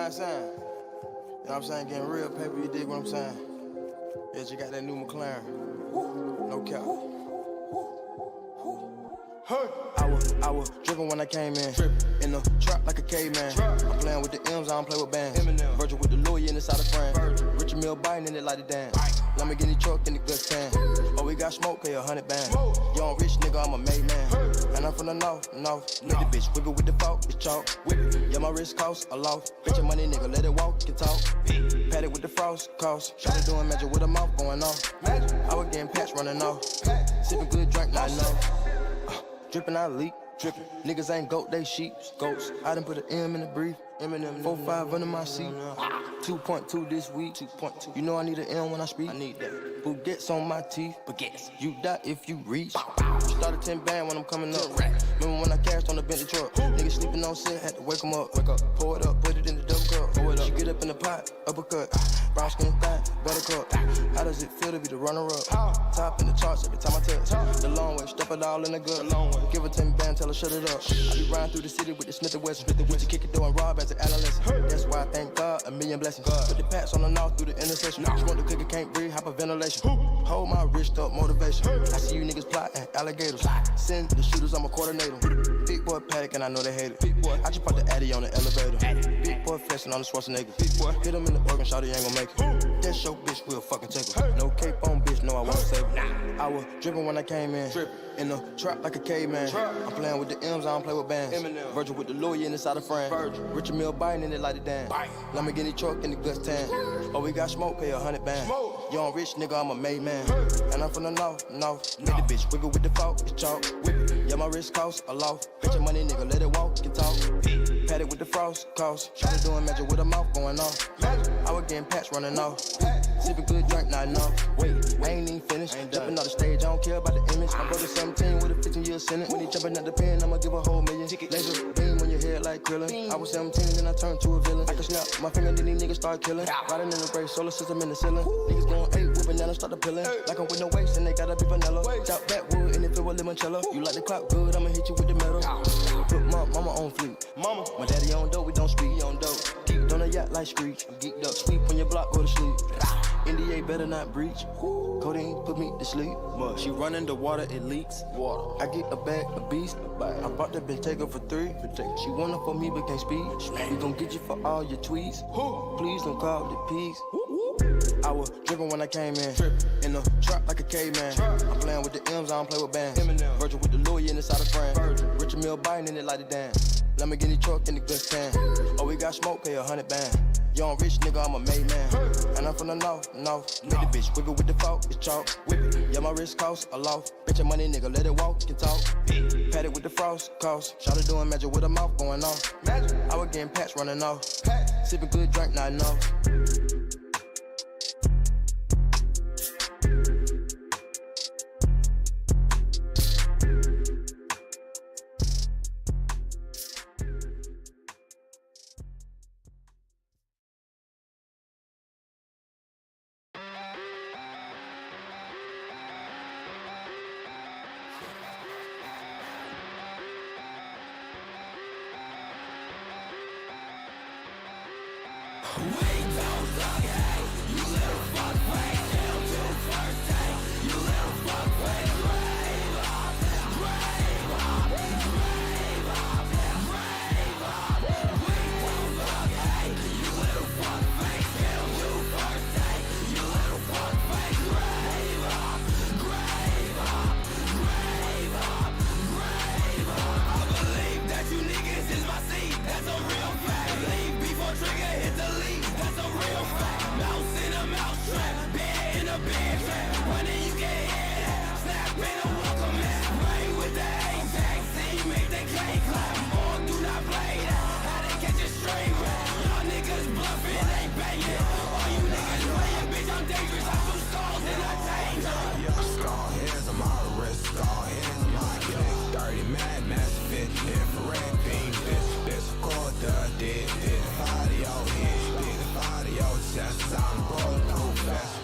what I'm saying? You know what I'm saying? Getting real paper, you dig what I'm saying? Yeah, you got that new McLaren. No cap. I was drippin' when I came in. In the trap like a caveman. I'm playing with the M's, I don't play with bands. Virgil with the lawyer in the side of France. Richard Mill biting in it like the dance. Lamborghini truck in the good tan. Oh, we got smoke, pay 100 bands. Young rich nigga, I'm a made man. And I'm from the north. Make the bitch wiggle with the fork, it's chalk. Yeah, my wrist cost a loss. Bitch, your money, nigga, let it walk, can talk. Pat it with the frost, cost. Shawty doing magic with her mouth going off. I was getting patched running off. Sipping good drink, now I know. Drippin', I leak, drippin'. Niggas ain't goat, they sheep, goats. I done put an M in the brief. 4-5 under my seat. 2.2 this week. 2.2. You know I need an M when I speak. I need that. Baguettes on my teeth. Baguettes. You die if you reach. Started 10 band when I'm coming up. Remember when I cashed on the Bentley truck? Niggas sleeping on set, had to wake 'em up. Pour it up, put it in the double cup. She get up in the pot, uppercut. Brown skin thigh, buttercup. How does it feel to be the runner-up? Top in the charts every time I touch. The long way, stuff it all in the gut. Give her 10 band, tell her shut it up. I be riding through the city with the Smith & Wesson. With the kick it door and rob as an adolescent. That's why I thank God, a million blessings. Put the pats on the north through the intersection. Smoke the cookie, can't breathe, hyperventilation. Hold my wrist up, motivation. I see you niggas plotting, alligators. Send the shooters, I'm a coordinator. Big boy paddock and I know they hate it. I just put the Addy on the elevator. Big boy flexing on the Schwarzenegger. Hit him in the organ, shawty ain't gon' make it. That show bitch will fucking take her. No cape on bitch, no I won't save her. I was drippin' when I came in. In the trap like a caveman. I'm playing with the M's, I don't play with bands. Virgil with the lawyer in the side of France. Richard Mill biting in it like the dance. Lamborghini truck in the guts tan. Oh, we got smoke, pay 100 bands. Young rich nigga, I'm a made man. And I'm from the north. Make the bitch wiggle with the fork, it's chalk. Yeah, my wrist cost a loss. Bitch, your money, nigga, let it walk, can talk. Pat it with the frost, cost. Shawty doing magic with her mouth going off. I was getting patched running off. Sipping good drink, not enough. Wait, I ain't even finished. Jumping on the stage, I don't care about the image. My brother 17 with a 15-year sentence. When he jumping at the pen, I'ma give a whole million. Laser beam on your head like Krillin. I was 17, then I turned to a villain. I could snap my finger, then these niggas start killing. Riding in the race, solar system in the ceiling. Niggas going 8, whipping down and start the pillin'. Like I'm with no waist, and they gotta be vanilla. Chop backwood, and it feel with limoncello. You like the clock good, I'ma hit you with the metal. Put my mama on fleek. My daddy on dope, we don't speak. He on dope. Geeked on a yacht like Screech. I'm geeked up, sweep on your block, go to sleep. NDA better not breach. Codeine put me to sleep. She running the water, it leaks. I get a bag of beast. I bought that bitch, take her for 3. She wanna for me but can't speak. We gon' get you for all your tweets. Please don't call the peace. I was drippin' when I came in. In the trap like a caveman. I'm playing with the M's, I don't play with bands. Virgil with the lawyer in the side of France. Richard Mill biting in it like the dance. Lamborghini truck in the good tan. Oh, we got smoke, pay 100 bands. Young rich nigga, I'm a made man. And I'm from the north. Make the bitch wiggle with the fork, it's chalk. Yeah, my wrist cost a loss. Bitch, your money, nigga, let it walk, can talk. Pat it with the frost, cost. Shawty doing magic with her mouth going off. I was getting patched running off. Sipping good drink, not enough. Wake those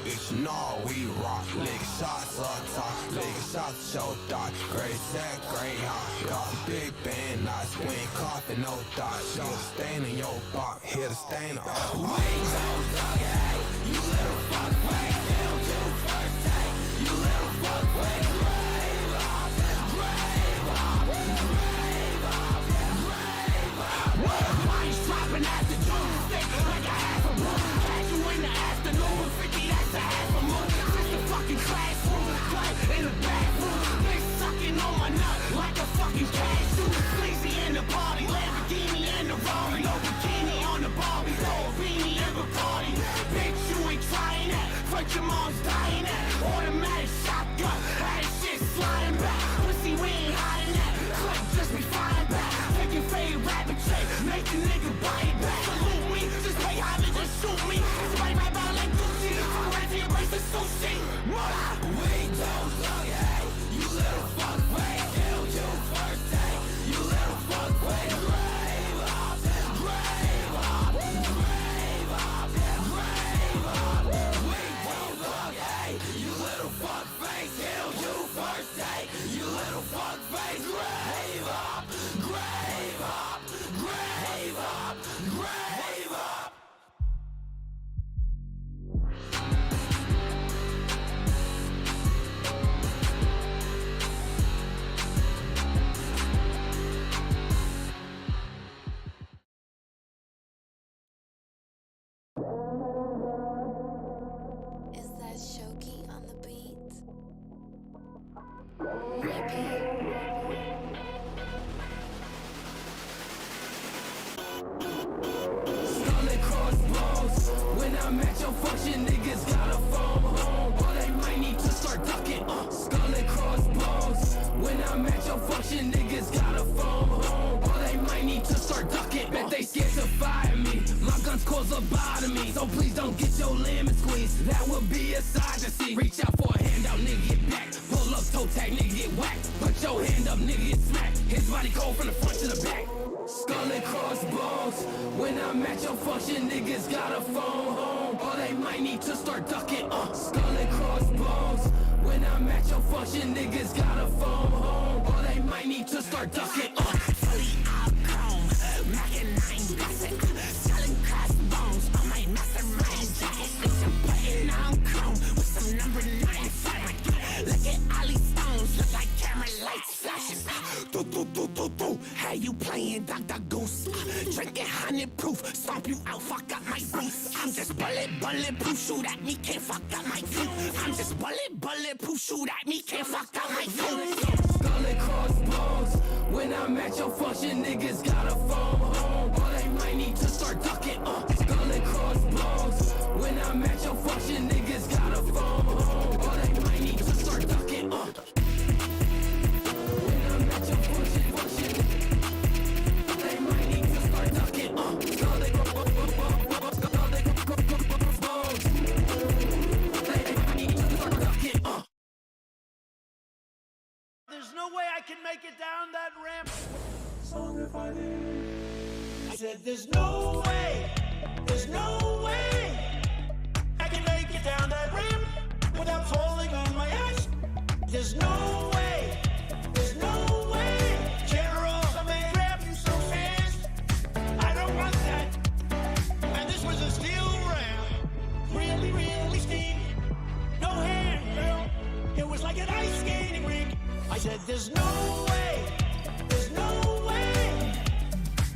Bitch, no, we rock. Lick shots up top, lick shots your dot. Gray sack, gray hot, y'all. Big band, nice. We ain't coughing, no thought. Show stain in your box, hit a stain on. Wings on dog, hey, you little fuck, wait, kill you first take. You little fuck, wait, grave up, grave up, grave up, grave up. Mine's dropping at the drum, stick like a half a boom. Catch you in the afternoon, 50, that's a half a moon. Just a fucking classroom, play in the bathroom. Bitch sucking on my nut like a fucking cashew. Fleecy in the party, Lamborghini and the Rari. No bikini on the Barbie, throw a beanie and Bacardi. Bitch, you ain't trying that, fuck your mom's dying that. Automatic shotgun, that shit sliding back. Pussy, we ain't hiding that, clip just be flying back. Take your favorite rapper trick, make the nigga buy it back. Salute me, just pay homage and shoot me. Spray my ball like Gucci, fuck around to your place of sushi. We don't look, hey, you little fuck, wait, kill you first day. You little fuck, wait, grave up, grave up, grave up, grave up. We don't look, hey, you little fuck face, kill you first day. You little fuck face, grave up, grave up, grave up, grave up. Is that Shoki on the beat? Skull and crossbones. When I'm at your function, niggas gotta phone home, or they might need to start ducking. Skull and crossbones. When I'm at your function, niggas gotta phone home, or they might need to start ducking. Bet they scared to fire me. My guns cause lobotomy, so please don't get your lemon squeezed. That would be a side to see. Reach out for a handout, nigga get back. Pull up, toe tag, nigga get whacked. Put your hand up, nigga get smacked. His body cold from the front to the back. Skull and crossbones. When I'm at your function, niggas gotta phone home, or they might need to start ducking. Skull and crossbones. When I'm at your function, niggas gotta phone home, or they might need to start ducking. Fully out chrome, Mac and 9 gossip, selling crossbones on my mastermind jacket. Bitch, I'm putting on chrome with some number 9 fabric. Look at all these stones, look like camera lights flashing. Hey, you playing Dr. Goose? Drinking 100 proof, stomp you out, fuck up my boots. I'm just bulletproof, shoot at me, can't fuck up my food. I'm just bulletproof, shoot at me, can't fuck up my food. Skull and crossbones. When I'm at your function, niggas gotta phone home, or they might need to start ducking. Skull and crossbones. When I'm at your function, niggas gotta phone home, or they might need to start ducking. When I'm at your function, they might need to start ducking. Skull and crossbones. They might need to start ducking. There's no way I can make it down that ramp. I said there's no way I can make it down that ramp without falling on my ass. There's no way, General, somebody grab you so fast. I don't want that. And this was a steel ramp, really, really steep. No handrail, it was like an ice skating rink. I said there's no way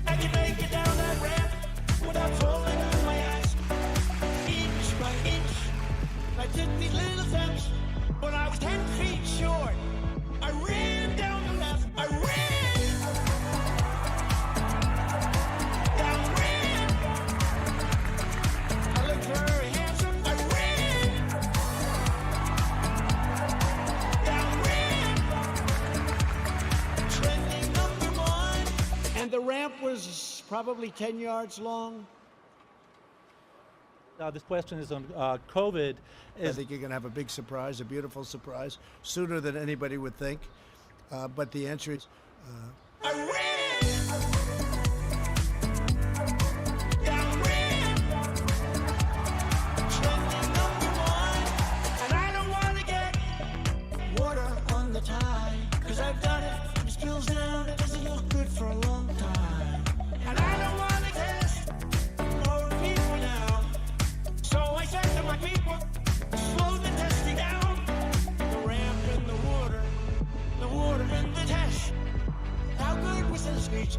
I can make it down that ramp without falling on my ass. Inch by inch, I took these little steps. When I was 10 feet short, I ran down the left. I ran down the ramp. I looked very handsome. I ran down the ramp. Trending number 1. And the ramp was probably 10 yards long. This question is on COVID. I think you're going to have a big surprise, a beautiful surprise, sooner than anybody would think. But the answer is... I ran down the ramp. speech.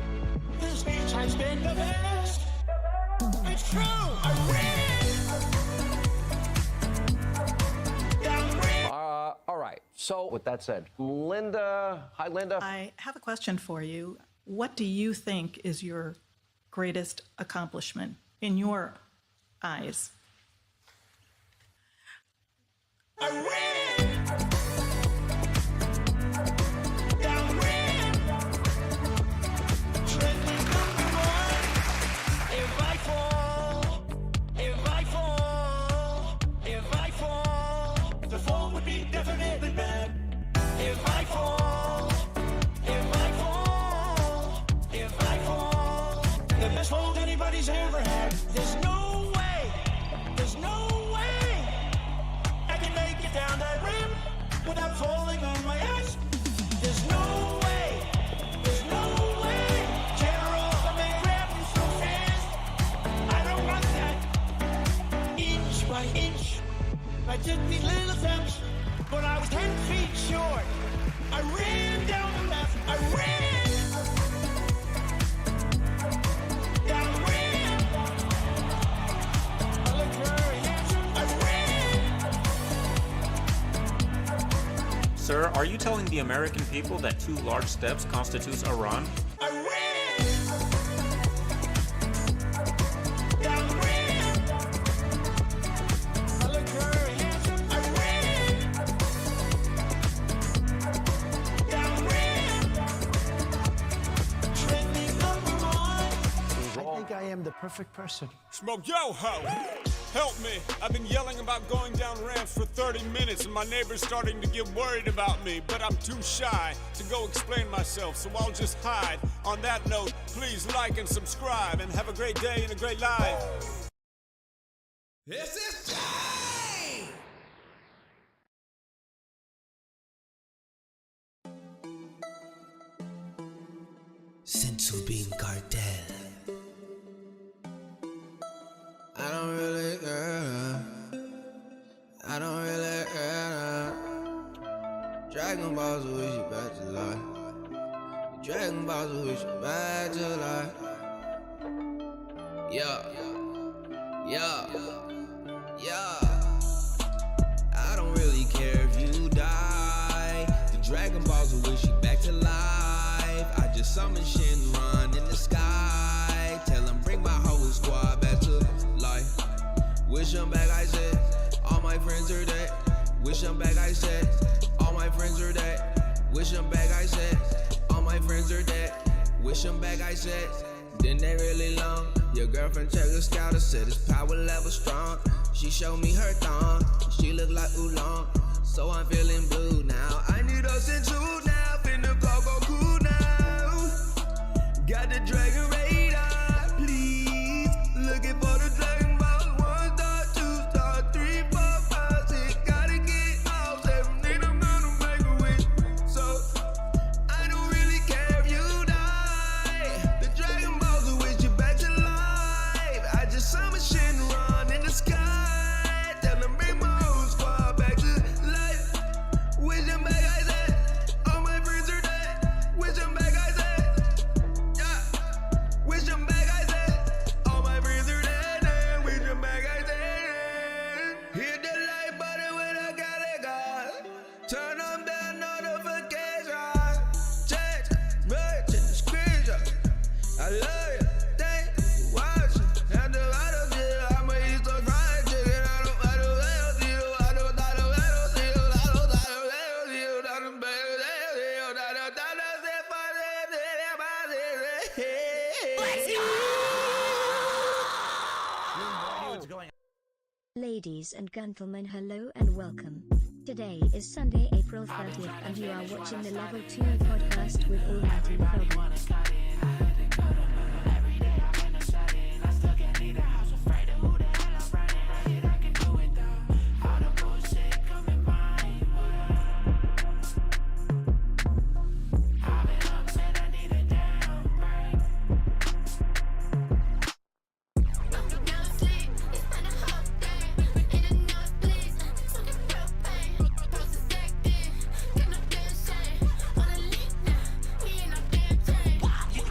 This speech has been the best. It's true. I win. Down win. All right. So with that said, Linda, hi, Linda. I have a question for you. What do you think is your greatest accomplishment in your eyes? I win. Down win. Trending number one. If I fall, the fall would be definitely bad. If I fall, the best fall anybody's ever had. There's no way I can make it down that rim without falling on my ass. There's no way. General, they grab me so fast. I don't want that. Inch by inch, I took these little steps, but I was 10 feet short. I ran down the left. I ran. Down the rim. I looked very handsome. I ran. Sir, are you telling the American people that 2 large steps constitutes a run? I ran. Down the rim. I looked very handsome. I ran. Down the rim. Trending number one. I think I am the perfect person. Smoke, yo ho! Help me! I've been yelling about going down ramps for 30 minutes and my neighbor's starting to get worried about me, but I'm too shy to go explain myself, so I'll just hide. On that note, please like and subscribe and have a great day and a great life. This is Jedi! Sensubin Cartel. I don't really care. I don't really care. Dragon Balls will wish you back to life. Dragon Balls will wish you back to life. Yeah. I don't really care if you die. The Dragon Balls will wish you back to life. I just summon Shenron in the sky. Tell him bring my whole squad back to life. Wish them back, I said. All my friends are dead. Wish them back, I said. All my friends are dead. Wish them back, I said. All my friends are dead. Wish them back, I said. Then they really long. Your girlfriend checked the scouter, said his power level strong. She showed me her thong. She looked like oolong. So I'm feeling blue now. I need us in two now. Finna go cool now. Got the dragon radar, please. Looking for the dragon balls. 1 star, 2 star, 3, 4, 5, 6. Gotta get all 17. I'm gonna make a wish. So I don't really care if you die. The dragon balls will wish you back to life. I just summon Shenron in the sky. Tell them bring my whole squad back to life. Wish them back, I said. All my friends are dead. Wish them back, I said. Yeah. Wish them back, I said. All my friends are dead. And wish them back, I said. Hit the like button when I got it gone. Turn on bell notifications. Check, merch, and the screenshot. I love you. Thank you for watching. And the other shit, I'ma eat some fried chicken. I don't see you. I don't see you. Ladies and gentlemen, hello and welcome. Today is Sunday, April 30th, and you are watching the Level 2 podcast with Almighty Program. Wow.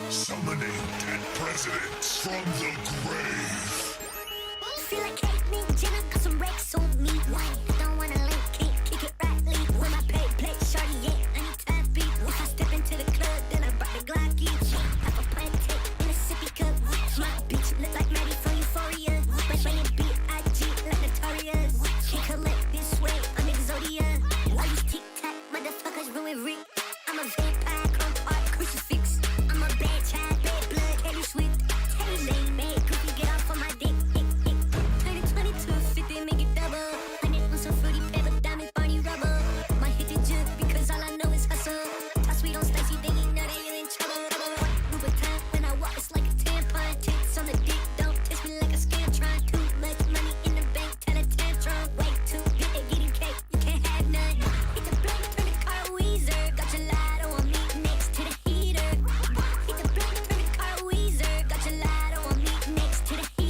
Summoning dead presidents from the grave. Feel like cake, me, Jenna, got some Rex on me. Why? I don't wanna link, can't kick it right, leave. When my pay play, shorty, yeah, I need time beat. If I step into the club, then I brought the Glocky. Have a pint take in a sippy cup. My bitch look like Maddie from Euphoria. But when it B.I.G. like Notorious. Can't collect this way, I'm Exodia. All these tic-tac motherfuckers ruin Rick. I'm a vampire, come art, crucifix. I'm a bad child, bad blood, Taylor Swift. Taylor lane, made cookie, get off on my dick. Turn it 20 to 50, make it double. 100 on some fruity pepper, diamond, Barney rubber. Might hit the jug because all I know is hustle. Toss sweet on spicy, then you know that you're in trouble. Move a time when I walk, it's like a tampon. Tits on the dick, don't test me like a scantron. Too much money in the bank, tell a tantrum. Way too big at getting cake, you can't have none. Hit the blunt, turn the car Weezer. Got gelato on me next to the heater. Hit the blunt, turn the car Weezer. Got gelato on me next to the heater.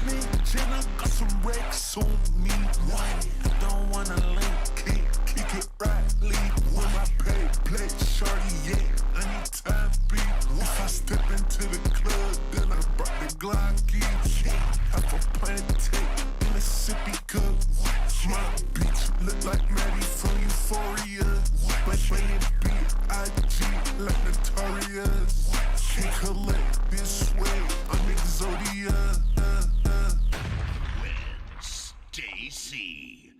Me, Jenna, got some Rex on me. Why? I don't wanna link, can't kick it right, leave. When my pay play, shorty, yeah, I need time beat. If I step into the club, then I brought the Glocky. Have a pint take in a sippy cup. My bitch look like Maddie from Euphoria. But when it B.I.G. like Notorious. Can't collect this way, I'm Exodia. Stacy.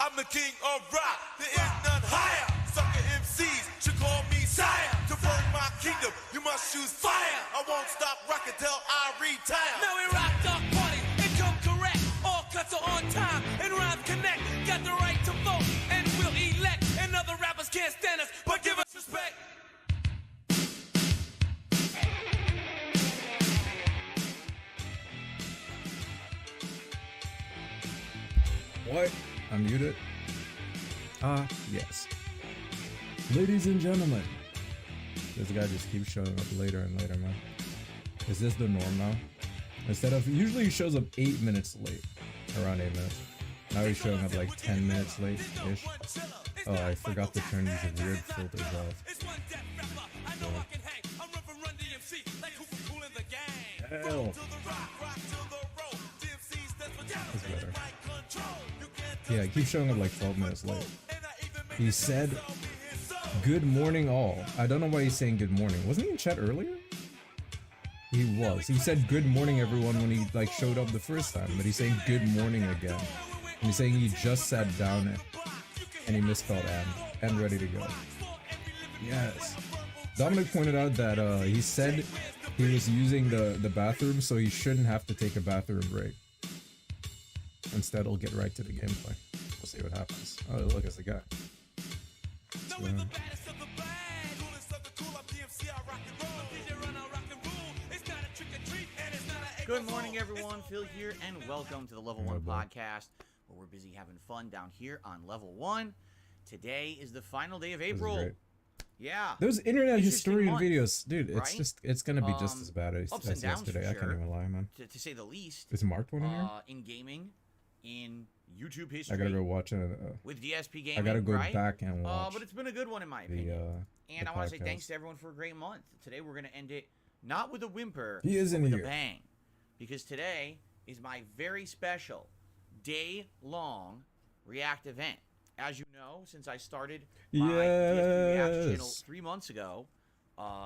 I'm the king of rock, there is none higher. Sucker MCs should call me sire. To burn my kingdom, you must choose fire. I won't stop rocking till I retire. Now we rock dark party and come correct. All cuts are on time and rhymes connect. Got the right to vote and we'll elect. And other rappers can't stand us, but give us respect. What? I'm muted? Yes. Ladies and gentlemen. This guy just keeps showing up later and later, man. Is this the norm now? Instead of, usually he shows up 8 minutes late. Around 8 minutes. Now he's showing up like 10 minutes late-ish. Oh, I forgot to turn these weird filters off. Hell. That's better. Yeah, he keeps showing up like 12 minutes late. He said, "Good morning, all." I don't know why he's saying good morning. Wasn't he in chat earlier? He was. He said good morning, everyone, when he like showed up the first time, but he's saying good morning again. And he's saying he just sat down and he misspelled and ready to go. Yes. Dominic pointed out that he said he was using the bathroom, so he shouldn't have to take a bathroom break. Instead, he'll get right to the gameplay. We'll see what happens. Oh, look, it's the guy. Good morning, everyone. Phil here, and welcome to the Level 1 podcast, where we're busy having fun down here on Level 1. Today is the final day of April. Yeah. Those internet historian videos, dude, right? it's gonna be just as bad as yesterday. I can't even lie, man. To say the least. Is marked one in here? In gaming, in YouTube history. I gotta go watch it. With DSP gaming, I gotta go right? back and watch. But it's been a good one in my opinion. And I want to say thanks to everyone for a great month. Today we're gonna end it not with a whimper, he is but in with here. a bang. Because today is my very special day-long React event. As you know, since I started my DSP React channel 3 months ago,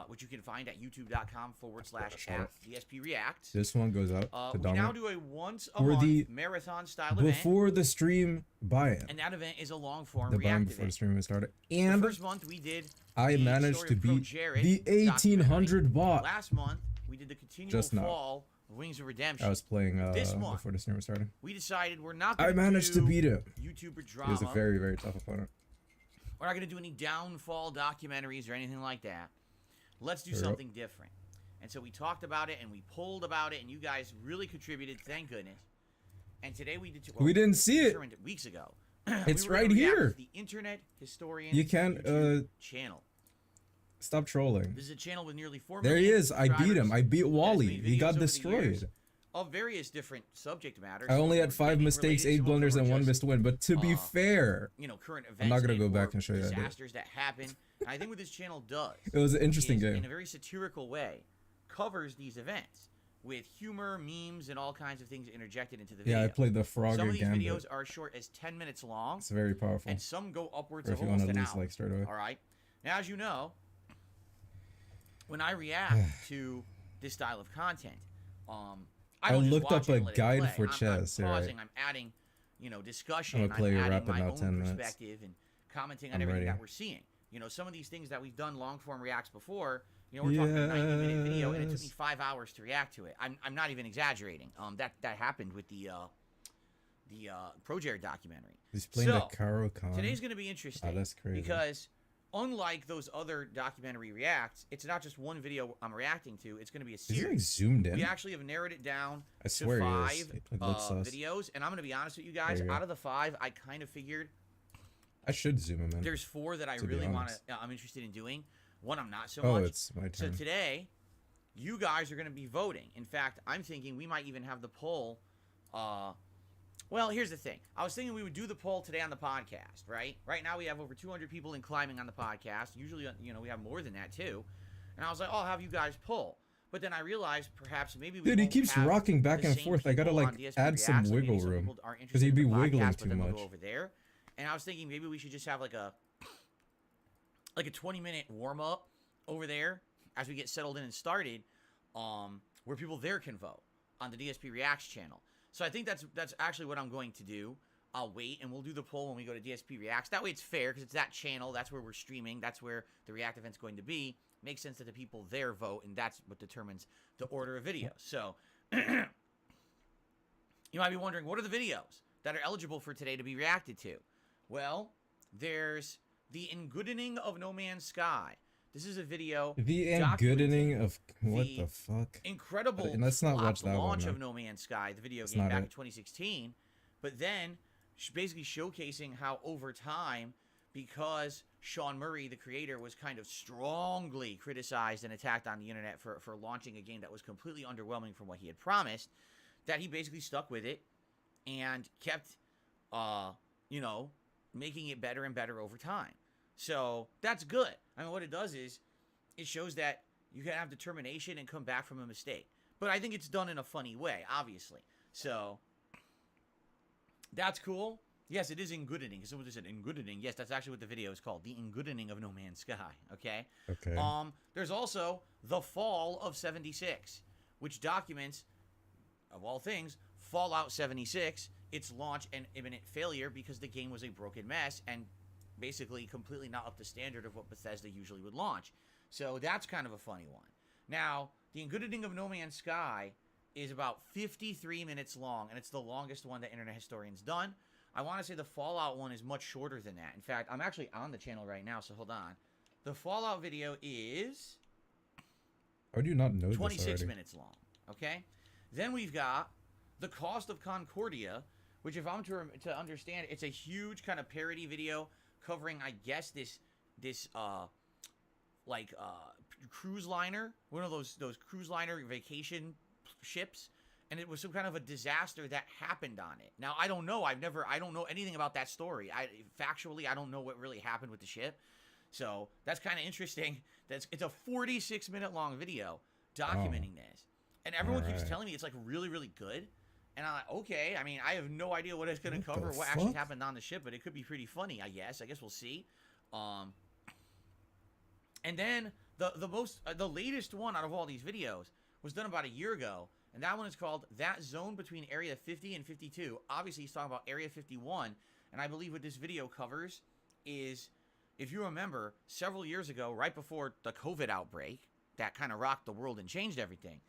which you can find at youtube.com/DSP React. This one goes out to we Dominic. now do a once-a-month marathon-style event. Before the stream buy-in. And that event is a long-form The React buy-in before the stream even started. And the first month we did I managed to beat the 1800 bot. Last month, we did the continual fall of Wings of Redemption. I was playing this month, before the stream started. we decided we're not I going managed to beat him. YouTuber drama. He was a very, very tough opponent. We're not going to do any downfall documentaries or anything like that. Let's do Yep. something different. And so we talked about it and we polled about it, and you guys really contributed, thank goodness. And today we did. We didn't see it. Weeks ago. It's we were right gonna react here. to the Internet Historian You can't YouTube channel. Stop trolling. This is a channel with nearly 4 There million he is. I beat him. I beat Wally. made He videos got over the destroyed. years of various different subject matters. I only had 5 mistakes, 8 blunders, and 1 missed win. But to be fair, current events. I'm not gonna go and back or and show you that. disasters that happen. And I think what this channel does, It was an interesting is, game. in a very satirical way, covers these events with humor, memes, and all kinds of things interjected into the video. Yeah, I played the Frogger Some of these Gambit. videos are as short as 10 minutes long. It's very powerful. And some go upwards Or of if you almost want an to hour. lose, like, straight away. All right. Now, as you know, when I react to this style of content, I don't just looked watch up a it and let it guide play. for I'm chess, yeah, pausing, right. I'm adding, discussion. I'm gonna play I'm Rapid adding my now, own 10 minutes. perspective and commenting on I'm everything ready. that we're seeing. Some of these things that we've done long form reacts before. We're talking a 90-minute video, and it took me 5 hours to react to it. I'm not even exaggerating. That happened with the ProJared documentary. He's playing the Karo Khan. Today's going to be interesting. Oh, that's crazy. Because unlike those other documentary reacts, it's not just one video I'm reacting to. It's going to be a Is he series. like zoomed in? We actually have narrowed it down I swear to he 5 is. It looks sus. videos. And I'm going to be honest with you guys. There you go. Out of the 5, I kind of figured I should zoom him in. there's 4 that I to be really want honest. to. I'm interested in doing. One I'm not so Oh, much. it's my So turn. today, you guys are going to be voting. In fact, I'm thinking we might even have the poll. Well, here's the thing. I was thinking we would do the poll today on the podcast, right? Right now we have over 200 people in climbing on the podcast. Usually, we have more than that too. And I was like, oh, I'll have you guys poll. But then I realized perhaps maybe we Dude, he won't keeps have rocking back the and same forth. I gotta people on like DSP add some Reacts, like maybe wiggle some room people aren't because he'd interested be in the wiggling podcast, but too then they'll much. go over there. And I was thinking maybe we should just have like a 20-minute warm up over there as we get settled in and started, where people there can vote on the DSP Reacts channel. So I think that's actually what I'm going to do. I'll wait and we'll do the poll when we go to DSP Reacts. That way it's fair because it's that channel. That's where we're streaming. That's where the React event's going to be. Makes sense that the people there vote, and that's what determines the order of videos. So you might be wondering, what are the videos that are eligible for today to be reacted to? Well, there's the Engoodening of No Man's Sky. This is a video. The Engoodening of what the fuck? Incredible. Let's not watch that one. Launch man. of No Man's Sky, the video That's game not back it. in 2016, but then basically showcasing how over time, because Sean Murray, the creator, was kind of strongly criticized and attacked on the internet for launching a game that was completely underwhelming from what he had promised, that he basically stuck with it and kept, making it better and better over time. So that's good. I mean, what it does is it shows that you can have determination and come back from a mistake. But I think it's done in a funny way, obviously. So that's cool. Yes, it is Ingoodening. Because someone just said Ingoodening. Yes, that's actually what the video is called. The Ingoodening of No Man's Sky. Okay? Okay. There's also The Fall of 76, which documents, of all things, Fallout 76, its launch and imminent failure because the game was a broken mess and basically completely not up to standard of what Bethesda usually would launch. So that's kind of a funny one. Now, The Ingoodening of No Man's Sky is about 53 minutes long, and it's the longest one that Internet Historian's done. I want to say the Fallout one is much shorter than that. In fact, I'm actually on the channel right now, so hold on. The Fallout video is... How do you not know 26 this already? minutes long, okay? Then we've got The Cost of Concordia, which if I'm to understand, it's a huge kind of parody video covering, I guess, this cruise liner, one of those cruise liner vacation ships, and it was some kind of a disaster that happened on it. Now, I don't know. I don't know anything about that story. Factually, I don't know what really happened with the ship. So that's kind of interesting. It's a 46-minute long video documenting this, and everyone keeps telling me it's like really, really good. And I'm like, okay. I mean, I have no idea what it's going to cover, what actually happened on the ship, but it could be pretty funny, I guess. I guess we'll see. And then the latest one out of all these videos was done about a year ago, and that one is called That Zone Between Area 50 and 52. Obviously, he's talking about Area 51, and I believe what this video covers is, if you remember, several years ago, right before the COVID outbreak that kind of rocked the world and changed everything,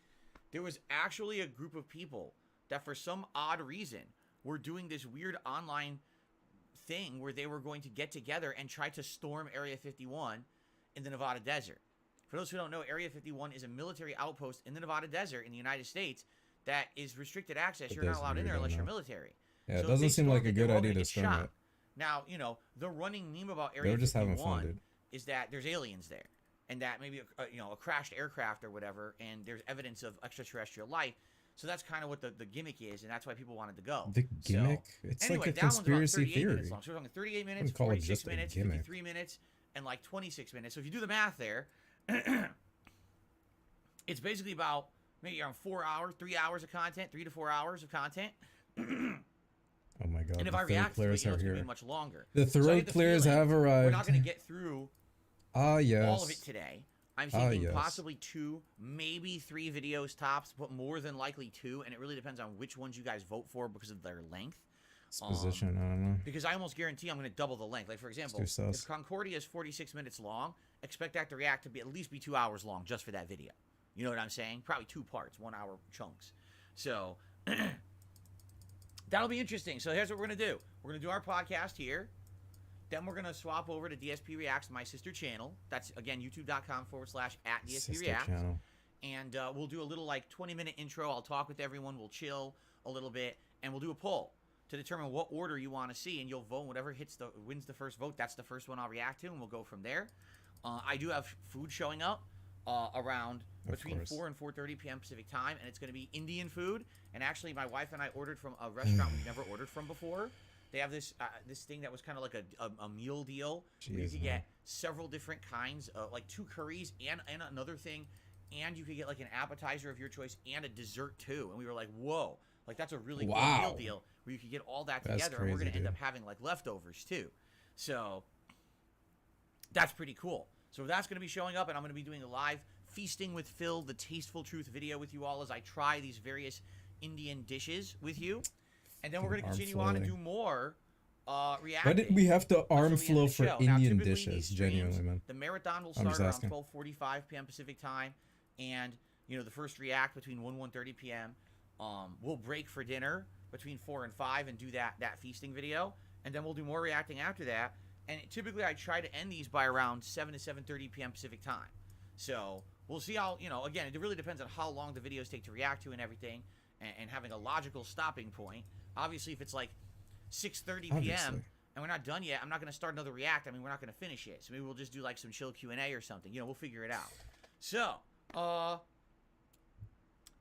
there was actually a group of people that for some odd reason were doing this weird online thing where they were going to get together and try to storm Area 51 in the Nevada desert. For those who don't know, Area 51 is a military outpost in the Nevada desert in the United States that is restricted access. You're not allowed in there unless you're military. Yeah, it doesn't seem like a good idea to storm it. Now, you know, the running meme about Area 51 is that there's aliens there, and that maybe a crashed aircraft or whatever, and there's evidence of extraterrestrial life. So that's kind of what the gimmick is, and that's why people wanted to go. The gimmick? So, it's anyway, like a conspiracy theory. So we're talking 38 minutes, 46 minutes, 53 minutes, and like 26 minutes. So if you do the math there, it's basically about maybe around 4 hours, 3 hours of content, 3 to 4 hours of content. Oh my god, and if I react to it, it's going to be much longer. The throat clears have arrived. We're not going to get through all of it today. I'm thinking possibly 2, maybe 3 videos tops, but more than likely 2, and it really depends on which ones you guys vote for because of their length. Exposition, I don't know. Because I almost guarantee I'm going to double the length. Like, for example, if Concordia is 46 minutes long, expect that to react to be at least be 2 hours long just for that video. You know what I'm saying? Probably 2 parts, 1 hour chunks. So, that'll be interesting. So here's what we're going to do. We're going to do our podcast here. Then we're going to swap over to DSP Reacts, my sister channel. That's, again, youtube.com/@DSP Reacts. And we'll do a little, like, 20-minute intro. I'll talk with everyone. We'll chill a little bit. And we'll do a poll to determine what order you want to see. And you'll vote. Whatever wins the first vote, that's the first one I'll react to. And we'll go from there. I do have food showing up around between 4 and 4:30 p.m. Pacific time. And it's going to be Indian food. And actually, my wife and I ordered from a restaurant we've never ordered from before. They have this thing that was kind of like a meal deal where you could get several different kinds, like 2 curries and another thing, and you could get like an appetizer of your choice and a dessert too. And we were like, whoa, like that's a really cool meal deal where you could get all that together, and we're gonna end up having like leftovers too. So that's pretty cool. So that's gonna be showing up, and I'm gonna be doing a live Feasting with Phil, the Tasteful Truth video with you all as I try these various Indian dishes with you. And then we're going to continue on and do more reacting. Why did we have to arm flow for Indian dishes? Genuinely, man. The marathon will start around 12:45 p.m. Pacific time. And, you know, the first react between 1 and 1:30 p.m. We'll break for dinner between 4 and 5 and do that feasting video. And then we'll do more reacting after that. And typically I try to end these by around 7 to 7:30 p.m. Pacific time. So we'll see how, you know, again, it really depends on how long the videos take to react to and everything. And having a logical stopping point. Obviously, if it's like 6:30 p.m. and we're not done yet, I'm not going to start another react. I mean, we're not going to finish it. So maybe we'll just do like some chill Q&A or something. You know, we'll figure it out. So,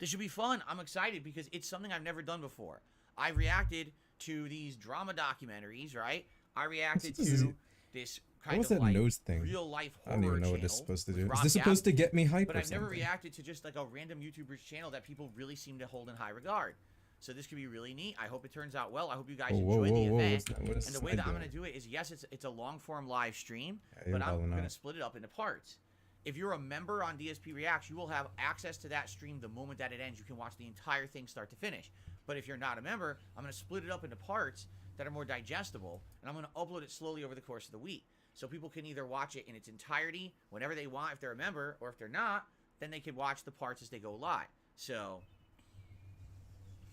this should be fun. I'm excited because it's something I've never done before. I reacted to these drama documentaries, right? I reacted to this kind of like real life horror. I don't even know what this is supposed to do. Is this supposed to get me hyped? But I've never reacted to just like a random YouTuber's channel that people really seem to hold in high regard. So this could be really neat. I hope it turns out well. I hope you guys Whoa, enjoy the whoa, event. what is And the way Snide that I'm going doing? to do it is, yes, it's a long-form live stream, Yeah, but you're I'm balling going to out. split it up into parts. If you're a member on DSP Reacts, you will have access to that stream the moment that it ends. You can watch the entire thing start to finish. But if you're not a member, I'm going to split it up into parts that are more digestible, and I'm going to upload it slowly over the course of the week. So people can either watch it in its entirety whenever they want if they're a member, or if they're not, then they can watch the parts as they go live. So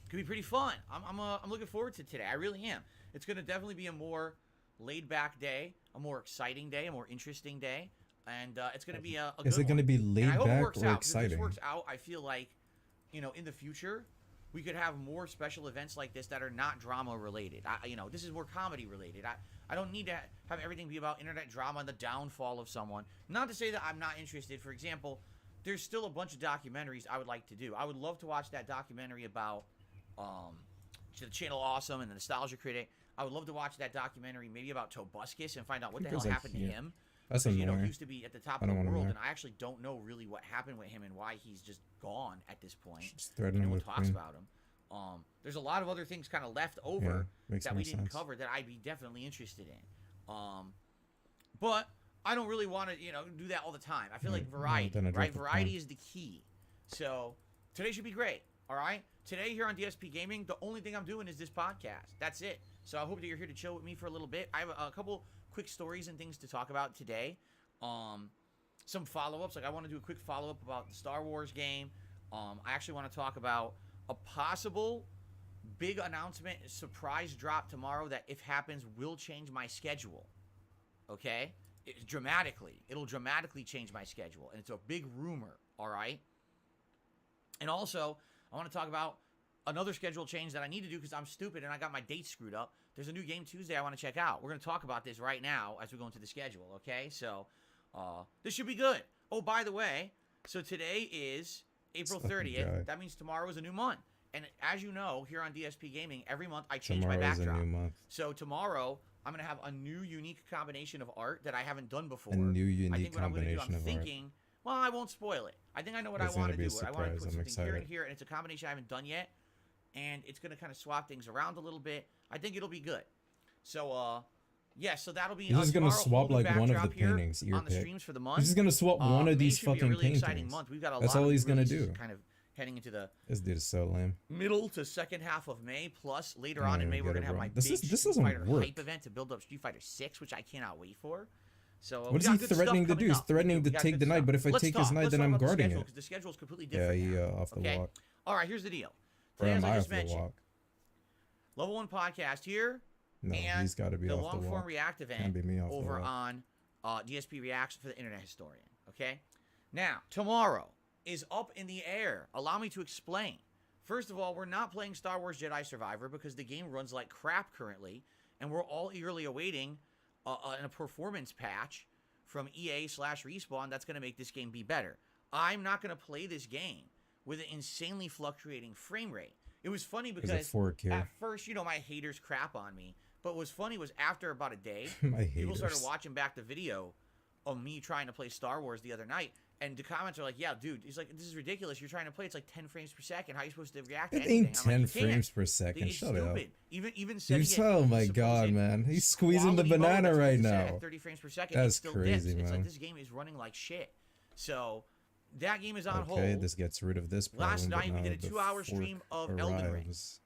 it could be pretty fun. I'm looking forward to today. I really am. It's going to definitely be a more laid-back day, a more exciting day, a more interesting day. And it's going to be a good Is it going to be one. laid And I hope it back works or out, 'cause if exciting? this works out, I feel like, you know, in the future, we could have more special events like this that are not drama related. You know, this is more comedy related. I don't need to have everything be about internet drama and the downfall of someone. Not to say that I'm not interested. For example, there's still a bunch of documentaries I would like to do. I would love to watch that documentary about the Channel Awesome and the Nostalgia Critic. I would love to watch that documentary maybe about Tobuscus and find out what the hell happened to him. That's Because, you know, he annoying. used to be at the top I of the don't want him world, there. and I actually don't know really what happened with him and why he's just gone at this point. Just threaten him No one with talks Queen. about him. There's a lot of other things kind of left over makes that more we didn't sense. cover that I'd be definitely interested in. But I don't really want to, you know, do that all the time. I feel like variety, then I right? dropped the Variety phone. is the key. So today should be great. All right. Today here on DSP Gaming, the only thing I'm doing is this podcast. That's it. So I hope that you're here to chill with me for a little bit. I have a couple quick stories and things to talk about today. Some follow-ups. Like I want to do a quick follow-up about the Star Wars game. I actually want to talk about a possible big announcement, surprise drop tomorrow that, if happens, will change my schedule. Okay? It'll dramatically change my schedule. And it's a big rumor, all right? And also, I want to talk about another schedule change that I need to do because I'm stupid and I got my dates screwed up. There's a new game Tuesday I want to check out. We're going to talk about this right now as we go into the schedule, okay? So, this should be good. Oh, by the way, so today is April Fucking 30th. guy. That means tomorrow is a new month. And as you know, here on DSP Gaming, every month I change my Tomorrow is a backdrop. new month. So tomorrow, I'm going to have a new unique combination of art that I haven't done before. A new I unique think what I'm going to do, combination I'm of art. thinking, well, I won't spoil it. I think I know what It's I want gonna to be do. a I want to put surprise. I'm something here and excited. here, and it's a combination I haven't done yet. And it's going to kind of swap things around a little bit. I think it'll be good. So, yeah, so that'll be. He's just gonna tomorrow, swap whole new like one of the backdrop here paintings. Ear on the pick. streams for the month. He's just gonna swap one May of these should be a fucking really exciting paintings. month. We've got a That's lot all of he's gonna releases do. Kind of heading into the This dude is so lame. middle to second half of May. Plus, later I on don't in May, even we're get gonna it, have bro. my This big is- this Street doesn't Fighter work. hype event to build up Street Fighter 6, which I cannot wait for. So What we is got he good stuff threatening to coming do? He's up. threatening We to got take good the knight, stuff. but if I Let's take talk. his knight, Let's then talk I'm about the guarding schedule, it. because the schedule is completely Yeah, different. he now, off the okay? walk. All right, here's the deal. Or Today, am as I I just off the mentioned, walk? Level 1 podcast here, No, and he's got to be the off the long-form walk. React event Can't be me off the over walk. on DSP Reacts for the Internet Historian. Okay? Now, tomorrow is up in the air. Allow me to explain. First of all, we're not playing Star Wars Jedi Survivor because the game runs like crap currently, and we're all eagerly awaiting a performance patch from EA/Respawn that's going to make this game be better. I'm not going to play this game with an insanely fluctuating frame rate. It was funny because 4K. at first, you know, my haters crap on me. But what was funny was after about a day, My people started haters. watching back the video of me trying to play Star Wars the other night. And the comments are like, yeah, dude, he's like, this is ridiculous. You're trying to play. It's like 10 frames per second. How are you supposed to react to It anything? ain't I'm 10 like, "You can't." frames per second. It's Shut up. stupid. Even setting Dude, it oh my supposed god, man. He's squeezing the quality mode banana that's right supposed to set now. At 30 frames per second, it That's still crazy, dips. man. It's like this game is running like shit. So that game is on Okay, hold. this gets rid of this problem. Last but night, we now did a the 2-hour fork stream of Elden Ring. arrives.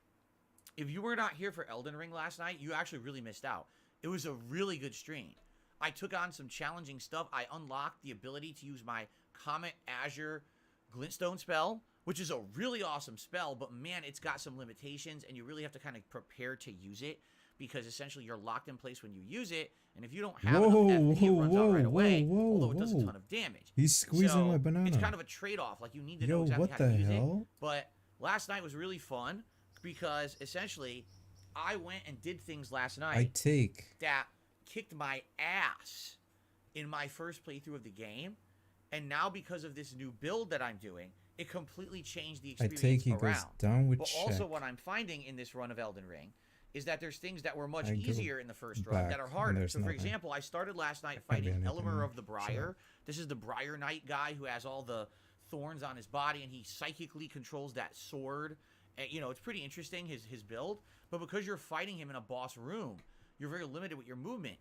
If you were not here for Elden Ring last night, you actually really missed out. It was a really good stream. I took on some challenging stuff. I unlocked the ability to use my Comet Azure Glintstone spell, which is a really awesome spell, but man, it's got some limitations, and you really have to kind of prepare to use it, because essentially you're locked in place when you use it, and if you don't have Whoa, enough FP, it runs out right whoa, away, whoa, although it does a whoa. ton of damage. He's squeezing So, my banana. It's kind of a trade-off. Like, you need to Yo, know exactly what how to the use hell? it. But last night was really fun, because essentially I went and did things last night I take. that kicked my ass in my first playthrough of the game, and now because of this new build that I'm doing, it completely changed the I experience take he around. goes down with But check. also what I'm finding in this run of Elden Ring is that there's things that were much I go easier in the first run that back, are and harder. there's So for nothing. example, I started last night Can't be fighting anything Elmer more. of the Briar. This is the Briar Knight guy who has all the thorns on his body, and he psychically controls that sword You know, it's pretty interesting, his build, but because you're fighting him in a boss room, you're very limited with your movement.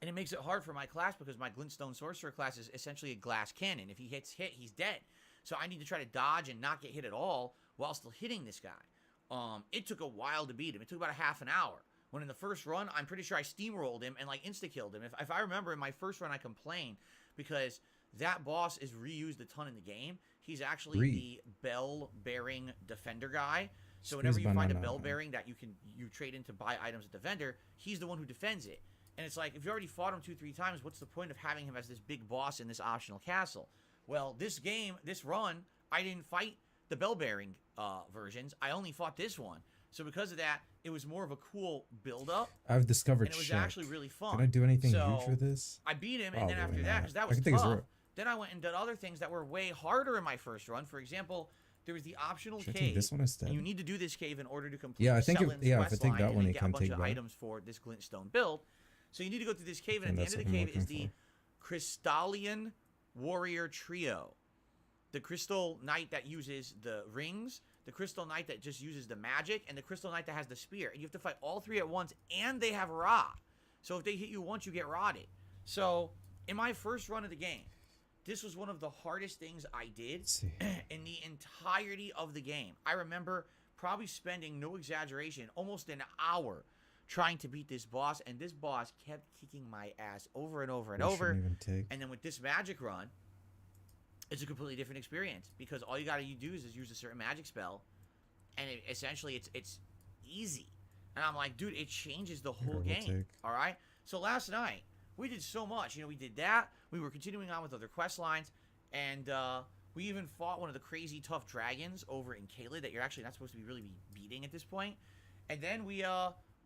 And it makes it hard for my class because my Glintstone Sorcerer class is essentially a glass cannon. If he hits hit, he's dead. So I need to try to dodge and not get hit at all while still hitting this guy. It took a while to beat him. It took about a half an hour. When in the first run, I'm pretty sure I steamrolled him and like insta-killed him. If I remember in my first run, I complained because that boss is reused a ton in the game. He's actually the bell-bearing defender guy. So whenever you find a bell bearing that you trade in to buy items at the vendor, he's the one who defends it. And it's like, if you already fought him 2-3 times, what's the point of having him as this big boss in this optional castle? Well, this run, I didn't fight the bell bearing versions. I only fought this one. So because of that, it was more of a cool build-up. I've discovered and it was check. actually really fun. Can I do anything huge with this? I beat him, and then after that, because that was tough, then I went and did other things that were way harder in my first run. For example, there was the optional cave. This one instead? And you need to do this cave in order to complete I think Sellen's if I quest take line that and one, then you get can a bunch take of that. items for this Glintstone build. So you need to go through this cave, and at the end of the what I'm cave is looking the Crystallian Warrior Trio. The Crystal Knight that uses the rings, the Crystal Knight that just uses the magic, and the Crystal Knight that has the spear. And you have to fight all three at once, and they have rot. So if they hit you once, you get rotted. So in my first run of the game, this was one of the hardest things I did in the entirety of the game. I remember probably spending, no exaggeration, almost an hour trying to beat this boss, and this boss kept kicking my ass over and over and over. And then with this magic run, it's a completely different experience because all you got to do is use a certain magic spell, and essentially it's easy. And I'm like, dude, it changes the whole game. All right. So last night we did so much. You know, we did that. We were continuing on with other quest lines, and we even fought one of the crazy tough dragons over in Caelid that you're actually not supposed to be really beating at this point. And then we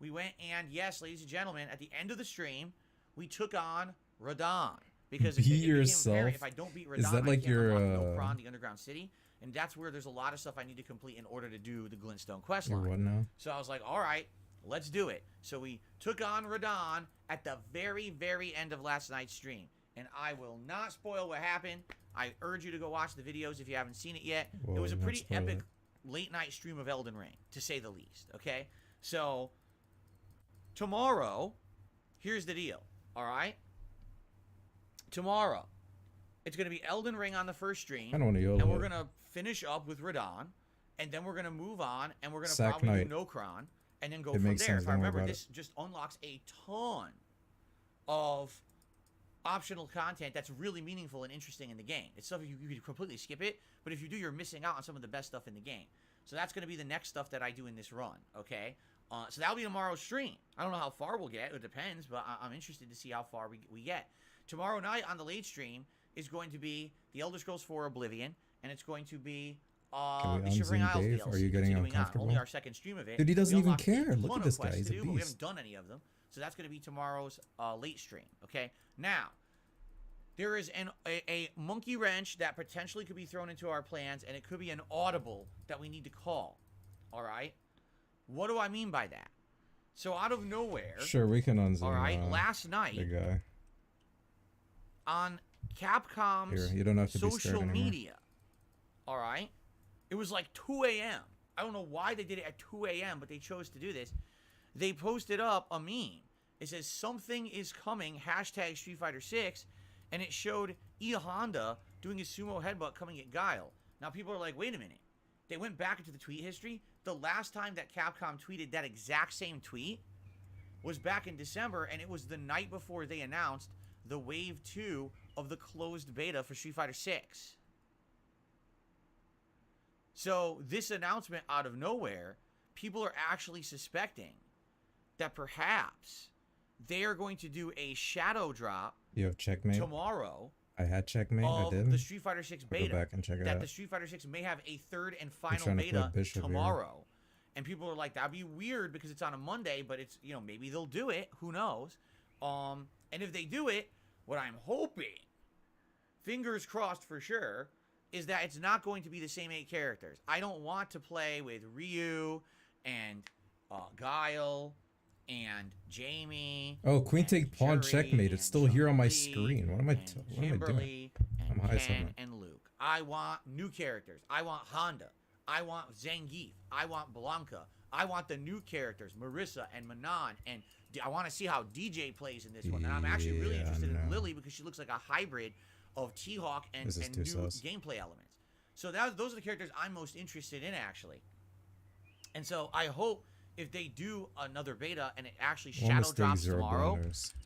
went and, yes, ladies and gentlemen, at the end of the stream, we took on Radahn. Because if I don't beat Radahn, is that like your Nokron, the underground city, and that's where there's a lot of stuff I need to complete in order to do the Glintstone quest line. What now? So I was like, all right, let's do it. So we took on Radahn at the very, very end of last night's stream, and I will not spoil what happened. I urge you to go watch the videos if you haven't seen it yet. It was a pretty epic late night stream of Elden Ring, to say the least. Okay, so tomorrow, here's the deal. All right. Tomorrow, it's going to be Elden Ring on the first stream, and we're going to finish up with Radahn, and then we're going to move on, and we're going to probably do Nokron, and then go from there. If I remember, this just unlocks a ton of optional content that's really meaningful and interesting in the game. It's stuff you could completely skip it, but if you do, you're missing out on some of the best stuff in the game. So that's going to be the next stuff that I do in this run, okay? So that'll be tomorrow's stream. I don't know how far we'll get. It depends, but I'm interested to see how far we get. Tomorrow night on the late stream is going to be the Elder Scrolls 4 Oblivion, and it's going to be the Shivering Isles DLC. Are you getting uncomfortable? Only our second stream of it. Dude, he doesn't even care. Look at this guy. He's a beast. But we haven't done any of them, so that's going to be tomorrow's late stream. Okay. Now, there is a monkey wrench that potentially could be thrown into our plans, and it could be an audible that we need to call. All right. What do I mean by that? So out of nowhere. Sure, we can unzoom. All right. Last night. The guy. On Capcom's you don't have to social media, all right? It was like 2 a.m. I don't know why they did it at 2 a.m., but they chose to do this. They posted up a meme. It says, something is coming, hashtag Street Fighter 6, and it showed E Honda doing a sumo headbutt coming at Guile. Now, people are like, wait a minute. They went back into the tweet history. The last time that Capcom tweeted that exact same tweet was back in December, and it was the night before they announced the Wave 2 of the closed beta for Street Fighter 6. So this announcement out of nowhere, people are actually suspecting that perhaps they are going to do a shadow drop. You have checkmate tomorrow. I had checkmate. I did. The Street Fighter 6 beta. Go back and check it that out. The Street Fighter 6 may have a third and final beta tomorrow. And people are like, that'd be weird because it's on a Monday, but it's, you know, maybe they'll do it. Who knows? And if they do it, what I'm hoping, fingers crossed for sure, is that it's not going to be the same 8 characters. I don't want to play with Ryu and Guile and Jamie. Oh, queen take pawn checkmate. It's still here on my screen. What am I doing? I'm high Ken and Luke. I want new characters. I want Honda. I want Zangief. I want Blanca. I want the new characters, Marissa and Manon, and I want to see how DJ plays in this one. And I'm actually really interested in Lily because she looks like a hybrid of T-Hawk and new gameplay elements. So those are the characters I'm most interested in, actually. And so I hope if they do another beta and it actually shadow drops tomorrow,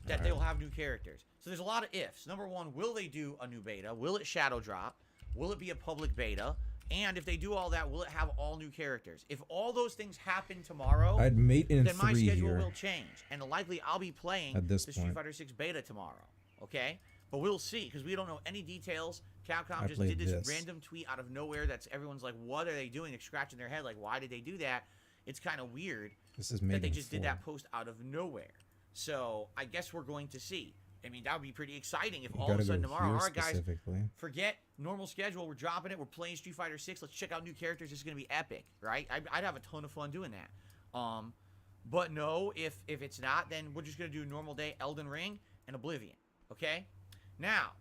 that they will have new characters. So there's a lot of ifs. Number one, will they do a new beta? Will it shadow drop? Will it be a public beta? And if they do all that, will it have all new characters? If all those things happen tomorrow, then my schedule will change. And likely I'll be playing the Street Fighter 6 beta tomorrow. Okay? But we'll see, because we don't know any details. Capcom just did this random tweet out of nowhere that's everyone's like, what are they doing? They're scratching their head like, why did they do that? It's kind of weird that they just did that post out of nowhere. So I guess we're going to see. I mean, that would be pretty exciting if all of a sudden tomorrow, all right, guys, forget normal schedule. We're dropping it. We're playing Street Fighter 6. Let's check out new characters. This is going to be epic, right? I'd have a ton of fun doing that. But no, if it's not, then we're just going to do a normal day, Elden Ring and Oblivion, okay? Now,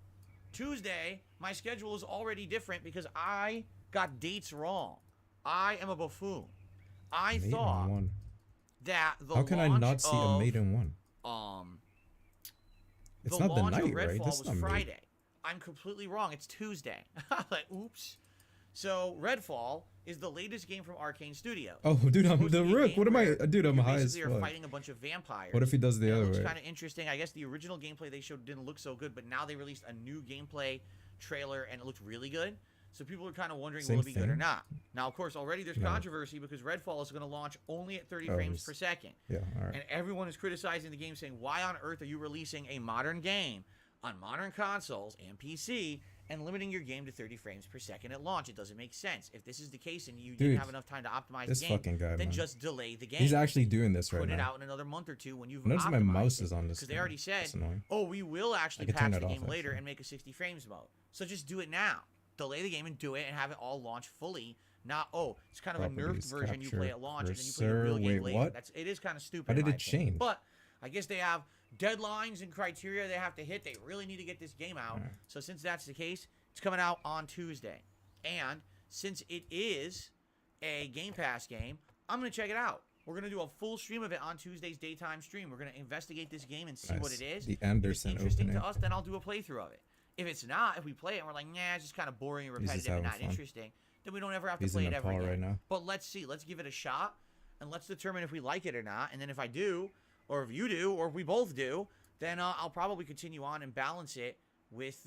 Tuesday, my schedule is already different because I got dates wrong. I am a buffoon. I thought that the How can I not see a Maiden 1? It's the not the launch night, of Redfall right? That's was Friday. I'm completely wrong. It's Tuesday. Like, oops. So Redfall is the latest game from Arcane Studios. Oh, dude, I'm the Rook. What am I? Dude, I'm high as basically fuck. are fighting a bunch of vampires. What if he does the other way? It's way? kind of interesting. I guess the original gameplay they showed didn't look so good, but now they released a new gameplay trailer and it looked really good. So people are kind of wondering, will it be good or not? Now, of course, already there's controversy because Redfall is going to launch only at 30 frames per second. Yeah, all right. And everyone is criticizing the game, saying, why on earth are you releasing a modern game on modern consoles and PC and limiting your game to 30 frames per second at launch? It doesn't make sense. If this is the case and you didn't have enough time to optimize the game, then just delay the game. He's actually doing this right now. Put it out in another month or two when you've Notice optimized my mouse it. is on this. Because they already said, oh, we will actually patch the game later and make a 60 frames mode. So just do it now. Delay the game and do it and have it all launch fully. Not, oh, it's kind of a nerfed version you play at launch and then you play the real game later. It is kind of stupid. How did it change? But I guess they have deadlines and criteria they have to hit. They really need to get this game out. So since that's the case, it's coming out on Tuesday. And since it is a Game Pass game, I'm going to check it out. We're going to do a full stream of it on Tuesday's daytime stream. We're going to investigate this game and see what it is. The Anderson if it's interesting to us, then I'll do a playthrough of it. If it's not, if we play it and we're like, nah, it's just kind of boring and repetitive and not interesting, then we don't ever have to play it ever again. Right now. But let's see. Let's give it a shot, and let's determine if we like it or not. And then if I do, or if you do, or if we both do, then I'll probably continue on and balance it with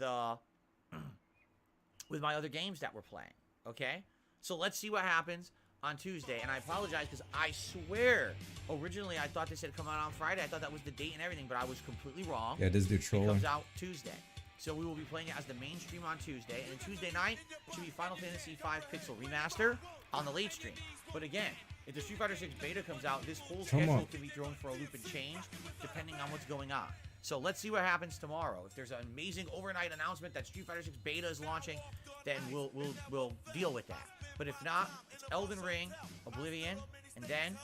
with my other games that we're playing. Okay? So let's see what happens on Tuesday. And I apologize because I swear, originally I thought this had come out on Friday. I thought that was the date and everything, but I was completely wrong. Yeah, this dude trolling. It comes out Tuesday. So we will be playing it as the main stream on Tuesday. And then Tuesday night, it should be Final Fantasy V Pixel Remaster on the late stream. But again, if the Street Fighter 6 beta comes out, this whole schedule can be thrown for a loop and changed depending on what's going on. So let's see what happens tomorrow. If there's an amazing overnight announcement that Street Fighter 6 beta is launching, then we'll deal with that. But if not, it's Elden Ring, Oblivion, and then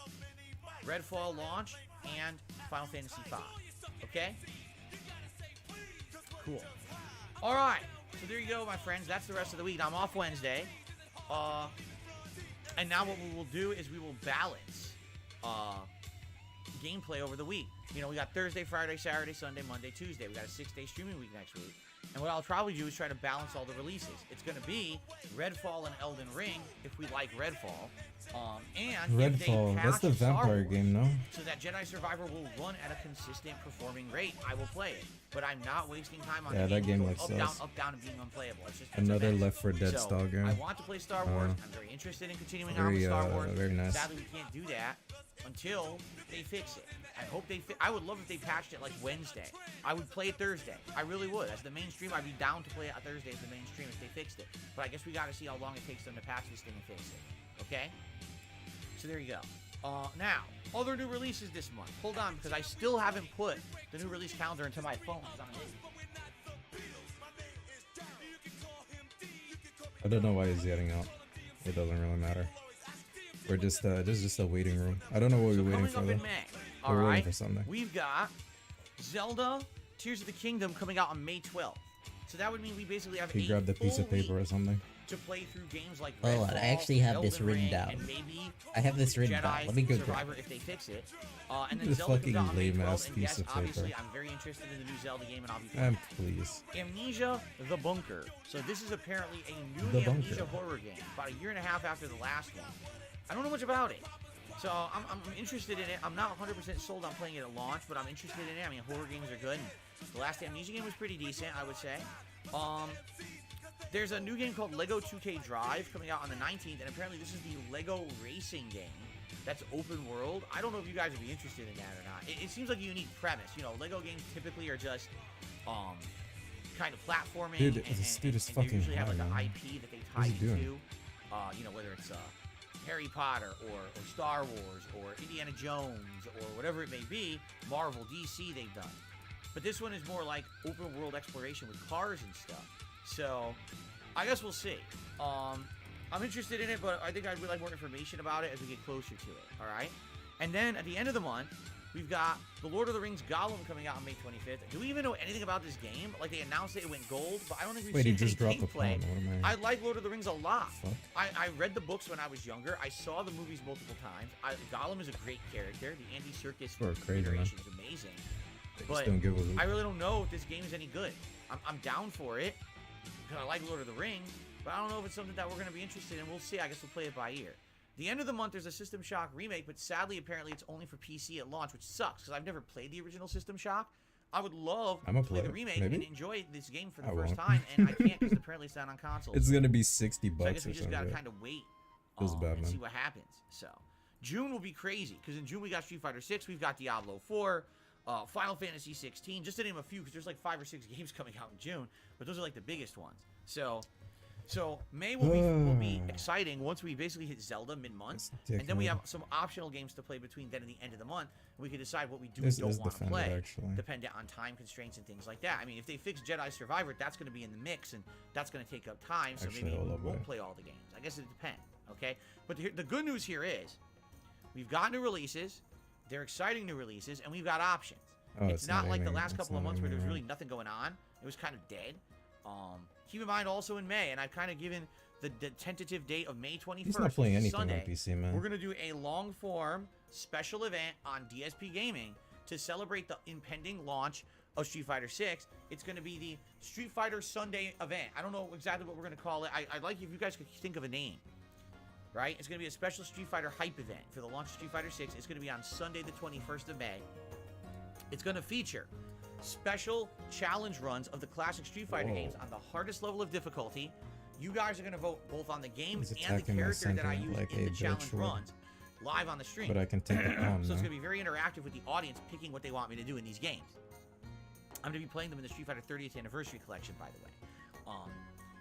Redfall launch and Final Fantasy V. Okay? Cool. All right. So there you go, my friends. That's the rest of the week. I'm off Wednesday. And now what we will do is we will balance gameplay over the week. You know, we got Thursday, Friday, Saturday, Sunday, Monday, Tuesday. We got a 6-day streaming week next week. And what I'll probably do is try to balance all the releases. It's going to be Redfall and Elden Ring, if we like Redfall. And Redfall, that's the vampire game, no? So that Jedi Survivor will run at a consistent performing rate. I will play it. But I'm not wasting time on that game like up, down, and being unplayable. It's just another Left 4 Dead style game. I want to play Star Wars. I'm very interested in continuing on with Star Wars. Very nice. Sadly, we can't do that until they fix it. I hope they I would love if they patched it like Wednesday. I would play it Thursday. I really would. As the main stream, I'd be down to play it on Thursday as the main stream if they fixed it. But I guess we got to see how long it takes them to patch this thing and fix it. Okay? So there you go. Now, other new releases this month. Hold on, because I still haven't put the new release calendar into my phone. I don't know why he's getting out. It doesn't really matter. We're just this is just a waiting room. I don't know what we're waiting for though. We're waiting for something. We've got Zelda Tears of the Kingdom coming out on May 12th. So that would mean we basically have he grabbed a piece of paper or something. to play through games like Oh, Redfall, I actually have this Elden written Ring, down. and maybe I have this written Jedi down. Let me go Survivor grab it. if they fix it. And then This Zelda comes fucking out on May 12th, lame-ass and piece yes, of obviously, paper. I'm very interested in the new Zelda game, and I'll be And playing it. please. Amnesia: The Bunker. So this is apparently a new The Amnesia Bunker. horror game, about a year and a half after the last one. I don't know much about it. So I'm interested in it. I'm not 100% sold on playing it at launch, but I'm interested in it. I mean, horror games are good. The last Amnesia game was pretty decent, I would say. There's a new game called Lego 2K Drive coming out on the 19th, and apparently this is the Lego racing game that's open world. I don't know if you guys would be interested in that or not. It seems like a unique premise. You know, Lego games typically are just kind of platforming. Dude, and this dude is they fucking usually have like high, an man. IP that they What tie is he into. doing? You know, whether it's Harry Potter or Star Wars or Indiana Jones or whatever it may be, Marvel, DC, they've done. But this one is more like open world exploration with cars and stuff. So I guess we'll see. I'm interested in it, but I think I'd really like more information about it as we get closer to it. All right. And then at the end of the month, we've got The Lord of the Rings Gollum coming out on May 25th. Do we even know anything about this game? Like, they announced it went gold, but I don't think we've Wait, he seen just any dropped the gameplay. phone. What am I like Lord of the Rings a lot. Fuck. I read the books when I was younger. I saw the movies multiple times. Gollum is a great character. The Andy Serkis Sort of crazy, man. configuration is amazing. They just But don't give a hoot. I really don't know if this game is any good. I'm down for it because I like Lord of the Rings, but I don't know if it's something that we're going to be interested in. We'll see. I guess we'll play it by ear. The end of the month, there's a System Shock remake, but sadly, apparently, it's only for PC at launch, which sucks because I've never played the original System Shock. I would love I'ma to play play the it. remake Maybe? and enjoy this game for the I first won't. time, and I can't because apparently it's not on console. It's gonna be 60 So I bucks guess or we just gotta something. kind of wait Feels bad, and man. see what happens. So June will be crazy because in June we got Street Fighter 6, we've got Diablo 4, Final Fantasy 16, just to name a few, because there's like 5 or 6 games coming out in June, but those are like the biggest ones. So May will be exciting once we basically hit Zelda mid-month, and then we have some optional games to play between then and the end of the month. We can decide what we do This and don't is want to Defender, play, actually. dependent on time constraints and things like that. I mean, if they fix Jedi Survivor, that's going to be in the mix, and that's going to take up time, so Actually, maybe hold we up, won't wait. play all the games. I guess it depends, okay? But the good news here is we've got new releases, they're exciting new releases, and we've got options. Oh, it's not like the aiming- last it's couple of not months where there was aiming really nothing going on. It was kind of dead. Keep in mind also in May, and I've kind of given the tentative date of May 21st. He's not playing which is anything on Sunday. PC, man. We're going to do a long-form special event on DSP Gaming to celebrate the impending launch of Street Fighter 6. It's going to be the Street Fighter Sunday event. I don't know exactly what we're going to call it. I'd like if you guys could think of a name. Right? It's going to be a special Street Fighter hype event for the launch of Street Fighter 6. It's going to be on Sunday the 21st of May. It's going to feature special challenge runs of the classic Street Fighter Whoa. games on the hardest level of difficulty. You guys are going to vote both on the game He's and the attacking my character that I sentiment use like in a the challenge bitch would. runs live on the stream. But I can take it on, So it's no? going to be very interactive with the audience picking what they want me to do in these games. I'm going to be playing them in the Street Fighter 30th Anniversary Collection, by the way.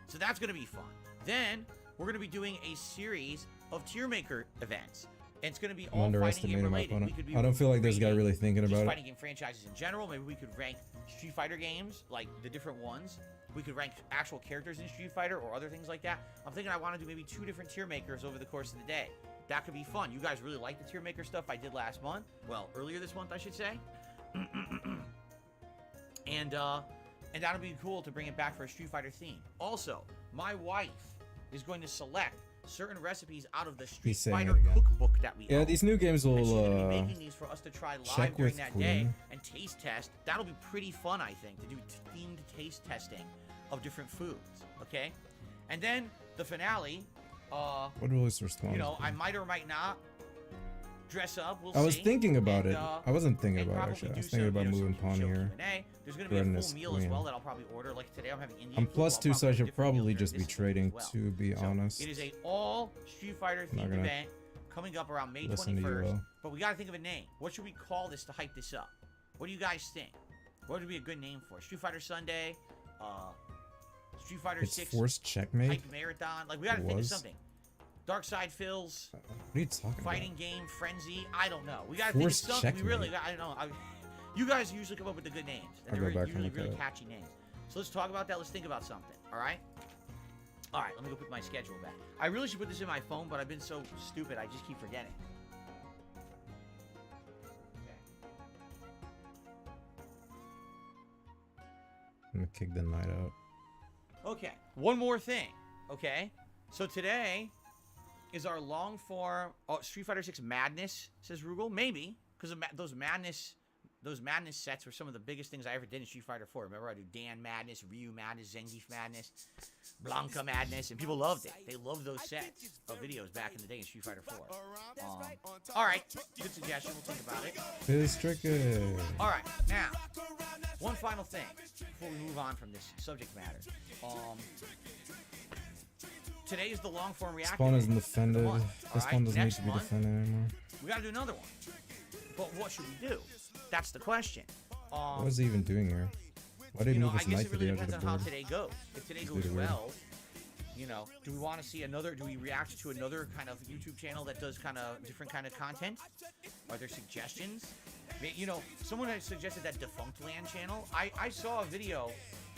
So that's going to be fun. Then we're going to be doing a series of tier maker events. And it's going to be I'm all fighting game underestimating my related. We opponent. could be I don't feel like this guy ranking really thinking just about fighting it. game franchises in general. Maybe we could rank Street Fighter games, like the different ones. We could rank actual characters in Street Fighter or other things like that. I'm thinking I want to do maybe 2 different tier makers over the course of the day. That could be fun. You guys really like the tier maker stuff I did last month. Well, earlier this month, I should say. And that'll be cool to bring it back for a Street Fighter theme. Also, my wife is going to select certain recipes out of the Street He's saying Fighter it again. cookbook that we Yeah, own. these new games And she's will gonna be making these for us to try live check during with that day Queen. and taste test. That'll be pretty fun, I think, to do themed taste testing of different foods. Okay, and then the finale. What will his response You know, be? I might or might not dress up. We'll I was see. thinking about And, it. I wasn't thinking and about it, probably actually. I do was thinking some, about you know, moving some pawn show here. Q&A. There's going to be a Goodness full meal as queen. well that I'll probably order. Like today, I'm having Indian I'm food, plus I'll 2, so I probably should do a different meal probably during just be this as trading, well. to be honest. It is a all Street Fighter Not themed gonna event coming up around May listen to you, 21st. though. But we got to think of a name. What should we call this to hype this up? What do you guys think? What would be a good name for it? Street Fighter Sunday? Street Fighter It's 6 forced checkmate? hype marathon? Like, we got to It think of was? something. Dark Side Phil's What are you talking fighting about? game frenzy. I don't know. We got to think of Forced something. We really, checkmate. I don't know. You guys usually come up with the good names. And I'll they're go back and usually look really at it. catchy names. So let's talk about that. Let's think about something. All right? All right, let me go put my schedule back. I really should put this in my phone, but I've been so stupid, I just keep forgetting. I'm gonna kick the night out. Okay, one more thing. Okay, so today is our long form. Oh, Street Fighter 6 Madness, says Rugal. Maybe because those madness sets were some of the biggest things I ever did in Street Fighter 4. Remember, I do Dan Madness, Ryu Madness, Zangief Madness, Blanca Madness, and people loved it. They loved those sets of videos back in the day in Street Fighter 4. All right, good suggestion. We'll think about it. It's tricky. All right, now one final thing before we move on from this subject matter. Today is the long form reaction. Spawn isn't defended. This This spawn doesn't need to be defended anymore. We gotta do another one. But what should we do? That's the question. What is he even doing here? Why did he move his knife to the edge of the depends on how board? today goes. If today It's goes really weird. well, you know, do we want to see another? Do we react to another kind of YouTube channel that does kind of different kind of content? Are there suggestions? You know, someone had suggested that Defunct Land channel. I saw a video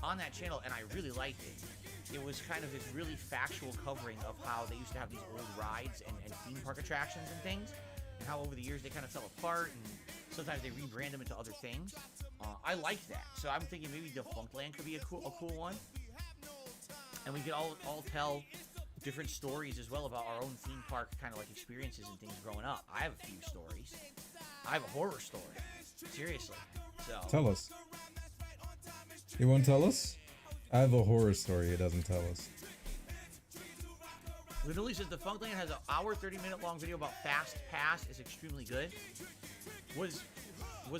on that channel and I really liked it. It was kind of this really factual covering of how they used to have these old rides and theme park attractions and things, and how over the years they kind of fell apart, and sometimes they rebrand them into other things. I like that, so I'm thinking maybe Defunct Land could be a cool one, and we could all tell different stories as well about our own theme park kind of like experiences and things growing up. I have a few stories. I have a horror story, seriously. So Tell us. You won't tell us? I have a horror story. It doesn't tell us. Literally says Defunct Land has an hour 30-minute long video about Fast Pass. Is extremely good. Was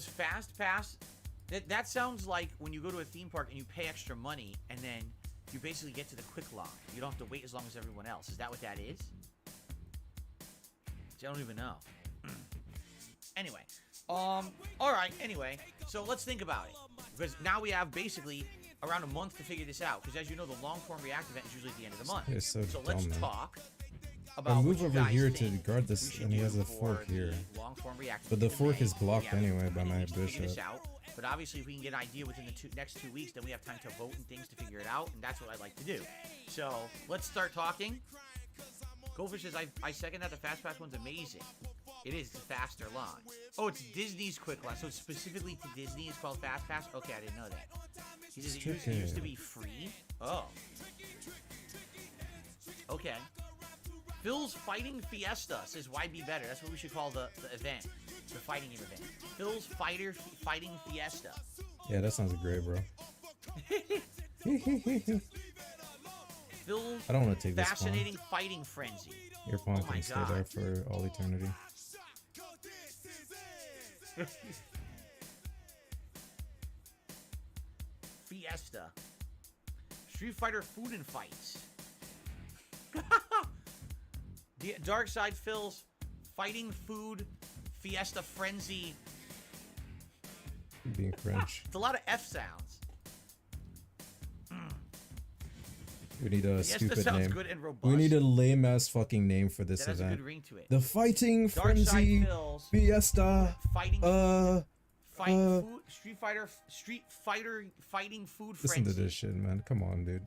Fast Pass? That sounds like when you go to a theme park and you pay extra money and then you basically get to the quick line. You don't have to wait as long as everyone else. Is that what that is? I don't even know. Anyway, all right. Anyway, so let's think about it, because now we have basically around a month to figure this out, because as you know, the long form react event is usually at the end of the month. It's so let's dumb, man. talk I about move what you over guys here to think guard we this, should and he has do a fork for here. the long form react But the event. fork is blocked Yeah, anyway by we my need to figure this bishop. out. But obviously, if we can get an idea within the next 2 weeks, then we have time to vote and things to figure it out, and that's what I'd like to do. So let's start talking. Goldfish says, I second that. The Fast Pass one's amazing. It is the faster line. Oh, it's Disney's quick line. So specifically to Disney, it's called Fast Pass? Okay, I didn't know that. He says it used to be free. Oh. Okay. Phil's Fighting Fiesta says, why be better? That's what we should call the event. The fighting game event. Phil's Fighting Fiesta. Yeah, that sounds great, bro. Phil's I don't want to take this pawn. Fascinating Fighting Frenzy. Your pawn Oh my can stay God. there for all eternity. Fiesta. Street Fighter Food and Fights. The Dark Side Phil's Fighting Food Fiesta Frenzy. Being French. It's a lot of F sounds. We need a Fiesta stupid sounds name. good and robust. We need a lame ass fucking name for this That has a event. good ring to it. The Fighting Dark Frenzy Side Phil's Fiesta. Fighting Food Street Fighter Fighting Food Listen Frenzy. to this shit, man. Come on, dude.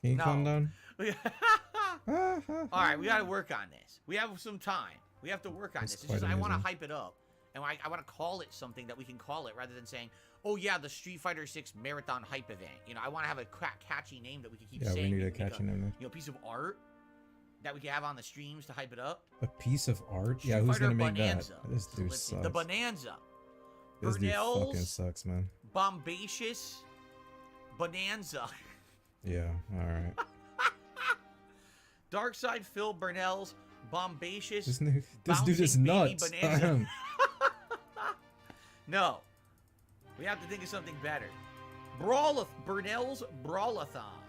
Can you No. calm down? All right, we got to work on this. We have some time. We have to work on That's this. It's just quite I want to amazing. hype it up, and I want to call it something that we can call it rather than saying, "Oh yeah, the Street Fighter 6 Marathon Hype Event." You know, I want to have a catchy name that we can keep Yeah, we saying. need a Maybe make catchy name. You know, piece of art that we can have on the streams to hype it up. A piece of art? Street Yeah, who's Fighter gonna make Bonanza. that? This dude Let's see. sucks. The Bonanza. This dude Burnell's fucking sucks, man. Bombacious Bonanza. Yeah, alright. Darkside Phil Burnell's Bombacious. This dude is Bouncing Baby nuts. Bonanza. No. We have to think of something better. Burnell's Brawlathon.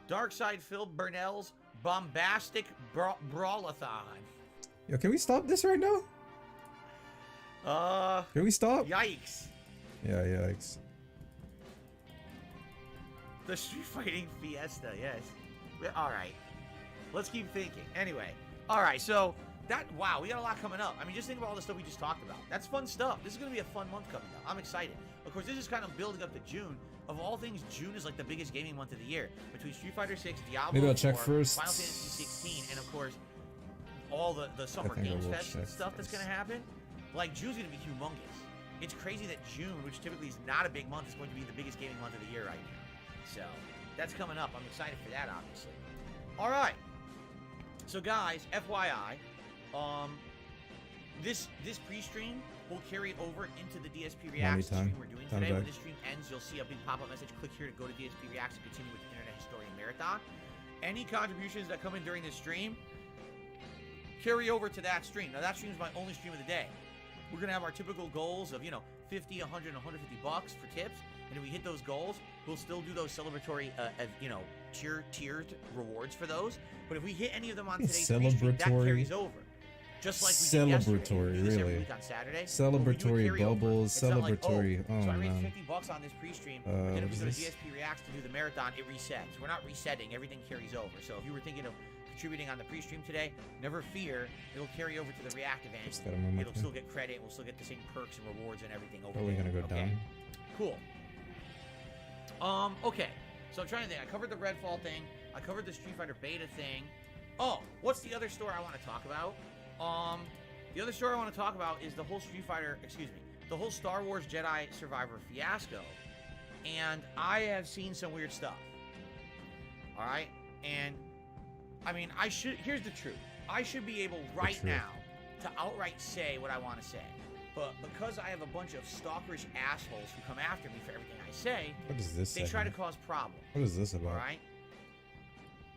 Darkside Phil Burnell's Bombastic Brawlathon. Yo, can we stop this right now? Can we stop? Yikes. Yeah, yikes. The Street Fighting Fiesta, yes. Alright. Let's keep thinking. Anyway. Alright, so wow, we got a lot coming up. I mean, just think about all the stuff we just talked about. That's fun stuff. This is going to be a fun month coming up. I'm excited. Of course, this is kind of building up to June. Of all things, June is like the biggest gaming month of the year. Between Street Fighter 6, Diablo Maybe I'll check 4, first. Final Fantasy 16, and of course, all the Summer think I Games will Fest and check stuff that's going to happen. Like, June's going to be humongous. It's crazy that June, which typically is not a big month, is going to be the biggest gaming month of the year right now. So, That's coming up. I'm excited for that, obviously. All right. So, guys, FYI, this pre-stream will carry over into the DSP Reacts stream we're doing today. When this stream ends, you'll see a big pop-up message. Click here to go to DSP Reacts and continue with the Internet Historian Marathon. Any contributions that come in during this stream carry over to that stream. Now, that stream is my only stream of the day. We're going to have our typical goals of, 50, 100, and 150 bucks for tips. And if we hit those goals, we'll still do those celebratory, tiered rewards for those. But if we hit any of them on today's stream, that carries over. Just like we did yesterday. We do this every week on Saturday. Celebratory bubbles, celebratory. So I raised 50 bucks on this pre-stream. And if we go to DSP Reacts to do the marathon, it resets. We're not resetting. Everything carries over. So if you were thinking of contributing on the pre-stream today, never fear. It'll carry over to the React event. It'll still get credit. We'll still get the same perks and rewards and everything over there. Are we going to go down? Cool. Okay. So I'm trying to think. I covered the Redfall thing. I covered the Street Fighter beta thing. Oh, what's the other story I want to talk about? The other story I want to talk about is the whole the whole Star Wars Jedi Survivor fiasco. And I have seen some weird stuff. All right? And, I mean, here's the truth. I should be able right now to outright say what I want to say. But because I have a bunch of stalkerish assholes who come after me for everything I say, what is this they try to cause problems. What is this about? All right?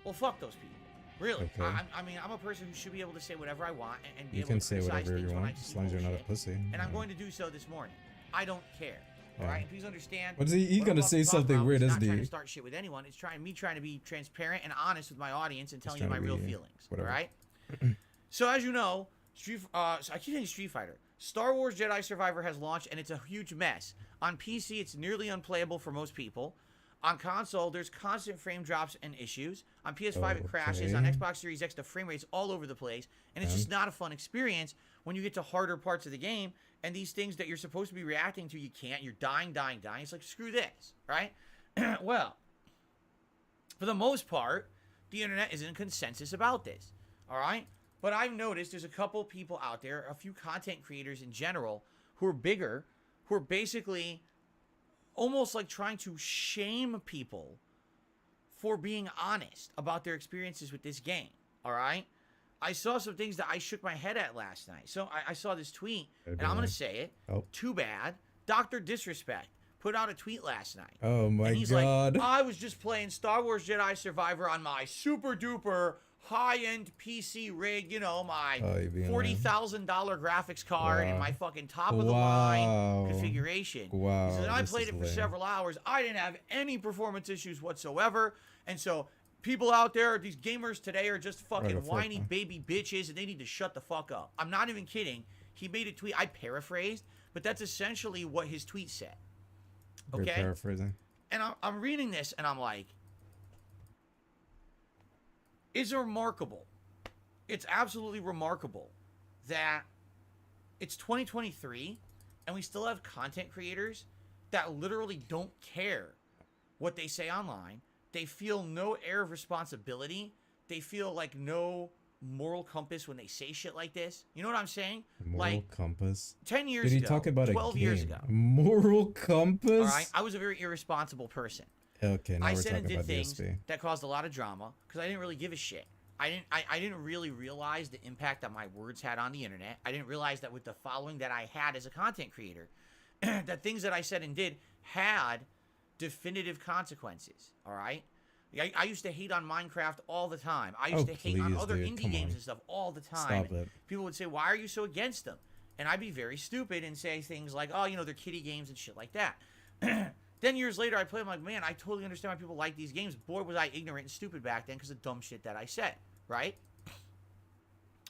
Well, fuck those people. Really. Okay. I mean, I'm a person who should be able to say whatever I want and be you able can to say criticize whatever things you when I want, see as long as you're not a bullshit. pussy. And I'm going to do so this morning. I don't care. All right? And please understand. What is he gonna say something weird, isn't he? I'm not trying to start shit with anyone. It's trying to be transparent and honest with my audience and telling you my real feelings. Whatever. All right? So as you know, I keep saying Street Fighter. Star Wars Jedi Survivor has launched, and it's a huge mess. On PC, it's nearly unplayable for most people. On console, there's constant frame drops and issues. On PS5, it crashes. On Xbox Series X, the frame rate's all over the place. And it's just not a fun experience when you get to harder parts of the game. And these things that you're supposed to be reacting to, you can't. You're dying. It's like, screw this, right? Well, for the most part, the internet is in consensus about this, all right? But I've noticed there's a couple people out there, a few content creators in general, who are bigger, who are basically almost like trying to shame people for being honest about their experiences with this game, all right? I saw some things that I shook my head at last night. So I saw this tweet, and I'm going to say it. Too bad. Dr. Disrespect put out a tweet last night. Oh, my and he's God. like, I was just playing Star Wars Jedi Survivor on my super-duper high-end PC rig, my $40,000 graphics card and my fucking top-of-the-line configuration. Wow. He said, I played it for several hours. I didn't have any performance issues whatsoever. And so people out there, these gamers today are just fucking whiny baby bitches, and they need to shut the fuck up. I'm not even kidding. He made a tweet. I paraphrased, but that's essentially what his tweet said. Okay? You're paraphrasing. And I'm reading this, and I'm like, it's remarkable. It's absolutely remarkable that it's 2023 and we still have content creators that literally don't care what they say online. They feel no air of responsibility. They feel like no moral compass when they say shit like this. You know what I'm saying? Moral compass. 10 years ago. Did he ago, talk about 12 years ago. Moral compass? All right. I was a very irresponsible person. Okay, now I we're said and talking did about things DSP. that caused a lot of drama because I didn't really give a shit. I didn't really realize the impact that my words had on the internet. I didn't realize that with the following that I had as a content creator, that things that I said and did had definitive consequences. All right. I used to hate on Minecraft all the time. I used to hate on other indie games and stuff all the time. Stop it. People would say, "Why are you so against them?" And I'd be very stupid and say things like, "Oh, they're kiddie games and shit like that." 10 years later, I play them like, man, I totally understand why people like these games. Boy, was I ignorant and stupid back then because of dumb shit that I said, right?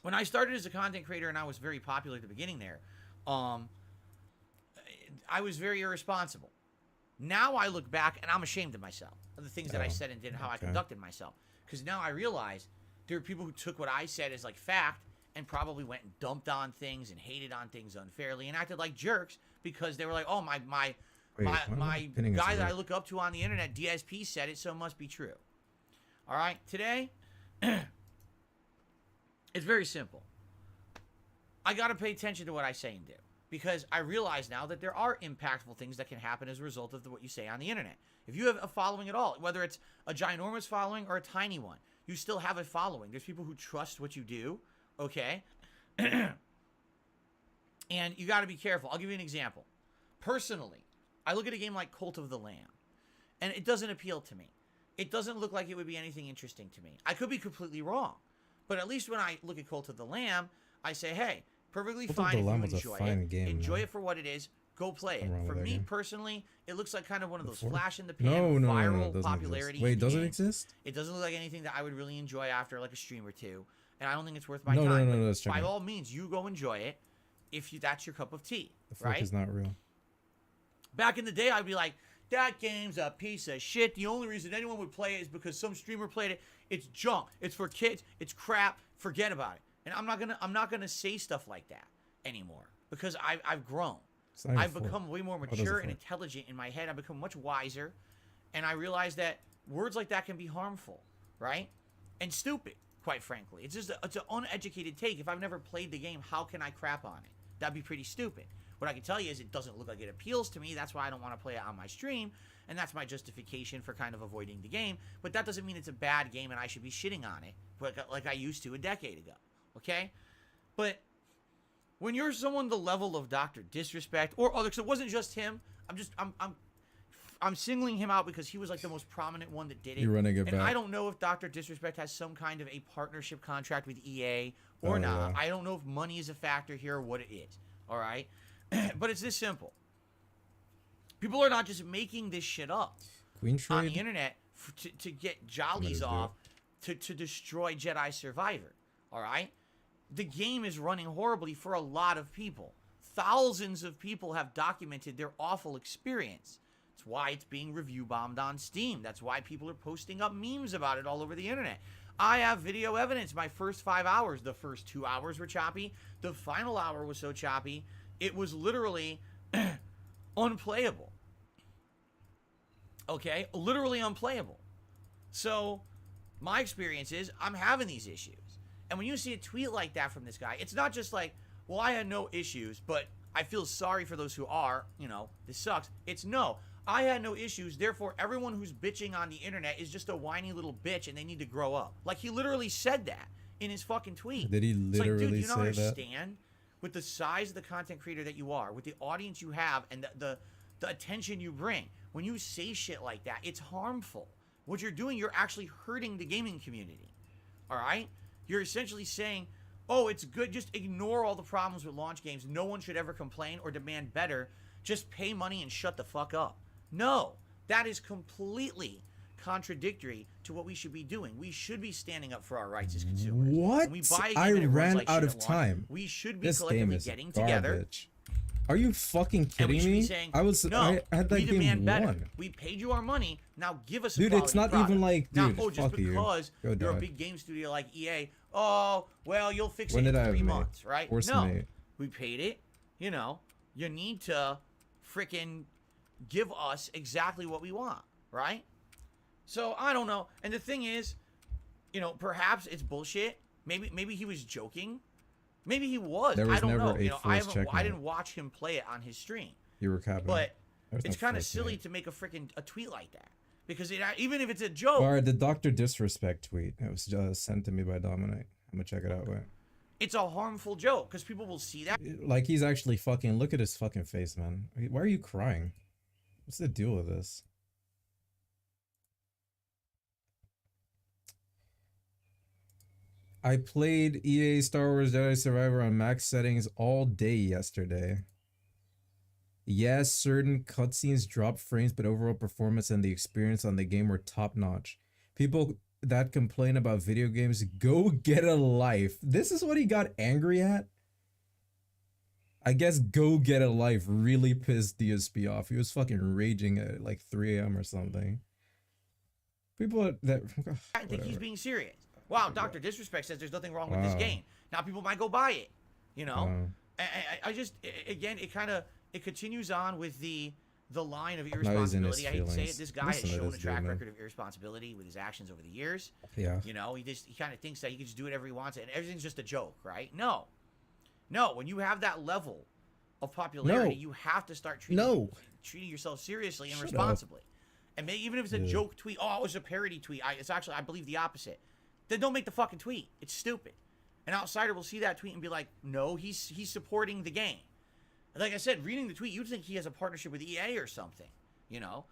When I started as a content creator and I was very popular at the beginning there, I was very irresponsible. Now I look back and I'm ashamed of myself, of the things that I said and did and how I conducted myself. Because now I realize there are people who took what I said as like fact and probably went and dumped on things and hated on things unfairly and acted like jerks because they were like, oh, my guy that I look up to on the internet, DSP, said it, so it must be true. All right, today, it's very simple. I got to pay attention to what I say and do. because I realize now that there are impactful things that can happen as a result of what you say on the internet. If you have a following at all, whether it's a ginormous following or a tiny one, you still have a following. There's people who trust what you do, okay? And you got to be careful. I'll give you an example. Personally, I look at a game like Cult of the Lamb, and it doesn't appeal to me. It doesn't look like it would be anything interesting to me. I could be completely wrong, but at least when I look at Cult of the Lamb, I say, hey, perfectly fine if you enjoy it. Enjoy it for what it is. Go play it. For me personally, it looks like kind of one of those flash in the pan viral popularity. Wait, does it exist? It doesn't look like anything that I would really enjoy after like a stream or two, and I don't think it's worth my time. No, by all means, you go enjoy it if that's your cup of tea. The fuck is not real. Back in the day, I'd be like, that game's a piece of shit. The only reason anyone would play it is because some streamer played it. It's junk. It's for kids. It's crap. Forget about it. And I'm not gonna say stuff like that anymore because I've grown. I've become way more mature and intelligent in my head. I've become much wiser, and I realize that words like that can be harmful, right? And stupid, quite frankly. It's just it's an uneducated take. If I've never played the game, how can I crap on it? That'd be pretty stupid. What I can tell you is it doesn't look like it appeals to me. That's why I don't want to play it on my stream, and that's my justification for kind of avoiding the game. But that doesn't mean it's a bad game and I should be shitting on it like I used to a decade ago, okay? But when you're someone the level of Dr. Disrespect or other, because it wasn't just him. I'm singling him out because he was like the most prominent one that did it. You're running it back. And I don't know if Dr. Disrespect has some kind of a partnership contract with EA or not. Yeah. I don't know if money is a factor here or what it is. All right, but it's this simple. People are not just making this shit up on the internet to get jollies off to destroy Jedi Survivor. All right. The game is running horribly for a lot of people. Thousands of people have documented their awful experience. That's why it's being review bombed on Steam. That's why people are posting up memes about it all over the internet. I have video evidence. My first 5 hours, the first 2 hours were choppy. The final hour was so choppy, it was literally unplayable. Okay? Literally unplayable. So, my experience is I'm having these issues. And when you see a tweet like that from this guy, it's not just like, well, I had no issues, but I feel sorry for those who are, this sucks. It's no, I had no issues, therefore everyone who's bitching on the internet is just a whiny little bitch and they need to grow up. Like, he literally said that in his fucking tweet. Did he literally dude, you don't say that? understand? With the size of the content creator that you are, with the audience you have, and the attention you bring, when you say shit like that, it's harmful. What you're doing, you're actually hurting the gaming community. All right? You're essentially saying, oh, it's good, just ignore all the problems with launch games. No one should ever complain or demand better. Just pay money and shut the fuck up. No, that is completely contradictory to what we should be doing. We should be standing up for our rights as consumers. What? When we buy a game I and it runs ran like out shit of at launch, time. we should be This game collectively is getting garbage. together. Are you fucking And we kidding should be me? saying, I had that we game demand better. won. We paid you our money. Now give us a Dude, it's not quality even product. like, now, dude, just fuck you. because Go you're a die. big game studio like EA, oh, well, you'll fix When it did I in have 3 made? months, right? Force No, mate. we paid it. You need to freaking give us exactly what we want, right? So, I don't know. And the thing is, perhaps it's bullshit. Maybe he was joking. Maybe he was. There was I don't never know. a force check I on didn't it. watch him play it on his stream. You were capping. But There's it's no kind of force silly mate. to make a tweet like that. Because even if it's a joke, Alright, the Dr. Disrespect tweet. It was sent to me by Dominic. I'm gonna check it out. Wait. it's a harmful joke because people will see that. Like, he's actually fucking, look at his fucking face, man. Why are you crying? What's the deal with this? I played EA Star Wars Jedi Survivor on max settings all day yesterday. Yes, certain cutscenes dropped frames, but overall performance and the experience on the game were top notch. People that complain about video games, go get a life. This is what he got angry at? I guess go get a life really pissed DSP off. He was fucking raging at like 3 a.m. or something. People that... I think he's being serious. Wow, Dr. Disrespect says there's nothing wrong with this game. Now people might go buy it, you know? I just, again, it continues on with the line of irresponsibility. I hate to say it. This guy has shown a track record of irresponsibility with his actions over the years. Yeah. You know, he kind of thinks that he can just do whatever he wants and everything's just a joke, right? No. No, when you have that level of popularity, No. you have to start treating yourself seriously and Shut responsibly. And even if it's a Yeah. joke tweet, oh, it was a parody tweet. It's actually, I believe, the opposite. Then don't make the fucking tweet. It's stupid. An outsider will see that tweet and be like, no, he's supporting the game. And like I said, reading the tweet, you'd think he has a partnership with EA or something, you know?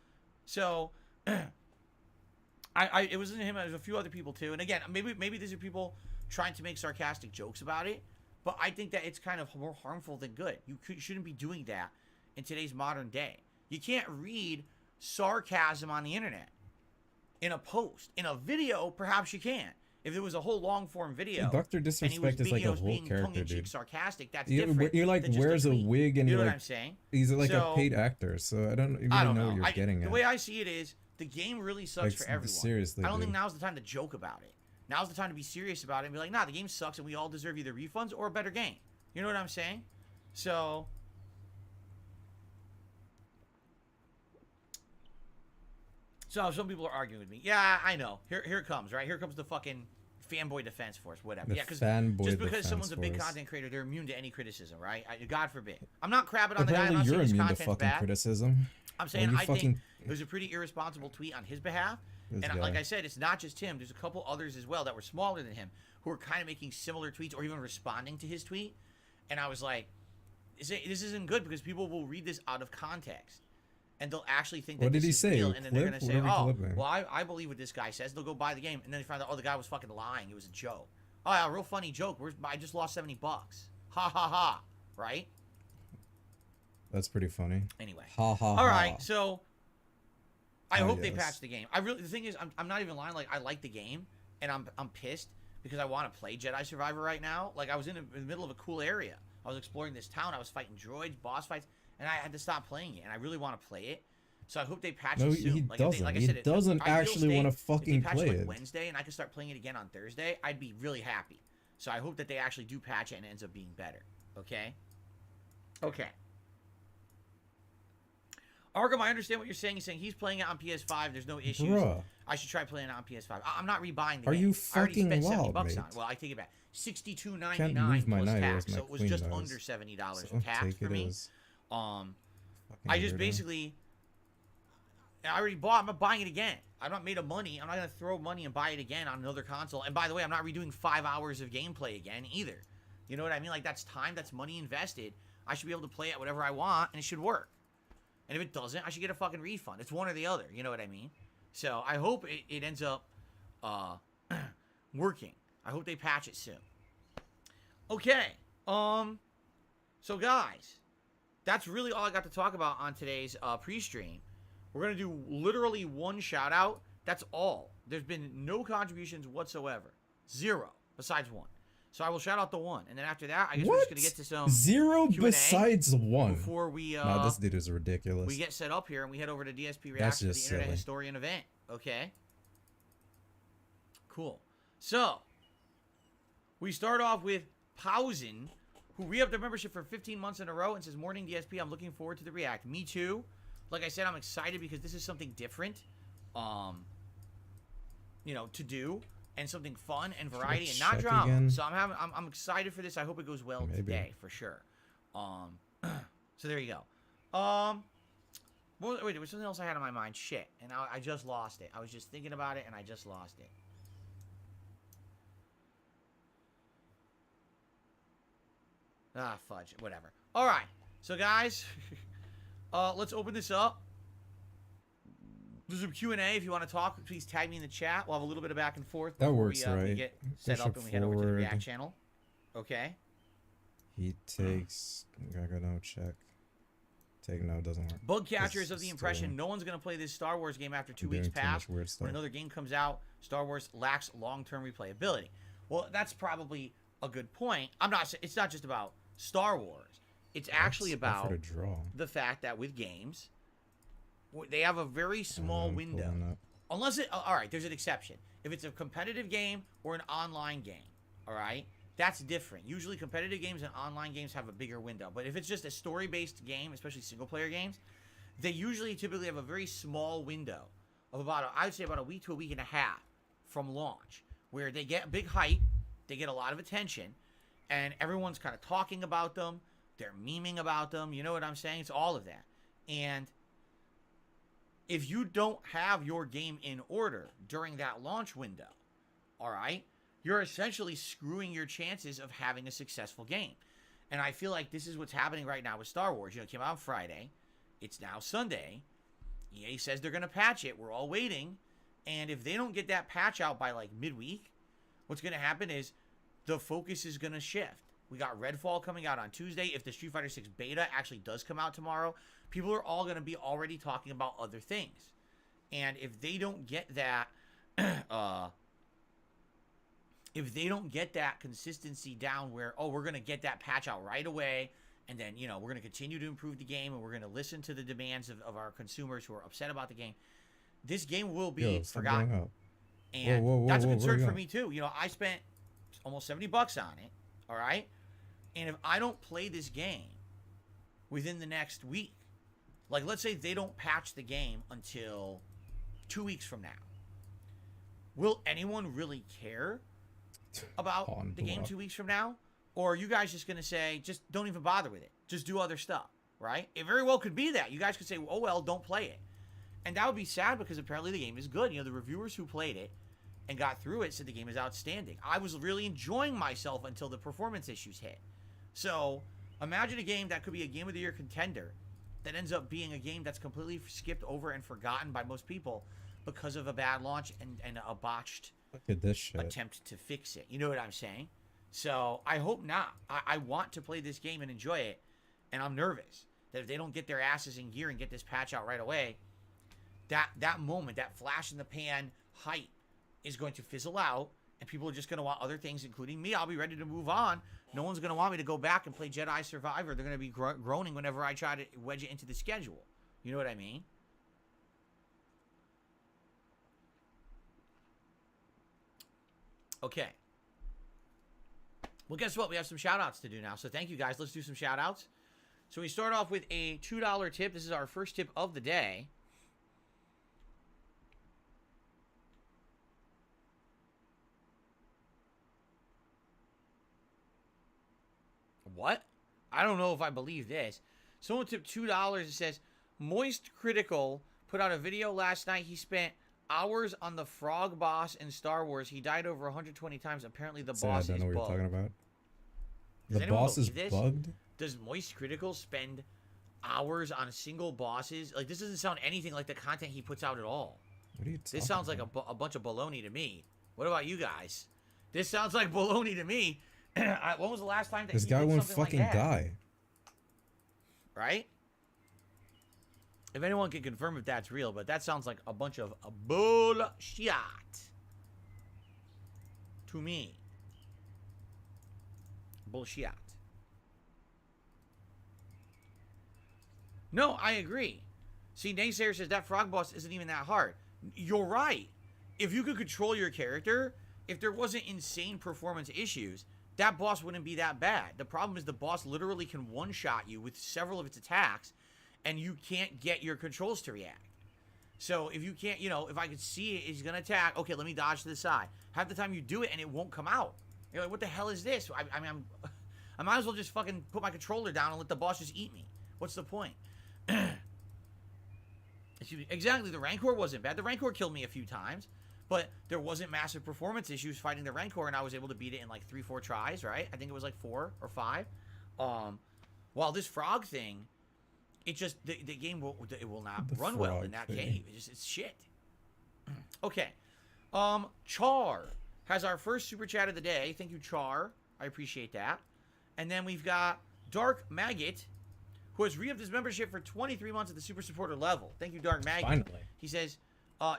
So, it wasn't him, it was a few other people too. And again, maybe these are people trying to make sarcastic jokes about it, but I think that it's kind of more harmful than good. You shouldn't be doing that in today's modern day. You can't read sarcasm on the internet in a post. In a video, perhaps you can. If it was a whole long-form video, Dr. Disrespect is like a whole being character, tongue-in-cheek dude. different. That's You're different. like than just wears a tweet. wig and you know you're what like, I'm saying? he's like So, a paid actor, so I don't even I don't know know. what you're getting The at. way I see it is, the game really sucks Like, for everyone. seriously, I don't think dude. now's the time to joke about it. Now's the time to be serious about it and be like, nah, the game sucks and we all deserve either refunds or a better game. You know what I'm saying? So some people are arguing with me. Yeah, I know. Here it comes, right? Here comes the fucking fanboy defense force, whatever. The Yeah, because fanboy just because defense someone's a big force. content creator, they're immune to any criticism, right? God forbid. I'm not crapping on the guy. I'm Apparently not you're saying his immune to content's fucking bad. criticism. I'm saying you I think fucking- it was a pretty irresponsible tweet on his behalf. This And guy. like I said, it's not just him. There's a couple others as well that were smaller than him who were kind of making similar tweets or even responding to his tweet. And I was like, this isn't good because people will read this out of context. And they'll actually think that What did this he is say? real. And then they're Clip? going to say, What are we oh, clipping? well, I believe what this guy says. They'll go buy the game. And then they find out, oh, the guy was fucking lying. It was a joke. Oh, yeah, a real funny joke. I just lost $70. Ha, ha, ha. Right? That's pretty funny. Anyway. Ha ha. All right, so I hope they yes. patch the game. The thing is, I'm not even lying. Like, I like the game, and I'm pissed because I want to play Jedi Survivor right now. Like, I was in the middle of a cool area. I was exploring this town. I was fighting droids, boss fights, and I had to stop playing it. And I really want to play it. So I hope they patch No, it soon. he Like, if doesn't. like I He said, doesn't ideal actually state, wanna if they fucking patch play like it. Wednesday, and I could start playing it again on Thursday, I'd be really happy. So I hope that they actually do patch it and it ends up being better. Okay? Okay. Arkham, I understand what you're saying. He's saying he's playing it on PS5. There's no issues. Bruh. I should try playing it on PS5. I'm not rebuying the Are game. you I already fucking spent $70 wild, on mate? it. Well, I take it back. $62.99 Can't move my plus knife tax, as my so it was queen just does. under $70 So in tax take for it me. as I just weirdo. basically, I already bought. I'm not buying it again. I'm not made of money. I'm not gonna throw money and buy it again on another console. And by the way, I'm not redoing 5 hours of gameplay again either. You know what I mean? Like, that's time, that's money invested. I should be able to play it whatever I want, and it should work. And if it doesn't, I should get a fucking refund. It's one or the other. You know what I mean? So I hope it ends up working. I hope they patch it soon. Okay. So guys, that's really all I got to talk about on today's pre-stream. We're gonna do literally one shout out. That's all. There's been no contributions whatsoever. Zero, besides one. So I will shout out the one, and then after that, I guess we're just gonna get to some Zero Q&A besides one. before we Nah, this dude is ridiculous. we get set up here and we head over to DSP That's Reacts for the just Internet silly. Historian event. Okay. Cool. So we start off with Pausen, who re-upped their membership for 15 months in a row and says, "Morning DSP, I'm looking forward to the React." Me too. Like I said, I'm excited because this is something different, to do, and something fun and variety and not check drama. again? So I'm excited for this. I hope it goes well Maybe. today for sure. So there you go. Wait, there was something else I had on my mind. Shit, and I just lost it. I was just thinking about it and I just lost it. Ah, fudge. Whatever. All right. So, guys, let's open this up. There's some Q&A. If you want to talk, please tag me in the chat. We'll have a little bit of back and forth That before works, we right? get set Push up it and we head over to the forward. React channel. Okay. He takes. Gotta go no check. Take no doesn't work. Bug Catcher This is of the is impression still no one's going to play this Star Wars game after 2 doing weeks too much past. weird When stuff. another game comes out, Star Wars lacks long-term replayability. Well, that's probably a good point. It's not just about Star Wars. It's actually about a draw. the fact that with games, they have a very small I'm window. pulling up. Unless all right, there's an exception. If it's a competitive game or an online game, all right, that's different. Usually competitive games and online games have a bigger window. But if it's just a story-based game, especially single-player games, they typically have a very small window of I would say about a week to a week and a half from launch, where they get big hype, they get a lot of attention, and everyone's kind of talking about them. They're memeing about them. You know what I'm saying? It's all of that. And if you don't have your game in order during that launch window, all right, you're essentially screwing your chances of having a successful game. And I feel like this is what's happening right now with Star Wars. You know, it came out on Friday. It's now Sunday. EA says they're going to patch it. We're all waiting. And if they don't get that patch out by like midweek, what's going to happen is the focus is going to shift. We got Redfall coming out on Tuesday. If the Street Fighter 6 beta actually does come out tomorrow, people are all going to be already talking about other things. And if they don't get that, if they don't get that consistency down where, oh, we're going to get that patch out right away, and then, you know, we're going to continue to improve the game, and we're going to listen to the demands of our consumers who are upset about the game, this game will be forgotten. And that's a concern for me, too. You know, I spent almost $70 on it, all right? And if I don't play this game within the next week, like, let's say they don't patch the game until 2 weeks from now, will anyone really care about the game 2 weeks from now? Or are you guys just going to say, just don't even bother with it. Just do other stuff, right? It very well could be that. You guys could say, oh, well, don't play it. And that would be sad because apparently the game is good. You know, the reviewers who played it and got through it said the game is outstanding. I was really enjoying myself until the performance issues hit. So imagine a game that could be a Game of the Year contender that ends up being a game that's completely skipped over and forgotten by most people because of a bad launch and a botched attempt to fix it. You know what I'm saying? So I hope not. I want to play this game and enjoy it, and I'm nervous that if they don't get their asses in gear and get this patch out right away, that moment, that flash in the pan hype is going to fizzle out, and people are just going to want other things, including me. I'll be ready to move on. No one's going to want me to go back and play Jedi Survivor. They're going to be groaning whenever I try to wedge it into the schedule. You know what I mean? Okay. Well, guess what? We have some shout-outs to do now. So thank you, guys. Let's do some shout-outs. So we start off with a $2 tip. This is our first tip of the day. What? I don't know if I believe this. Someone tipped $2. It says, Moist Critical put out a video last night. He spent hours on the frog boss in Star Wars. He died over 120 times. Apparently the boss is bugged. I don't know what you're talking about. The boss is bugged? Does Moist Critical spend hours on single bosses? Like, this doesn't sound anything like the content he puts out at all. What are you talking This sounds like a bunch of baloney to me. What about you guys? This sounds like baloney to me. When was the last time that this guy won't fucking die? Right? If anyone can confirm if that's real, but that sounds like a bunch of bullshit to me. Bullshit. No, I agree. See, Naysayer says that frog boss isn't even that hard. You're right. If you could control your character, if there wasn't insane performance issues, that boss wouldn't be that bad. The problem is the boss literally can one-shot you with several of its attacks, and you can't get your controls to react. So if you can't, you know, if I could see it, he's going to attack, okay, let me dodge to the side. Half the time you do it, and it won't come out. You're like, what the hell is this? I mean, I might as well just fucking put my controller down and let the boss just eat me. What's the point? Exactly, the Rancor wasn't bad. The Rancor killed me a few times, but there wasn't massive performance issues fighting the Rancor, and I was able to beat it in like 3-4 tries, right? I think it was like 4 or 5. While this frog thing, it just, the game will not run well in that cave. It's shit. Okay. Char has our first super chat of the day. Thank you, Char. I appreciate that. And then we've got Dark Maggot, who has re-upped his membership for 23 months at the super supporter level. Thank you, Dark Maggot. Finally. He says,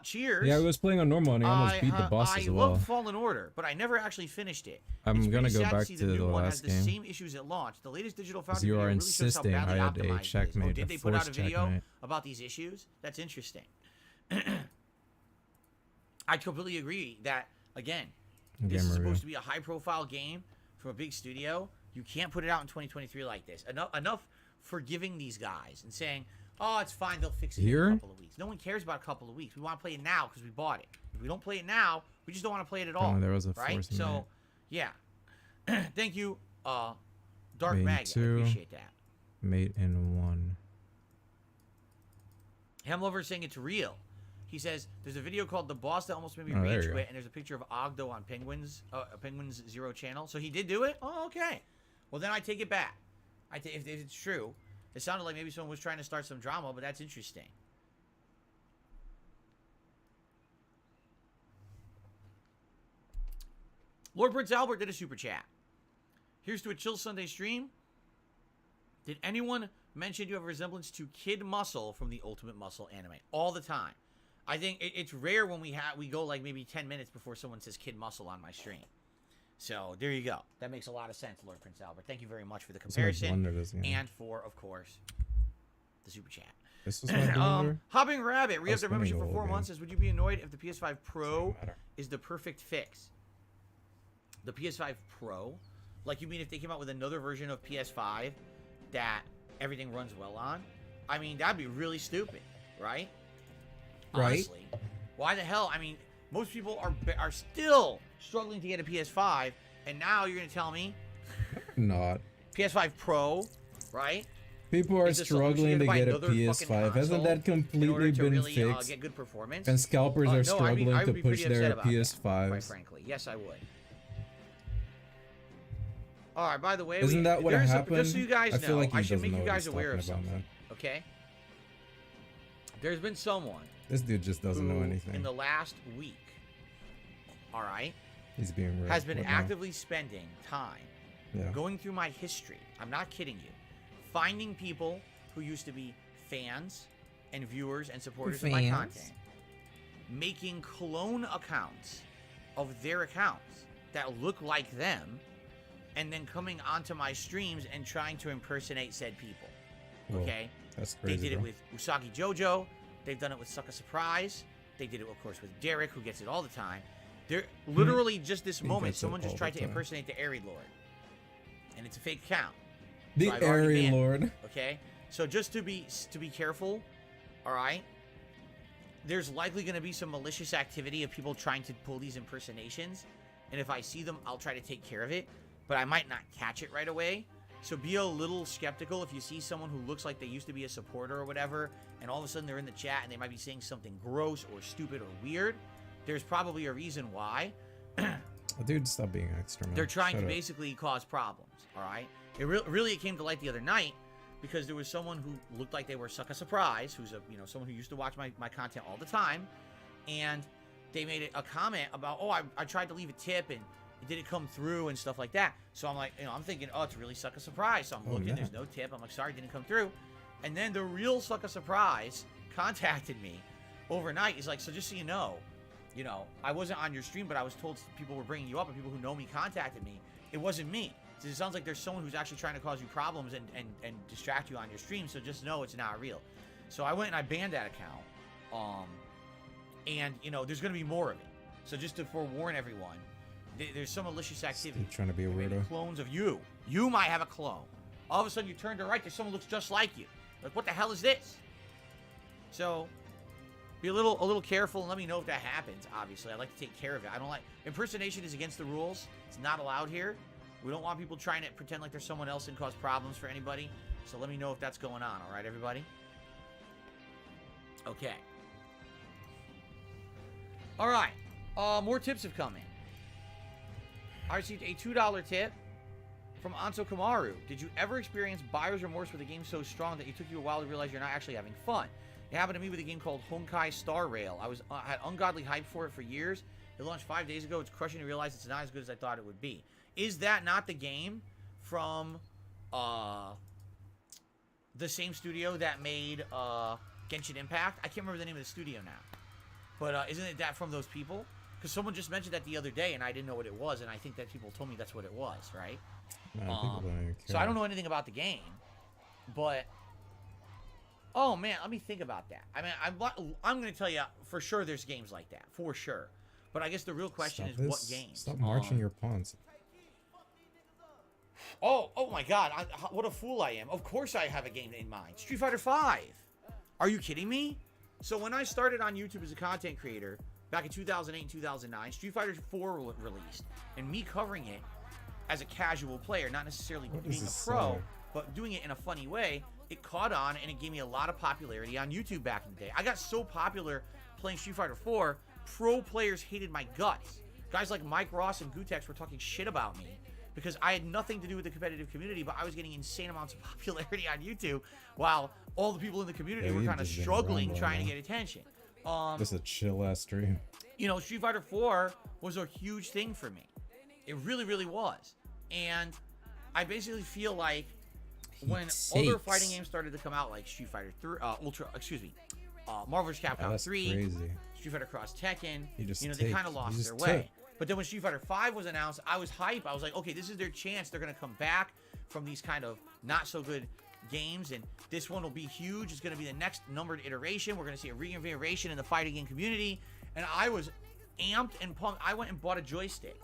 cheers. Yeah, I was playing on normal and I almost beat the boss as well. I love Fallen Order, but I never actually finished it. I'm going to go back to the last game. Has the same issues at launch. The latest Digital Foundry you are video insisting really shows how I badly had a optimized checkmate, it is. Oh, did they put out a video checkmate. about these issues? That's interesting. I completely agree that, again, this is supposed to be a high-profile game from a big studio. You can't put it out in 2023 like this. Enough forgiving these guys and saying, oh, it's fine, they'll fix it in a couple of weeks. No one cares about a couple of weeks. We want to play it now because we bought it. If we don't play it now, we just don't want to play it at all. There was a right? So, yeah. Thank you, Dark Mate Maggot. I 2. appreciate that. Mate in 1. Hemlover is saying it's real. He says there's a video called "The Boss" that almost made me Oh, there rage you quit, go. and there's a picture of Ogdo on Penguins Zero channel. So he did do it. Oh, okay. Well, then I take it back. If it's true, it sounded like maybe someone was trying to start some drama, but that's interesting. Lord Prince Albert did a super chat. Here's to a chill Sunday stream. Did anyone mention you have a resemblance to Kid Muscle from the Ultimate Muscle anime? All the time. I think it's rare when we go like maybe 10 minutes before someone says Kid Muscle on my stream. So there you go. That makes a lot of sense, Lord Prince Albert. Thank you very much for the comparison and for, of course, the super chat. This was my blunder? Hopping Rabbit, re-up their membership for spinning 4 gold, months. Says, would you be annoyed if the PS5 Pro is the perfect fix? The PS5 Pro? Like, you mean if they came out with another version of PS5 that everything runs well on? I mean, that'd be really stupid, right? Honestly. Why the hell? I mean, most people are still struggling to get a PS5, and now you're going to tell me Not. PS5 Pro, right? People are Is this something we struggling should to buy get a another fucking PS5. Hasn't console that in completely order to been really, fixed? get good performance? And scalpers are No, I struggling would to be push pretty their upset about that, PS5s. quite frankly. Yes, I would. All right, by the way, Isn't that what happened? Just so you guys I know, feel like he I should doesn't make know you what guys he's aware of talking about, something, man. okay? There's been someone This dude just doesn't know who, anything. in the last week, all right, He's being real. has been What now? actively spending time Yeah. going through my history. I'm not kidding you. Finding people who used to be fans and viewers and supporters of my Fans. content, making clone accounts of their accounts that look like them, and then coming onto my streams and trying to impersonate said people. Whoa, Okay? that's crazy, They did it bro. with Usagi Jojo. They've done it with Suck a Surprise. They did it, of course, with Derek, who gets it all the time. They're literally just this He moment, gets it someone just all tried the to time. impersonate the Airy Lord. And it's a fake account. The So I've already Airy banned it, Lord. Okay? So just to be careful, all right? There's likely going to be some malicious activity of people trying to pull these impersonations. And if I see them, I'll try to take care of it. But I might not catch it right away. So be a little skeptical if you see someone who looks like they used to be a supporter or whatever, and all of a sudden they're in the chat and they might be saying something gross or stupid or weird. There's probably a reason why. Dude, stop being extra, man. They're trying Shut to up. basically cause problems, all right? It came to light the other night because there was someone who looked like they were Suck a Surprise, who's someone who used to watch my content all the time, and they made a comment about, oh, I tried to leave a tip and it didn't come through and stuff like that. So I'm like, I'm thinking, oh, it's really Suck a Surprise. So I'm looking, yeah. there's no tip. I'm like, sorry, it didn't come through. And then the real Suck a Surprise contacted me overnight. He's like, so just so you know, I wasn't on your stream, but I was told people were bringing you up and people who know me contacted me. It wasn't me. So it sounds like there's someone who's actually trying to cause you problems and distract you on your stream. So just know it's not real. So I went and I banned that account. And, there's going to be more of it. So just to forewarn everyone, there's some malicious activity. You're trying to be a They made weirdo. clones of you. You might have a clone. All of a sudden you turn to the right, there's someone who looks just like you. Like, what the hell is this? So be a little careful and let me know if that happens. Obviously, I like to take care of it. I don't like impersonation is against the rules. It's not allowed here. We don't want people trying to pretend like there's someone else and cause problems for anybody. So let me know if that's going on. All right, everybody. Okay. All right. More tips have come in. I received a $2 tip from Anso Kamaru. Did you ever experience buyer's remorse with a game so strong that it took you a while to realize you're not actually having fun? It happened to me with a game called Honkai Star Rail. I had ungodly hype for it for years. It launched 5 days ago. It's crushing to realize it's not as good as I thought it would be. Is that not the game from the same studio that made Genshin Impact? I can't remember the name of the studio now. But isn't it that from those people? Because someone just mentioned that the other day, and I didn't know what it was, and I think that people told me that's what it was, right? Nah, people don't even So care. I don't know anything about the game, but oh man, let me think about that. I mean, I'm going to tell you for sure there's games like that, for sure. But I guess the real question Stop is what this. games? Stop marching your pawns. Oh my God, what a fool I am. Of course I have a game in mind. Street Fighter V. Are you kidding me? So when I started on YouTube as a content creator, back in 2008 and 2009, Street Fighter 4 released. And me covering it as a casual player, not necessarily What being does a this pro, say? but doing it in a funny way, it caught on and it gave me a lot of popularity on YouTube back in the day. I got so popular playing Street Fighter 4, pro players hated my guts. Guys like Mike Ross and Gutex were talking shit about me because I had nothing to do with the competitive community, but I was getting insane amounts of popularity on YouTube while all the people in the community were kind of struggling trying to get attention. Just a chill ass stream. You know, Street Fighter 4 was a huge thing for me. It really, really was. And I basically feel like when other fighting games started to come out, like Street Fighter 3, Marvel vs. Capcom 3, crazy. Street Fighter Cross Tekken, just you know, they take- kind of lost you their just way. took. But then when Street Fighter 5 was announced, I was hype. I was like, okay, this is their chance. They're going to come back from these kind of not so good games, and this one will be huge. It's going to be the next numbered iteration. We're going to see a reinvigoration in the fighting game community. And I was amped and pumped. I went and bought a joystick.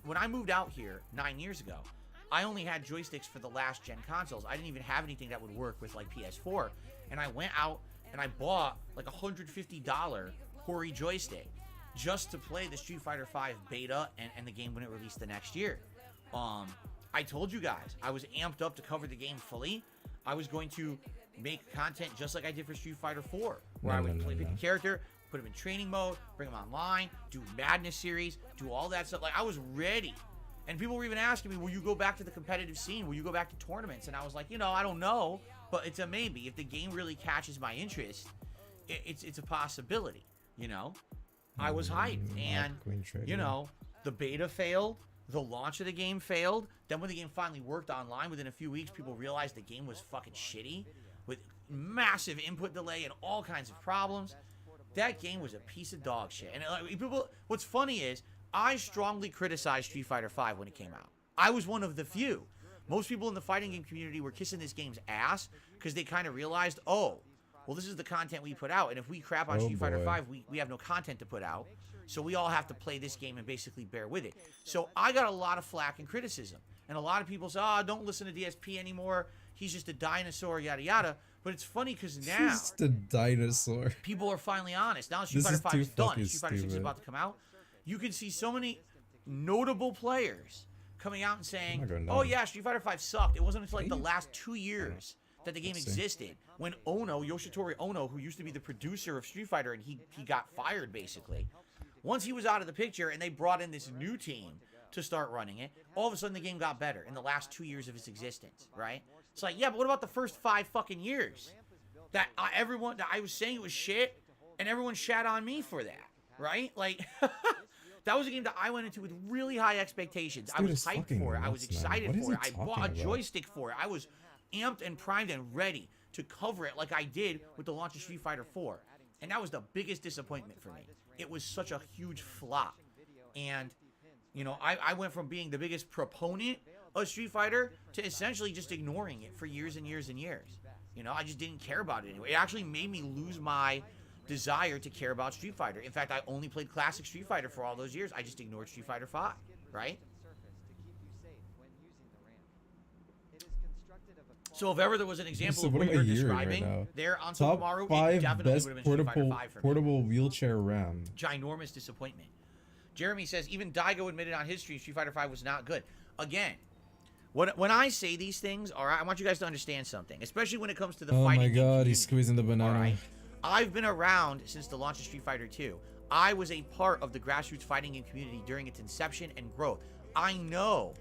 When I moved out here 9 years ago, I only had joysticks for the last gen consoles. I didn't even have anything that would work with like PS4. And I went out and I bought like a $150 Hori joystick just to play the Street Fighter 5 beta and the game when it released the next year. I told you guys, I was amped up to cover the game fully. I was going to make content just like I did for Street Fighter 4, where I would pick a character, put him in training mode, bring him online, do Madness series, do all that stuff. Like, I was ready. And people were even asking me, will you go back to the competitive scene? Will you go back to tournaments? And I was like, you know, I don't know, but it's a maybe. If the game really catches my interest, it's a possibility, you know? I was hyped, and, you know, the beta failed, the launch of the game failed. Then when the game finally worked online, within a few weeks, people realized the game was fucking shitty, with massive input delay and all kinds of problems. That game was a piece of dog shit. And people, what's funny is, I strongly criticized Street Fighter 5 when it came out. I was one of the few. Most people in the fighting game community were kissing this game's ass because they kind of realized, oh, well, this is the content we put out, and if we crap on Street Fighter 5, we have no content to put out, so we all have to play this game and basically bear with it. So I got a lot of flack and criticism, and a lot of people say, oh, don't listen to DSP anymore, he's just a dinosaur, yada yada. But it's funny because now He's just a dinosaur. people are finally honest. Now Street Fighter 5 is done, and Street Fighter 6 is about to come out. You can see so many notable players coming out and saying, oh yeah, Street Fighter 5 sucked. It wasn't until like the last 2 years that the game existed, when Yoshitori Ono, who used to be the producer of Street Fighter, and he got fired basically. Once he was out of the picture and they brought in this new team to start running it, all of a sudden the game got better in the last 2 years of its existence, right? It's like, yeah, but what about the first 5 fucking years? That I was saying it was shit, and everyone shat on me for that, right? Like, that was a game that I went into with really high expectations. I was hyped for it. I was excited for it. I bought a joystick for it. I was amped and primed and ready to cover it like I did with the launch of Street Fighter 4. And that was the biggest disappointment for me. It was such a huge flop. And, you know, I went from being the biggest proponent of Street Fighter to essentially just ignoring it for years and years and years. You know, I just didn't care about it anymore. It actually made me lose my desire to care about Street Fighter. In fact, I only played classic Street Fighter for all those years. I just ignored Street Fighter 5, right? So if ever there was an example of what you're describing there on Super Mario, it definitely would have been Street Fighter 5 for me. Portable wheelchair RAM. Ginormous disappointment. Jeremy says, even Daigo admitted on his stream Street Fighter 5 was not good. Again, when I say these things, all right, I want you guys to understand something, especially when it comes to the fighting game Oh my god, community. he's squeezing the banana. All right? I've been around since the launch of Street Fighter 2. I was a part of the grassroots fighting game community during its inception and growth. I know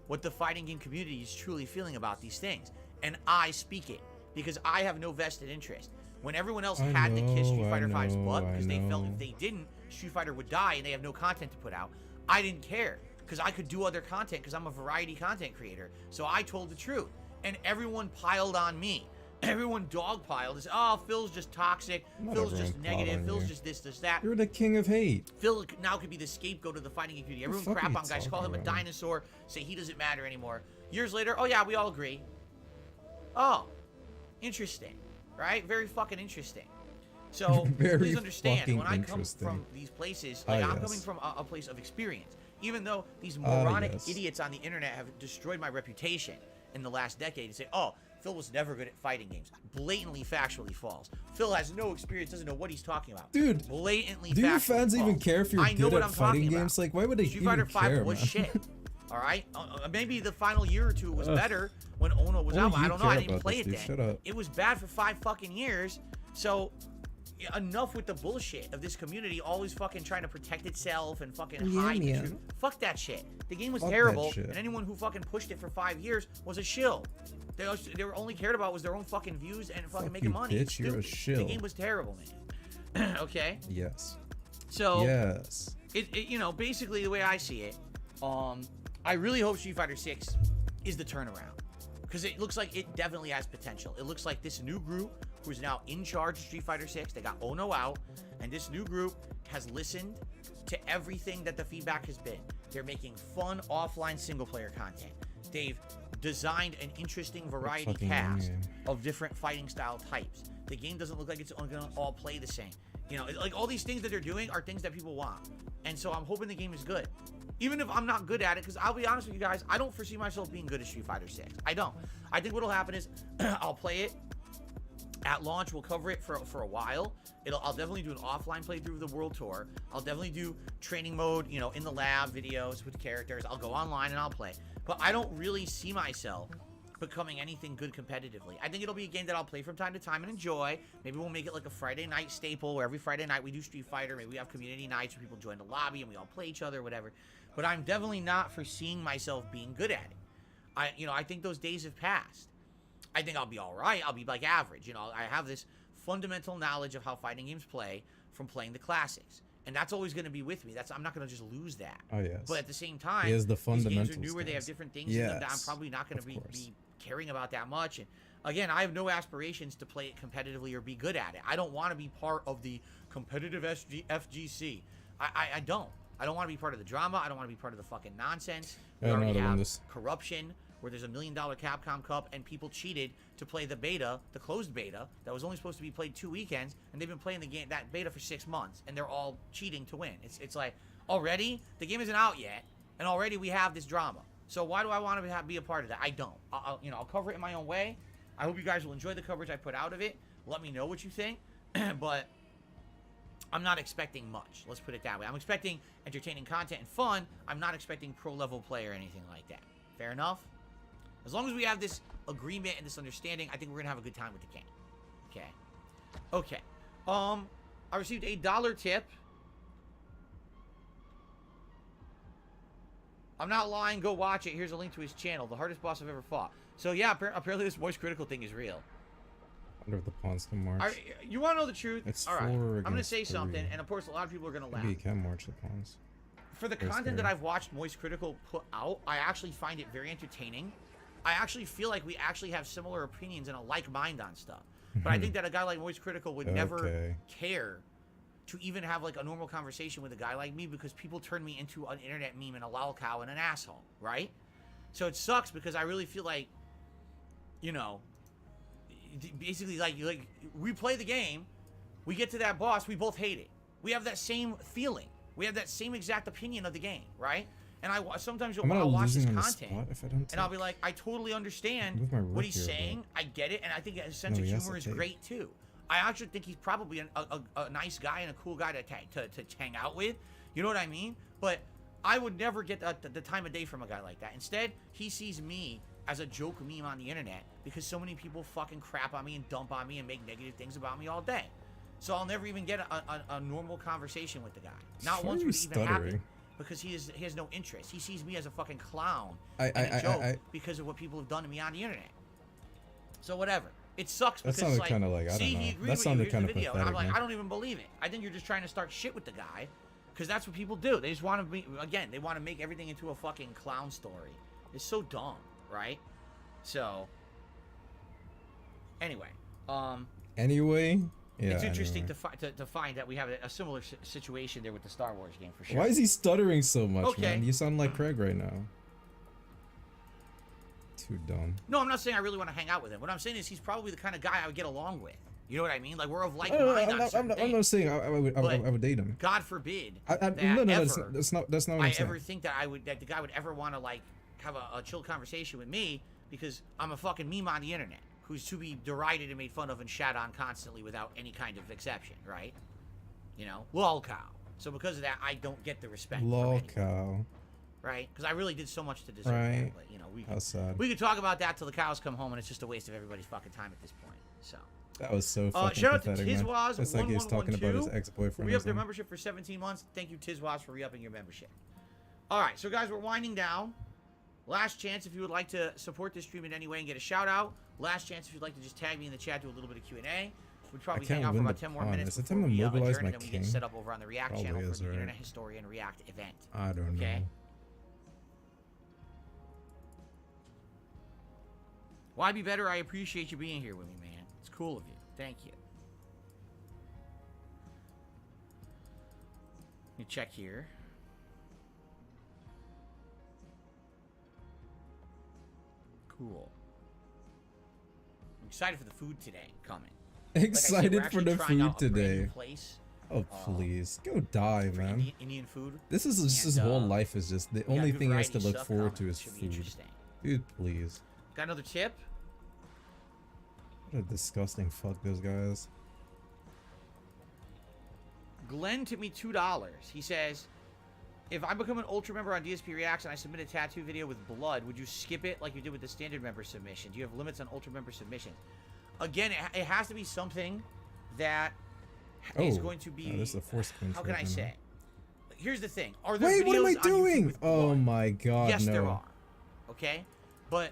what the fighting game community is truly feeling about these things, and I speak it because I have no vested interest. When everyone else had to kiss Street Fighter 5's butt because they felt if they didn't, Street Fighter would die and they have no content to put out, I didn't care because I could do other content because I'm a variety content creator. So I told the truth, and everyone piled on me. Everyone dogpiled and said, oh, Phil's just toxic, Phil's just negative, Phil's just this, that. You're the king of hate. Phil now could be the scapegoat of the fighting game community. Everyone crap on guys, call him a dinosaur, say he doesn't matter anymore. Years later, oh yeah, we all agree. Oh, interesting, right? Very fucking interesting. So please understand, when I come from these places, like I'm coming from a place of experience. Even though these moronic idiots on the internet have destroyed my reputation in the last decade and say, oh, Phil was never good at fighting games. Blatantly factually false. Phil has no experience, doesn't know what he's talking about. Dude, blatantly do your factually fans false. even care if you're good at fighting games? Like, why would they Street even Fighter 5 care, was man? shit. All right, maybe the final year or two was better when Ono was out. I don't know. I didn't play it then. Shut up. It was bad for 5 fucking years. So enough with the bullshit of this community always fucking trying to protect itself and fucking hide the truth. Fuck that shit. The game was terrible, and anyone who fucking pushed it for 5 years was a shill. They were only cared about was their own fucking views and fucking making money. Bitch, you're a shill. The game was terrible, man. Okay. Yes. So yes. You know, basically the way I see it, I really hope Street Fighter 6 is the turnaround, because it looks like it definitely has potential. It looks like this new group who's now in charge of Street Fighter 6, they got Ono out, and this new group has listened to everything that the feedback has been. They're making fun offline single player content. They've designed an interesting variety cast of different fighting style types. The game doesn't look like it's gonna all play the same. You know, like all these things that they're doing are things that people want. And so I'm hoping the game is good. Even if I'm not good at it, because I'll be honest with you guys, I don't foresee myself being good at Street Fighter 6. I don't. I think what'll happen is I'll play it at launch. We'll cover it for a while. I'll definitely do an offline playthrough of the World Tour. I'll definitely do training mode, you know, in the lab videos with characters. I'll go online and I'll play. But I don't really see myself becoming anything good competitively. I think it'll be a game that I'll play from time to time and enjoy. Maybe we'll make it like a Friday night staple where every Friday night we do Street Fighter. Maybe we have community nights where people join the lobby and we all play each other, whatever. But I'm definitely not foreseeing myself being good at it. I think those days have passed. I think I'll be all right. I'll be like average. You know, I have this fundamental knowledge of how fighting games play from playing the classics. And that's always going to be with me. I'm not going to just lose that. Oh, yes. But at the same time, these games are newer. They have different things in them that I'm probably not going to be caring about that much. And again, I have no aspirations to play it competitively or be good at it. I don't want to be part of the competitive FGC. I don't. I don't want to be part of the drama. I don't want to be part of the fucking nonsense. We already have corruption, where there's $1 million Capcom Cup and people cheated to play the beta, the closed beta, that was only supposed to be played 2 weekends, and they've been playing the game, that beta, for 6 months, and they're all cheating to win. It's like, already? The game isn't out yet, and already we have this drama. So why do I want to be a part of that? I don't. I'll cover it in my own way. I hope you guys will enjoy the coverage I put out of it. Let me know what you think. But I'm not expecting much. Let's put it that way. I'm expecting entertaining content and fun. I'm not expecting pro-level play or anything like that. Fair enough? As long as we have this agreement and this understanding, I think we're going to have a good time with the game. Okay. Okay. I received a $1 tip. I'm not lying. Go watch it. Here's a link to his channel. The hardest boss I've ever fought. So, yeah, apparently this voice critical thing is real. I wonder if the pawns can march. You want to know the truth? It's all right. I'm going to say something, and of course, a lot of people are going to laugh. Maybe you can march the pawns. For the content that I've watched Moist Critical put out, I actually find it very entertaining. I actually feel like we actually have similar opinions and a like mind on stuff. But I think that a guy like Moist Critical would never care to even have like a normal conversation with a guy like me, because people turn me into an internet meme and a lol cow and an asshole, right? So it sucks, because I really feel like, you know, basically like we play the game, we get to that boss, we both hate it. We have that same feeling. We have that same exact opinion of the game, right? And sometimes I'll watch this content, and I'll be like, I totally understand what he's saying. I get it, and I think his sense of humor is great too. I actually think he's probably a nice guy and a cool guy to hang out with. You know what I mean? But I would never get the time of day from a guy like that. Instead, he sees me as a joke meme on the internet, because so many people fucking crap on me and dump on me and make negative things about me all day. So I'll never even get a normal conversation with the guy. Not once would it even happen. Because he has no interest. He sees me as a fucking clown and a joke because of what people have done to me on the internet. So whatever. It sucks because that sounded kind of like, I don't know. He agreed That with sounded you. kind Here's of the video. pathetic. And I'm like, man. I don't even believe it. I think you're just trying to start shit with the guy, because that's what people do. They just want to be, again, they want to make everything into a fucking clown story. It's so dumb, right? So anyway, Yeah, it's interesting to find that we have a similar situation there with the Star Wars game, for sure. Why is he stuttering so much, Okay. man? You sound like Craig right now. Too dumb. No, I'm not saying I really want to hang out with him. What I'm saying is he's probably the kind of guy I would get along with. You know what I mean? Like, we're of like mind on certain I'm not saying I would date him. God forbid No, that's not what I'm saying. ever think that that the guy would ever want to like have a chill conversation with me, because I'm a fucking meme on the internet who's to be derided and made fun of and shat on constantly without any kind of exception, right? You know, lol cow. So because of that, I don't get the respect. Lol cow. right? Because I really did so much to deserve Right. that. But, you know, How sad. we could talk about that till the cows come home, and it's just a waste of everybody's fucking time at this point. So. That was so fucking Shout out to pathetic, man. Tizwaz. It's like he was talking about his 1112. ex-boyfriend. Re or up their something. membership for 17 months. Thank you, Tizwaz, for re-upping your membership. All right, so guys, we're winding down. Last chance if you would like to support this stream in any way and get a shout out. Last chance if you'd like to just tag me in the chat, do a little bit of Q&A. We'd probably hang out for about 10 more minutes Is it before time to we mobilize adjourn, my and then we get king? set up over on the React Probably channel is, for the right? Internet Historian React event. I don't Okay? know. Why be better? I appreciate you being here with me, man. It's cool of you. Thank you. Let me check here. Cool. I'm excited for the food today coming. Excited like I said, for we're the actually trying food out a brand new today. place, Oh please, go die, for man. Indian food. This is just his whole life is just the only good thing he has to variety look stuff forward to coming. is Should be food. interesting. Dude, please. Got another tip. What a disgusting fuck this guy is. Glenn tipped me $2. He says, if I become an Ultra member on DSP Reacts and I submit a tattoo video with blood, would you skip it like you did with the standard member submission? Do you have limits on Ultra member submission? Again, it has to be something that is going to be... this is a force screenshot. How can I right say? now. Here's the thing. Are there Wait, videos what am I on YouTube doing? with Oh blood? my god, Yes, no. there are. Okay? But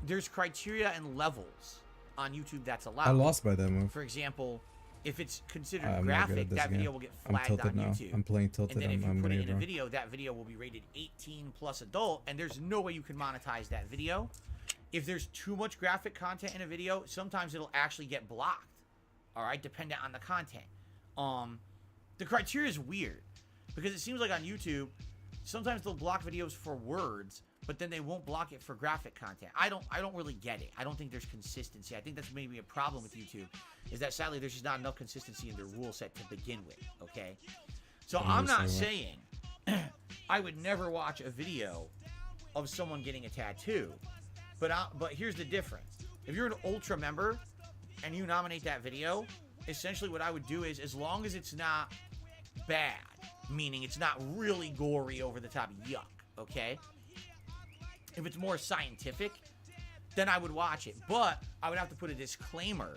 there's criteria and levels on YouTube that's allowed. I lost by that move. For example, if it's considered I'm not good graphic, at this that game. video will get I'm flagged tilted on now. YouTube. I'm playing tilted. And then if you I'm put it gonna in a go. video, that video will be rated 18 plus adult, and there's no way you can monetize that video. If there's too much graphic content in a video, sometimes it'll actually get blocked. All right, dependent on the content. The criteria is weird because it seems like on YouTube, sometimes they'll block videos for words, but then they won't block it for graphic content. I don't really get it. I don't think there's consistency. I think that's maybe a problem with YouTube, is that sadly there's just not enough consistency in their rule set to begin with. Okay, so I'm not saying I would never watch a video of someone getting a tattoo, but here's the difference. If you're an Ultra member and you nominate that video, essentially what I would do is, as long as it's not bad, meaning it's not really gory over the top yuck, okay? If it's more scientific, then I would watch it. But I would have to put a disclaimer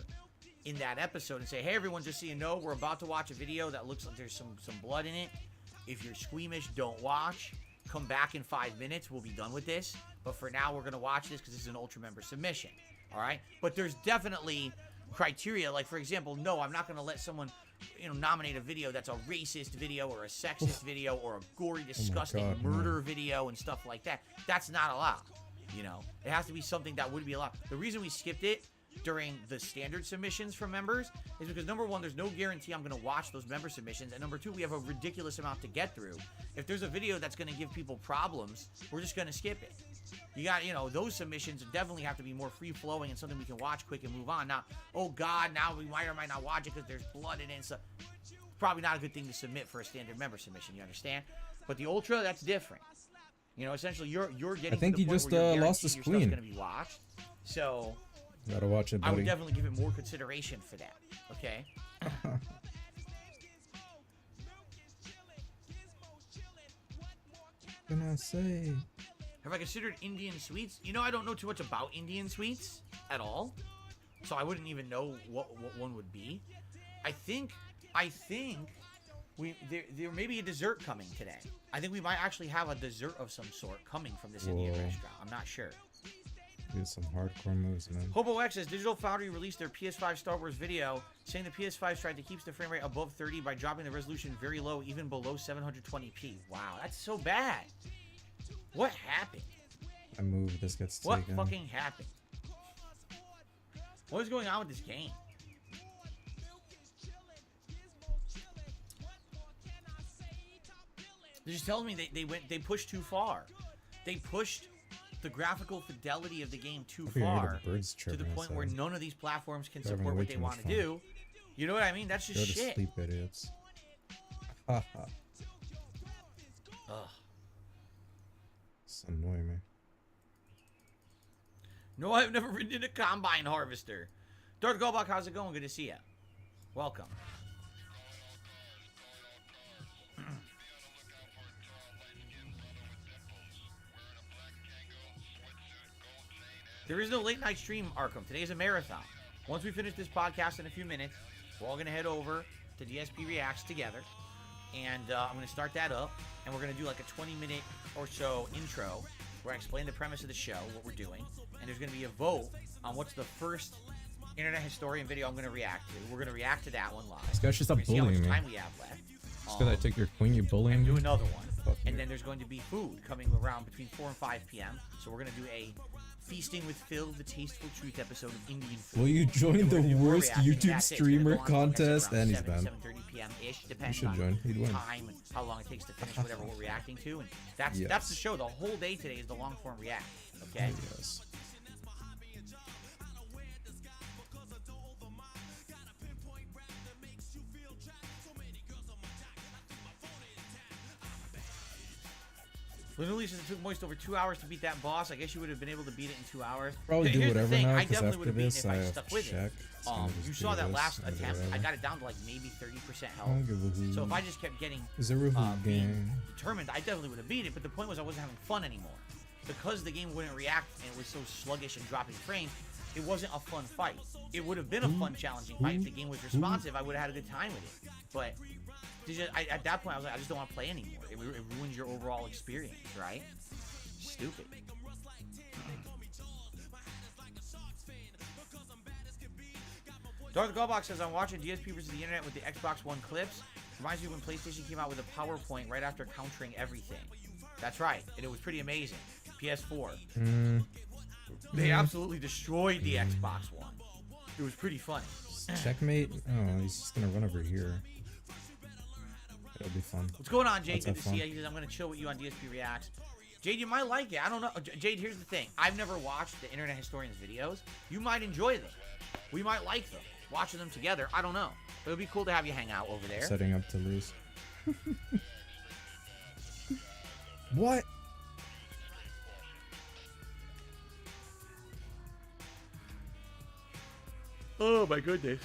in that episode and say, hey, everyone, just so you know, we're about to watch a video that looks like there's some blood in it. If you're squeamish, don't watch. Come back in 5 minutes. We'll be done with this. But for now, we're going to watch this because this is an Ultra member submission. All right? But there's definitely criteria. Like, for example, no, I'm not going to let someone, nominate a video that's a racist video or a sexist video or a gory, disgusting murder video and stuff like that. That's not allowed. It has to be something that would be allowed. The reason we skipped it during the standard submissions from members is because, number one, there's no guarantee I'm going to watch those member submissions, and number two, we have a ridiculous amount to get through. If there's a video that's going to give people problems, we're just going to skip it. You got, those submissions definitely have to be more free-flowing and something we can watch quick and move on. Not, oh God, now we might or might not watch it because there's blood in it and stuff. Probably not a good thing to submit for a standard member submission, you understand? But the Ultra, that's different. Essentially, you're getting. I think to the he point just where you're lost his guaranteed your stuff's queen. going to be watched. So Gotta watch it, I buddy. would definitely give it more consideration for that. Okay. What can I say? Have I considered Indian sweets? I don't know too much about Indian sweets at all, so I wouldn't even know what one would be. I think there may be a dessert coming today. I think we might actually have a dessert of some sort coming from this Indian restaurant. I'm not sure. Do some hardcore moves, man. Hobo X says Digital Foundry released their PS5 Star Wars video saying the PS5 tried to keep the frame rate above 30 by dropping the resolution very low, even below 720p. Wow, that's so bad. What happened? I move, this gets What taken. fucking happened? What is going on with this game? They're just telling me they pushed too far. They pushed the graphical fidelity of the game too I hear far the birds to the chirping point where outside. none of these platforms can They're having support way what they too much want to fun. do. You know what I mean? That's just Go to shit. sleep, idiots. Haha. Ugh. It's annoying me. No, I've never ridden in a combine harvester. Darth Golbach, how's it going? Good to see ya. Welcome. There is no late night stream, Arkham. Today is a marathon. Once we finish this podcast in a few minutes, we're all going to head over to DSP Reacts together. And I'm going to start that up. And we're going to do like a 20-minute or so intro where I explain the premise of the show, what we're doing. And there's going to be a vote on what's the first internet historian video I'm going to react to. We're going to react to that one live. This guy's just bullying me. See how much time we have left. Just because I took your queen, you bullying and me? do another one. Fuck And you. then there's going to be food coming around between 4 and 5 p.m. So we're going to do a Feasting with Phil, the Tasteful Truth episode of Indian food. Will you join And the we're gonna do more worst reacting. YouTube That's it. It's gonna streamer go on for, I guess, contest? around And he's 7, banned. 7:30 p.m.-ish, depending should on join. He'd win. time and how long it takes to finish whatever we're reacting to. And that's Yes. that's the show. The whole day today is the long form react. Okay. Yes. Literally, since it took Moist over 2 hours to beat that boss, I guess you would have been able to beat it in 2 hours. Probably do Here's the whatever thing, now, I because definitely would after have beaten this, it if I I have stuck to with check. it. So I'm gonna You just saw do that this last and do attempt. I whatever. got it down to like maybe 30% I don't health. give a hoot. So if I just kept getting Is there a hoot being game? determined, I definitely would have beat it. But the point was I wasn't having fun anymore. Because the game wouldn't react and it was so sluggish and dropping frames, it wasn't a fun fight. It would have been a fun, challenging fight if the game was responsive. I would have had a good time with it. But at that point, I was like, I just don't want to play anymore. It ruins your overall experience, right? Stupid. Darth Goldbox says, I'm watching DSP versus the internet with the Xbox One clips. Reminds me when PlayStation came out with a PowerPoint right after countering everything. That's right. And it was pretty amazing. PS4. They absolutely destroyed the Xbox One. It was pretty funny. Checkmate? Oh, he's just gonna run over here. It'll be fun. What's going on, Jade? Let's Good have to see fun. you. He says, I'm going to chill with you on DSP Reacts. Jade, you might like it. I don't know. Jade, here's the thing. I've never watched the Internet Historian's videos. You might enjoy them. We might like them. Watching them together, I don't know. But it would be cool to have you hang out over there. Setting up to lose. What? Oh, my goodness.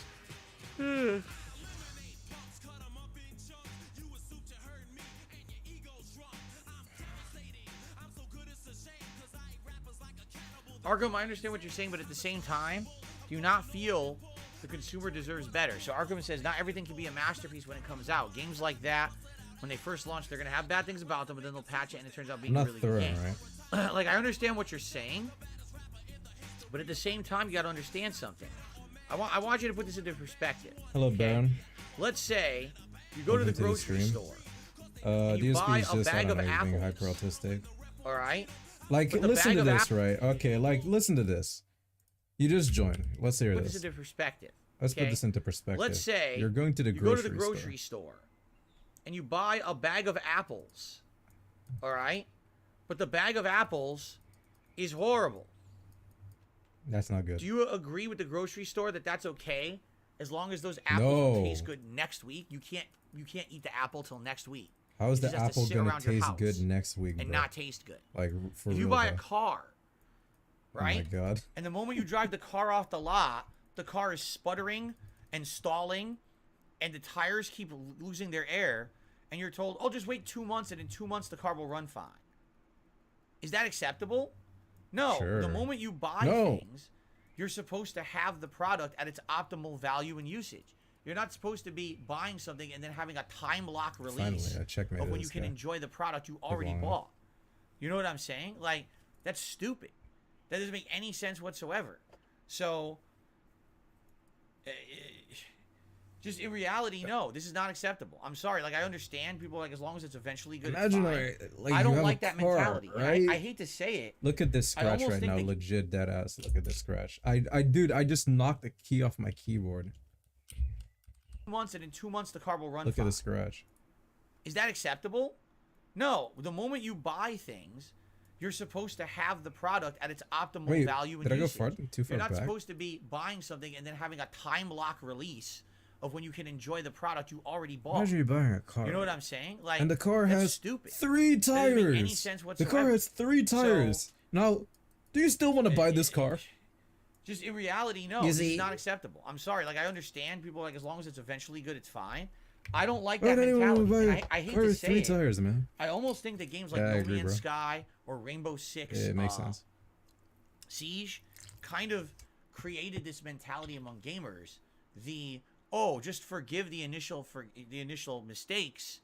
Arkham, I understand what you're saying, but at the same time, do you not feel the consumer deserves better? So Arkham says not everything can be a masterpiece when it comes out. Games like that, when they first launch, they're going to have bad things about them, but then they'll patch it and it turns out being I'm a not really thorough, good game. right? Like, I understand what you're saying, but at the same time, you got to understand something. I want you to put this into perspective. Hello, Baron. Let's say you go to the Welcome grocery stream. store. And you DSP buy is a just, I bag don't of know, being apples. hyper autistic. All right? Like, But the listen bag to of this, right? Okay, like, listen to this. You just joined. Let's hear Put this. this into perspective. Let's put okay? this into perspective. Let's say you're going to the you go to grocery the grocery store and you buy a bag of apples. All right? But the bag of apples is horrible. That's not good. Do you agree with the grocery store that that's okay as long as those apples will taste good next week? You can't eat the apple till next week. How is It the just has to apple sit gonna around your taste house good next week, and bro? not taste good? Like, for if real, you buy though. a car, right? Oh my god. And the moment you drive the car off the lot, the car is sputtering and stalling, and the tires keep losing their air, and you're told, oh, just wait 2 months, and in 2 months the car will run fine. Is that acceptable? No. Sure. The moment you buy things, you're supposed to have the product at its optimal value and usage. You're not supposed to be buying something and then having a time lock release Finally, I checkmated of when you this can guy. enjoy the product you already long. bought. You know what I'm saying? Like, that's stupid. That doesn't make any sense whatsoever. So, just in reality, no, this is not acceptable. I'm sorry. Like, I understand people like as long as it's eventually good. Imagine, it's fine. like I you don't have like a that car, mentality. And right? I hate to say it. Look at this I scratch almost right think now. that- Legit dead ass. Look at this scratch. Dude, I just knocked the key off my keyboard. 2 months, and in 2 months the car will run Look fine. at the scratch. Is that acceptable? No. The moment you buy things, you're supposed to have the product at its optimal Wait, value and did I go usage. too far You're not back? supposed to be buying something and then having a time lock release of when you can enjoy the product you already bought. Imagine you buying a car. You know what I'm saying? Like, and the car that's has stupid. 3 That doesn't make any tires. sense The whatsoever. car has 3 tires. So- Now, do you still want to buy this car? Just in reality, no, You this see- is not acceptable. I'm sorry. Like, I understand people like as long as it's eventually good, it's fine. I don't like Why that would anyone mentality. buy And I hate car to with say 3 it. tires, man? I almost think that games like Yeah, I No agree, Man's bro. Sky or Rainbow Six Yeah, it makes sense. Siege kind of created this mentality among gamers. Just forgive the initial mistakes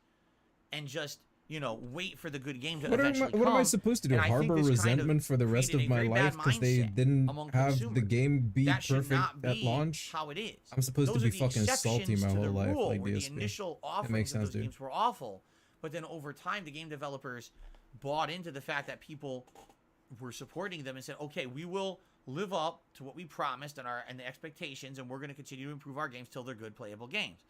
and just, wait for the good game to eventually come. What am I supposed to do? And I think Harbor this kind resentment for the rest of created a my very bad life because they mindset didn't among have the consumers. game be That should perfect not at be launch? how it is. I'm supposed Those to are be the fucking salty exceptions my to whole the life, rule, like where the DSP. initial It makes offerings of sense, those dude. games were awful, but then over time the game developers bought into the fact that people were supporting them and said, okay, we will live up to what we promised and the expectations, and we're going to continue to improve our games till they're good playable games.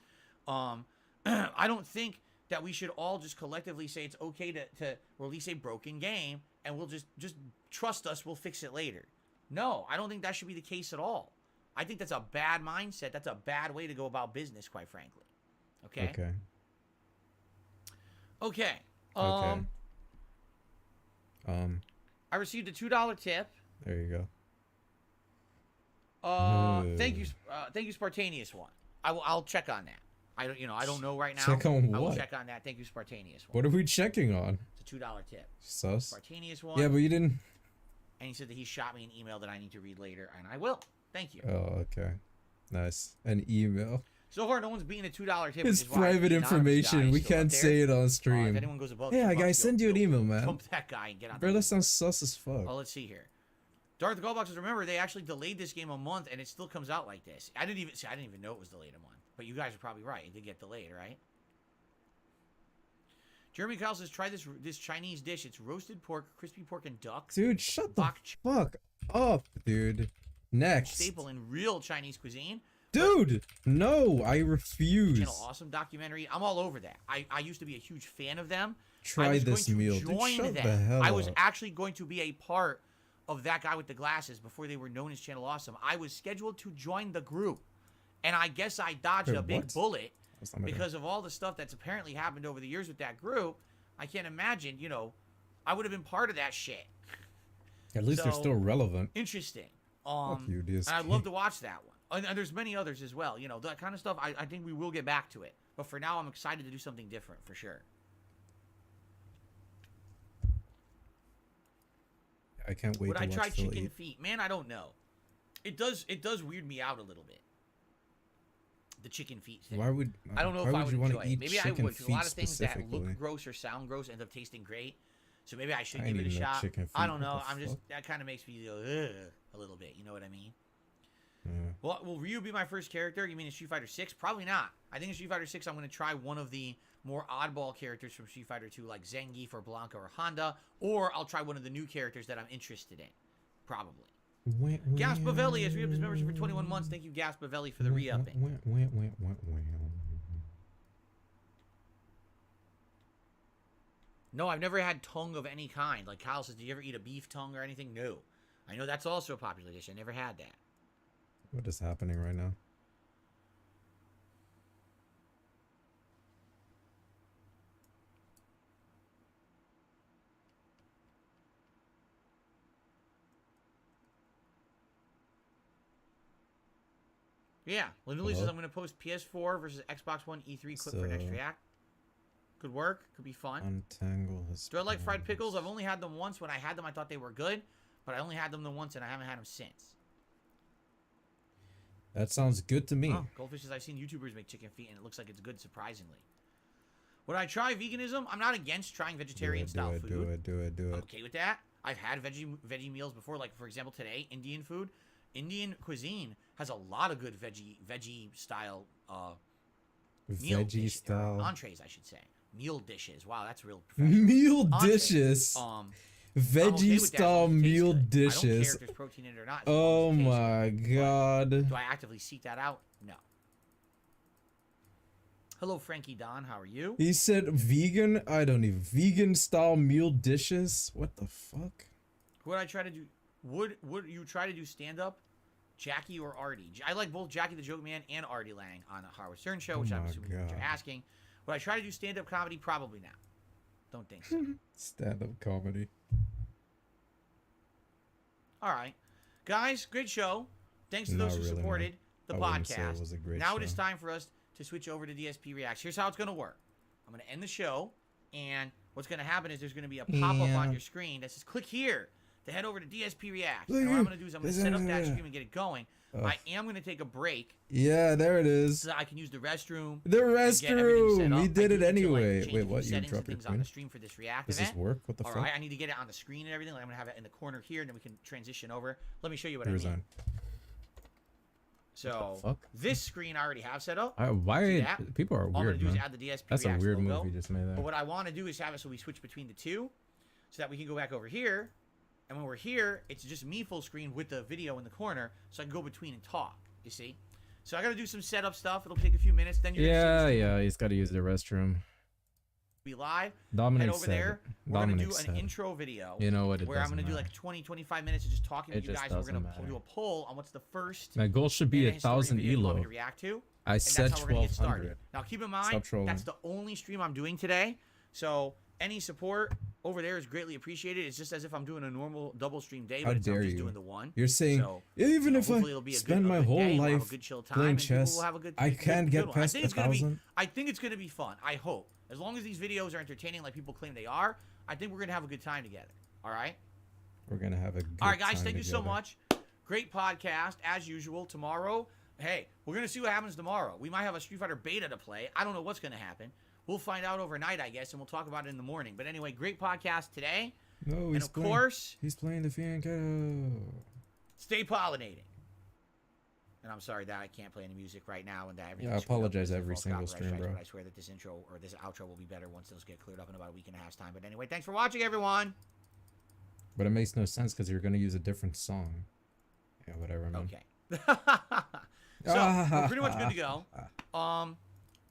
I don't think that we should all just collectively say it's okay to release a broken game and we'll just trust us, we'll fix it later. No, I don't think that should be the case at all. I think that's a bad mindset. That's a bad way to go about business, quite frankly. Okay? Okay. I received a $2 tip. There you go. Thank you, Spartanius one. I'll check on that. I don't know right now. Check on I will what? check on that. Thank you, Spartanius one. What are we checking on? It's a $2 tip. Sus. Spartanius one. Yeah, but you didn't. And he said that he shot me an email that I need to read later, and I will. Thank you. Oh, okay. Nice. An email. So far, no one's beating a $2 tip. It's private information. We can't say it on stream. If anyone goes above yeah, $2, guys, send you an email, man. Bump that guy and get on. Bro, that sounds sus as fuck. Oh, let's see here. Darth Goldbox, remember they actually delayed this game a month, and it still comes out like this. I didn't even know it was delayed a month. But you guys are probably right. It did get delayed, right? Jeremy Kyle says, try this Chinese dish. It's roasted pork, crispy pork, and duck. Dude, shut the fuck up, dude. Next. Staple in real Chinese cuisine. Dude, no, I refuse. Channel Awesome documentary. I'm all over that. I used to be a huge fan of them. Try this meal. Dude, shut the hell I was up. actually going to be a part of that guy with the glasses before they were known as Channel Awesome. I was scheduled to join the group. And I guess I dodged a big bullet because of all the stuff that's apparently happened over the years with that group. I can't imagine, I would have been part of that shit. At least they're still relevant. Interesting. Fuck you, DSP. And I'd love to watch that one. And there's many others as well. That kind of stuff, I think we will get back to it. But for now, I'm excited to do something different, for sure. I can't wait Would to I watch try Phil chicken eat. feet? Man, I don't know. It does weird me out a little bit. The chicken feet thing. Why would I don't know why if I would would you want enjoy to it. eat Maybe I chicken would. 'Cause a lot of feet things that specifically? look gross or sound gross end up tasting great. So maybe I should I give ain't it a eating no shot. chicken I feet. don't know. What the fuck? That kind of makes me go ugh a little bit. You know what I mean? Yeah. Well, will Ryu be my first character? You mean in Street Fighter 6? Probably not. I think in Street Fighter 6 I'm going to try one of the more oddball characters from Street Fighter 2 like Zangief or Blanca or Honda, or I'll try one of the new characters that I'm interested in. Probably. Gaspavelli has re-upped his membership for 21 months. Thank you, Gaspavelli, for the re-upping. No, I've never had tongue of any kind. Like Kyle says, did you ever eat a beef tongue or anything? No. I know that's also a popular dish. I never had that. What is happening right now? Yeah, Lindley says I'm going to post PS4 versus Xbox One E3 clip for next react. Could work. Could be fun. Untangle his. Do I like fried pickles? I've only had them once. When I had them, I thought they were good, but I only had them the once, and I haven't had them since. That sounds good to me. Oh, Goldfish says I've seen YouTubers make chicken feet, and it looks like it's good, surprisingly. Would I try veganism? I'm not against trying vegetarian-style food. Do it. I'm okay with that. I've had veggie meals before, like, for example, today, Indian food. Indian cuisine has a lot of good veggie-style entrees, I should say. Meal dishes. Wow, that's real professional. Meal Entrees. dishes. Veggie style meal dishes. I don't care if there's protein in it or not. Oh my god. Do I actively seek that out? No. Hello, Frankie Don. How are you? He said vegan. I don't even vegan style meal dishes. What the fuck? Would I try to do? Would you try to do stand up, Jackie or Artie? I like both Jackie the Joke Man and Artie Lang on the Howard Stern show, which I'm assuming what you're asking. Would I try to do stand up comedy? Probably not. Don't think so. Stand up comedy. All right, guys, great show. Thanks to those who supported the podcast. It was a great now show. it is time for us to switch over to DSP Reacts. Here's how it's going to work. I'm going to end the show, and what's going to happen is there's going to be a pop-up on your screen that says, click here to head over to DSP Reacts. And what I'm going to do is I'm going to set up that stream and get it going. I am going to take a break. Yeah, there it is. So that I can use the restroom. The restroom. We did it anyway. Wait, what? You Settings dropped and your things on the queen? stream for this React Does event. this work? What the fuck? All right, I need to get it on the screen and everything. Like I'm going to have it in the corner here, and then we can transition over. Let me show you what I mean. Resign. So fuck? this screen I already have set up. Why? People are All I'm weird, gonna do man. is add the DSP That's a Reacts weird logo. move you just made there. But what I want to do is have it so we switch between the two, so that we can go back over here. And when we're here, it's just me full screen with the video in the corner, so I can go between and talk. You see? So I got to do some setup stuff. It'll take a few minutes. Then you're Yeah, he's got to use the restroom. be live. Dominic Head over said there. it. We're going to Dominic do an said it. intro video. You know what? It where I'm doesn't going to do matter. like 20, 25 minutes of just talking It with you just guys. We're going doesn't to do a poll on what's the first. My goal should be internet historian 1,000 video you want me elo. to react to. I And said that's how we're gonna get started. 1,200. Now keep in mind, Stop trolling. that's the only stream I'm doing today. So any support over there is greatly appreciated. It's just as if I'm doing a normal double stream day, How but it's I'm dare just you? doing the one. You're saying So, even if hopefully it'll I be a spend my good whole day, we'll have a life good chill time, playing and people chess, will have a good- I good- can't good get one. I past think it's gonna be- 1,000. I think it's going to be fun. I hope. As long as these videos are entertaining like people claim they are, I think we're going to have a good time together. All right? We're gonna have a good All right, guys, time thank you so together. much. Great podcast, as usual. Tomorrow, hey, we're going to see what happens tomorrow. We might have a Street Fighter beta to play. I don't know what's going to happen. We'll find out overnight, I guess, and we'll talk about it in the morning. But anyway, great podcast today. No, and he's of playing, course, he's playing the Fianchetto. stay pollinating. And I'm sorry that I can't play any music right now and that everything's Yeah, I screwed up apologize because of every false single copyright stream, strikes, bro. But I swear that this intro or this outro will be better once those get cleared up in about a week and a half's time. But anyway, thanks for watching, everyone. But it makes no sense because you're gonna use a different song. Yeah, whatever, man. Okay. So we're pretty much good to go.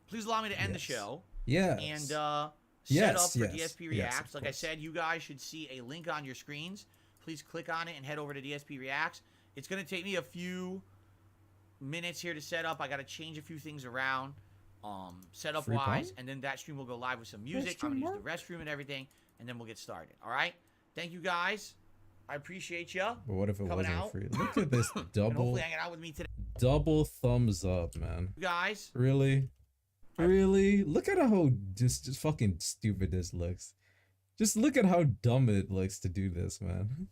Please allow me to end the show. Yes. And set up Yes, for yes, DSP yes, Reacts. of Like I course. said, you guys should see a link on your screens. Please click on it and head over to DSP Reacts. It's gonna take me a few minutes here to set up. I gotta change a few things around, setup Free wise, pong? and then that stream will go live with some music. I'm gonna use the restroom and everything, and then we'll get started. All right. Thank you guys. I appreciate you. But what if it coming wasn't out. free? Look at this And double, hopefully hanging out with me today. double thumbs up, man. You guys. Really? Really? Look at how just fucking stupid this looks. Just look at how dumb it looks to do this, man.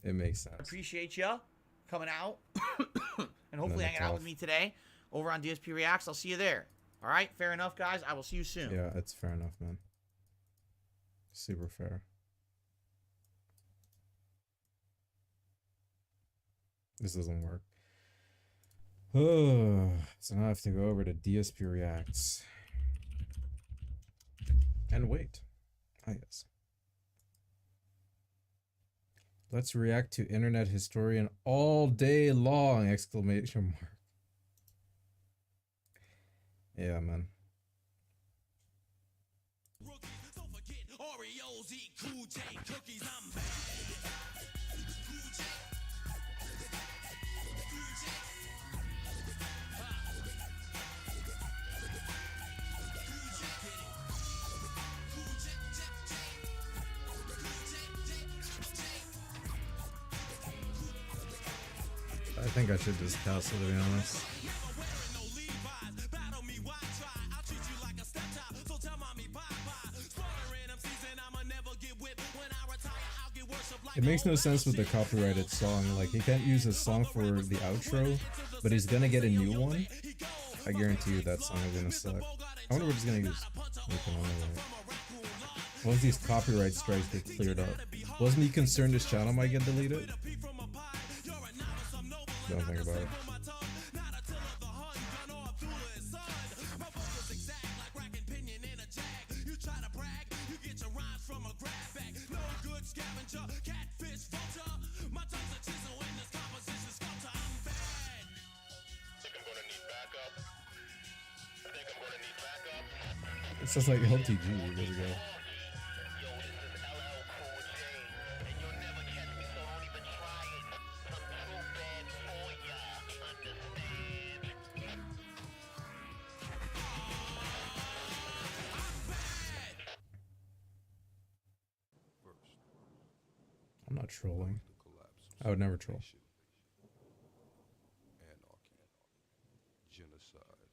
It makes sense. Appreciate you coming out and hopefully then hanging out it's with off. me today over on DSP Reacts. I'll see you there. All right, fair enough, guys. I will see you soon. Yeah, it's fair enough, man. Super fair. This doesn't work. Oh, so now I have to go over to DSP Reacts. And wait. Ah, yes. Let's react to internet historian all day long! Exclamation mark. Yeah, man. Oreos eat Cool J cookies. I'm bad. I think I should just cancel, to be honest. It makes no sense with the copyrighted song. Like, he can't use his song for the outro, but he's gonna get a new one. I guarantee you that song is gonna suck. I wonder what he's gonna use. Once these copyright strikes get cleared up. Wasn't he concerned his channel might get deleted? Don't think about it. It sounds like LTG. There we go. I'm not trolling. I would never troll. Genocide,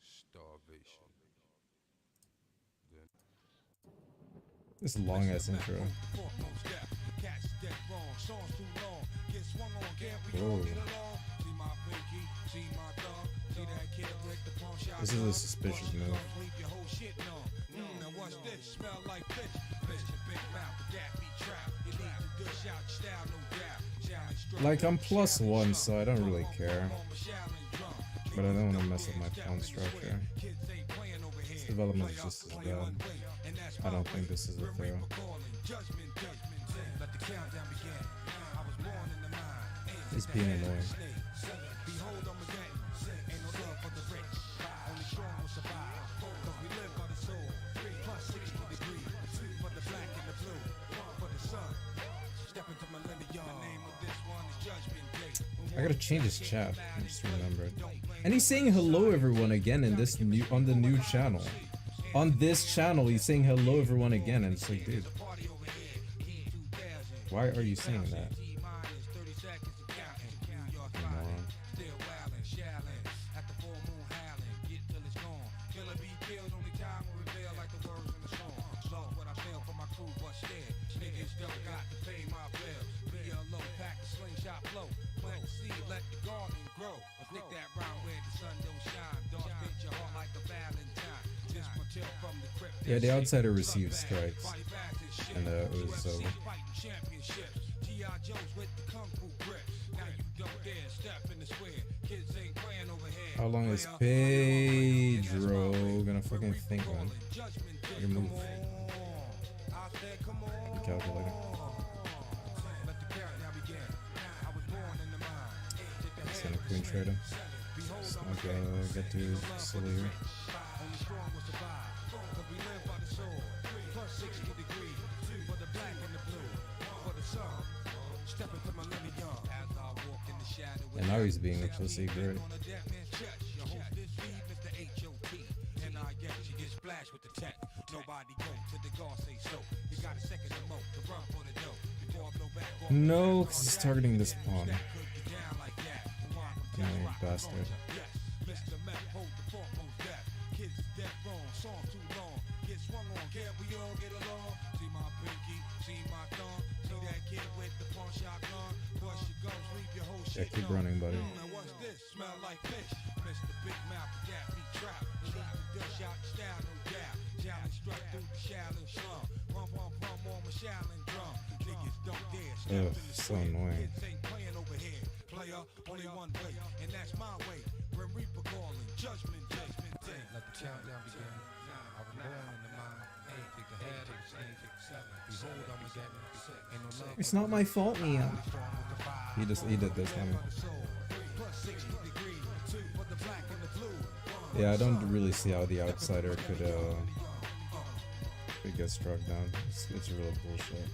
starvation. This long ass intro. Whoa. This is a suspicious move. Like, I'm +1, so I don't really care. But I don't want to mess up my pawn structure. This development is just as bad. I don't think this is a throw. It's being annoying. I gotta change his chat. I just remembered. And he's saying hello everyone again in this new on the new channel. On this channel, he's saying hello everyone again, and it's like, dude, why are you saying that? Yeah, the outsider received strikes, and it was over. How long is Pedro gonna fucking think, man? Your move. Calculator. Send a queen trader. It's not gonna get too silly here. And now he's being a pussy, great. No, because he's targeting this pawn. You bastard. Yeah, keep running, buddy. Ugh, so annoying. It's not my fault, Mia. He did this one. Yeah, I don't really see how the outsider could get struck down. It's real bullshit.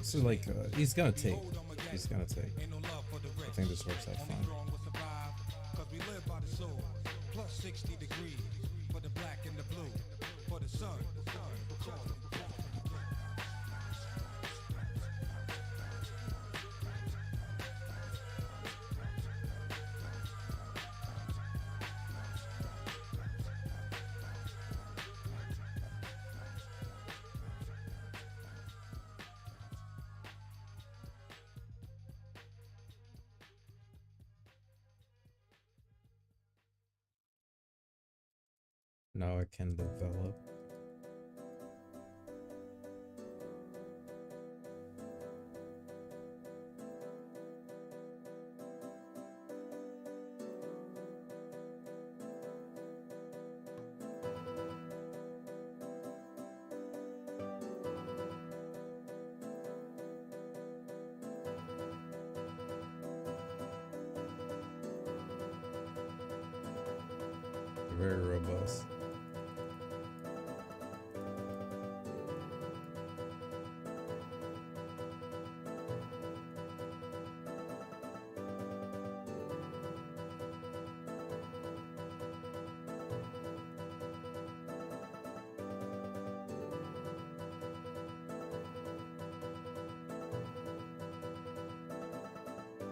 So like, he's gonna take. He's gonna take. I think this works out fine. Now I can develop. Very robust.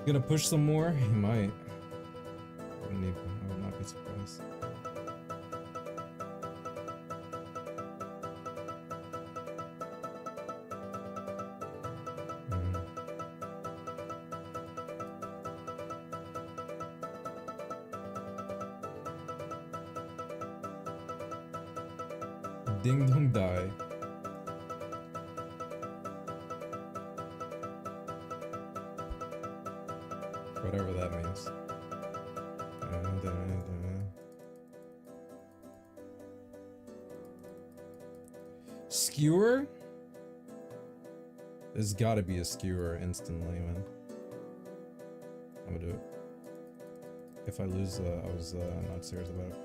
Gonna push some more? He might. I would not be surprised. Ding dong die. Whatever that means. Skewer? There's gotta be a skewer instantly, man. I'm gonna do it. If I lose, I was not serious about it.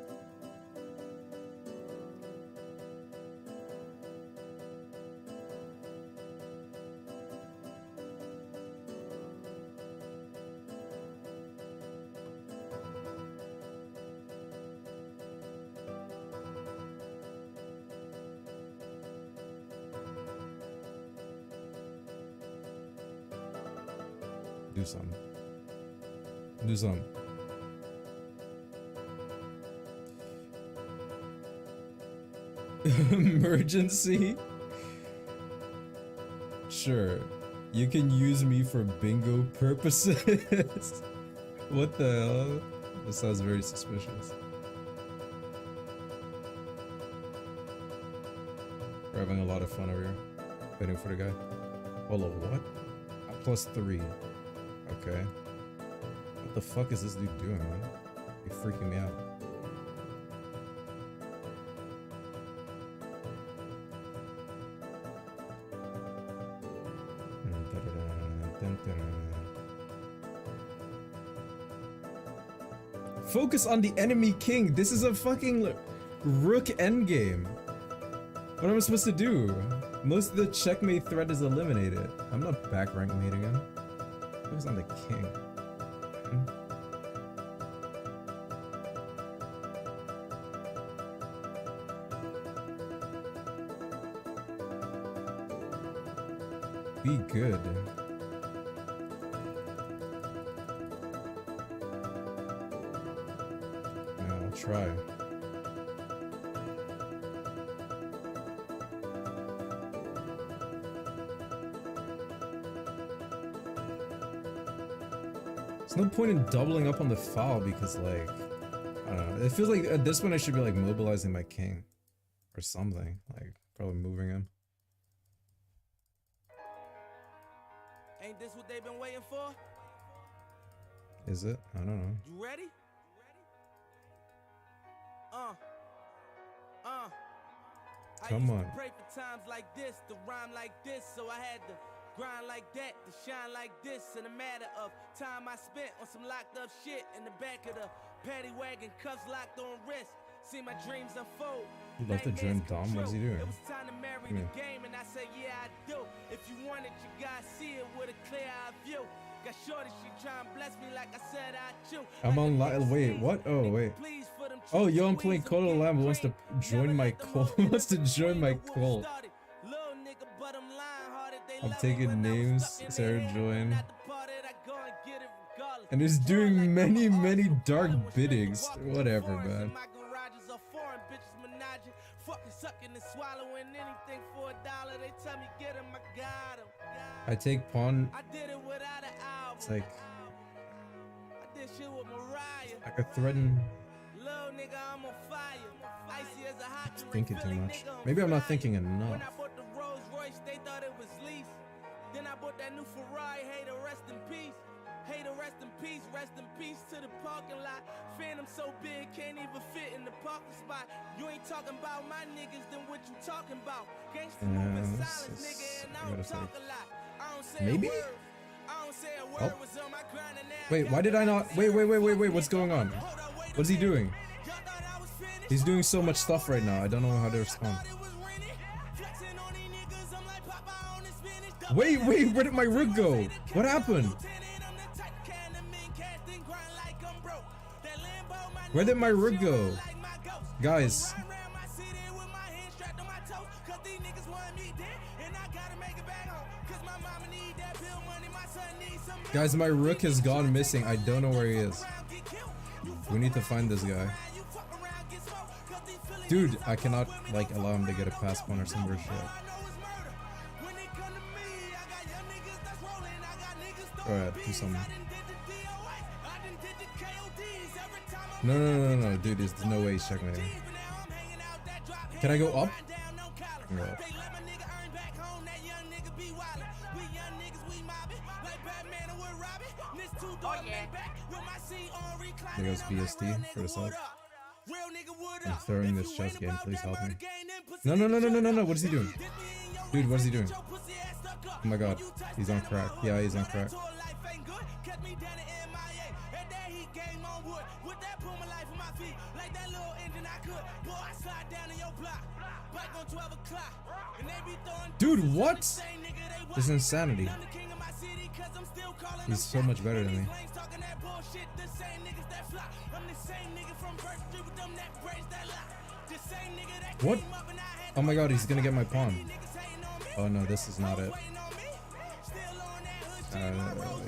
Do something. Do something. Emergency? Sure. You can use me for bingo purposes. What the hell? This sounds very suspicious. We're having a lot of fun over here. Waiting for the guy. Hold on, what? +3. Okay. What the fuck is this dude doing, man? You're freaking me out. Focus on the enemy king. This is a fucking rook endgame. What am I supposed to do? Most of the checkmate threat is eliminated. I'm not back rank mating him. Focus on the king. Be good. Yeah, I'll try. There's no point in doubling up on the foul because, like, I don't know. It feels like at this point I should be like mobilizing my king or something. Like, probably moving him. Ain't this what they've been waiting for? Is it? I don't know. You ready? Come on. I used to pray for times like this, to rhyme like this, so I had to grind like that, to shine like this. In a matter of time I spent on some locked up shit in the back of the paddy wagon, cuffs locked on wrist. See my dreams unfold. You'd love to join Dom? What is he doing? It was time to marry the game, and I said, yeah, I do. If you want it, you gotta see it with a clear eye view. Got shorty, she try and bless me like I said I chew. I'm on wait, what? Oh wait. Oh, yo, I'm playing Cult of the Lamb. Wants to join my cult. Wants to join my cult. I'm taking names. Sarah join. And he's doing many dark biddings. Whatever, man. I take pawn. It's like I could threaten. Thinking too much. Maybe I'm not thinking enough. Then I bought that new Ferrari, hey to rest in peace. Hey to rest in peace to the parking lot. Phantom so big, can't even fit in the parking spot. You ain't talking about my niggas, then what you talking about? Gangsta moving silence, nigga, and I don't talk a lot. I don't say Maybe? a word. I don't say a word. Was on my grind and now Wait, why did I not? Wait, what's going on? What's he doing? He's doing so much stuff right now, I don't know how to respond. Wait, where did my rook go? What happened? Where did my rook go? Guys. Guys, my rook has gone missing. I don't know where he is. We need to find this guy. Dude, I cannot like allow him to get a pass pawn or some weird shit. Alright, do something. No, dude, there's no way he's checkmating. Can I go up? No. There goes BST for the sub. I'm throwing this chess game, please help me. No, what is he doing? Dude, what is he doing? Oh my god, he's on crack. Yeah, he's on crack. Dude, what? This is insanity. He's so much better than me. What? Oh my god, he's gonna get my pawn. Oh no, this is not it.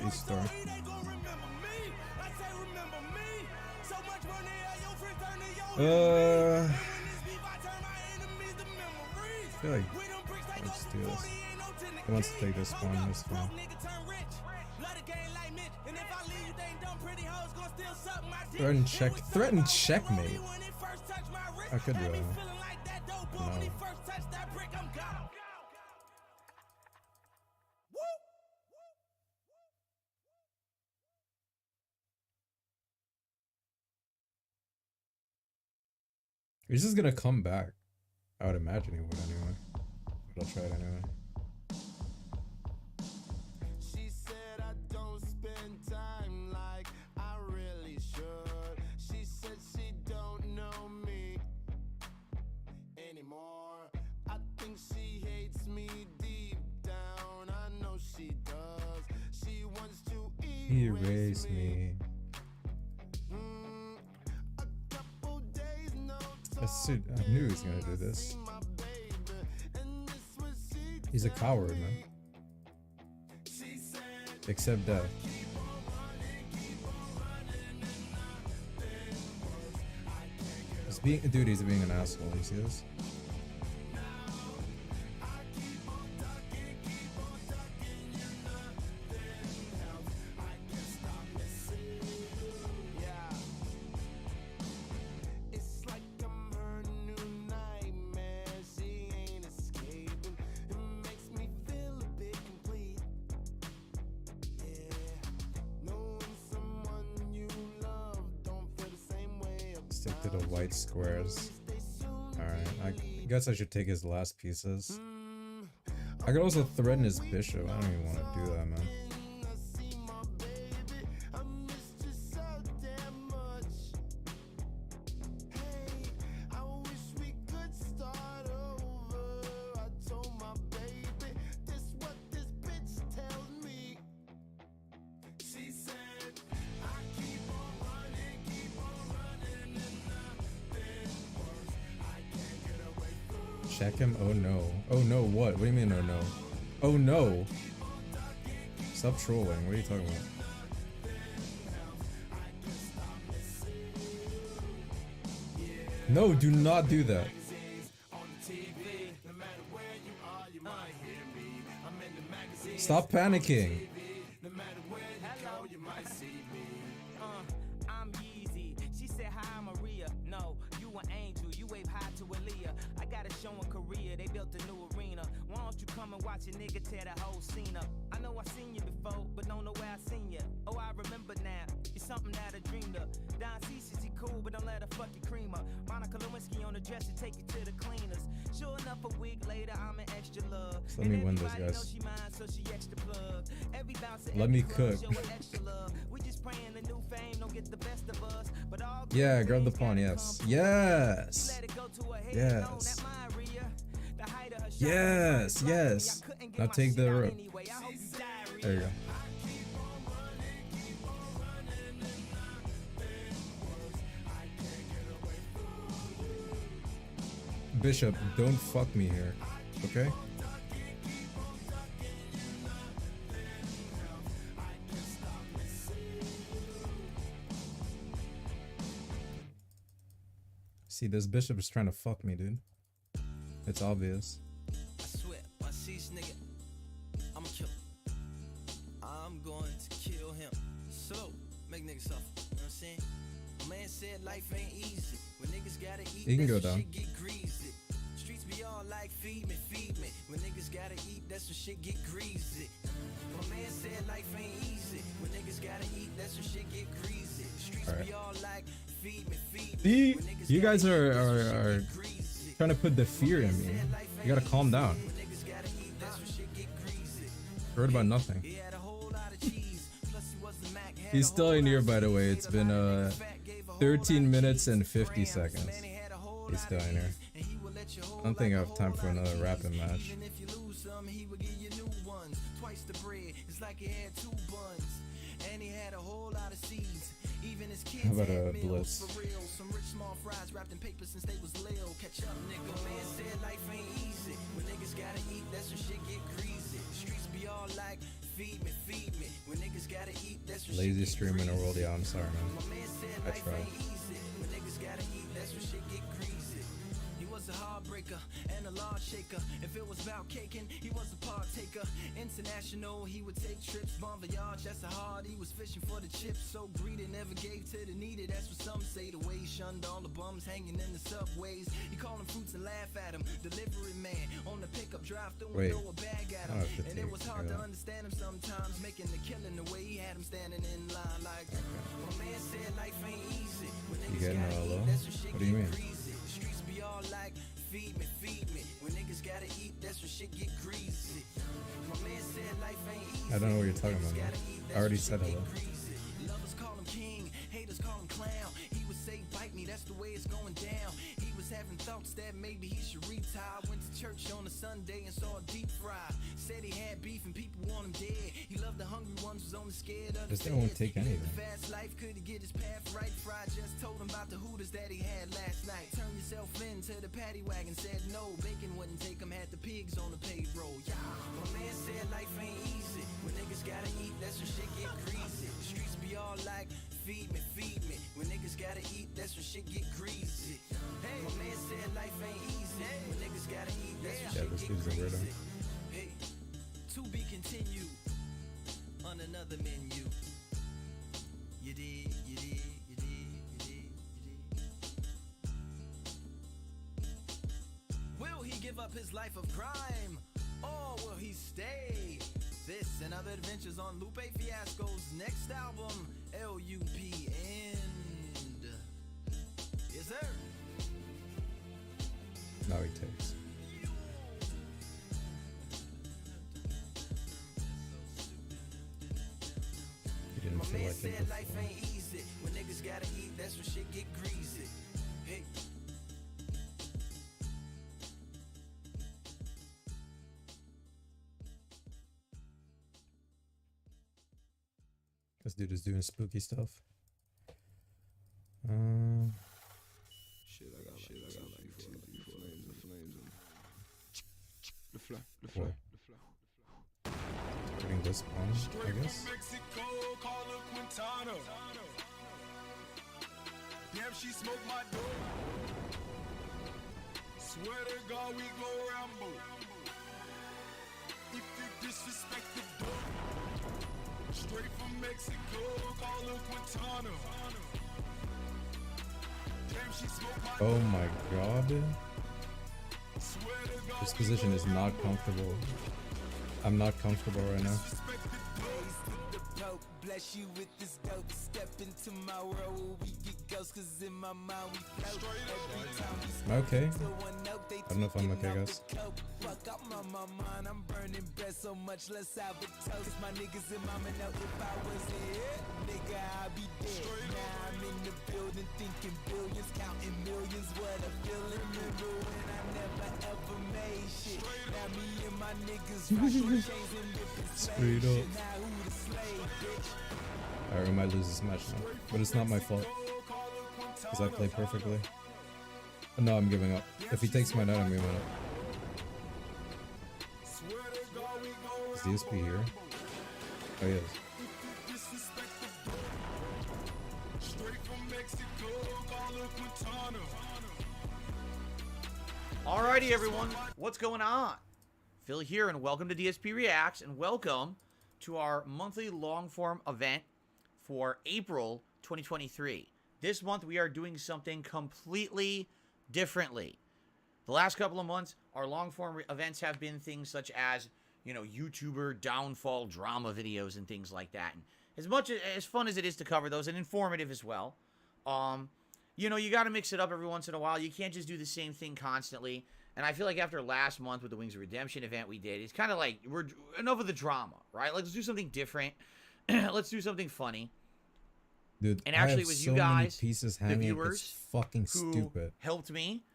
He's throwing. I feel like let's do this. He wants to take this pawn, that's fine. Threaten checkmate. I could do that. No. He's just gonna come back. I would imagine he would anyway. But I'll try it anyway. She said I don't spend time like I really should. She said she don't know me anymore. I think she hates me deep down. I know she does. She wants to Erase me. I knew he was gonna do this. He's a coward, man. Except death. He's being an asshole. You see this? Stick to the white squares. Alright, I guess I should take his last pieces. I could also threaten his bishop. I don't even want to do that, man. Check him? Oh no. Oh no, what? What do you mean, oh no? Oh no! Stop trolling. What are you talking about? No, do not do that. Stop panicking. I'm Yeezy. She said, hi, Maria. No, you an angel. You wave high to Aaliyah. I got a show in Korea. They built a new arena. Why don't you come and watch a nigga tear the whole scene up? I know I seen you before, but don't know where I seen you. Oh, I remember now. You're something that I dreamed of. Don C, she cool, but don't let her fuck your cream up. Monica Lewinsky on the dresser, take you to the cleaners. Sure enough, a week later, I'm an extra love. So let me win this, guys. Let me cook. Yeah, grab the pawn, yes. Yes! Yes! Yes! Yes! Now take the rook. There you go. Bishop, don't fuck me here, okay? See, this bishop is trying to fuck me, dude. It's obvious. I swear, my sees nigga, I'ma kill him. I'm going to kill him. Slow, make niggas suffer. You know what I'm saying? Man said life ain't easy. When niggas gotta eat, You can go that's when down. shit get greasy. Streets be all like feed me, feed me. When niggas gotta eat, that's when shit get greasy. My man said life ain't easy. When niggas gotta eat, that's when shit get greasy. Streets Alright. be all like feed me, feed me. See, When niggas you gotta guys eat, are that's when shit get greasy. trying to put the fear in me. You gotta calm down. When niggas gotta eat, that's when shit get greasy. Heard about nothing. He had a whole lot of cheese. Plus he was the Mac. Had He's a still whole in lot here, of by the cheese. way. It's been 13 minutes and 50 seconds. He's still in here. I don't think I have time for another rapping match. Even if you lose some, he would give you new ones. Twice the bread, it's like he had 2 buns. And he had a whole lot of seeds. Even his kids How about had a meals blitz? for real. Some rich small fries wrapped in paper since they was lil. Catch up, nigga. Man said life ain't easy. When niggas gotta eat, that's when shit get greasy. Streets be all like feed me, feed me. When niggas gotta eat, that's when Lazy shit get stream in the world. Yeah, I'm sorry, man. My man said I life tried. ain't easy. When niggas gotta eat, that's when shit get greasy. He was a heartbreaker and a law shaker. If it was about caking, he was a partaker. International, he would take trips. Bon voyage, that's a hard. He was fishing for the chips. So greedy, never gave to the needy. That's what some say. The way he shunned all the bums hanging in the subways. He called them fruits and laugh at him. Delivery man on the pickup drive through and Wait. throw a bag at I him. have to And it take- was hard yeah. to understand him sometimes. Making the killing the way he had him standing in line like. My man said life ain't easy. When You niggas getting gotta all eat, low? that's when shit What do you get mean? greasy. Streets be all like feed me, feed me. When niggas gotta eat, that's when shit get greasy. My man said life ain't easy. I don't know what you're talking about, man. I already said hello. Lovers call him king, haters call him clown. He would say bite me, that's the way it's going down. He was having thoughts that maybe he should retire. Went to church on a Sunday and saw a deep fry. Said he had beef and people want him dead. He loved the hungry ones, was only scared of the This thing won't feds. take He lived anything. a fast life, could he get his path right? Fry just told him about the hooters that he had last night. Turn yourself into the paddy wagon, said no. Bacon wouldn't take him, had the pigs on the payroll. Yeah, my man said life ain't easy. When niggas gotta eat, that's when shit get greasy. Streets be all like feed me, feed me. When niggas gotta eat, that's when shit get greasy. Hey, my man said life ain't easy. When niggas gotta eat, that's when Yeah, shit this get dude's a weirdo. greasy. Hey, to be continued on another menu. You did, you did, you did, you did, you did. Will he give up his life of crime? Or will he stay? This and other adventures on Lupe Fiasco's next album, LUPN. Yes, sir. Now he takes. He didn't My feel man like said it life before. ain't easy. When niggas gotta eat, that's when shit get greasy. Hey. This dude is doing spooky stuff. Shit, I got like two flames and flames and the fly, the What? Putting this on, I guess. Mexico, call her Quintana. Damn, she smoked my dope. Swear to God, we go Rambo. If you disrespect the dope, straight from Mexico, call her Quintana. Damn, she smoked my Oh my god. Swear to God, This position is not comfortable. I'm not comfortable right now. Bless you with this dope. Step into my world, we get ghosts, cause in my mind we float. Every time we Am I okay? to one note, they I don't know if I'm okay, guys. Fuck, I'm on my mind, I'm burning bread so much, let's have a toast. My niggas and mama know if I wasn't here, nigga, I'd be dead. Now I'm in the building thinking billions, counting millions, what a feeling. Remember when I never ever made shit. Now me and my niggas rocking chains and ripping Straight up. Now who the slave, bitch? Alright, we might lose this match now. But it's not my fault. Because I play perfectly. No, I'm giving up. If he takes my knight, I'm giving up. Is DSP here? Oh, he is. Straight from Mexico, call her Quintana. Alrighty, everyone, what's going on? Phil here, and welcome to DSP Reacts, and welcome to our monthly long-form event for April 2023. This month, we are doing something completely differently. The last couple of months, our long-form events have been things such as, you know, YouTuber downfall drama videos and things like that. And as much as fun as it is to cover those, and informative as well, you know, you got to mix it up every once in a while. You can't just do the same thing constantly. And I feel like after last month with the Wings of Redemption event we did, it's kind of like, we're enough of the drama, right? Let's do something different. Let's do something funny. Dude, and actually, it was you guys, pieces the hanging. viewers, It's fucking who stupid. helped me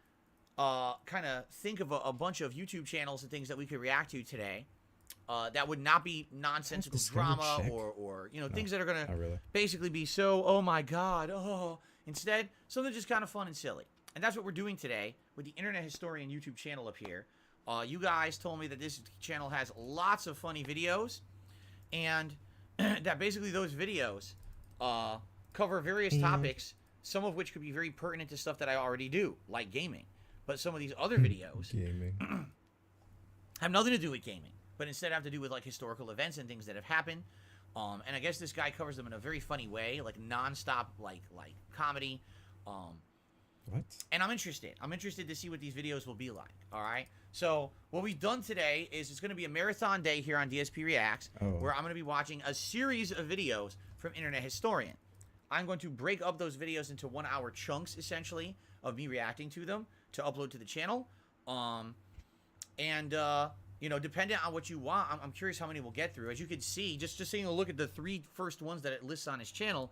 kind of think of a bunch of YouTube channels and things that we could react to today. That would not be nonsensical drama or you know, things that are going to basically be so, oh my God, oh. Instead, something just kind of fun and silly. And that's what we're doing today with the Internet Historian YouTube channel up here. You guys told me that this channel has lots of funny videos, and that basically those videos cover various topics, some of which could be very pertinent to stuff that I already do, like gaming. But some of these other videos have nothing to do with gaming, but instead have to do with like historical events and things that have happened. And I guess this guy covers them in a very funny way, like non-stop, like comedy. What? And I'm interested. I'm interested to see what these videos will be like. All right. So what we've done today is it's going to be a marathon day here on DSP Reacts, where I'm going to be watching a series of videos from Internet Historian. I'm going to break up those videos into 1-hour chunks, essentially, of me reacting to them to upload to the channel. You know, depending on what you want, I'm curious how many we'll get through. As you can see, just taking a look at the 3 first ones that it lists on his channel,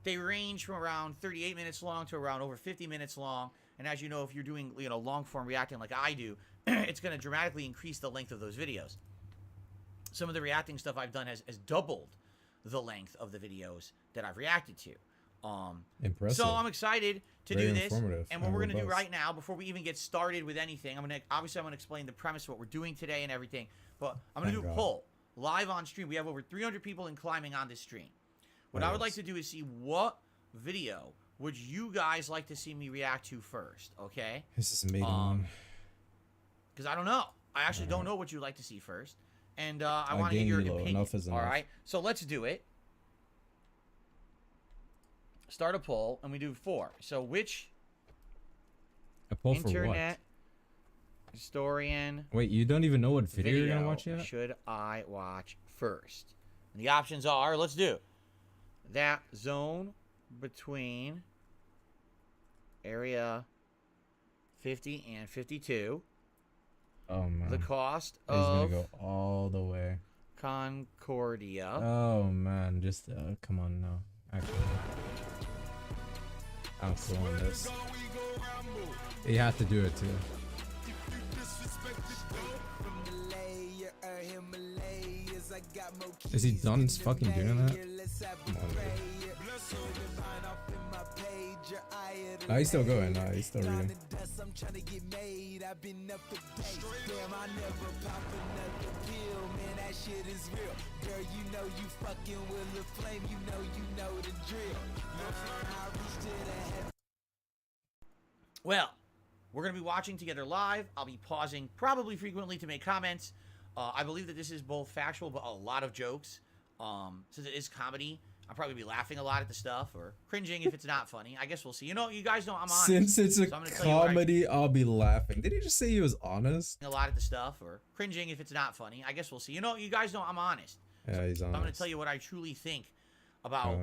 they range from around 38 minutes long to around over 50 minutes long. And as you know, if you're doing, you know, long form reacting like I do, it's going to dramatically increase the length of those videos. Some of the reacting stuff I've done has doubled the length of the videos that I've reacted to. Impressive. So I'm excited to do this, and what we're going to do robust. right now, before we even get started with anything, I'm going to explain the premise of what we're doing today and everything, but I'm going to do a poll live on stream. We have over 300 people in climbing on this stream. What I would like to do is see what video would you guys like to see me react to first, okay? This is made on. Because I don't know. I actually don't know what you'd like to see first, and I want to hear your opinion. Enough is enough. All right, so let's do it. Start a poll, and we do 4. So which Internet Historian Wait, you don't even know what video you're gonna watch yet? should I watch first? And the options are, let's do that zone between area 50 and 52. Oh man. The cost He's gonna of go all the way. Concordia. Oh man, just come on now. Actually. I'm still on this. You have to do it too. Is he done fucking doing that? Come on, no, he's still going. No, he's still reading. Well, we're going to be watching together live. I'll be pausing probably frequently to make comments. I believe that this is both factual but a lot of jokes. Since it is comedy, I'll probably be laughing a lot at the stuff or cringing if it's not funny. I guess we'll see. You know, you guys know I'm honest. Since it's a comedy, I'll be laughing. Did he just say he was honest? A lot at the stuff or cringing if it's not funny. I guess we'll see. You know, you guys know I'm honest. Yeah, he's honest. I'm going to tell you what I truly think about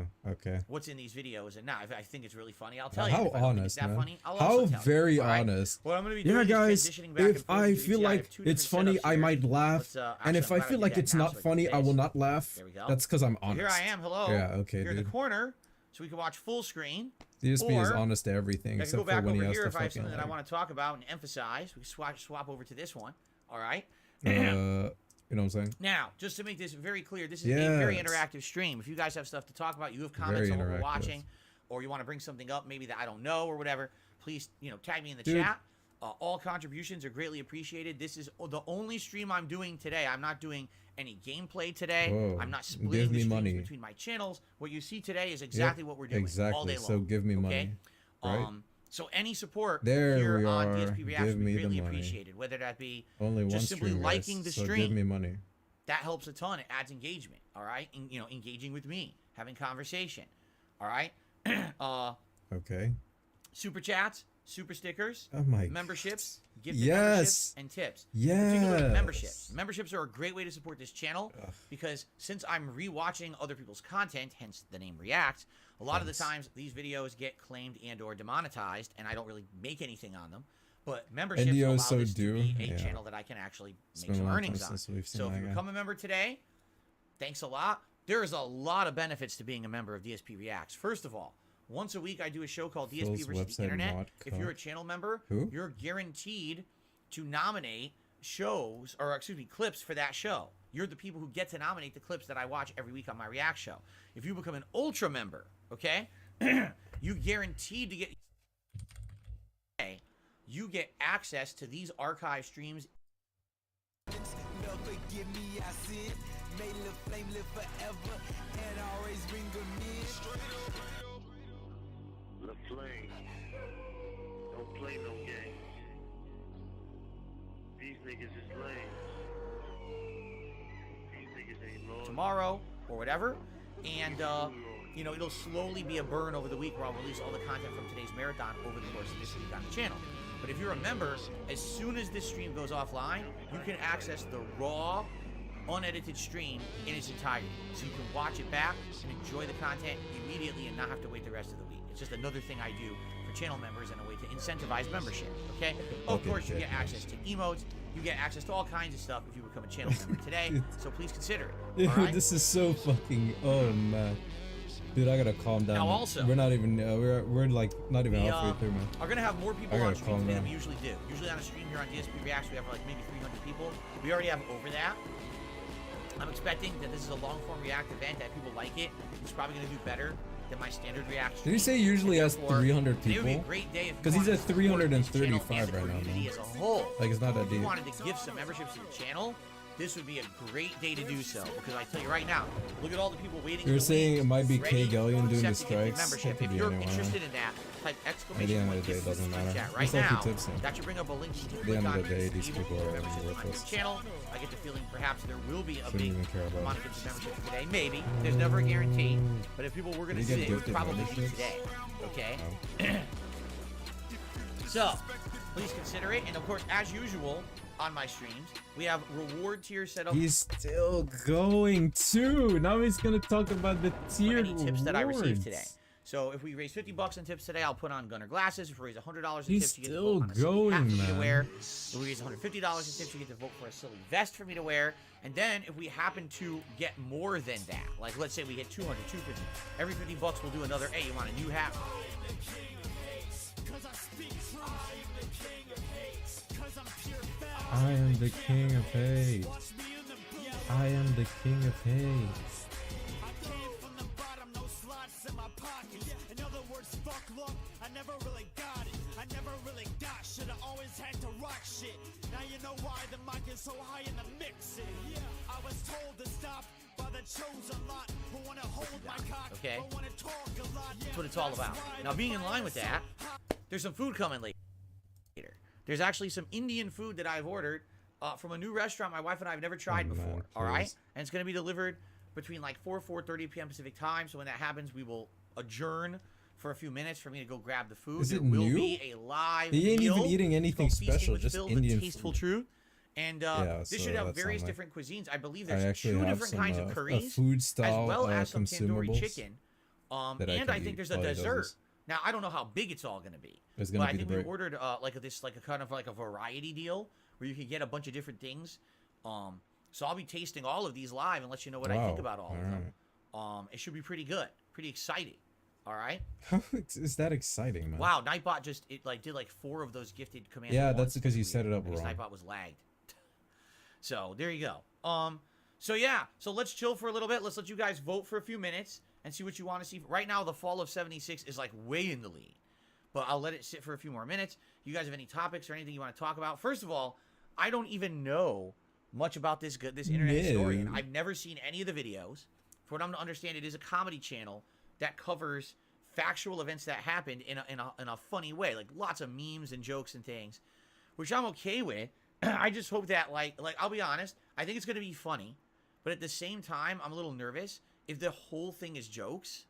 what's in these videos, and now if I think it's really funny, I'll tell you. How if I don't think it's honest, that man? funny, I'll How also tell very you. All right? honest. What I'm gonna be doing guys, is transitioning back and if forth. I You feel see, I like have 2 it's different funny, setups I here. might laugh, and actually, if I feel like it's not funny, I will not laugh. There we go. That's because I'm honest. Here I am. Hello. Yeah, okay, Here in dude. the corner, so we can watch full screen. DSP is or honest to everything, I can except go back for when he over has here to if I have fucking something that I want to talk about and emphasize. We can swap over to this one. All right. You know what I'm saying? Now, just to make this very clear, this is a very interactive stream. If you guys have stuff to talk about, you have comments on what we're watching, or you want to bring something up maybe that I don't know or whatever, please, you know, tag me in the chat. All contributions are greatly appreciated. This is the only stream I'm doing today. I'm not doing any gameplay today. Whoa, I'm not splitting give the me streams money. between my channels. What you see today is exactly what we're doing exactly. all day long. So give me money. Right? So any support There here we on are. DSP Reacts Give would be me the greatly money. appreciated. Whether that be Only one just simply stream, liking guys, the so stream. give me money. That helps a ton. It adds engagement. All right, engaging with me, having conversation. All right. Okay. Super chats, super stickers, Oh my memberships, gifted Yes. memberships, and tips. Particularly Yes. memberships. Memberships are a great way to support this channel because since I'm rewatching other people's content, hence the name React, a lot of the times these videos get claimed and or demonetized, and I don't really make anything on them. But memberships NDOs allow so this to be a yeah. channel that I can actually It's make been a some long earnings time on. since we've seen So if that you guy. become a member today, thanks a lot. There is a lot of benefits to being a member of DSP Reacts. First of all, once a week I do a show called DSP Phil's versus the website Internet. mod If you're a cut. channel member, Who? you're guaranteed to nominate shows, or excuse me, clips for that show. You're the people who get to nominate the clips that I watch every week on my React show. If you become an Ultra member, okay, you guaranteed to get... You get access to these archive streams. Lord, forgive me, I sin. May the flame live forever and always bring good men. The flame. Don't play no games. These niggas is lame. These niggas ain't loyal. Tomorrow or whatever, and it'll slowly be a burn over the week where I'll release all the content from today's marathon over the course of this week on the channel. But if you're a member, as soon as this stream goes offline, you can access the raw, unedited stream in its entirety. So you can watch it back and enjoy the content immediately and not have to wait the rest of the week. It's just another thing I do for channel members and a way to incentivize membership, okay? Of course, you get access to emotes. You get access to all kinds of stuff if you become a channel member today, so please consider it, Dude, all right? this is so fucking. Oh man, dude, I gotta calm down. Now also- we're not even. We're like not even We halfway through, man. are going to have more people I on gotta stream calm today down. than we usually do. Usually on a stream here on DSP Reacts, we have like maybe 300 people. We already have over that. I'm expecting that this is a long-form React event, that people like it. It's probably going to do better than my standard React stream. Did he say usually has 300 It would be a people? great day if you Because he's wanted at to support this channel 335 and the right now, community man. as a whole. Like it's not that If you deep. wanted to give some memberships to the channel, this would be a great day to do so. Because I tell you right now, look at all the people waiting. You're in the saying wings, it might be ready K Gallion doing the set to get strikes? membership. It could If be you're anyone, interested huh? in that, type At the exclamation end point of the day, it gift doesn't in the matter. chat right Just like he now. tips him. That should bring up a link you can At the click end of on the day, to these enable people are membership on your worthless. channel. I get the feeling perhaps there will be a Shouldn't big even care about amount it. of gifted memberships today. Maybe. There's never a guarantee. But if people were going to Did he see get it, it would gifted probably be memberships? today. Okay? So, please consider it. And of course, as usual, on my streams, we have reward tier set up. He's still going too. Now he's gonna talk about the tiered Any tips that I received rewards. today. So if we raise $50 in tips today, I'll put on Gunner glasses. If we raise $100 in He's tips, you get to still vote on a silly hat going, for me to man. wear. If we raise $150 in tips, you get to vote for a silly vest for me to wear. And then if we happen to get more than that, like let's say we hit 200, 250, every $50 we'll do another, hey, you want a new hat? I am the king of hate. I am the king of hate. In my pockets. In other words, fuck luck. I never really got it. I never really got shit. I always had to rock shit. Now you know why the mic is so high in the mixing. Yeah, I was told to stop by the chosen lot who wanna hold my cock. Okay. But wanna talk a lot. That's what it's all about. Now, being in line with that, there's some food coming later. There's actually some Indian food that I've ordered from a new restaurant my wife and I have never tried before. man, All right, please. and it's going to be delivered between like 4:30 p.m. Pacific time. So when that happens, we will adjourn for a few minutes for me to go grab the food. Is it there will new? be a live He ain't even meal. eating It's anything called Feasting special, with just Phil, Indian the Tasteful food. Truth. And Yeah, this so should have that various sounds different cuisines. I believe I there's actually 2 have different some, kinds of a curries, food as style, well as some tandoori consumables chicken. that I And can I think eat there's a while he does dessert. this. Now I don't know how big it's all going to be. It's gonna but be I think the we break. ordered like a kind of like a variety deal where you can get a bunch of different things. So I'll be tasting all of these live and let you know what I think Wow, about all of them. It should be pretty good, pretty exciting. All right. How is that exciting, man? Wow, Nightbot just did like 4 of those gifted commands. Yeah, at that's once. because you Weird. set it up I guess wrong. Nightbot was lagged. So there you go. So yeah, so let's chill for a little bit. Let's let you guys vote for a few minutes and see what you want to see. Right now, the fall of 76 is like way in the lead, but I'll let it sit for a few more minutes. You guys have any topics or anything you want to talk about? First of all, I don't even know much about this internet historian. I've never seen any of the videos. For what I'm to understand, it is a comedy channel that covers factual events that happened in a funny way, like lots of memes and jokes and things, which I'm okay with. I just hope that like I'll be honest, I think it's gonna be funny, but at the same time, I'm a little nervous if the whole thing is jokes.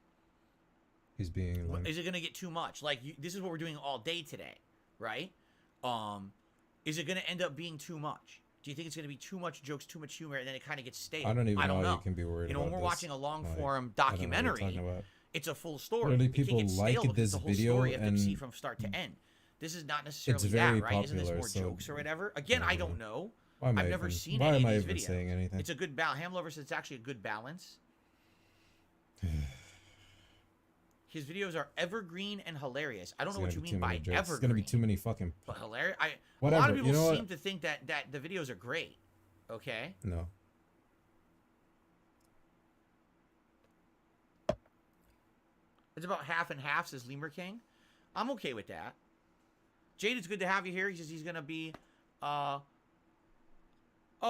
He's being like, is it gonna get too much? Like this is what we're doing all day today, right? Is it gonna end up being too much? Do you think it's gonna be too much jokes, too much humor, and then it kind of gets stale? I don't even know. know. You can be worried. You know, about when we're this. watching a long Like, form I don't know what you're documentary, talking about. it's a full story. Literally, It can't people get stale like if it's this the whole video, story you have to and see from start to end. This is not necessarily it's very that, right? Isn't this popular, more so jokes or whatever? Again, I don't know. Why am I I've never even- seen why any am of I these even videos. saying anything? It's a good balance. Hamlover says it's actually a good balance. His videos are evergreen and hilarious. I don't know what you mean by evergreen. It's gonna be too many fucking. But hilarious. A Whatever. lot of people You know seem to think that the videos are great. Okay. No. It's about half and half, says Lemur King. I'm okay with that. Jade, it's good to have you here. He says he's gonna be. Oh,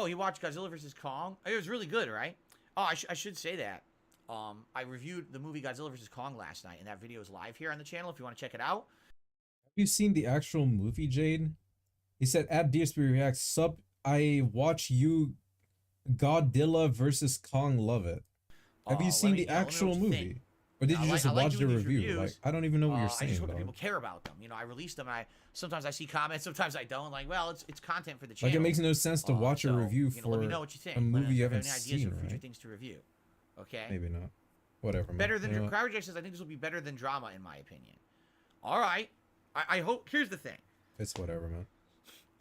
he watched Godzilla vs. Kong. It was really good, right? Oh, I should say that. I reviewed the movie Godzilla vs. Kong last night, and that video is live here on the channel if you want to check it out. Have you seen the actual movie, Jade? He said, at DSP Reacts, sub, I watch you Godzilla versus Kong, love it. Have you seen the actual movie? Or did you just watch the review? Like, I don't even know what you're saying, I just hope that dog. people care about them. You know, I release them. Sometimes I see comments, sometimes I don't. Like, well, it's content for the channel. Like, it makes no sense to watch a review you know, let for me know what you think. a movie you haven't any ideas seen, for future right? things to review. Okay. Maybe not. Whatever. Man. Better than You know what? Crowd says, I think this will be better than drama in my opinion. All right. I hope. Here's the thing. It's whatever, man.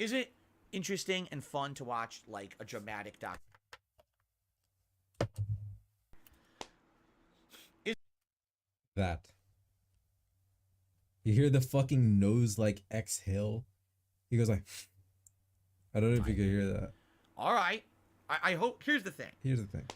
Is it interesting and fun to watch like a dramatic doc? That. You hear the fucking nose like exhale? He goes like, I don't know if you can hear that. All right. I hope. Here's the thing. Here's the thing.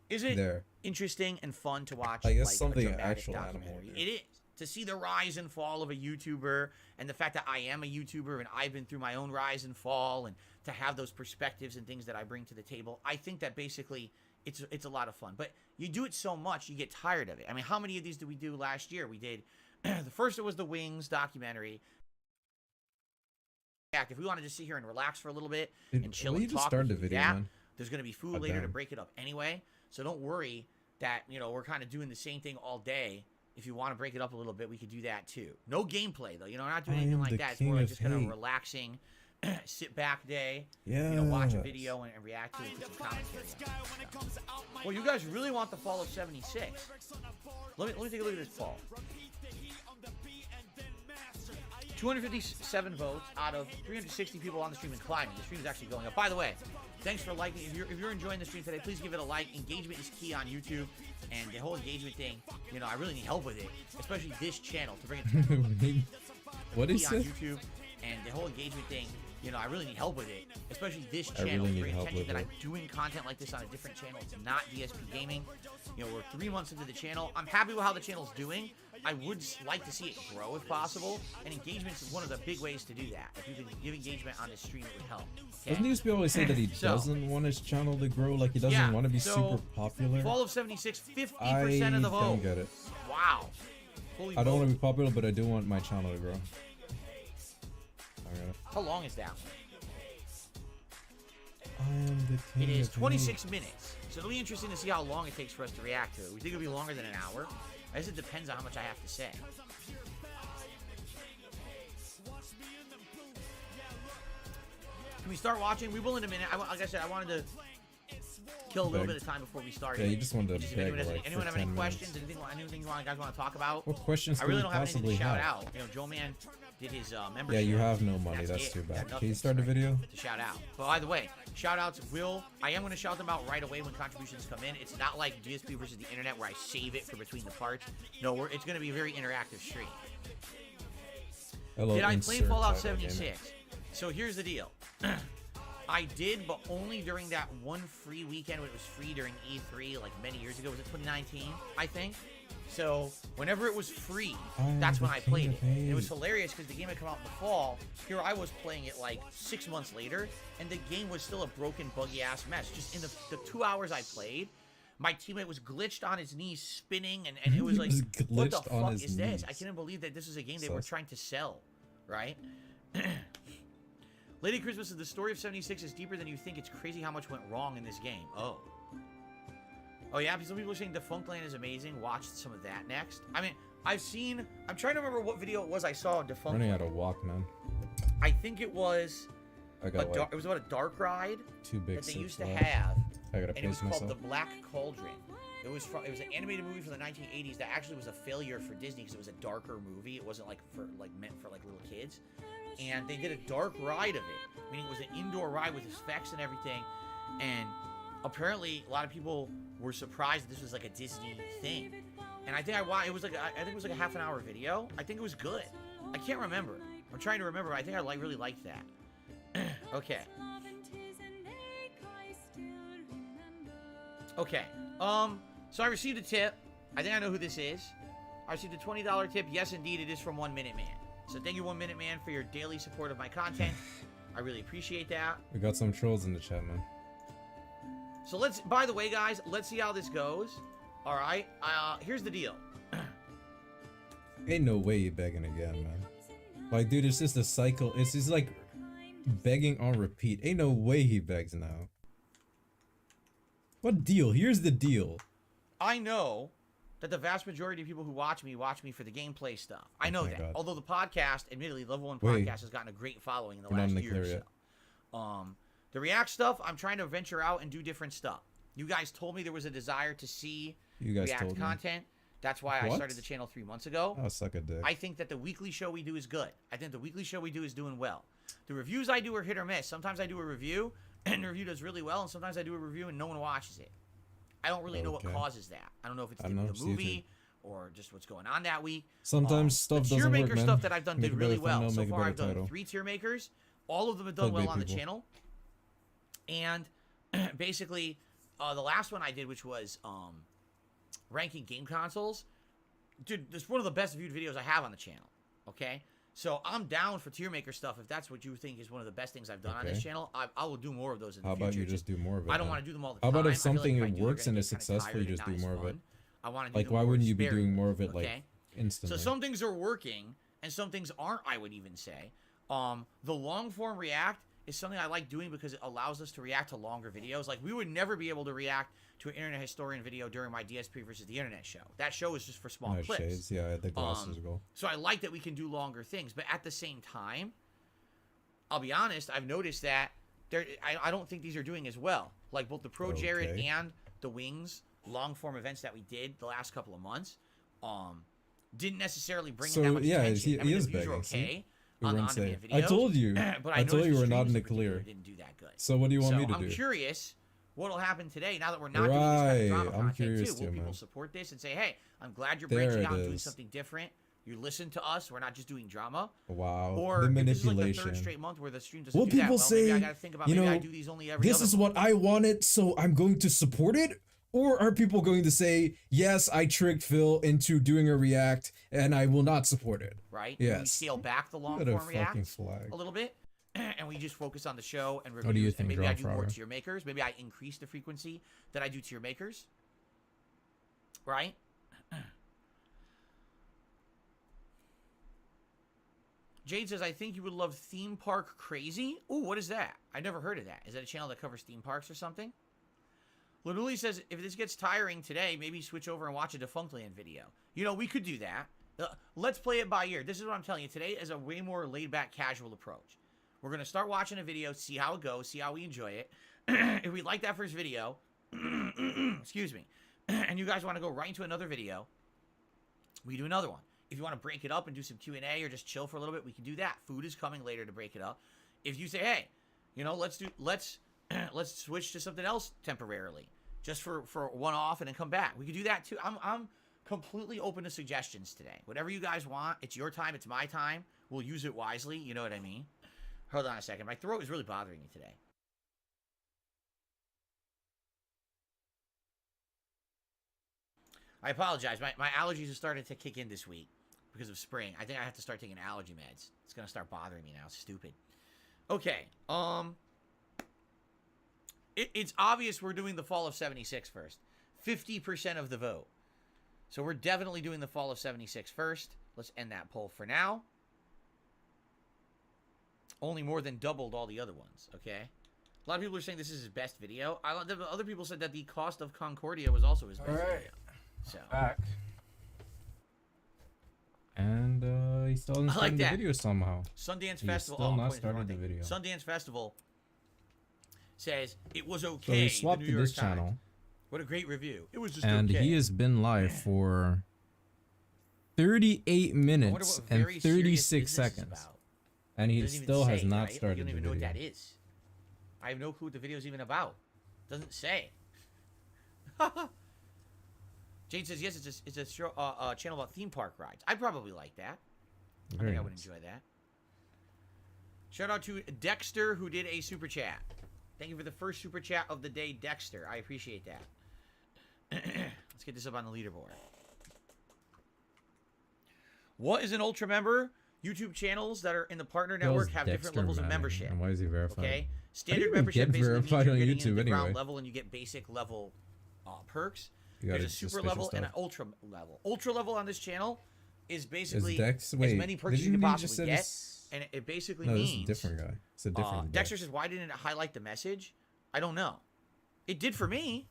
Is it There. interesting and fun to watch? I guess like, something a dramatic actual animal documentary? would do. It is. To see the rise and fall of a YouTuber, and the fact that I am a YouTuber and I've been through my own rise and fall, and to have those perspectives and things that I bring to the table, I think that basically it's a lot of fun. But you do it so much, you get tired of it. I mean, how many of these did we do last year? We did the first. It was the Wings documentary. If we want to just sit here and relax for a little bit and chill and talk, we can do that. There's going to be food later to break it up anyway, so don't worry that we're kind of doing the same thing all day. If you want to break it up a little bit, we could do that too. No gameplay though. We're not doing anything like that. It's more like just kind of relaxing, sit back day. Watch a video and react to it. Put some commentary on it. Well, you guys really want the fall of '76? Let me take a look at this fall. 257 votes out of 360 people on the stream and climbing. The stream is actually going up. By the way, thanks for liking. If you're enjoying the stream today, please give it a like. Engagement is key on YouTube, and the whole engagement thing, I really need help with it, especially this channel to bring it What is on it? YouTube, and the whole engagement thing, I really need help with it, especially this I channel. really need Bring help attention with that it. I'm doing content like this on a different channel. It's not DSP Gaming. We're 3 months into the channel. I'm happy with how the channel's doing. I would like to see it grow if possible, and engagement is one of the big ways to do that. If you can give engagement on this stream, it would help. Okay? Doesn't DSP always say that he doesn't want his channel to grow? Like, he doesn't want to be super popular? Fall of '76, 50% I of the vote. don't get it. Wow. Holy I don't want to moly. be popular, but I do want my channel to grow. How long is that? I am the It king is of 26 minutes. So it'll be interesting to see how long it takes for us to react to it. We think it'll be longer than an hour. I guess it depends on how much I have to say. Can we start watching? We will in a minute. Like I said, I wanted to kill a little bit of time before we start. Yeah, you just wanted to If beg, anyone, like, anyone for have any 10 questions? Anything you guys want to talk about? What questions I could really we don't have anything to possibly shout have? out. Joe Man did his membership. Yeah, you have no money. That's it. too We got bad. Can nothing you start a video? to shout out. But by the way, shout outs I am going to shout them out right away when contributions come in. It's not like DSP versus the internet where I save it for between the parts. No, it's going to be a very interactive stream. Hello, Did I play insert Fallout title, damn it. 76? So here's the deal. I did, but only during that one free weekend when it was free during E3, like many years ago. Was it 2019, I think? So whenever it was free, that's when I played it. And it was hilarious because the game had come out in the fall. Here I was playing it like 6 months later, and the game was still a broken, buggy-ass mess. Just in the 2 hours I played, My teammate was glitched on his knees, spinning, and it was like, what the fuck is this? I couldn't believe that this was a game they were trying to sell, right? Lady Christmas says, the story of 76 is deeper than you think. It's crazy how much went wrong in this game. Oh. Oh, yeah, some people are saying Defunctland is amazing. Watch some of that next. I mean, I'm trying to remember what video it was I saw of Defunctland. Running out of walk, man. I think it was... it was about a dark ride that they used to left. have. I gotta and it was pace called myself. The Black Cauldron. It was an animated movie from the 1980s that actually was a failure for Disney because it was a darker movie. It wasn't meant for little kids. And they did a dark ride of it, meaning it was an indoor ride with effects and everything. And apparently a lot of people were surprised that this was like a Disney thing. And I think I think it was like a half an hour video. I think it was good. I can't remember. I'm trying to remember. I think I really liked that. Okay. Okay. So I received a tip. I think I know who this is. I received a $20 tip. Yes, indeed, it is from 1 Minute Man. So thank you, 1 Minute Man, for your daily support of my content. I really appreciate that. We got some trolls in the chat, man. So by the way, guys, let's see how this goes. All right. Here's the deal. Ain't no way you begging again, man. Like, dude, it's just a cycle. It's just like begging on repeat. Ain't no way he begs now. What deal? Here's the deal. I know that the vast majority of people who watch me for the gameplay stuff. I know that. God. Although the podcast, admittedly, Level 1 podcast has gotten a great following in the last year or so. The React stuff, I'm trying to venture out and do different stuff. You guys told me there was a desire to see React content. That's why I started the channel 3 months ago. Oh, suck a dick. I think that the weekly show we do is good. I think the weekly show we do is doing well. The reviews I do are hit or miss. Sometimes I do a review, and the review does really well, and sometimes I do a review and no one watches it. I don't really know what causes that. I don't know if it's the movie or just what's going on that week. Sometimes stuff doesn't work, man. The tier maker stuff that I've done did really well. So far, I've done 3 tier makers. All of them have done well on the channel. And basically, the last one I did, which was ranking game consoles, dude, it's one of the best viewed videos I have on the channel. Okay? So I'm down for tier maker stuff if that's what you think is one of the best things I've done on this channel. I will do more of those in the future. How about you just do more of it? I don't want to do them all the time. How about if something works and is successful, you just do more of it? I want to do like, why wouldn't you be doing more of it like instantly? So some things are working and some things aren't, I would even say. The long form React is something I like doing because it allows us to react to longer videos. Like, we would never be able to react to an Internet Historian video during my DSP versus the Internet show. That show is just for small clips. Shades. Yeah, the glasses go. So I like that we can do longer things, but at the same time, I'll be honest, I've noticed that I don't think these are doing as well. Like both the Pro Jared and the Wings long form events that we did the last couple of months, didn't necessarily bring in that much attention. He is the views are okay on the on-demand videos. I told you. But I told you we're not in the in clear. Didn't do that good. So what do you want me to do? I'm curious what'll happen today now that we're not doing this kind of drama content too. Will people support this and say, hey, I'm glad you're branching out and doing something different. You listen to us. We're not just doing drama. Wow. Or the if this is like the 3rd straight month where the stream doesn't do that, well, maybe I gotta think about maybe I do these only every this is what I wanted, so I'm going to support it? Or are people going to say, yes, I tricked Phil into doing a React and I will not support it? Right? Yes. And we scale back the long form React a little bit. And we just focus on the show and reviews. What do you think, and maybe I do more tier makers. Maybe I increase the frequency that I do tier makers. Right? Jade says, I think you would love Theme Park Crazy. Ooh, what is that? I never heard of that. Is that a channel that covers theme parks or something? Lanuli says, if this gets tiring today, maybe switch over and watch a Defunctland video. You know, we could do that. Let's play it by ear. This is what I'm telling you. Today is a way more laid-back, casual approach. We're going to start watching a video, see how it goes, see how we enjoy it. If we like that first video, excuse me, and you guys want to go right into another video, we do another one. If you want to break it up and do some Q&A or just chill for a little bit, we can do that. Food is coming later to break it up. If you say, hey, you know, let's switch to something else temporarily, just for one off and then come back. We could do that too. I'm completely open to suggestions today. Whatever you guys want, it's your time, it's my time. We'll use it wisely. You know what I mean? Hold on a second. My throat is really bothering me today. I apologize. My allergies are starting to kick in this week because of spring. I think I have to start taking allergy meds. It's going to start bothering me now. It's stupid. Okay. It's obvious we're doing the fall of 76 first. 50% of the vote. So we're definitely doing the Fall of 76 first. Let's end that poll for now. Only more than doubled all the other ones, okay? A lot of people are saying this is his best video. Other people said that the Cost of Concordia was also his best video. So. Back. And he still hasn't started the video somehow. Sundance He's Festival. still not started the video. Sundance Festival says it was okay. So he swapped the to New York this Times. channel. What a great review. It was just And okay. he has been live for 38 minutes and 36 seconds. And he Doesn't even still has say, not right? started You don't the even know video. what that is. I have no clue what the video's even about. Doesn't say. Jane says yes. It's a channel about theme park rides. I'd probably like that. I think I would enjoy that. Shout out to Dexter who did a super chat. Thank you for the first super chat of the day, Dexter. I appreciate that. Let's get this up on the leaderboard. What is an Ultra member? YouTube channels that are in the partner network have different levels of membership. And why is he verified? Okay, How standard do you membership get basically means verified you're on getting YouTube into the ground anyway? level and you get basic level perks. You There's got a super suspicious level and an stuff. ultra level. Ultra level on this channel is basically Dex- as wait, many perks as didn't you can he just possibly say get, this- and it basically No, this means is a different guy. It's a different Dexter says, "Why didn't it highlight the message?" I don't know. It did for me.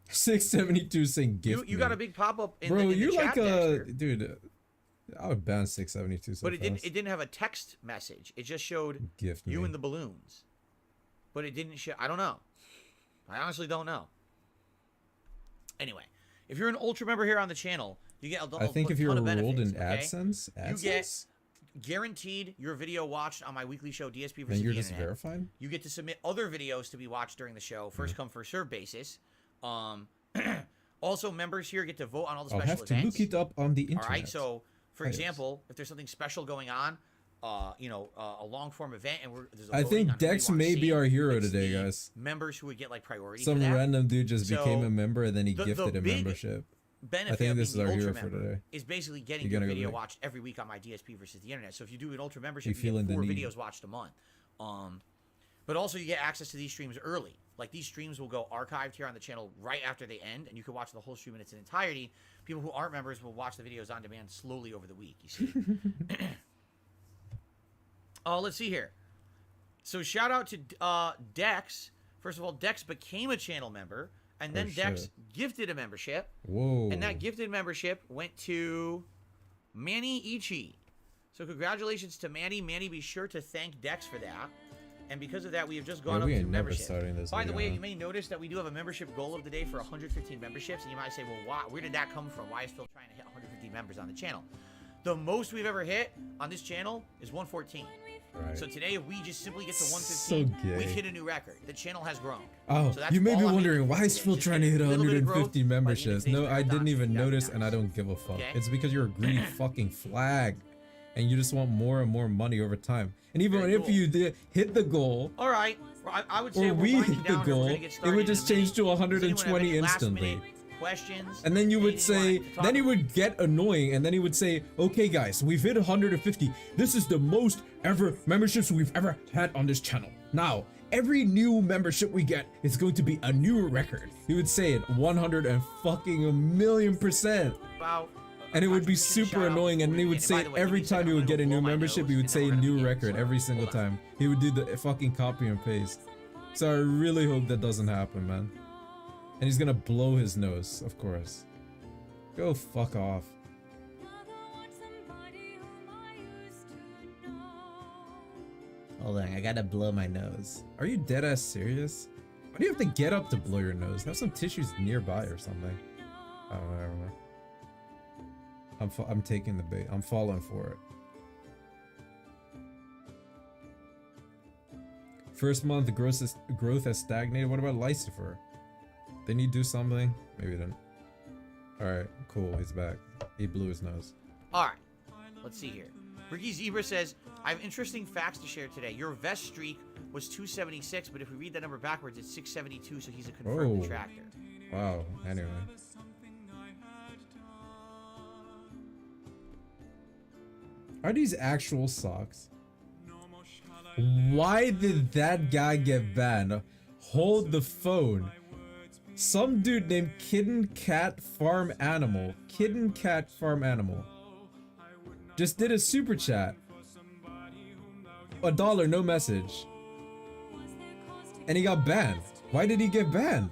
672 saying gift. You got a big pop up in Bro, the you're chat, like a Dexter. dude. I would ban 672 so But it fast. didn't have a text message. It just showed Gift you me. and the balloons. But it didn't show. I don't know. I honestly don't know. Anyway, if you're an Ultra member here on the channel, you get I think if you're ton of enrolled benefits, in okay? AdSense, You get guaranteed your video watched on my weekly show, DSP versus then you're the just Internet. verified. You get to submit other videos to be watched during the show, first come, first serve basis. Also, members here get to vote on all the I'll special have to events. look it up on the internet. All right, so for Yes. example, if there's something special going on, a long form event, and there's a I voting think on who we Dex wanna may see, be our hero it's today, the guys. Members who would get like priority. Some for that. random dude just So, became a member and then he the gifted a big membership. benefit I think of this is being our the hero Ultra for member today. is basically getting You your gotta go video back. watched every week on my DSP versus the Internet. So if you do an Ultra membership, You you feeling get the 4 need. videos watched a month. But also you get access to these streams early. Like these streams will go archived here on the channel right after they end, and you can watch the whole stream in its entirety. People who aren't members will watch the videos on demand slowly over the week, you see. Let's see here. So shout out to Dex. First of all, Dex became a channel member, and then Dex shit. gifted a membership. Whoa. And that gifted membership went to Manny Ichi. So congratulations to Manny. Manny, be sure to thank Dex for that. And because of that, we have just gone Yeah, up we to ain't never membership. starting this By the video, way, huh? you may notice that we do have a membership goal of the day for 115 memberships. And you might say, well, where did that come from? Why is Phil trying to hit 150 members on the channel? The most we've ever hit on this channel is 114. Right. So today, if we just simply get to So 115, gay. we've hit a new record. The channel has grown. Oh, So that's you may be all I'm wondering, aiming why for is today. Phil Just trying to hit a little bit of growth 150 by the end of memberships? today's No, I didn't marathon. even That'd be notice, nice. and I don't give a fuck. Okay. It's because you're a greedy fucking flag, and you just want more and more money over time. And even Very if cool. you did hit the goal, All right. Well, I would say or we're we winding hit the down here. We're goal, gonna get it started would in just a minute. change to Does anyone have 120 any instantly. last-minute questions? And then you would Anything you say, want to talk then he about? would get annoying, and then he would say, okay guys, we've hit 150. This is the most ever memberships we've ever had on this channel. Now, every new membership we get is going to be a new record. He would say it 100% About and it would be contribution super shout-out annoying, and before he we would begin. say And by the way, every give me a second, time he I'm would get a gonna new blow my membership, nose, he would and say then we're gonna new begin. record every single time. He would do the fucking copy and paste. So I really hope that doesn't happen, man. And he's gonna blow his nose, of course. Go fuck off. Hold on, I gotta blow my nose. Are you dead ass serious? Why do you have to get up to blow your nose? Have some tissues nearby or something. I don't know, never mind. I'm taking the bait. I'm falling for it. First month, the growth has stagnated. What about Lucifer? Didn't he do something? Maybe he didn't. Alright, cool. He's back. He blew his nose. All right. Let's see here. Ricky Zebra says, I have interesting facts to share today. Your vest streak was 276, but if we read that number backwards, it's 672, so he's a confirmed Oh. detractor. Wow. Anyway. Are these actual socks? Why did that guy get banned? Hold the phone. Some dude named Kitten Cat Farm Animal. Kitten Cat Farm Animal. Just did a super chat. $1, no message. And he got banned. Why did he get banned?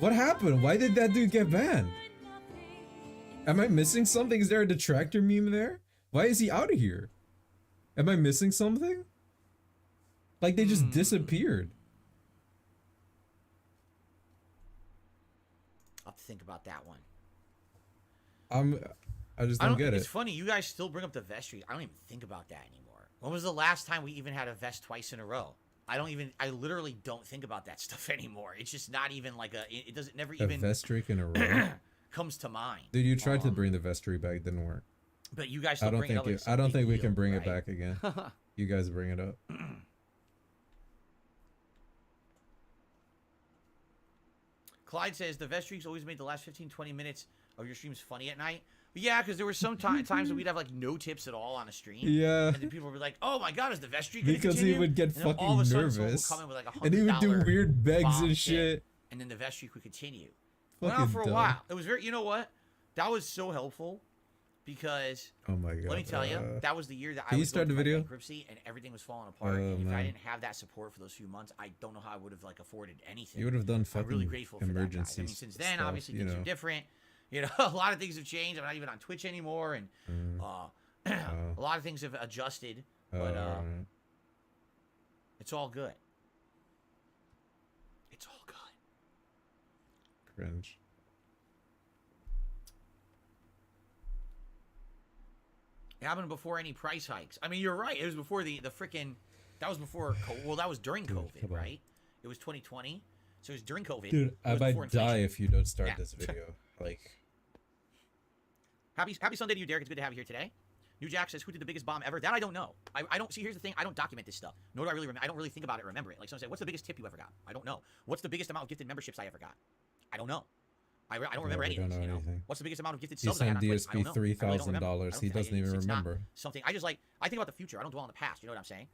What happened? Why did that dude get banned? Am I missing something? Is there a detractor meme there? Why is he out of here? Am I missing something? Like they just disappeared. I'll have to think about that one. I just don't get it. It's funny, you guys still bring up the vestry. I don't even think about that anymore. When was the last time we even had a vest twice in a row? I literally don't think about that stuff anymore. It's just not even like it doesn't never even. A vest streak in a row comes to mind. Dude, you tried to bring the vestry back, it didn't work. But you guys still bring it up. I don't think we can bring it back again. You guys bring it up. Clyde says the vest streaks always made the last 15-20 minutes of your streams funny at night. But yeah, because there were some times that we'd have like no tips at all on a stream. Yeah. And then people would be like, "Oh my God, is the vest streak gonna Because continue?" he would get and then fucking all of a sudden, nervous. Come in with like And he would do $100 weird begs bomb and hit, shit. and then the vest streak would continue. Fucking Went on for a dumb. while. It was very. You know what? That was so helpful because. Oh my God. Let me tell you, that was the year that I Can you was start going the through my video? bankruptcy and everything was falling apart. Oh, And if I man. didn't have that support for those few months, I don't know how I would have like afforded anything. You would have done I'm fucking really grateful for that, guys. emergency I mean, since then, stuff, obviously you things know. are different. You know, a lot of things have changed. I'm not even on Twitch anymore, and a lot of things have adjusted. But it's all good. It's all good. Cringe. It happened before any price hikes. I mean, you're right. It was before the freaking. That was before. Well, that was during COVID, right? It was 2020, so it was during COVID. Dude, It I was might before inflation. die if you don't start Yeah. this video. Like, Happy Sunday to you, Derek. It's good to have you here today. New Jack says, "Who did the biggest bomb ever?" That I don't know. I don't see. Here's the thing. I don't document this stuff. Nor do I really. I don't really think about it or remember it. Like someone said, "What's the biggest tip you ever got?" I don't know. What's the biggest amount of gifted memberships I ever got? I don't know. I don't remember any of this. You know? What's the biggest amount of gifted he subs I had sent on Twitch? I don't DSP know. I really don't remember. I $3,000. don't He tell doesn't you. even It's not remember. something. I think about the future. I don't dwell on the past. You know what I'm saying?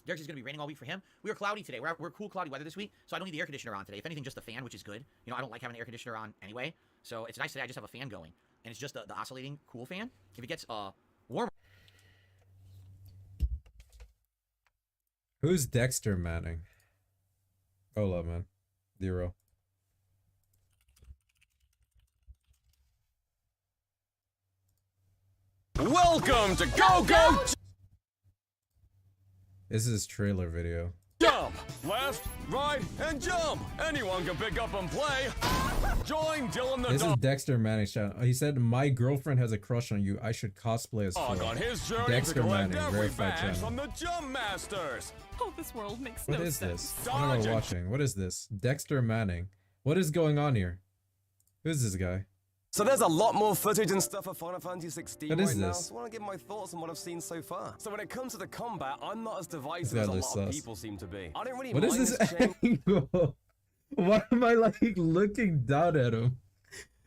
Derek's is going to be raining all week for him. We are cloudy today. We're cool, cloudy weather this week, so I don't need the air conditioner on today. If anything, just the fan, which is good. You know, I don't like having the air conditioner on anyway, so it's nice today. I just have a fan going, and it's just the oscillating cool fan. If it gets warmer. Who's Dexter Manning? Hola, man. Zero. Welcome to Go! This is his trailer video. Jump! Left, right, and jump! Anyone can pick up and play. Join Dylan the This is Dog Dexter Manning's channel. He said, "My girlfriend has a crush on you. I should cosplay as Phil." on his journey Dexter to collect Manning, every verified badge channel. from the Jump Masters. Oh, this world makes What no is sense. this? What am I watching? What is this? Dexter Manning. What is going on here? Who's this guy? So there's a lot more footage and stuff for Final Fantasy 16 What right is now, this? so I want to give my thoughts on what I've seen so far. So when it comes to the combat, I'm not as This divisive guy as a looks lot of sus. people seem to be. I don't really What is mind this change. angle? Why am I like looking down at him?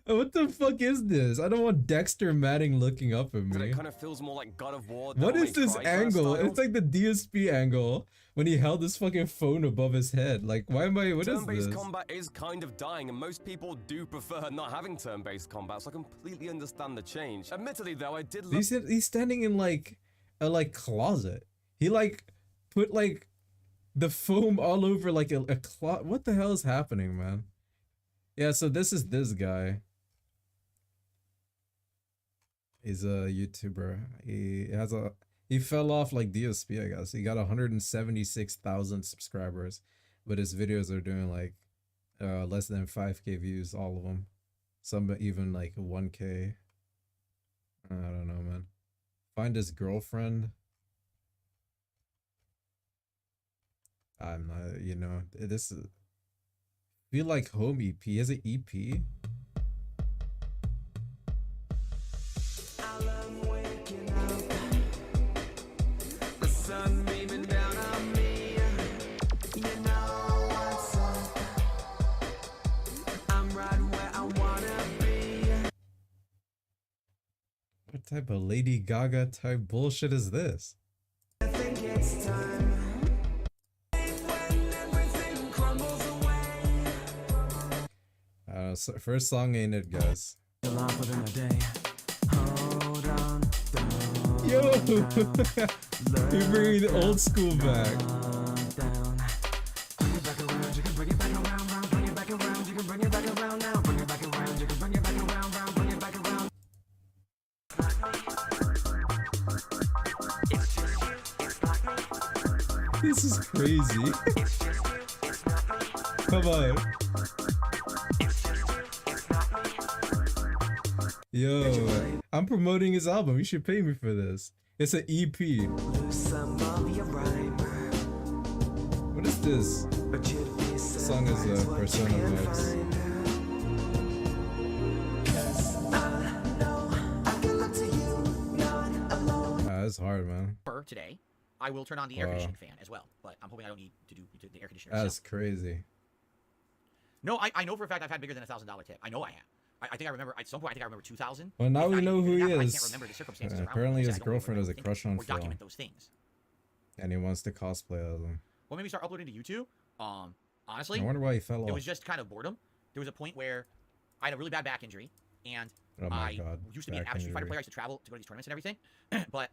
What the fuck is this? I don't want Dexter Manning looking up at But me. it kind of feels more like God of War. What Devil is May this Cry kind of angle? style. It's like the DSP angle when he held his fucking phone above his head. Like, why am I? What is Turn-based this? combat is kind of dying, and most people do prefer not having turn-based combat, so I completely understand the change. Admittedly, though, I did love He's standing in like a closet. He like put like the foam all over like a closet. What the hell is happening, man? Yeah, so this is this guy. He's a YouTuber. He fell off like DSP, I guess. He got 176,000 subscribers, but his videos are doing like less than 5K views, all of them. Some even like 1K. I don't know, man. Find his girlfriend. I'm not, you know, this is feel like home EP. He has an EP. The sun beaming down on me. You know what's up. I'm right where I wanna be. What type of Lady Gaga type bullshit is this? I think it's time. When everything First song ain't it, guys. Yo, you're bringing the old school back. This is crazy. Come on. Yo, I'm promoting his album. You should pay me for this. It's an EP. What is this? This song is Persona Vibes. That's hard, man. For today, I will turn on the air conditioning fan as well, but I'm hoping I don't need to do the air conditioner. That's crazy. No, I know for a fact I've had bigger than $1,000 tip. I know I have. I think I remember at some point. I think I remember 2,000. Well, now we know who he I is. can't remember the circumstances. Apparently, his girlfriend has a crush on Phil. Document those things. And he wants to cosplay as him. Well, maybe start uploading to YouTube. Honestly, I wonder why he fell off. It was just kind of boredom. There was a point where I had a really bad back injury, and I used to be an avid Street Fighter player. I used to travel to go to these tournaments and everything. But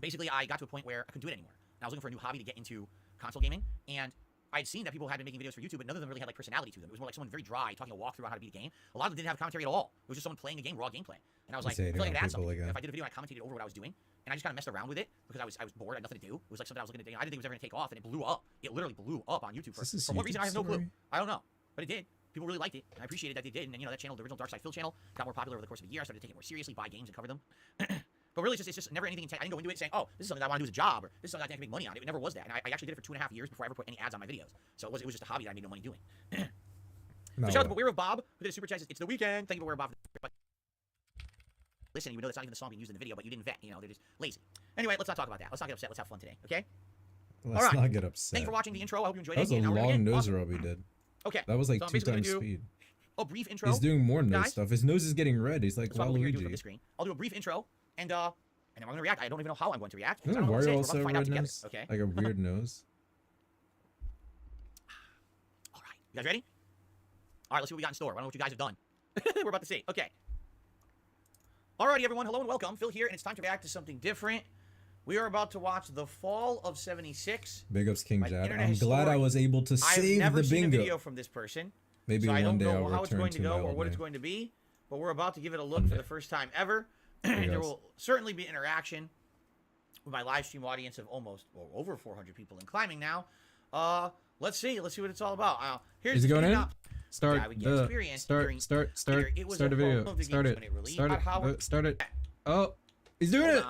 basically, I got to a point where I couldn't do it anymore. And I was looking for a new hobby to get into console gaming, and I had seen that people had been making videos for YouTube, but none of them really had like personality to them. It was more like someone very dry talking a walkthrough on how to beat a game. A lot of them didn't have commentary at all. It was just someone playing a game, raw gameplay. And I was like, I feel like I could add something. If I did a video and I commentated over what I was doing, and I just kind of messed around with it because I was bored, I had nothing to do. It was like something I was looking at. I didn't think it was ever going to take off, and it blew up. It literally blew up on YouTube for what reason. I have no clue. I don't know, but it did. People really liked it, and I appreciated that they did. And then, you know, that channel, the original Dark Side Phil channel, got more popular over the course of a year. I started to take it more seriously, buy games and cover them. But really, it's just never anything intense. I didn't go into it saying, oh, this is something I want to do as a job, or this is something I can make money on. It never was that. And I actually did it for 2.5 years before I ever put any ads on my videos. So it was just a hobby that I made no money doing. So shout out to Beware of Bob, who did a super chat. It's the weekend. Thank you, Beware of Bob. Listen, even though that's not even the song being used in the video, but you didn't vet. You know, they're just lazy. Anyway, let's not talk about that. Let's not get upset. Let's have fun today, okay? Let's not get upset. Thank you for watching the intro. I hope you enjoyed it. That was a long nose rub he did. Okay. That was like 2 times speed. A brief intro. He's doing more nose stuff. His nose is getting red. He's like Waluigi. I'll do a brief intro, and then we're gonna react. I don't even know how I'm going to react. Doesn't Wario also have a red nose? Okay. Like a weird nose. All right. You guys ready? All right. Let's see what we got in store. I don't know what you guys have done. We're about to see. Okay. Alrighty, everyone. Hello and welcome. Phil here, and it's time to react to something different. We are about to watch The Fall of 76. Big ups, King Jad. I'm glad I was able to save the bingo. I've never seen a video from this person. Maybe so one day I'll return to I don't know how it's going to go or what it's going to be, but we're about to give it a look for the first time ever. And there will certainly be interaction with my live stream audience of over 400 people and climbing now. Let's see what it's all about. Is it going in? Start the video. Start it. Oh, he's doing it.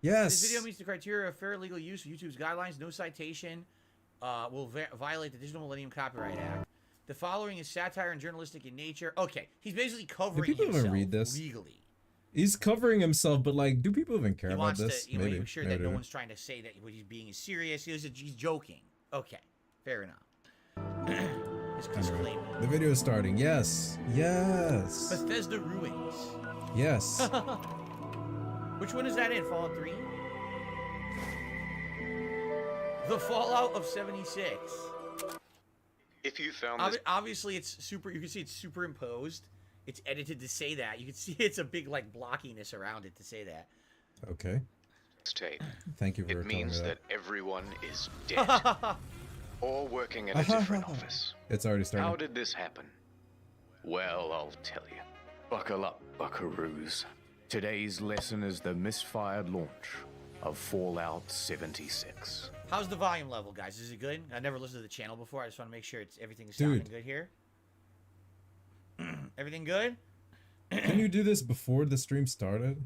Yes. This video meets the criteria of fair legal use of YouTube's guidelines. No citation will violate the Digital Millennium Copyright Act. The following is satire and journalistic in nature. Okay, he's basically covering himself even read this? legally. He's covering himself, but like, do people even care about this? He wants to make sure that no one's trying to say that what he's being is serious. He's joking. Okay, fair enough. Anyway, the video is starting. Yes. Yes. Bethesda Ruins. Yes. Which one is that in? Fallout 3? The Fallout of 76. If you found this... Obviously, it's super... You can see it's superimposed. It's edited to say that. You can see it's a big, like, blockiness around it to say that. Okay. Tape. Thank you for It means that. that everyone is dead. Or working in a different office. It's already started. How did this happen? Well, I'll tell you. Buckle up, buckaroos. Today's lesson is the misfired launch of Fallout 76. How's the volume level, guys? Is it good? I've never listened to the channel before. I just want to make sure everything's sounding good here. Everything good? Can you do this before the stream started?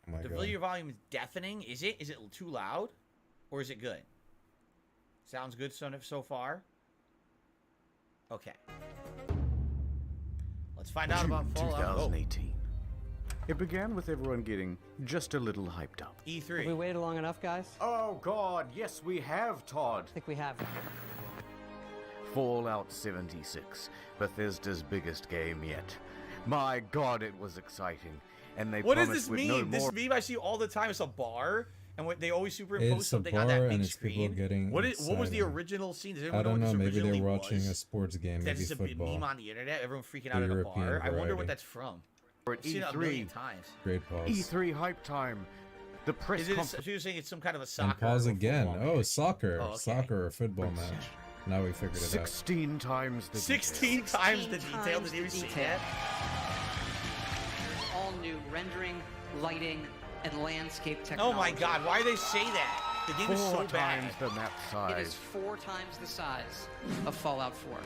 Oh my God. The video volume is deafening. Is it? Is it too loud? Or is it good? Sounds good so far. Okay. Let's find out about Fallout 2018. It began with everyone getting just a little hyped up. E3. Have we waited long enough, guys? Oh God, yes we have, Todd. I think we have. Fallout 76, Bethesda's biggest game yet. My God, it was exciting. And they What is promised this meme? This meme I see all the time is a bar, And what they always superimpose It's a something on bar that big and it's people screen. getting What was the excited. original scene? Does anyone I don't know know. what this Maybe they're originally watching was? a sports game, That's maybe just a big football. meme on the internet. Everyone freaking The out at a European bar. I wonder variety. what that's from. We're at I've seen it a million E3. times. Great pause. E3 hype time. The press Is it? conference. So you're saying it's some kind of a soccer? And pause or again. football Oh, match? soccer. Oh, okay. Soccer or football match. Now we figured it out. 16 times the 16 times the detail. Did you even see that? All new rendering, lighting, and landscape Oh technology. my God! Why do they say that? The game is so 4 bad. times the map It is size. 4 times the size of Fallout 4.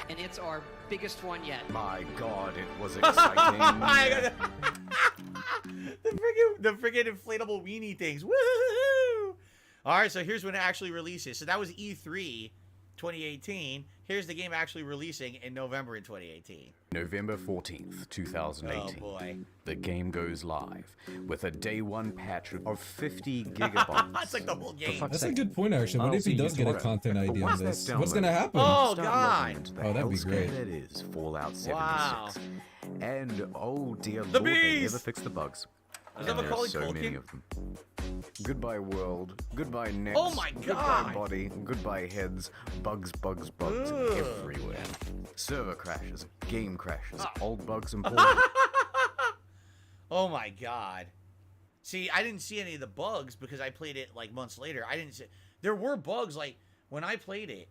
And it's our biggest one yet. My God, it was exciting. the friggin' inflatable weenie things. Woohoo! All right, so here's when it actually releases. So that was E3 2018. Here's the game actually releasing in November in 2018. November 14th, 2018. Oh boy. The game goes live with a day one patch of 50 gigabytes. That's like the whole game. That's a good point, actually. What if he does get a content ID on this? What's gonna happen? Oh, God. Oh, that'd be great. That is Fallout 76. Wow. And oh dear The lord, they bees! never fix the bugs. Is that And there are Macaulay so many Culkin? of them. Goodbye world, goodbye net. Oh my Goodbye God. body, goodbye heads, bugs Ugh. everywhere. Server crashes, game crashes, old bugs and Oh my God. See, I didn't see any of the bugs because I played it like months later. I didn't see. There were bugs like when I played it.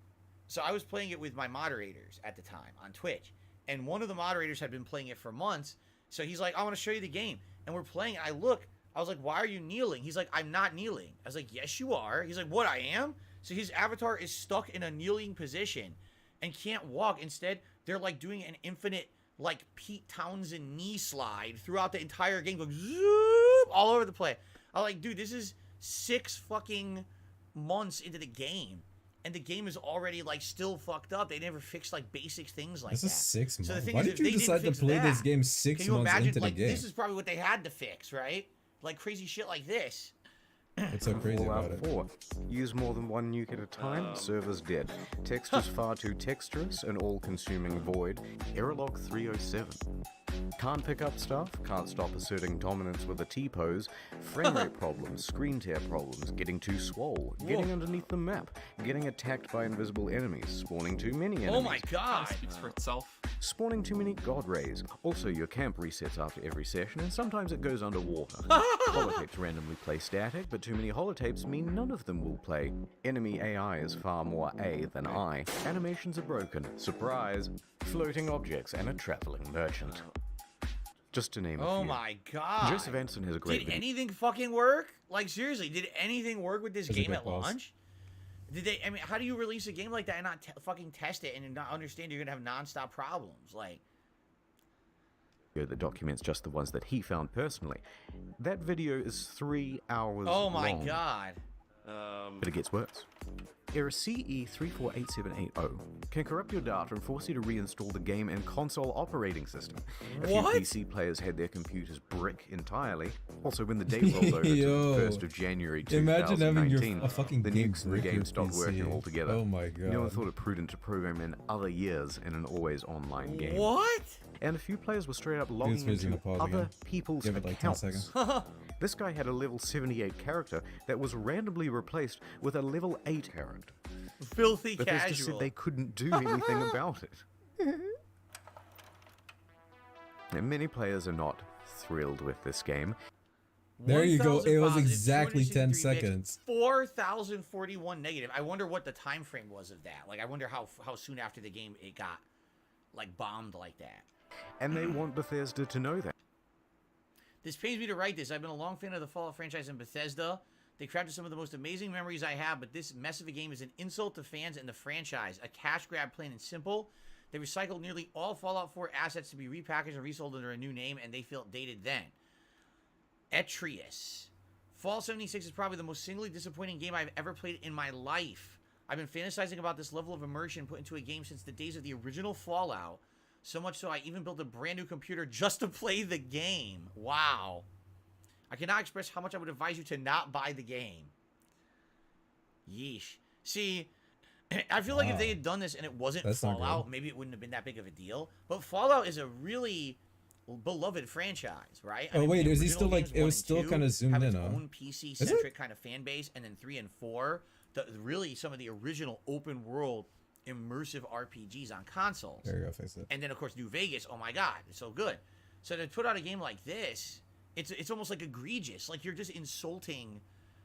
So I was playing it with my moderators at the time on Twitch. And one of the moderators had been playing it for months. So he's like, I want to show you the game. And we're playing it. I look. I was like, why are you kneeling? He's like, I'm not kneeling. I was like, yes, you are. He's like, what, I am? So his avatar is stuck in a kneeling position and can't walk. Instead, they're like doing an infinite, like Pete Townsend knee slide throughout the entire game, going zoop all over the place. I was like, dude, this is 6 fucking months into the game. And the game is already like still fucked up. They never fixed like basic things like This that. is 6 months. So the thing Why is, did if you they didn't decide to fix play this that, game 6 can you months imagine, into the like, game? This is probably what they had to fix, right? Like crazy shit like this. What's so crazy Fallout about it? 4. Use more than one nuke at a time, server's dead. Textures far too texturous and all-consuming void. Error log 307. Can't pick up stuff, can't stop asserting dominance with a T-pose. Frame rate problems, screen tear problems, getting too swole, getting underneath the map, getting attacked by invisible enemies, spawning too many enemies. Oh my God. Speaks for itself. Spawning too many god rays. Also, your camp resets after every session, and sometimes it goes underwater. Holotapes randomly play static, but too many holotapes mean none of them will play. Enemy AI is far more A than I. Animations are broken. Surprise! Floating objects and a traveling merchant. Just to name a few. Oh my God. Joseph Anson has a great Did video. anything fucking work? Like seriously, did anything work with this That's a game good at pause. launch? Did they? I mean, how do you release a game like that and not fucking test it and not understand you're gonna have nonstop problems? Like, That documents just the ones that he found personally. That video is 3 hours oh my long. God. But it gets worse. Error CE348780 can corrupt your data and force you to reinstall the game and console operating system. A few What? PC players had their computers brick entirely. Also, when the date rolled over to Yo. the 1st of January Imagine having 2019, your a fucking the game nukes in the brick your game stopped working PC. altogether. Oh my God. No one thought it prudent to program in other years in an always online game. What? And a few players were straight up Dude's logging freezing into the pause other again. people's Give it like 10 accounts. seconds. This guy had a level 78 character that was randomly replaced with a level 8 character. Filthy Bethesda casual. said they couldn't do anything about it. And many players are not thrilled with this game. There you go. It was 1,000 exactly 10 263 seconds. 4,041 negative. I wonder what the time frame was of that. Like, I wonder how soon after the game it got like bombed like that. And they want Bethesda to know that. This pains me to write this. I've been a long fan of the Fallout franchise and Bethesda. They crafted some of the most amazing memories I have, but this mess of a game is an insult to fans and the franchise. A cash grab, plain and simple. They recycled nearly all Fallout 4 assets to be repackaged and resold under a new name, and they felt dated then. Etrius. Fallout 76 is probably the most singly disappointing game I've ever played in my life. I've been fantasizing about this level of immersion put into a game since the days of the original Fallout. So much so I even built a brand new computer just to play the game. Wow. I cannot express how much I would advise you to not buy the game. Yeesh. See, I feel like if they had done this and it wasn't That's not Fallout, good. maybe it wouldn't have been that big of a deal. But Fallout is a really beloved franchise, right? Oh, wait, the is he original still, like, games it 1 was and still 2 kinda zoomed have in, its huh? own PC-centric kind of fan base, and then 3 and 4, really some of the original open world immersive RPGs on consoles. There you go, fix it. And then of course New Vegas, oh my god, it's so good. So to put out a game like this, it's almost like egregious. Like you're just insulting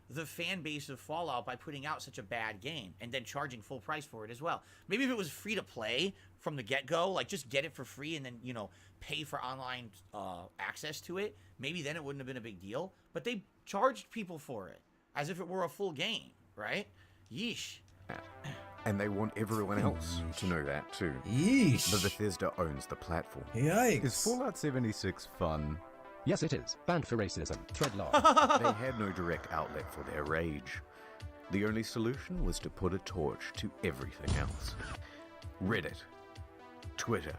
the fan base of Fallout by putting out such a bad game and then charging full price for it as well. Maybe if it was free to play from the get-go, like just get it for free and then, you know, pay for online access to it, maybe then it wouldn't have been a big deal. But they charged people for it as if it were a full game, right? Yeesh. And they want everyone else to know that too. Yeesh. But Bethesda owns the platform. Yikes. Is Fallout 76 fun? Yes, it is. Banned for racism. Tread long. They had no direct outlet for their rage. The only solution was to put a torch to everything else. Reddit, Twitter,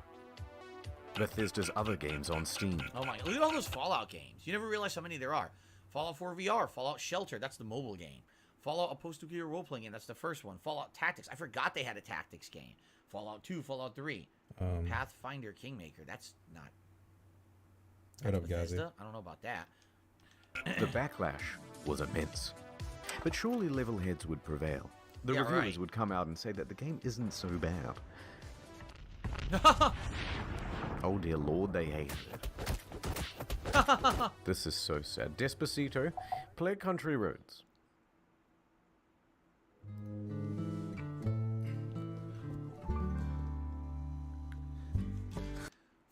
Bethesda's other games on Steam. Oh my, look at all those Fallout games. You never realize how many there are. Fallout 4 VR, Fallout Shelter, that's the mobile game. Fallout, a post-nuclear role-playing game, that's the first one. Fallout Tactics, I forgot they had a tactics game. Fallout 2, Fallout 3. Pathfinder Kingmaker, that's not... What up, guys? Bethesda? I don't know about that. The backlash was immense. But surely level heads would prevail. The Yeah, reviewers right. would come out and say that the game isn't so bad. Oh dear lord, they hated it. This is so sad. Despacito, play Country Roads.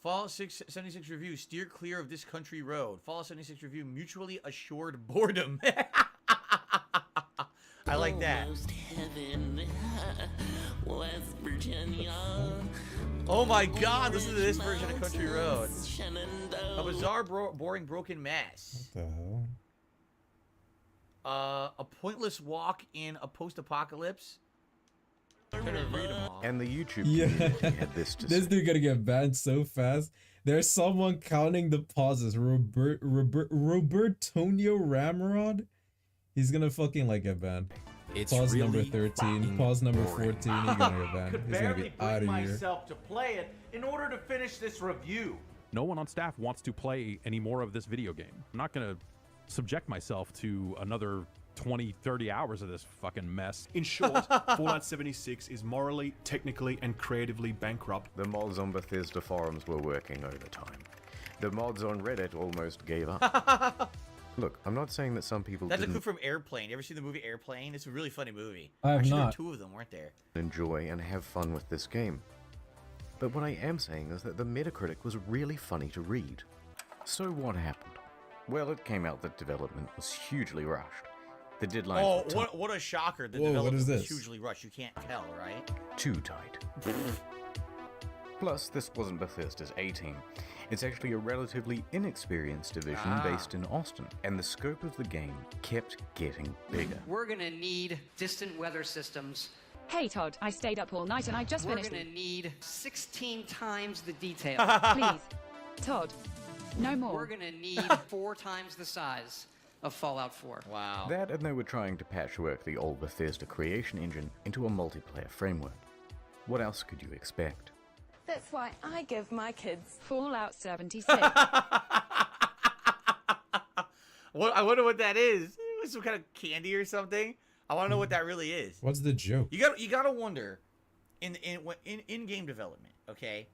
Fallout 76 review, steer clear of this country road. Fallout 76 review, mutually assured boredom. I like that. West Virginia. Oh my god, listen to this version of Country Road. A bizarre, boring, broken mess. What the hell? A pointless walk in a post-apocalypse. I'm gonna read them all. And the YouTube Yeah. community had this to This say. dude gonna get banned so fast. There's someone counting the pauses. Robertonio Ramrod? He's gonna fucking like get banned. It's Pause really number 13. fucking Pause number boring. 14. He's gonna get banned. Could He's gonna barely be out bring of here. myself to play it in order to finish this review. No one on staff wants to play any more of this video game. I'm not going to subject myself to another 20, 30 hours of this fucking mess. In short, Fallout 76 is morally, technically, and creatively bankrupt. The mods on Bethesda forums were working overtime. The mods on Reddit almost gave up. Look, I'm not saying that some people That's a didn't clip from Airplane. You ever seen the movie Airplane? It's a really funny movie. I have Actually, not. there were 2 of them, weren't there? enjoy and have fun with this game. But what I am saying is that the Metacritic was really funny to read. So what happened? Well, it came out that development was hugely rushed. The deadline Oh, for time what a shocker. The Whoa, what development is was this? hugely rushed. You can't tell, right? too tight. Plus, this wasn't Bethesda's A-team. It's actually a relatively inexperienced division based in Austin, and the scope of the game kept getting bigger. We're gonna need distant weather systems. Hey Todd, I stayed up all night and I just We're finished. gonna need 16 times the detail. Please, Todd, no more. We're gonna need 4 times the size of Fallout 4. Wow. That, and they were trying to patchwork the old Bethesda creation engine into a multiplayer framework. What else could you expect? That's why I give my kids Fallout 76. What, I wonder what that is. Some kind of candy or something. I want to know what that really is. What's the joke? You gotta wonder in game development, okay?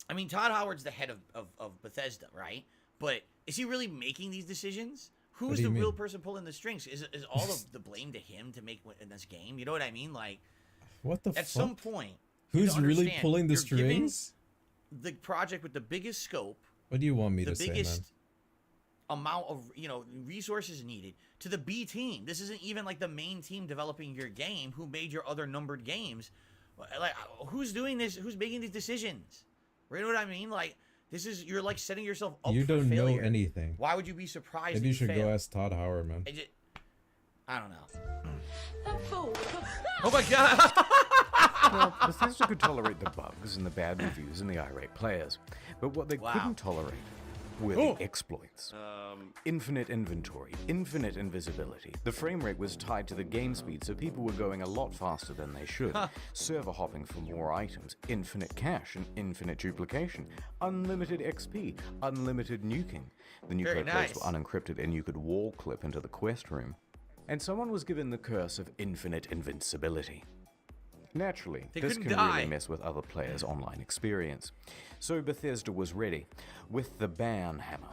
I mean, Todd Howard's the head of Bethesda, right? But is he really making these decisions? What Who's do you the real mean? person pulling the strings? Is all of the blame to him to make in this game? You know what I mean? Like, What the at fuck? some point, you Who's gotta really understand, pulling the you're giving strings? the project with the biggest scope, What do you want me the to say, man? biggest amount of resources needed to the B team. This isn't even like the main team developing your game who made your other numbered games. Like, who's doing this? Who's making these decisions? You know what I mean? Like, this is, you're like setting yourself up You for don't know failure. anything. Why would you be surprised? Maybe you if should fail? go ask Todd Howard, man. I don't know. Fool. Oh my god! Well, Bethesda could tolerate the bugs and the bad reviews and the irate players, but what they Wow. couldn't tolerate were the exploits. Infinite inventory, infinite invisibility. The frame rate was tied to the game speed, so people were going a lot faster than they should. Server hopping for more items, infinite cache and infinite duplication, unlimited XP, unlimited nuking. The nuclear codes were unencrypted and you could wall clip into the quest room. And someone was given the curse of infinite invincibility. Naturally, this can really mess with other players' online experience. So Bethesda was ready, with the ban hammer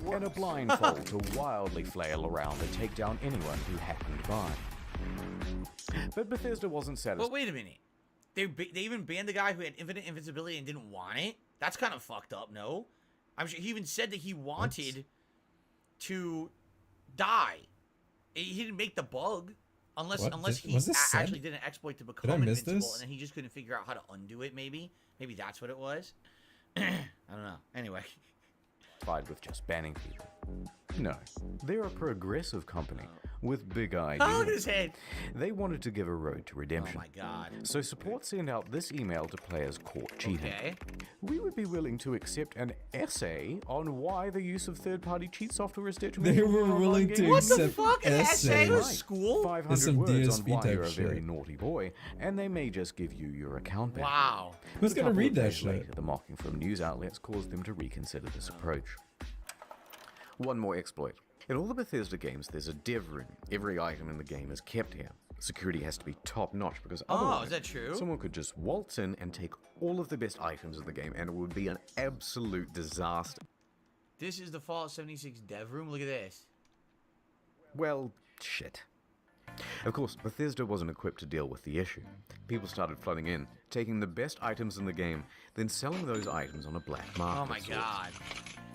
and a blindfold to wildly flail around and take down anyone who happened by. But Bethesda wasn't satisfied. But wait a minute. They even banned the guy who had infinite invincibility and didn't want it? That's kind of fucked up, no? I'm sure he even said that he wanted to die. He didn't make the bug. Unless he actually did an exploit to become invincible, and then he just couldn't figure out how to undo it, maybe. Maybe that's what it was. I don't know. Anyway. With just banning people. No. They're a progressive company with big ideas. Oh, look at his head. They wanted to give a road to redemption. Oh my god. So support sent out this email to players caught cheating. Okay. We would be willing to accept an essay on why the use of third-party cheat software is detrimental. They were willing to accept What the fuck? An essay to school? 500 words on why you're a very naughty boy, and they may just give you your account back. Wow. Who's gonna read that shit? Later, the mocking from news outlets caused them to reconsider this approach. One more exploit. In all the Bethesda games, there's a dev room. Every item in the game is kept here. Security has to be top-notch because otherwise, is that true? Someone could just waltz in and take all of the best items of the game, and it would be an absolute disaster. This is the Fallout 76 dev room. Look at this. Well, shit. Of course, Bethesda wasn't equipped to deal with the issue. People started flooding in, taking the best items in the game, then selling those items on a black market. Oh my god.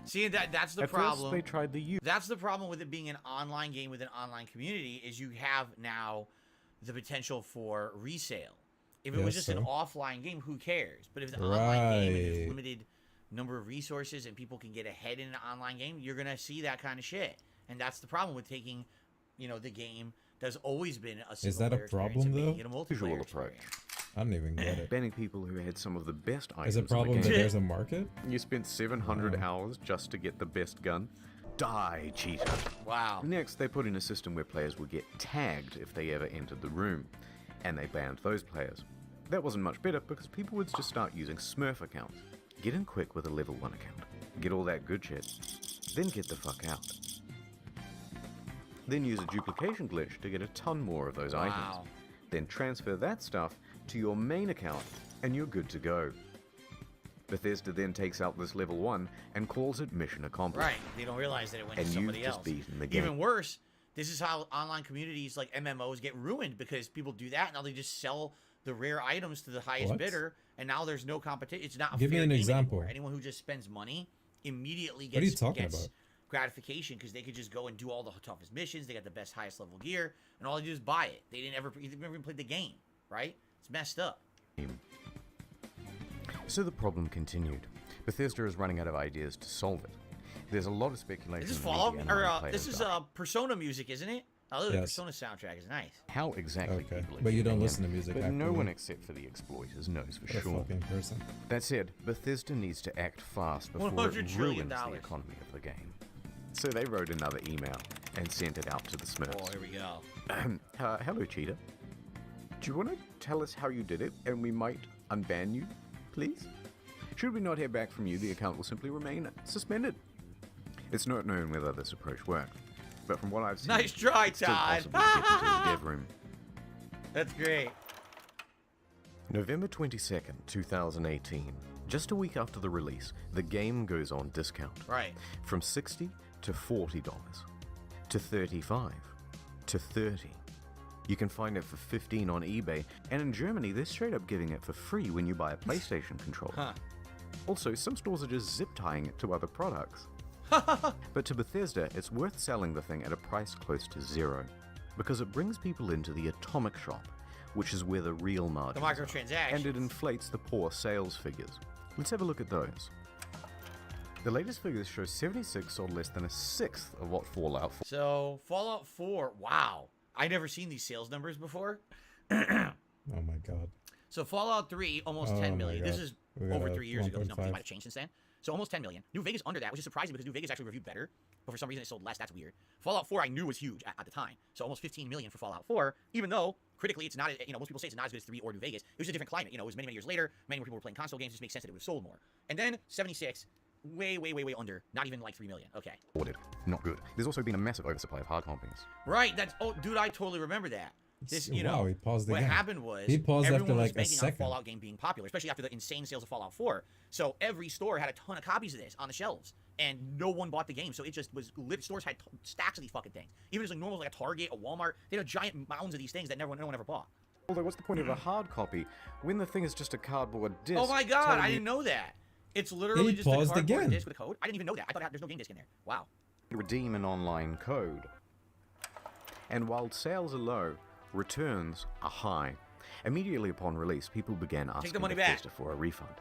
See, that's the At problem. first, they tried the That's the problem with it being an online game with an online community, is you have now the potential for resale. If it was just an offline game, who cares? But if it's an online game and there's limited number of resources and people can get ahead in an online game, you're going to see that kind of shit. And that's the problem with taking, the game that's always been a single Is that a problem, though? Visual approach. I don't even get it. Banning people who had some of the best items. Is it a problem that there's a market? You spent 700 hours just to get the best gun? Die, cheater. Wow. Next, they put in a system where players would get tagged if they ever entered the room, and they banned those players. That wasn't much better because people would just start using Smurf accounts. Get in quick with a level 1 account. Get all that good shit. Then get the fuck out. Then use a duplication glitch to get a ton more of those items. Then transfer that stuff to your main account, and you're good to go. Bethesda then takes out this level 1 and calls it mission accomplished. Right, they don't realize that it went to somebody else. Beaten the game. Even worse, this is how online communities like MMOs get ruined, because people do that, now they just sell the rare items to the highest bidder, and now there's no competition. It's not a Give me an example. Anymore. Anyone who just spends money immediately What are you talking gets about? gratification, because they could just go and do all the toughest missions. They got the best, highest level gear, and all they do is buy it. They never even played the game, right? It's messed up. So the problem continued. Bethesda is running out of ideas to solve it. There's a lot of speculation. This is Fallout, or this is Persona music, isn't it? Oh, the Persona soundtrack is nice. How exactly people but you don't listen to music. But no one except for the exploiters knows for sure. Fucking person. That said, Bethesda needs to act fast before it ruins the economy of the game. So they wrote another email and sent it out to the Smurfs. Oh, here we go. Hello, cheater. Do you want to tell us how you did it, and we might unban you, please? Should we not hear back from you, the account will simply remain suspended. It's not known whether this approach worked, but from what I've seen, nice try, it's still Todd. possible to get into the dev room. That's great. November 22nd, 2018. Just a week after the release, the game goes on discount. Right. From $60 to $40, to $35, to $30. You can find it for $15 on eBay, and in Germany, they're straight up giving it for free when you buy a PlayStation controller. Huh. Also, some stores are just zip tying it to other products. But to Bethesda, it's worth selling the thing at a price close to zero, because it brings people into the atomic shop, which is where the real margins The microtransactions. and it inflates the poor sales figures. Let's have a look at those. The latest figures show 76 sold less than a sixth of what Fallout 4. So, Fallout 4, wow. I never seen these sales numbers before. Oh my god. So Fallout 3, almost 10 million. This is over 3 years ago. No, they might have changed since then. So almost 10 million. New Vegas under that, which is surprising because New Vegas actually reviewed better, but for some reason it sold less. That's weird. Fallout 4 I knew was huge at the time. So almost 15 million for Fallout 4, even though critically it's not, you know, most people say it's not as good as 3 or New Vegas. It was a different climate. You know, it was many, many years later. Many more people were playing console games. It just makes sense that it would have sold more. And then 76, way under. Not even like 3 million. Okay. Ordered. Not good. There's also been a massive oversupply of hard copies. Right. That's, oh, dude, I totally remember that. This, you know, he paused what again. happened was He paused everyone after was like a banking on second. Fallout game being popular, especially after the insane sales of Fallout 4. So every store had a ton of copies of this on the shelves, and no one bought the game. So it just was lit. Stores had stacks of these fucking things. Even as like normal, like a Target, a Walmart, they had giant mounds of these things that no one ever bought. Although, what's the point of a hard copy when the thing is just a cardboard disc? Oh my god, telling I you- didn't know that. It's literally just a paused cardboard again. disc with a code. I didn't even know that. I thought there's no game disc in there. Wow. Redeem an online code. And while sales are low, returns are high. Immediately upon release, people began asking the money back. Bethesda for a refund.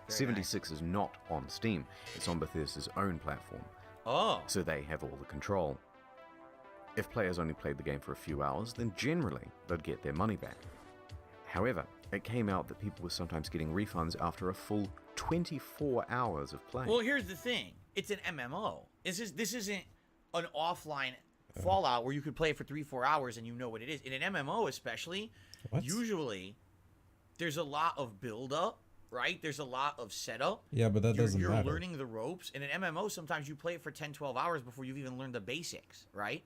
76 is not on Steam. It's on Bethesda's own platform. Oh. So they have all the control. If players only played the game for a few hours, then generally they'd get their money back. However, it came out that people were sometimes getting refunds after a full 24 hours of play. Well, here's the thing. It's an MMO. This isn't an offline Fallout where you could play it for 3-4 hours and you know what it is. In an MMO especially, usually there's a lot of build-up, right? There's a lot of setup. Yeah, but that doesn't matter. You're learning the ropes. In an MMO, sometimes you play it for 10-12 hours before you've even learned the basics, right?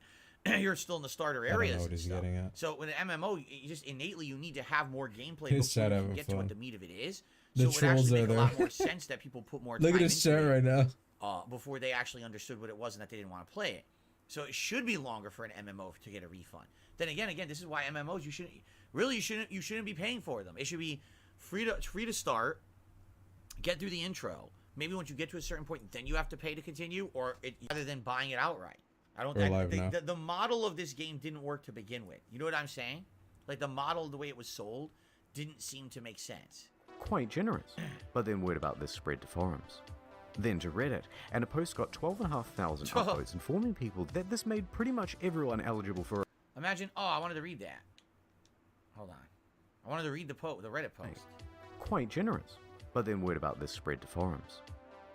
You're still in the starter I don't know areas what and he's stuff. getting at. So in an MMO, you just innately you need to have more gameplay His before chat you having can get to what fun. the meat of it is. The So it would trolls actually are make a lot there. more sense that people put more Look time at his into chat it, right now. before they actually understood what it was and that they didn't want to play it. So it should be longer for an MMO to get a refund. Then again, this is why MMOs you shouldn't be paying for them. It should be free to start, get through the intro. Maybe once you get to a certain point, then you have to pay to continue, or rather than buying it outright. I don't We're think live now. the model of this game didn't work to begin with. You know what I'm saying? Like the model, the way it was sold, didn't seem to make sense. Quite generous. But then word about this spread to forums. Then to Reddit, and a post got 12,500 upvotes informing people that this made pretty much everyone eligible for. Imagine, I wanted to read that. Hold on. I wanted to read the Reddit post. Quite generous. But then word about this spread to forums.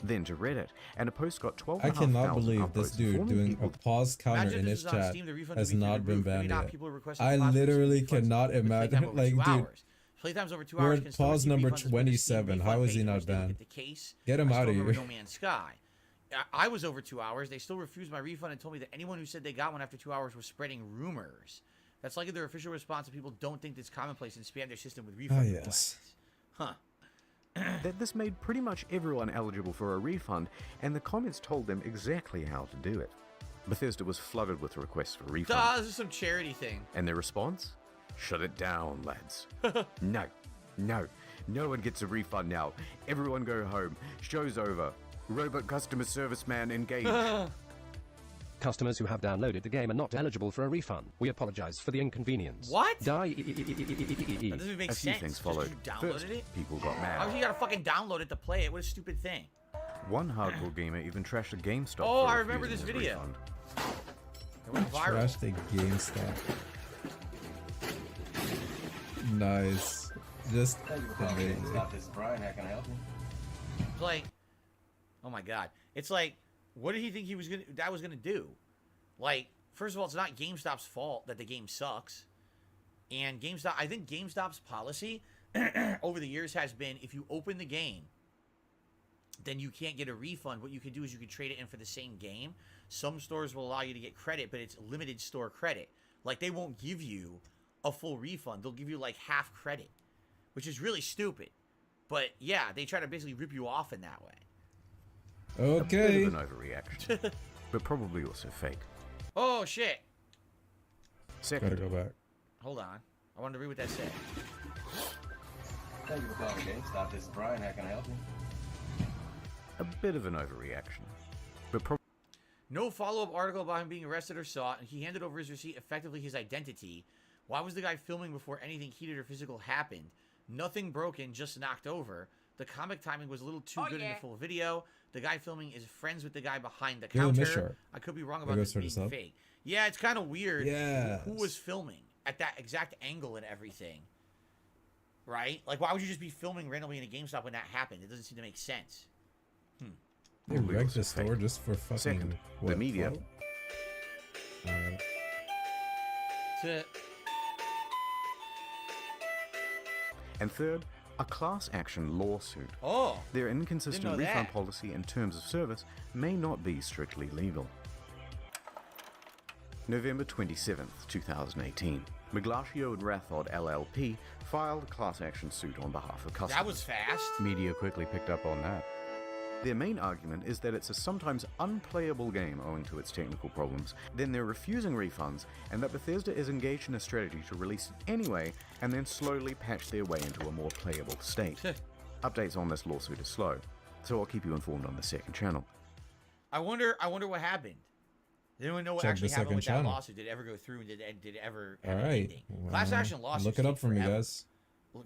Then to Reddit, and a post got I 12,500 cannot believe this upvotes dude informing doing people a pause counter Imagine in this his was on chat Steam, the refund has would be through not the been roof. Maybe banned not yet. people are requesting I pause literally refunds cannot with playtime imagine. over Like, 2 dude, hours. Playtimes over 2 we're hours. at can still pause receive number refunds as per the Steam 27. How refund is he page, not which didn't banned? get the case. Get him I out still of remember here. No Man's Sky. I was over 2 hours. They still refused my refund and told me that anyone who said they got one after 2 hours was spreading rumors. That's likely their official response if people don't think it's commonplace and spam their system with refund requests. Huh. that this made pretty much everyone eligible for a refund, and the comments told them exactly how to do it. Bethesda was flooded with requests for refunds. This is some charity thing. And their response? Shut it down, lads. No one gets a refund now. Everyone go home. Show's over. Robot customer service man engaged. Customers who have downloaded the game are not eligible for a refund. We apologize for the inconvenience. What? Die. That doesn't make A few sense. things Just followed. you downloaded First, it? people got Why mad. would you gotta fucking download it to play it? What a stupid thing. One hardcore gamer even trashed a GameStop. Oh, for I remember refusing this his video. refund. It went viral. Trash the GameStop. Nice. Just amazing. This is Brian. How can I help you? It's like, oh my god. It's like, what did he think was gonna do? Like, first of all, it's not GameStop's fault that the game sucks. And I think GameStop's policy over the years has been, if you open the game, then you can't get a refund. What you can do is you can trade it in for the same game. Some stores will allow you to get credit, but it's limited store credit. Like, they won't give you a full refund. They'll give you like half credit, which is really stupid. But yeah, they try to basically rip you off in that way. Okay. A bit of an overreaction, but probably also fake. Oh shit. Second, Gotta go back. Hold on. I wanted to read what that said. Thank you for calling GameStop. This is Brian. How can I help you? a bit of an overreaction, but probably. No follow-up article about him being arrested or sought, and he handed over his receipt, effectively his identity. Why was the guy filming before anything heated or physical happened? Nothing broken, just knocked over. The comic timing was a little too good in the full video. The guy filming is friends with the guy behind the counter. I could be wrong about this being fake. Yeah, it's kind of weird. Yes. Who was filming at that exact angle and everything? Right? Like, why would you just be filming randomly in a GameStop when that happened? It doesn't seem to make sense. They wrecked the store just for fucking Second, the media. Alright. To And third, a class action lawsuit. Oh, Their inconsistent didn't know refund that. policy and terms of service may not be strictly legal. November 27th, 2018. Miglaccio and Rathod LLP filed a class action suit on behalf of customers. that was fast. Media quickly picked up on that. Their main argument is that it's a sometimes unplayable game owing to its technical problems, then they're refusing refunds, and that Bethesda is engaged in a strategy to release it anyway and then slowly patch their way into a more playable state. Updates on this lawsuit are slow, so I'll keep you informed on the second channel. I wonder what happened. Did anyone know what Check actually the happened second with that channel. lawsuit? Did it ever go through? Did it ever have an Alright. ending? Class action lawsuits. Look it up take for me, forever. guys.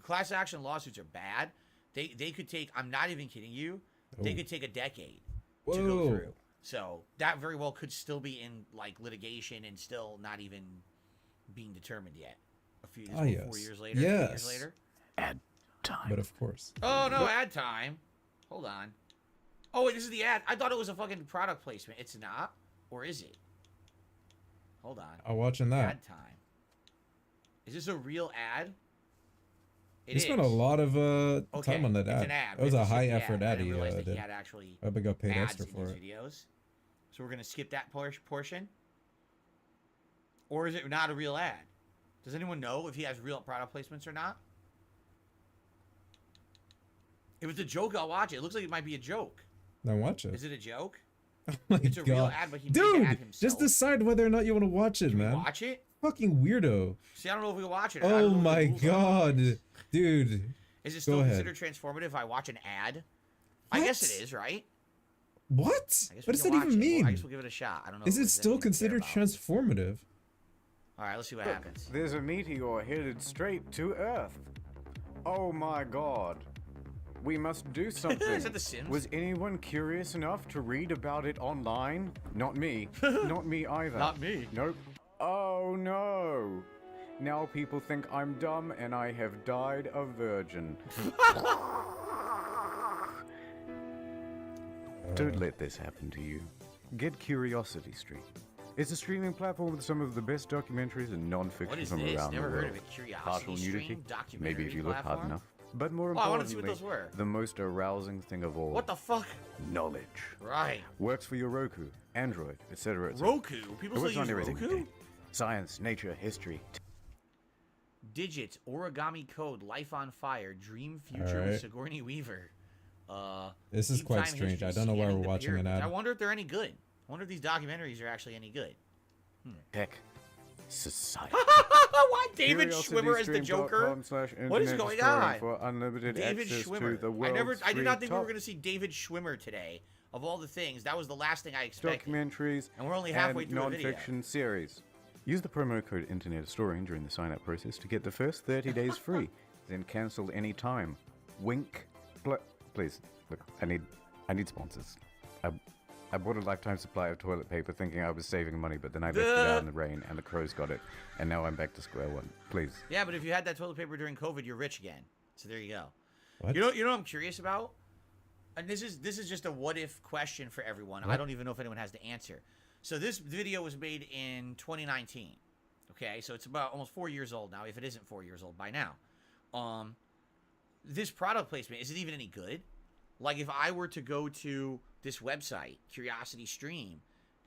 Class action lawsuits are bad. They could take. I'm not even kidding you. They Ooh. could take a decade Whoa. to go through. So that very well could still be in like litigation and still not even being determined yet. A few Ah, 4 yes. years later. 3 Yes. years later. Ad time. But of course. Oh no, ad time. Hold on. Oh wait, this is the ad. I thought it was a fucking product placement. It's not, or is it? Hold on. I'm watching that. Ad time. Is this a real ad? He spent a lot of time on that it's ad. an ad. It was We a have to skip high the effort ad. I ad didn't he realize that did. he had actually I bet got paid ads extra in for his it. videos. So we're gonna skip that portion. Or is it not a real ad? Does anyone know if he has real product placements or not? If it's a joke, I'll watch it. It looks like it might be a joke. Then watch it. Is it a joke? Oh my It's a real God. ad, but he made the ad Dude, himself. just decide whether or not you want to watch it, Can we man. watch it? Fucking weirdo. See, I don't know if we can watch it. I Oh don't know what the my rules are. God, dude. Is it Go still ahead. considered transformative if I watch an ad? I guess it is, right? What? I guess we What does can that watch even it. Well, I mean? guess we'll give it a shot. I don't know. Is if it there's still anything to care considered about. transformative? All right, let's see what happens. There's a meteor headed straight to Earth. Oh my God. We must do something. Is that The Sims? Was anyone curious enough to read about it online? Not me. Not me either. Not me. Nope. Oh no. Now people think I'm dumb and I have died a virgin. Don't let this happen to you. Get Curiosity Stream. It's a streaming platform with some of the best documentaries and What non-fiction is from this? around Never the heard world. of it. Curiosity Partial nudity, Stream maybe if you look hard platform? enough. But more Oh, I wanted to see importantly, what those were. the most arousing thing of all. What the fuck? Knowledge. Right. Works for your Roku, Android, etc. Roku? People It still works on use everything Roku? today. Science, nature, history. Digits, origami code, life on fire, dream future Alright. with Sigourney Weaver. This is deep quite time strange. history, I don't know why scanning we're the watching an pyramids. ad. I wonder if they're any good. I wonder if these documentaries are actually any good. Tech. Society. Why David Schwimmer as the Joker? What is going on? For unlimited David access Schwimmer. To the I did not think we were top going to see David Schwimmer today. Of all the things, that was the last thing I expected. documentaries And we're only halfway and through a video. non-fiction series. Use the promo code Internet Storing during the sign-up process to get the first 30 days free, then cancel any time. Wink. Please, look, I need sponsors. I bought a lifetime supply of toilet paper thinking I was saving money, but then I left it out in the rain and the crows got it, and now I'm back to square one. Please. Yeah, but if you had that toilet paper during COVID, you're rich again. So there you go. What? You know what I'm curious about? And this is just a what if question for everyone. I What? don't even know if anyone has the answer. So this video was made in 2019. Okay, so it's about almost 4 years old now, if it isn't 4 years old by now. This product placement, is it even any good? Like if I were to go to this website, Curiosity Stream,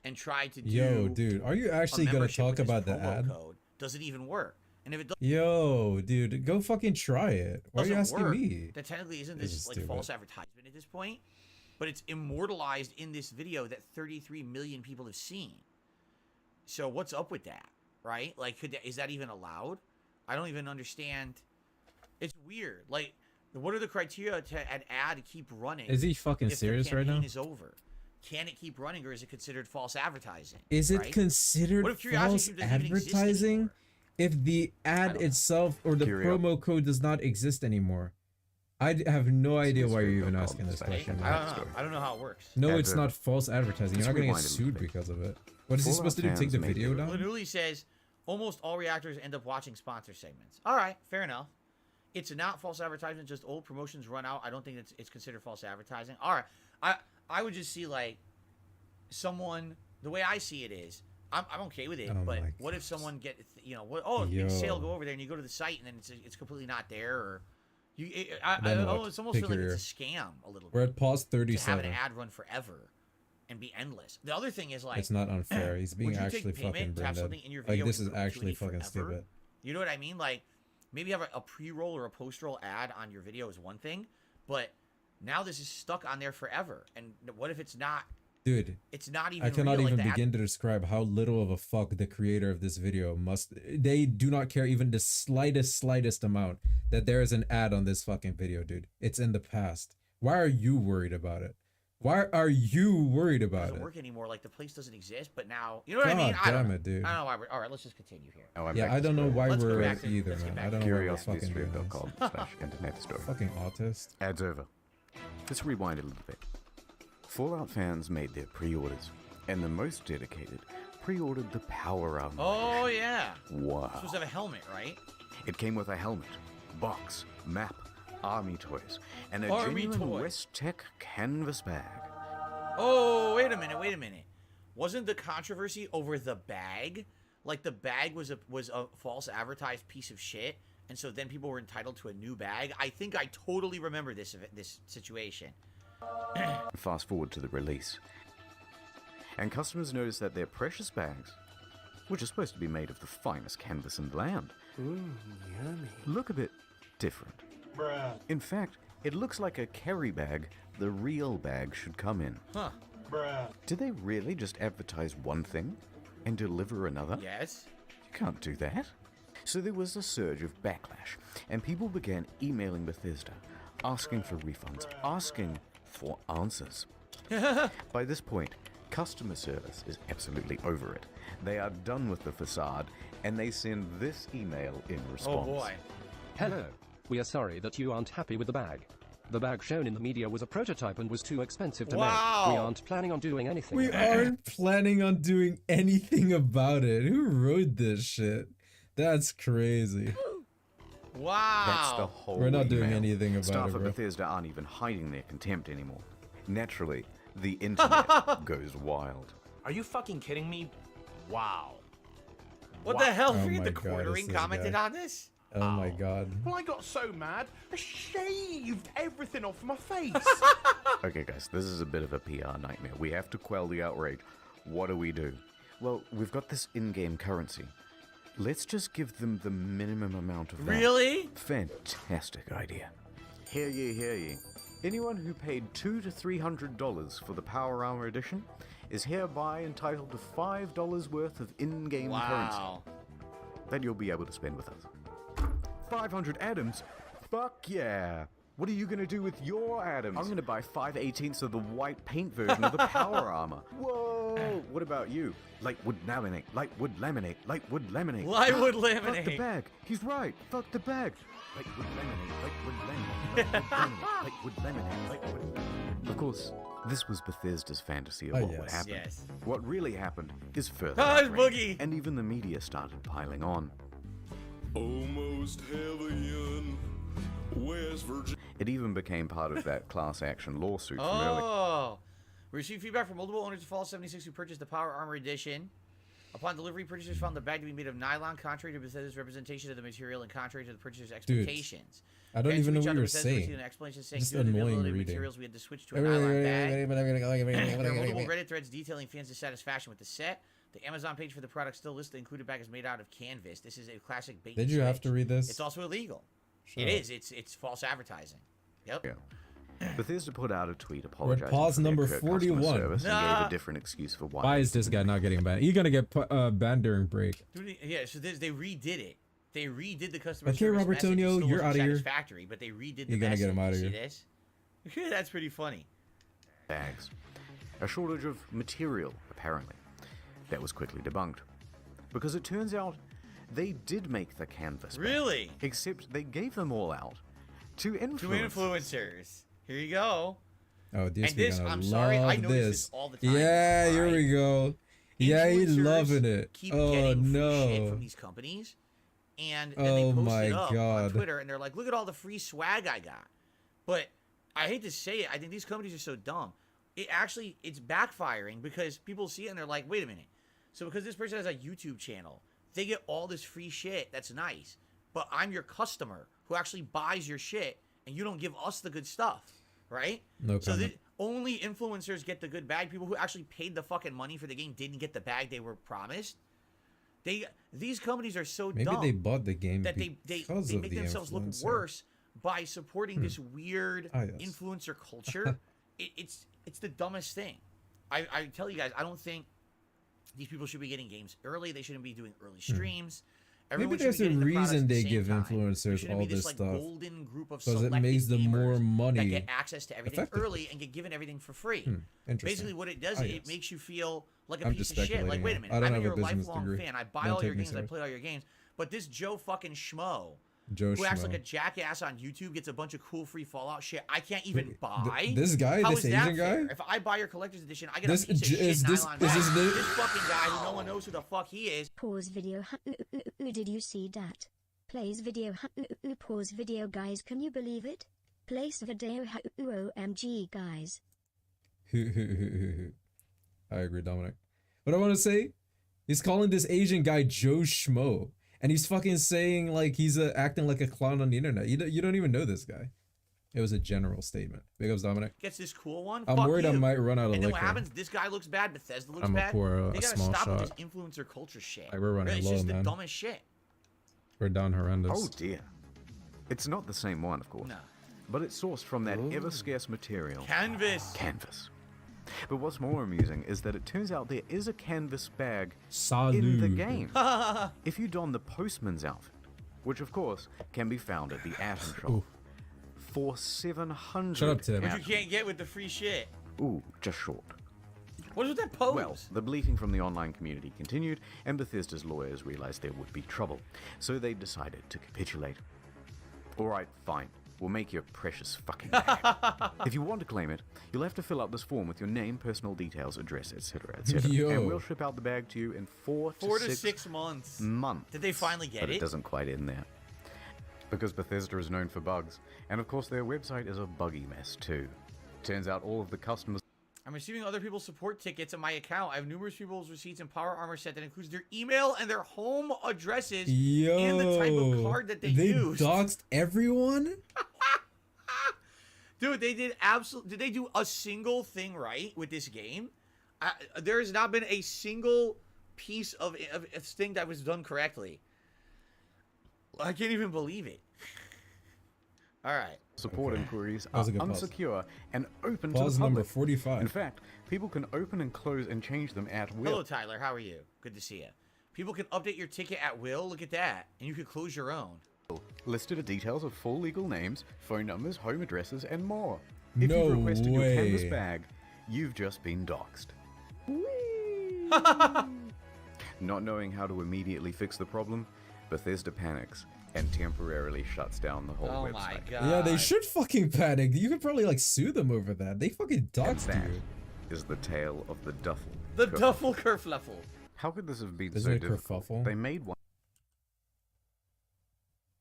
and try to do Yo, dude, are you actually a gonna membership talk with this about the promo ad? code, does it even work? And if it Yo, dude, go fucking try it. Why are you doesn't asking work, me? then technically isn't This this is like stupid. false advertisement at this point? But it's immortalized in this video that 33 million people have seen. So what's up with that, right? Like, is that even allowed? I don't even understand. It's weird. Like, what are the criteria to an ad keep running? Is he fucking if the serious right now? campaign is over? Can it keep running, or is it considered false advertising? Is it right? considered What if Curiosity false Stream doesn't even exist advertising if the ad itself or the Curio. promo code does not exist anymore? I have no idea why you're even asking this question. I don't know. I don't know how it works. No, As it's a- not false advertising. You're Let's not gonna get rewind a little sued bit. because of it. What is he Fallout supposed to do? Take fans the may video be- down? Lanuli says, almost all reactors end up watching sponsor segments. All right, fair enough. It's not false advertisement, just old promotions run out. I don't think it's considered false advertising. All right, I would just see like someone. The way I see it is, I'm okay with it. Oh but my what if someone get it's big sale, go over there and you go to the site and then it's completely not there, or it's almost feel like it's a scam a little bit. We're at pause To have 37. an ad run forever and be endless. The other thing is like It's not unfair. He's being would you actually take payment fucking to have Brendan. something in your Like video this in is actually perpetuity fucking forever? stupid. You know what I mean? Like maybe have a pre-roll or a post-roll ad on your video is one thing, but now this is stuck on there forever. And what if it's not? Dude, it's not even. I cannot real, even like begin to describe how little of a fuck the creator of this video must. They do not care even the slightest amount that there is an ad on this fucking video, dude. It's in the past. Why are you worried about it? Why are you worried It about doesn't it? work anymore. Like the place doesn't exist, but now you know what I mean. God I don't damn know. it, dude. I don't know why. All right, let's just continue here. Yeah, I don't know why Let's go we're back to- either, let's get man. back I to don't know why we're fucking doing CuriosityStream.com/internet Fucking autist. Ads over. Let's rewind a little bit. Fallout fans made their pre-orders, and the most dedicated pre-ordered the Power Armor. Oh yeah. Wow. It's supposed to have a helmet, right? It came with a helmet, box, map, army toys, and a Army genuine toy. West Tech canvas bag. Oh, wait a minute. Wasn't the controversy over the bag? Like the bag was a false advertised piece of shit, and so then people were entitled to a new bag. I think I totally remember this situation. Fast forward to the release, and customers noticed that their precious bags, which are supposed to be made of the finest canvas in the land, Yummy. look a bit different. Bruh. In fact, it looks like a carry bag the real bag should come in. Huh. Bruh. Did they really just advertise one thing and deliver another? Yes. You can't do that. So there was a surge of backlash, and people began emailing Bethesda, asking for refunds, asking for answers. By this point, customer service is absolutely over it. They are done with the facade, and they send this email in response. Oh boy. Hello. We are sorry that you aren't happy with the bag. The bag shown in the media was a prototype and was too expensive to make. We aren't planning on doing anything. We aren't planning on doing anything about it. Who wrote this shit? That's crazy. Wow. That's the whole We're not doing email. anything about Staff it, at bro. Bethesda aren't even hiding their contempt anymore. Naturally, the internet goes wild. Are you fucking kidding me? Wow. What the hell? Oh Forget my the God, quartering this commented guy. on this. Oh my god. Well, I got so mad, I shaved everything off my face. Okay, guys, this is a bit of a PR nightmare. We have to quell the outrage. What do? Well, we've got this in-game currency. Let's just give them the minimum amount of that. Really? Fantastic idea. Hear ye. Anyone who paid $200 to $300 for the Power Armor Edition is hereby entitled to $5 worth of in-game currency that you'll be able to spend with us. 500 atoms? Fuck yeah! What are you gonna do with your atoms? I'm gonna buy 5/18 of the white paint version of the Power Armor. Whoa! What about you? Lightwood laminate, lightwood laminate, lightwood laminate. Lightwood Fuck the laminate. bag. He's right. Fuck the bag. Lightwood laminate, lightwood laminate, lightwood laminate, lightwood. Of course, this was Bethesda's fantasy of Oh, what would yes. happen. Yes. What really happened is further Ah, it's outrage, Boogie. and even the media started piling on. Almost heaven, West Virginia. It even became part of that class action lawsuit from early. Oh. We received feedback from multiple owners of Fallout 76 who purchased the Power Armor Edition. Upon delivery, purchasers found the bag to be made of nylon, contrary to Bethesda's representation of the material and contrary to the purchaser's expectations. I don't Fans even know reached what out to you're Bethesda saying. received an explanation saying Just due to the annoying availability of reading. materials, we had to switch to a nylon bag. There are multiple Reddit Reddit threads detailing fans' dissatisfaction with the set. The Amazon page for the product still lists the included bag is made out of canvas. This is a classic bait. Did and you have switch. to read this? It's also illegal. Shut It up. is. It's false advertising. Yep. Yeah. Bethesda put out a tweet apologizing pause for their number curt customer 41. service and gave a different excuse for why. Why is this guy not getting banned? You're gonna get banned during break. Dude, yeah, so they redid it. They redid the customer Okay, service Robertonio, message. It still you're wasn't outta here. satisfactory, but they redid the You're gonna get him message. outta You here. See this? That's pretty funny. Bags. A shortage of material, apparently. That was quickly debunked. Because it turns out they did make the canvas bag. Really? Except they gave them all out to Two influencers. influencers. Here you go. Oh, this And this, gonna I'm love sorry, I notice this. this all the time. Yeah, here we go. Yeah, he's Influencers loving it. Keep Oh getting free shit no. from these companies, and then Oh they post my it up God. on Twitter, and they're like, "Look at all the free swag I got." But I hate to say it, I think these companies are so dumb. it's backfiring because people see it and they're like, wait a minute. So because this person has a YouTube channel, they get all this free shit that's nice, but I'm your customer who actually buys your shit and you don't give us the good stuff, right? No so comment. only influencers get the good bag. People who actually paid the fucking money for the game didn't get the bag they were promised. These companies are so dumb. Maybe they bought the game that they make themselves look worse by supporting this weird influencer culture. It's the dumbest thing. I tell you guys, I don't think these people should be getting games early. They shouldn't be doing early streams. Maybe there's a reason they give influencers all this stuff. Golden group of because it makes them more money. That get access to everything early and get given everything for free. Basically, what it does, it makes you feel like a piece of shit. Like, wait a minute, I'm your lifelong fan. I buy all your games. I play all your games. But this Joe fucking schmo, who acts like a jackass on YouTube, gets a bunch of cool free Fallout shit I can't even buy. This guy, How this is that Asian fair? guy? If I buy your collector's edition, I get a piece of shit nylon bag. This fucking guy who no one knows who the fuck he is. Pause video. Did you see that? Plays video. Pause video, guys. Can you believe it? Place video. OMG, guys. I agree, Dominic. What I want to say, he's calling this Asian guy Joe Schmo. And he's fucking saying like he's acting like a clown on the internet. You don't even know this guy. It was a general statement. Big ups, Dominic. Gets this cool one. I'm Fuck worried you. I might run out of And then liquor. what happens? This guy looks bad. Bethesda looks I'm bad. pour They a gotta small stop shot. with this influencer culture shit. Like, we're running It's low, just man. the dumbest shit. We're down horrendous. Oh dear. It's not the same one, of course. No. But it's sourced from that ever-scarce material. Canvas. Canvas. But what's more amusing is that it turns out there is a canvas bag Salut. in the game. If you don the postman's outfit, which of course can be found at the Atom Shop, for 700 Shut up, Tim. Which you can't get with the free shit. Ooh, just short. What is with that pose? Well, the bleating from the online community continued, and Bethesda's lawyers realized there would be trouble, so they decided to capitulate. Alright, fine. We'll make your precious fucking bag. If you want to claim it, you'll have to fill out this form with your name, personal details, address, etc., etc. Yo. And we'll ship out the bag to you in 4 to 6 months. months. Did they finally get But it? it doesn't quite end there. Because Bethesda is known for bugs, and of course their website is a buggy mess too. Turns out all of the customers... I'm receiving other people's support tickets on my account. I have numerous people's receipts and power armor set that includes their email and their home addresses and the type of card that they used. Doxed everyone? Dude, they did absolutely... Did they do a single thing right with this game? There has not been a single piece of thing that was done correctly. I can't even believe it. All right. Support inquiries That are was a good pause. unsecure and open Pause to the number public. 45. In fact, people can open and close and change them at will. Hello, Tyler. How are you? Good to see you. People can update your ticket at will. Look at that. And you can close your own. Listed are details of full legal names, phone numbers, home addresses, and more. If No you've requested your canvas way. bag, you've just been doxxed. Not knowing how to immediately fix the problem, Bethesda panics and temporarily shuts down the whole website. My God. Yeah, they should fucking panic. You could probably like sue them over that. They fucking doxed That you. is the tale of the duffel. The duffel kerfluffle. How could this have been Isn't so it difficult? kerfuffle? They made one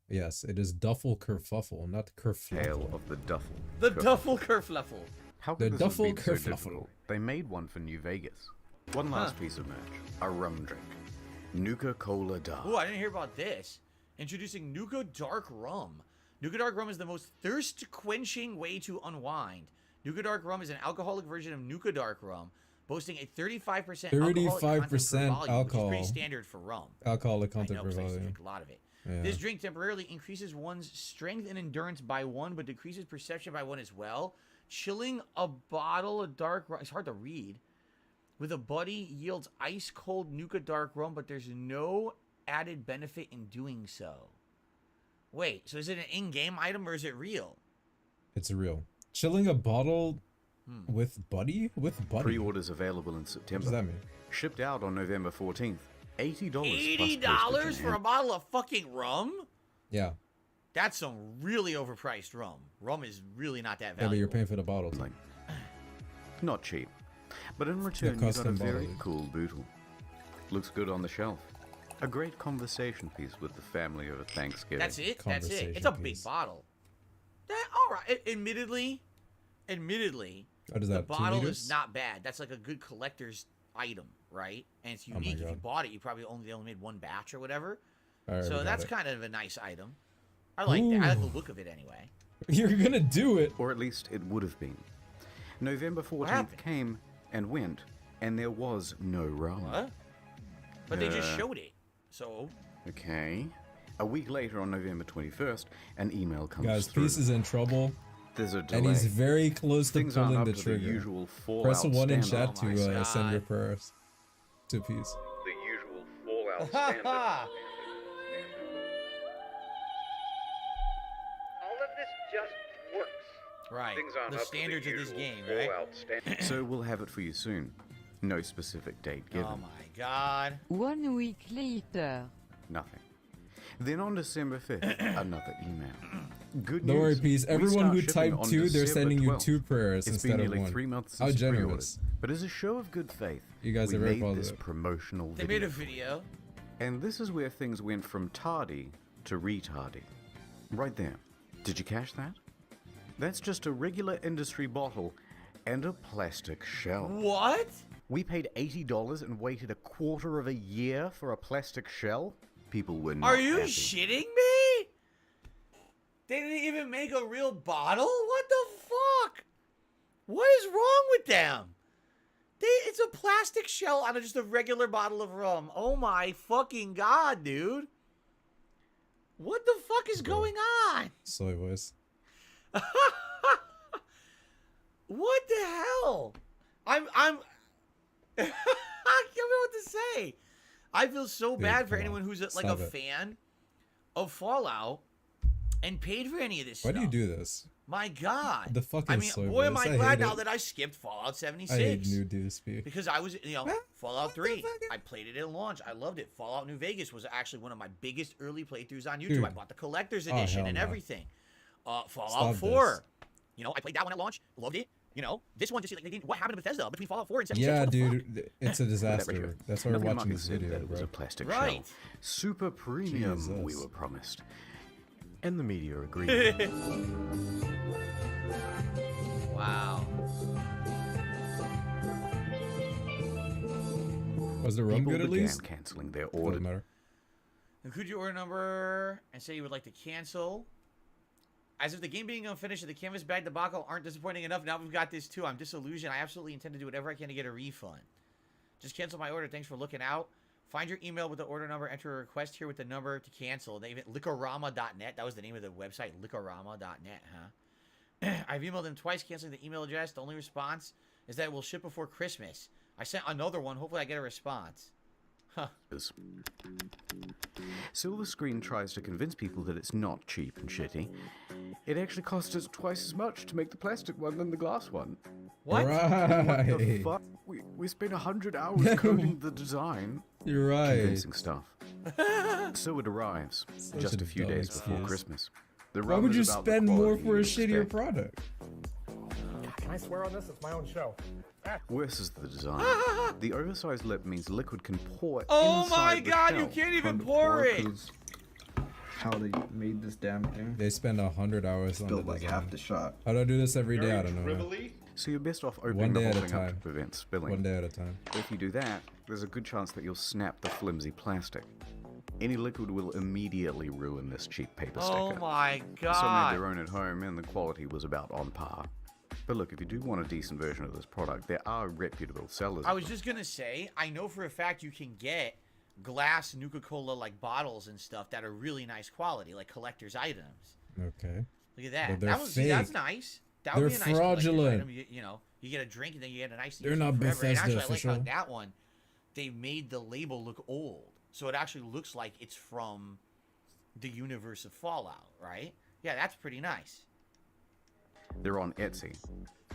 Yes, it is duffel kerfuffle, not kerfluffle. tale of the duffel. The duffel kerfluffle. How The could this duffel have been so kerfluffle. difficult? They made one for New Vegas. One last piece of merch. A rum drink. Nuka-Cola Dark. Ooh, I didn't hear about this. Introducing Nuka Dark Rum. Nuka Dark Rum is the most thirst-quenching way to unwind. Nuka Dark Rum is an alcoholic version of Nuka Dark Rum, boasting a 35% alcoholic content per 35% volume, alcohol. which is pretty standard for rum. Alcoholic I content know, per 'cause I used to volume. drink a lot of it. Yeah. This drink temporarily increases one's strength and endurance by 1, but decreases perception by 1 as well. Chilling a bottle of dark rum, it's hard to read, with a buddy yields ice cold Nuka Dark Rum, but there's no added benefit in doing so. Wait, so is it an in-game item or is it real? It's real. Chilling a bottle with buddy? With buddy. Pre-orders available in September. What does that mean? Shipped out on November 14th. $80 $80 for a bottle of fucking rum? Yeah. That's some really overpriced rum. Rum is really not that Yeah, but valuable. you're paying for the bottles. Not cheap. But in return, you got a custom very bottles. cool bootle. Looks good on the shelf. A great conversation piece with the family over Thanksgiving. That's it. It's a big bottle. All right. Admittedly, What is The that? 2 bottle liters? is not bad. That's like a good collector's item, right? And it's Oh my unique. If you God. bought it, you probably they only made one batch or whatever. Alright, we So got that's it. kind of a nice item. I like that. I like the Ooh. look of it anyway. You're gonna do it. Or at least it would have been. November 14th happened? came and went, and there was no rum. What? But they just showed it. So Okay. A week later, on November 21st, an email comes Guys, through. Peace is in trouble. There's a delay. And he's very close to Things aren't pulling up the to trigger. usual Fallout Press a 1 in standard. chat to send your prayers to Peace. The usual Fallout standard. All of this just works. right, Things aren't the up to the standards of this usual game, right? Fallout standard. So we'll have it for you soon. No specific date given. Oh my God. 1 week later. Nothing. Then on December 5th, another email. Good Don't worry, news. Peace. We Everyone start who shipping typed on 2, they're December sending you 12th. 2 prayers It's been instead of nearly 1. 3 months How since generous. pre-orders. But as a show of good faith, You guys we are very made this positive. promotional They video. made a video. And this is where things went from tardy to retardy. Right there. Did you catch that? That's just a regular industry bottle and a plastic shell. What? We paid $80 and waited a quarter of a year for a plastic shell? People were not Are you happy. shitting me? They didn't even make a real bottle? What the fuck? What is wrong with them? It's a plastic shell out of just a regular bottle of rum. Oh my fucking God, dude. What the fuck is going on? Soy voice. What the hell? I don't know what to say. I feel so Dude, bad for come anyone on. who's like Stop a it. fan of Fallout and paid for any of this Why stuff. do you do this? My God. The fucking I mean, soy boy, am voice. I I glad hate now it. that I skipped Fallout 76. I hate new DSP. Because I was, Fallout 3. I played it at launch. I loved it. Fallout New Vegas was actually one of my biggest early playthroughs on YouTube. Dude. I bought the collector's Oh, edition hell and no. everything. Fallout Stop 4. I played that one at launch. Loved it. This one just what happened to Bethesda between Fallout 4 and 76? Yeah, What the fuck? dude, it's a disaster. That's why we're Nothing watching Market this said video, that it was bro. a plastic Right. shell. Super premium, Jesus. we were promised. And the media agreed. Wow. Was the rum People good at began least? canceling their Doesn't order. matter. Include your order number and say you would like to cancel. As if the game being unfinished and the canvas bag debacle aren't disappointing enough, now we've got this too. I'm disillusioned. I absolutely intend to do whatever I can to get a refund. Just cancel my order. Thanks for looking out. Find your email with the order number. Enter a request here with the number to cancel. They even Licorama.net. That was the name of the website. Licorama.net, huh? I've emailed them twice, canceling the email address. The only response is that it will ship before Christmas. I sent another one. Hopefully I get a response. Huh. Silver Screen tries to convince people that it's not cheap and shitty. It actually costs us twice as much to make the plastic one than the glass one. What? What the Right. fuck? We spent 100 hours coding the design. You're right. Convincing stuff. So it arrives Such just a a few dumb days before excuse. Christmas. The Why rum would you is about the spend more quality for a you'd shittier expect. product? Can I swear on this? It's my own show. Worse is the design. The oversized lip means liquid can pour Oh inside my the God, you shell. can't even From the pour it. porcelains, How they made this damn thing. They spend 100 hours on the Spilled like design. half the shot. How do I do this every day? I don't know. man. So you're best off One opening the day whole at a thing up to time. prevent spilling. One day at a time. If you do that, there's a good chance that you'll snap the flimsy plastic. Any liquid will immediately ruin this cheap paper sticker. Oh my Some made God. their own at home and the quality was about on par. But look, if you do want a decent version of this product, there are reputable sellers. I of was them. just gonna say, I know for a fact you can get glass Nuka-Cola like bottles and stuff that are really nice quality, like collector's items. Okay. Look at that. But they're That was, see, that's fake. nice. That They're would be a nice collector's fraudulent. item. You get a drink and then you get a nice. They're use not it forever. And Bethesda actually, I like official. how that one, they made the label look old, so it actually looks like it's from the universe of Fallout, right? Yeah, that's pretty nice. They're on Etsy.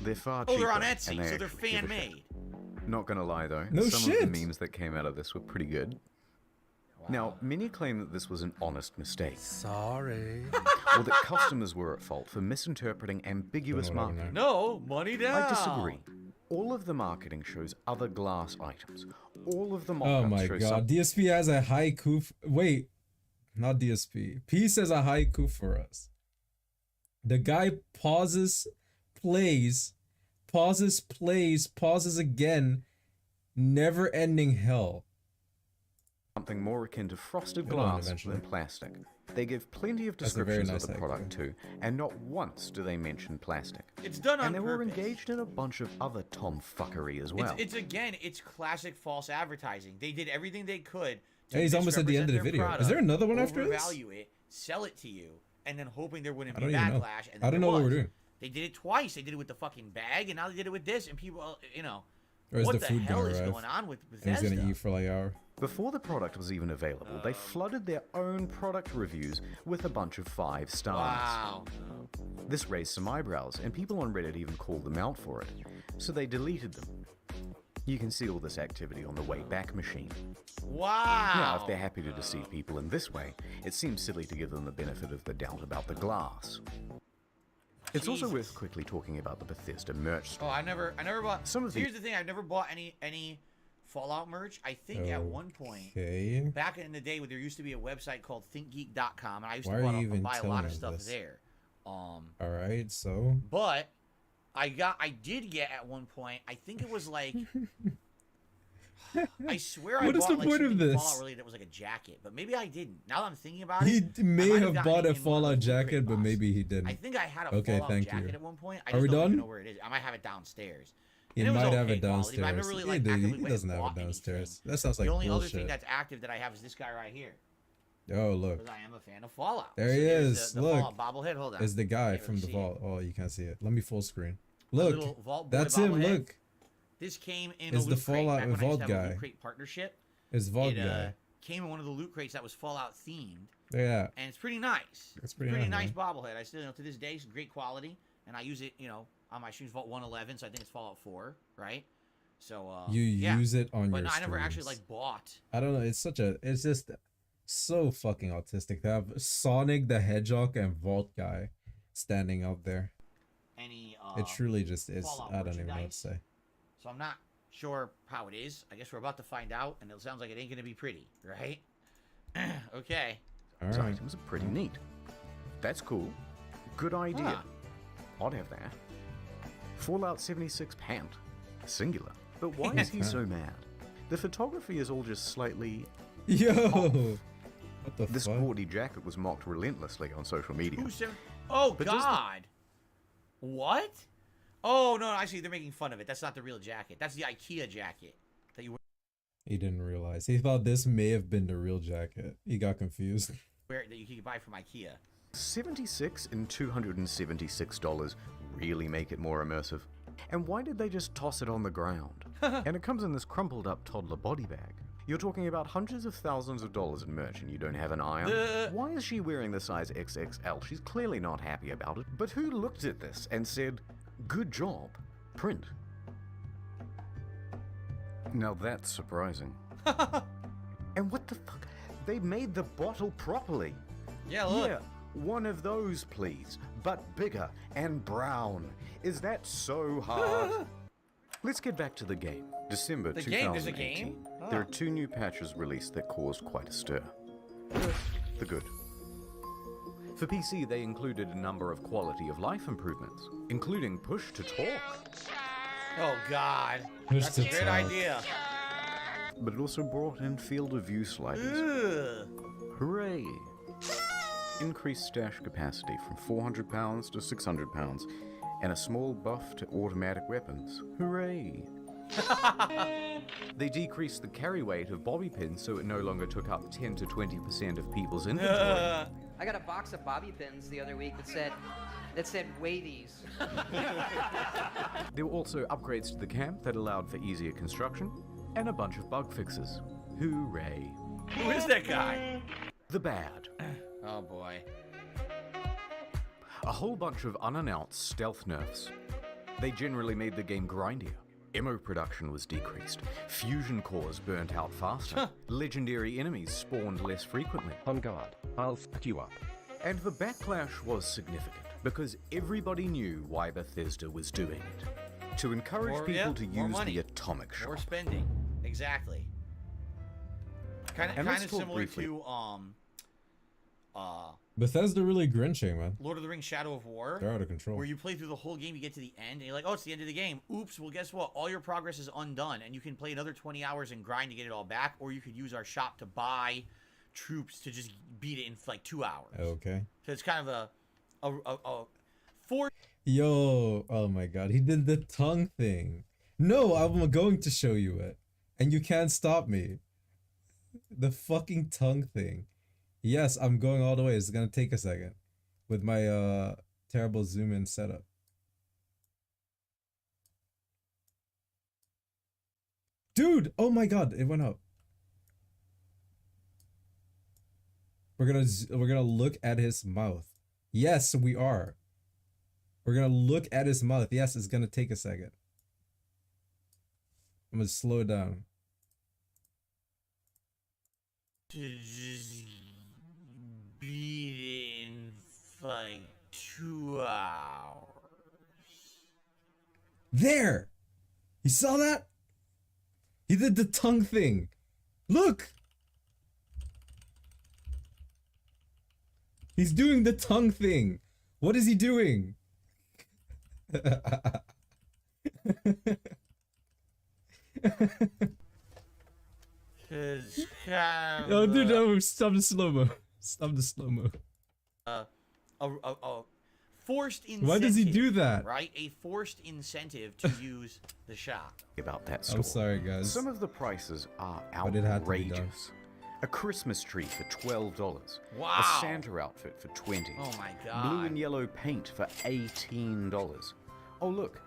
They're far Oh, cheaper. they're on and Etsy, they so they're actually give a shit. fan-made. Not gonna lie though, No some shit. of the memes that came out of this were pretty good. Now, many claim that this was an honest mistake. Sorry. Or that customers were at fault for misinterpreting ambiguous Don't know what I'm marketing. No, money down. I disagree. All of the marketing shows other glass items. All of the Oh mock-ups my show god. DSP has a haiku. Wait. Not DSP. Peace has a haiku for us. The guy pauses, plays pauses, plays, pauses again. Never-ending hell. Something more akin to frosted Hold on, glass eventually. than plastic. They give plenty of That's a very descriptions nice of the hack, product too, and not once do they mention plastic. It's done on And they were purpose. engaged in a bunch of other tomfuckery as well. It's again, it's classic false advertising. They did everything they could to Hey, he's almost at the end of the misrepresent their video. Is there product, another one after this? overvalue it, sell it to you, and then hoping there wouldn't I be don't even know. backlash. And I then don't know there what we're was. doing. They did it twice. They did it with the fucking bag, and now they did it with this. And people, you know, Or is what the the food hell gonna is arrive? going on with And he's Bethesda? gonna eat for like an hour. Before the product was even available, they flooded their own product reviews with a bunch of 5 stars. Wow. This raised some eyebrows, and people on Reddit even called them out for it, so they deleted them. You can see all this activity on the Wayback Machine. Wow. Now, if they're happy to deceive people in this way, it seems silly to give them the benefit of the doubt about the glass. It's also worth quickly talking about the Bethesda merch store. Oh, I never bought. Some of the- Here's the thing: I've never bought any Fallout merch. I think at one point, Okay. back in the day, when there used to be a website called ThinkGeek.com, and I used Why to are you even buy a telling lot of us stuff this? there. All right, so But I did get at one point. I think it was like. I swear I What is bought the like point of something this? Fallout related that was like a jacket, but maybe I didn't. Now that I'm thinking about he it, may I might have gotten bought it a in one of Fallout those Loot Crate jacket, but boxes. maybe he didn't. I think I had a Okay, Fallout thank jacket you. at one point. I Are just we don't even done? know where it is. I might have it downstairs. He And it was might have okay it quality, but I've never downstairs. really, He like, did- actively he went and doesn't have bought it downstairs. anything. That sounds like the only other bullshit. thing that's active that I have is this guy right here. Oh, look. Because I am a fan of Fallout. There So he there's is. The Look. Fallout bobblehead. Hold on. Is the guy Can't from really the see vault. Oh, you can't see it. Let me full screen. The Look. little Vault Boy That's him. bobblehead. Look. This came in Is a the loot crate Fallout back when I Vault used to have a guy. Loot Crate partnership. Is Vault It guy. came in one of the loot crates that was Fallout themed. Yeah. And it's pretty nice. It's pretty nice nice, bobblehead. I still, to this day, it's great quality, and I use it, on my streams. Vault 111, so I think it's Fallout 4, right? So You yeah. use it on but your no, I never actually streams. like bought. I don't know. It's just so fucking autistic to have Sonic the Hedgehog and Vault guy standing out there. Any It truly just is. Fallout I don't even know what to merchandise. say. So I'm not sure how it is. I guess we're about to find out, and it sounds like it ain't gonna be pretty, right? Okay. These items are pretty neat. That's cool. Good idea. I'd have that. Fallout 76 pant. Singular. But why is he so mad? The photography is all just slightly... Yo! off. What the This fuck? gaudy jacket was mocked relentlessly on social media. Oh But does the- God! What? Oh no! Actually, they're making fun of it. That's not the real jacket. That's the IKEA jacket that you He didn't realize. He thought this may have been the real jacket. He got confused. wear that you can buy from IKEA. $76 and $276 really make it more immersive. And why did they just toss it on the ground? And it comes in this crumpled up toddler body bag. You're talking about hundreds of thousands of dollars in merch and you don't have an eye on it? Why is she wearing the size XXL? She's clearly not happy about it. But who looked at this and said, good job, print? Now that's surprising. And what the fuck? They made the bottle properly. Yeah, look. Yeah, one of those, please, but bigger and brown. Is that so hard? Let's get back to the game. December The 2018. game? There's a game? There Oh. are 2 new patches released that caused quite a stir. First, the good. For PC, they included a number of quality of life improvements, including push to talk. Oh God! Push That's a to great talk. idea. But it also brought in field of view sliders. Ugh. Hooray! Increased stash capacity from 400 pounds to 600 pounds, and a small buff to automatic weapons. Hooray! They decreased the carry weight of bobby pins so it no longer took up 10 to 20% of people's inventory. I got a box of bobby pins the other week that said weigh these. There were also upgrades to the camp that allowed for easier construction, and a bunch of bug fixes. Hooray! Who is that guy? The bad. Oh boy. A whole bunch of unannounced stealth nerfs. They generally made the game grindier. Ammo production was decreased. Fusion cores burnt out faster. Legendary enemies spawned less frequently. On guard, I'll fuck you up. And the backlash was significant, because everybody knew why Bethesda was doing it. To encourage More- people yeah, to more use money. the atomic shop. More spending. Exactly. Kind And of let's talk similar briefly- to Bethesda really grinching, man. Lord of the Rings Shadow of War. They're out of control. Where you play through the whole game, you get to the end, and you're like, oh, it's the end of the game. Oops, well, guess what? All your progress is undone, and you can play another 20 hours and grind to get it all back, or you could use our shop to buy troops to just beat it in like 2 hours. Okay. So it's kind of a Yo, oh my god, he did the tongue thing. No, I'm going to show you it, and you can't stop me. The fucking tongue thing. Yes, I'm going all the way. It's gonna take a second with my terrible zoom in setup. Dude, oh my god, it went up. We're gonna look at his mouth. Yes, we are. We're gonna look at his mouth. Yes, it's gonna take a second. I'm gonna slow it down. just beat it in like 2 hours. There! You saw that? He did the tongue thing. Look! He's doing the tongue thing. What is he doing? Oh, dude, no, stop the slow-mo. Stop the slow-mo. A forced incentive. Why does he do that? Right? A forced incentive to use the shop. About that store. I'm sorry, guys. Some of the prices are But it had to be done. outrageous. A Christmas tree for $12. Wow. A Santa outfit for $20. Oh my god. Blue and yellow paint for $18. Oh look,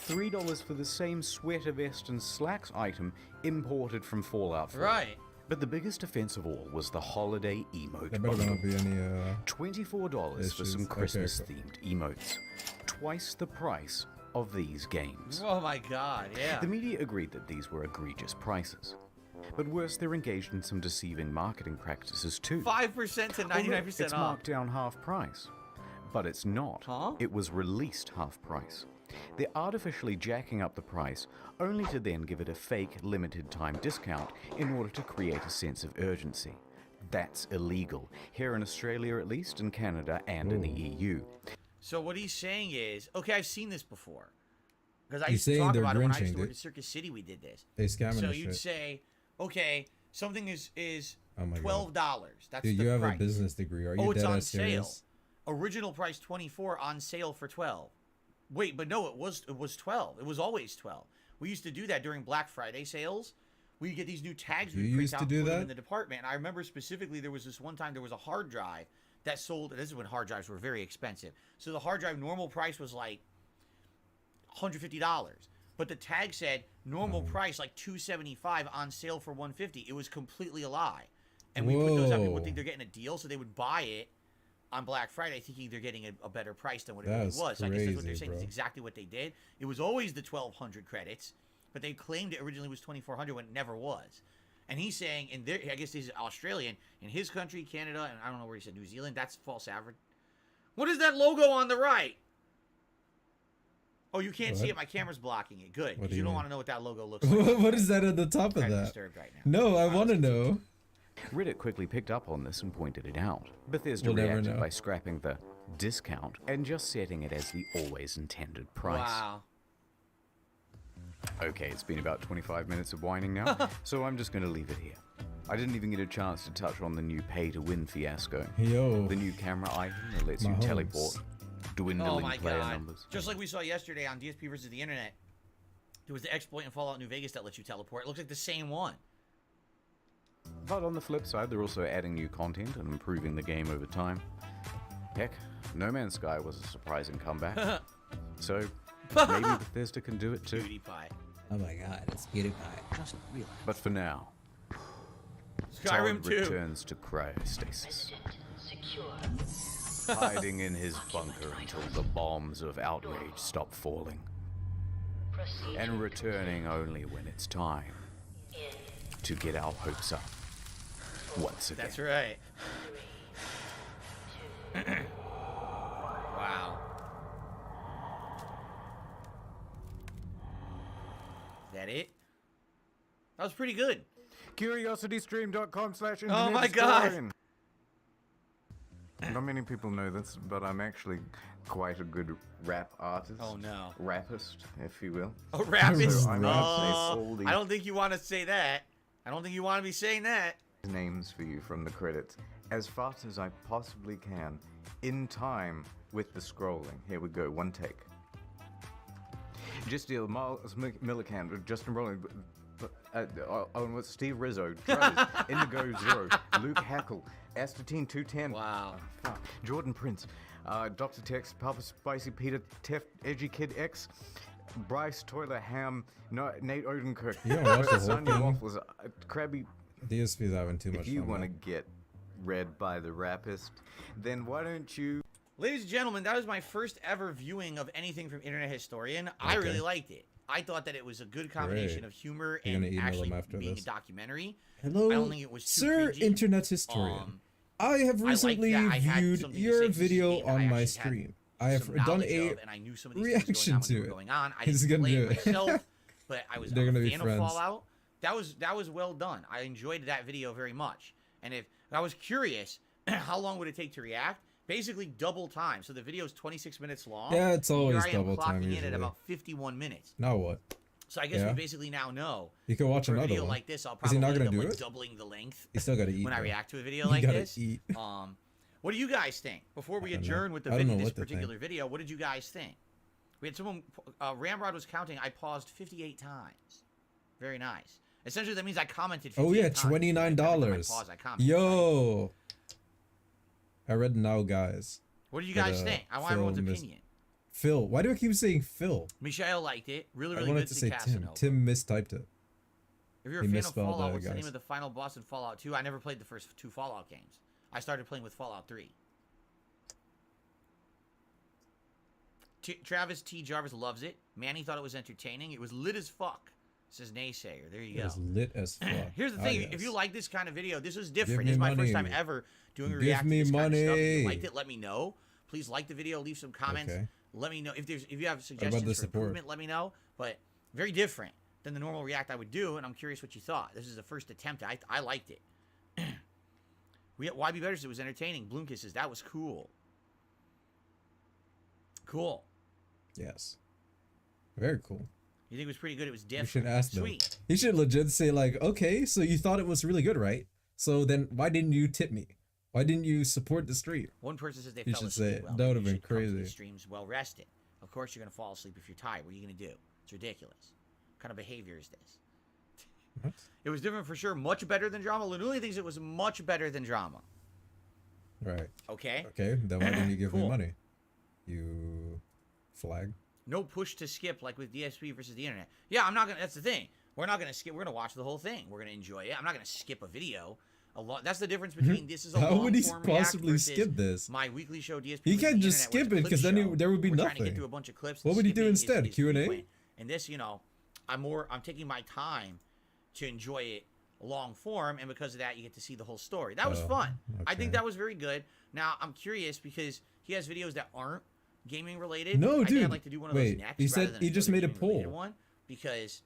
$3 for the same sweater vest and slacks item imported from Fallout 4. Right. But the biggest offense of all was the holiday emote There better bundle. not be any $24 for some issues. Okay, Christmas-themed emotes. Twice the price of these games. Oh my god, yeah. The media agreed that these were egregious prices. But worse, they're engaged in some deceiving marketing practices too. 5% to 99% It's off. marked down half price. But it's not. Huh? It was released half price. They're artificially jacking up the price, only to then give it a fake limited time discount in order to create a sense of urgency. That's illegal, here in Australia at least, in Canada, and in the EU. So what he's saying is, okay, I've seen this before. Because I He's used to saying talk they're about it when I grinching, used to work dude. at Circus City, we did this. They scamming So the you'd shit. say, okay, something is Oh my $12. God. That's Dude, the you have price. a business degree. Are you Oh, it's dead on ass serious? sale. Original price 24, on sale for 12. Wait, but no, it was 12. It was always 12. We used to do that during Black Friday sales. We get these new tags we You print used out to and do put them that? in the department. And I remember specifically there was this one time there was a hard drive that sold. This is when hard drives were very expensive. So the hard drive normal price was like $150. But the tag said normal price like $275, on sale for $150. It was completely a lie. And we put those out. People would think they're getting a deal, so they would buy it on Black Friday thinking they're getting a better price than what it really That's was. So I guess that's what they're crazy, saying. bro. It's exactly what they did. It was always the 1,200 credits, but they claimed it originally was 2,400 when it never was. And he's saying, in their, I guess he's Australian, in his country, Canada, and I don't know where he said New Zealand, that's false average. What is that logo on the right? Oh, you can't see What? it. My camera's blocking it. Good, What because do you you don't mean? want to know what that logo looks like. What is that at the top of Kinda that? disturbed right now. No, I want to know. Reddit quickly picked up on this and pointed it out. Bethesda We'll never reacted know. by scrapping the discount and just setting it as the always intended price. Wow. Okay, it's been about 25 minutes of whining now, so I'm just going to leave it here. I didn't even get a chance to touch on the new pay-to-win fiasco. Yo. The new camera item that lets you Mahomes. teleport, dwindling Oh my player god. numbers. Just like we saw yesterday on DSP versus the Internet, there was the exploit in Fallout New Vegas that lets you teleport. It looks like the same one. But on the flip side, they're also adding new content and improving the game over time. Heck, No Man's Sky was a surprising comeback. So, maybe Bethesda can do it too. PewDiePie. Oh my god, it's PewDiePie. Just relax. But for now, Skyrim Todd 2. returns to cryostasis, hiding in his bunker until the bombs of outrage stop falling, and returning only when it's time to get our hopes up once again. That's right. Wow. Is that it? That was pretty good. CuriosityStream.com/. Oh my god. Not many people know this, but I'm actually quite a good rap artist. Oh no. Rappist, if you will. A rapist? So I might say all these I don't think you want to say that. I don't think you want to be saying that. names for you from the credits as fast as I possibly can, in time with the scrolling. Here we go, one take. Just deal, Miles Millican, Justin Rowling, Steve Rizzo, Travis, Indigo Zero, Luke Hackle, Astatine 210. Wow. Jordan Prince, Dr. Tex, Papa Spicy Peter, Tef, Edgy Kid X, Bryce Toiler Ham, Nate Odenkirk, You don't watch the whole Sonya thing? Waffles, Krabby. DSP's having too much If you fun. want to man. get read by the rapist, then why don't you? Ladies and gentlemen, that was my first ever viewing of anything from Internet Historian. I really liked it. I thought that it was a good combination Great. of humor You're and gonna email actually him after being this. a documentary. Hello, I don't think it was too Sir cringy. Internet Historian. I have I like recently that I had viewed something to your say. This is video something that I on my actually had stream. I have some done knowledge a of, and I knew some of these things reaction going on when they to were it. going on. I He's didn't gonna play do it it. myself, but I was They're a gonna be fan friends. of Fallout. That was well done. I enjoyed that video very much. And if I was curious, how long would it take to react? Basically double time. So the video is 26 minutes long. Yeah, it's always Here I am double time clocking in usually. at about 51 minutes. Now what? So I guess Yeah. we basically now know. You can watch for a another video one. like this, I'll Is he probably not end gonna up do like it? doubling the length. You still gotta eat. When I though. react to a video You like gotta this. eat. What do you guys think? Before we I don't know. adjourn with the I don't video, know this what to think. particular video, what did you guys think? We had someone, Ramrod was counting. I paused 58 times. Very nice. Essentially, that means I commented 58 Oh yeah, times. $29. I commented, Yo, I read now, guys. What do you But, guys think? I want Phil everyone's missed- opinion. Phil, why do I keep saying Phil? Michelle liked it. Really, I really wanted good to say Tim. Casanova. Tim mistyped it. If you're a He fan of misspelled Fallout, that, what's the name guys. of the final boss in Fallout 2? I never played the first 2 Fallout games. I started playing with Fallout 3. Travis T. Jarvis loves it. Manny thought it was entertaining. It was lit as fuck, says Naysayer. There you It go. was lit as fuck. Here's the Ah, thing. yes. If you like this kind of video, this is different. me This is my first time money. ever doing a Give reaction me to this kind of stuff. If you money. liked it, let me know. Please like the video. Leave some comments. Okay. Let me know. If you have the suggestions for support? improvement, let me know. But very different than the normal react I would do, and I'm curious what you thought. This is the first attempt. I liked it. YB Better said it was entertaining. Bloomkiss says that was cool. Cool. Yes. Very cool. You think it was pretty good? It was You different. should ask them. Sweet. You should legit say like, okay, so you thought it was really good, right? So then why didn't you tip me? Why didn't you support the stream? One person says they You fell should asleep say it. well. That would You have been should come to the crazy. streams well rested. Of course you're going to fall asleep if you're tired. What are you going to do? It's ridiculous. What kind of behavior is this? What? It was different for sure. Much better than drama. Lanuli thinks it was much better than drama. Right. Okay. Okay, then why didn't you give me Cool. money? You flag. No push to skip like with DSP versus the internet. Yeah, I'm not gonna. That's the thing. We're not gonna skip. We're gonna watch the whole thing. We're gonna enjoy it. I'm not gonna skip a video. That's the difference between this is a How would he long-form react possibly versus skip this? My weekly show DSP. He versus can't the just internet, where skip it's a it clip because then show. there would be We're nothing. trying to get through a bunch of clips. What and would he do skipping instead? is the Q&A? point. And this, I'm taking my time to enjoy it long form, and because of that, you get to see the whole story. That was fun. I think that was very good. Now I'm curious because he has videos that aren't gaming related. No, I think dude. I'd like to do one of Wait, those next. he rather said than he just another made a gaming-related poll. one because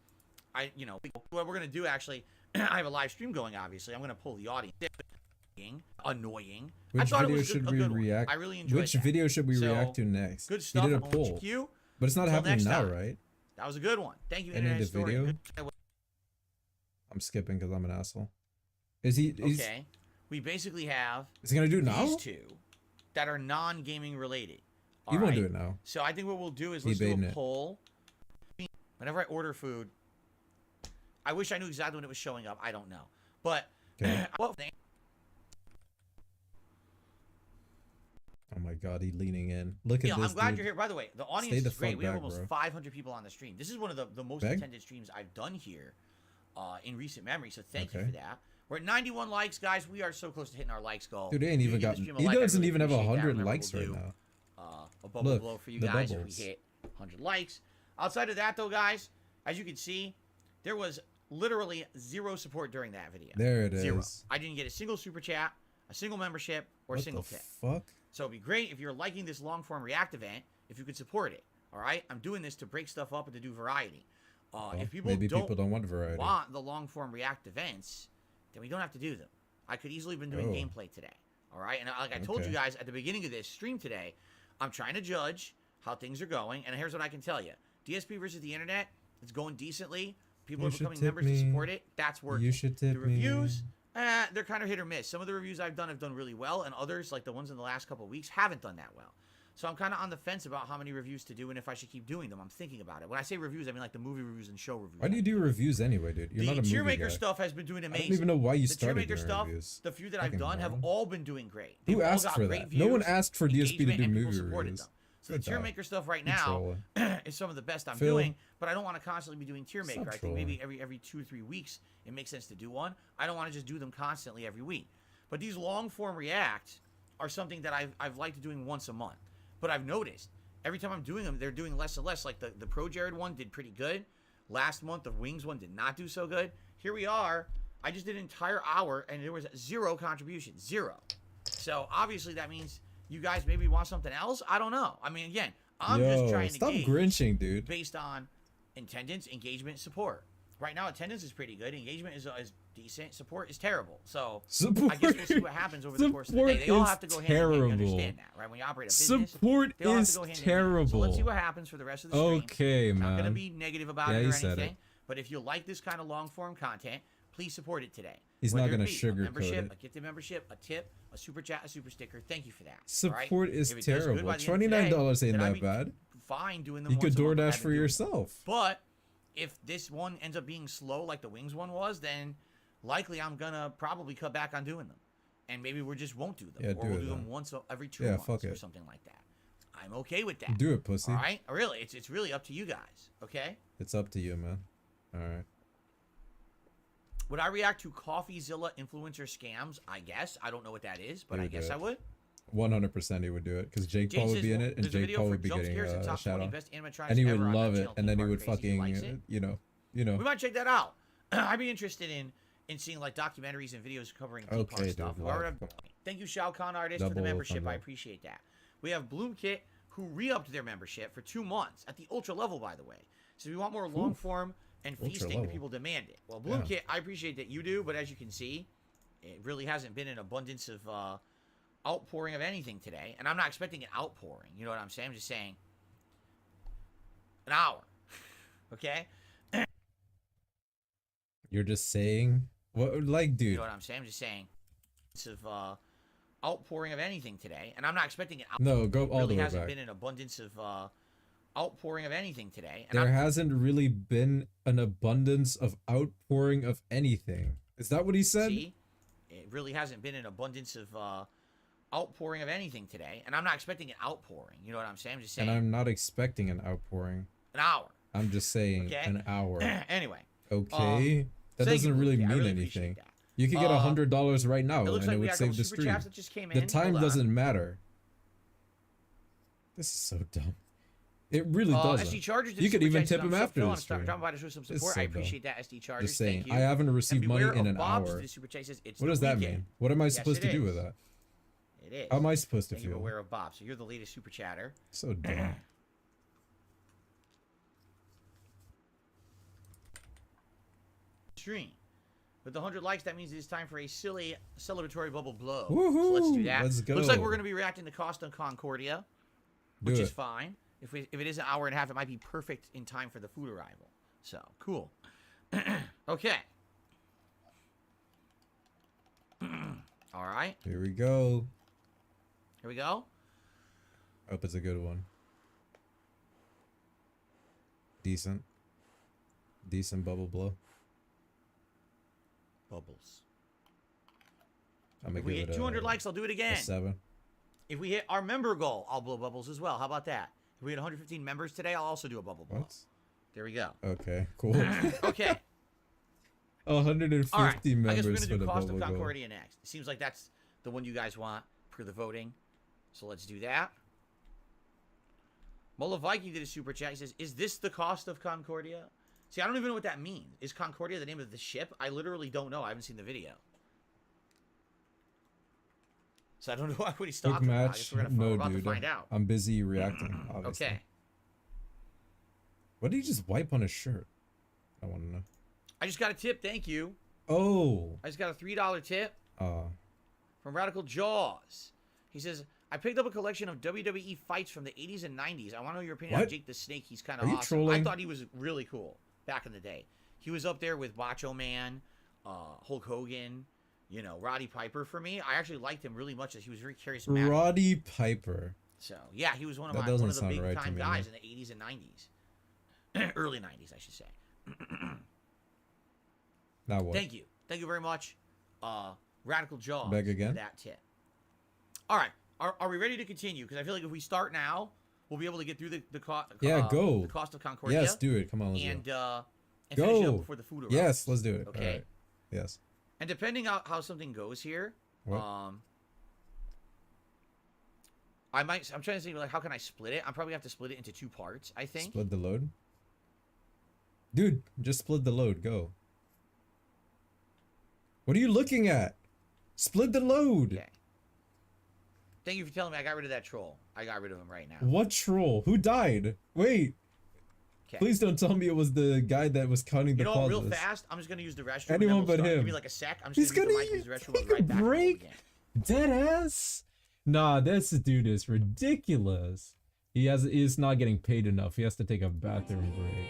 what we're gonna do actually. I have a live stream going. Obviously, I'm gonna pull the audience. Annoying. I Which thought it video was should a we good one. react? I really enjoyed Which that. video should we So, react to next? Good He stuff. did a I'm gonna let you poll, cue. but it's not Until happening next now, time. right? That was a good one. Thank you, Ending Internet the Historian. video? I'm skipping because I'm an asshole. Is he? Okay. We basically have. Is he gonna do it now? These two that are non-gaming related. He won't Alright? do it now. So I think what we'll do is He let's do baiting a it. poll. Whenever I order food, I wish I knew exactly when it was showing up. I don't know, but Okay. well, Oh my god, he leaning in. Look at this. I'm glad dude. you're here. By the way, the audience Stay the is great. fuck We have back, almost bro. 500 people on the stream. This is one of the most Beg? attended streams I've done here in recent memory. So thank you Okay. for that. We're at 91 likes, guys. We are so close to hitting our likes goal. Dude, he ain't If you even give got. the stream a He like, I doesn't really even have appreciate that. 100 Remember, likes we'll right do, now. A bubble Look, blow for you the guys bubbles. if we hit 100 likes. Outside of that, though, guys, as you can see, there was literally zero support during that video. There it Zero. is. I didn't get a single super chat, a single membership, or a What single the tip. fuck? So it'd be great if you're liking this long form react event, if you could support it. All right, I'm doing this to break stuff up and to do variety. If people maybe don't, people don't want variety. want the long form react events, then we don't have to do them. I could easily have been doing Oh. gameplay today. All right, and like I told you guys at the beginning of this stream today, I'm trying to judge how things are going, and here's what I can tell you: DSP versus the internet, it's going decently. People are becoming members to support it. That's working. You should tip the reviews, they're kind of hit or miss. Some of the reviews I've done really well, and others, like the ones in the last couple of weeks, haven't done that well. So I'm kind of on the fence about how many reviews to do and if I should keep doing them. I'm thinking about it. When I say reviews, I mean like the movie reviews and show reviews. Why do you do reviews anyway, dude? You're not a movie tier maker guy. stuff has been doing amazing. I don't even know why you the started tier maker doing stuff, reviews. the few that I've Fucking done have moron. all been doing great. Who They've all asked got for great that? No one views, asked for DSP to engagement, do and movie people supported reviews. them. So the tier maker stuff right You now trolling. is some of the best I'm Phil. doing, but I don't want to constantly be doing tier Stop maker. I think trolling. maybe every 2 or 3 weeks it makes sense to do one. I don't want to just do them constantly every week. But these long form reacts are something that I've liked doing once a month. But I've noticed every time I'm doing them, they're doing less and less. Like the Pro Jared one did pretty good. Last month, the Wings one did not do so good. Here we are. I just did an entire hour, and there was 0 contribution. 0. So, obviously, that means you guys maybe want something else? I don't know. I mean, again, I'm just trying to stop gauge grinching, dude. based on attendance, engagement, support. Right now, attendance is pretty good. Engagement is decent. Support is terrible. So, I guess we'll see what happens over the course of the day. They all have to go hand in hand. You understand that, right? When you operate a business, Support they all have to is go hand in hand. terrible. So let's see what happens for the rest of the stream. Okay, I'm man. not going to be negative about Yeah, it you or said anything. it. But if you like this kind of long-form content, please support it today. He's not Whether it gonna be sugarcoat a membership, it. a gifted membership, a tip, a super chat, a super sticker. Thank you for that. Support all right? is If it does good terrible. by the end of the day, $29 ain't then I'd that be bad. Fine doing them You once could a month, but DoorDash I've been for doing them. yourself. But if this one ends up being slow like the Wings one was, then likely I'm going to probably cut back on doing them. And maybe we just won't do them. Yeah, or do we'll it do them then. once every 2 Yeah, months fuck or it. something like that. I'm okay with that. Do it, pussy. All right? Really, it's really up to you guys, okay? It's up to you, man. All right. Would I react to CoffeeZilla influencer scams? I guess. I don't know what that is, but He I would guess do I it. would. 100% he would do it because Jake Jake Paul would says, be in it, and there's a Jake video Paul for would be jump getting scares and a top 20 shout out, best animatronics and he would ever on love that it, channel. and then he People would are crazy. He likes fucking, it. you know. We might check that out. I'd be interested in seeing like documentaries and videos covering theme park Okay, stuff. dude, Why would like, I- Thank you, Shao Kahn Artist, for the Double membership. thumbs I up. appreciate that. We have Bloomkit, who re-upped their membership for 2 months at the ultra level, by the way. So if you want more long form and Ultra feasting, the level. people demand it. Well, Yeah. Bloomkit, I appreciate that you do, but as you can see, it really hasn't been an abundance of outpouring of anything today. And I'm not expecting an outpouring. You know what I'm saying? I'm just saying an hour. Okay? You're just saying what, like, dude. You know what I'm saying? I'm just saying of outpouring of anything today. And I'm not expecting an outpouring. No, go all really the way hasn't back. been an abundance of outpouring of anything today. And There I'm, hasn't really been an abundance of outpouring of anything. Is that what he said? see, it really hasn't been an abundance of outpouring of anything today. And I'm not expecting an outpouring. You know what I'm saying? I'm just saying And I'm not expecting an outpouring. an hour. I'm just saying Okay? an hour. Anyway. Okay. That thank you, doesn't really Blue Kit. I mean really appreciate anything. that. You could get $100 right now, it looks and like it we would got a save couple the super stream. chats that just came The in. time Hold on. doesn't matter. This is so dumb. It really doesn't. SD Chargers did You could super even chats tip on him Phil after on the Stop stream. dropping by to show some This is support. so I dumb. appreciate that, SD Chargers. Just saying. Thank you. I haven't And received money beware in of an Bob's hour. did super chat says, it's What the does that weekend. mean? What am I Yes, supposed it to do is. with that? It is. How am I supposed to And you're feel? aware of Bob, so you're the latest super chatter. So dumb. Stream. With the 100 likes, that means it is time for a silly celebratory bubble blow. Woohoo! So let's do that. Let's go. Looks like we're going to be reacting to Cost of Concordia, Do which it. is fine. If it is an hour and a half, it might be perfect in time for the food arrival. So, cool. Okay. All right. Here we go. Here we go. Hope it's a good one. Decent. Decent bubble blow. Bubbles. I'm gonna If we give hit it 200 likes, I'll do it a again. 7. If we hit our member goal, I'll blow bubbles as well. How about that? If we hit 115 members today, I'll also do a bubble blow. What? There we go. Okay, cool. Okay. 150 All right. I guess we're members going to for do the Cost bubble of goal. Concordia next. It seems like that's the one you guys want for the voting. So let's do that. Mola Viking did a super chat. He says, is this the Cost of Concordia? See, I don't even know what that means. Is Concordia the name of the ship? I literally don't know. I haven't seen the video. So I don't know what he's Quick talking about. I match? guess we're No, about to dude. find out. I'm busy reacting, obviously. Okay. What did he just wipe on his shirt? I want to know. I just got a tip. Thank you. Oh. I just got a $3 tip. from Radical Jaws. He says, I picked up a collection of WWE fights from the 80s and 90s. I want to know your opinion on What? Jake the Snake. He's kind of Are you awesome. trolling? I thought he was really cool back in the day. He was up there with Macho Man, Hulk Hogan, you know, Roddy Piper for me. I actually liked him really much. He was very charismatic. Roddy Piper. So, yeah, he was one of That one doesn't of the sound big right to time me, guys man. in the 80s and 90s. Early 90s, I should say. Now what? Thank you. Thank you very much, Radical Jaws. Back again? For that tip. All right. Are we ready to continue? Because I feel like if we start now, we'll be able to get through the cost of Concordia. Yes, do it. Come on, let's and go. finish it up before the food arrives. Yes, let's do it. Okay. All right. Yes. And depending on how something goes here, What? I'm trying to think, like, how can I split it? I probably have to split it into 2 parts, I think. Split the load? Dude, just split the load. Go. What are you looking at? Split the load. Okay. Thank you for telling me I got rid of that troll. I got rid of him right now. What troll? Who died? Wait. Okay. Please don't tell me it was the guy that was counting the pauses. Real fast, I'm just going to use the restroom. Anyone but him. Give me like a sec. I'm just going to use the restroom. Take a break. Dead ass. Nah, this dude is ridiculous. He's not getting paid enough. He has to take a bathroom break.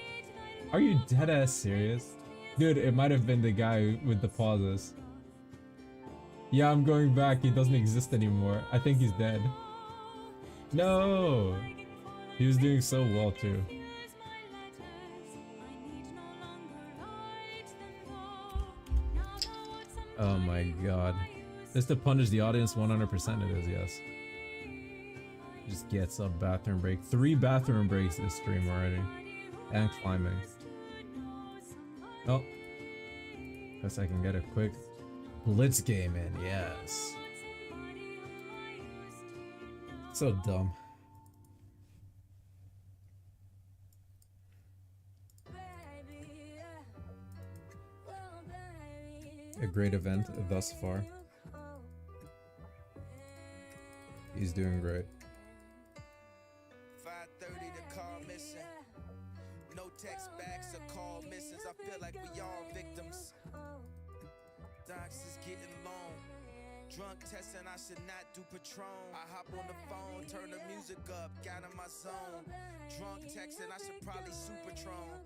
Are you dead ass serious? Dude, it might have been the guy with the pauses. Yeah, I'm going back. He doesn't exist anymore. I think he's dead. No. He was doing so well too. Oh my god. Just to punish the audience 100% it is, yes. Just gets a bathroom break. 3 bathroom breaks this stream already. And climbing. Oh. Guess I can get a quick blitz game in, yes. So dumb. A great event thus far. He's doing great. 5:30 the call missing. No text backs or call misses. I feel like we all victims. Docs is getting long. Drunk testing, I should not do Patron. I hop on the phone, turn the music up, got in my zone. Drunk texting, I should probably Supertron.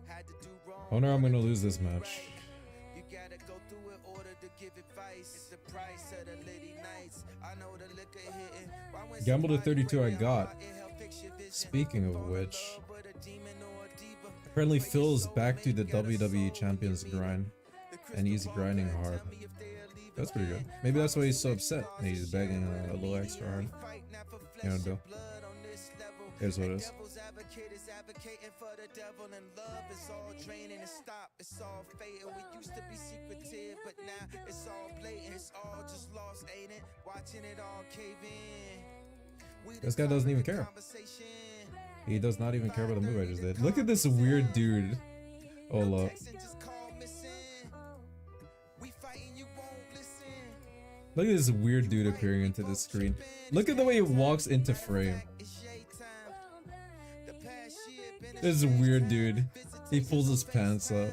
Had to do wrong. Oh no, I'm gonna lose this match. You gotta go through it order to give advice. It's the price of the litty nights. I know the liquor hitting. Gamble to 32 I got. Speaking of which, apparently Phil's back to the WWE Champions grind, and he's grinding hard. That's pretty good. Maybe that's why he's so upset, and he's begging a little extra hard. You know, do. Here's what it is. Advocating for the devil and love is all draining and stop. It's all fatal. We used to be secretive, but now it's all blatant. It's all just lost, ain't it? Watching it all cave in. This guy doesn't even care. He does not even care about the move I just did. Look at this weird dude. Hold up. Look at this weird dude appearing into the screen. Look at the way he walks into frame. This is a weird dude. He pulls his pants up.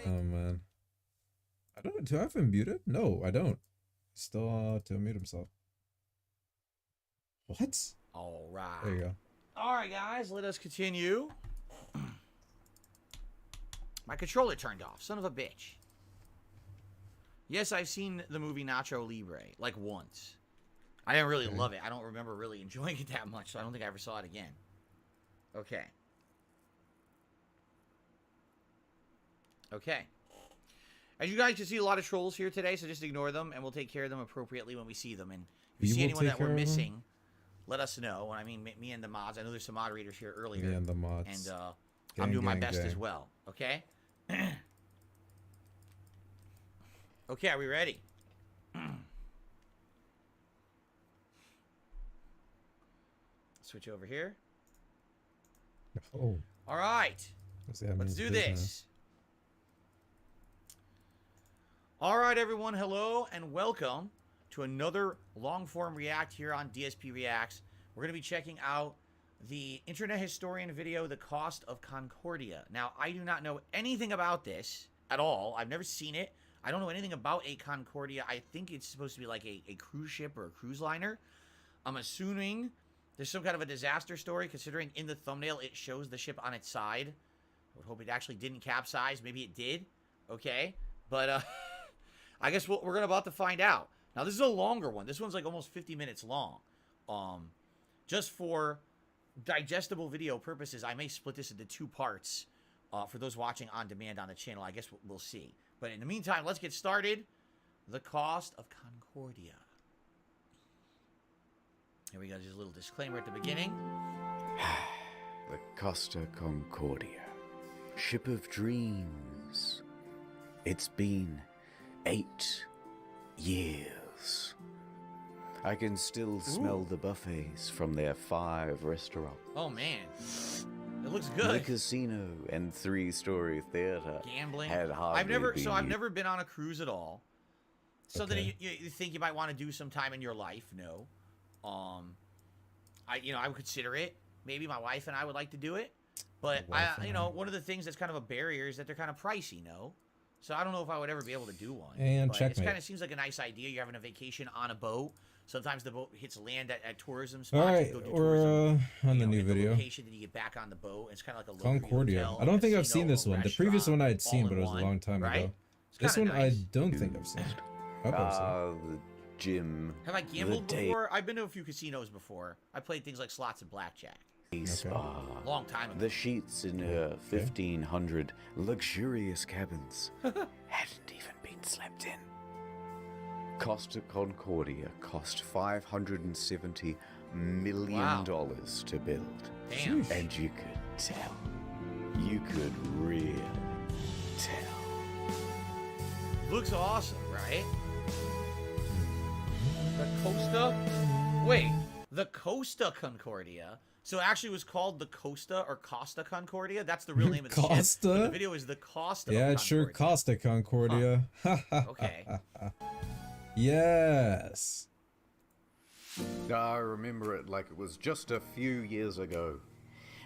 Oh man. I don't. Do I have him muted? No, I don't. Still to mute himself. What? All right. There you go. All right, guys. Let us continue. My controller turned off. Son of a bitch. Yes, I've seen the movie Nacho Libre like once. I didn't really love it. I don't remember really enjoying it that much, so I don't think I ever saw it again. Okay. Okay. As you guys can see, a lot of trolls here today, so just ignore them, and we'll take care of them appropriately when we see them. And if you see anyone that we're missing, let us know. I mean, me and the mods. I know there's some moderators here earlier. Me and the mods. And I'm doing my best as well. Okay? Okay, are we ready? Switch over here. Oh. All right. Let's do this. All right, everyone. Hello and welcome to another long-form react here on DSP Reacts. We're going to be checking out the Internet Historian video, The Cost of Concordia. Now, I do not know anything about this at all. I've never seen it. I don't know anything about a Concordia. I think it's supposed to be like a cruise ship or a cruise liner. I'm assuming there's some kind of a disaster story, considering in the thumbnail it shows the ship on its side. I would hope it actually didn't capsize. Maybe it did. Okay. But I guess we're about to find out. Now, this is a longer one. This one's like almost 50 minutes long. Just for digestible video purposes, I may split this into 2 parts for those watching on demand on the channel. I guess we'll see. But in the meantime, let's get started. The Cost of Concordia. Here we go. Just a little disclaimer at the beginning. The Cost of Concordia. Ship of dreams. It's been 8 years. I can still smell the buffets from their 5 restaurants. Oh, man. It looks good. The casino and 3-story theater. Gambling. Had hardly I've never been on a cruise at all. Something that you think you might want to do sometime in your life. No. I would consider it. Maybe my wife and I would like to do it. But one of the things that's kind of a barrier is that they're kind of pricey, no? So I don't know if I would ever be able to do one. And but checkmate. It kind of seems like a nice idea. You're having a vacation on a boat. Sometimes the boat hits land at tourism spots. All right, we're on the new video. Location, then you get back on the boat. It's kind of like a Concordia. hotel, I don't think I've seen this one. The previous one I had seen, but it was a long time ago. This one I don't think I've seen. The gym. Have I gambled before? I've been to a few casinos before. I played things like slots and blackjack. Spa. Long time ago. The sheets in her 1,500 luxurious cabins hadn't even been slept in. Cost of Concordia cost $570 million to build. Damn. And you could tell. You could really tell. Looks awesome, right? The Costa? Wait, the Costa Concordia. So it actually was called the Costa or Costa Concordia. That's the real name of the Costa? ship. But the video is the Costa. Yeah, it's sure Costa Concordia. Okay. Yes. I remember it like it was just a few years ago.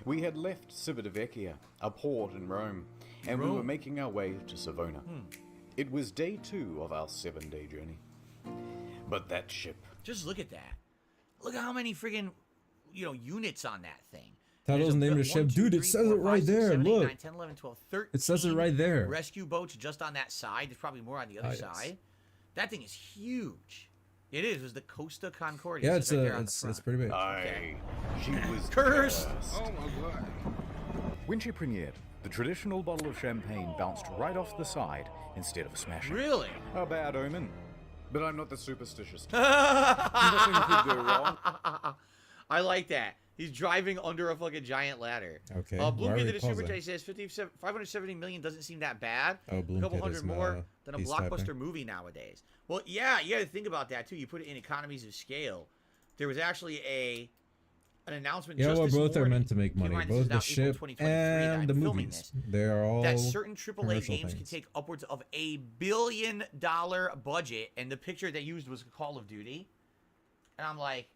We had left Civitavecchia, a port in Rome, and we were making our way to Savona. It was day 2 of our 7-day journey. But that ship... Just look at that. Look at how many friggin', units on that thing. Title's name of the ship. Dude, it says it right there. Look. 9, 10, 11, 12, 13 it says it right there. Rescue boats just on that side. There's probably more on the other side. That thing is huge. It is. It was the Costa Concordia. Yeah, it's pretty big. She was cursed. Oh my god. When she premiered, the traditional bottle of champagne bounced right off the side instead of smashing. Really? A bad omen. But I'm not the superstitious type. Nothing could go wrong. I like that. He's driving under a fucking giant ladder. Okay. Bloom did a super chat. He says 570 million doesn't seem that bad. Oh, Bloom a couple Kid hundred is more than a blockbuster typing. movie nowadays. Well, yeah, you got to think about that too. You put it in economies of scale. There was actually an announcement. Yeah, just well, this both morning. are meant to make money. Both the ship and the movies. They are all that certain AAA games things. can take upwards of $1 billion budget, and the picture they used was Call of Duty. And I'm like,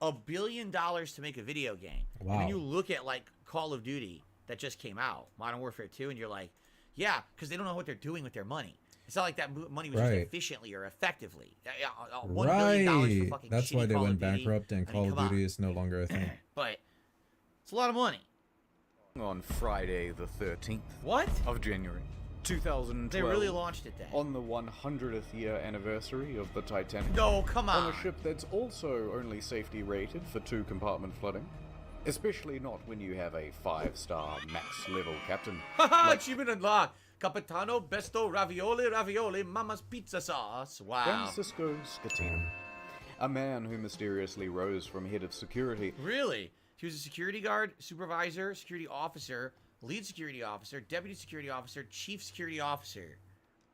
$1 billion to make a video game. Wow. And then you look at like Call of Duty that just came out, Modern Warfare 2, and you're like, yeah, because they don't know what they're doing with their money. It's not like that money was used efficiently or effectively. $1 billion for fucking That's why they Call went of Duty. bankrupt and Call of Duty is no longer a thing. But it's a lot of money. On Friday the 13th of January 2012. They really launched it then. On the 100th year anniversary of the Titanic. No, come on. On a ship that's also only safety rated for 2-compartment flooding. Especially not when you have a 5-star max level captain. Haha, achievement unlocked. Capitano Besto Ravioli Mama's Pizza Sauce. Wow. Francisco Scatino. A man who mysteriously rose from head of security. Really? He was a security guard, supervisor, security officer, lead security officer, deputy security officer, chief security officer.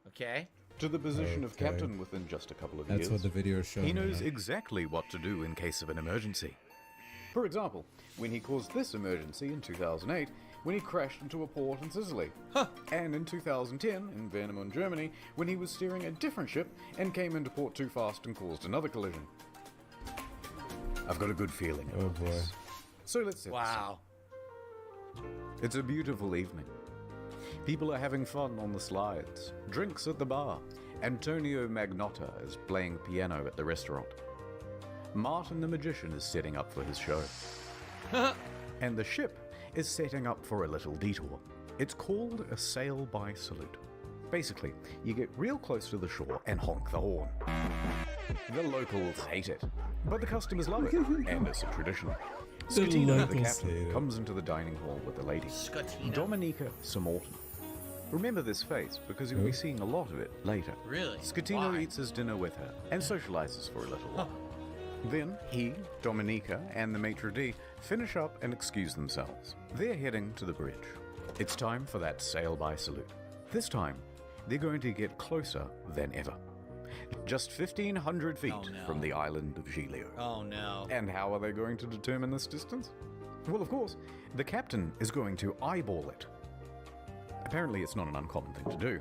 Okay? To the position of captain within just a couple of years. That's what the video is showing. He knows exactly what to do in case of an emergency. For example, when he caused this emergency in 2008, when he crashed into a port in Sicily. And in 2010, in Warnemünde, Germany, when he was steering a different ship and came into port too fast and caused another collision. I've got a good feeling about this. So let's sit. Wow. It's a beautiful evening. People are having fun on the slides, drinks at the bar, Antonio Magnotta is playing piano at the restaurant. Martin the Magician is setting up for his show. And the ship is setting up for a little detour. It's called a sail-by salute. Basically, you get real close to the shore and honk the horn. The locals hate it, but the customers love it, and it's a tradition. Scatino, the captain, comes into the dining hall with the lady, Dominica Samorton. Remember this face, because you'll be seeing a lot of it later. Really? Scatino Why? eats his dinner with her and socializes for a little while. Then he, Dominica, and the maitre d' finish up and excuse themselves. They're heading to the bridge. It's time for that sail-by salute. This time, they're going to get closer than ever. Just 1,500 feet from the island of Giglio. Oh no. And how are they going to determine this distance? Well, of course, the captain is going to eyeball it. Apparently, it's not an uncommon thing to do.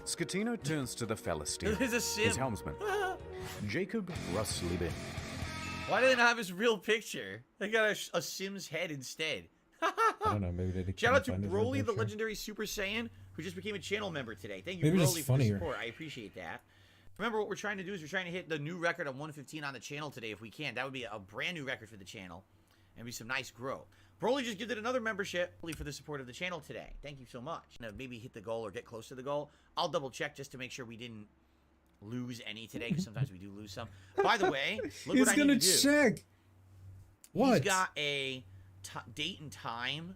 Scatino turns to the fella steering, There's a sim. his helmsman, Jacob Ruslibin. Why do they not have his real picture? They got a Sim's head instead. I don't know, maybe they Shout out to couldn't find his real Broly, the picture. legendary Super Saiyan, who just became a channel member today. Thank you, Maybe Broly, just for the funnier. support. I appreciate that. Remember, what we're trying to do is we're trying to hit the new record of 115 on the channel today if we can. That would be a brand new record for the channel and be some nice growth. Broly just gifted another membership for the support of the channel today. Thank you so much. Now, maybe hit the goal or get close to the goal. I'll double check just to make sure we didn't lose any today, because sometimes we do lose some. By the way, look He's what I gonna need to do. check. What? He's got a date and time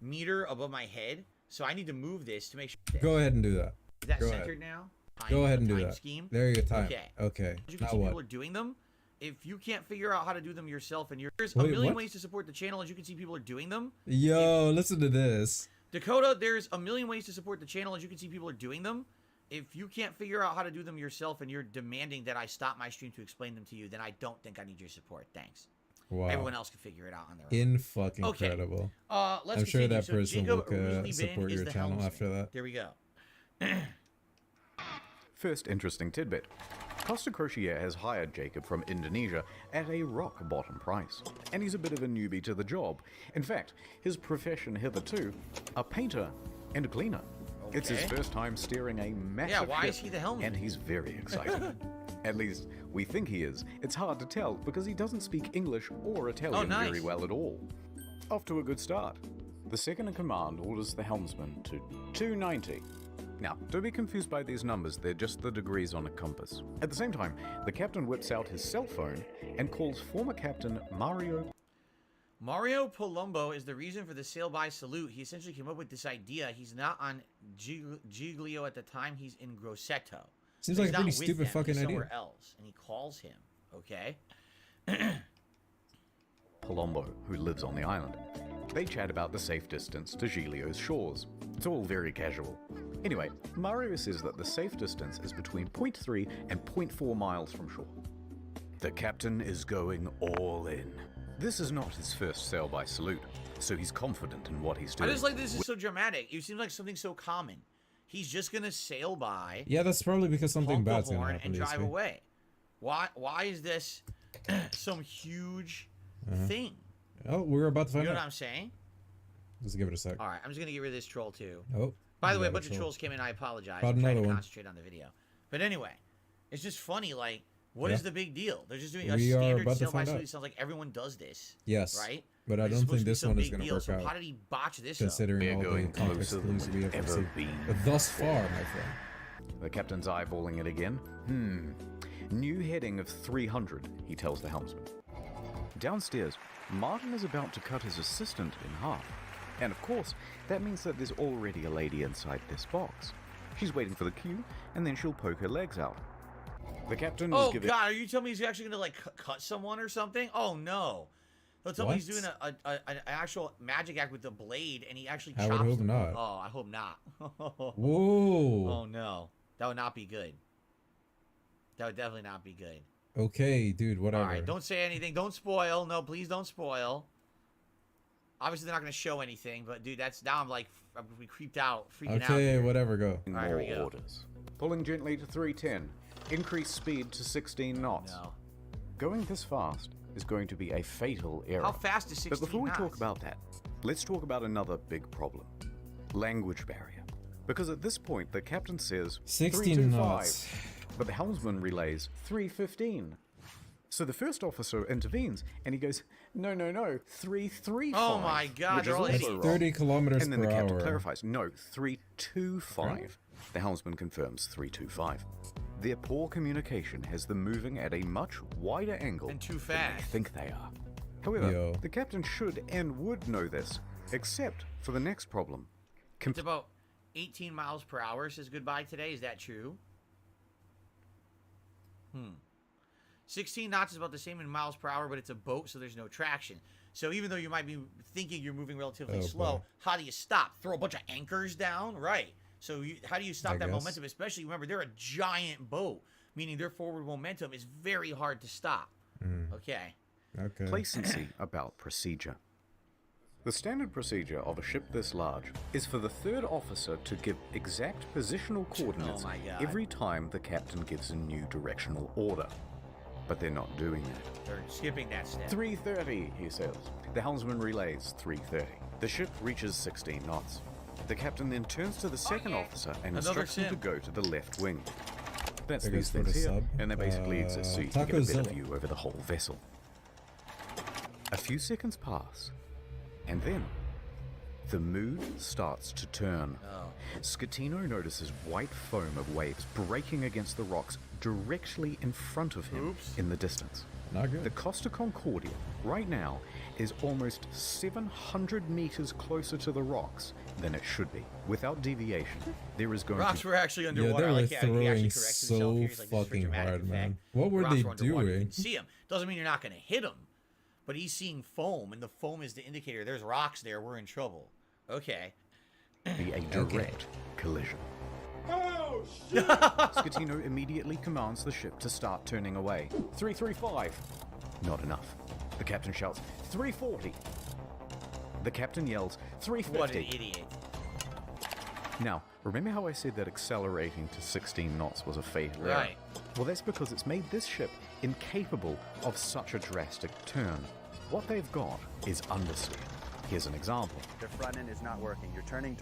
meter above my head, so I need to move this to make sure. Go ahead and do that. Is that Go centered ahead. now? Go ahead and do time that. scheme? There you go. Time. Okay. Okay. As you can Now see, what? people are doing them. If you can't figure out how to do them yourself, and there's a Wait, million what? ways to support the channel. As you can see, people are doing them. Yo, listen to this. Dakota, there's a million ways to support the channel. As you can see, people are doing them. If you can't figure out how to do them yourself, and you're demanding that I stop my stream to explain them to you, then I don't think I need your support. Thanks. Wow. Everyone else can figure it out on their own. In-fucking Okay. incredible. Let's I'm sure continue. that So person Jacob will Ruslibin support is your the channel helmsman. after that. There we go. First interesting tidbit. Costa Crochet has hired Jacob from Indonesia at a rock-bottom price, and he's a bit of a newbie to the job. In fact, his profession hitherto, a painter and a cleaner. It's his Okay. first time steering a massive why ship, is he the helmsman? and he's very excited. At least, we think he is. It's hard to tell because he doesn't speak English or Italian nice. very well at all. Off to a good start. The second in command orders the helmsman to 290. Now, don't be confused by these numbers, they're just the degrees on a compass. At the same time, the captain whips out his cell phone and calls former captain Mario Palumbo is the reason for the sail-by salute. He essentially came up with this idea. He's not on Giglio at the time. He's in Grosseto. Seems So like he's a pretty not with stupid them. fucking He's idea. somewhere else, and he calls him. Okay. Palumbo, who lives on the island. They chat about the safe distance to Giglio's shores. It's all very casual. Anyway, Mario says that the safe distance is between 0.3 and 0.4 miles from shore. The captain is going all in. This is not his first sail-by salute, so he's confident in what he's doing. I just like this is so dramatic. It seems like something so common. He's just gonna sail by. Yeah, that's probably because something honk the bad's gonna horn happen and to drive this guy. away. Why is this some huge thing? Oh, we're about to You find know what out. I'm saying? Let's give it a sec. All right, I'm just gonna get rid of this troll too. Oh. By the we way, a got bunch of troll. trolls came in. I apologize. About I'm trying another to one. concentrate on the video. But anyway, it's just funny. Like, what Yeah. is the big deal? They're just doing a We are standard about to sail by find salute. out. It sounds like everyone does this. Yes, Right? but I It's don't supposed think to be this some one is big going to deal, work so out. how did he botch this up? Considering all the going context closer clues than we have ever received been. thus far, my friend. The captain's eyeballing it again. New heading of 300, he tells the helmsman. Downstairs, Martin is about to cut his assistant in half. And of course, that means that there's already a lady inside this box. She's waiting for the cue, and then she'll poke her legs out. The captain is Oh giving... God, are you telling me he's actually gonna like cut someone or something? Oh no! They'll tell me he's doing an actual magic act with the blade, and he actually I chops would hope them. not. Oh, I hope not. Whoa. Oh no, that would not be good. That would definitely not be good. Okay, dude, whatever. All right, don't say anything. Don't spoil. No, please don't spoil. Obviously, they're not going to show anything, but dude, that's now I'm like I'm creeped out, freaking out. Okay, here. whatever, go. All right, here we go. orders. Pulling gently to 310. Increase speed to 16 knots. No. Going this fast is going to be a fatal error. How fast is 16 But before we knots? talk about that, let's talk about another big problem. Language barrier. because at this point the captain says 16 325, knots. but the helmsman relays 315. So the first officer intervenes and he goes, no, 335. Oh my God, which they're is all also idiots. wrong. 30 kilometers And then per the captain hour. clarifies, no, 325. The helmsman confirms 325. Their poor communication has them moving at a much wider angle And too than fast. they think they are. However, Yo. the captain should and would know this, except for the next problem. It's about 18 miles per hour says goodbye today. Is that true? 16 knots is about the same in miles per hour, but it's a boat, so there's no traction. So even though you might be thinking you're moving relatively slow, boy. how do you stop? Throw a bunch of anchors down? Right. So how do you stop I that guess. momentum? Especially, remember, they're a giant boat, meaning their forward momentum is very hard to stop. Okay. Okay. Complacency about procedure. The standard procedure of a ship this large is for the third officer to give exact positional coordinates my God. every time the captain gives a new directional order. But they're not doing that. They're skipping that step. 330, he says. The helmsman relays 330. The ship reaches 16 knots. The captain then turns to the second officer and Another instructs him to sim. go to the left wing. That's I these guess for the things here, sub, and that basically exists so you can get a better Tacozilla. view over the whole vessel. A few seconds pass, and then the mood starts to turn. Scatino notices white foam of waves breaking against the rocks directly in front of him in the distance. Not good. The Cost of Concordia, right now, is almost 700 meters closer to the rocks than it should be. Without deviation, there is going Rocks to... were actually Yeah, underwater. they were like, yeah, he actually throwing corrects himself so here. He's like, this is for fucking dramatic hard, effect. man. What were Rocks they were underwater. You doing? can see him. Doesn't mean you're not going to hit him, but he's seeing foam, and the foam is the indicator. There's rocks there. We're in trouble. Okay. be a direct collision. Oh, shit! Scatino immediately commands the ship to start turning away. 335. Not enough. The captain shouts, 340. The captain yells, 350. What an idiot. Now, remember how I said that accelerating to 16 knots was a fatal error? Right. Well, that's because it's made this ship incapable of such a drastic turn. What they've got is understeer. Here's an example. The front end is not working. You're turning,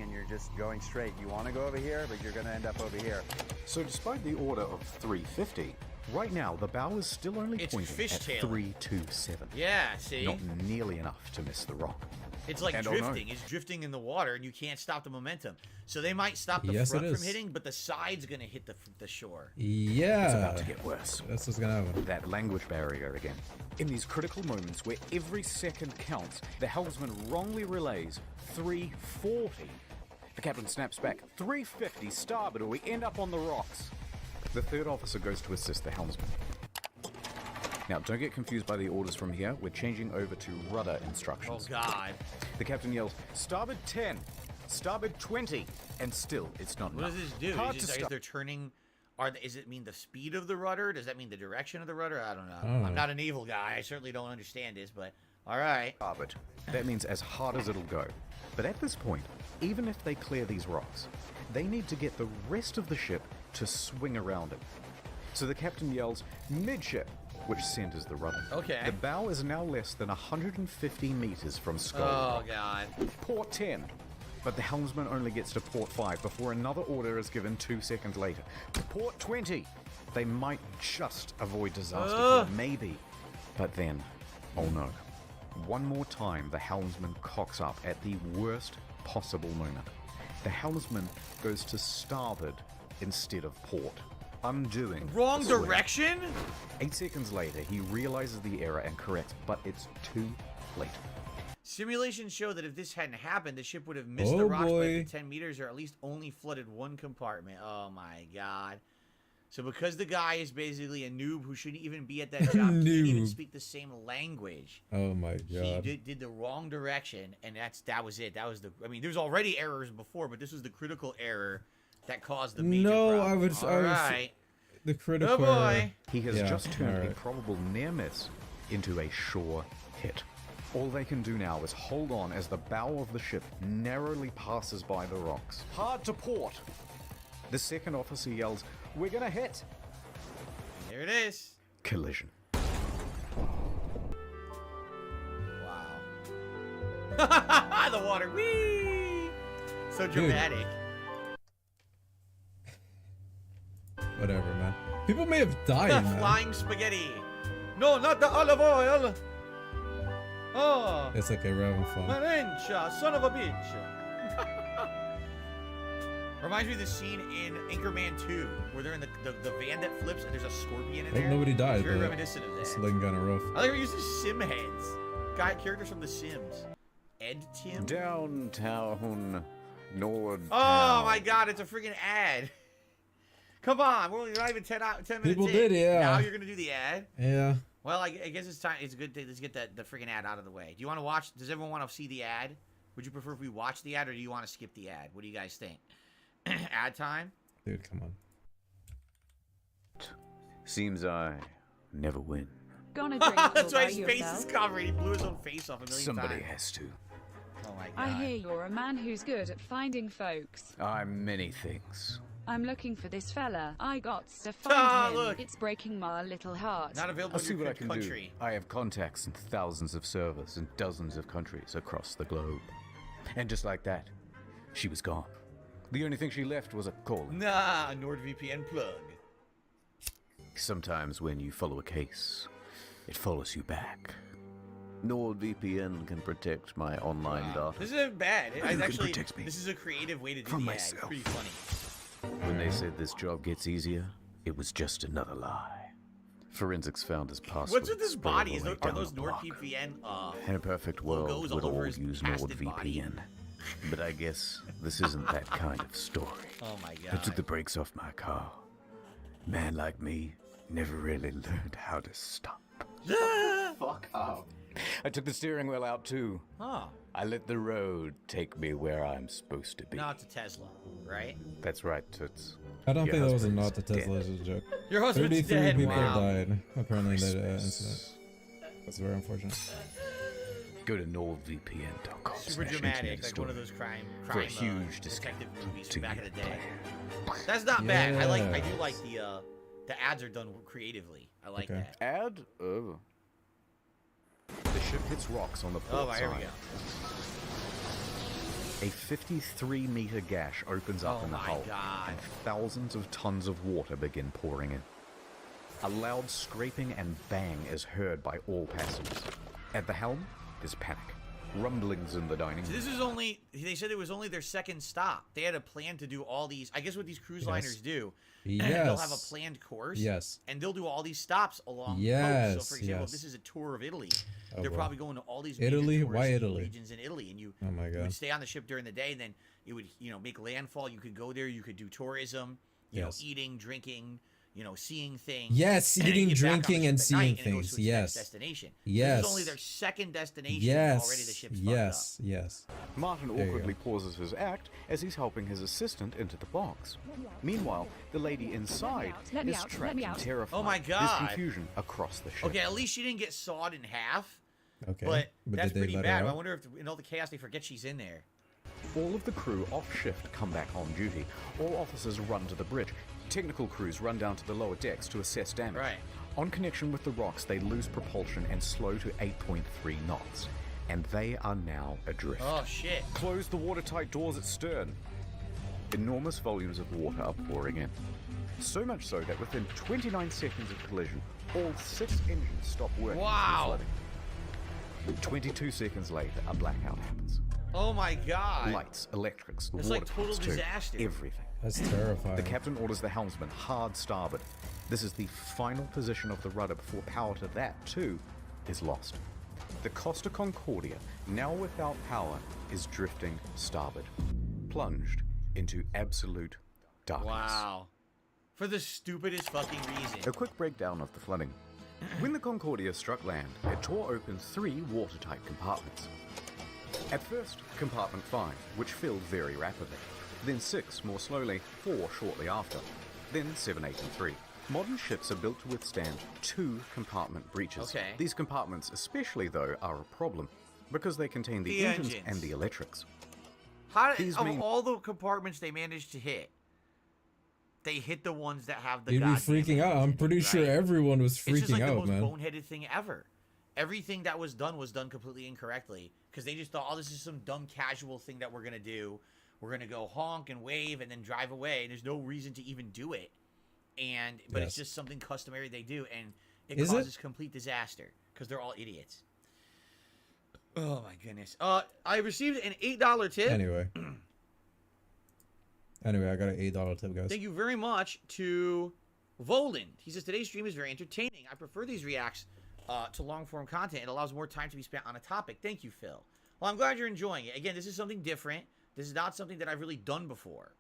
and you're just going straight. You want to go over here, but you're going to end up over here. So despite the order of 350, right now the bow is still only It's pointing at fishtailing. 327. Yeah, see? Not nearly enough to miss the rock. It's like And oh no. drifting. It's drifting in the water, and you can't stop the momentum. So they might stop the Yes, front it from is. hitting, but the side's going to hit the shore. Yeah. It's about to get worse. That's what's gonna happen. That language barrier again. In these critical moments where every second counts, the helmsman wrongly relays 340. The captain snaps back, 350 starboard or we end up on the rocks. The third officer goes to assist the helmsman. Now, don't get confused by the orders from here. We're changing over to rudder instructions. Oh, God. The captain yells, starboard 10, starboard 20, and still it's not What enough. does this do? Hard Is to it, I guess stop. they're turning... Does it mean the speed of the rudder? Does that mean the direction of the rudder? I don't know. Oh. I'm not a naval guy. I certainly don't understand this, but all right. Starboard. That means as hard as it'll go. But at this point, even if they clear these rocks, they need to get the rest of the ship to swing around it. So the captain yells, midship, which centers the rudder. Okay. The bow is now less than 150 meters from Skull Oh, Rock. God. Port 10. But the helmsman only gets to port 5 before another order is given 2 seconds later. Port 20. They might just avoid disaster Ugh. here, maybe. But then, oh no. One more time, the helmsman cocks up at the worst possible moment. The helmsman goes to starboard instead of port, undoing Wrong the swing. direction? 8 seconds later, he realizes the error and corrects, but it's too late. Simulations show that if this hadn't happened, the ship would have missed Oh, the rocks by boy. up to 10 meters or at least only flooded one compartment. Oh, my God. So because the guy is basically a noob who shouldn't even be at that job, can't even Noob. speak the same language. Oh my He god. did the wrong direction, and that was it. That was the. I mean, there's already errors before, but this was the critical error that caused the major No, problem. I would. All I would right. the critical. Oh, boy. He has Yeah, just turned alright. a probable near miss into a sure hit. All they can do now is hold on as the bow of the ship narrowly passes by the rocks. Hard to port! The second officer yells, "We're gonna hit!" There it is. Collision. Wow. The water. Whee! So dramatic. Whatever, man. People may have died, The man. flying spaghetti. No, not the olive oil. Oh. It's okay, we're having fun. Marencha, son of a bitch. Reminds me of the scene in Anchorman 2 where they're in the van that flips and there's a scorpion in Well, there. nobody died, It's very but reminiscent of that. it's looking kind of rough. I like how we use the sim heads. Characters from The Sims. Ed Tim. Downtown, Nord. Oh my god, it's a freaking ad. Come on, we're only not even 10 minutes People in. did, yeah. Now you're gonna do the ad? Yeah. Well, I guess it's time. It's a good thing. Let's get the freaking ad out of the way. Do you want to watch? Does everyone want to see the ad? Would you prefer if we watch the ad, or do you want to skip the ad? What do you guys think? Ad time? Dude, come on. Seems I never win. Gonna drink That's all why by his face is yourself? covered. He blew his own face off a million Somebody times. has to. Oh my god. I hear you're a man who's good at finding folks. I'm many things. I'm looking for this fella. I got to Ah, find him. look. It's breaking my little heart. Not available I'll in see your what I can country. do. I have contacts in thousands of servers in dozens of countries across the globe. And just like that, she was gone. The only thing she left was a call. Nah, NordVPN plug. Sometimes when you follow a case, it follows you back. NordVPN can protect my online data. This isn't bad. You It's can actually, protect me this is a creative way to do from the ad. myself. It's pretty funny. When they said this job gets easier, it was just another lie. Forensics found his password. What's with this spread body? all Is the way are down those the block. NordVPN In a perfect world, logos we'd all over all his use casted body? NordVPN. But I guess this isn't that kind of story. Oh my I took god. the brakes off my car. Man like me never really learned how to stop. Fuck up. I took the steering wheel out too. Oh. I let the road take me where I'm supposed to be. No, it's a Tesla, right? That's right, Toots. I don't Your think that was husband's not the Tesla, dead. it's a joke. Your husband's 33 dead, people wow. died, apparently, in that incident. That's very unfortunate. Go to nordvpn.com. Super dramatic, like one of those crime for a huge detective discount movies to from back in your the day. That's not bad. I do Yes. like the ads are done creatively. I like Okay. that. Ad? Oh. The ship hits rocks on the port Oh, here we side. go. A 53-meter gash opens up Oh in the my hull, God. and thousands of tons of water begin pouring in. A loud scraping and bang is heard by all passengers. At the helm is panic. Rumblings in the dining So room. this is only, they said it was only their second stop. They had a plan to do all these, I guess what these cruise liners do, they'll have a Yes. planned course. Yes. And they'll do all these stops along Yes, coast. So for example, yes. if this is a tour of Italy, Oh, they're boy. probably going to all these Italy? major Why touristy Italy? regions in Italy. And you, Oh my you god. would stay on the ship during the day, and then it would, make landfall. You could go there, you could do tourism, Yes. eating, drinking, seeing things. Yes, and then eating, you get back on the drinking, and ship at night, seeing and it goes things. to its next Yes. destination. So Yes. This is only their second destination. Yes. Already the ship's fucked up. Yes. Yes. Martin There you awkwardly pauses his act as he's helping his assistant into the box. Meanwhile, the lady inside Let me is out, let trapped me and out. terrified. Oh my There's God. confusion across the ship. Okay, at least she didn't get sawed in half. Okay. But that's did they pretty let her bad. I out? wonder if in all the chaos they forget she's in there. All of the crew off shift come back on duty. All officers run to the bridge. Technical crews run down to the lower decks to assess damage. Right. On connection with the rocks, they lose propulsion and slow to 8.3 knots. And they are now adrift. Oh shit. Close the watertight doors at stern. Enormous volumes of water are pouring in. So much so that within 29 seconds of collision, all 6 engines stop working. Wow. 22 seconds later, a blackout happens. Oh my god. Lights, electrics, It's water like total pumps, too. disaster. Everything. That's terrifying. The captain orders the helmsman hard starboard. This is the final position of the rudder before power to that, too, is lost. The Cost of Concordia, now without power, is drifting starboard, plunged into absolute darkness. Wow. For the stupidest fucking reason. A quick breakdown of the flooding. When the Concordia struck land, it tore open 3 watertight compartments. At first, compartment 5, which filled very rapidly. Then 6 more slowly, 4 shortly after. Then 7, 8, and 3. Modern ships are built to withstand 2 compartment breaches. Okay. These compartments especially, though, are a problem, because they contain the, The engines engines. and the electrics. How These of mean- all the compartments they managed to hit, they hit the ones that have the You'd be goddamn freaking out. I'm engines, pretty sure right? everyone was It's just freaking like the out, most man. boneheaded thing ever. Everything that was done completely incorrectly because they just thought, oh, this is some dumb casual thing that we're gonna do. We're gonna go honk and wave and then drive away. And there's no reason to even do it. but Yes. it's just something customary they do, and it Is it? causes complete disaster because they're all idiots. Oh my goodness. I received an $8 tip. Anyway. Anyway, I got an $8 tip, guys. Thank you very much to Voland. He says, today's stream is very entertaining. I prefer these reacts to long-form content. It allows more time to be spent on a topic. Thank you, Phil. Well, I'm glad you're enjoying it. Again, this is something different. This is not something that I've really done before.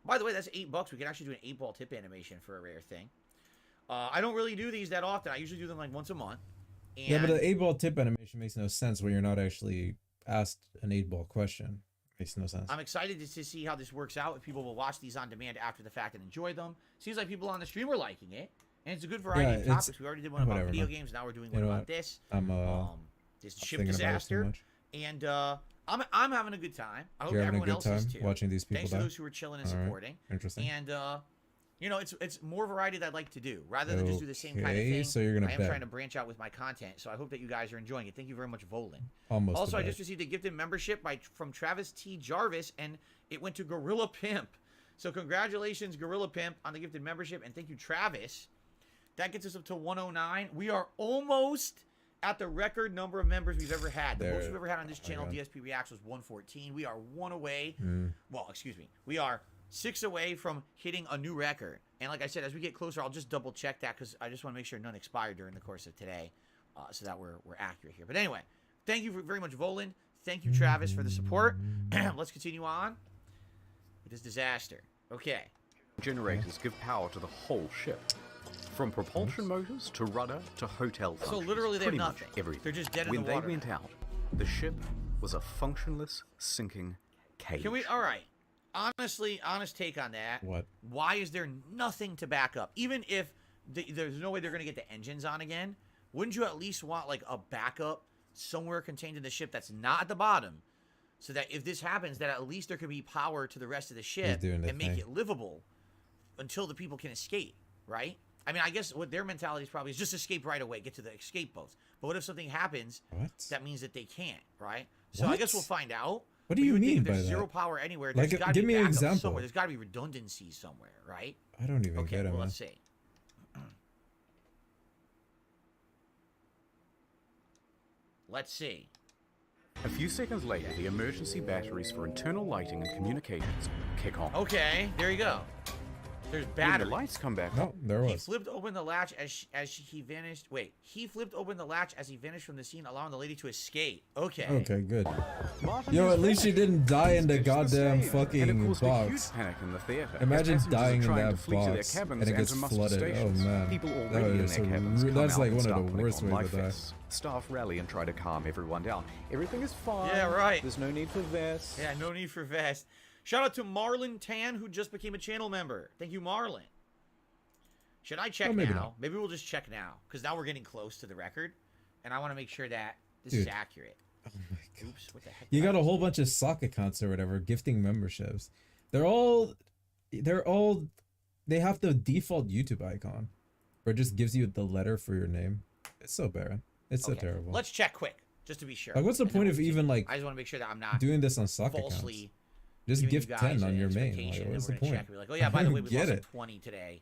By the way, that's $8. We could actually do an 8-ball tip animation for a rare thing. I don't really do these that often. I usually do them like once a month. And Yeah, but the 8-ball tip animation makes no sense when you're not actually asked an 8-ball question. Makes no sense. I'm excited to see how this works out. If people will watch these on demand after the fact and enjoy them. Seems like people on the stream are liking it. And it's a good variety of topics. We already did one about video games. Now we're doing one about this. This ship disaster. And I'm having a good time. I hope everyone else is too. Watching these people Thanks die? to those who are chilling and supporting. Interesting. And you know, it's more variety that I like to do rather than just do the same kind of Okay, thing. so you're gonna I am bet. trying to branch out with my content, so I hope that you guys are enjoying it. Thank you very much, Volan. Almost Also, a I bet. just received a gifted membership from Travis T. Jarvis, and it went to Gorilla Pimp. So congratulations, Gorilla Pimp, on the gifted membership, and thank you, Travis. That gets us up to 109. We are almost at the record number of members we've ever had. The most we've ever had on this channel, DSP Reacts, was 114. We are one away. Well, excuse me. We are 6 away from hitting a new record. And like I said, as we get closer, I'll just double check that because I just want to make sure none expired during the course of today so that we're accurate here. But anyway, thank you very much, Volan. Thank you, Travis, for the support. Let's continue on with this disaster. Okay. Generators give power to the whole ship. From propulsion motors to rudder to hotel functions. So literally they have pretty much nothing. Everything. They're just dead in when the water. When they went out, the ship was a functionless, sinking cage. Can we, all right. Honestly, honest take on that. What? Why is there nothing to back up? Even if there's no way they're going to get the engines on again, wouldn't you at least want like a backup somewhere contained in the ship that's not at the bottom? So that if this happens, that at least there could be power to the rest of the ship and make it livable until the people can escape, right? I mean, I guess what their mentality is probably is just escape right away, get to the escape boats. But what if something happens? That means that they can't, right? So I guess we'll find out. What do you mean think by if there's that? zero power anywhere, Like, there's got to give be me an backup example. somewhere. There's got to be redundancy somewhere, right? I don't even Okay, get it, well, man. let's see. Let's see. A few seconds later, the emergency batteries for internal lighting and communications kick on. Okay, there you go. There's When batteries. the lights come back No, on, there He was. flipped open the latch he vanished. Wait, he flipped open the latch as he vanished from the scene, allowing the lady to escape. Okay. Okay, good. Martin Yo, is at least she didn't die in the goddamn and it fucking caused a huge box. panic in the theater. Imagine As passengers dying are in trying that to flee to their box cabins and it gets to muster flooded. Oh stations. man, People that already in is their cabins come that's out like and one start of the putting worst on ways life to die. vests. Staff rally and try to calm everyone down. Everything is fine. Yeah, right. There's no need for vests. Yeah, no need for vest. Shout out to Marlon Tan, who just became a channel member. Thank you, Marlon. Should I check maybe now? not. Maybe we'll just check now, because now we're getting close to the record, and I want to make sure that this is Dude. accurate. Oh my god. Oops, what the heck? You got a whole bunch of sock accounts or whatever gifting memberships. They're all they have the default YouTube icon where it just gives you the letter for your name. It's so barren. It's so terrible. Let's check quick, just to be sure. Like, what's the And then point we'll of continue. even like I just want to make sure that I'm not doing this on sock accounts? falsely Just giving gift you guys 10 on an your main. expectation, Like, and what's we're the gonna point? check. We're like, oh yeah, by the way, we Get lost it. 20 today.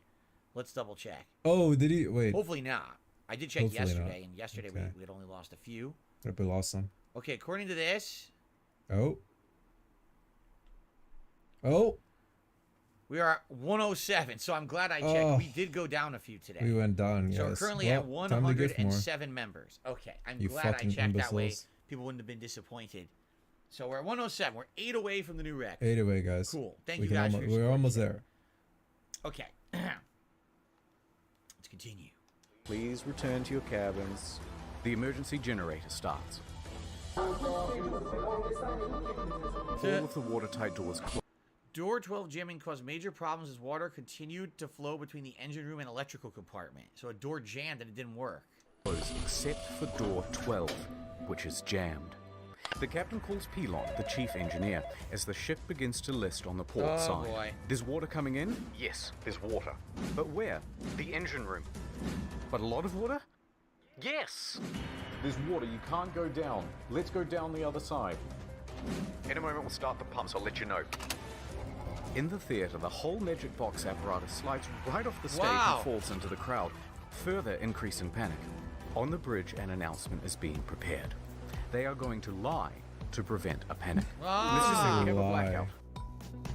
Let's double check. Oh, did he? Wait. Hopefully not. I did check Hopefully yesterday, not. and yesterday Okay. we had only lost a few. Hope we lost some. Okay, according to this, Oh. Oh. we are at 107. So I'm glad I checked. Oh. We did go down a few today. We went down, So we're yes. currently Well, at time to gift more. 107 members. Okay, I'm You glad I fucking checked that way. imbeciles. People wouldn't have been disappointed. So we're at 107. We're 8 away from the new record. 8 away, guys. Cool. Thank We you can guys for your We're support almost today. there. Okay. Let's continue. Please return to your cabins. The emergency generator starts. All of the watertight doors close. Door 12 jamming caused major problems as water continued to flow between the engine room and electrical compartment. So a door jammed and it didn't work. Except for door 12, which is jammed. The captain calls Pelon, the chief engineer, as the ship begins to list on the port Oh, side. boy. There's water coming in? Yes, there's water. But where? The engine room. But a lot of water? Yes! There's water, you can't go down. Let's go down the other side. In a moment we'll start the pumps, I'll let you know. In the theater, the whole magic box apparatus slides right off the stage Wow. and falls into the crowd, further increasing panic. On the bridge, an announcement is being prepared. They are going to lie to prevent a panic. Let's just say we have a blackout.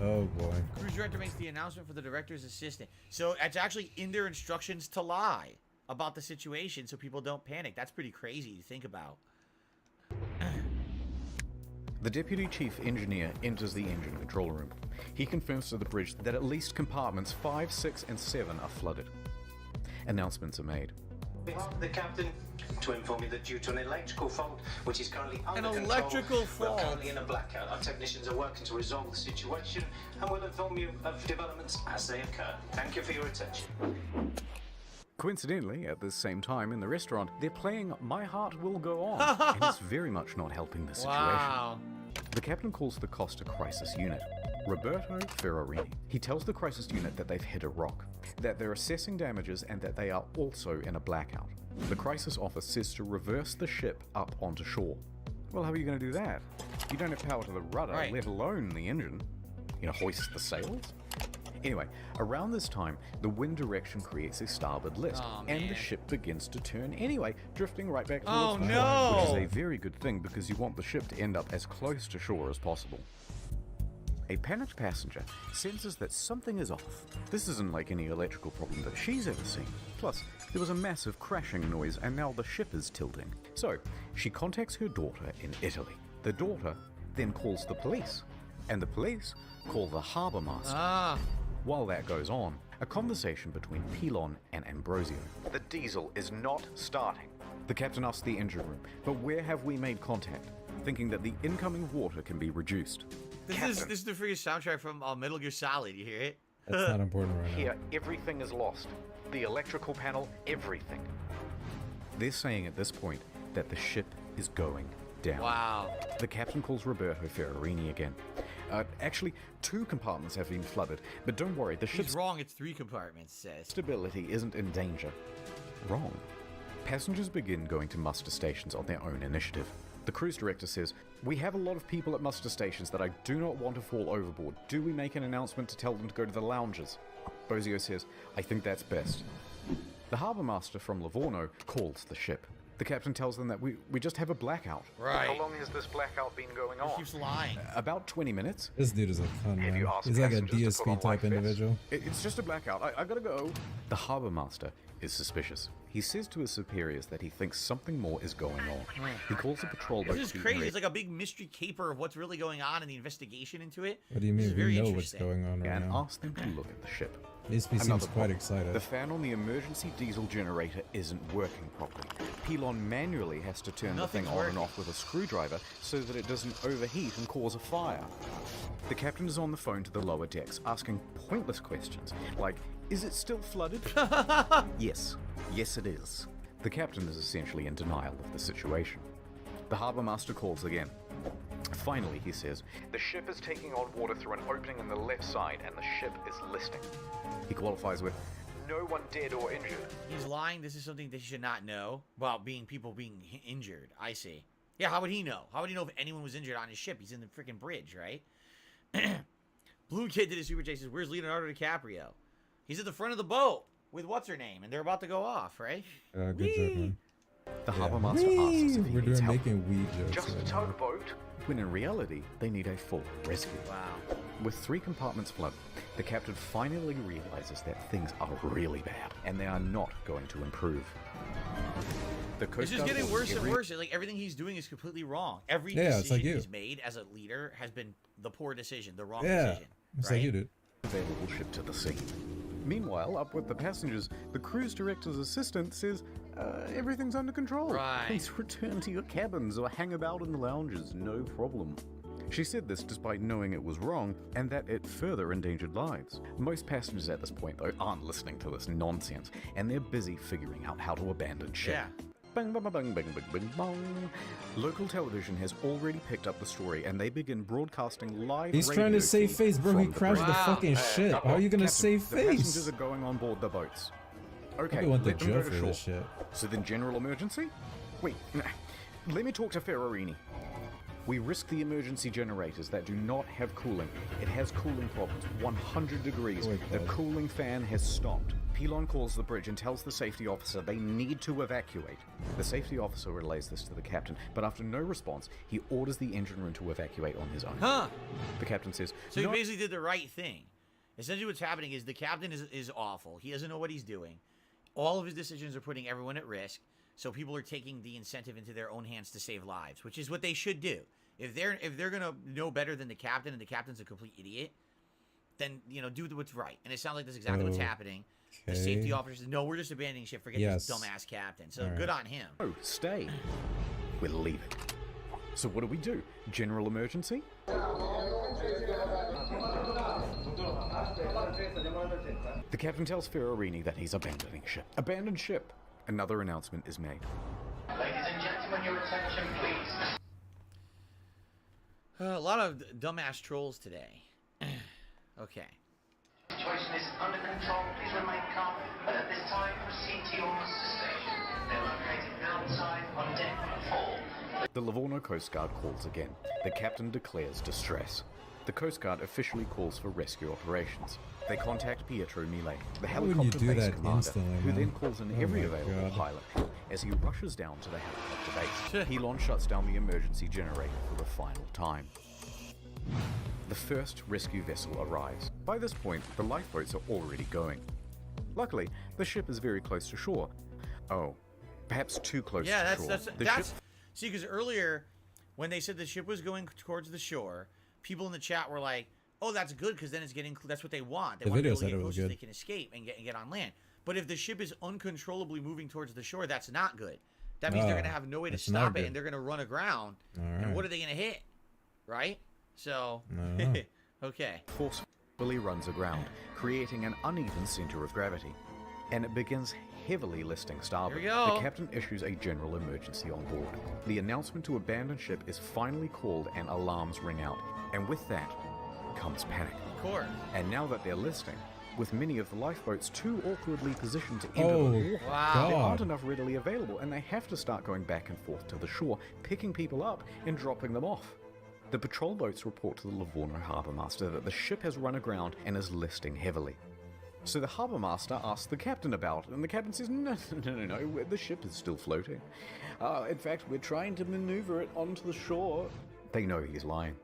Oh boy. Cruise director makes the announcement for the director's assistant. So it's actually in their instructions to lie about the situation so people don't panic. That's pretty crazy to think about. The deputy chief engineer enters the engine control room. He confirms to the bridge that at least compartments 5, 6, and 7 are flooded. Announcements are made. The captain to inform you that due to an electrical fault, which is currently under control, electrical we're fault. currently in a blackout. Our technicians are working to resolve the situation and will inform you of developments as they occur. Thank you for your attention. Coincidentally, at the same time in the restaurant, they're playing My Heart Will Go On, and it's very much not helping the situation. Wow. The captain calls the Cost of Crisis unit, Roberto Ferrarini. He tells the crisis unit that they've hit a rock, that they're assessing damages, and that they are also in a blackout. The crisis office says to reverse the ship up onto shore. Well, how are you going to do that? You don't have power to the rudder, Right. let alone the engine. You know, hoist the sails? Anyway, around this time, the wind direction creates a starboard list, and the ship begins to turn anyway, drifting right back towards the shore, which is a very good thing because you want the ship to end up as close to shore as possible. A panicked passenger senses that something is off. This isn't like any electrical problem that she's ever seen. Plus, there was a massive crashing noise and now the ship is tilting. So, she contacts her daughter in Italy. The daughter then calls the police, and the police call the harbour master. While that goes on, a conversation between Pilon and Ambrosio. The diesel is not starting. The captain asks the engine room, but where have we made contact? Thinking that the incoming water can be reduced. This is the freaking soundtrack from Metal Gear Solid. You hear it? That's not important right now. Here, everything is lost. The electrical panel, everything. They're saying at this point that the ship is going down. Wow. The captain calls Roberto Ferrarini again. Actually, 2 compartments have been flooded, but don't worry, the ship's He's wrong. It's 3 compartments, says. stability isn't in danger. Wrong. Passengers begin going to muster stations on their own initiative. The cruise director says, "We have a lot of people at muster stations that I do not want to fall overboard. Do we make an announcement to tell them to go to the lounges?" Bozio says, "I think that's best." The harbour master from Livorno calls the ship. The captain tells them that we just have a blackout. Right. How long has this blackout been going on? He keeps lying. About 20 minutes. This dude is a con Have man. you asked He's like a passengers to put on DSP life type vests? individual. It's just a blackout. I gotta go. The harbour master is suspicious. He says to his superiors that he thinks something more is going on. He calls a patrol boat. This is to be crazy. ready. It's like a big mystery caper of what's really going on and the investigation into it. What do you This mean is very we know what's interesting. going on right and now? ask them to look at the ship. DSP seems Another quite problem. excited. The fan on the emergency diesel generator isn't working properly. Pilon manually has to turn the thing on and off with a screwdriver so that it doesn't overheat and cause a fire. The captain is on the phone to the lower decks, asking pointless questions like, "Is it still flooded?" Yes. Yes, it is. The captain is essentially in denial of the situation. The harbour master calls again. Finally, he says, "The ship is taking on water through an opening on the left side and the ship is listing." He qualifies with, "No one dead or injured." He's lying. This is something they should not know about people being injured. I see. Yeah, how would he know? How would he know if anyone was injured on his ship? He's in the freaking bridge, right? Blue Kid did a super J says, "Where's Leonardo DiCaprio?" He's at the front of the boat with what's her name, and they're about to go off, right? Good joke, man. The harbour master asks if he We're needs doing help. making weed jokes Just a right now. tugboat? When in reality, they need a full rescue. Wow. With 3 compartments flooded, the captain finally realizes that things are really bad, and they are not going to improve. The It's Coast just Guard getting orders worse and every- worse. Like everything he's doing is completely wrong. Every Yeah, it's decision like you. he's made as a leader has been the poor decision, the wrong Yeah, decision. it's right? like you did. Available ship to the sea. Meanwhile, up with the passengers, the cruise director's assistant says, "Everything's under control. Right. Please return to your cabins or hang about in the lounges, no problem." She said this despite knowing it was wrong and that it further endangered lives. Most passengers at this point, though, aren't listening to this nonsense, and they're busy figuring out how to abandon ship. Yeah. Bang, bang, bang, bang, bang, bang, bang, bang. Local television has already picked up the story, and they begin broadcasting live. He's trying radio to save feed face, bro. He from the crashed the bridge. fucking ship. How are you gonna Captain, save the face? passengers are going on board the boats. Okay, Probably went to let them jail go for to shore. this shit. So then, general emergency? Wait, let me talk to Ferrarini. We risk the emergency generators that do not have cooling. It has cooling problems, 100 degrees. The cooling fan has stopped. Pilon calls the bridge and tells the safety officer they need to evacuate. The safety officer relays this to the captain, but after no response, he orders the engine room to evacuate on his own. Huh. The captain says, So he basically did the right thing. Essentially what's happening is the captain is awful. He doesn't know what he's doing. All of his decisions are putting everyone at risk. So people are taking the incentive into their own hands to save lives, which is what they should do. If they're gonna know better than the captain, and the captain's a complete idiot, then do what's right. And it sounds like that's exactly what's happening. The safety officer says, "No, we're just abandoning ship. Forget this dumbass captain." So good on him. Oh, stay. We're leaving. So what do? General emergency? The captain tells Ferrarini that he's abandoning ship. Abandoned ship. Another announcement is made. Ladies and gentlemen, your attention, please. A lot of dumbass trolls today. Okay. Situation is under control. Please remain calm. But at this time, proceed to your muster station. They're located outside on deck 4. The Livorno Coast Guard calls again. The captain declares distress. The Coast Guard officially calls for rescue operations. They contact Pietro Mile, the Why would helicopter you do base that commander, instantly, who man? then calls in Oh every my available God. pilot. As he rushes down to the helicopter base, Pilon shuts down the emergency generator for the final time. The first rescue vessel arrives. By this point, the lifeboats are already going. Luckily, the ship is very close to shore. Oh, perhaps too close to shore. That's see, because earlier when they said the ship was going towards the shore, people in the chat were like, "Oh, that's good because then it's getting." That's what they want. They want to be able to get close so they can escape and get on land. But if the ship is uncontrollably moving towards the shore, that's not good. That means they're gonna have no way to stop it, and they're gonna run aground. And what are they gonna hit? Right? So, okay. Forcefully runs aground, creating an uneven center of gravity, and it begins heavily listing starboard. Here we go. The captain issues a general emergency on board. The announcement to abandon ship is finally called and alarms ring out, and with that comes panic. Of course. And now that they're listing, with many of the lifeboats too awkwardly positioned to enter the water, there aren't enough readily available, and they have to start going back and forth to the shore, picking people up and dropping them off. The patrol boats report to the Livorno harbour master that the ship has run aground and is listing heavily. So the harbour master asks the captain about it, and the captain says, no, the ship is still floating. In fact, we're trying to maneuver it onto the shore. They know he's lying.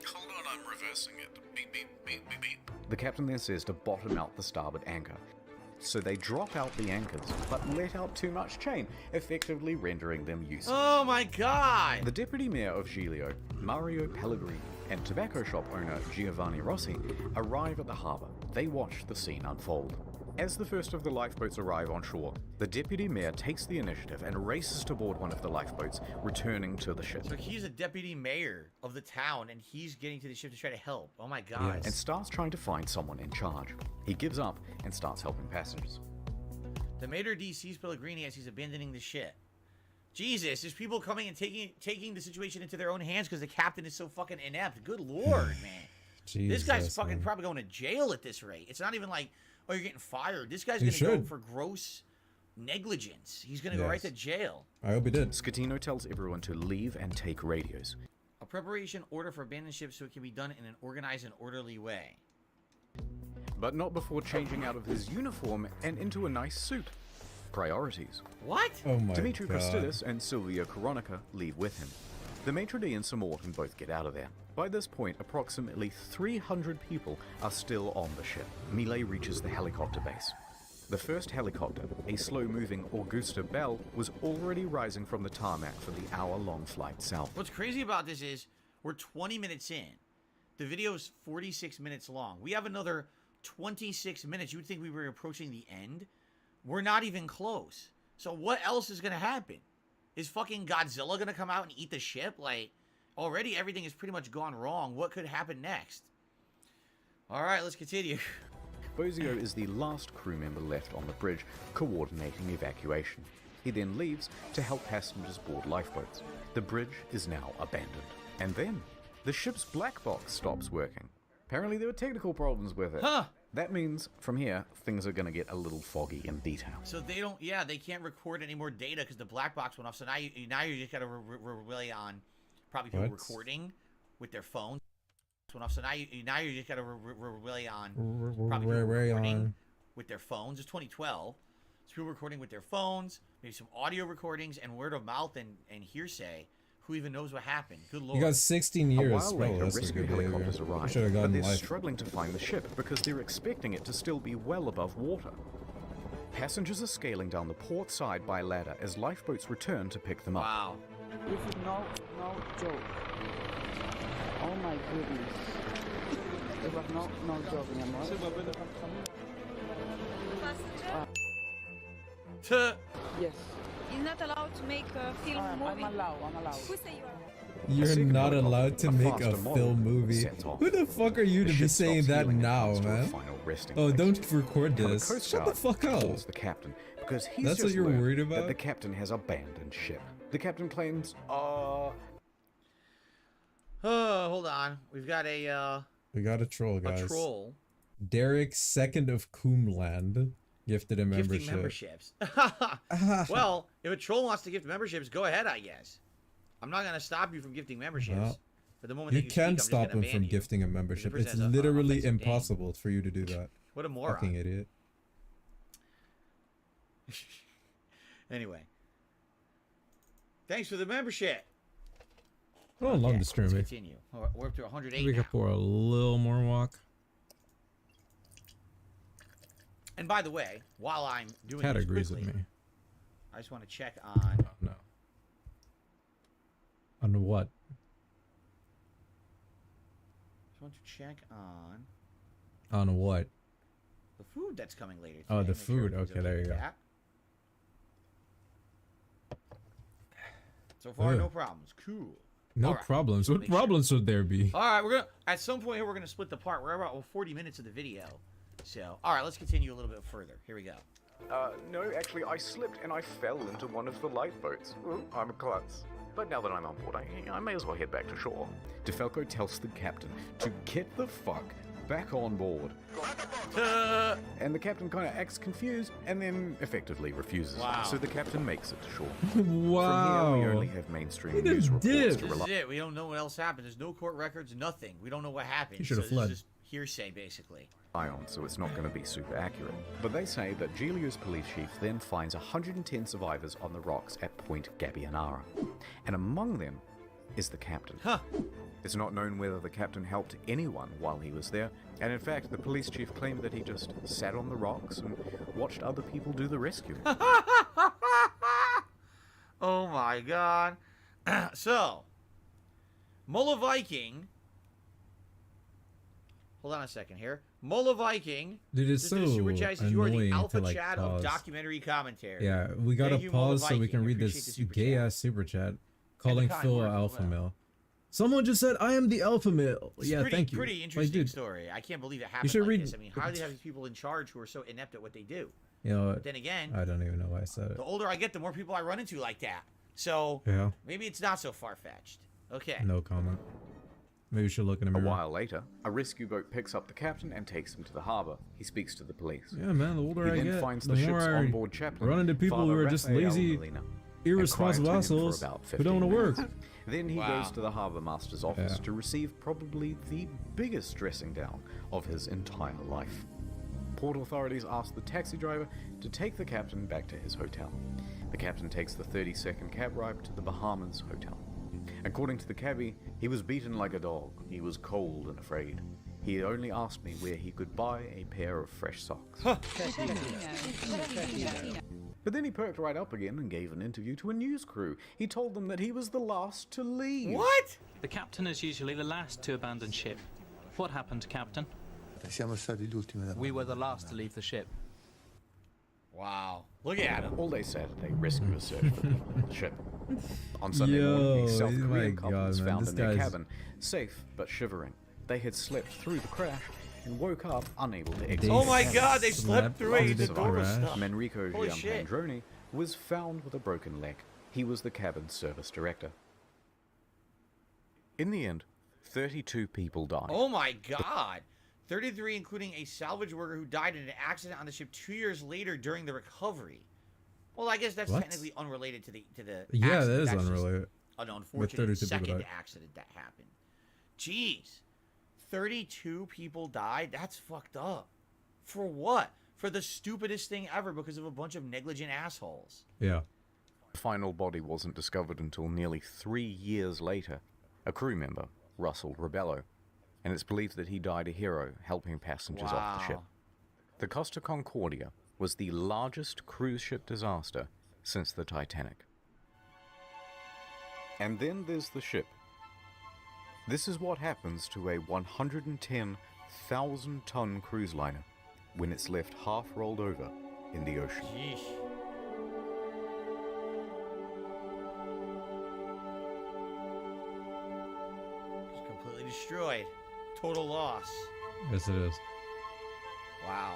Hold on, I'm reversing it. Beep, beep, beep, beep, beep. The captain then says to bottom out the starboard anchor. So they drop out the anchors, but let out too much chain, effectively rendering them useless. Oh my god! The deputy mayor of Giglio, Mario Pellegrini, and tobacco shop owner Giovanni Rossi arrive at the harbour. They watch the scene unfold. As the first of the lifeboats arrive on shore, the deputy mayor takes the initiative and races to board one of the lifeboats, returning to the ship. So he's a deputy mayor of the town, and he's getting to the ship to try to help. Oh my god. And starts trying to find someone in charge. He gives up and starts helping passengers. The mayor D sees Pellegrini as he's abandoning the ship. Jesus, there's people coming and taking the situation into their own hands because the captain is so fucking inept. Good lord, man. Jesus, this guy's fucking probably going to jail at this rate. It's not even like, oh, you're getting fired. This guy's going to go for gross negligence. He's going to go right to jail. I hope he did. Scatino tells everyone to leave and take radios. A preparation order for abandoned ship so it can be done in an organized and orderly way. But not before changing out of his uniform and into a nice suit. Priorities. What? Oh my Dimitri God. Christidis and Silvia Coronica leave with him. The maitre d' and Sir Morton both get out of there. By this point, approximately 300 people are still on the ship. Mile reaches the helicopter base. The first helicopter, a slow-moving Augusta Bell, was already rising from the tarmac for the hour-long flight south. What's crazy about this is we're 20 minutes in. The video is 46 minutes long. We have another 26 minutes. You would think we were approaching the end. We're not even close. So what else is going to happen? Is fucking Godzilla going to come out and eat the ship? Like, already everything has pretty much gone wrong. What could happen next? All right, let's continue. Bozio is the last crew member left on the bridge, coordinating evacuation. He then leaves to help passengers board lifeboats. The bridge is now abandoned. And then, the ship's black box stops working. Apparently there were technical problems with it. Huh. That means, from here, things are going to get a little foggy in detail. So they don't, they can't record any more data because the black box went off. So now you just got to rely on Probably people What? recording with their phones. So now you just gotta rely on probably people recording with their phones. It's 2012. So people recording with their phones, maybe some audio recordings, and word of mouth and hearsay. Who even knows what happened? Good lord. You got 16 years. A while later, that's rescue good behavior. helicopters arrive, Should have but gotten they're life. struggling to find the ship because they're expecting it to still be well above water. Passengers are scaling down the port side by ladder as lifeboats return to pick them up. Wow. This is no joke. Oh my goodness. It was no joke, mi amor. Yes. You're not allowed to make a film movie. I'm allowed. Who say you are? You're not allowed to make a faster model film movie. sets off. Who the fuck are you The to be ship saying stops that heeling and now, comes to a man? final resting Oh, place. don't record Now, the this. Coast Shut the Guard fuck up. calls the captain because he's That's just what you're learned worried that about? the captain has abandoned ship. The captain claims, Hold on. We've got a We got a troll, guys. troll. Derek, second of Coomland, gifted a membership. Gifting memberships. Well, if a troll wants to gift memberships, go ahead, I guess. I'm not gonna stop you from gifting memberships. No. But the moment You that you can speak, I'm just stop gonna him ban from you. gifting a Because the membership. person It's has a literally offensive name. impossible for you to do that. What a moron. Fucking idiot. Anyway. Thanks for the membership. How long the stream Let's be? continue. We're up to 108 We now. got for a little more walk. And by the way, while I'm doing Cat this agrees quickly, with me. I just want to check on... No. On what? just want to check on On what? the food that's coming later today. Oh, the Make sure food. everything's Okay, there you with go. that. So far, Ugh. no problems. Cool. No All right. problems. What problems would there be? All right, we're gonna at some point here we're gonna split the part. We're about 40 minutes of the video. So, all right, let's continue a little bit further. Here we go. no, actually, I slipped and I fell into one of the lifeboats. Ooh, I'm a klutz. But now that I'm on board, I may as well head back to shore. DeFalco tells the captain to get the fuck back on board. And the captain kind of acts confused and then effectively refuses. Wow. So the captain makes it to shore. Wow. From here, we only have mainstream He news just reports did. to This rely is it. We don't know what else happened. There's no court records, nothing. We don't know what happened. He should have so fled. This is just hearsay, basically. on, so it's not going to be super accurate. But they say that Giglio's police chief then finds 110 survivors on the rocks at Point Gabbianara. And among them is the captain. Huh. It's not known whether the captain helped anyone while he was there, and in fact, the police chief claimed that he just sat on the rocks and watched other people do the rescuing. Oh my god. So, Mola Viking. Hold on a second here. Mola Viking. Dude, it's just did a so super chat, says you are the annoying alpha to, like, chat pause. of documentary commentary. Yeah, we gotta Thank you, Mola pause so we Viking. can I read appreciate this the super gay chat. ass super chat calling kind Phil words an as alpha well. male. Someone just said I am the alpha male. It's Yeah, pretty, thank you. Pretty Like, interesting dude, story. I can't believe it happened should like read- this. I mean, how do they have these people in charge who are so inept at what they do? You know, But then again, I don't even know why I said it. the older I get, the more people I run into like that. So Yeah. maybe it's not so far-fetched. Okay. No comment. Maybe we should look in a A mirror. while later, a rescue boat picks up the captain and takes him to the harbor. He speaks to the police. Yeah, man, the older he I then get, finds the the more ship's I onboard chaplain, run into people who Father are just Raphael lazy, Molina, irresponsible and quiet to him for assholes about who don't want to 15 work. minutes. Then he Wow. goes to the harbor master's office Yeah. to receive probably the biggest dressing down of his entire life. Port authorities ask the taxi driver to take the captain back to his hotel. The captain takes the 30-second cab ride to the Bahamas hotel. According to the cabbie, he was beaten like a dog. He was cold and afraid. He only asked me where he could buy a pair of fresh socks. But then he perked right up again and gave an interview to a news crew. He told them that he was the last to leave. What? The captain is usually the last to abandon ship. What happened, Captain? We were the last to leave the ship. Wow. Look at him. All day Saturday, rescuers searched for people on the ship. On Sunday morning, the South my Korean couple was God, man, found this in their guy's- cabin, safe but shivering. They had slept through the crash and woke up unable to exit. Oh my god, they slept through it. The door was Survivor, stuck. Manrico Holy shit. Giampandroni was found with a broken leg. He was the cabin service director. In the end, 32 people died. Oh my god. 33 including a salvage worker who died in an accident on the ship 2 years later during the recovery. Well, I guess that's What? technically unrelated to the Yeah, accident. that is That's just unrelated. an unfortunate 32 people second died. accident that happened. Jeez. 32 people died? That's fucked up. For what? For the stupidest thing ever because of a bunch of negligent assholes. Yeah. The final body wasn't discovered until nearly 3 years later. A crew member, Russell Rebello, and it's believed that he died a hero helping passengers off the ship. Wow. The Cost of Concordia was the largest cruise ship disaster since the Titanic. And then there's the ship. This is what happens to a 110,000-ton cruise liner when it's left half rolled over in the ocean. Jeez. Just completely destroyed. Total loss. Yes, it is. Wow.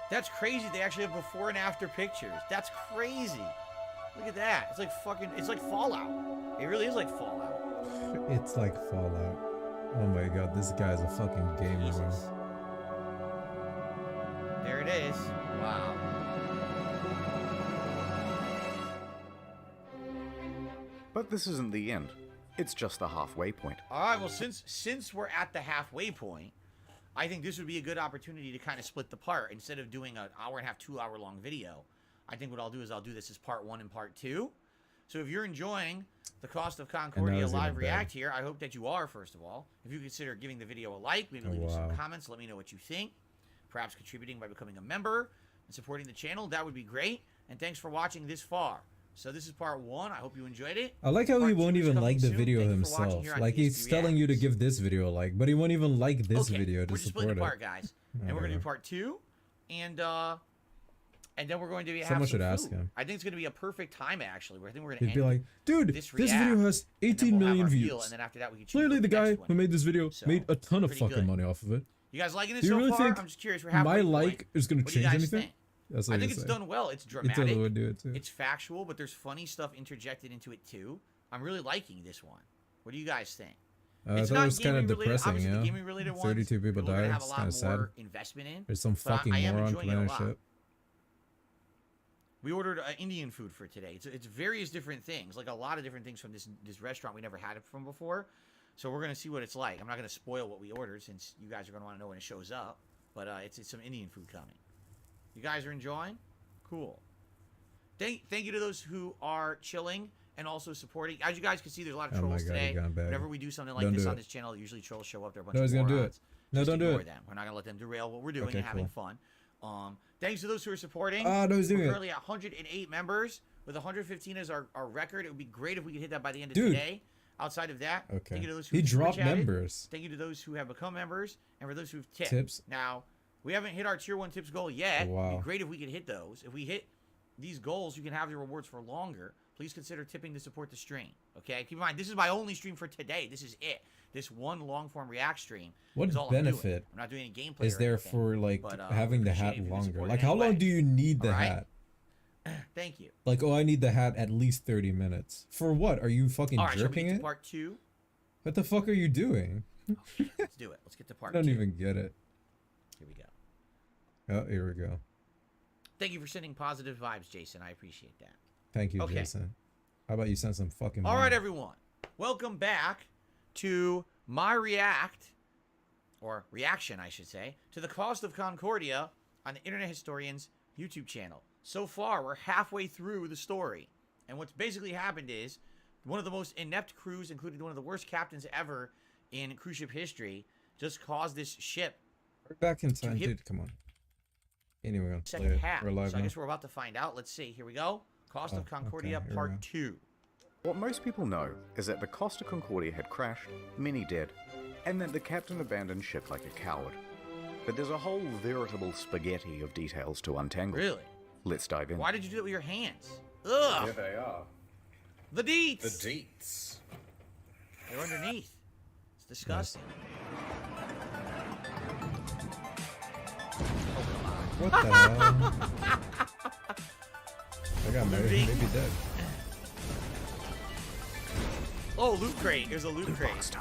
That's crazy. They actually have before and after pictures. That's crazy. Look at that. It's like fucking, it's like Fallout. It really is like Fallout. It's like Fallout. Oh my god, this guy's a fucking gamer, bro. There it is. Wow. But this isn't the end. It's just the halfway point. All right, well, since we're at the halfway point, I think this would be a good opportunity to kind of split the part. Instead of doing an hour and a half, 2 hour long video, I think what I'll do is I'll do this as part 1 and part 2. So if you're enjoying the Cost of Concordia live react here, I hope that you are, first of all. If you consider giving the video a like, maybe leaving some comments, let me know what you think. Perhaps contributing by becoming a member and supporting the channel, that would be great. And thanks for watching this far. So this is part 1. I hope you enjoyed it. I like how he won't even like the video himself. Like he's telling you to give this video a like, but he won't even like this video to we're just support splitting it. Apart, guys. And we're gonna do part 2, and then we're going to have Someone some should ask food. him. I think it's gonna be a perfect time actually. I think we're gonna He'd be end like, dude, this video has 18 million views. and then after that we can choose Clearly the guy who made this video So, made a ton of pretty fucking good. money off of it. You guys liking this Do you so really far? think I'm just curious. We're halfway my point. like is gonna What do you change guys anything? think? That's what I think he's it's saying. done well. It's It dramatic. totally would do it too. It's factual, but there's funny stuff interjected into it too. I'm really liking this one. What do you guys think? I thought it was kind of depressing, Obviously, yeah. the gaming-related ones, 32 people we're gonna died. have a It's lot kind of sad. more investment in. There's some but fucking I am moron enjoying it a playing lot. shit. We ordered Indian food for today. It's various different things, like a lot of different things from this restaurant we never had it from before. So we're gonna see what it's like. I'm not gonna spoil what we ordered since you guys are gonna want to know when it shows up. But it's some Indian food coming. You guys are enjoying? Cool. Thank you to those who are chilling and also supporting. As you guys can see, there's a lot of trolls today. Whenever we do something like this on this channel, usually trolls show up. They're a bunch No, of he's gonna do morons. it. No, Just don't do ignore it. them. We're not gonna let them derail what we're doing Okay, and having cool. fun. Thanks to those who are supporting. No, he's doing We're it. currently at 108 members with 115 as our record. It would be great if we could hit that by the end of Dude. today. Outside of that, Okay. thank you to those who He super dropped chatted. members. Thank you to those who have become members, and for those who've tipped. Tips. Now, we haven't hit our tier 1 tips goal yet. Wow. It'd be great if we could hit those. If we hit these goals, you can have your rewards for longer. Please consider tipping to support the stream. Okay? Keep in mind, this is my only stream for today. This is it. This one long-form react stream What is all I'm doing. benefit I'm not doing any gameplay is or there anything, for like but, having the appreciate hat if you can longer? support Like it how anyway. long do you need the All right? hat? Thank you. Like, oh, I need the hat at least 30 minutes. For what? Are you fucking All right, shall we jerking get to it? part 2? What the fuck are you doing? Let's do it. Let's get to part I 2. don't even get it. Here we go. Oh, here we go. Thank you for sending positive vibes, Jason. I appreciate that. Thank you, Okay. Jason. How about you send some fucking All money? right, everyone. Welcome back to my reaction, I should say, to the Cost of Concordia on the Internet Historian's YouTube channel. So far, we're halfway through the story. And what's basically happened is one of the most inept crews, including one of the worst captains ever in cruise ship history, just caused this ship We're back in time, hit- dude. Come on. Anyway, we're second half. We're live So I now. guess we're about to find out. Let's see. Here we go. Cost of Concordia okay, here we Part go. 2. What most people know is that the Cost of Concordia had crashed, many dead, and that the captain abandoned ship like a coward. But there's a whole veritable spaghetti of details to untangle. Really? Let's dive in. Why did you do it with your hands? Ugh. Here they are. The deets. The deets. They're underneath. It's disgusting. What the hell? I got maybe dead. Oh, loot crate. There's a loot crate.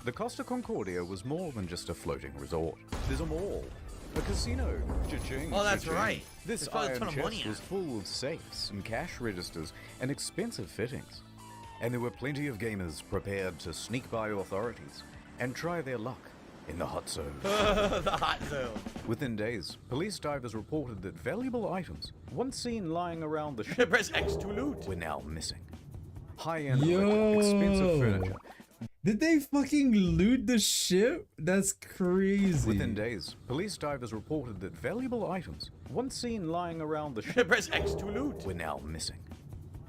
The Costa Concordia was more than just a floating resort. There's a mall, A casino. Cha-ching, Oh, that's cha-ching. right. This There's probably a iron ton of chest money in was it. full of safes and cash registers and expensive fittings. And there were plenty of gamers prepared to sneak by authorities and try their luck in the hot zone. The hot zone. Within days, police divers reported that valuable items, once seen lying around the ship, Press X to loot, were now missing. High-end, Yo. expensive furniture. Did they fucking loot the ship? That's crazy. Within days, police divers reported that valuable items, once seen lying around the ship, Press X to loot, were now missing.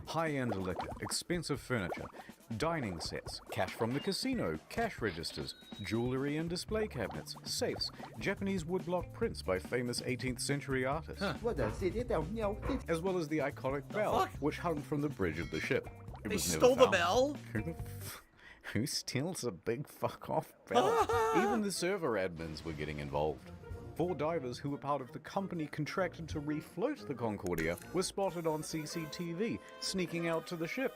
High-end liquor, expensive furniture, dining sets, cash from the casino, cash registers, jewelry and display cabinets, safes, Japanese woodblock prints by famous 18th century artists, as well as the iconic bell, fuck? which hung from the bridge of the ship. It They was never stole the found. bell? Who steals a big fuck-off bell? Even the server admins were getting involved. 4 divers who were part of the company contracted to refloat the Concordia were spotted on CCTV, sneaking out to the ship.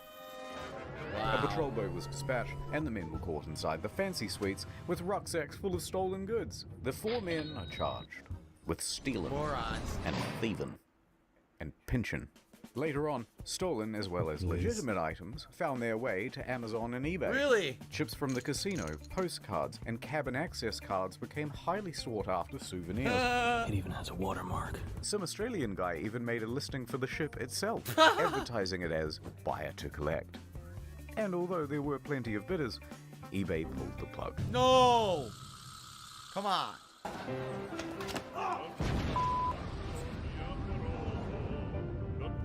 A patrol boat was dispatched, and the men were caught inside the fancy suites with rucksacks full of stolen goods. The 4 men are charged with stealing Morons. and thieving and pinching. Later on, stolen as well as legitimate items found their way to Amazon and eBay. Really? Chips from the casino, postcards, and cabin access cards became highly sought after souvenirs. It even has a watermark. Some Australian guy even made a listing for the ship itself, advertising it as buyer to collect. And although there were plenty of bidders, eBay pulled the plug. No! Come on.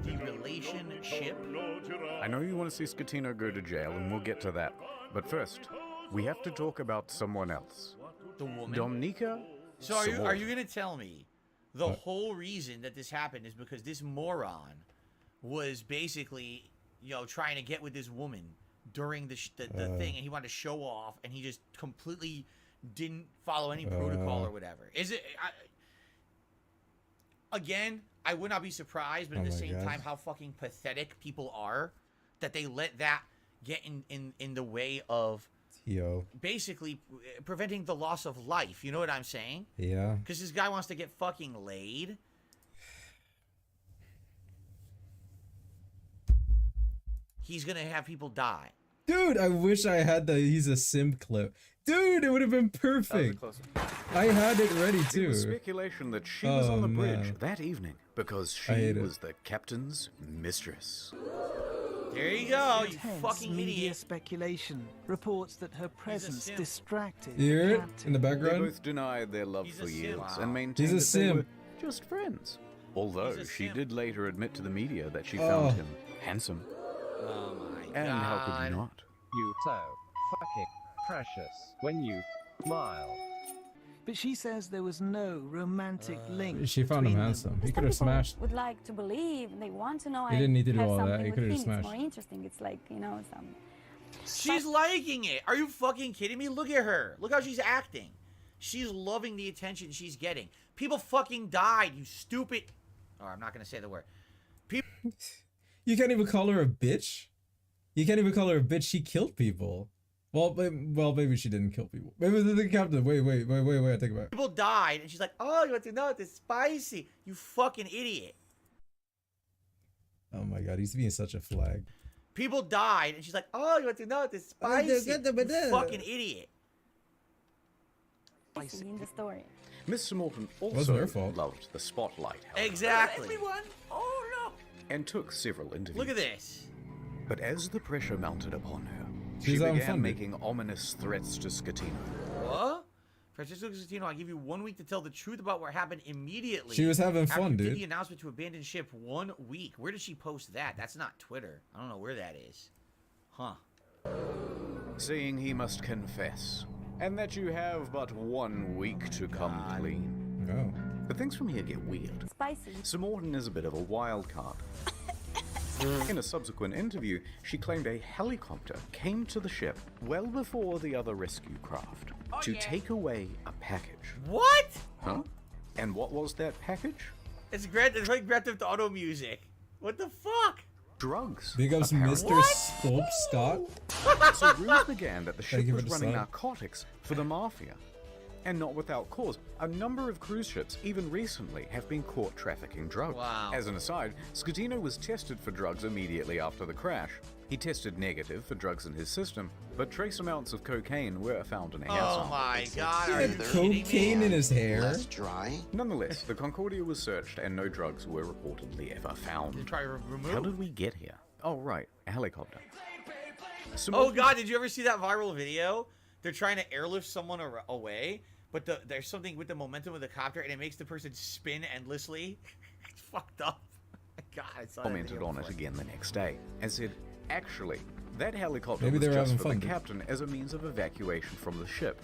The relationship. I know you want to see Scatino go to jail, and we'll get to that. But first, we have to talk about someone else. The woman? Dominica. So are you gonna tell me the whole reason that this happened is because this moron was basically, trying to get with this woman during the thing, and he wanted to show off, and he just completely didn't follow any protocol or whatever? Is it? Again, I would not be surprised, but at the same time, how fucking pathetic people are that they let that get in the way of basically preventing the loss of life. You know what I'm saying? Yeah. Because this guy wants to get fucking laid. He's gonna have people die. Dude, I wish I had the he's a simp clip. Dude, it would have been perfect. I had it ready too. There was speculation that she was on the bridge that evening because she was the captain's mistress. There you go, you Intense fucking media idiot. speculation reports that her presence distracted You hear the it captain. in the They background? both denied their love for years and He's maintained a that they were simp. just friends. Although she did later admit to the media that she Oh. found him handsome. Oh my And how could God. you not? You so fucking precious when you smile. But she says there was no romantic link. She found him between them. handsome. He could have smashed. Would like to believe, they want to know. He didn't need to do have all that. something He with could have him. It's smashed. more interesting. It's like, some. She's liking it. Are you fucking kidding me? Look at her. Look how she's acting. She's loving the attention she's getting. People fucking died, you stupid. Oh, I'm not gonna say the word. People. You can't even call her a bitch. You can't even call her a bitch. She killed people. Well, maybe she didn't kill people. Maybe the captain. Wait. I take it back. People died, and she's like, "Oh, you want to know it's spicy? You fucking idiot." Oh my god, he's being such a flag. People died, and she's like, "Oh, you want to know it's spicy? You fucking idiot." In the story. Miss Morton Wasn't her also fault. loved the spotlight, however, Exactly. Everyone. Oh no. and took several interviews. Look at this. But as the pressure mounted upon her, She's she began unfunded. making ominous threats to Scatino. What? Francisco Castino, I give you 1 week to tell the truth about what happened immediately. She was having after fun, you did dude. the announcement to abandon ship 1 week. Where did she post that? That's not Twitter. I don't know where that is. Huh. Saying he must confess, and that you have but 1 week to come clean. Oh. But things from here get weird. Spicy. Sir Morton is a bit of a wild card. In a subsequent interview, she claimed a helicopter came to the ship well before the other rescue craft to take away a package. What? Huh? And what was that package? It's like Grand Theft Auto music. What the fuck? Drugs. Becomes apparently. Mr. Sculp Scott. So rumors began that the ship Thank you was for the running sub. narcotics for the mafia. And not without cause. A number of cruise ships, even recently, have been caught trafficking drugs. Wow. As an aside, Scatino was tested for drugs immediately after the crash. He tested negative for drugs in his system, but trace amounts of cocaine were found in a hair Oh my god, are He you had kidding me? cocaine in his hair. dry. Nonetheless, the Concordia was searched and no drugs were reportedly ever found. Did you try to remove? How did we get here? Oh, right, a helicopter. Oh god, did you ever see that viral video? They're trying to airlift someone away, but there's something with the momentum of the copter and it makes the person spin endlessly. It's fucked up. God, I saw that Commented video on it before. again the next day and said, actually, that helicopter Maybe was they were just having for fun, the dude. captain as a means of evacuation from the ship.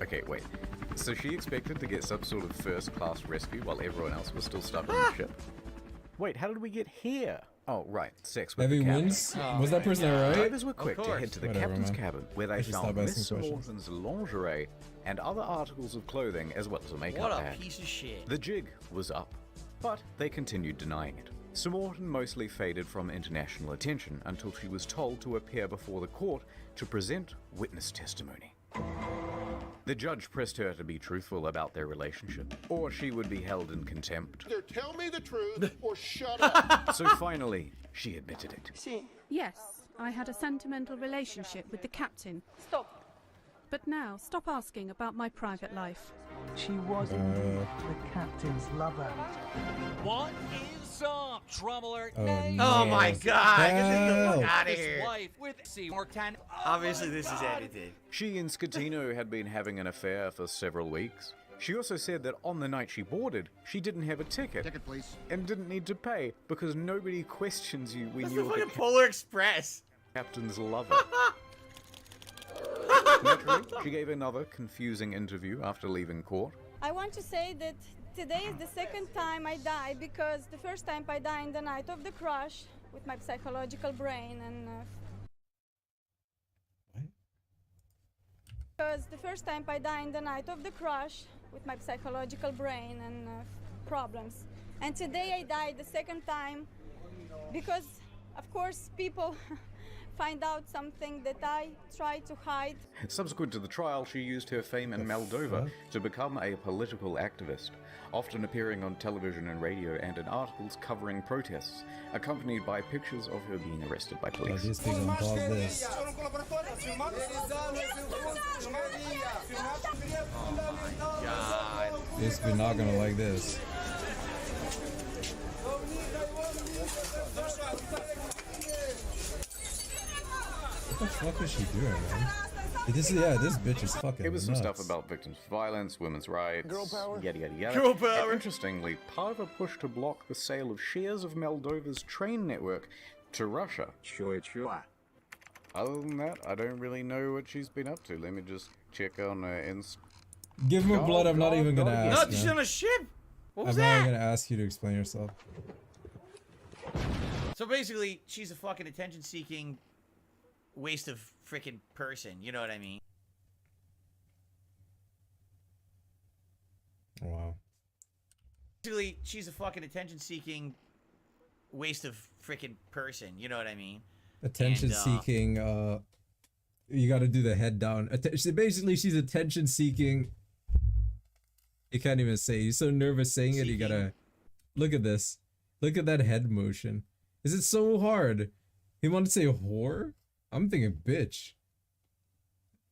Okay, wait. So she expected to get some sort of first-class rescue while everyone else was still stuck on the ship? Wait, how did we get here? Oh, right, sex with Heavy the captain. winds? Was that person alright? Drivers were quick to course. head to the Whatever, captain's man. cabin, where I they should found stop Miss asking questions. Morton's lingerie and other articles of clothing, as well as a makeup What a bag. piece of shit. The jig was up, but they continued denying it. Sir Morton mostly faded from international attention until she was told to appear before the court to present witness testimony. The judge pressed her to be truthful about their relationship, or she would be held in contempt. Either tell me the truth or shut up. So finally, she admitted it. Yes, I had a sentimental relationship with the captain. Stop. But now, stop asking about my private life. She was indeed the captain's lover. What is up, Troubler? Oh my god, get the fuck out of here. Life with Seymour 10. Obviously, this is edited. She and Scatino had been having an affair for several weeks. She also said that on the night she boarded, she didn't have a ticket. Ticket, please. And didn't need to pay because nobody questions you when That's the you're fucking the Polar Express. captain's lover. Naturally, she gave another confusing interview after leaving court. I want to say that today is the second time I die because the first time I died in the night of the crash with my psychological brain and. Because the first time I died in the night of the crash with my psychological brain and problems. And today I died the second time because, of course, people find out something that I try to hide. Subsequent to the trial, she used her fame in Moldova to become a political activist, often appearing on television and radio and in articles covering protests, accompanied by pictures of her being arrested by police. These things on pause this. God. This we're not gonna like this. What the fuck is she doing, man? This bitch is fucking It was some nuts. stuff about victims of violence, women's rights, Girl power. yada yada yada. Girl power. And interestingly, part of a push to block the sale of shares of Moldova's train network to Russia. Sure. Other than that, I don't really know what she's been up to. Let me just check on her Insta. Give me blood, I'm not even gonna ask. Not just man. on a ship. What was I'm not that? even gonna ask you to explain yourself. So basically, she's a fucking attention-seeking waste of freaking person. You know what I mean? Wow. Basically, she's a fucking attention-seeking waste of freaking person. You know what I mean? Attention seeking, you gotta do the head down. Basically, she's attention seeking. You can't even say. You're so nervous saying it, you gotta look at this. Look at that head motion. Is it so hard? He wanted to say whore? I'm thinking bitch.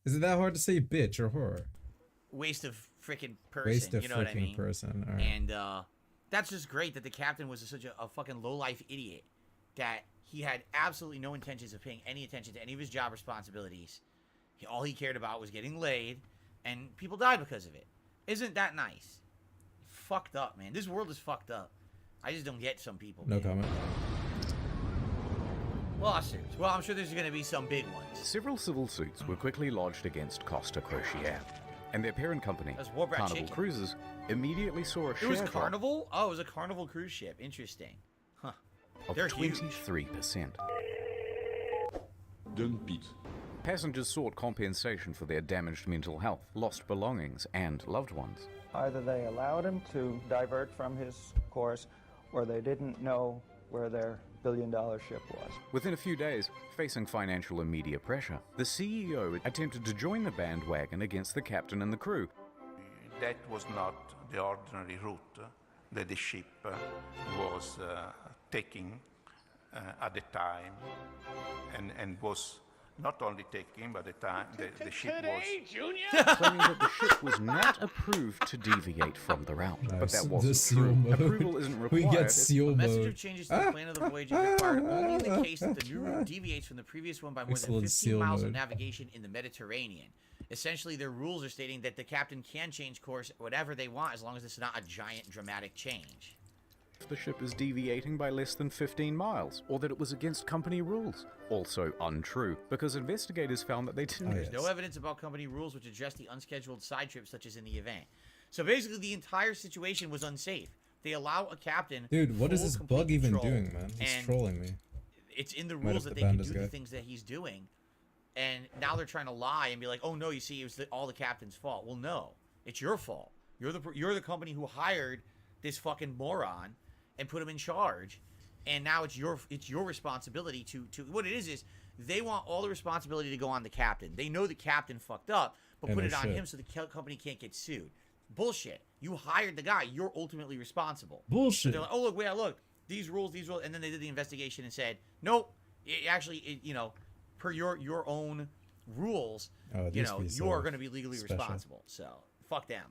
Is it that hard to say bitch or whore? Waste of freaking person. Waste of you know what I freaking mean? person. All right. And that's just great that the captain was such a fucking low-life idiot that he had absolutely no intentions of paying any attention to any of his job responsibilities. All he cared about was getting laid, and people died because of it. Isn't that nice? Fucked up, man. This world is fucked up. I just don't get some people. No man. comment. Lawsuits. Well, I'm sure there's going to be some big ones. Several civil suits were quickly lodged against Cost of Concordia, and their parent company, That's War Brat Carnival Chicken. Cruises, immediately saw a It share was drop Carnival? Oh, it was a Carnival cruise ship. Interesting. Huh. of They're huge. 23%. Passengers sought compensation for their damaged mental health, lost belongings, and loved ones. Either they allowed him to divert from his course, or they didn't know where their billion-dollar ship was. Within a few days, facing financial and media pressure, the CEO attempted to join the bandwagon against the captain and the crew, that was not the ordinary route that the ship was taking at the time, and was not only taking, but the time the ship was claiming that the ship was not approved to deviate from the route. But that The wasn't seal true. mode. Approval isn't We required. get seal A message mode. of changes to the plan of the voyage is required only in the case that the new route deviates from the previous one by more than Excellent 15 seal miles of mode. navigation in the Mediterranean. Essentially, their rules are stating that the captain can change course whatever they want as long as it's not a giant dramatic change. If the ship is deviating by less than 15 miles, or that it was against company rules. Also untrue, because investigators found that they didn't. There's no evidence about company rules which address the unscheduled side trips such as in the event. So basically, the entire situation was unsafe. They allow a captain. Dude, what is full, this complete bug even control, doing, man? He's and trolling me. It's in the Might rules have that to they can ban do this the guy. things that he's doing. And now they're trying to lie and be like, "Oh no, you see, it was all the captain's fault." Well, no, it's your fault. You're the company who hired this fucking moron and put him in charge, and now it's your responsibility to what it is they want all the responsibility to go on the captain. They know the captain fucked up, but And put no it on shit. him so the company can't get sued. Bullshit. You hired the guy. You're ultimately responsible. Bullshit. So they're like, "Oh look, these rules," and then they did the investigation and said, "Nope, per your own rules, Oh, you these know, be you so are going to be legally special. responsible." So fuck them.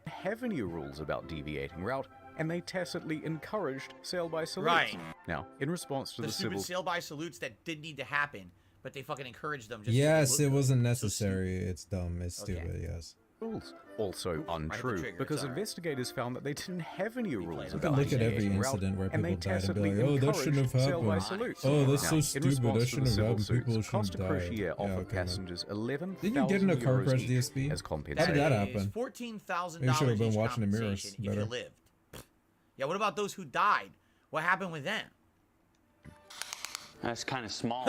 Have any rules about deviating route, and they tacitly encouraged sail by salutes. Right. Now, in response to The the stupid civil sail by salutes that didn't need to happen, but they fucking encouraged them. Just Yes, to it wasn't necessary. It's dumb. It's Okay. stupid. Yes. rules. Also untrue, trigger, because sorry. investigators found that they didn't have any rules You about can look at every deviating route, incident where and they people died and be tacitly like, "Oh, that shouldn't have encouraged sail by happened. salutes. Oh, that's Now, so in stupid. That response to the shouldn't have civil happened. suits, People shouldn't Costa die." Crociere Yeah, offered okay, man. passengers 11,000 Didn't you get in a car crash, euros DSP? each as How compensation. did that That is happen? $14,000 Maybe you should have been each watching the mirrors compensation if better. you lived. Yeah, what about those who died? What happened with them? That's kind of small.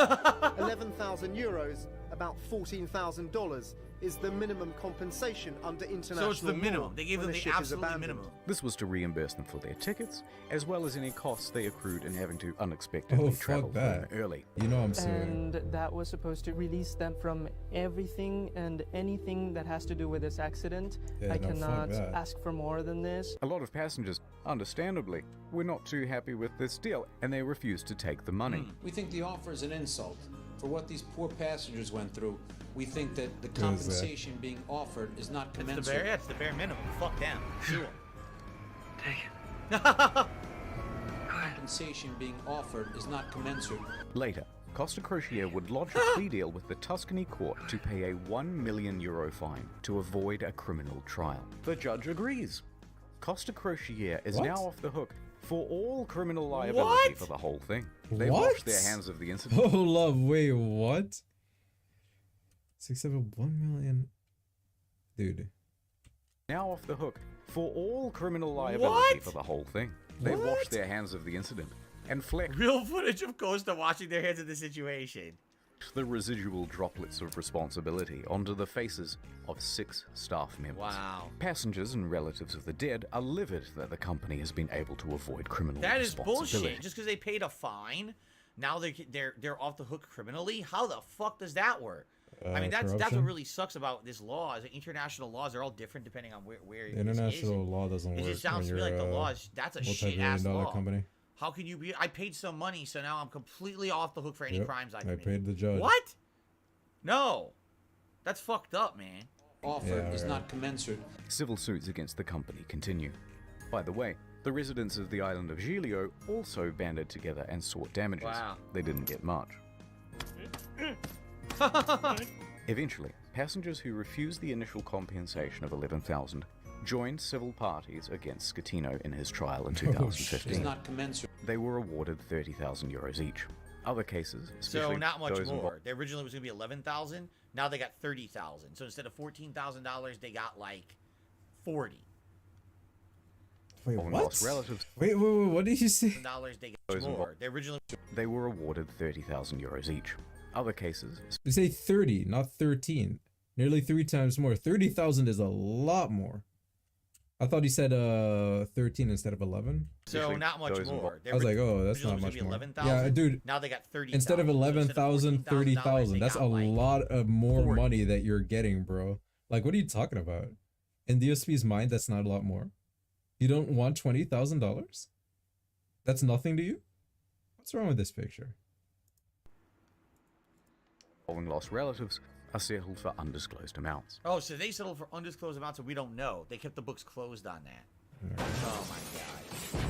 11,000 euros, about $14,000, is the minimum compensation under international So it's the minimum. law They gave when them a the ship is absolute abandoned. minimum. This was to reimburse them for their tickets, as well as any costs they accrued in having to unexpectedly Oh, travel fuck that. home early. You know I'm suing. And that was supposed to release them from everything and anything that has to do with this accident. Yeah, I no, fuck cannot that. ask for more than this. A lot of passengers, understandably, were not too happy with this deal, and they refused to take the money. We think the offer is an insult. For what these poor passengers went through, we think that the Who is that? compensation being offered is not commensurate. It's the bare minimum. Fuck them. Sue them. Compensation being offered is not commensurate. Later, Costa Crociere would lodge a plea deal with the Tuscany court to pay a €1 million fine to avoid a criminal trial. The judge agrees. Costa Crociere is What? now off the hook for all criminal liability What? for the whole thing. They What? washed their hands of the incident. Oh, love. Wait, what? 671 million. Dude. Now off the hook for all criminal liability What? for the whole thing. They What? washed their hands of the incident and flecked Real footage of Costa washing their hands of the situation. the residual droplets of responsibility onto the faces of 6 staff members. Wow. Passengers and relatives of the dead are livid that the company has been able to avoid criminal That is responsibility. bullshit. Just because they paid a fine, now they're off the hook criminally. How the fuck does that work? I mean, that's what corruption? really sucks about this law. Is that international laws are all different depending on where it is. International law doesn't It work. just sounds to when me like you're the a law is that's a shit multi-billion ass dollar law. company. How can you be? I paid some money, so now I'm completely off the hook for any Yep, crimes I I committed. paid the judge. What? No, that's fucked up, man. Offered is not commensurate. Civil suits against the company continue. By the way, the residents of the island of Giglio also banded together and sought damages. Wow. They didn't get much. Eventually, passengers who refused the initial compensation of 11,000 joined civil parties against Scatino in his trial in 2015. It's not commensurate. They were awarded €30,000 each. Other cases, So especially not much those more. involved. They originally was gonna be 11,000. Now they got 30,000. So instead of $14,000, they got like 40. Wait, Often what? lost relatives. Wait, what did you say? $1,000 they got Those more. involved. They originally They were awarded €30,000 each. Other cases, You say 30, not 13. Nearly 3 times more. 30,000 is a lot more. I thought he said 13 instead of 11. So not much more. I was like, oh, that's originally not was much gonna be more. 11,000. Yeah, dude. Now they got 30,000. Instead of 11,000, 30,000. they That's got a like lot of more 40. money that you're getting, bro. Like, what are you talking about? In DSP's mind, that's not a lot more. You don't want $20,000? That's nothing to you? What's wrong with this picture? Lost relatives are settled for undisclosed amounts. Oh, so they settled for undisclosed amounts and we don't know. They kept the books closed on that. Oh my god.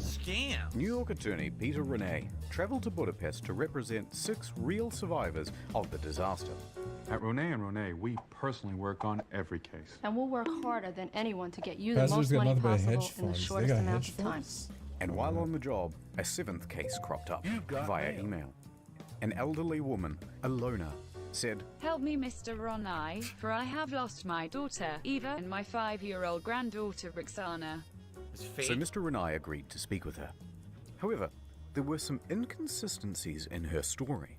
Scam. New York attorney Peter Renee traveled to Budapest to represent 6 real survivors of the disaster. At Renee & Renee, we personally work on every case. And we'll work harder than anyone to get you the Pastors most got money nothing but possible hedge in the funds. They shortest got amount hedge of time. funds. And while on the job, a 7th case cropped up via email. An elderly woman, Alona, said, "Help me, Mr. Ronai, for I have lost my daughter, Eva, and my 5-year-old granddaughter, Roxana." So Mr. Renai agreed to speak with her. However, there were some inconsistencies in her story.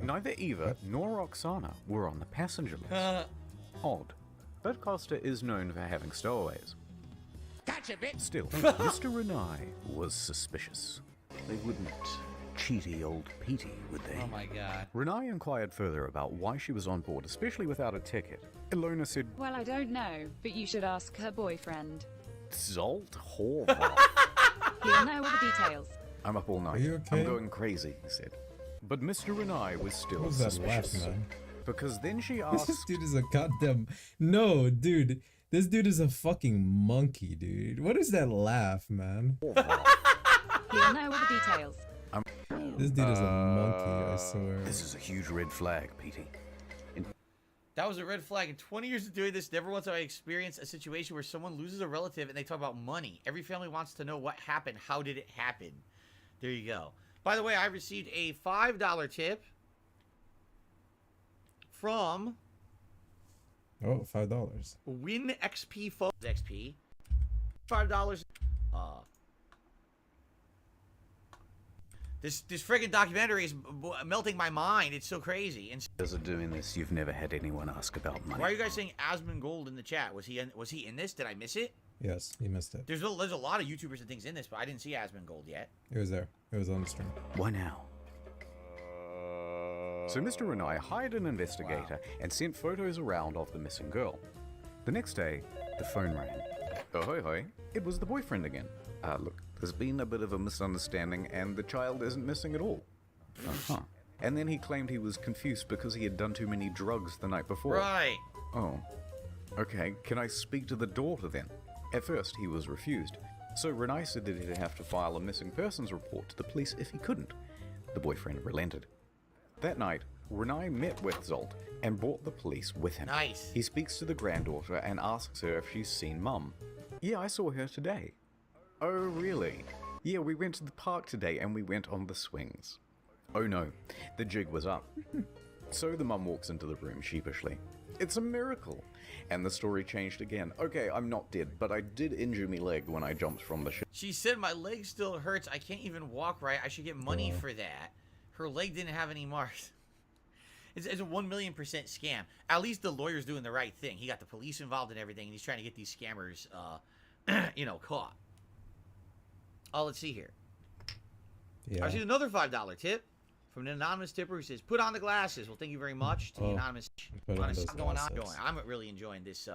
Neither Eva nor Roxana were on the passenger list. Odd. But Costa is known for having stowaways. Gotcha, bitch! Still, Mr. Renai was suspicious. They wouldn't cheaty old Petey, would they? Oh my god. Renai inquired further about why she was on board, especially without a ticket. Ilona said, "Well, I don't know, but you should ask her boyfriend. Zolt Horvath. He'll know all the details." I'm up all night. Are you okay? I'm going crazy, he said. But Mr. Renai was still What was that suspicious. laugh, man? Because then she asked... This dude is a goddamn... No, dude. This dude is a fucking monkey, dude. What is that laugh, man? He'll know all the details. This dude is a monkey, I swear. This is a huge red flag, Petey. That was a red flag. In 20 years of doing this, never once have I experienced a situation where someone loses a relative and they talk about money. Every family wants to know what happened. How did it happen? There you go. By the way, I received a $5 tip from... Oh, $5. Win XP Phones XP. $5. This friggin' documentary is melting my mind. It's so crazy. And As of doing this, you've never had anyone ask about money. why are you guys saying Asmongold in the chat? Was he in this? Did I miss it? Yes, you missed it. There's a lot of YouTubers and things in this, but I didn't see Asmongold yet. It was there. It was on the stream. Why now? So Mr. Renai hired an investigator and sent photos around of the missing girl. The next day, the phone rang. Oh, hoi hoi. It was the boyfriend again. Look, there's been a bit of a misunderstanding and the child isn't missing at all. Uh-huh. And then he claimed he was confused because he had done too many drugs the night before. Right. Oh. Okay, can I speak to the daughter then? At first, he was refused. So Renai said that he'd have to file a missing persons report to the police if he couldn't. The boyfriend relented. That night, Renai met with Zolt and brought the police with him. Nice. He speaks to the granddaughter and asks her if she's seen Mum. Yeah, I saw her today. Oh, really? Yeah, we went to the park today and we went on the swings. Oh no, the jig was up. So the mum walks into the room sheepishly. It's a miracle. And the story changed again. Okay, I'm not dead, but I did injure my leg when I jumped from the ship. She said my leg still hurts. I can't even walk right. I should get money for that. Her leg didn't have any marks. It's a 1,000,000% scam. At least the lawyer's doing the right thing. He got the police involved in everything, and he's trying to get these scammers, caught. Oh, let's see here. Yeah. I see another $5 tip from an anonymous tipper who says, "Put on the glasses." Well, thank you very much to the anonymous. Put on those glasses. I'm really enjoying this.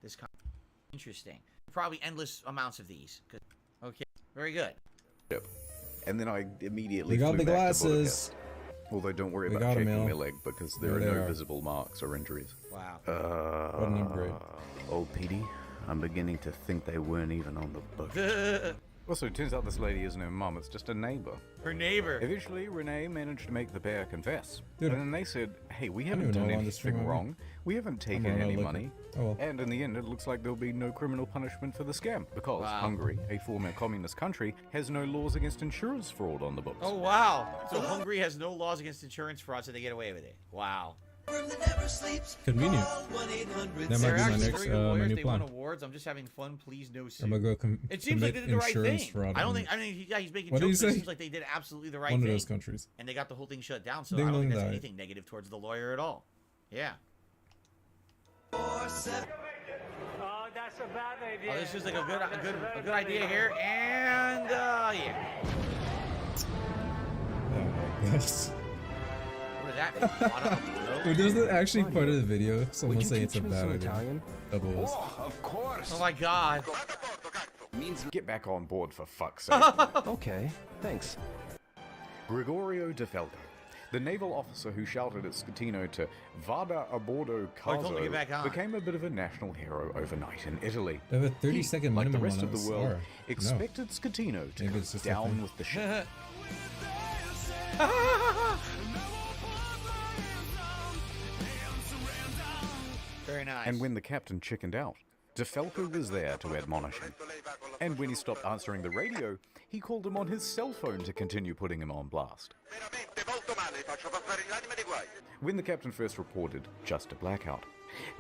This kind of interesting. Probably endless amounts of these. Okay, very good. Yep. And then I immediately We got flew the back to glasses. Budapest. Although don't worry We about got 'em, checking Al. my leg because there There are they no are. visible marks or injuries. Wow. What an upgrade. Oh, Petey, I'm beginning to think they weren't even on the boat. Also, it turns out this lady isn't her mum, it's just a neighbor. Her neighbor. Eventually, Renee managed to make the pair confess. Dude, and then they said, hey, we I haven't don't even done know why this anything stream wrong. We haven't taken gonna any look money. it. Oh, well. And in the end, it looks like there'll be no criminal punishment for the scam. Because Wow. Hungary, a former communist country, has no laws against insurance fraud on the books. Oh, wow. So Hungary has no laws against insurance fraud, so they get away with it. Wow. Convenient. That might be They're my actually next very good lawyers. new They won plan. awards. I'm just having fun. Please no suit. I'm gonna go It seems like they did the right insurance thing. fraud I don't in think. Yeah, he's making What did jokes. he But it say? seems like they did absolutely the right one thing. of those countries. And they got the whole thing shut down. So Ding I don't think dong that's die. anything negative towards the lawyer at all. Yeah. Oh, that's a bad idea. Oh, this is like a good idea here. And yeah. Oh my gosh. What is that? Water? No. But isn't actually part of the video someone saying it's a bad idea? Italian? Of course. Oh my god. Get back on board for fuck's sake. Okay, thanks. Gregorio De Falco, the naval officer who shouted at Scatino to Vada a bordo caso, became a bit of a national hero overnight in Italy. They have a 30-second like the minimum rest on of the this, world, or- expected Scatino to Maybe come it's just a down thing. with the ship. Very nice. And when the captain chickened out, De Falco was there to admonish him. And when he stopped answering the radio, he called him on his cell phone to continue putting him on blast. When the captain first reported just a blackout,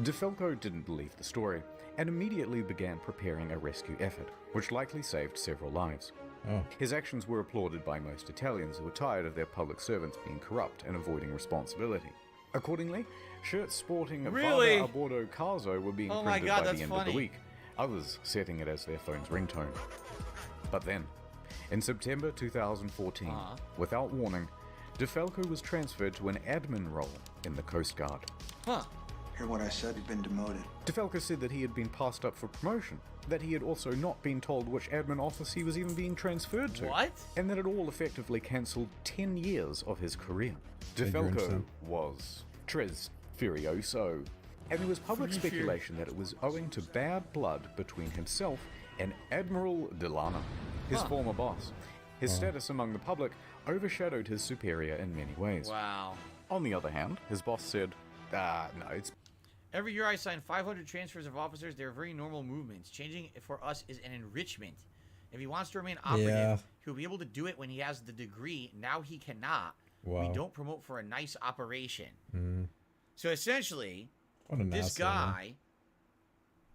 De Falco didn't believe the story and immediately began preparing a rescue effort, which likely saved several lives. Oh. His actions were applauded by most Italians who were tired of their public servants being corrupt and avoiding responsibility. Accordingly, shirts sporting Really? Vada a bordo caso were being Oh my printed God, by that's the end of funny. the week, others setting it as their phone's ringtone. But then, in September 2014, without warning, De Falco was transferred to an admin role in the Coast Guard. Huh. Hear what I said? You've been demoted. De Falco said that he had been passed up for promotion, that he had also not been told which admin office he was even being transferred to. What? And that it all effectively cancelled 10 years of his career. De Big Falco rimstone. was tres furioso, and there was public Free speculation that it was owing to bad blood between himself and Admiral Delano, his former boss. His status among the public overshadowed his superior in many ways. Wow. On the other hand, his boss said, no, it's Every year I sign 500 transfers of officers. They're very normal movements. Changing it for us is an enrichment. If he wants to remain operative, Yeah. he'll be able to do it when he has the degree. Now he cannot. Wow. We don't promote for a nice operation. Mm. So essentially, What an this asshole, man. guy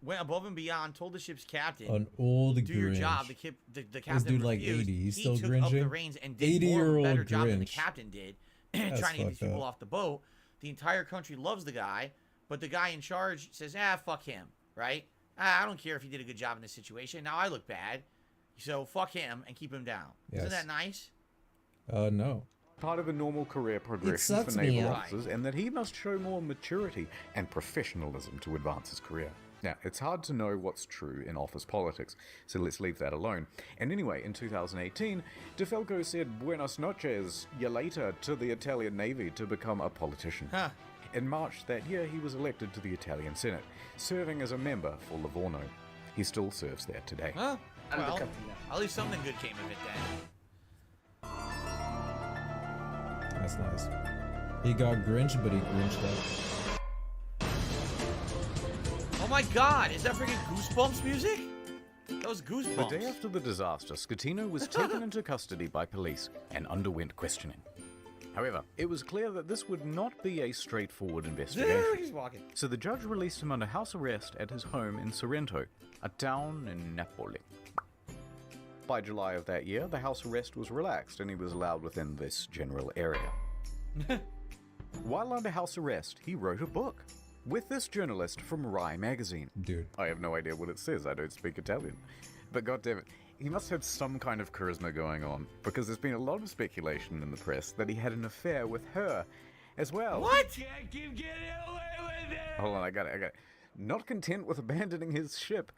went above and beyond, told the ship's captain, An old do your Grinch. job. The This captain dude like refused. 80. He's He still took up the grinching? reins and did more 80-year-old better job than the Grinch. captain did, That's trying to get these fucked people up. off the boat. The entire country loves the guy, but the guy in charge says, fuck him, right? I don't care if he did a good job in this situation. Now I look bad, so fuck him and keep him down. Yes. Isn't that nice? No. part of a normal career progression sucks for me naval up. officers, and that he must show more maturity and professionalism to advance his career. Now, it's hard to know what's true in office politics, so let's leave that alone. And anyway, in 2018, De Falco said buenos noches, ya later, to the Italian Navy to become a politician. Huh. In March that year, he was elected to the Italian Senate, serving as a member for Livorno. He still serves there today. Huh? Well, at least something good came of it then. That's nice. He got Grinch, but he Grinched up. Oh my god, is that freaking Goosebumps music? That was The Goosebumps. day after the disaster, Scatino was taken into custody by police and underwent questioning. However, it was clear that this would not be a straightforward investigation. He's walking. So the judge released him under house arrest at his home in Sorrento, a town in Napoli. By July of that year, the house arrest was relaxed and he was allowed within this general area. While under house arrest, he wrote a book with this journalist from Rai magazine. Dude. I have no idea what it says, I don't speak Italian. But goddammit, he must have some kind of charisma going on, because there's been a lot of speculation in the press that he had an affair with her as well. What? Can't keep getting away with it. Hold on, I got it. Not content with abandoning his ship,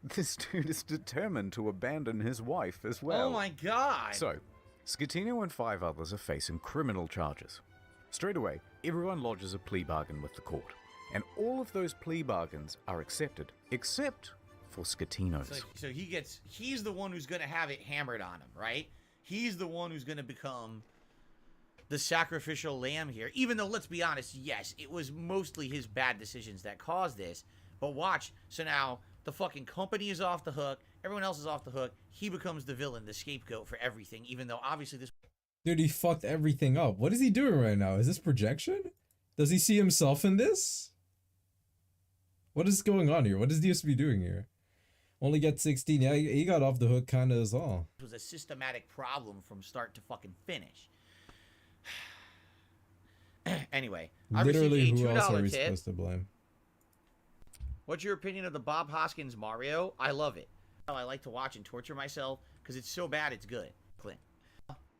this dude is determined to abandon his wife as well. Oh my god. So, Scatino and 5 others are facing criminal charges. Straight away, everyone lodges a plea bargain with the court. And all of those plea bargains are accepted, except for Scatino's. So he's the one who's going to have it hammered on him, right? He's the one who's going to become the sacrificial lamb here. Even though, let's be honest, yes, it was mostly his bad decisions that caused this. But watch, so now the fucking company is off the hook. Everyone else is off the hook. He becomes the villain, the scapegoat for everything, even though obviously this... Dude, he fucked everything up. What is he doing right now? Is this projection? Does he see himself in this? What is going on here? What is DSP doing here? Only get 16. Yeah, he got off the hook kind of as all. It was a systematic problem from start to fucking finish. Anyway, I Literally, received a who else are we $2 tip. supposed to blame? What's your opinion of the Bob Hoskins Mario? I love it. I like to watch and torture myself because it's so bad it's good. Clint.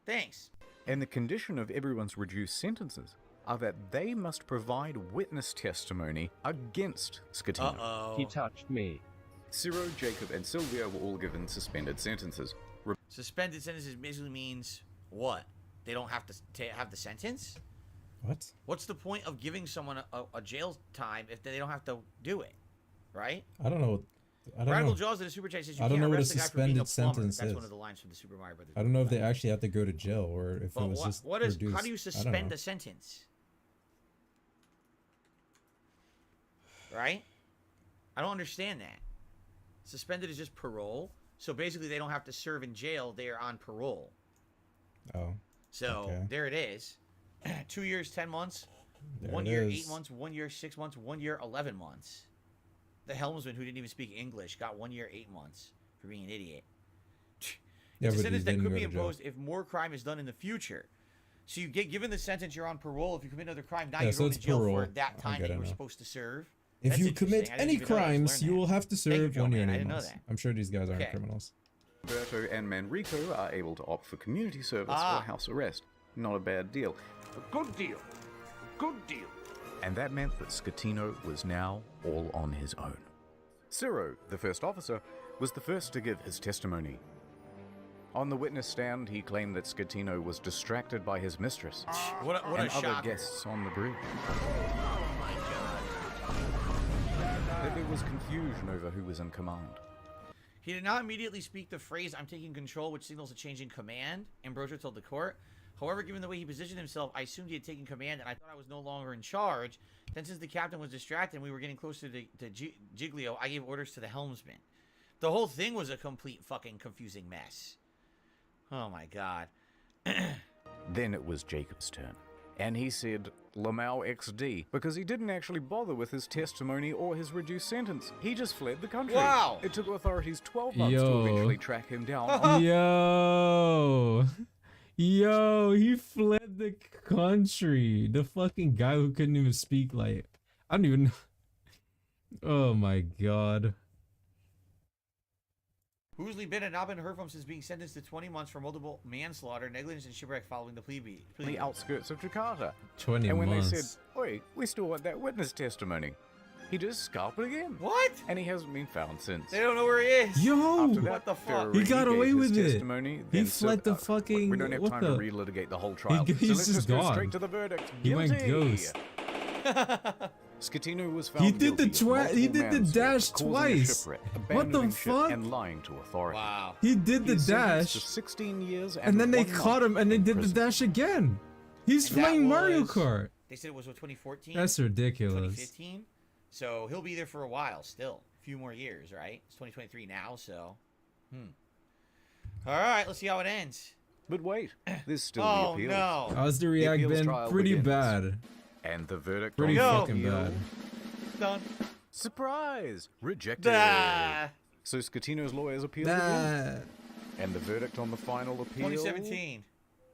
Thanks. And the condition of everyone's reduced sentences are that they must provide witness testimony against Scatino. Uh-oh. He touched me. Ciro, Jacob, and Sylvia were all given suspended sentences. Suspended sentences basically means what? They don't have to have the sentence? What? What's the point of giving someone a jail time if they don't have to do it? Right? I don't know. Radical Jaws in the Super Chat says you I don't can't know what a arrest the guy for being a suspended plumber. sentence That's is. one of the lines from the Super Mario Brothers. I don't know if they actually have to go to jail or if But it was just what is? reduced. How do you I don't suspend know. a sentence? Right? I don't understand that. Suspended is just parole. So basically, they don't have to serve in jail. They are on parole. Oh. So okay. there it is. 2 years, 10 months. There 1 it year, is. 8 months. 1 year, 6 months. 1 year, 11 months. The helmsman, who didn't even speak English, got 1 year, 8 months for being an idiot. Yeah, It's a but he sentence that didn't could go be to jail. imposed if more crime is done in the future. So you get given the sentence, you're on parole. If you commit another crime, now Yeah, you're so going it's to jail parole. for that I time get that you it were now. supposed to serve. If That's you interesting. commit I didn't any even know I just learned crimes, you that. will have to Thank you, serve Joe 1 year Man. and I 8 didn't know months. that. I'm sure these guys aren't Okay. criminals. Roberto and Manrico are able to opt for community service or house arrest. Not a bad deal. A good deal. A good deal. And that meant that Scatino was now all on his own. Ciro, the first officer, was the first to give his testimony. On the witness stand, he claimed that Scatino was distracted by his mistress What a and other shocker. guests on the bridge. Oh my god. That there was confusion over who was in command. He did not immediately speak the phrase, "I'm taking control," which signals a change in command, Ambrosio told the court. However, given the way he positioned himself, I assumed he had taken command, and I thought I was no longer in charge. Then, since the captain was distracted and we were getting closer to Giglio, I gave orders to the helmsman. The whole thing was a complete fucking confusing mess. Oh my god. Then it was Jacob's turn. And he said, Lamau XD, because he didn't actually bother with his testimony or his reduced sentence. He just fled the country. Wow! It took authorities 12 months to Yo. eventually track him down. Yo, he fled the country. The fucking guy who couldn't even speak, like, I don't even know. Oh my god. Who's been and not been heard from since being sentenced to 20 months for multiple manslaughter, negligence, and shipwreck following the plea On the outskirts of Jakarta. 20 and when months. they said, "Oi, we still want that witness testimony," he just scalped again. What? And he hasn't been found since. They don't know where he is. Yo! After that, What the fuck? He Ferrari got gave away his with it. testimony, He then fled the fucking. We don't have what time the? to relitigate the whole trial. He's so let's just just go gone. straight to the verdict. He went Guilty. ghost. Scatino was found He did the guilty of he did the multiple dash manslaughter, causing a twice. shipwreck, What the abandoning ship, fuck? and lying to authorities. Wow. He did the He's sentenced dash, to 16 years and then they 1 caught month him, and they in did the prison. dash again. He's And that playing Mario was- Kart. They said it was, what, 2014? That's ridiculous. 2015? So he'll be there for a while still. A few more years, right? It's 2023 now, so. Alright, let's see how it ends. But wait, there's still Oh, the appeals. no. How's the react appeals been? trial Pretty begins. bad. And the verdict Pretty on the fucking appeal- bad. Done. Surprise! Rejected. Ah. So Scatino's lawyers appealed Nah. again. And the verdict on the final appeal? 2017.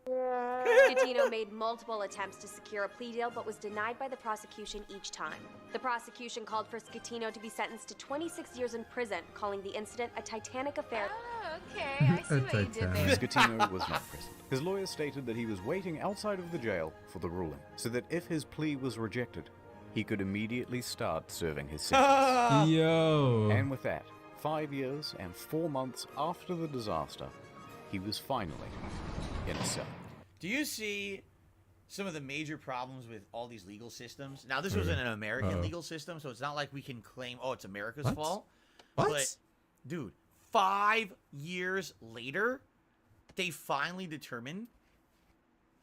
Scatino made multiple attempts to secure a plea deal but was denied by the prosecution each time. The prosecution called for Scatino to be sentenced to 26 years in prison, calling the incident a Titanic affair. Oh, okay. I see what you did there. Scatino was not present. His lawyers stated that he was waiting outside of the jail for the ruling, so that if his plea was rejected, he could immediately start serving his sentence. Yo. And with that, 5 years and 4 months after the disaster, he was finally in a cell. Do you see some of the major problems with all these legal systems? Now, this was an American legal system, so it's not like we can claim, oh, it's America's fault. What? But, dude, 5 years later, they finally determined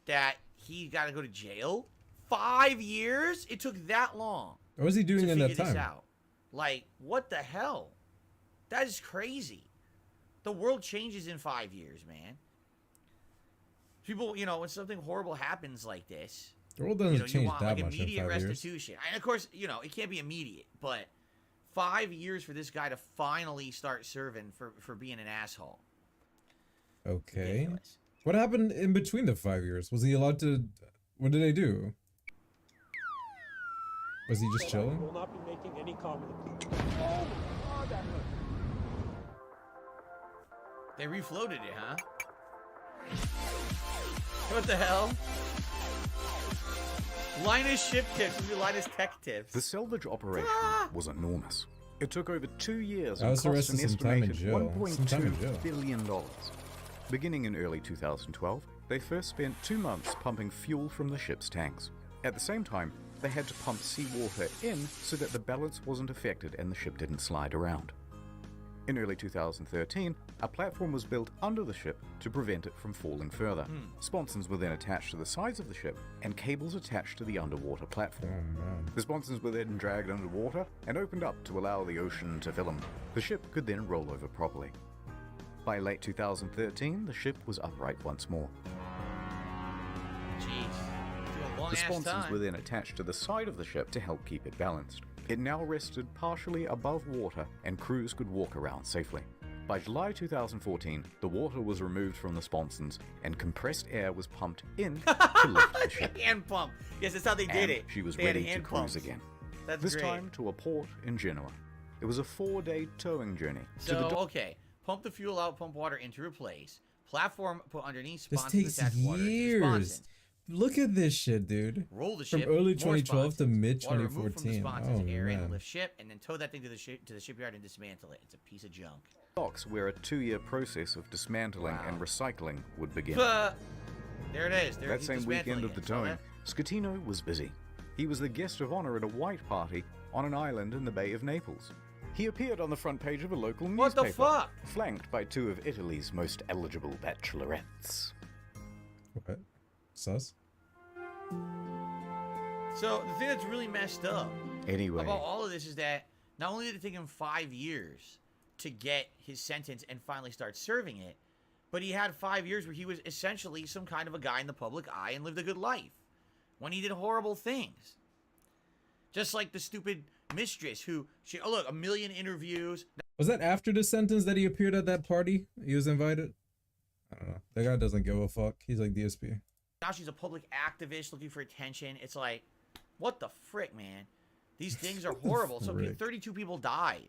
that he got to go to jail. 5 years? It took that long. What was he doing to in that figure this time? out. Like, what the hell? That is crazy. The world changes in 5 years, man. People, you know, when something horrible happens like this, The world doesn't you change want that like much in immediate 5 years. restitution. And of course, you know, it can't be immediate, but 5 years for this guy to finally start serving for being an asshole. Okay. Ridiculous. What happened in between the 5 years? Was he allowed to? What did they do? Was he just chilling? will not be making any comment. They refloated it, huh? What the hell? Linus ship tips. This is Linus tech tips. The salvage operation was enormous. It took over 2 years I and was cost an arrested some time in estimated jail. Some time in jail. $1.2 billion. Beginning in early 2012, they first spent 2 months pumping fuel from the ship's tanks. At the same time, they had to pump seawater in so that the balance wasn't affected and the ship didn't slide around. In early 2013, a platform was built under the ship to prevent it from falling further. Sponsons were then attached to the sides of the ship and cables attached to the underwater platform. The sponsons were then dragged underwater and opened up to allow the ocean to fill them. The ship could then roll over properly. By late 2013, the ship was upright once more. Jeez. The sponsons were then attached to the side of the ship to help keep it balanced. It now rested partially above water and crews could walk around safely. By July 2014, the water was removed from the sponsons and compressed air was pumped in to lift the ship. Hand pump. Yes, that's how they did And it. she was They had ready to hand cruise pumps. again. That's this great. time to a port in Genoa. It was a 4-day towing journey. to the So, okay. Pump the fuel out, pump water in to replace. Platform put underneath, This sponsons takes attach water to the years. sponson. Look at this shit, dude. Roll the From ship. early more 2012 to sponsons. mid Water removed from the 2014. sponsons, Oh air in, man. lift ship, and then tow that thing to the shipyard and dismantle it. It's a piece of junk. docks where a 2-year process of dismantling and recycling would begin. There it is. There, That he's same weekend dismantling of the it. Saw towing, that? Scatino was busy. He was the guest of honor at a white party on an island in the Bay of Naples. He appeared on the front page of a local What the newspaper, fuck? flanked by 2 of Italy's most eligible bachelorettes. What? Sus? So the thing that's really messed up Anyway, about all of this is that not only did it take him 5 years to get his sentence and finally start serving it, but he had 5 years where he was essentially some kind of a guy in the public eye and lived a good life when he did horrible things. Just like the stupid mistress who, oh look, 1 million interviews. Was that after the sentence that he appeared at that party? He was invited? I don't know. That guy doesn't give a fuck. He's like DSP. Now she's a public activist looking for attention. It's like, what the frick, man? These things are horrible. So frick? 32 people died.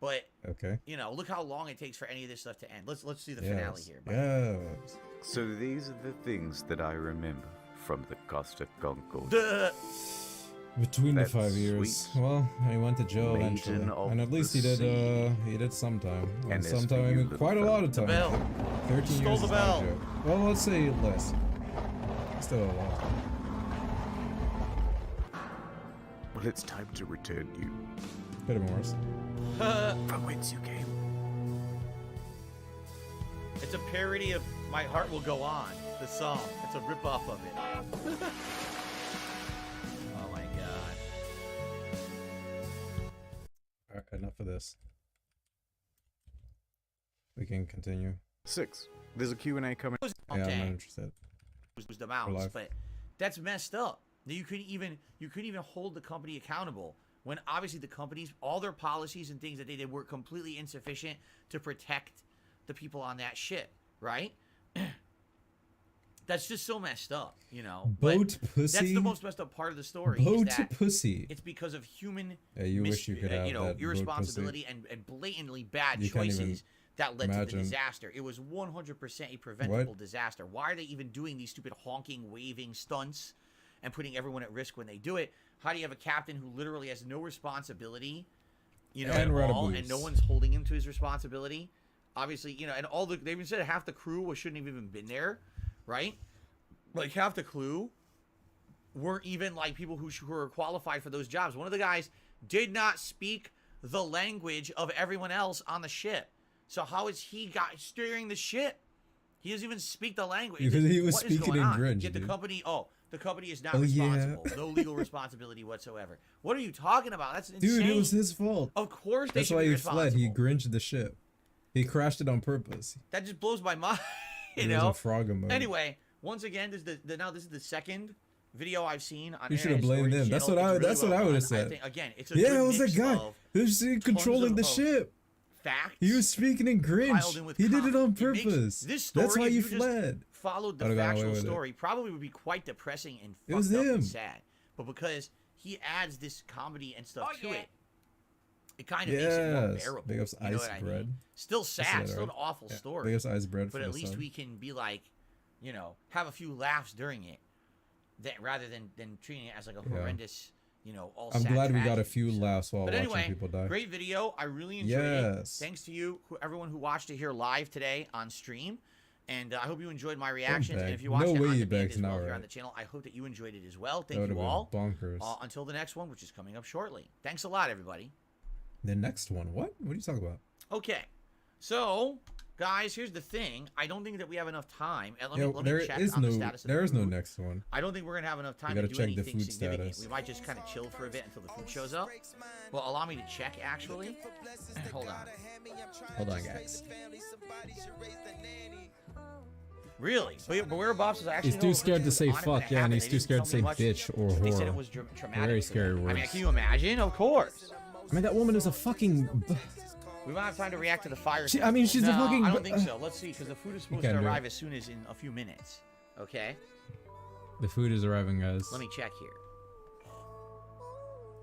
But, Okay. you know, look how long it takes for any of this stuff to end. Let's see the finale here. Yes. so these are the things that I remember from the Cost of Concordia. Duh. Between the That's 5 years. sweet. Well, he went to jail Maiden eventually. of And at least the he did some time. And And as some for time, I you, mean, the quite a lot of time. bell. 13 Stole years the is bell. not jail. Well, let's say less. Still a lot. Well, it's time to return you Could have been worse. from whence you came. It's a parody of My Heart Will Go On, the song. It's a ripoff of it. Oh my god. Alright, enough of this. We can continue. 6. There's a Q&A coming. Yeah, I'm not interested. Was the mouse, life. but that's messed up. You couldn't even hold the company accountable when obviously the companies, all their policies and things that they did were completely insufficient to protect the people on that ship, right? That's just so messed up, you know. Boat But pussy. That's the most messed up part of the story. is Boat that pussy. It's because of human, Yeah, you wish you could have that boat irresponsibility and blatantly bad You can't even choices that led to imagine. the disaster. It was 100% a preventable disaster. Why are they even doing these stupid honking, waving stunts and putting everyone at risk when they do it? How do you have a captain who literally has no responsibility, you know, And at all, Radaboos. and no one's holding him to his responsibility? Obviously, you know, and they even said half the crew shouldn't have even been there, right? Like half the crew weren't even like people who were qualified for those jobs. One of the guys did not speak the language of everyone else on the ship. So how is he steering the ship? He doesn't even speak the language. Because he was What is speaking going in on? Grinch, Yet the dude. company, the company is not Oh, yeah. responsible. No legal responsibility whatsoever. What are you talking about? That's insane. Dude, it was his fault. Of course they That's should why be he fled. He responsible. Grinched the ship. He crashed it on purpose. That just blows my mind. You He know. was in Frogger mode. Anyway, once again, this is the second video I've seen on You should have Internet blamed Stories him. That's channel. what I. It's really That's what well I would have done. said. think, again, it's a Yeah, good it was that mix guy of who's controlling the of ship. facts. He was speaking in piled in Grinch. with He did it on comedy. It makes purpose. this story, That's why if you just fled. Followed the I'd've gone away factual with it. story, probably would be quite depressing and It was fucked up him. and sad. But because he adds this comedy and stuff to it, it kind of makes it more Yes. bearable. Big ups You know ice what I bread. mean? Still That's sad, it, still an right? awful Yeah. story. Big ups ice bread But for at the least sub. we can be like, you know, have a few laughs during it. rather than treating it as like a horrendous, you know, all. I'm sad glad we got a tragedy. few laughs while But watching anyway, people die. great video. I really enjoyed it. Thanks to you, everyone who watched it here live today on stream. And I hope you enjoyed my reactions. And if you watched it on demand as well here on the channel, I hope that you enjoyed it as well. Thank you all. Bonkers. Until the next one, which is coming up shortly. Thanks a lot, everybody. The next one? What? What are you talking about? Okay. So, guys, here's the thing. I don't think that we have enough time. And let me check on the status of there the is no food. next one. I don't think we're going to have enough time You to gotta do check the anything food significant. status. We might just kind of chill for a bit until the food shows up. Well, allow me to check, actually. Hold on. Hold on, guys. Really? But where Bob's is actually. He's too scared to say fuck, yeah, and he's too scared to say bitch or They said it whore. was traumatic. Very scary words. I mean, can you imagine? Of course. I mean, that woman is a fucking. We might have time to react to the fire. I mean, she's a fucking. I don't think so. Let's see, because the food is supposed to arrive as soon as in a few minutes. Okay. The food is arriving, guys. Let me check here.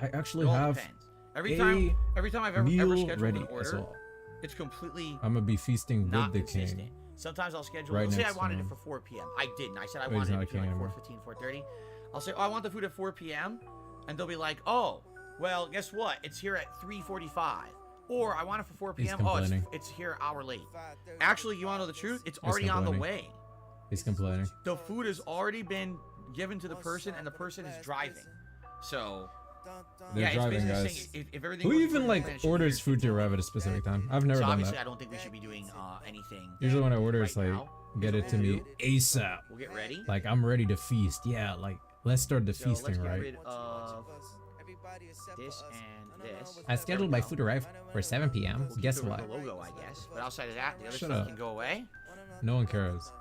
I actually It all have. depends. Every time I've ever scheduled ready an as order, well. it's completely I'm gonna be feasting with not the consistent. king. Sometimes I'll schedule. Right Let's say I next wanted to it him. for 4 p.m. I didn't. I said I Oh, he's wanted it not a between like king 4:15, 4:30. I'll say, oh, I want the food at 4 p.m. And they'll be like, oh, well, guess what? It's here at 3:45. Or I want it for 4 He's p.m. Oh, complaining. it's here an hour late. Actually, you want to know the truth? It's He's already on the complaining. way. He's complaining. The food has already been given to the person, and the person is driving. So. They're Yeah, driving, it's guys. basically saying if everything Who goes even according to like plan, it should be orders here food to arrive at a specific time? I've never so done obviously, that. I don't think we should be doing anything. Usually when I order, it's right like now. get it to me ASAP. We'll get ready. Like I'm ready to feast. Yeah, like let's start the So feasting, let's get right? rid of this and this. I scheduled my food to arrive for 7 p.m. We'll keep Guess the what? logo, I guess. But outside of that, the other Shut stuff up. can go away. No one cares.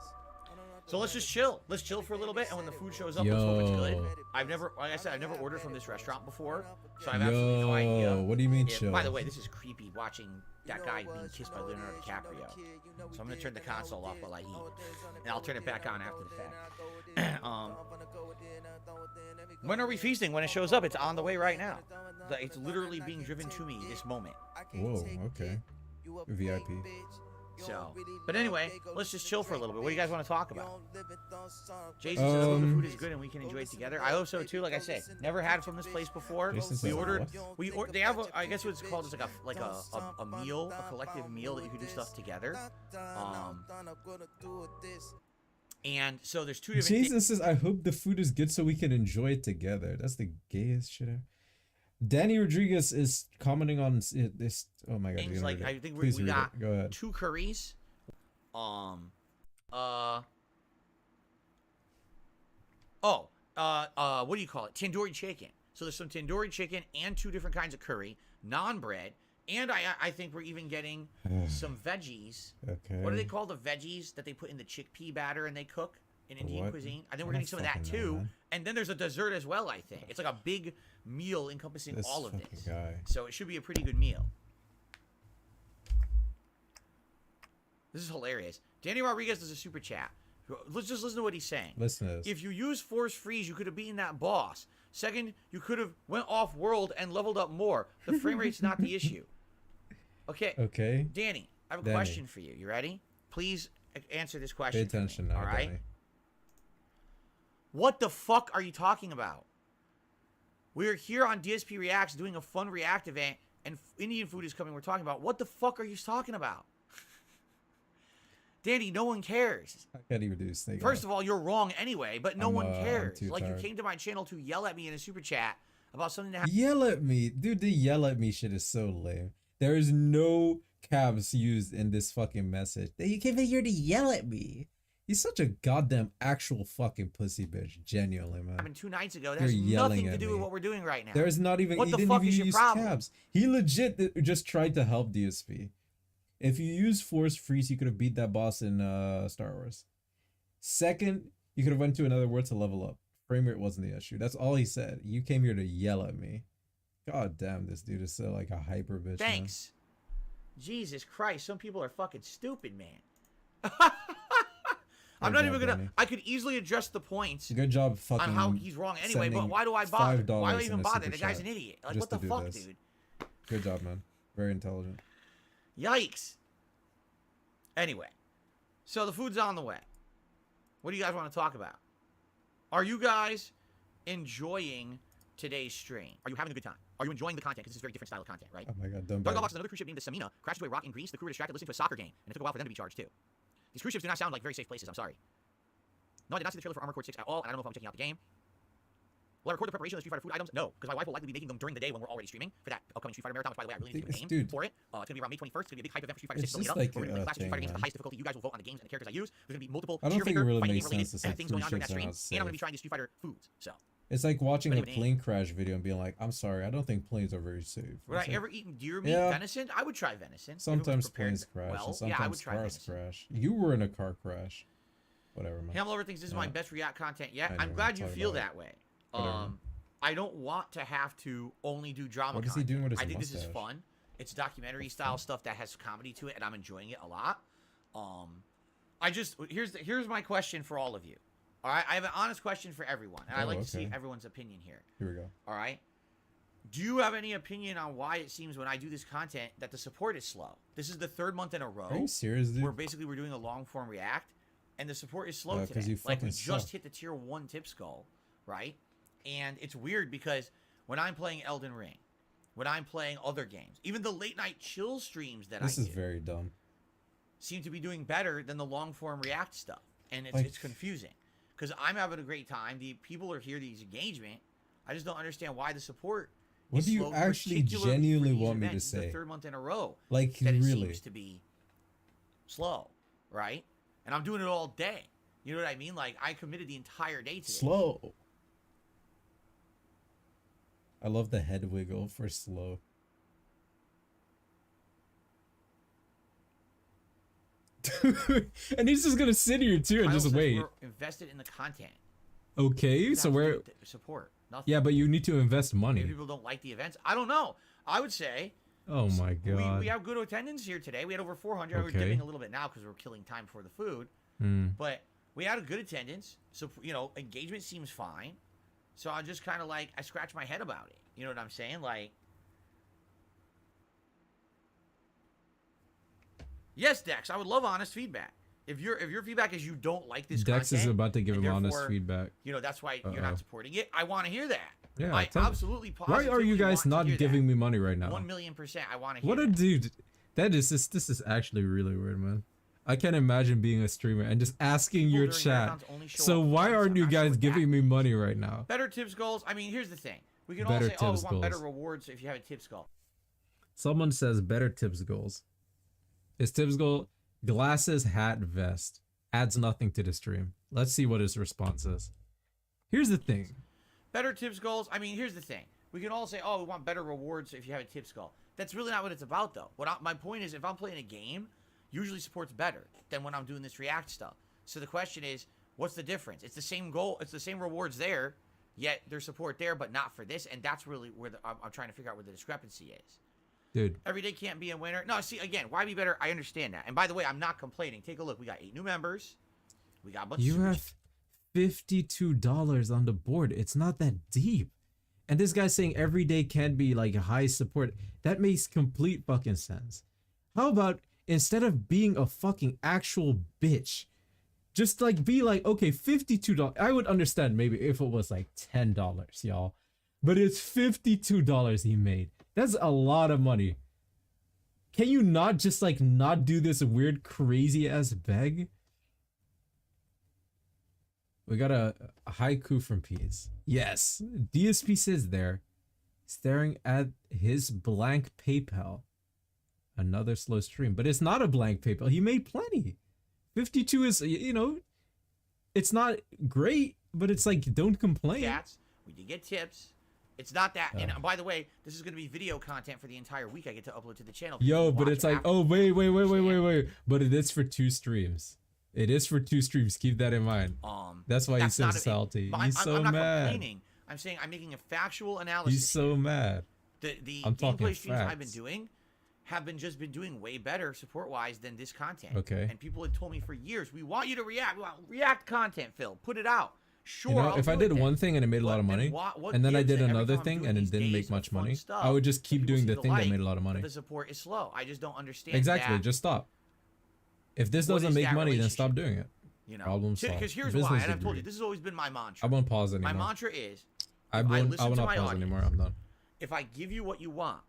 So let's just chill. Let's chill for a little bit, and when the food shows up, let's hope it's good. I've never, like I said, I've never ordered from this restaurant before, so I've absolutely no idea. What do you mean if- chill? By the way, this is creepy watching that guy being kissed by Leonardo DiCaprio. So I'm gonna turn the console off while I eat, and I'll turn it back on after the fact. When are we feasting? When it shows up, it's on the way right now. It's literally being driven to me this moment. Whoa, okay. VIP. So, but anyway, let's just chill for a little bit. What do you guys want to talk about? Jason said I hope the food is good and we can enjoy it together. I hope so too. Like I say, never had from this place before. Jason We said ordered. what? They have. I guess what it's called is like a meal, a collective meal that you can do stuff together. And so there's two different. Jason says, "I hope the food is good so we can enjoy it together." That's the gayest shit ever. Danny Rodriguez is commenting on this. Oh my god! Things like I think we Please read got it. Go ahead. 2 curries. What do you call it? Tandoori chicken. So there's some tandoori chicken and 2 different kinds of curry, non-bread, and I think we're even getting some veggies. Okay. What do they call the veggies that they put in the chickpea batter and they cook in Indian What? cuisine? I think I we're getting don't some of that fucking know, too. man. And then there's a dessert as well, I think. It's like a big meal encompassing This all of fucking this. guy. So it should be a pretty good meal. This is hilarious. Danny Rodriguez does a super chat. Let's just listen to what he's saying. Listen to this. If you use force freeze, you could have beaten that boss. Second, you could have went off world and leveled up more. The frame rate's not the issue. Okay. Okay. Danny, I have a Danny. question for you. You ready? Please answer this Pay question. attention for me, now, all right? Danny. What the fuck are you talking about? We're here on DSP Reacts doing a fun react event, and Indian food is coming. We're talking about what the fuck are you talking about? Danny, no one cares. I can't even do this thing. First of all, you're wrong anyway, but no one I'm cares. too Like, tired. you came to my channel to yell at me in a super chat about something that happened. Yell at me, dude. The yell at me shit is so lame. There is no cabs used in this fucking message. You came in here to yell at me. He's such a goddamn actual fucking pussy bitch. Genuinely, man. Happened 2 nights ago. That You're has yelling nothing to at do with me. what we're doing right now. There's not even. What He the didn't fuck even is your use problem? cabs. He legit just tried to help DSP. If you use force freeze, you could have beat that boss in Star Wars. Second, you could have went to another world to level up. Frame rate wasn't the issue. That's all he said. You came here to yell at me. God damn, this dude is so like a hyper bitch. Thanks. Jesus Christ, some people are fucking stupid, man. I'm not Good even job, gonna. Danny. I could easily address the points Good job fucking on how he's wrong anyway, but sending why do I bother? $5 Why do I in even a bother? super The guy's chat an idiot. Like, just what the to do fuck, this. dude? Good job, man. Very intelligent. Yikes. Anyway, so the food's on the way. What do you guys want to talk about? Are you guys enjoying today's stream? Are you having a good time? Are you enjoying the content? Because it's a very different style of content, right? Oh my god, don't Dog Box is another cruise ship named the Samina. Crashed into a rock in Greece. The crew were distracted listening to a soccer game, and it took a while for them to be charged, too. These cruise ships do not sound like very safe places. I'm sorry. No, I did not see the trailer for Armored Core 6 at all, and I don't know if I'm checking out the game. Will I record the preparation of the Street Fighter food items? No, because my wife will likely be making them during the day when we're already streaming for that upcoming Street Fighter marathon, which, by the way, I really need to do a game for it. It's going to be around May 21st. It's going to be a big hype event for Street Fighter 6 to lead up. Like we're going to play classic Street Fighter games at the highest difficulty. You guys will vote on the games and the characters I use. There's going to be multiple I don't think it really makes sense to say things going on during that stream, cruise ships and I'm are going to be trying these Street Fighter foods. So it's like watching a Anyway, plane crash video and being like, I'm sorry, I don't think planes are very safe. would I It's like, ever eat deer meat, yeah. venison? I would try venison. if it was Sometimes prepared planes crash, well. and sometimes Yeah, I would try cars venison. crash. You were in a car crash. Whatever, man. Hamlover thinks this is my Yeah. best React content yet. I know, I'm glad you talk feel about it. that way. Whatever. I don't want to have to only do drama What is he content. doing with his I think this is mustache? fun. It's documentary style stuff that has comedy to it, and I'm enjoying it a lot. I just here's my question for all of you. All right, I have an honest question for everyone, and I like to see okay. everyone's opinion here. Here we go. All right. Do you have any opinion on why it seems when I do this content that the support is slow? This is the third month in a row. Are you serious, dude? Where basically we're doing a long form react, and the support is slow 'cause today. you Like we fucking just suck. hit the tier 1 tip skull, right? And it's weird because when I'm playing Elden Ring, when I'm playing other games, even the late night chill streams that This I is do, very dumb. seem to be doing better than the long form react stuff, and Like- it's confusing because I'm having a great time. The people are here, these engagement. I just don't understand why the support. What is do you slow, actually particularly for genuinely these want me to events. It's say? The third month in a row, Like, that it really? seems to be slow, right? And I'm doing it all day. You know what I mean? Like I committed the entire day to this. Slow. I love the head wiggle for slow. And he's just gonna sit here too and Kyle just says wait. We're invested in the content. Okay, so we're support. Nothing. yeah, but you need to invest Maybe money. people don't like the events. I don't know. I would say Oh my god. we have good attendance here today. We had over 400. We're Okay. dipping a little bit now because we're killing time for the food. But we had a good attendance. So, engagement seems fine. So I just kind of like, I scratch my head about it. You know what I'm saying? Like, yes, Dex, I would love honest feedback. If your feedback is you don't like this Dex content, is about to give and him honest therefore, feedback. That's why you're Uh-oh. not supporting it. I want to hear that. Yeah, I tell me. absolutely Why positively are you guys want to not hear giving that. me money right now? 1,000,000%. I want to hear What a that. dude. This is actually really weird, man. I can't imagine being a streamer and just asking your during chat. marathons only show So up why once. aren't I'm you not sure guys what giving me money right now? Better tips goals. I mean, here's the thing. We can Better all say, oh, we tips want better goals. rewards if you have a tips goal. Someone says better tips goals. His tips goal, glasses, hat, vest. Adds nothing to the stream. Let's see what his response is. Here's the thing. Better tips goals. I mean, here's the thing. We can all say, oh, we want better rewards if you have a tips goal. That's really not what it's about, though. My point is, if I'm playing a game, usually support's better than when I'm doing this react stuff. So the question is, what's the difference? It's the same goal. It's the same rewards there, yet there's support there, but not for this. And that's really where I'm trying to figure out where the discrepancy is. Dude. Every day can't be a winner. No, see, again, why be better? I understand that. And by the way, I'm not complaining. Take a look. We got 8 new members. We got a bunch You of have $52 on the board. It's not that deep. And this guy's saying every day can't be like high support. That makes complete fucking sense. How about instead of being a fucking actual bitch, just like be like, okay, $52. I would understand maybe if it was like $10, y'all. But it's $52 he made. That's a lot of money. Can you not just like not do this weird crazy ass beg? We got a haiku from Peas. Yes, DSP says there, staring at his blank PayPal. Another slow stream, but it's not a blank PayPal. He made plenty. 52 is, it's not great, but it's like, don't complain. stats. We did get tips. It's not that. And by the way, this is going to be video content for the entire week. I get to upload to the channel. Yo, People but watch it's like, after. oh, wait. But it is for 2 streams. It is for 2 streams. Keep that in mind. That's why he's so not a- salty. but He's so I'm not mad. complaining. I'm saying I'm making a factual analysis. He's so mad. The I'm talking gameplay streams I've been facts. doing have been doing way better support-wise than this content. Okay. And people had told me for years, we want you to react. We want react content, Phil. Put it out. Sure, You know, I'll if I do did it then. one thing and it made a lot of But then money, what and then I gives did that every another time I'm thing doing and it these didn't days make of much fun money, stuff, I would just keep people doing seem the to thing that like, made a lot of money. but the support is slow. I just don't understand Exactly. that. Just stop. If this What doesn't is make that money, then relationship? stop doing it. You know, Problem because solved. here's Business why, and I've told degree. you this has always been my mantra. I won't pause anymore. My mantra is, I I will listen to not my pause audience. anymore. I'm done. If I give you what you want,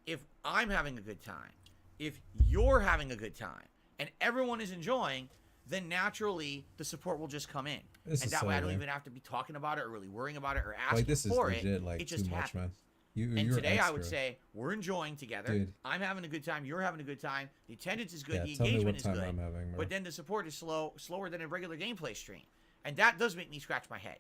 if I'm having a good time, if you're having a good time, and everyone is enjoying, then naturally the support will just come in. This And is that so way I don't lame. even have to be talking about it or really worrying about it or asking Like this is for legit. it. Like It just too much, happens. man. You, And you're today I would extra. say we're enjoying together. Dude. I'm having a good time. You're having a good time. The attendance is good. Yeah, the tell me engagement what is time good. I'm having, bro. But then the support is slower than a regular gameplay stream, and that does make me scratch my head.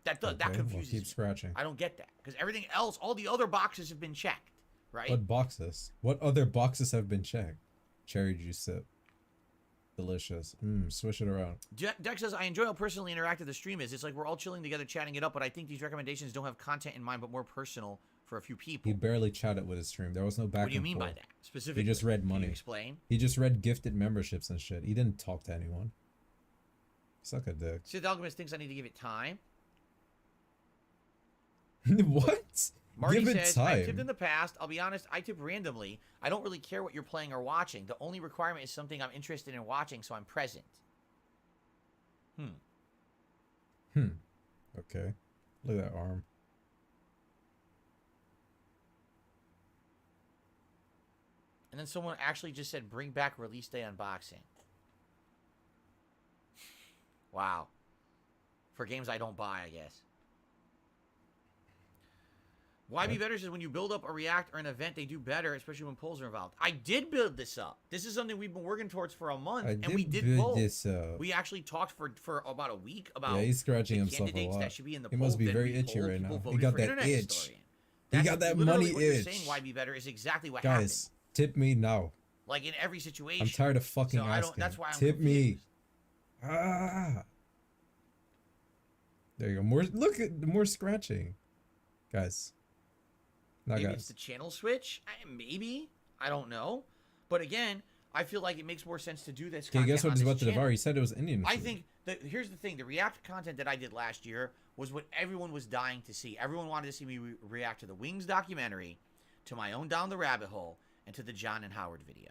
That Okay, that well, confuses keep me. scratching. I don't get that because everything else, all the other boxes have been checked, right? What boxes? What other boxes have been checked? Cherry juice sip. Delicious. Swish it around. Dex says, I enjoy how personally interactive the stream is. It's like we're all chilling together, chatting it up, but I think these recommendations don't have content in mind, but more personal for a few people. He barely chatted with his stream. There was no back What do you and mean by forth. that, specifically? He just read Can you money. explain? He just read gifted memberships and shit. He didn't talk to anyone. Suck a dick. See, the Alchemist thinks I need to give it time. What? Marty Give it says, time. I've tipped in the past. I'll be honest, I tip randomly. I don't really care what you're playing or watching. The only requirement is something I'm interested in watching, so I'm present. Okay. Look at that arm. And then someone actually just said, bring back release day unboxing. Wow. For games I don't buy, I guess. YB Better says when you build up a react or an event, they do better, especially when polls are involved. I did build this up. This is something we've been working towards for a month, and we did build polls. this up. We actually talked for about a week about Yeah, he's scratching the himself a candidates lot. that should be in the He poll. must be Then very we itchy polled, right people now. He voted got for that Internet itch. Historian. He That's got that literally money what you're itch. saying, YB Better, is exactly what Guys, tip me now. happened. Like in every situation. I'm tired of fucking So I don't- asking. that's why I'm Tip confused. me. Ah. There you go. More scratching. Guys. Now, Maybe guys. it's the channel switch. Maybe. I don't know. But again, I feel like it makes more sense to do this. Okay, guess what he's on about this to channel. devour? He said it was Indian I food. think that here's the thing: the React content that I did last year was what everyone was dying to see. Everyone wanted to see me react to the Wings documentary, to my own Down the Rabbit Hole, and to the John and Howard video.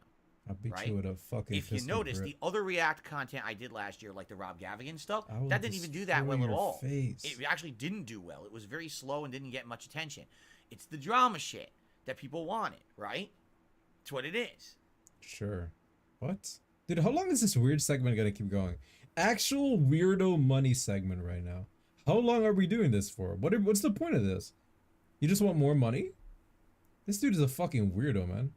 I'll beat right? you with a fucking If you pistol notice, grip. the other React content I did last year, like the Rob Gavigan stuff, I will that didn't even do that well destroy at your all. face. It actually didn't do well. It was very slow and didn't get much attention. It's the drama shit that people wanted, right? It's what it is. Sure. What? Dude, how long is this weird segment gonna keep going? Actual weirdo money segment right now. How long are we doing this for? What's the point of this? You just want more money? This dude is a fucking weirdo, man.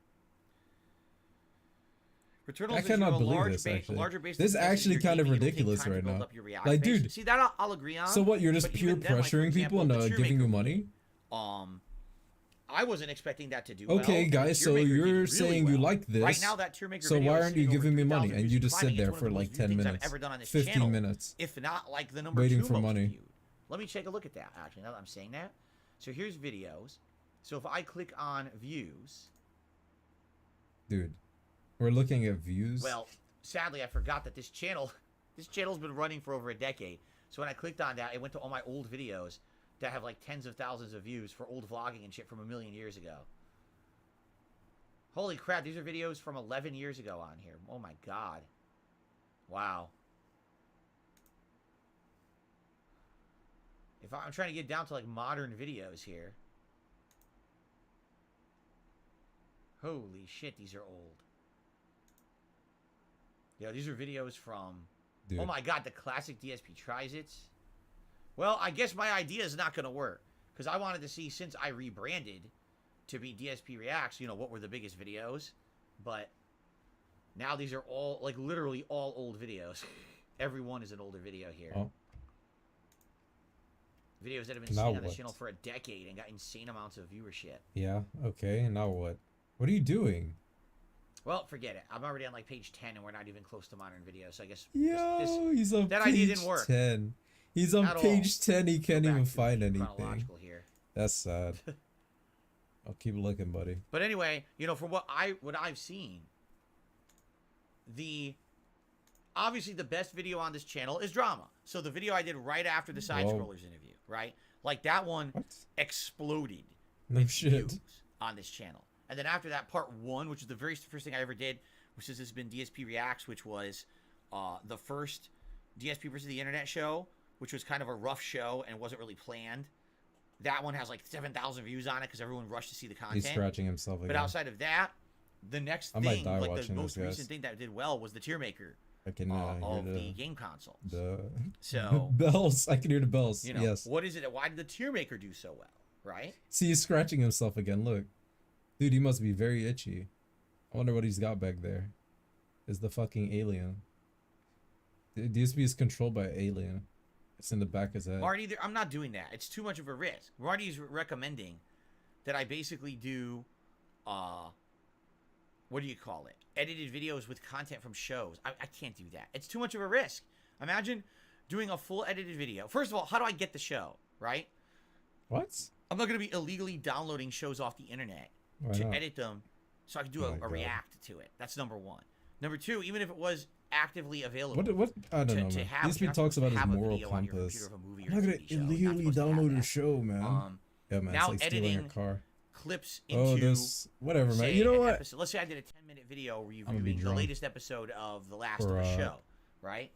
Returnal I says you have cannot a believe large this, base, actually. larger base This is than the actually you're kind of gaming, it'll take ridiculous time to right build now. up your React Like, base. dude. See, that I'll agree on. So what, you're just but pure even then, like, for pressuring people example, into the giving Tearmaker you money? I wasn't expecting that to do well. Okay, and the guys, so Tearmaker did you're really saying you well. like this. Right now, that Tearmaker so video why is aren't you sitting over giving me 2,000 money? And views you and just climbing. sit there It's one for of the like most 10 viewed things I've minutes, ever done on this 15 channel, minutes, if not like the number waiting 2 for most money. viewed. Let me take a look at that, actually, now that I'm saying that. So here's videos. So if I click on views. Dude, we're looking at views. Well, sadly, I forgot that this channel's been running for over a decade. So when I clicked on that, it went to all my old videos that have like tens of thousands of views for old vlogging and shit from 1 million years ago. Holy crap, these are videos from 11 years ago on here. Oh my god. Wow. If I'm trying to get down to like modern videos here. Holy shit, these are old. Yeah, these are videos from... Dude. Oh my god, the classic DSP Trizits. Well, I guess my idea is not going to work. Because I wanted to see, since I rebranded to be DSP Reacts, you know, what were the biggest videos. But now these are all, like, literally all old videos. Every one is an older video here. Oh. Videos that have been Now seen on the what? channel for a decade and got insane amounts of viewership. Yeah, okay, and now what? What are you doing? Well, forget it. I'm already on like page 10 and we're not even close to modern videos. So I guess Yo, he's on that page idea didn't work. 10. He's on At all. page 10. He can't Go even back to find the anything. chronological here. That's sad. I'll keep looking, buddy. But anyway, you know, from what I've seen, obviously the best video on this channel is drama. So the video I did right after the side scrollers interview, right? Like that one exploded No with shit. views on this channel. And then after that, part 1, which is the very first thing I ever did, which has been DSP Reacts, which was the first DSP versus the Internet show, which was kind of a rough show and wasn't really planned. That one has like 7,000 views on it because everyone rushed to see the content. He's scratching himself again. But outside of that, the next thing, like the most recent thing that did well was the tier maker I can of hear the game consoles. The So bells. I can hear the bells. You know, yes. what is it? Why did the tier maker do so well? Right? See, he's scratching himself again. Look, dude, he must be very itchy. I wonder what he's got back there. Is the fucking alien? The DSP is controlled by alien. It's in the back of his head. Marty, I'm not doing that. It's too much of a risk. Marty's recommending that I basically do, what do you call it? Edited videos with content from shows. I can't do that. It's too much of a risk. Imagine doing a full edited video. First of all, how do I get the show, right? What? I'm not going to be illegally downloading shows off the internet to edit them so I can do a react to it. That's number one. Number two, even if it was actively available. What? I don't know, man. DSP talks about his moral compass. I'm not going to illegally download a show, man. Yeah, man. Now it's like stealing a car. Clips into whatever, man. You know what? Episode. Let's say I did a 10-minute video reviewing the latest episode of the last of the show, right?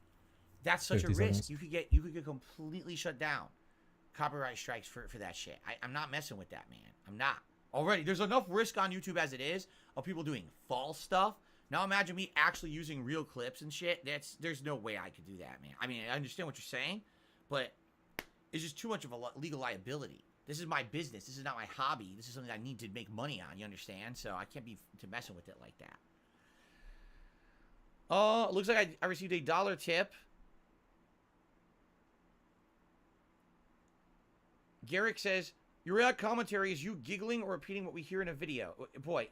That's such a risk. You could get completely shut down. Copyright strikes for that shit. I'm not messing with that, man. I'm not. Already, there's enough risk on YouTube as it is of people doing false stuff. Now imagine me actually using real clips and shit. There's no way I could do that, man. I mean, I understand what you're saying, but it's just too much of a legal liability. This is my business. This is not my hobby. This is something I need to make money on. You understand? So I can't be messing with it like that. Looks like I received a $1 tip. Garrick says, your react commentary is you giggling or repeating what we hear in a video. Boy,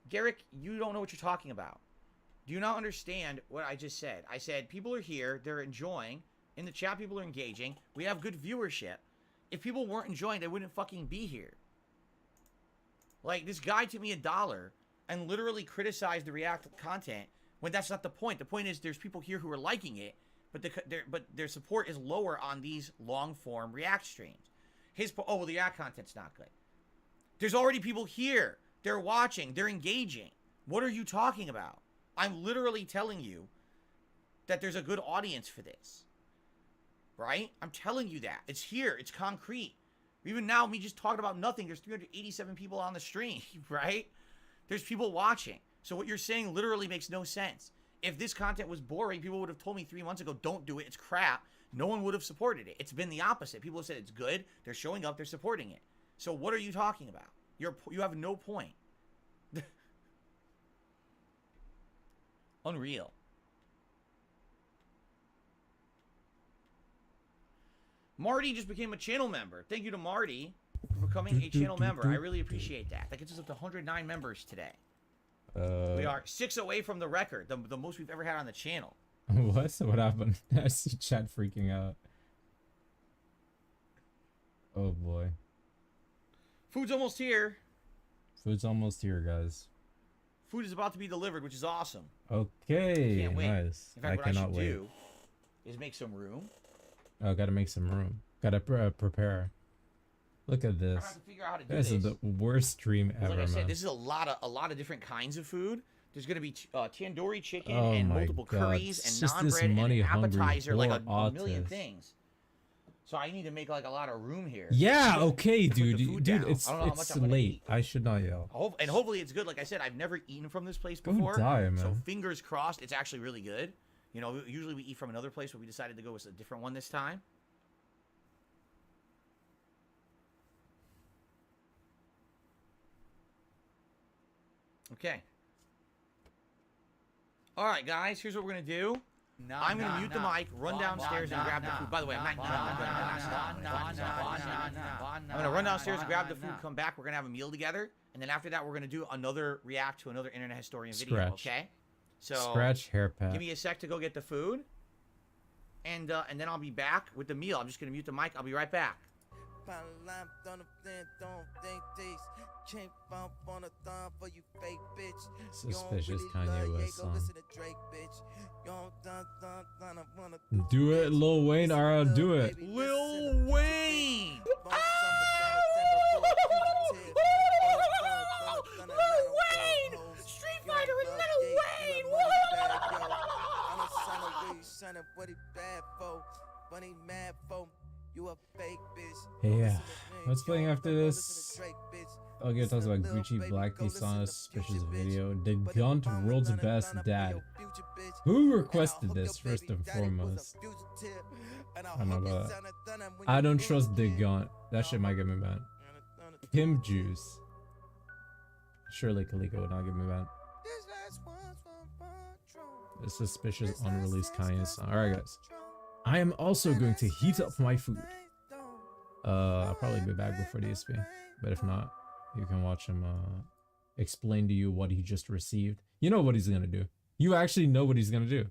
Garrick, you don't know what you're talking about. Do you not understand what I just said? I said people are here. They're enjoying. In the chat, people are engaging. We have good viewership. If people weren't enjoying, they wouldn't fucking be here. Like, this guy took me $1 and literally criticized the react content when that's not the point. The point is there's people here who are liking it, but their support is lower on these long-form react streams. The react content's not good. There's already people here. They're watching. They're engaging. What are you talking about? I'm literally telling you that there's a good audience for this. Right? I'm telling you that. It's here. It's concrete. Even now, me just talking about nothing, there's 387 people on the stream, right? There's people watching. So what you're saying literally makes no sense. If this content was boring, people would have told me 3 months ago, don't do it, it's crap. No one would have supported it. It's been the opposite. People have said it's good. They're showing up. They're supporting it. So what are you talking about? You have no point. Unreal. Marty just became a channel member. Thank you to Marty for becoming a channel member. I really appreciate that. That gets us up to 109 members today. We are 6 away from the record, the most we've ever had on the channel. What? What happened? I see chat freaking out. Oh boy. Food's almost here. Food's almost here, guys. Food is about to be delivered, which is awesome. Okay, Can't wait. Nice. In fact, what I should do is make some room. Oh, gotta make some room. Gotta prepare. Look at this. I have to figure out how to do this is the worst stream ever, like I said, man. this is a lot of different kinds of food. There's gonna be tandoori chicken and multiple curries and naan bread and an appetizer, like a million things. So I need to make like a lot of room here. Yeah, okay, dude. Dude, it's late. I should not yell. And hopefully it's good. Like I said, I've never eaten from this place before. Go die, man. So fingers crossed, it's actually really good. You know, usually we eat from another place, but we decided to go with a different one this time. Okay. All right, guys. Here's what we're gonna do. I'm gonna mute the mic, run downstairs, and grab the food. By the way, I'm gonna run downstairs and grab the food. Come back. We're gonna have a meal together, and then after that, we're gonna do another react to another internet historian video. Okay. So scratch hair pat. Give me a sec to go get the food, and then I'll be back with the meal. I'm just gonna mute the mic. I'll be right back. Suspicious Kanye West song. Do it, Lil Wayne. Alright, do it. Lil Wayne. Lil Wayne. Street Fighter is Lil Wayne. Yeah. What's playing after this? Okay, talks about Gucci Blackface Sana suspicious video. The Gunt world's best dad. Who requested this first and foremost? I don't know about that. I don't trust the Gunt. That shit might get me banned. Pimp Juice. Surely Kaliko would not get me banned. The suspicious unreleased Kanye song. Alright guys. I am also going to heat up my food. I'll probably be back before the ESP. But if not, you can watch him explain to you what he just received. You know what he's gonna do. You actually know what he's gonna do.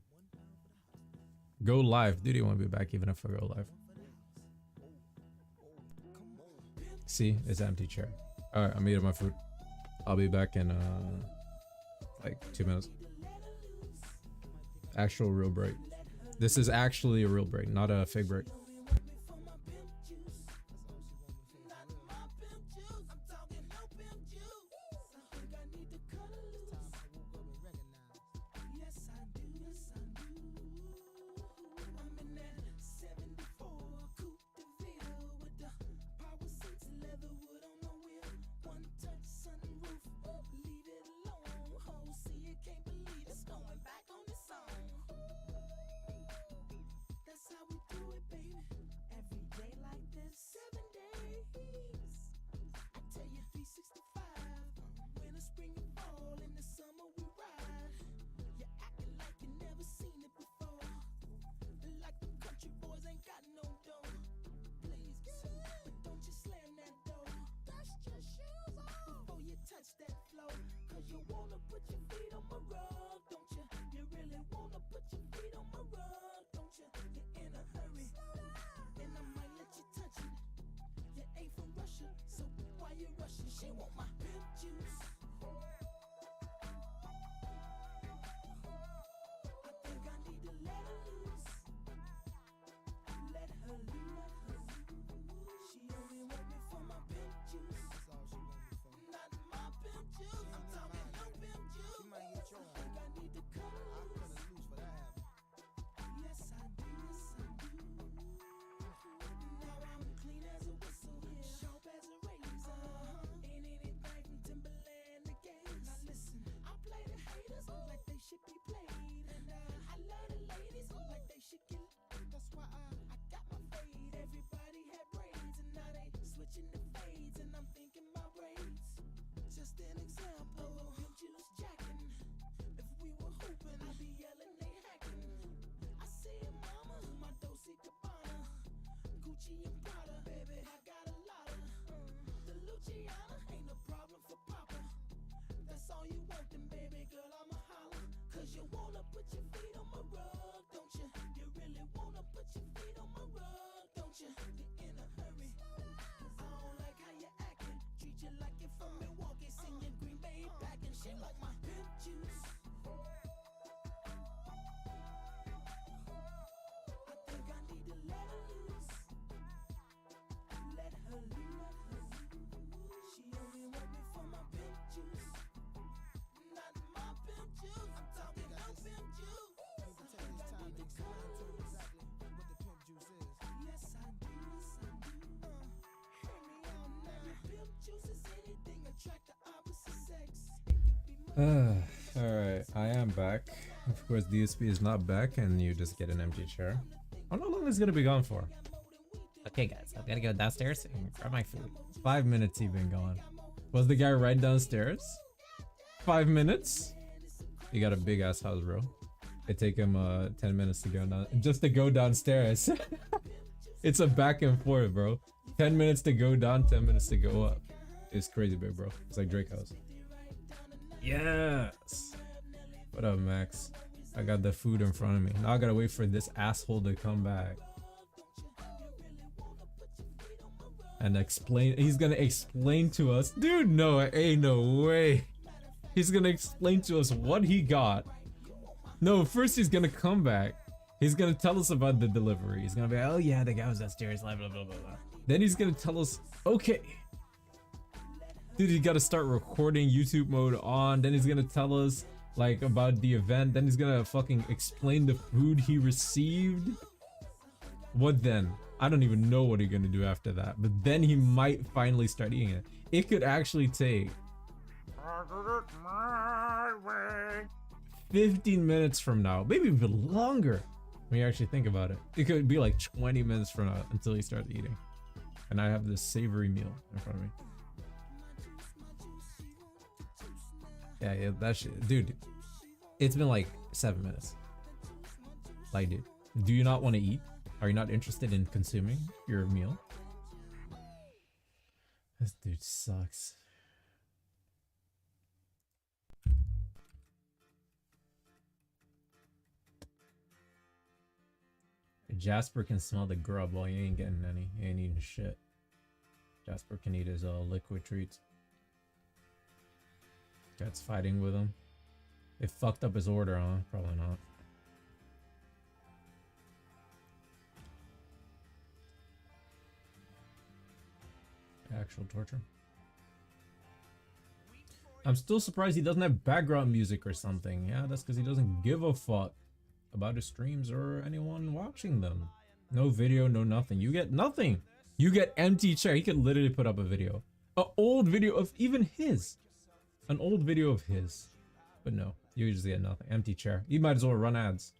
Go live. Dude, he won't be back even if I go live. See, it's an empty chair. Alright, I'm eating my food. I'll be back in like 2 minutes. Actual real break. This is actually a real break, not a fake break. Alright, I am back. Of course, DSP is not back, and you just get an empty chair. How long is it gonna be gone for? Okay, guys, I've gotta go downstairs and grab my food. 5 minutes he been gone. Was the guy right downstairs? 5 minutes? You got a big ass house, bro. It take him 10 minutes to go down, just to go downstairs. It's a back and forth, bro. 10 minutes to go down, 10 minutes to go up. It's crazy big, bro. It's like Drake House. Yes. What up, Max? I got the food in front of me. Now I gotta wait for this asshole to come back and explain. He's gonna explain to us, dude. No, ain't no way. He's gonna explain to us what he got. No, first he's gonna come back. He's gonna tell us about the delivery. He's gonna be, oh yeah, the guy was upstairs, blah blah blah blah blah. Then he's gonna tell us, okay, dude, you gotta start recording, YouTube mode on. Then he's gonna tell us, like about the event. Then he's gonna fucking explain the food he received. What then? I don't even know what he's gonna do after that. But then he might finally start eating it. It could actually take 15 minutes from now, maybe even longer. When you actually think about it, it could be like 20 minutes from now until he starts eating. And I have this savory meal in front of me. Yeah, that shit, dude. It's been like 7 minutes. Like, dude, do you not want to eat? Are you not interested in consuming your meal? This dude sucks. Jasper can smell the grub while you ain't getting any. You ain't eating shit. Jasper can eat his liquid treats. Cat's fighting with him. They fucked up his order, huh? Probably not. Actual torture. I'm still surprised he doesn't have background music or something. Yeah, that's because he doesn't give a fuck about his streams or anyone watching them. No video, no nothing. You get nothing. You get empty chair. He could literally put up a video. An old video of even his. An old video of his. But no, you just get nothing. Empty chair. You might as well run ads.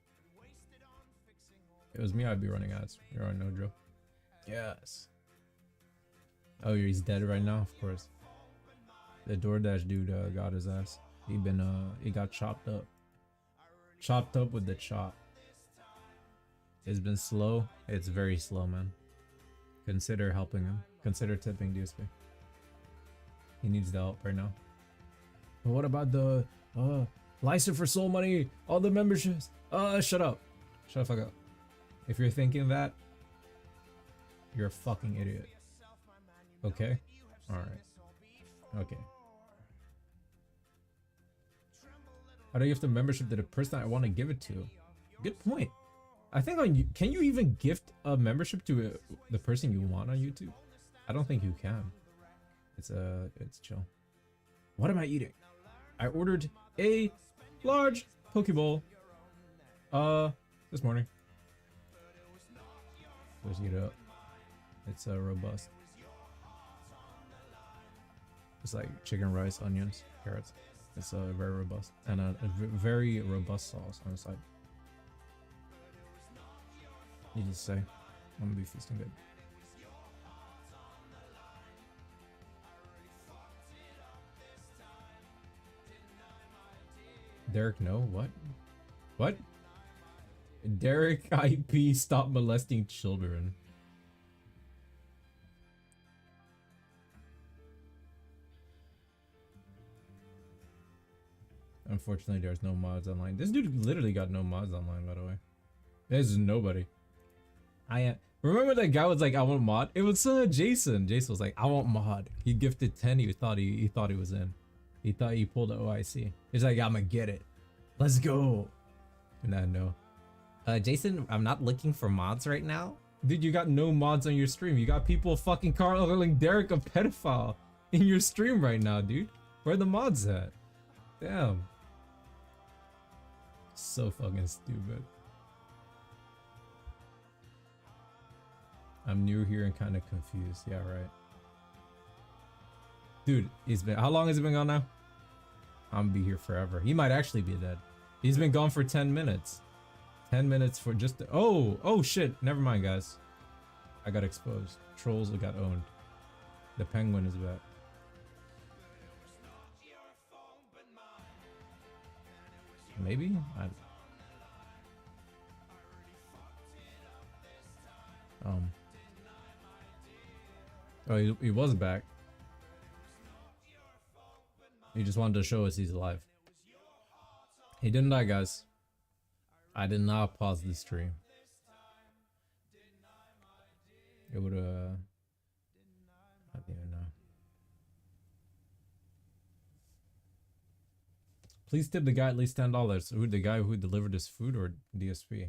If it was me, I'd be running ads. You're on no joke. Yes. Oh, he's dead right now? Of course. The DoorDash dude got his ass. He got chopped up. Chopped up with the chop. It's been slow. It's very slow, man. Consider helping him. Consider tipping DSP. He needs the help right now. But what about the license for soul money? All the memberships? Shut up. Shut the fuck up. If you're thinking that, you're a fucking idiot. Okay? Alright. Okay. How do you give the membership to the person I want to give it to? Good point. I think on you, can you even gift a membership to the person you want on YouTube? I don't think you can. It's chill. What am I eating? I ordered a large Pokeball this morning. Let's eat it up. It's robust. It's like chicken, rice, onions, carrots. It's very robust, and a very robust sauce on the side. Needless to say, I'm gonna be feasting good. Derek, no, what? What? Derek IP, stop molesting children. Unfortunately, there's no mods online. This dude literally got no mods online, by the way. There's nobody. Remember that guy was like, I want mod? It was Jason. Jason was like, I want mod. He gifted 10. He thought he was in. He thought he pulled the OIC. He's like, I'ma get it. Let's go. And I know. Jason, I'm not looking for mods right now. Dude, you got no mods on your stream. You got people fucking calling Derek a pedophile in your stream right now, dude. Where are the mods at? Damn. So fucking stupid. I'm new here and kind of confused. Yeah, right. Dude, how long has it been gone now? I'm gonna be here forever. He might actually be dead. He's been gone for 10 minutes. 10 minutes for just oh shit. Never mind, guys. I got exposed. Trolls got owned. The penguin is back. Maybe? Oh, he was back. He just wanted to show us he's alive. He didn't die, guys. I did not pause the stream. It would I don't even know. Please tip the guy at least $10. Who, the guy who delivered his food or DSP?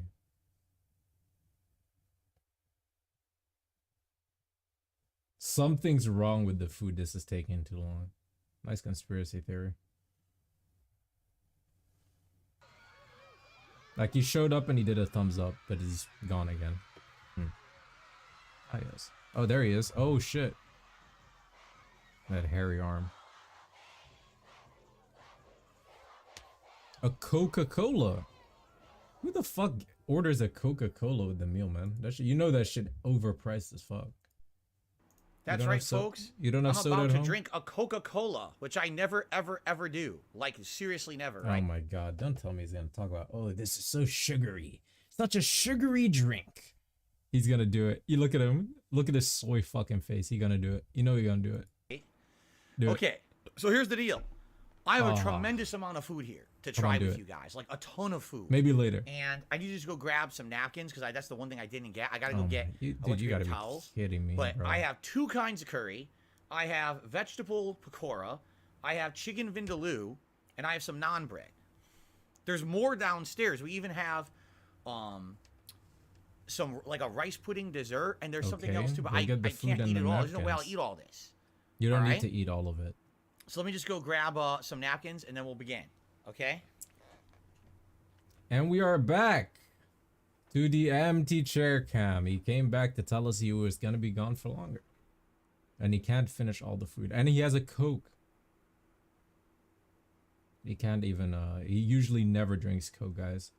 Something's wrong with the food. This is taking too long. Nice conspiracy theory. Like, he showed up and he did a thumbs up, but he's gone again. Ah, yes. Oh, there he is. Oh, shit. That hairy arm. A Coca-Cola. Who the fuck orders a Coca-Cola with the meal, man? That shit, you know that shit overpriced as fuck. That's right, folks. You don't have I'm soda about at to home? drink a Coca-Cola, which I never, ever, ever do. Like, seriously never, Oh right? my god, don't tell me he's gonna talk about, oh, this is so sugary. Such a sugary drink. He's gonna do it. You look at him. Look at his soy fucking face. He's gonna do it. You know he's gonna do it. Okay, so here's the deal. I have a tremendous amount of food here to Come on, try do with it. you guys. Like, a ton of food. Maybe later. And I need to just go grab some napkins, because that's the one thing I didn't get. I gotta go Oh get my- a dude, bunch you of gotta paper be towels. kidding me, But bro. I have 2 kinds of curry. I have vegetable pakora. I have chicken vindaloo. And I have some naan bread. There's more downstairs. We even have some, like, a rice pudding dessert. And there's something else too, but We'll I get the can't food eat and it the all. There's no way I'll napkins. eat all this. You don't All need right? to eat all of it. So let me just go grab some napkins, and then we'll begin. Okay? And we are back to the empty chair cam. He came back to tell us he was gonna be gone for longer. And he can't finish all the food. And he has a Coke. He can't even, he usually never drinks Coke, guys.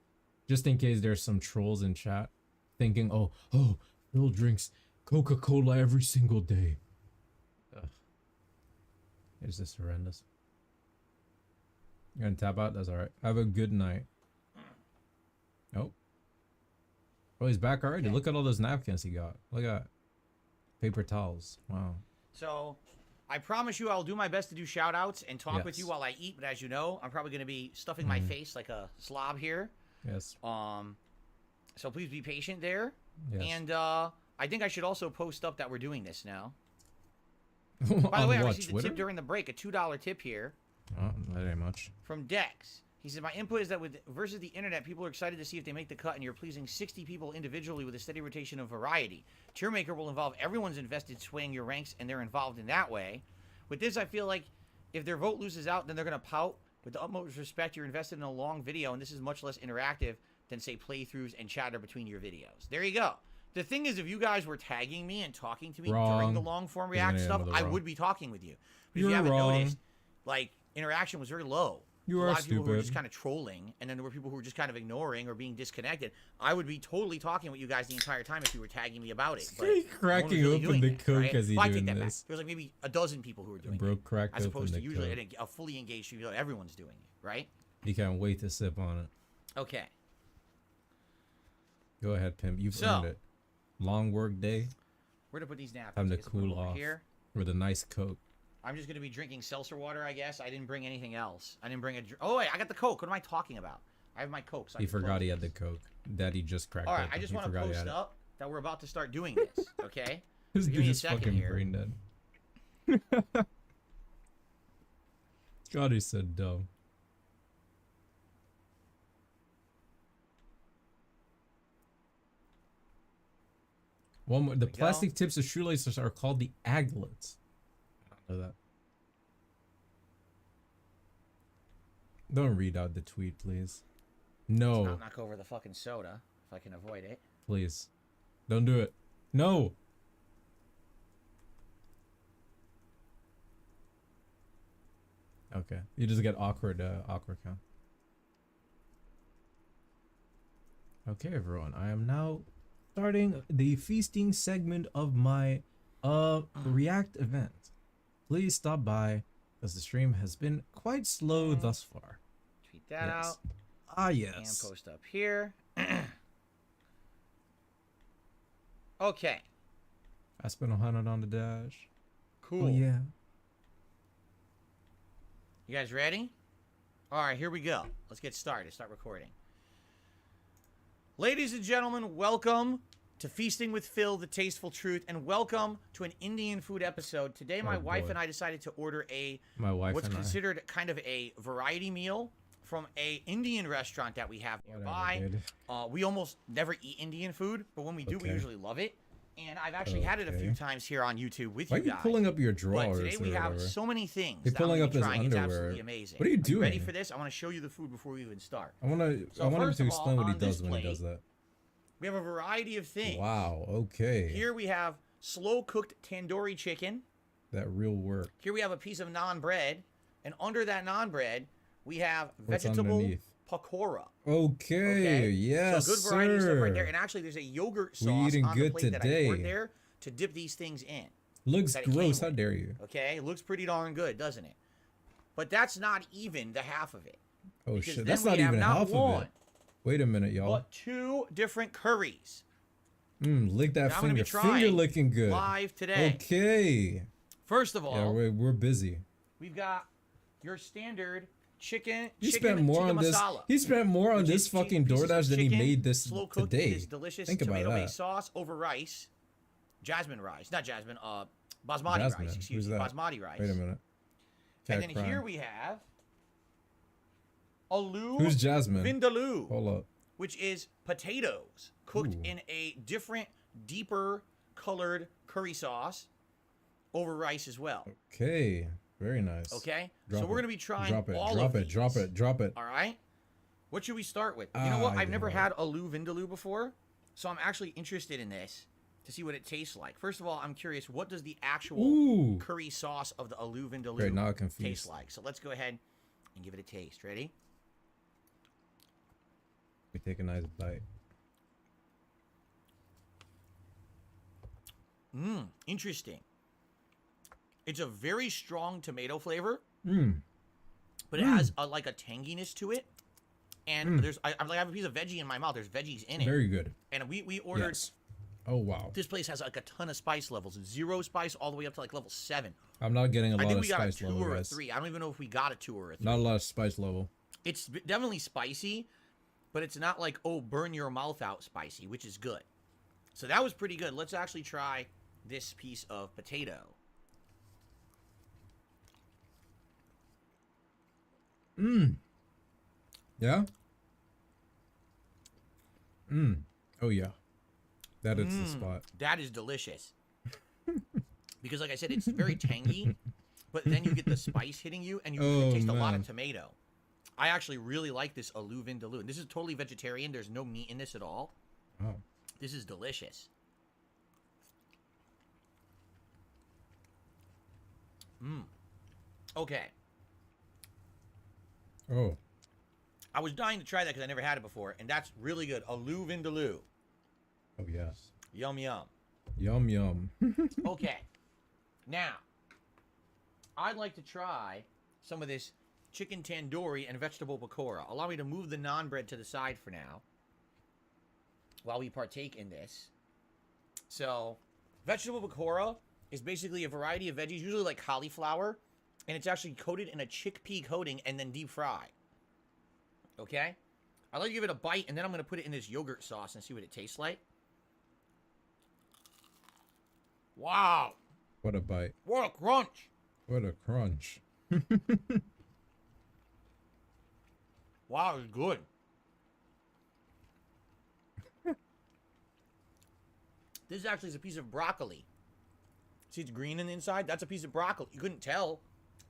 Just in case there's some trolls in chat thinking, oh, Phil drinks Coca-Cola every single day. Ugh. Is this horrendous? You're gonna tap out? That's alright. Have a good night. Oh. Oh, he's back already. Look at all those napkins he got. Look at that. Paper towels. Wow. So, I promise you I'll do my best to do shout-outs and talk with Yes. you while I eat, but as you know, I'm probably going to be stuffing my face like a slob here. Yes. So please be patient there. Yes. And I think I should also post up that we're doing this now. By the On way, I what, received a Twitter? tip during the break, a $2 tip here Oh, that ain't much. from Dex. He said, my input is that with versus the internet, people are excited to see if they make the cut, and you're pleasing 60 people individually with a steady rotation of variety. Tier Maker will involve everyone's invested swaying your ranks, and they're involved in that way. With this, I feel like if their vote loses out, then they're going to pout. With the utmost respect, you're invested in a long video, and this is much less interactive than, say, playthroughs and chatter between your videos. There you go. The thing is, if you guys were tagging me and talking to me during Wrong. the long-form He's react gonna stuff, end with a I wrong. would be talking with you. But if You're you haven't wrong. noticed, like, interaction was very low. You a are lot of people who were stupid. just kind of trolling, and then there were people who were just kind of ignoring or being disconnected. I would be totally talking with you guys the entire time if you were tagging me about it. But He no one was cracking really open doing the it, Coke right? as he Well, I doing take that back. this. There was like maybe a dozen people who were doing Bro it, cracked as open opposed to the usually Coke. a fully engaged video. Everyone's doing it, right? He can't wait to sip on it. Okay. Go ahead, pimp. You've So- earned it. Long work day. Where to put these napkins? Time I to guess I'll put them cool over off here. with a nice Coke. I'm just going to be drinking seltzer water, I guess. I didn't bring anything else. I didn't bring a... Oh, wait, I got the Coke. What am I talking about? I have my Coke. So I He can forgot close he had the this. Coke. Daddy just cracked All right, open. I just He want to forgot he post had it. up that we're about to start doing this, okay? This So give dude me a is second fucking here. brain dead. God, he's so dumb. One more. The plastic tips of shoelaces are called the aglets. I don't know that. Don't read out the tweet, please. No, I'll knock over the fucking soda if I can avoid it. please. Don't do it. No. Okay. You just get awkward count. Okay, everyone. I am now starting the feasting segment of my React event. Please stop by, as the stream has been quite slow thus far. Tweet that out. Ah, yes. And post up here. Okay. I spent 100 on the dash. Cool. Oh, yeah. You guys ready? All right, here we go. Let's get started. Start recording. Ladies and gentlemen, welcome to Feasting with Phil, The Tasteful Truth, and welcome to an Indian food episode. Today, my wife boy. and I decided to order My wife what's and I. considered kind of a variety meal from a Indian restaurant that we have nearby. dude. We almost never eat Indian food, but when we do, we Okay. usually love it. And I've actually had it a few times here on YouTube with Why you are you guys. pulling up your But drawers? today we or have whatever? so many things. You're that I'm pulling gonna up be his trying. It's underwear. absolutely amazing. What are you doing? Ready for this? I want to show you the food before we even start. I want him So to first of explain all, what he on this does when he plate, does that. We have a variety of things. Wow. Okay. Here we have slow cooked tandoori chicken. That real work. Here we have a piece of naan bread, and under that naan bread, we have What's vegetable underneath? pakora. Okay. Yes, So good variety of stuff right sir. there. And actually, there's a yogurt We sauce eating on the good plate that I today. poured there to dip these things in. Looks that it came gross. How with. dare you? Okay, looks pretty darn good, doesn't it? But that's not even the half of it. Oh Because shit. then That's we not have even not half one, of it. Wait a minute, y'all. but 2 different curries. Lick that Now I'm gonna be finger. Finger trying licking good. live today. Okay. First of all, Yeah, we're busy. we've got your standard chicken. He chicken spent more tikka on this. masala, He spent more on which this is fucking pieces of DoorDash than he chicken, made this slow cooked today. in this delicious Think about tomato-based that. sauce over rice, jasmine rice, not jasmine, basmati Jasmine. rice. Excuse Who's me, that? basmati rice. Wait a minute. And Cat then crying. here we have aloo Who's Jasmine? vindaloo, Hold up. which is potatoes cooked Ooh. in a different, deeper colored curry sauce over rice as well. Okay. Very nice. Okay, Drop so we're it. gonna be trying Drop it. all Drop of it. these. Drop it. Drop it. All right. What should we start with? You know what? I've never had aloo vindaloo before, so I'm actually interested in this to see what it tastes like. First of all, I'm curious, what does the actual Ooh. curry sauce of the aloo vindaloo Great, now I'm confused. taste like? So let's go ahead and give it a taste. Ready? We take a nice bite. Interesting. It's a very strong tomato flavor, but it has like a tanginess to it. And there's I have a piece of veggie in my mouth. There's veggies in it. Very good. And we ordered. Yes. Oh wow. This place has like a ton of spice levels. 0 spice all the way up to like level 7. I'm not getting a I lot think of we got a spice 2 level, or a guys. 3. I don't even know if we got a 2 or a 3. Not a lot of spice level. It's definitely spicy, but it's not like, oh, burn your mouth out spicy, which is good. So that was pretty good. Let's actually try this piece of potato. Yeah. Oh yeah. That is the spot. That is delicious. Because like I said, it's very tangy, but then you get the spice hitting you, and you taste a lot of tomato. I actually really like this aloo vindaloo. This is totally vegetarian. There's no meat in this at all. Oh. This is delicious. Okay. Oh. I was dying to try that because I never had it before, and that's really good. Aloo vindaloo. Oh yes. Yum, yum. Yum yum. Okay. Now, I'd like to try some of this chicken tandoori and vegetable pakora. Allow me to move the naan bread to the side for now while we partake in this. So, vegetable pakora is basically a variety of veggies, usually like cauliflower, and it's actually coated in a chickpea coating and then deep fried. Okay? I'd like to give it a bite, and then I'm going to put it in this yogurt sauce and see what it tastes like. Wow. What a bite. What a crunch. What a crunch. Wow, it's good. This actually is a piece of broccoli. See, it's green on the inside. That's a piece of broccoli. You couldn't tell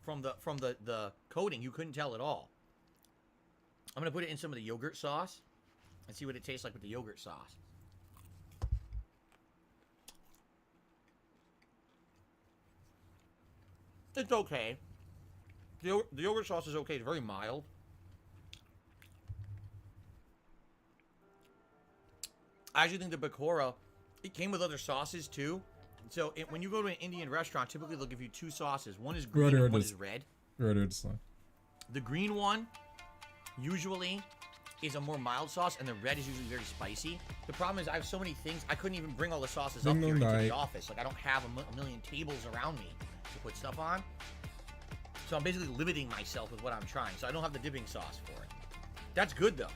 from the coating. You couldn't tell at all. I'm gonna put it in some of the yogurt sauce and see what it tastes like with the yogurt sauce. It's okay. The yogurt sauce is okay. It's very mild. I actually think the pakora, it came with other sauces too. So when you go to an Indian restaurant, typically they'll give you 2 sauces. One is green and one is red. The green one usually is a more mild sauce, and the red is usually very spicy. The problem is I have so many things, I couldn't even bring all the sauces up here into the office. Like, I don't have a million tables around me to put stuff on. So I'm basically limiting myself with what I'm trying. So I don't have the dipping sauce for it. That's good, though.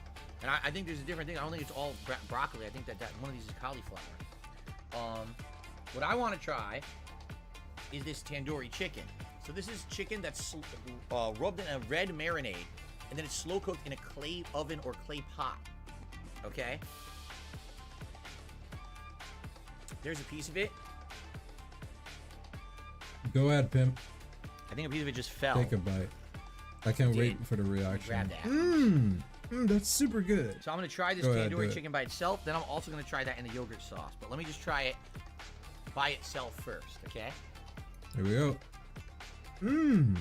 And I think there's a different thing. I don't think it's all broccoli. I think that one of these is cauliflower. What I want to try is this tandoori chicken. So this is chicken that's rubbed in a red marinade, and then it's slow cooked in a clay oven or clay pot. Okay? There's a piece of it. Go ahead, pimp. I think a piece of it just fell. Take a bite. I can't wait for the reaction. Grab that. That's super good. So I'm gonna try this tandoori chicken by itself. Then I'm also gonna try that in the yogurt sauce. But let me just try it by itself first, okay? Here we go.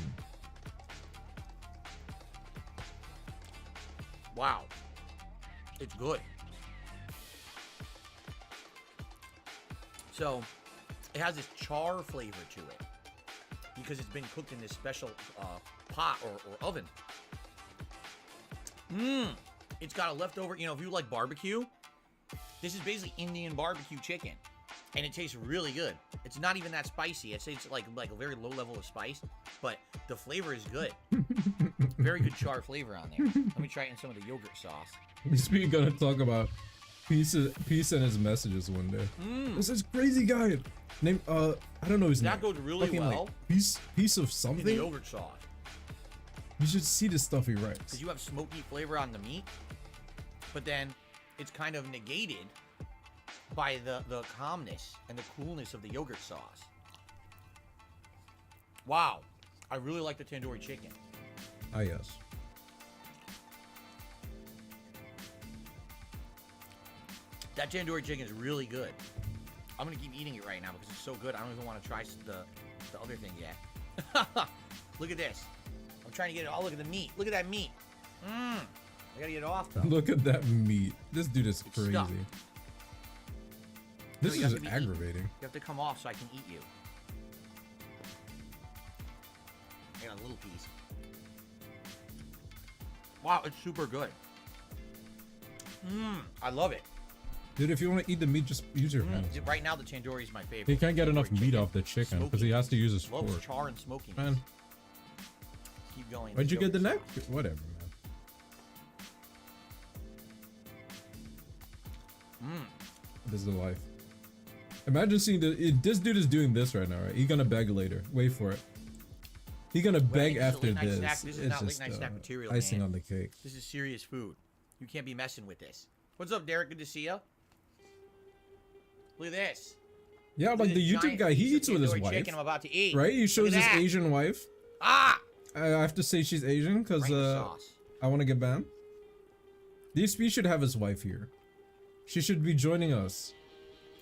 Wow. It's good. So, it has this char flavor to it because it's been cooked in this special pot or oven. It's got a leftover, you know, if you like barbecue, this is basically Indian barbecue chicken. And it tastes really good. It's not even that spicy. It's like a very low level of spice, but the flavor is good. Very good char flavor on there. Let me try it in some of the yogurt sauce. We're gonna talk about Peace and his messages one day. There's this crazy guy named I don't know his name. That goes really Fucking, well. Like, piece of something. In the yogurt sauce. You should see the stuff he writes. Because you have smoky flavor on the meat, but then it's kind of negated by the calmness and the coolness of the yogurt sauce. Wow. I really like the tandoori chicken. Ah, yes. That tandoori chicken is really good. I'm going to keep eating it right now because it's so good. I don't even want to try the other thing yet. Look at this. I'm trying to get it. Oh, look at the meat. Look at that meat. I got to get it off, though. Look at that meat. This dude is crazy. Stuffed. This No, is aggravating. You have to come off so I can eat you. I got a little piece. Wow, it's super good. I love it. Dude, if you want to eat the meat, just use your hands. Right now, the tandoori is my favorite. He can't get enough meat off the chicken because he has to use his Loves fork. char and smokiness. Man, Keep going. where'd you get the neck? Whatever, man. This is the life. Imagine seeing this dude is doing this right now, right? He's gonna beg later. Wait for it. He's gonna beg after this. Snack. This is it's not just late night snack material, icing man. on the cake. This is serious food. You can't be messing with this. What's up, Derek? Good to see you. Look at this. Yeah, Look like at the this YouTube giant guy, he piece of eats with his tandoori wife. chicken I'm about to eat. Right? He shows Look at his that. Asian wife. Ah! I have to say she's Asian because Right in the sauce. I want to get banned. DSP should have his wife here. She should be joining us.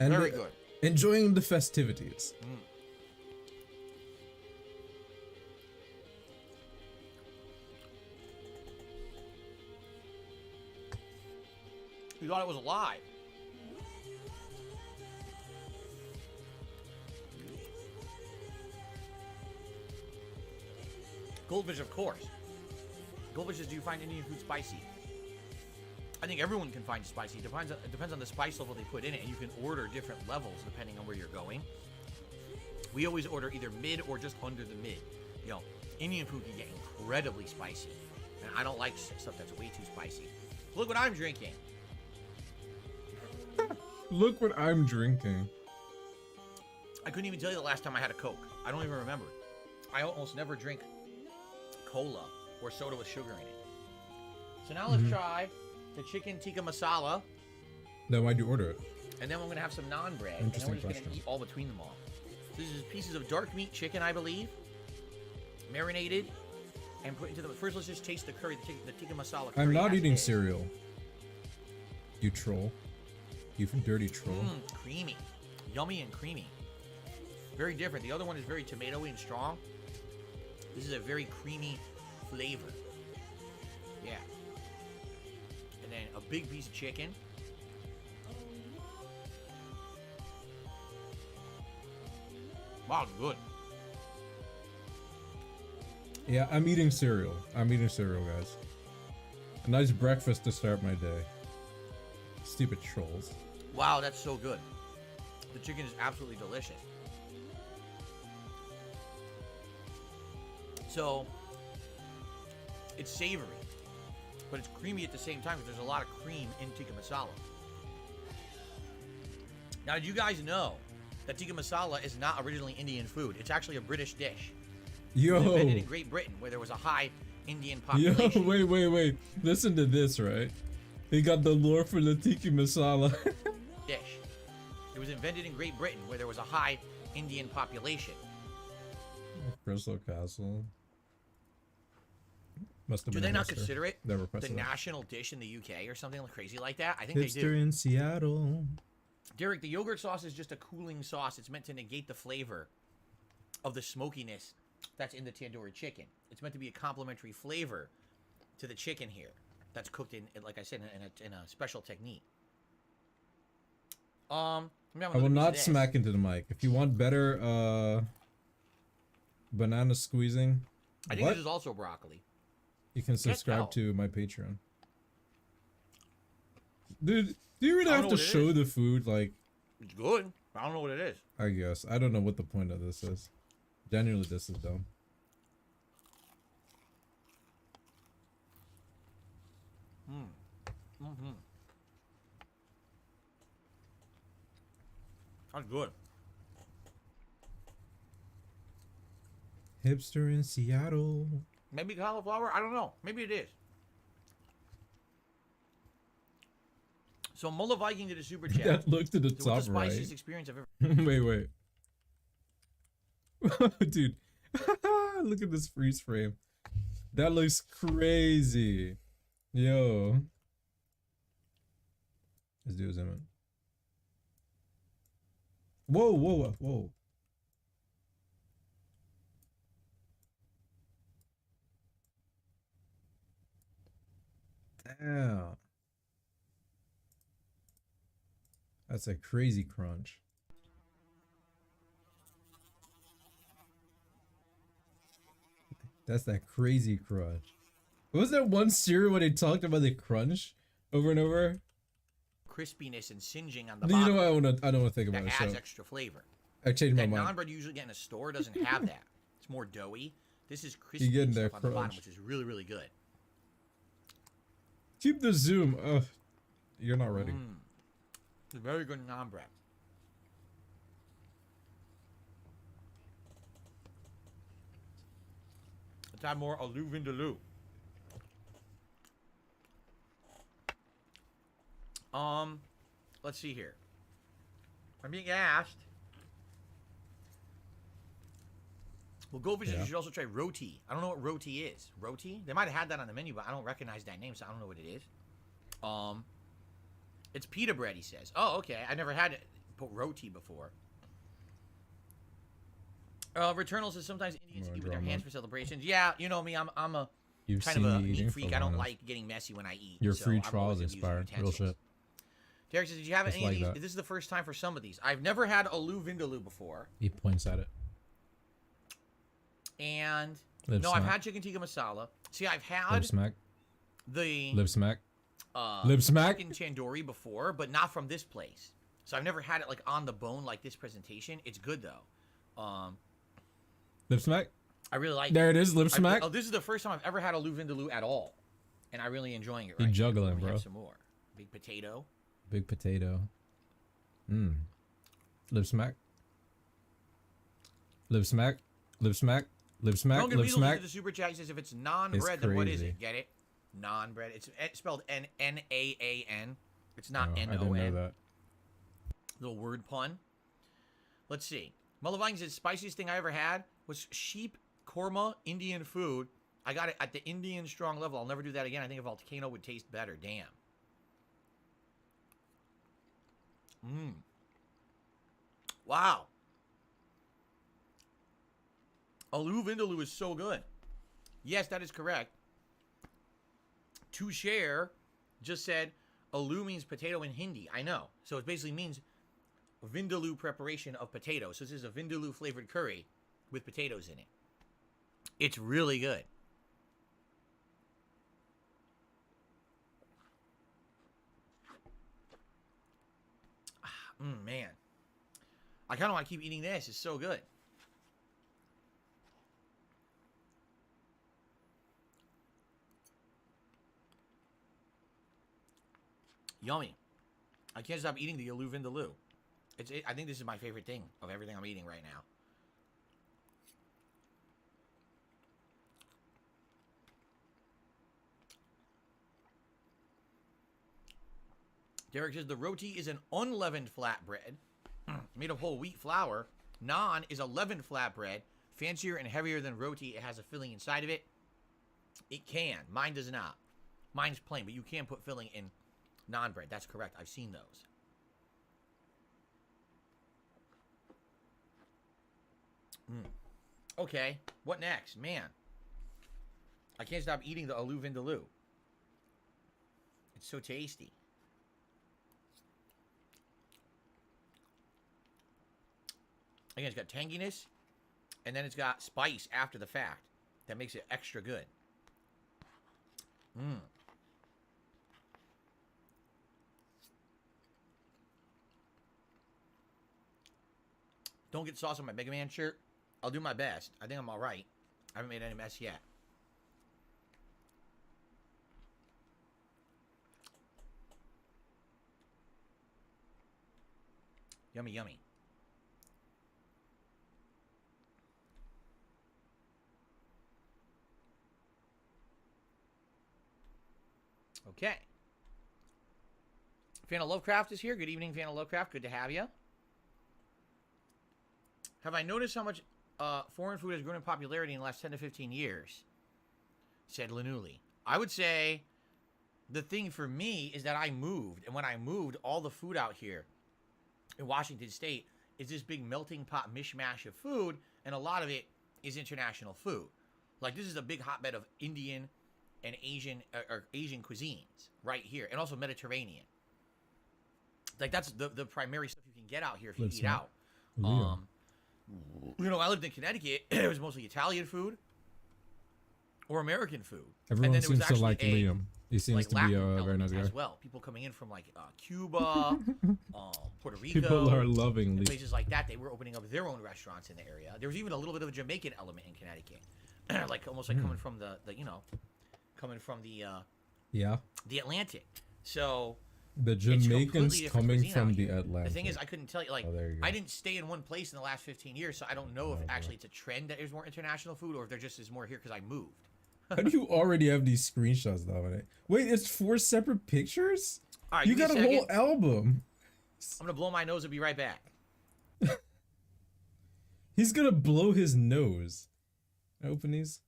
And Very good. Enjoying the festivities. You thought it was alive. Goldfish, of course. Goldfishes, do you find Indian food spicy? I think everyone can find it spicy. It depends on the spice level they put in it, and you can order different levels depending on where you're going. We always order either mid or just under the mid. You know, Indian food can get incredibly spicy, and I don't like stuff that's way too spicy. Look what I'm drinking. Look what I'm drinking. I couldn't even tell you the last time I had a Coke. I don't even remember. I almost never drink cola or soda with sugar in it. So now let's try the chicken tikka masala. Then why'd you order it? And then we're going to have some naan bread. And then Interesting we're just going question. to eat all between them all. This is pieces of dark meat chicken, I believe. Marinated. And put into the... First, let's just taste the curry, the tikka masala curry. I'm not as eating it is. cereal. You troll. You dirty troll. Creamy. Yummy and creamy. Very different. The other one is very tomatoey and strong. This is a very creamy flavor. Yeah. And then a big piece of chicken. Wow, good. Yeah, I'm eating cereal. I'm eating cereal, guys. A nice breakfast to start my day. Stupid trolls. Wow, that's so good. The chicken is absolutely delicious. So, it's savory, but it's creamy at the same time because there's a lot of cream in tikka masala. Now, did you guys know that tikka masala is not originally Indian food? It's actually a British dish. Yo. It was invented in Great Britain, where there was a high Indian Yo, population. wait. Listen to this, right? He got the lore for the tiki masala. Dish. It was invented in Great Britain, where there was a high Indian population. Crystal Castle. Must have Do been they a not hipster consider it that the requested that. national dish in the UK or something crazy like that? I think Hipster they do. in Seattle. Derek, the yogurt sauce is just a cooling sauce. It's meant to negate the flavor of the smokiness that's in the tandoori chicken. It's meant to be a complementary flavor to the chicken here that's cooked in, like I said, in a special technique. I will not smack into the mic. If you want better banana squeezing, I think this is also broccoli. You can subscribe to my Patreon. Dude, do you really have to show the food? Like, it's good. I don't know what it is. I guess. I don't know what the point of this is. Genuinely, this is dumb. That's good. Hipster in Seattle. Maybe cauliflower? I don't know. Maybe it is. So Mullah Viking did a super chat. That look to the What's top the right. spiciest experience I've ever... wait. Dude. Look at this freeze frame. That looks crazy. Yo. Let's do a zoom in. Whoa. Damn. That's a crazy crunch. That's that crazy crunch. Was there one cereal where they talked about the crunch over and over? Crispiness and singeing on the You bottom. know what? I don't want to think about That it. adds So extra flavor. I changed my That mind. naan bread you usually get in a store doesn't have that. It's more doughy. This is crispy You're getting stuff that on the bottom, crunch. which is really, really good. Keep the zoom. You're not ready. It's a very good naan bread. Let's add more aloo vindaloo. Let's see here. I'm being asked. Well, Goldfish, you should also try roti. I don't know what roti is. Roti? They might have had that on the menu, but I don't recognize that name, so I don't know what it is. It's pita bread, he says. Oh, okay. I never had put roti before. Returnal says sometimes Indians eat with their hands for celebrations. Yeah, you know me. I'm a You've kind of seen a me eating neat for freak. I long don't enough. like getting messy when I eat. Your so free I'm trials always using expired. Real utensils. shit. Derek says, did you have Just any like of these? that. This is the first time for some of these. I've never had aloo vindaloo before. He points at it. And Lip no, I've smack. had chicken tikka masala. See, I've had Lip smack. the Lip smack. Lip smack. chicken tandoori before, but not from this place. So I've never had it like on the bone like this presentation. It's good though. Lip smack. I really like There it is, lip smack. Oh, this is the first time I've ever had aloo vindaloo at all, and I'm really enjoying it. You Right juggling, now. We bro. have some more. Big potato. Big potato. Lip smack. Lip smack. Lip smack. Lip smack. Duncan Lip Beetle smack. did the super chat. He says if it's non It's bread, then what is crazy. it? Get it? Non bread. It's spelled N-A-A-N. It's not Oh, I N-O-N. didn't know that. Little word pun. Let's see. Mullah Viking says spiciest thing I ever had was sheep korma Indian food. I got it at the Indian strong level. I'll never do that again. I think a volcano would taste better. Damn. Wow. Aloo vindaloo is so good. Yes, that is correct. To share just said aloo means potato in Hindi. I know. So it basically means vindaloo preparation of potatoes. So this is a vindaloo flavored curry with potatoes in it. It's really good. Man. I kind of want to keep eating this. It's so good. Yummy. I can't stop eating the aloo vindaloo. I think this is my favorite thing of everything I'm eating right now. Derek says the roti is an unleavened flatbread Made of whole wheat flour. Naan is a leavened flatbread. Fancier and heavier than roti. It has a filling inside of it. It can. Mine does not. Mine's plain, but you can put filling in naan bread. That's correct. I've seen those. Okay. What next? Man. I can't stop eating the aloo vindaloo. It's so tasty. Again, it's got tanginess, and then it's got spice after the fact. That makes it extra good. Don't get sauce on my Mega Man shirt. I'll do my best. I think I'm all right. I haven't made any mess yet. Yummy, yummy. Okay. Fan of Lovecraft is here. Good evening, Fan of Lovecraft. Good to have you. Have I noticed how much foreign food has grown in popularity in the last 10 to 15 years? Said Lanuli. I would say the thing for me is that I moved. And when I moved, all the food out here in Washington State is this big melting pot mishmash of food. And a lot of it is international food. Like, this is a big hotbed of Indian and Asian cuisines right here. And also Mediterranean. Like, that's the primary stuff you can get out here if you eat out. You know, I lived in Connecticut. It was mostly Italian food or American food. Everyone seems to like Liam. He seems to be a very nice guy. As well. People coming in from like Cuba, Puerto Rico. People are loving Liam. Places like that. They were opening up their own restaurants in the area. There was even a little bit of a Jamaican element in Connecticut. Like almost like coming from the the Atlantic. So the Jamaicans coming from the Atlantic. The thing is, I couldn't tell you. Like, I didn't stay in one place in the last 15 years, so I don't know if actually it's a trend that there's more international food, or if there just is more here because I moved. How do you already have these screenshots, Dominic? Wait, it's 4 separate pictures? All right, you got a whole album. I'm gonna blow my nose and be right back. He's gonna blow his nose. Open these.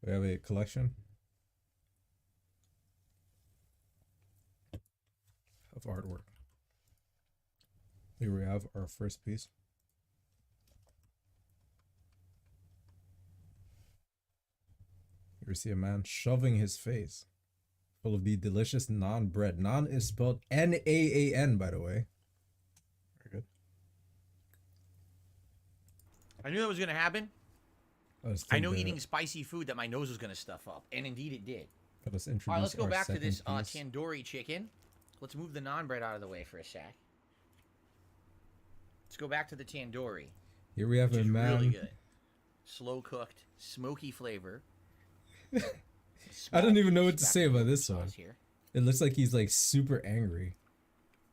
We have a collection of artwork. Here we have our first piece. Here we see a man shoving his face full of the delicious naan bread. Naan is spelled N-A-A-N, by the way. Very good. I knew that was gonna happen. I know eating spicy food that my nose was going to stuff up. And indeed it did. All right, let's go back to this tandoori chicken. Let's move the naan bread out of the way for a sec. Let's go back to the tandoori. Here we have a man. Really good. Slow cooked, smoky flavor. I don't even know what to say about this one. It looks like he's like super angry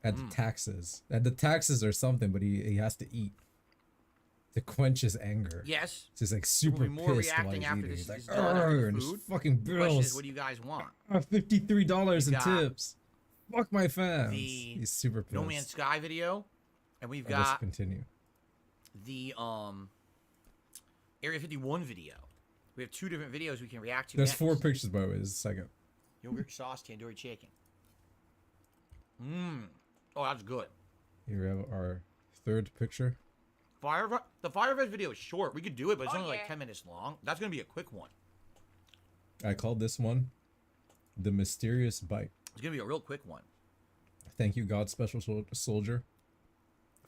at the taxes. At the taxes or something, but he has to eat. To quench his anger. Yes. It's just like super we'll be more pissed reacting while after he's this eating. is He's like, done. and his fucking The question bills. is, what do you guys want? $53 in got tips. Fuck my fans. He's super pissed. No Man's Sky video, and we've I'll just got continue. The Area 51 video. We have 2 different videos we can react to. There's next. 4 pictures, by the way. This is the second. Yogurt sauce tandoori chicken. Oh, that's good. Here we have our third picture. The Fire Fest video is short. We could do it, but it's only like 10 minutes long. That's going to be a quick one. I called this one The Mysterious Bite. It's going to be a real quick one. Thank you, God Special Soldier,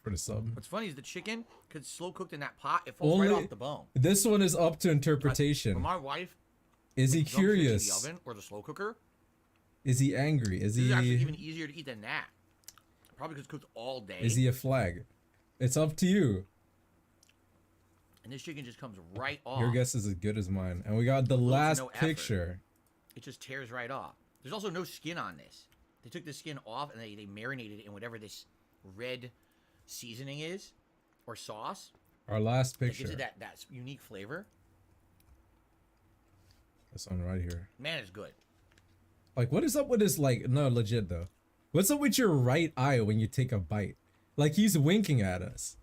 for the sub. What's funny is the chicken, because it's slow cooked in that pot, it falls right off the bone. This one is up to interpretation. For my wife, is he curious? In the oven or the slow cooker? Is he angry? Is this he is actually even easier to eat than that? Probably because it's cooked all day. Is he a flag? It's up to you. And this chicken just comes right off. Your guess is as good as mine. And we got the last picture. It just tears right off. There's also no skin on this. They took the skin off and they marinated it in whatever this red seasoning is or sauce. Our last picture. That gives it that unique flavor. This one right here. Man, it's good. Like, what is up with this? Like, no, legit though. What's up with your right eye when you take a bite? Like, he's winking at us.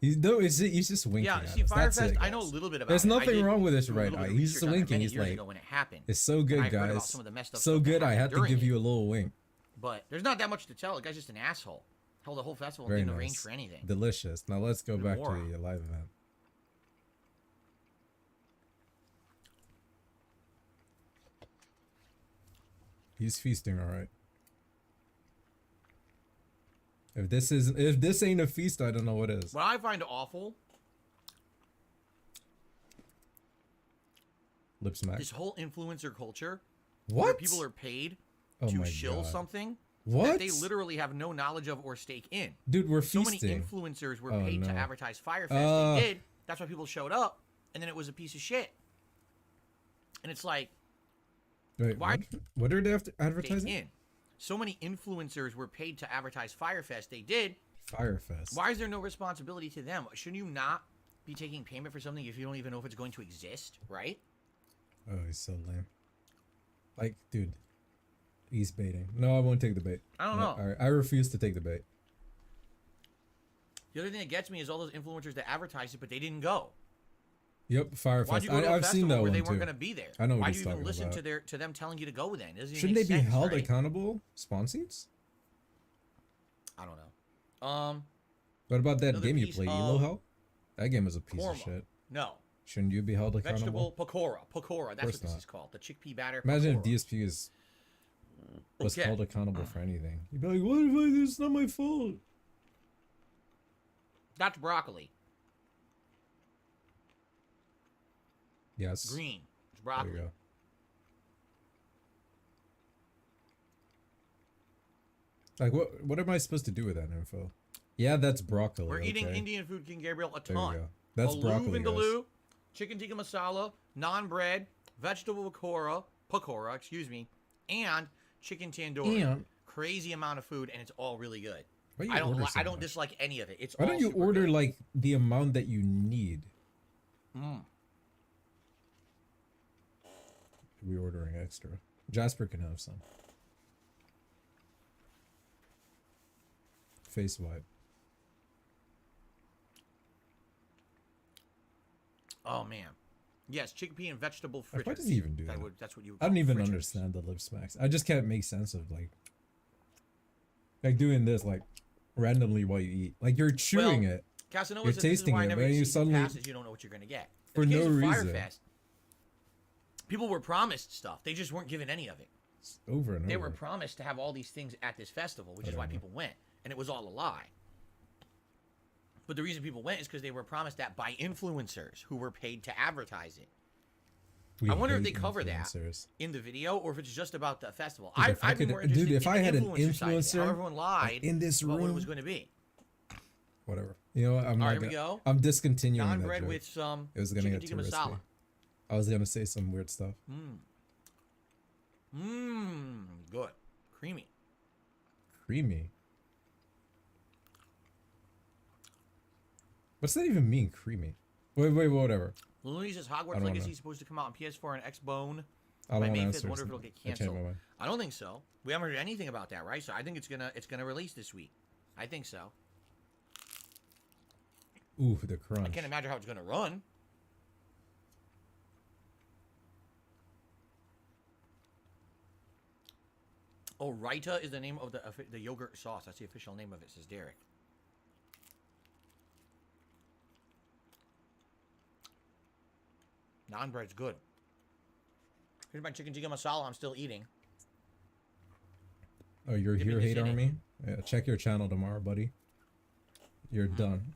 He's just winking at us. That's Firefest, it, I know a guys. little bit about There's it. nothing wrong with his do a right little bit eye. of He's just research on it winking. many He's years like, ago when it happened. it's so And good, I heard about guys. some of the messed up So stuff that good, I happened have to during give it. you a little wink. But there's not that much to tell. The guy's just an asshole. Held the whole festival Very and didn't nice. arrange for anything. Delicious. Now let's go back to moron. the live event. He's feasting, all right. If this ain't a feast, I don't know what is. What I find awful, Lip smack. this whole influencer culture, What? where people are paid Oh to my shill God. something What? that they literally have no knowledge of or stake in. Dude, we're so feasting. many influencers were Oh, paid to no. advertise Firefest. They did. That's why people showed up, and then it was a piece of shit. And it's like, Wait, why? what are they after Stake advertising? in. So many influencers were paid to advertise Firefest. They did. Firefest. Why is there no responsibility to them? Shouldn't you not be taking payment for something if you don't even know if it's going to exist, right? Oh, he's so lame. Like, dude, he's baiting. No, I won't take the bait. I don't No, know. all right, I refuse to take the bait. The other thing that gets me is all those influencers that advertised it, but they didn't go. Yep, Why'd Firefest. you go to a I've seen festival that where one they too. weren't going to be there? I know what Why'd he's you even talking listen about. to them telling you to go then? It doesn't even Shouldn't they make be sense, held right? accountable? Sponsors? I don't know. What about that Another game you piece play, of Elo Hell? That game was a piece of korma. shit. No. Shouldn't you be held accountable? Vegetable pakora. That's course what this not. is called. The chickpea batter. Imagine pakora. if DSP was Okay. held accountable for anything. You'd be like, what if I, it's not my fault? That's broccoli. Yes. Green. It's There broccoli. you go. Like, what am I supposed to do with that info? Yeah, that's broccoli. We're eating okay. Indian food, King Gabriel, a There you ton. go. That's broccoli, guys. vindaloo, chicken tikka masala, naan bread, vegetable pakora, excuse me, and chicken tandoori. And- Crazy amount of food, and it's all really good. Why you I don't order so I don't much? dislike any of it. It's Why all don't you super order good. like the amount that you need? We're ordering extra. Jasper can have some. Face wipe. Oh man. Yes, chickpea and vegetable Like, fritters. why does he even do that? That's what you would I don't call even fritters. understand the lip smacks. I just can't make sense of like doing this like randomly while you eat. Like you're chewing it. Casanova You're said this is tasting why it, never but you you season suddenly passes, you don't know what you're going to get. for In the case no of reason. Firefest, people were promised stuff. They just weren't given any of it. Over and They over. were promised to have all these things at this festival, which is why people went. And it was all a lie. But the reason people went is because they were promised that by influencers who were paid to advertise it. We I wonder if hate they cover that influencers. in the video or if it's just about the festival. Dude, if I I've been could- more interested dude, if in I the had an influencer side of it, influencer, how everyone lied like, in this about what it room- was going to be. Whatever. You know what? I'm All right, not here we gonna, go. I'm discontinuing Naan that bread joke. with some It was gonna chicken get too tikka risky. masala. I was gonna say some weird stuff. Good. Creamy. Creamy. What's that even mean, creamy? Wait, whatever. Looney says I Hogwarts don't Legacy know. is supposed to come out on PS4 and Xbone I don't by wanna May 5th. answer Wonder if this. it'll get I changed canceled. my mind. I don't think so. We haven't heard anything about that, right? So I think it's gonna release this week. I think so. Ooh, the crunch. I can't imagine how it's gonna run. Oh, Raita is the name of the yogurt sauce. That's the official name of it, says Derek. Naan bread's good. Here's my chicken tikka masala I'm still eating. Oh, you're Give me here, this hate in it. army? Yeah, check your channel tomorrow, buddy. You're done.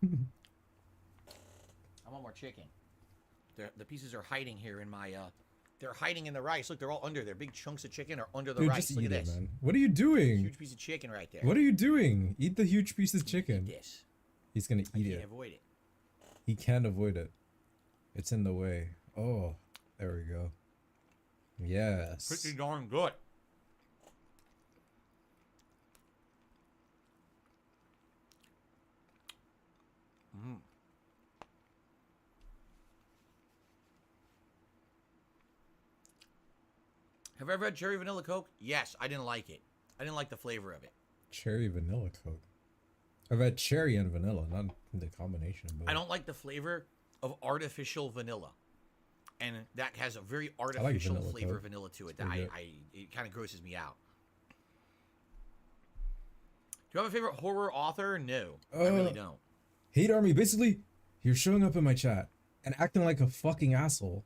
I want more chicken. The pieces are hiding here in my they're hiding in the rice. Look, they're all under there. Big chunks of chicken are under the Dude, rice. just Look eat at it, this. man. What are you doing? Huge piece of chicken right there. What are you doing? Eat the huge piece of chicken. Eat this. He's gonna I eat can't it. avoid it. He can't avoid it. It's in the way. Oh, there we go. Yes. Pretty darn good. Have you ever had cherry vanilla Coke? Yes, I didn't like it. I didn't like the flavor of it. Cherry vanilla Coke. I've had cherry and vanilla, not the combination of both. I don't like the flavor of artificial vanilla. And that has a very artificial flavor Coke. vanilla to it. Pretty good. It kind of grosses me out. Do you have a favorite horror author? No, I really don't. Hate Army, basically, you're showing up in my chat and acting like a fucking asshole,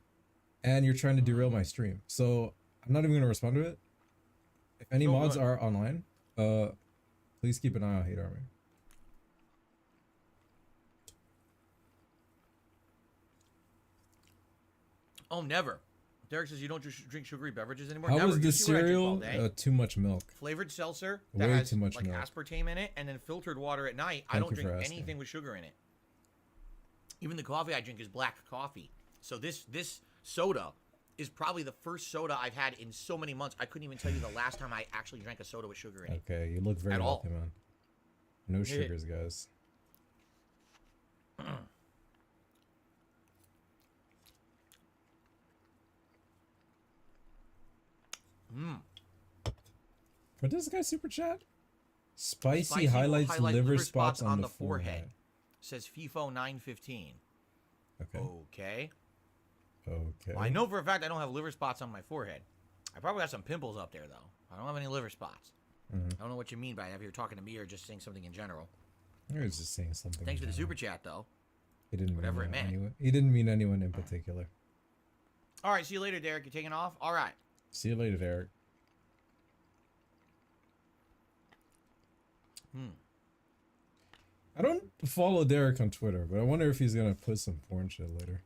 and you're trying to derail my stream. So I'm not even gonna respond to it. If any mods are online, please keep an eye on Hate Army. Oh, never. Derek says you don't drink sugary beverages anymore. How Never. was You the see what I drink all cereal? day? Too much milk. Flavored seltzer that Way has too much like milk. aspartame in it, and then filtered water at night. I Thank don't you for drink asking. anything with sugar in it. Even the coffee I drink is black coffee. So this soda is probably the first soda I've had in so many months. I couldn't even tell you the last time I actually drank a soda with sugar in it. Okay, you look very At all. healthy, man. No sugars, guys. What does this guy super chat? Spicy highlights highlight liver spots on the forehead. Says FIFO 915. Okay. Okay. Okay. Well, I know for a fact I don't have liver spots on my forehead. I probably got some pimples up there, though. I don't have any liver spots. I don't know what you mean by that, if you're talking to me or just saying something in general. I was just saying something. Thanks for in the general. super chat, though. He didn't Whatever mean it meant. anyone. He didn't mean anyone in particular. All right, see you later, Derek. You're taking off? All right. See you later, Derek. I don't follow Derek on Twitter, but I wonder if he's gonna put some porn shit later.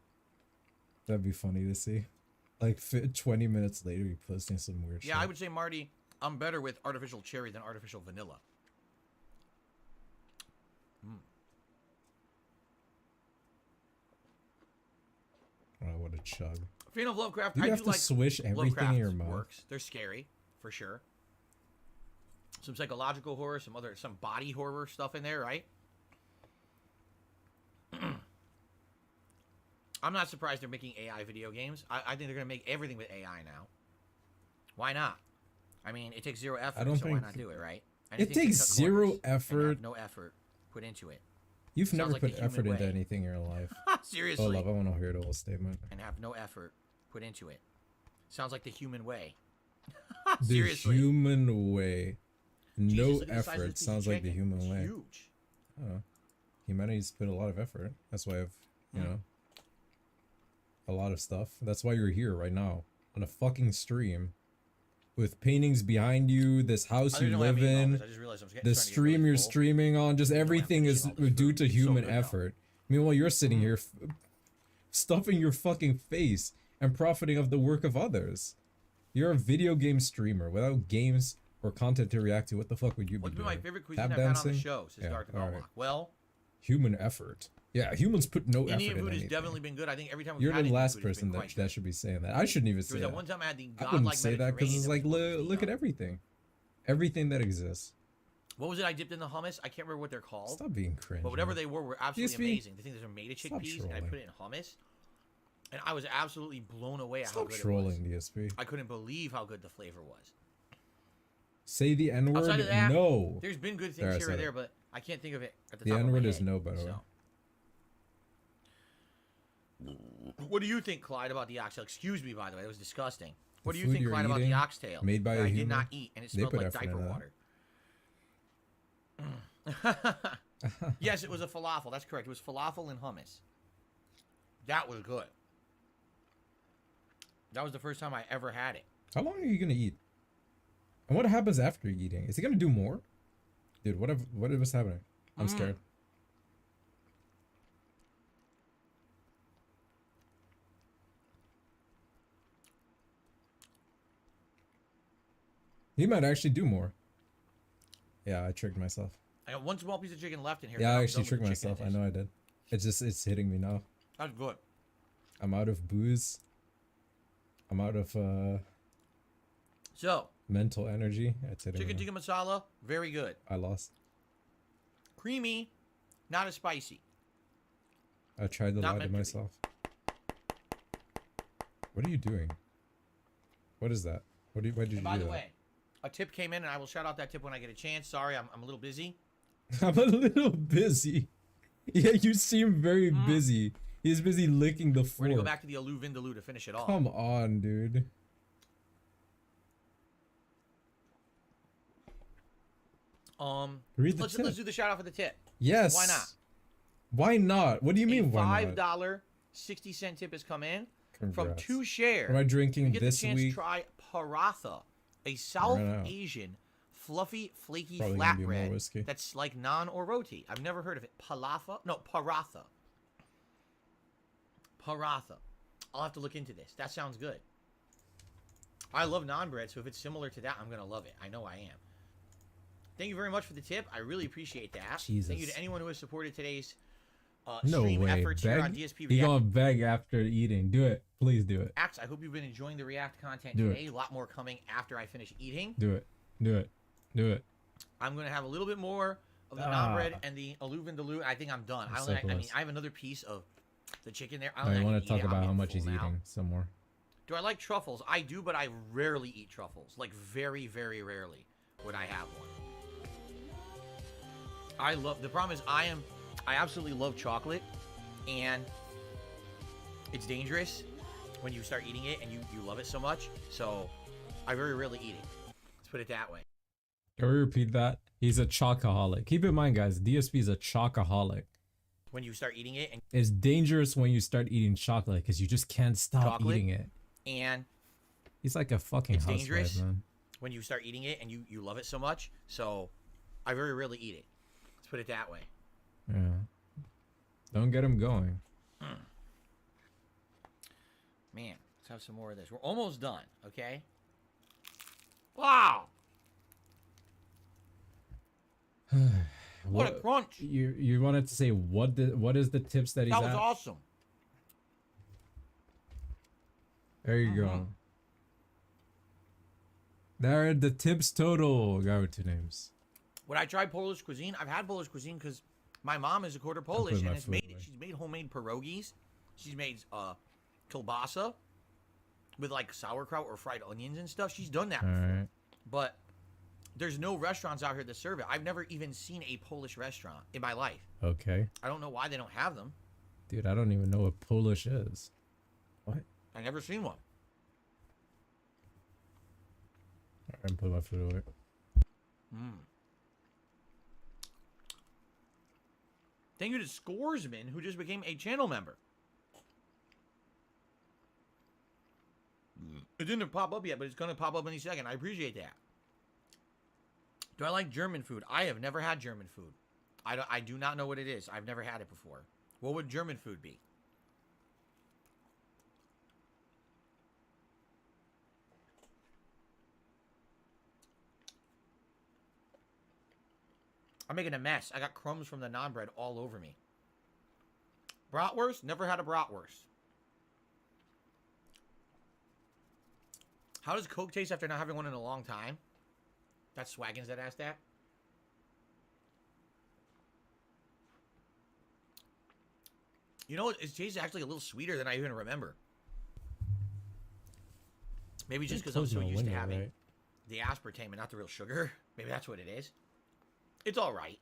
That'd be funny to see. Like 20 minutes later, he posting some weird shit. Yeah, I would say, Marty, I'm better with artificial cherry than artificial vanilla. Oh, what a chug. Fan of Lovecraft, You I have do to like swish everything Lovecraft's in your mouth. works. They're scary, for sure. Some psychological horror, some body horror stuff in there, right? I'm not surprised they're making AI video games. I think they're going to make everything with AI now. Why not? I mean, it takes zero effort, so why not do it, right? It takes zero effort. No effort put into it. You've Sounds never like put the effort human into way. anything in your life. Seriously. Oh, love, I want to hear the whole statement. And have no effort put into it. Sounds like the human way. The Seriously. human way. No Jesus, look at the size of effort. this piece Sounds of like the chicken. human It's way. huge. Oh. Humanity's put a lot of effort. That's why I've, you know, a lot of stuff. That's why you're here right now on a fucking stream with paintings behind you, this house you live in, the stream you're streaming on, just everything is due to human effort. Meanwhile, you're sitting here stuffing your fucking face and profiting of the work of others. You're a video game streamer without games or content to react to. What the fuck would you be What's been doing? my favorite cuisine Tap I've had on the dancing? show? Says Yeah, Dr. all Belmont. right. Well, Human effort. Yeah, humans put no effort Indian in food has anything. definitely been good. I think every time we've You're had the Indian last food, it's been person quite that should be saying that. I shouldn't even There say was that. that one time I had the I wouldn't godlike say that because it's like, Mediterranean look at everything. Everything that exists. What was it I dipped in the hummus? I can't remember what they're called. Stop being cringe. But whatever man. they were absolutely DSP, amazing. The things that are made of stop chickpeas, and I trolling. put it in hummus. And I was absolutely blown away at how Stop good trolling, it was. DSP. I couldn't believe how good the flavor was. Say the N word? Outside of that, No. there's been good There, I things here or said there, it. but I can't think of it at the The top N of my word head. is no, by the way. What do you think, Clyde, about the oxtail? Excuse me, by the way, it was disgusting. What do you food think, you're Clyde, about the eating, oxtail? made by that a I did human, not eat, and it they smelled put like effort diaper into water. Yes, it was a falafel. That's correct. It was falafel and hummus. That was good. That was the first time I ever had it. How long are you gonna eat? And what happens after eating? Is he gonna do more? Dude, what is happening? I'm scared. He might actually do more. Yeah, I tricked myself. I got one small piece of chicken left in here. Yeah, but I I'm actually done with tricked the chicken myself. it I is. know I did. It's hitting me now. That's good. I'm out of booze. I'm out of So, mental energy. It's hitting chicken me. tikka masala, very good. I lost. Creamy, not as spicy. I tried to Not lie to meant to be. myself. What are you doing? What is that? What did you do? By the way, a tip came in, and I will shout out that tip when I get a chance. Sorry, I'm a little busy. I'm a little busy. Yeah, you seem very busy. He's busy licking the floor. We're gonna go back to the Alu Vindaloo to finish it off. Come on, dude. Read the tip. Let's do the shout out for the tip. Yes. Why not? Why not? What do you mean? Why not? $5 60-cent tip has come in from Congrats. 2 Share. Am I drinking you get this the chance week? to try paratha, a South Asian fluffy, flaky Probably gonna be more flatbread whiskey. that's like naan or roti. I've never heard of it. Paratha? No, paratha. Paratha. I'll have to look into this. That sounds good. I love naan bread, so if it's similar to that, I'm gonna love it. I know I am. Thank you very much for the tip. I really appreciate that. Jesus. Thank you to anyone who has supported today's No stream way. efforts here on Beg? DSP You React. gonna beg after eating? Do it. Please do it. I hope you've been enjoying the React content Do today. it. A lot more coming after I finish eating. Do it. Do it. Do it. I'm gonna have a little bit more of the naan bread and the Alu Vindaloo. I think I'm done. That's I so don't. I mean, close. I have another piece of the chicken there. I I don't think I want can to talk eat it. I'm about how getting much he's full now. eating some more. Do I like truffles? I do, but I rarely eat truffles. Like very, very rarely would I have one. I love. The problem is I absolutely love chocolate, and it's dangerous when you start eating it and you love it so much. So I very rarely eat it. Let's put it that way. Can we repeat that? He's a chocoholic. Keep in mind, guys, DSP is a chocoholic. When you start eating it and It's dangerous when you start eating chocolate because you just can't stop chocolate, eating it. and He's like a fucking it's housewife, dangerous man. when you start eating it and you love it so much. So I very rarely eat it. Let's put it that way. Yeah. Don't get him going. Man, let's have some more of this. We're almost done, okay? Wow! What a crunch! You wanted to say what is the tips that he's That was at? awesome. There you go. There are the tips total. Guy with 2 names. Would I try Polish cuisine? I've had Polish cuisine because my mom is a quarter Polish put my and has food made away. she's made homemade pierogies. She's made kielbasa with like sauerkraut or fried onions and stuff. She's done that All before. right. But there's no restaurants out here that serve it. I've never even seen a Polish restaurant in my life. Okay. I don't know why they don't have them. Dude, I don't even know what Polish is. What? I never seen one. I'm put my food away. Thank you to Scoresman, who just became a channel member. It didn't pop up yet, but it's going to pop up any second. I appreciate that. Do I like German food? I have never had German food. I do not know what it is. I've never had it before. What would German food be? I'm making a mess. I got crumbs from the naan bread all over me. Bratwurst? Never had a bratwurst. How does Coke taste after not having one in a long time? That's Swaggins that asked that. You know, it tastes actually a little sweeter than I even remember. Maybe just because I'm so used to having the aspartame and not the real sugar. Maybe that's what it is. It's all right.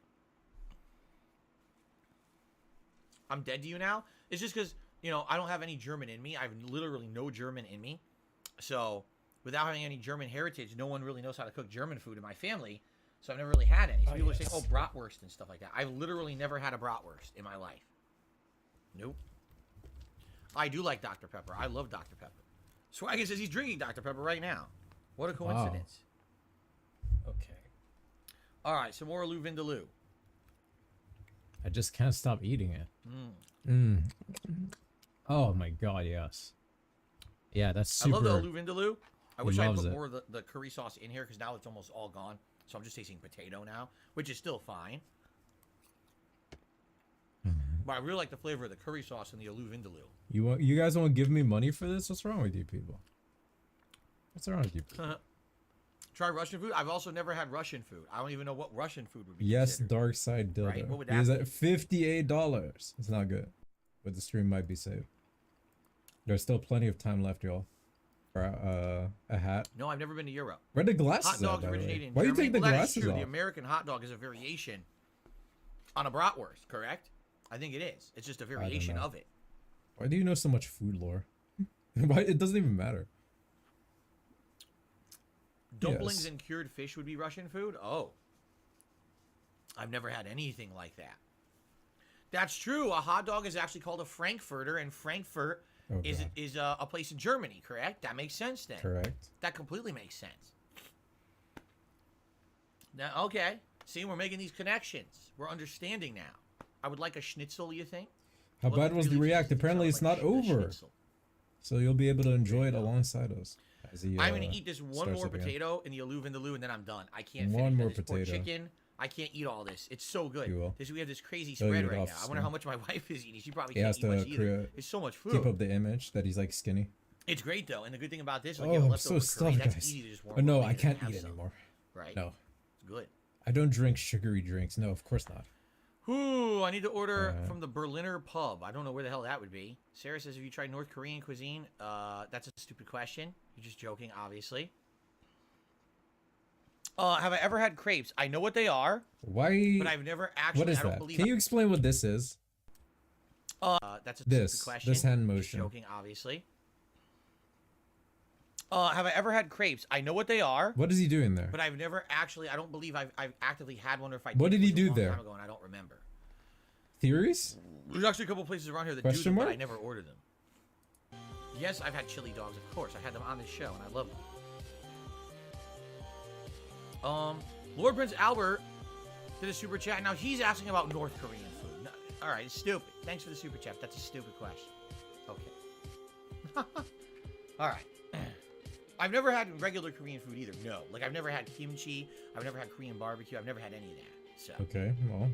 I'm dead to you now. It's just because, you know, I don't have any German in me. I have literally no German in me. So, without having any German heritage, no one really knows how to cook German food in my family. So, I've never really had any. So people are saying, oh, bratwurst and stuff like that. I've literally never had a bratwurst in my life. Nope. I do like Dr. Pepper. I love Dr. Pepper. Swaggy says he's drinking Dr. Pepper right now. What a coincidence. Wow. Okay. All right, some more Alu Vindaloo. I just can't stop eating it. Oh my god, yes. Yeah, that's super. I love the Alu Vindaloo. I wish I loves put it. more of the curry sauce in here because now it's almost all gone. So I'm just tasting potato now, which is still fine. But I really like the flavor of the curry sauce and the Alu Vindaloo. You guys won't give me money for this? What's wrong with you people? What's wrong with you people? Try Russian food? I've also never had Russian food. I don't even know what Russian food would be. Yes, considered. Dark Side Dildo. Right, what would He is that at $58. It's not good. But the stream might be saved. There's still plenty of time left, y'all. or a hat. No, I've never been to Europe. Where the glasses Hot dogs at, by the way? originate in Why do you Germany. take the Well, that is glasses true. off? The American hot dog is a variation on a bratwurst, correct? I think it is. It's just a variation know. of it. Why do you know so much food lore? Why it doesn't even matter. Dumplings Yes. and cured fish would be Russian food? Oh. I've never had anything like that. That's true. A hot dog is actually called a Frankfurter, and Frankfurt is a place in Germany, correct? That makes sense then. Correct. That completely makes sense. Now, okay. See, we're making these connections. We're understanding now. I would like a schnitzel, you think? How bad was the react? Apparently it's not over. So you'll be able to enjoy it alongside us. As he, I'm going to eat this one starts more up again. potato in the Vindaloo, and then I'm done. I can't One finish more that. This poor potato. chicken. I can't eat all this. It's so good. You will. We have this crazy He'll spread eat it right off now. I wonder soon. how much my wife is eating. She probably He can't has eat to much either. There's so much food. keep up the image that he's like skinny. It's great though, and the good thing about this, Oh, like, you have I'm so leftover curry, stuffed, that's guys. easy to just warm Oh, no, up I later and can't have eat some, anymore. Right? No. It's good. I don't drink sugary drinks. No, of course not. Ooh, I need to order from the Berliner pub. I don't know where the hell that would be. Sarah says, have you tried North Korean cuisine? That's a stupid question. You're just joking, obviously. Have I ever had crepes? I know what they are. Why? But I've never actually. What is I don't that? believe. Can you explain what this is? That's a This. stupid question. This hand Just motion. joking, obviously. Have I ever had crepes? I know what they are. What is he doing there? But I've never actually. I don't believe I've actively had one, or if I. What did he it was a do long there? Time ago, and I don't remember. Theories? There's actually a couple places around here that Question do them, mark? but I never ordered them. Yes, I've had chili dogs, of course. I've had them on this show, and I love them. Lord Prince Albert did a super chat. Now he's asking about North Korean food. No, all right, it's stupid. Thanks for the super chat. That's a stupid question. Okay. All right. I've never had regular Korean food either. No, like I've never had kimchi. I've never had Korean barbecue. I've never had any of that. So. Okay, well,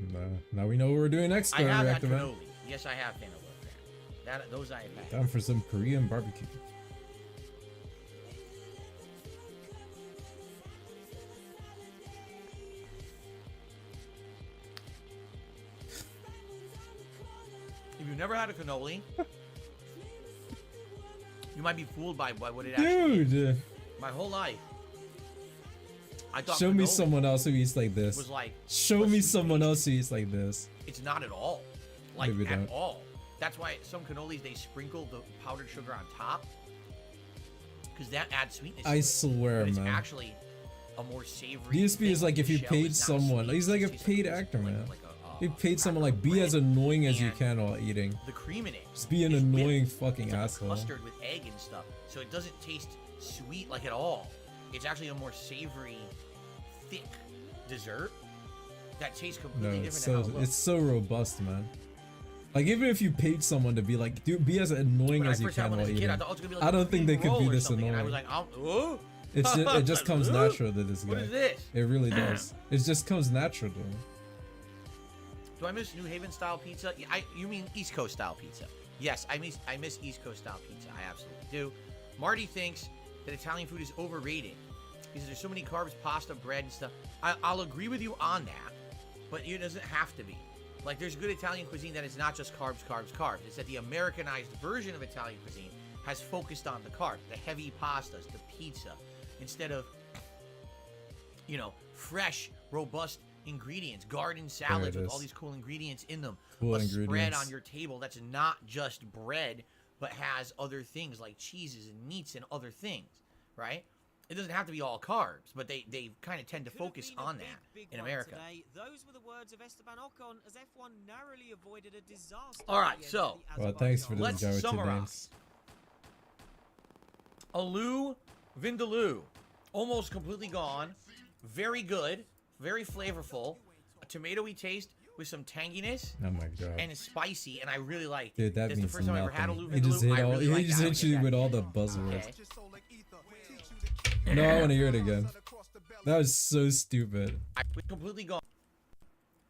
now we know what we're doing next. I have had Reactive Man. cannoli. Yes, I have cannoli. Those I have had. Time for some Korean barbecue. If you've never had a cannoli, you might be fooled by what it actually is. Dude! My whole life, I thought Show me cannoli someone else who eats like this. was like Show me someone else who eats like this. It's not at all. Like Maybe at don't. all. That's why some cannolis they sprinkle the powdered sugar on top, because that adds sweetness. I to it. swear, But it's man. actually a more savory. DSP thing. is like if you The shell paid is not someone. sweet, He's it like a just tastes like paid this, actor, man. like You paid someone like be as annoying as you and can while eating. the cream in it. Just be an is annoying whipped. fucking It's like asshole. Custard with egg and stuff, so it doesn't taste sweet like at all. It's actually a more savory, thick dessert that tastes No, completely it's different. so than how it it's so robust, man. Like even if you paid someone to be like, dude, be as annoying When I as you first had can one while as a eating. kid, I thought it was gonna be like I a don't think they cream could be roll or this something, and I was annoying. like, oh. It just comes natural to this guy. What is this? It really does. It just comes natural to him. Do I miss New Haven style pizza? Yeah, you mean East Coast style pizza? Yes, I miss East Coast style pizza. I absolutely do. Marty thinks that Italian food is overrated. He says there's so many carbs, pasta, bread, and stuff. I'll agree with you on that, but it doesn't have to be. Like there's good Italian cuisine that is not just carbs, carbs, carbs. It's that the Americanized version of Italian cuisine has focused on the carbs, the heavy pastas, the pizza, instead of, fresh, robust ingredients, garden salads with all these cool ingredients in them. Cool a spread ingredients. on your table that's not just bread, but has other things like cheeses and meats and other things, right? It doesn't have to be all carbs, but they kind of tend to focus on that in America. Those were the words of Esteban Ocon as F1 narrowly avoided a disaster. All right, so Well, thanks for this let's guy with your summarize. names. Alu Vindaloo, almost completely gone. Very good, very flavorful. A tomatoey taste with some tanginess. Oh my god. And it's spicy, and I really liked Dude, it. that That's means the first time I ever had nothing. Alu He just Vindaloo. hit I all. really He like just that. hit you with all the buzzwords. Okay. No, I want to hear it again. That was so stupid. Completely gone.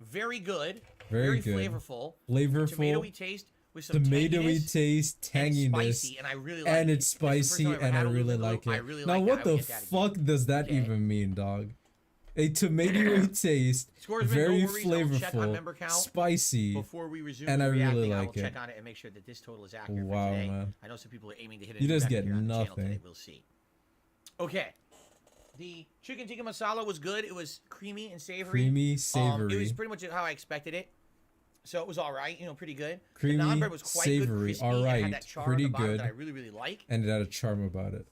Very good. Very good. Flavorful. Flavorful. Tomatoey taste with some Tomatoey tanginess taste, tanginess, spicy, and I really like and it. it's That's the first spicy, time I ever and I had Alu really Vindaloo. like I it. really Now, like what that. I the would get that again. fuck does that even mean, dog? A tomatoey taste, Scores been very no worries. I will check on member flavorful, count spicy, before we resume and I reacting. really I will like it. check on it and make sure that this total is accurate Wow, for today. man. I know some people are aiming to hit a You new just record get here on the channel nothing. today. We'll see. Okay. The chicken tikka masala was good. It was creamy and savory. Creamy, It savory. was pretty much how I expected it. So it was all right, you know, pretty good. Creamy, the naan bread was quite good, savory, crispy, all and it right, had that char pretty on the bottom good. that I really, really like. And it had a charm about it.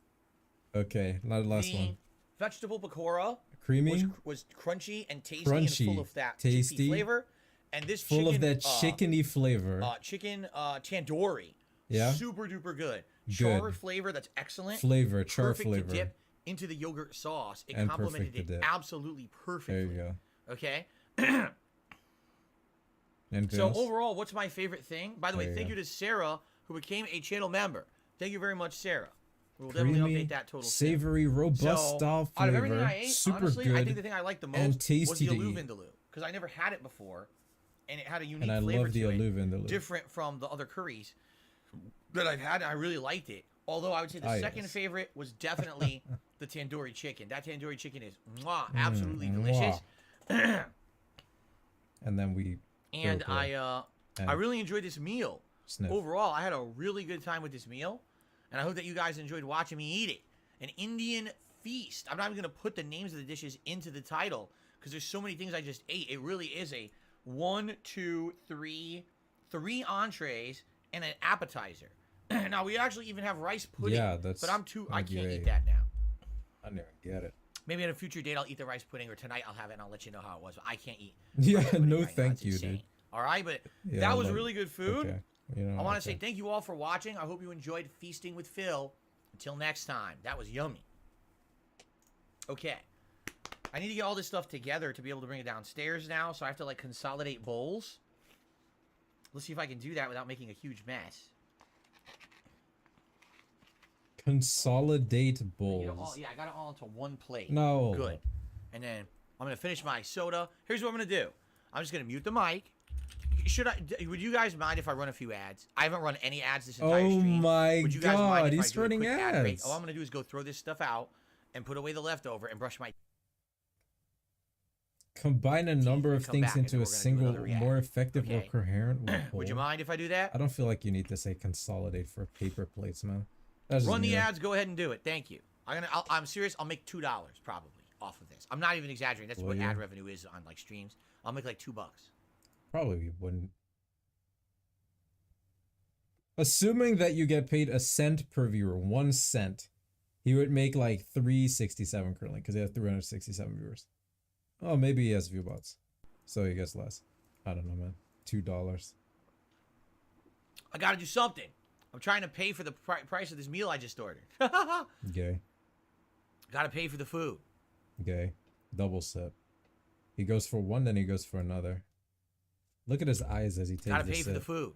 Okay, now the last one. Vegetable pakora Creamy, was crunchy and tasty crunchy, and full of that tasty, chickpea flavor. And this full chicken, of that chickeny flavor. Chicken tandoori. Yeah? Super duper good. Good. Char flavor that's excellent. Flavor, char Perfect flavor. to dip into the yogurt sauce. It And complemented perfect to it dip. absolutely perfectly. There you go. Okay? Anything So else? overall, what's my favorite thing? By the way, There you thank go. you to Sarah, who became a channel member. Thank you very much, Sarah. We'll definitely Creamy, update that total soon. savory, robust So, style out of everything flavor, I ate, super honestly, good, I think the thing I liked the most and was tasty the to aloo eat. vindaloo, because I never had it before, and it had a unique And I flavor love the to it, aloo vindaloo. different from the other curries that I've had, and I really liked it. Although I would say the second yes. favorite was definitely the tandoori chicken. That tandoori chicken is absolutely delicious. And then we. And go for it. I really enjoyed this meal. Sniff. Overall, I had a really good time with this meal, and I hope that you guys enjoyed watching me eat it. An Indian feast. I'm not even going to put the names of the dishes into the title because there's so many things I just ate. It really is a 1, 2, 3, 3 entrees and an appetizer. Now we actually even have rice pudding. Yeah, that's. But I can't great. eat that now. I never get it. Maybe on a future date I'll eat the rice pudding, or tonight I'll have it and I'll let you know how it was. But I can't eat. Yeah, rice pudding no, right now. thank It's you, insane. dude. All right, but Yeah, that I was love really it. good food. Okay. You know, I want to okay. say thank you all for watching. I hope you enjoyed Feasting with Phil. Until next time, that was yummy. Okay. I need to get all this stuff together to be able to bring it downstairs now, so I have to, like, consolidate bowls. Let's see if I can do that without making a huge mess. Consolidate Get it bowls. all, yeah, I got it all into one plate. No. Good. And then I'm going to finish my soda. Here's what I'm going to do. I'm just going to mute the mic. Would you guys mind if I run a few ads? I haven't run any ads this entire stream. Oh my Would you guys mind god, if I he's do a running quick ad break? ads. All I'm going to do is go throw this stuff out and put away the leftover and brush my... Combine a number of come things back and into then a we're gonna do single, another react. more effective Okay. or coherent Would you whole. mind if I do that? I don't feel like you need to say consolidate for paper plates, man. That's Run just the me. ads. Go ahead and do it. Thank you. I'm serious. I'll make $2 probably off of this. I'm not even exaggerating. That's Will what you? ad revenue is on like streams. I'll make like $2. Probably wouldn't. Assuming that you get paid a cent per viewer, 1 cent, he would make like 367 currently because he has 367 viewers. Oh, maybe he has viewbots, so he gets less. I don't know, man. $2. I got to do something. I'm trying to pay for the price of this meal I just ordered. Gay. Got to pay for the food. Gay. Double sip. He goes for one, then he goes for another. Look at his eyes as he takes Got to the pay for the sip. food.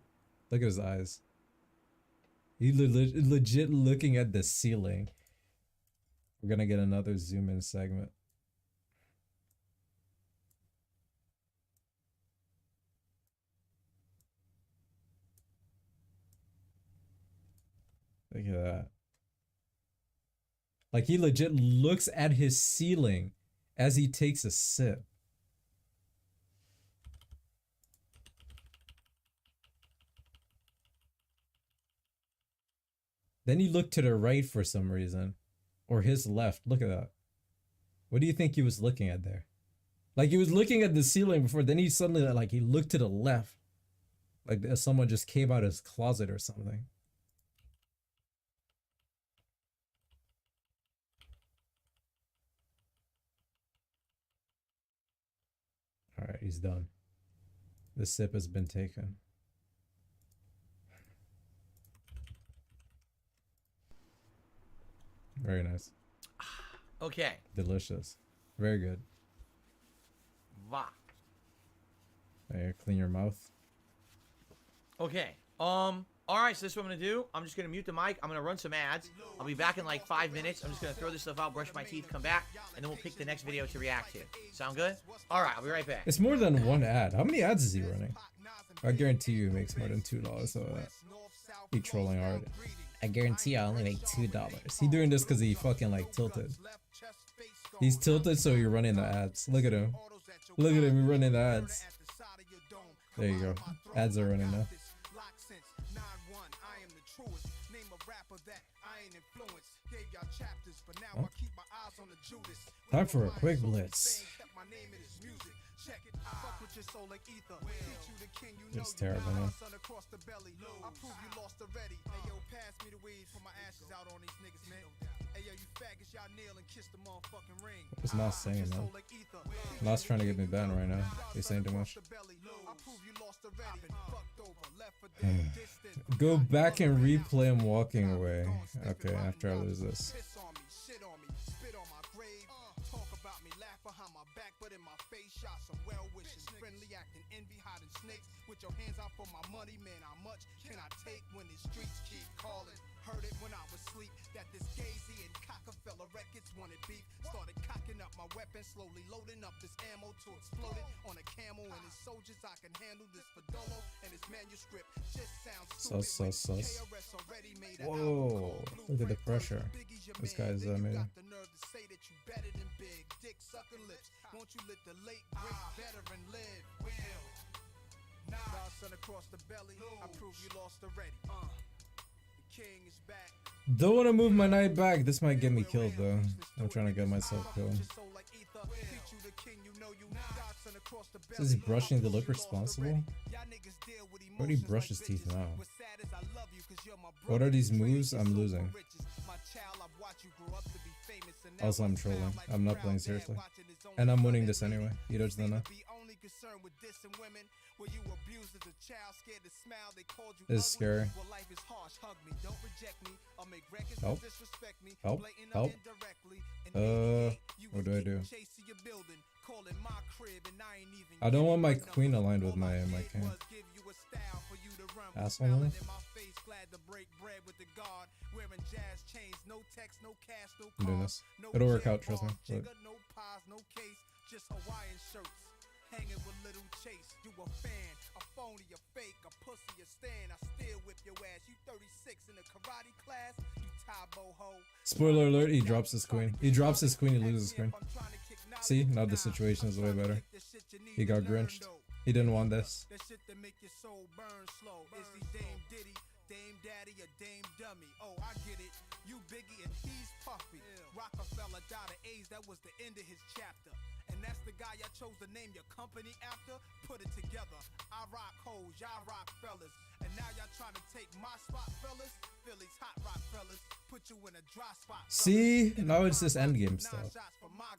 Look at his eyes. He legit looking at the ceiling. We're gonna get another zoom in segment. Look at that. Like he legit looks at his ceiling as he takes a sip. Then he looked to the right for some reason. Or his left. Look at that. What do you think he was looking at there? Like he was looking at the ceiling before, then he suddenly like he looked to the left. Like someone just came out of his closet or something. Alright, he's done. The sip has been taken. Very nice. Okay. Delicious. Very good. Va. There, clean your mouth. Okay. All right, so this is what I'm going to do. I'm just going to mute the mic. I'm going to run some ads. I'll be back in like 5 minutes. I'm just going to throw this stuff out, brush my teeth, come back, and then we'll pick the next video to react to. Sound good? All right, I'll be right back. It's more than one ad. How many ads is he running? I guarantee you he makes more than $2 so that. He trolling hard. I guarantee I only make $2. He doing this because he fucking like tilted. He's tilted, so you're running the ads. Look at him. Look at him, you're running the ads. There you go. Ads are running now. Oh. Time for a quick blitz. It's terrible, man. It's not saying that. Not trying to get me banned right now. He's saying too much. Go back and replay him walking away. Okay, after I lose this. With your hands out for my money, man, how much can I take when the streets keep calling? Heard it when I was asleep that this Gazy and Cockefeller records wanted beef. Started cocking up my weapon, slowly loading up this ammo to explode it on a camel and his soldiers. I can handle this Fadolo and his manuscript just sounds stupid. Whoa, look at the pressure. This guy's amazing. The nerve to say that you better than big dick sucking lips. Won't you let the late great veteran live? Across the belly, I prove you lost already. The king is back. Don't want to move my knight back. This might get me killed though. I'm trying to get myself killed. Is he brushing to look responsible? Already brushed his teeth now. What are these moves? I'm losing. Also, I'm trolling. I'm not playing seriously. And I'm winning this anyway. You don't know. This is scary. Help. Help. Help. What do? I don't want my queen aligned with my king. Asshole move. I'm doing this. It'll work out, trust me. Look. Hanging with little Chase, you a fan, a phony, a fake, a pussy, a stand. I still whip your ass. You 36 in a karate class, you Tybo ho. Spoiler alert, he drops his queen. He drops his queen, he loses his queen. See, now the situation is way better. He got grinched. He didn't want this. That shit that make your soul burn slow. Is he Dame Diddy, Dame Daddy, or Dame Dummy? Oh, I get it. You Biggie and he's Puffy. Rockefeller died of AIDS, that was the end of his chapter. And that's the guy I chose to name your company after. Put it together. I rock hoes, y'all rock fellas. And now y'all trying to take my spot, fellas. Philly's hot rock fellas. Put you in a dry spot. See, now it's this endgame stuff.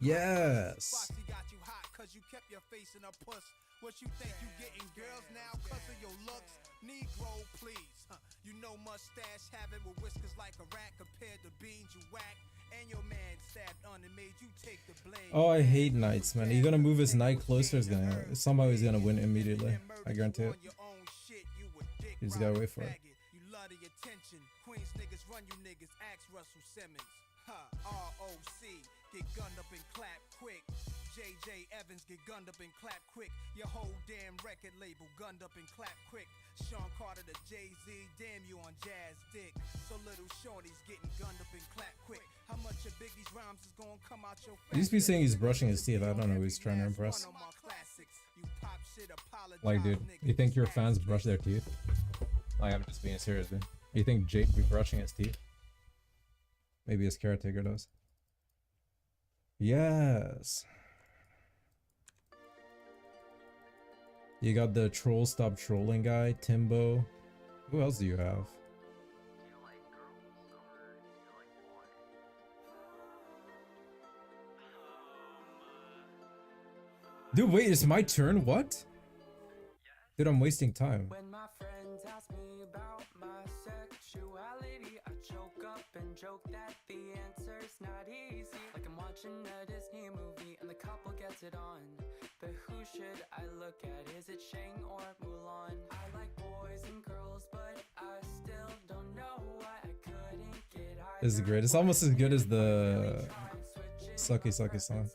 Yes. Got you hot cause you kept your face in a puss. What you think you getting girls now cause of your looks? Negro, please. You know mustache having with whiskers like a rat compared to beans you whack. And your man stabbed on and made you take the blame. Oh, I hate knights, man. He's gonna move his knight closer. Somehow he's gonna win immediately. I guarantee it. You just gotta wait for it. You love the attention. Queens niggas run you niggas. Ask Russell Simmons. ROC. Get gunned up and clap quick. JJ Evans get gunned up and clap quick. Your whole damn record label gunned up and clap quick. Sean Carter to Jay-Z, damn you on jazz dick. So little Shorty's getting gunned up and clap quick. How much of Biggie's rhymes is gonna come out your face? He used to be saying he's brushing his teeth. I don't know who he's trying to impress. Like, dude, you think your fans brush their teeth? Like, I'm just being serious, dude. You think Jake be brushing his teeth? Maybe his caretaker does. Yes. You got the troll stop trolling guy, Timbo. Who else do you have? Dude, wait, it's my turn? What? Dude, I'm wasting time. When my friends ask me about my sexuality, I choke up and joke that the answer's not easy. Like I'm watching a Disney movie and the couple gets it on. But who should I look at? Is it Shang or Mulan? I like boys and girls, but I still don't know why I couldn't get high. This is great. It's almost as good as the Sucky Sucky song.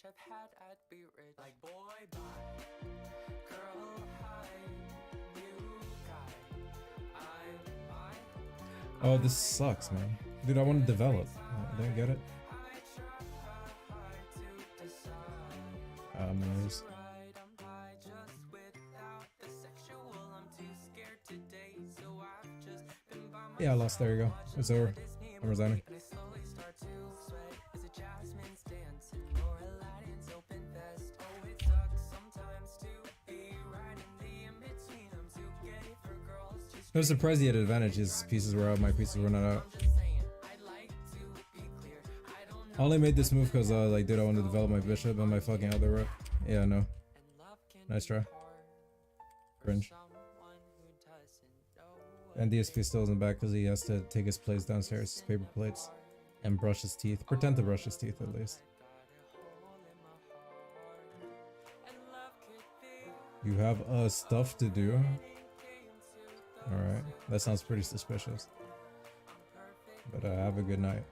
I've had, I'd be rich. Like boy, bye, girl, hi, you guy, I. Oh, this sucks, man. Dude, I want to develop. I didn't get it. Nice. Yeah, I lost. There you go. It's over. I'm resigning. I was surprised he had advantage. His pieces were out, my pieces were not out. I only made this move because like, dude, I wanted to develop my bishop and my fucking other rook. Yeah, no. Nice try. Cringe. And DSP still isn't back because he has to take his plates downstairs, his paper plates, and brush his teeth. Pretend to brush his teeth at least. You have stuff to do. Alright, that sounds pretty suspicious. But have a good night.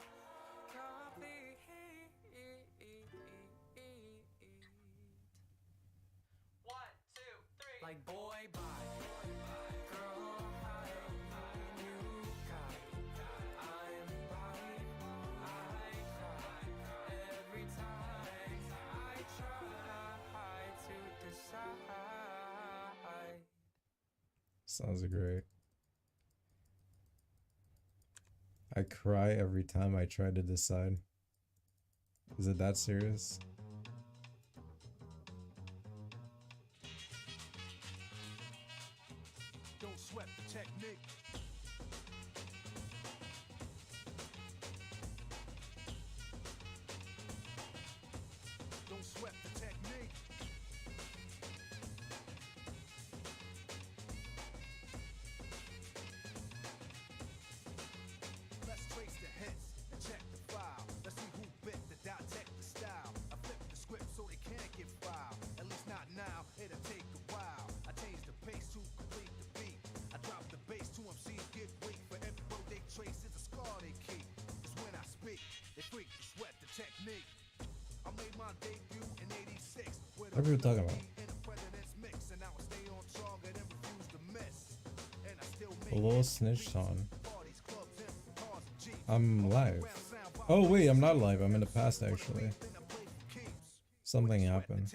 Sounds great. I cry every time I try to decide. Is it that serious? Don't sweat the technique. Don't sweat the technique. Let's trace the hits and check the file. Let's see who bit the dissect the style. I flip the script so they can't get filed. At least not now, it'll take a while. I change the pace to complete the beat. I drop the bass to MCs get weak. For every road they trace is a scar they keep. It's when I speak, they freak to sweat the technique. I made my debut in '86. What are you talking about? A little snitch song. I'm live. Oh wait, I'm not live. I'm in the past actually. Something happened.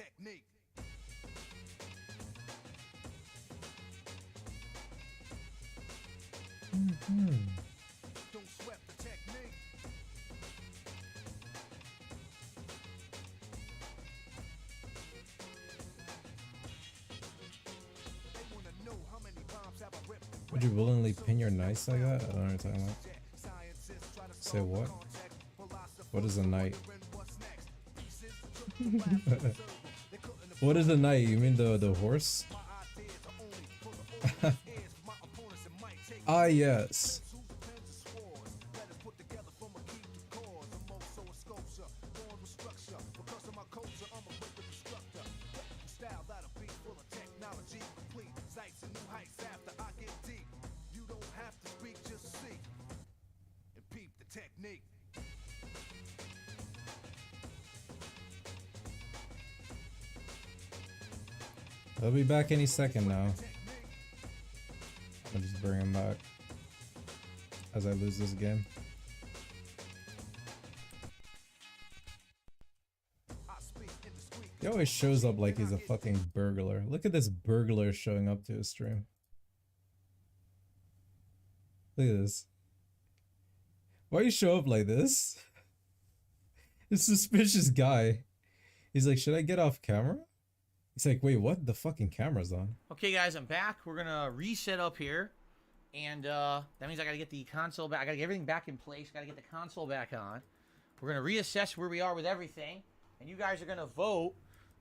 Would you willingly pin your knights like that? I don't know what you're talking about. Say what? What is a knight? What is a knight? You mean the horse? Ah yes. They'll be back any second now. I'll just bring him back as I lose this game. He always shows up like he's a fucking burglar. Look at this burglar showing up to his stream. Look at this. Why you show up like this? This suspicious guy. He's like, should I get off camera? He's like, wait, what? The fucking camera's on. Okay, guys, I'm back. We're gonna reset up here, and that means I gotta get the console back. I gotta get everything back in place. Gotta get the console back on. We're gonna reassess where we are with everything, and you guys are gonna vote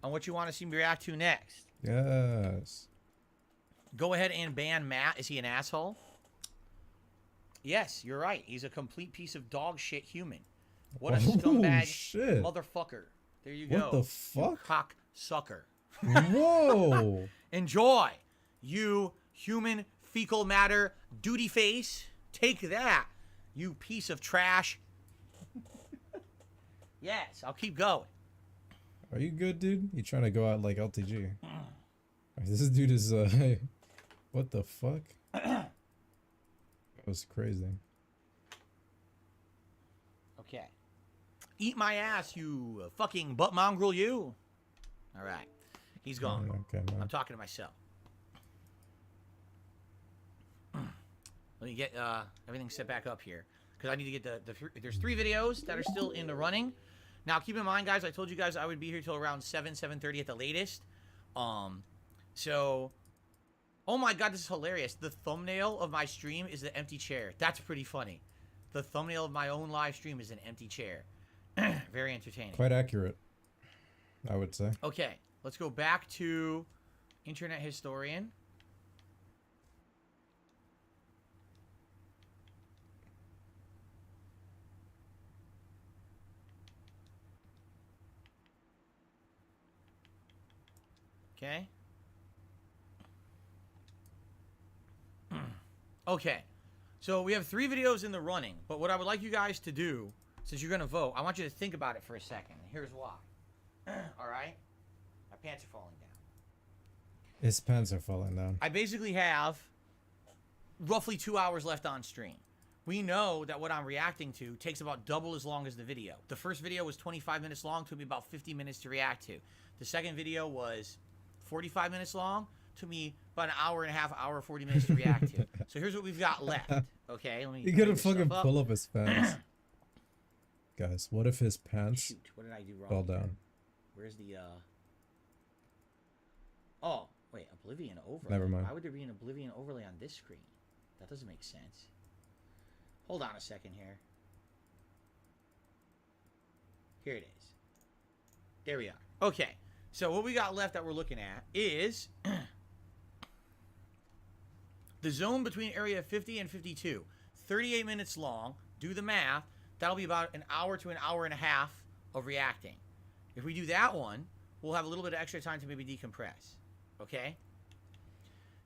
on what you want to see me react to next. Yes. Go ahead and ban Matt. Is he an asshole? Yes, you're right. He's a complete piece of dog shit human. What a scumbag motherfucker. There you go. What the fuck? You cock sucker. Whoa. Enjoy, you human fecal matter duty face. Take that, you piece of trash. Yes, I'll keep going. Are you good, dude? You trying to go out like LTG? This dude is what the fuck? That was crazy. Okay. Eat my ass, you fucking butt mongrel, you. All right. He's gone. Okay, man. I'm talking to myself. Let me get everything set back up here. Because I need to get there's 3 videos that are still in the running. Now, keep in mind, guys, I told you guys I would be here till around 7:30 at the latest. So, oh my god, this is hilarious. The thumbnail of my stream is the empty chair. That's pretty funny. The thumbnail of my own live stream is an empty chair. Very entertaining. Quite accurate, I would say. Okay, let's go back to Internet Historian. Okay. Okay. So we have 3 videos in the running, but what I would like you guys to do, since you're going to vote, I want you to think about it for a second. And here's why. All right? My pants are falling down. His pants are falling down. I basically have roughly 2 hours left on stream. We know that what I'm reacting to takes about double as long as the video. The first video was 25 minutes long, took me about 50 minutes to react to. The second video was 45 minutes long, took me about an hour and a half, hour, 40 minutes to react to. So here's what we've got left. Okay, let me. You gotta fucking pull up his pants. Guys, what if his pants Shoot, what did I do wrong? fell down? Where's the Oh, wait, Oblivion overlay. Never mind. Why would there be an Oblivion overlay on this screen? That doesn't make sense. Hold on a second here. Here it is. There we are. Okay. So what we got left that we're looking at is the zone between Area 50 and 52. 38 minutes long. Do the math. That'll be about an hour to an hour and a half of reacting. If we do that one, we'll have a little bit of extra time to maybe decompress. Okay?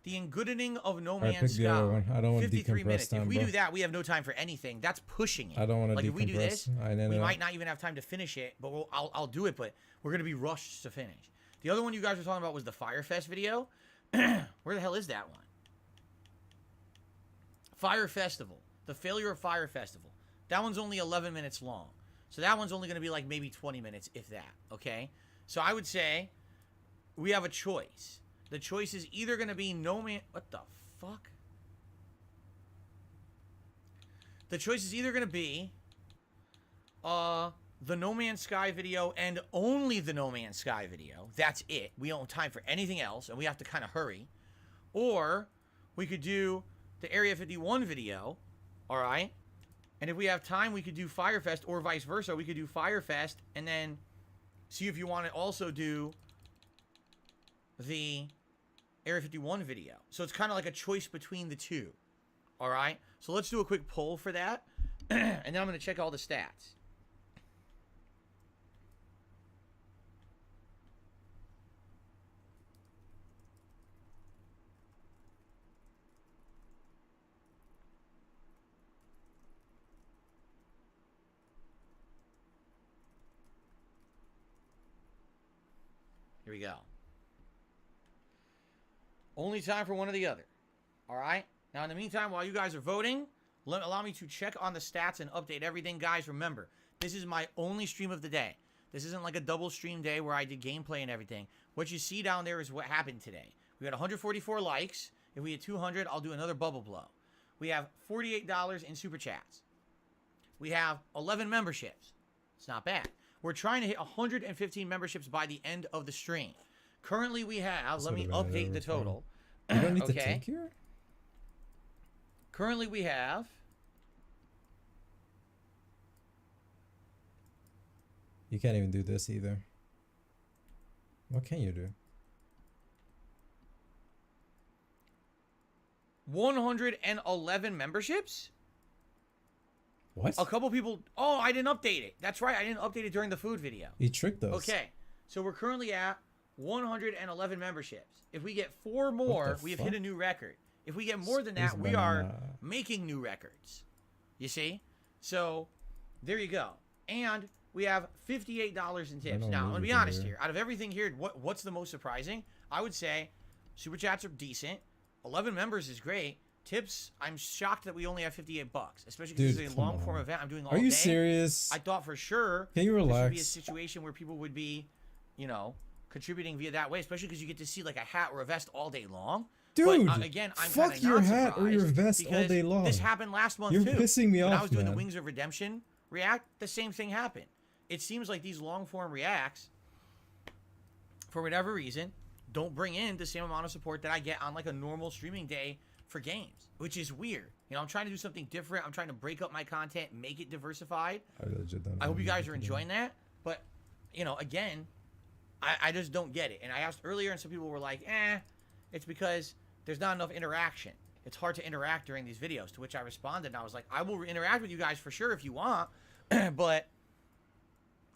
The Engoodening of No Man's pick the other Sky. one. I don't want 53 decompress minutes. time, If we bro. do that, we have no time for anything. That's pushing it. I don't want to like decompress. if we do this, I know we that. might not even have time to finish it, but I'll do it, but we're going to be rushed to finish. The other one you guys were talking about was the Firefest video. Where the hell is that one? Fire Festival. The failure of Fire Festival. That one's only 11 minutes long. So that one's only going to be like maybe 20 minutes, if that. Okay? So I would say we have a choice. The choice is either going to be No Man... What the fuck? The choice is either going to be the No Man's Sky video and only the No Man's Sky video. That's it. We don't have time for anything else, and we have to kind of hurry. Or we could do the Area 51 video, all right? And if we have time, we could do Firefest, or vice versa. We could do Firefest and then see if you want to also do the Area 51 video. So it's kind of like a choice between the two, all right? So let's do a quick poll for that, and then I'm going to check all the stats. Here we go. Only time for one or the other. All right? Now, in the meantime, while you guys are voting, allow me to check on the stats and update everything. Guys, remember, this is my only stream of the day. This isn't like a double stream day where I did gameplay and everything. What you see down there is what happened today. We got 144 likes. If we hit 200, I'll do another bubble blow. We have $48 in super chats. We have 11 memberships. It's not bad. We're trying to hit 115 memberships by the end of the stream. Currently, we have, let me update the total. You don't need to take here? Currently, we have You can't even do this either. What can you do? 111 memberships? What? A couple people... Oh, I didn't update it. That's right. I didn't update it during the food video. You tricked us. Okay. So we're currently at 111 memberships. If we get 4 more, we have hit a new record. If we get more than that, we are making new records. You see? So, there you go. And we have $58 in tips. Now, I'm going to be honest here. Out of everything here, what's the most surprising? I would say Super Chats are decent. 11 members is great. Tips, I'm shocked that we only have $58, especially because Dude, it's a come long form on. event I'm doing all Are day. you serious? I thought for sure Can you this would be a relax? situation where people would be, you know, contributing via that way, especially because you get to see like a hat or a vest all day long. Dude, but, again, I'm fuck kinda your not hat or your surprised vest all because day long. This happened last month You're too. pissing me when off, I was doing man. the Wings of Redemption react, the same thing happened. It seems like these long form reacts, for whatever reason, don't bring in the same amount of support that I get on like a normal streaming day for games, which is weird. You know, I'm trying to do something different. I'm trying to break up my content, make it diversified. I hope you guys are enjoying that. But, you know, again, I just don't get it. And I asked earlier, and some people were like, it's because there's not enough interaction. It's hard to interact during these videos, to which I responded, and I was like, I will interact with you guys for sure if you want, but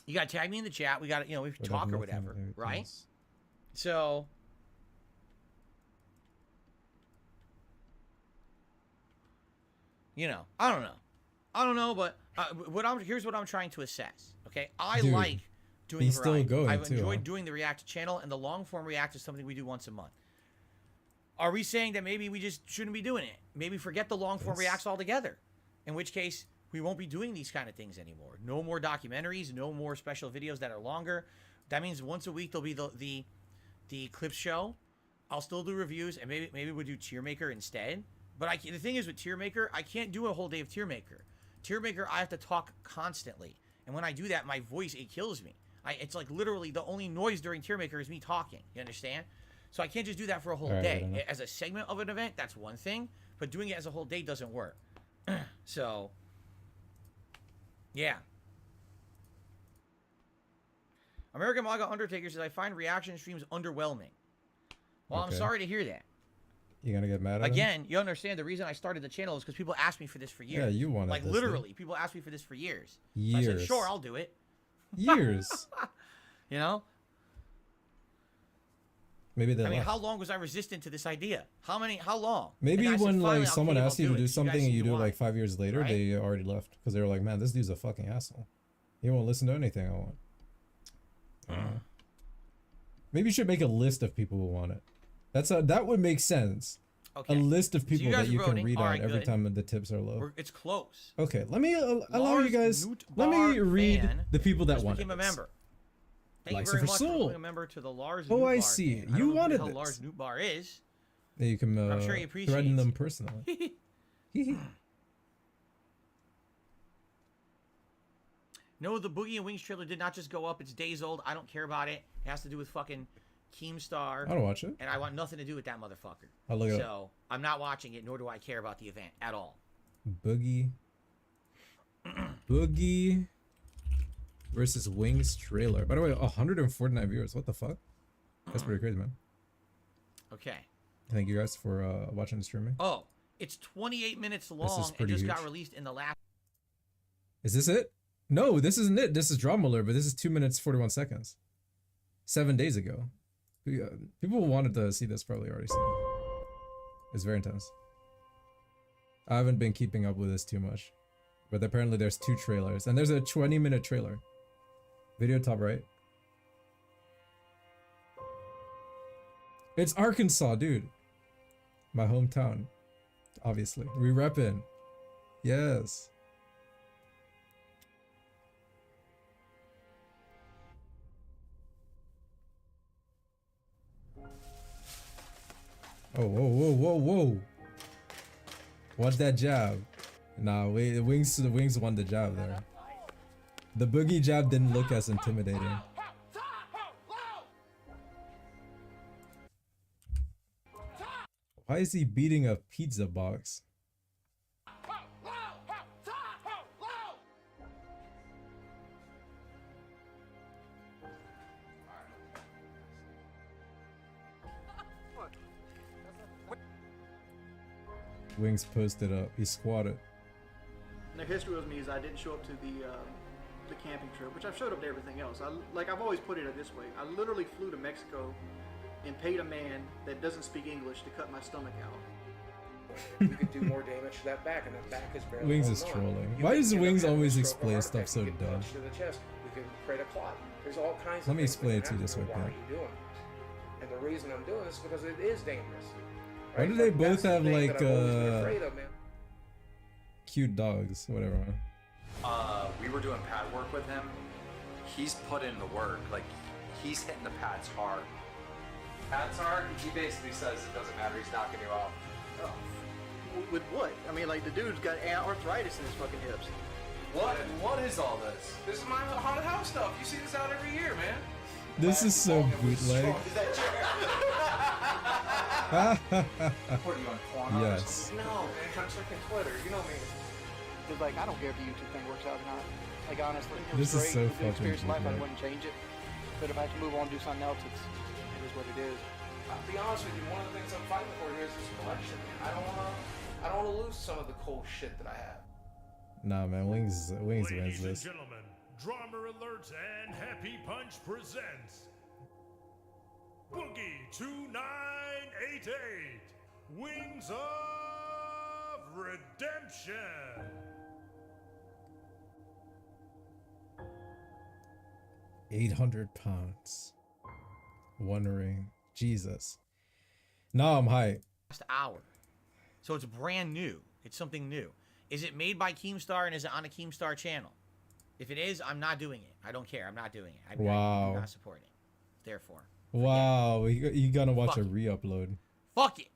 you got to tag me in the chat. We got to, you know, we can talk or whatever, right? So, you know, I don't know, but here's what I'm trying to assess. Okay, I Dude, like doing he's still variety. going, I've too, enjoyed huh? doing the React channel, and the long form React is something we do once a month. Are we saying that maybe we just shouldn't be doing it? Maybe forget the long form Reacts altogether. In which case, we won't be doing these kind of things anymore. No more documentaries, no more special videos that are longer. That means once a week there'll be the clips show. I'll still do reviews, and maybe we'll do Tier Maker instead. But the thing is with Tier Maker, I can't do a whole day of Tier Maker. Tier Maker, I have to talk constantly, and when I do that, my voice, it kills me. It's like literally the only noise during Tier Maker is me talking. You understand? So I can't just do that for a whole day. As a segment of an event, that's one thing, but doing it as a whole day doesn't work. So, yeah. American Manga Undertaker says, I find reaction streams underwhelming. Well, I'm Okay. sorry to hear that. You gonna get mad at him? Again, you understand the reason I started the channel is because people asked me for this for years. Yeah, you wanted like this, literally, dude. people asked me for this for years. Years. So I said, sure, I'll do it. Years. You know? Maybe they I mean, left. how long was I resistant to this idea? How long? Maybe And I said, when "Finally, like I'll someone cave, asks I'll you to it. do You guys something and seem you to do it want like 5 years later, right? they already left because they were like, man, this dude's a fucking asshole. He won't listen to anything I want. Maybe you should make a list of people who want it. That would make sense. Okay. A list of So people guys that you are can voting. read All out right, every good. time the tips are low. It's close. Okay, let me allow Lars you guys. Newt Let me Bar read fan the people that just want became a this. member. Thank Likes you it very for much Soul. for becoming a member to the Lars Oh, Newt I Bar see. fan. I don't You know who the wanted hell this. Lars Newt Bar is. Yeah, you can I'm sure he threaten appreciates. them personally. No, the Boogie and Wings trailer did not just go up. It's days old. I don't care about it. It has to do with fucking Keemstar. I don't watch it. And I want nothing to do with that motherfucker. I'll look it up. So I'm not watching it, nor do I care about the event at all. Boogie. Boogie versus Wings trailer. By the way, 149 viewers. What the fuck? That's pretty crazy, man. Okay. Thank you guys for watching the streaming. Oh, it's 28 minutes long and pretty just got huge. released in the last. Is this it? No, this isn't it. This is Drama Alert, but this is 2 minutes 41 seconds. 7 days ago. People who wanted to see this probably already seen it. It's very intense. I haven't been keeping up with this too much. But apparently there's 2 trailers. And there's a 20-minute trailer. Video top right. It's Arkansas, dude. My hometown. Obviously. We reppin'. Yes. Oh, whoa, whoa, whoa, whoa. Watch that jab. Nah, wait, the Wings won the jab there. The Boogie jab didn't look as intimidating. Why is he beating a pizza box? Wings posted up. He squatted. And the history with me is I didn't show up to the camping trip, which I've showed up to everything else. I've always put it this way. I literally flew to Mexico and paid a man that doesn't speak English to cut my stomach out. You could do more damage to that back, and that back is barely Wings holding is on. trolling. You Why could does end up Wings having a always stroke or explain heart stuff attack. so You could dumb? punch to the chest. You could create a clot. There's all kinds Let of me things explain that it to you can this way, happen. Why Pat. are you doing this? And the reason I'm doing this is because it is dangerous. Why do they both That's the have thing like that I've always been afraid of, man. cute dogs? Whatever, man. We were doing pad work with him. He's put in the work. Like, he's hitting the pads hard. Pads hard? He basically says it doesn't matter. He's knocking you off. Oh. With what? I mean, like, the dude's got arthritis in his fucking hips. What is all this? This is my haunted house stuff. You see this out every year, man. This is so bootleg. Is that What are you on Pornhub? Yes. No, man. I'm checking Twitter. You know me. It's like, I don't care if the YouTube thing works out or not. Like, honestly, it This was is great. so With the experience of life, I bootleg. wouldn't change it. But if I have to move on and do something else, it is what it is. I'll be honest with you. One of the things I'm fighting for here is this collection. I don't wanna lose some of the cool shit that I have. Nah, man. Wings wins Ladies and this. gentlemen, Drama Alerts and Happy Punch presents Boogie 2988 Wings of Redemption. £800. One ring. Jesus. Now I'm hyped. Last hour. So it's brand new. It's something new. Is it made by Keemstar and is it on a Keemstar channel? If it is, I'm not doing it. I don't care. I'm not doing it. I do Wow. not support it. Therefore, Wow. You gonna watch Fuck a it. re-upload. fuck it.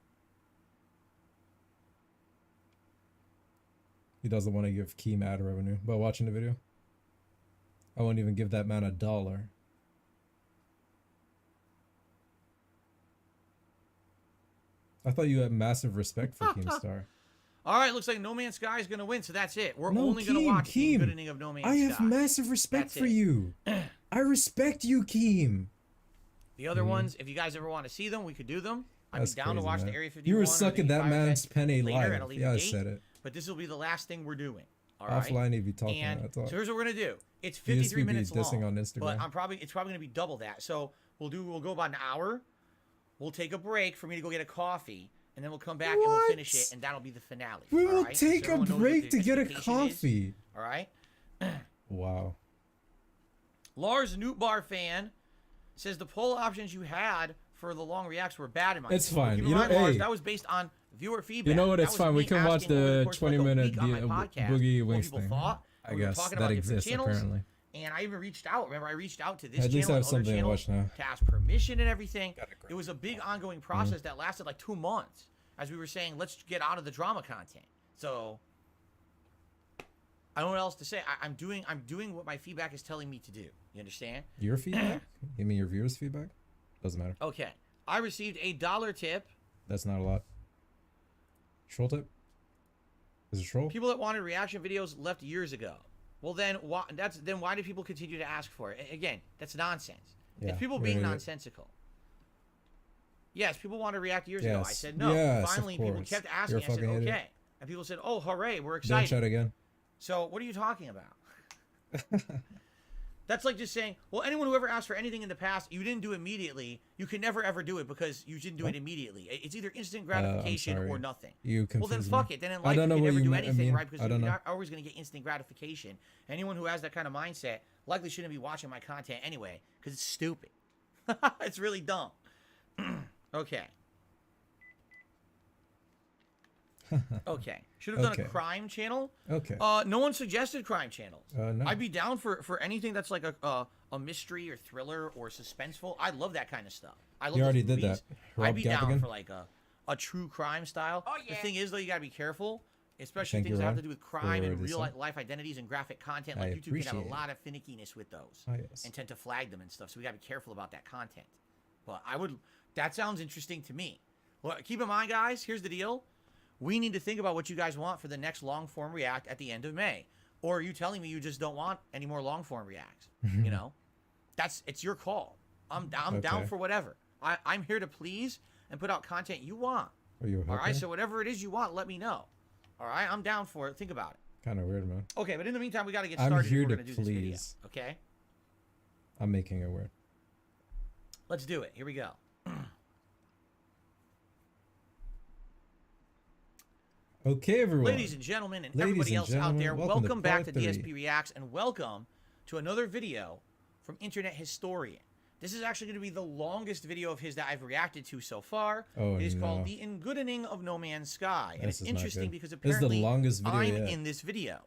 He doesn't want to give Keem ad revenue by watching the video. I won't even give that man $1. I thought you had massive respect for Keemstar. All right, looks like No Man's Sky is going to win, so that's it. We're No, only going to watch the Keem. good ending of No Man's I have Sky. massive respect That's for it. you. I respect you, Keem. The other ones, if you guys ever want to see them, we could do them. I'd That's be down to crazy, watch man. the Area 51. You were or sucking the that Fire man's Fest penny later, live. and I'll leave Yeah, a I date, said it. But this will be the last thing we're doing. All right? Offline, he'd be talking. And I thought. so here's what we're gonna do. It's He used to 53 be minutes dissing long. on Instagram. But it's probably gonna be double that. So we'll go about an hour. We'll take a break for me to go get a coffee, and then we'll come back and we'll finish it, and that'll be the finale. We all will right? take So a everyone knows what break the to get a expectation is, coffee. all right. Wow. Lars Newtbar fan says the poll options you had for the long reacts were bad in my It's opinion. fine. Keep in You know, mind, Lars, hey. that was based on viewer feedback. You know what? That It's was fine. We me can watch asking over the course of like a 20-minute week on my podcast Boogie what Wings people thing. thought. I We were guess talking that about different exists channels, apparently. And I even reached out. Remember, I reached out to this At least channel I and have other something to channels watch now. to ask permission and everything. It was a big ongoing process that lasted like 2 months. As we were saying, let's get out of the drama content. So I don't know what else to say. I'm doing what my feedback is telling me to do. You understand? Your feedback? You mean your viewers' feedback? Doesn't matter. Okay. I received a $1 tip. That's not a lot. Troll tip? Is it troll? People that wanted reaction videos left years ago. Well, then why do people continue to ask for it? Again, that's nonsense. Yeah, it's people you're being an idiot. nonsensical. Yes, people wanted to react years ago. I Yes. said no. Yes, of Finally, people course. kept You're asking. a I said fucking okay. idiot. And people said, "Oh, hooray, we're Don't excited." chat again. So what are you talking about? That's like just saying, well, anyone who ever asked for anything in the past, you didn't do immediately. You can never ever do it because you didn't do it immediately. It's either instant gratification sorry. or nothing. You Well, then confused fuck me. it. Then in I life, don't you know can what never you do mean- I anything, mean, right? Because I don't you're know. not always going to get instant gratification. Anyone who has that kind of mindset likely shouldn't be watching my content anyway because it's stupid. It's really dumb. Okay. Okay. Should have done Okay. a crime channel. Okay. No one suggested crime channels. No. I'd be down for anything that's like a mystery or thriller or suspenseful. I love that kind of stuff. I love You already those did movies. that. I'd Rob be down Gaffigan? for like a true crime style. Oh yeah. The thing is though, you gotta be careful, especially Thank things you, that have Ron, to do with crime for and this real one. life identities and graphic content. I Like YouTube can have appreciate a it. lot of finickiness with those, Oh, yes. and tend to flag them and stuff. So we gotta be careful about that content. But that sounds interesting to me. Well, keep in mind, guys. Here's the deal. We need to think about what you guys want for the next long form react at the end of May. Or are you telling me you just don't want any more long form reacts? You know, it's your call. I'm down Okay. for whatever. I'm here to please and put out content you want. Are you a All right, hooker? so whatever it is you want, let me know. All right, I'm down for it. Think about it. Kind of weird, man. Okay, but in the meantime, we got to get I'm started. here if we're to gonna do this video. please. Okay, I'm making it weird. let's do it. Here we go. Okay, everyone. Ladies and gentlemen, and Ladies everybody and else out gentlemen, there, welcome to welcome back part to 3. DSP Reacts, and welcome to another video from Internet Historian. This is actually going to be the longest video of his that I've reacted to so far. Oh, it is no. called The Engoodening of No Man's Sky. And This it's is not interesting good. because This is the apparently longest video I'm yet. in this video.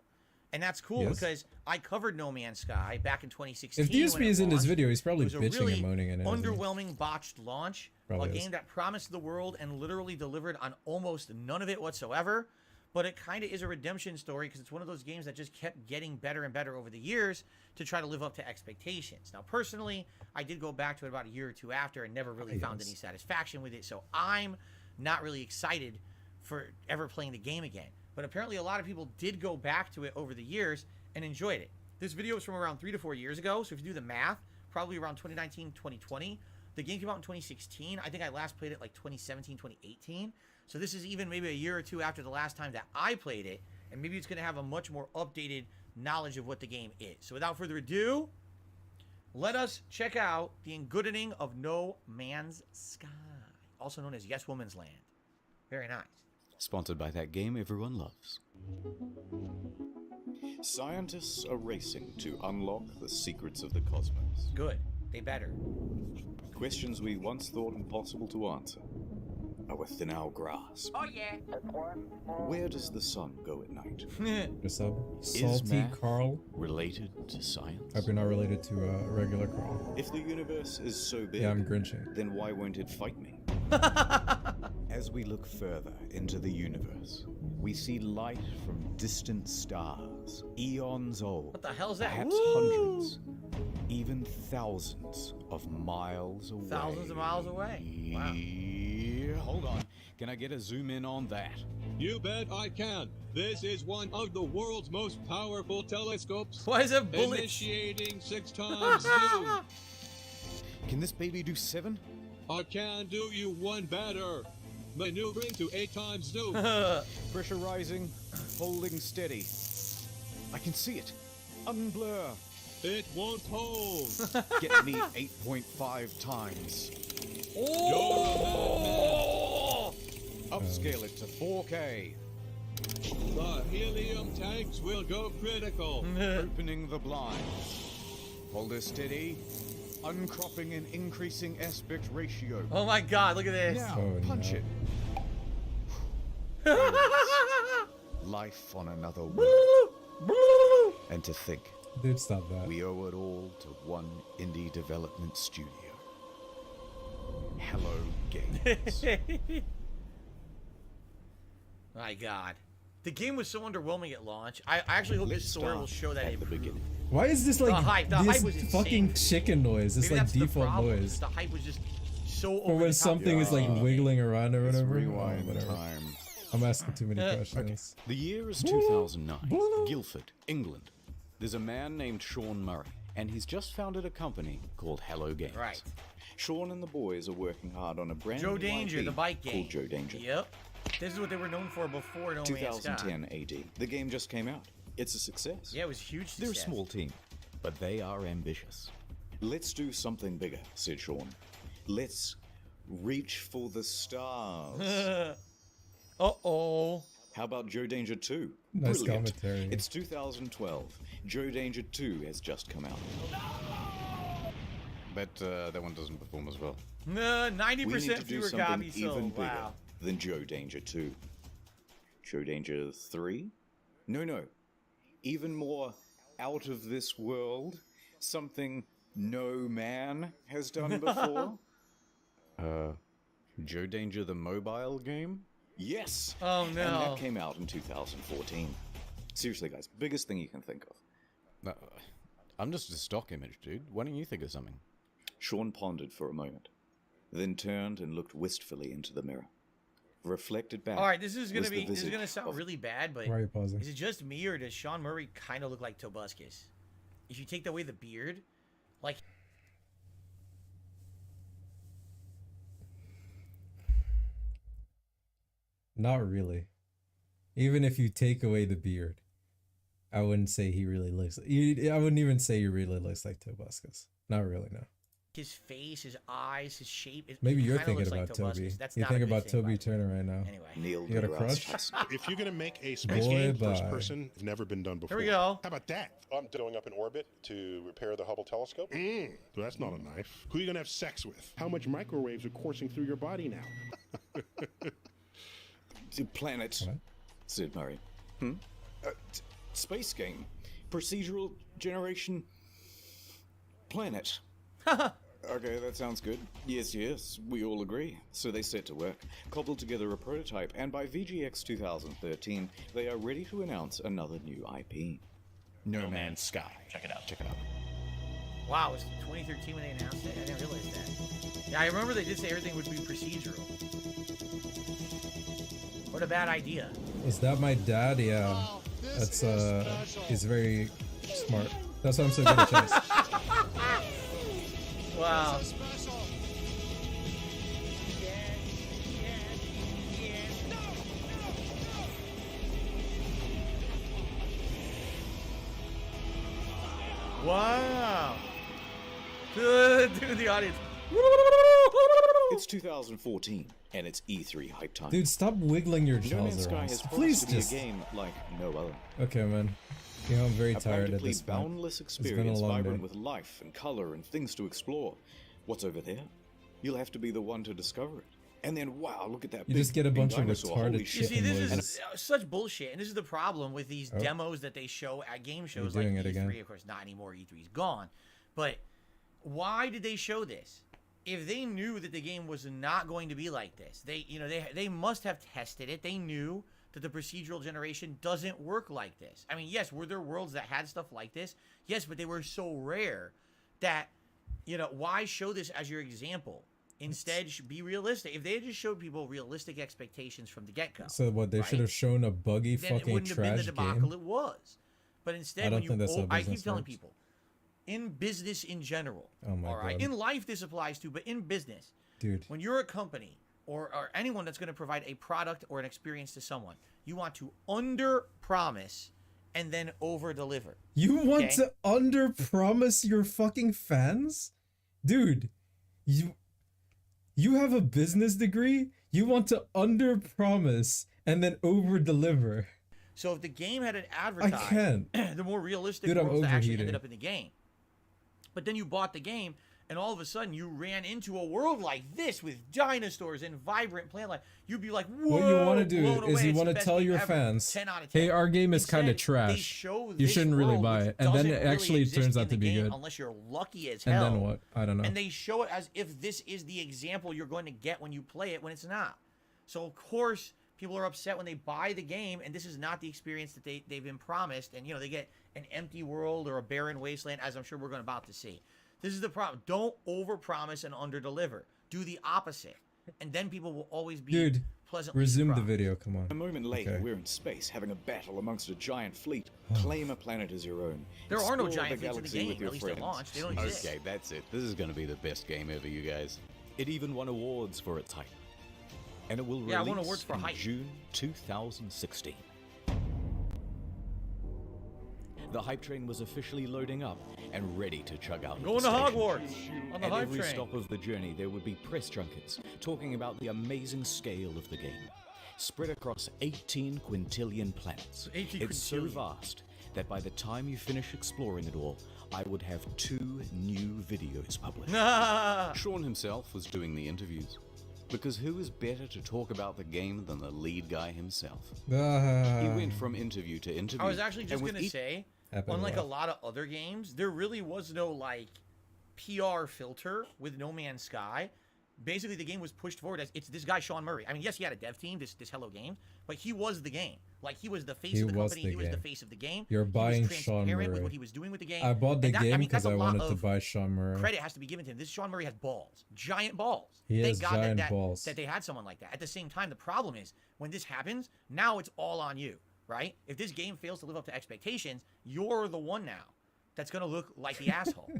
And that's cool Yes. because I covered No Man's Sky back in 2016. If DSP when it is in this launched. video, he's probably It was a bitching really and moaning and everything. underwhelming, botched launch. Probably a is. game that promised the world and literally delivered on almost none of it whatsoever. But it kind of is a redemption story because it's one of those games that just kept getting better and better over the years to try to live up to expectations. Now, personally, I did go back to it about a year or two after and never really found any satisfaction with it. So I'm not really excited for ever playing the game again. But apparently a lot of people did go back to it over the years and enjoyed it. This video is from around 3 to 4 years ago. So if you do the math, probably around 2019, 2020. The game came out in 2016. I think I last played it like 2017, 2018. So this is even maybe a year or two after the last time that I played it. And maybe it's going to have a much more updated knowledge of what the game is. So without further ado, let us check out The Engoodening of No Man's Sky. Also known as Yes Woman's Land. Very nice. Sponsored by that game everyone loves. Scientists are racing to unlock the secrets of the cosmos. Good. They better. Questions we once thought impossible to answer are within our grasp. Oh yeah. Where does the sun go at night? What's up? Is Salty math Carl. related to science? Hope you're not related to regular Carl. If the universe is so big, Yeah, I'm grinching. then why won't it fight me? As we look further into the universe, we see light from distant stars, eons old. What the hell is that? Perhaps Woo! hundreds, even thousands of miles away. Thousands of miles away. Wow. Hold on. Can I get a zoom in on that? You bet I can. This is one of the world's most powerful telescopes. Why is it bullets? Initiating 6 times zoom. Can this baby do 7? I can do you one better. Maneuvering to 8 times zoom. Pressure rising, holding steady. I can see it. Unblur. It won't hold. Get me 8.5 times. Oh! Upscale it to 4K. The helium tanks will go critical. Opening the blinds. Hold her steady. Uncropping and increasing aspect ratio. Oh my god, look at this. Now, punch it. Life on another world. And to think, Dude, stop that. we owe it all to one indie development studio. Hello Games. My god. The game was so underwhelming at launch. I actually hope this story will show that it beginning. Why is this like The hype this was insane. fucking chicken noise? It's Maybe like that's the default problem, noise. The hype was just so For when something is like wiggling around or Let's whatever. rewind whatever. time. I'm asking too many questions. The year is 2009, Guildford, England. There's a man named Sean Murray, and he's just founded a company called Hello Games. Right. Sean and the boys are working hard on a brand Joe new Danger, IP the bike game. called Joe Danger. Yep. This is what they were known for before No Man's Sky. 2010 AD. The game just came out. It's a success. Yeah, it was a huge They're a success. small team, but they are ambitious. Let's do something bigger, said Sean. Let's reach for the stars. Uh-oh. How about Joe Danger 2? Nice Brilliant. commentary. It's 2012. Joe Danger 2 has just come out. But that one doesn't perform as well. 90% We need to do fewer something copies even sold. bigger Wow. than Joe Danger 2. Joe Danger 3? No. Even more out of this world. Something no man has done before. Joe Danger the mobile game? Yes! Oh, no. And that came out in 2014. Seriously, guys, biggest thing you can think of. I'm just a stock image, dude. Why don't you think of something? Sean pondered for a moment, then turned and looked wistfully into the mirror. Reflected back. All right, this is was gonna the this is visage gonna sound of- really bad, but Why are you pausing? is it just me or does Sean Murray kind of look like Tobuscus? If you take away the beard, like. Not really. Even if you take away the beard, I wouldn't say he really looks. I wouldn't even say he really looks like Tobuscus. Not really, no. his face, his eyes, his shape. Maybe you're kinda thinking looks about like Toby. Tobuscus. That's You not think a good about thing, Toby Turner right now. Anyway. You got a crush? If you're gonna make a space Boy, game bye. first person, it's never been done before. Here we go. How about that? I'm going up in orbit to repair the Hubble telescope. So that's not a knife. Who are you gonna have sex with? How much microwaves are coursing through your body now? Planet. Sid Murray. Space game. Procedural generation. Planet. Okay, that sounds good. Yes, we all agree. So they set to work, cobbled together a prototype, and by VGX 2013, they are ready to announce another new IP. No Man's Sky. Check it out. Wow, it was 2013 when they announced it? I didn't realize that. Yeah, I remember they did say everything would be procedural. What a bad idea. Is that my dad? Yeah. That's he's very smart. That's why I'm so good at chess. Wow. Wow. Dude, the audience. It's 2014, and it's E3 hype time. Dude, stop wiggling your No Man's jaws Sky around. has Please promised to be a just. game like no other. Okay, man. You know, I'm very A tired at practically this point. boundless It's been a experience, long vibrant day. with life and color and things to explore. What's over there? You'll have to be the one to discover it. And then, wow, look at that! You big, just get a big bunch of dinosaur. retarded Holy shit. You see, this emojis. is such bullshit, and this is the problem with these Oh. demos that they show at game shows You're like doing it E3. again. Of course, not anymore. E3's gone. But why did they show this? If they knew that the game was not going to be like this, they must have tested it. They knew that the procedural generation doesn't work like this. I mean, yes, were there worlds that had stuff like this? Yes, but they were so rare that, why show this as your example? Instead, be realistic. If they had just showed people realistic expectations from the get-go. So what? They should have shown a buggy Then it fucking wouldn't have been the trash debacle game. it was. But instead, I don't when think that's how I keep business telling works. people, in business in general, Oh my all right, God. in life this applies to, but in business, Dude. when you're a company or anyone that's going to provide a product or an experience to someone, you want to under-promise and then over-deliver. You want okay? to under-promise your fucking fans? Dude, you have a business degree? You want to under-promise and then over-deliver. So if the game had an advertised, I can't. the more realistic Dude, I'm worlds that actually overheating. ended up in the game. But then you bought the game, and all of a sudden you ran into a world like this with dinosaurs and vibrant plant life. You'd be like, whoa, What you want to do blown is away. you It's want the to best tell game your ever. fans, 10 out of 10. hey, our game is kind of Instead, they trash. show You this shouldn't really world, buy which it. And then doesn't it really actually exist turns in out to the be game good. Unless you're lucky as And hell. then what? I don't know. And they show it as if this is the example you're going to get when you play it, when it's not. So of course people are upset when they buy the game and this is not the experience that they've been promised, and they get an empty world or a barren wasteland, as I'm sure we're about to see. This is the problem. Don't overpromise and underdeliver. Do the opposite, and then people will always be Dude, pleasantly resume the surprised. video, come on. A moment later, Okay. we're in space having a battle amongst a giant fleet. Claim a planet as your own. There are no Explore giant the fleets in the galaxy game, with your at least at friends. launch. They don't exist. Okay, that's it. This is going to be the best game ever, you guys. It even won awards for its hype. And it will Yeah, I release won awards for in hype. June 2016. The hype train was officially loading up and ready to chug out. of Going the to station. Hogwarts on the At hype every train. stop of the journey, there would be press junkets talking about the amazing scale of the game, spread across 18 quintillion planets. 18 It's so quintillion. vast that by the time you finish exploring it all, I would have 2 new videos published. Sean himself was doing the interviews. Because who is better to talk about the game than the lead guy himself? He went from interview to interview. I was actually just and with going to each- say, Happened unlike a live. lot of other games, there really was no PR filter with No Man's Sky. Basically, the game was pushed forward as it's this guy Sean Murray. I mean, yes, he had a dev team, this Hello Games, but he was the game. Like he was the face He of the was company. the He was the game. face of the game. You're He buying was Sean transparent with Murray. what he was doing with the game. I bought the And that- game mean, because that's a I lot wanted to of buy Sean Murray. Credit has to be given to him. This Sean Murray has balls, giant balls. He Thank has God giant that balls. they had someone like that. At the same time, the problem is when this happens, now it's all on you, right? If this game fails to live up to expectations, you're the one now that's going to look like the asshole.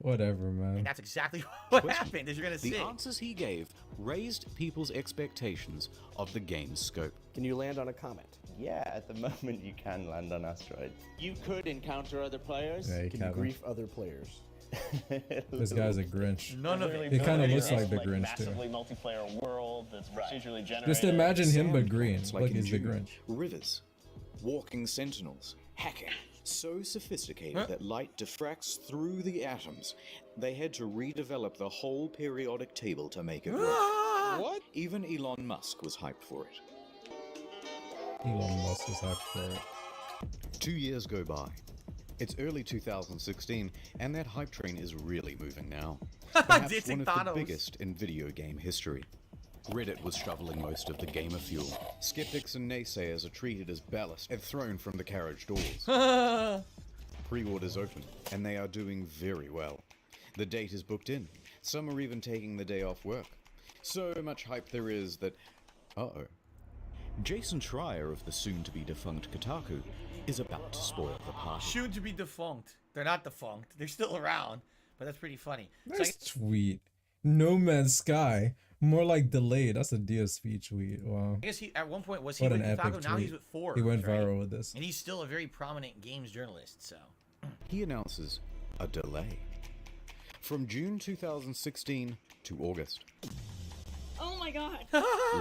Whatever, man. And that's exactly what happened, as you're gonna see. The answers he gave raised people's expectations of the game's scope. Can you land on a comet? Yeah, at the moment you can land on asteroids. You could encounter other players. Yeah, you can can. you grief other players? This guy's a Grinch. None of it. He kind of looks like the Grinch too. Massively multiplayer world that's procedurally generated. Just imagine him but green. Like Look, in he's the June. Grinch. Rivers, walking sentinels, hacking. So sophisticated that light diffracts through the atoms, they had to redevelop the whole periodic table to make it work. What? Even Elon Musk was hyped for it. Elon Musk was hyped for it. 2 years go by. It's early 2016, and that hype train is really moving now. Perhaps one of the biggest in video game history. Reddit was shoveling most of the gamer fuel. Skeptics and naysayers are treated as ballast and thrown from the carriage doors. Pre-orders open, and they are doing very well. The date is booked in. Some are even taking the day off work. So much hype there is that... Uh-oh. Jason Schreier of the soon-to-be defunct Kotaku is about to spoil the party. Soon to be defunct. They're not defunct. They're still around, but that's pretty funny. Nice tweet. No Man's Sky. More like delayed. That's a DSP tweet. Wow. I guess he at one point was he What with an epic Kotaku. Now tweet. he's with Forbes. He went right? viral with this. And he's still a very prominent games journalist. So He announces a delay. From June 2016 to August. Oh my god.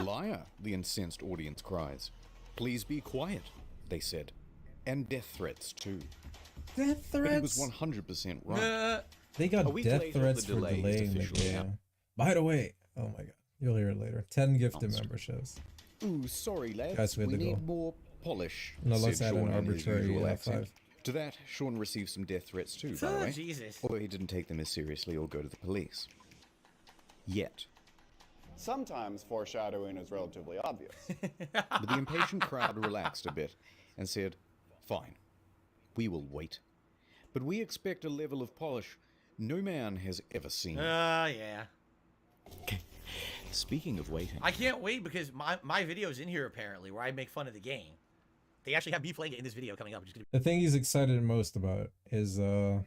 Liar, the incensed audience cries. Please be quiet, they said. And death threats too. Death But he threats? was 100% right. They A got week death later, threats the for delay is delaying the officially out. game. By the way, oh my god, you'll hear it later. 10 gifted memberships. Ooh, sorry, lads. Guys, we had we to need go. more polish. No, let's said add an Sean in his arbitrary, usual 5. accent. To that, Sean received some death threats too, by the way. Jesus. Although he didn't take them as seriously or go to the police. Yet. Sometimes foreshadowing is relatively obvious. But the impatient crowd relaxed a bit and said, fine, we will wait. But we expect a level of polish no man has ever seen. yeah. Speaking of waiting, I can't wait because my video's in here apparently where I make fun of the game. They actually have me playing it in this video coming up. Which is gonna The thing he's excited most about is him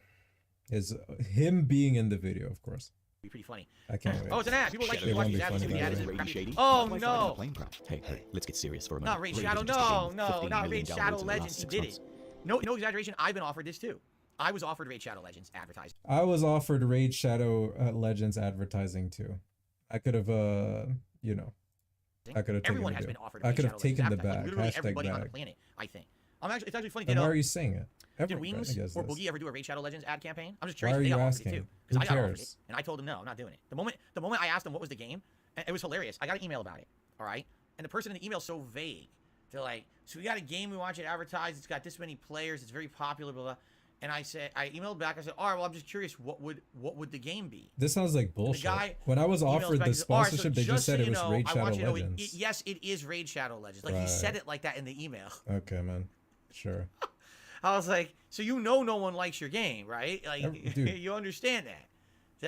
being in the video, of course. be pretty funny. I can't wait. Oh, it's an ad. People like It to watch won't these be ads. funny, The ad by is the way. crappy. Oh My no! plane crash. Hey, let's get serious for a Not moment. Raid Raid Shadow. has just No, achieved no, 15 not million Raid downloads Shadow in the last Legends. 6 Did months. it? No exaggeration. I've been offered this too. I was offered Raid Shadow Legends advertised. I was offered Raid Shadow Legends advertising too. I could have, you know, I could have taken Everyone the has deal. been offered. I Raid could have Shadow taken the Legends advertising. bag. Literally Hashtag everybody on the bag. planet, I think. It's actually funny. Then Did why are you saying it? Did Wings guess or this. Boogie ever do a Raid Shadow Legends ad campaign? I'm just Why curious. are They you got offered asking? it too. Who I got offered it, cares? and I told them no, I'm not doing it. The moment I asked them what was the game, and it was hilarious. I got an email about it. All right, and the person in the email is so vague. They're like, "So we got a game. We want you to advertise. It's got this many players. It's very popular." Blah blah. And I emailed back. I said, "All right, well, I'm just curious. What would the game be?" This sounds like bullshit. guy When I was emails offered back, the he says, "All right, so sponsorship, they just just said so it you was know, Raid I Shadow want you to know Legends. yes, it is Raid Shadow Legends. Like he said it like that in the email. Okay, man. Sure. I was like, so no one likes your game, right? Like, Dude. you understand that.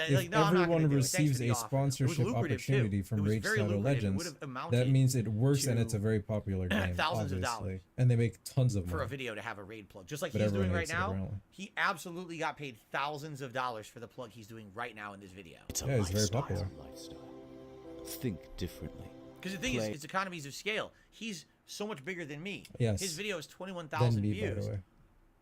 If like, no, I'm not gonna everyone do it. Thanks for receives the a offer. It was sponsorship lucrative, too. opportunity It from was Raid very Shadow lucrative. It Legends, would've amounted that means it works and to it's a very popular game, thousands of obviously. dollars. And they make tons of for money. a video to have a raid plug, just like But he's doing everyone right hates it, now. apparently. He absolutely got paid thousands of dollars for the plug he's doing right now in this video. It's Yeah, it's very popular. Think differently. Because the thing is, Play- it's economies of scale. He's so much bigger than me. Yes. His video is Then 21,000 me, views. by the way.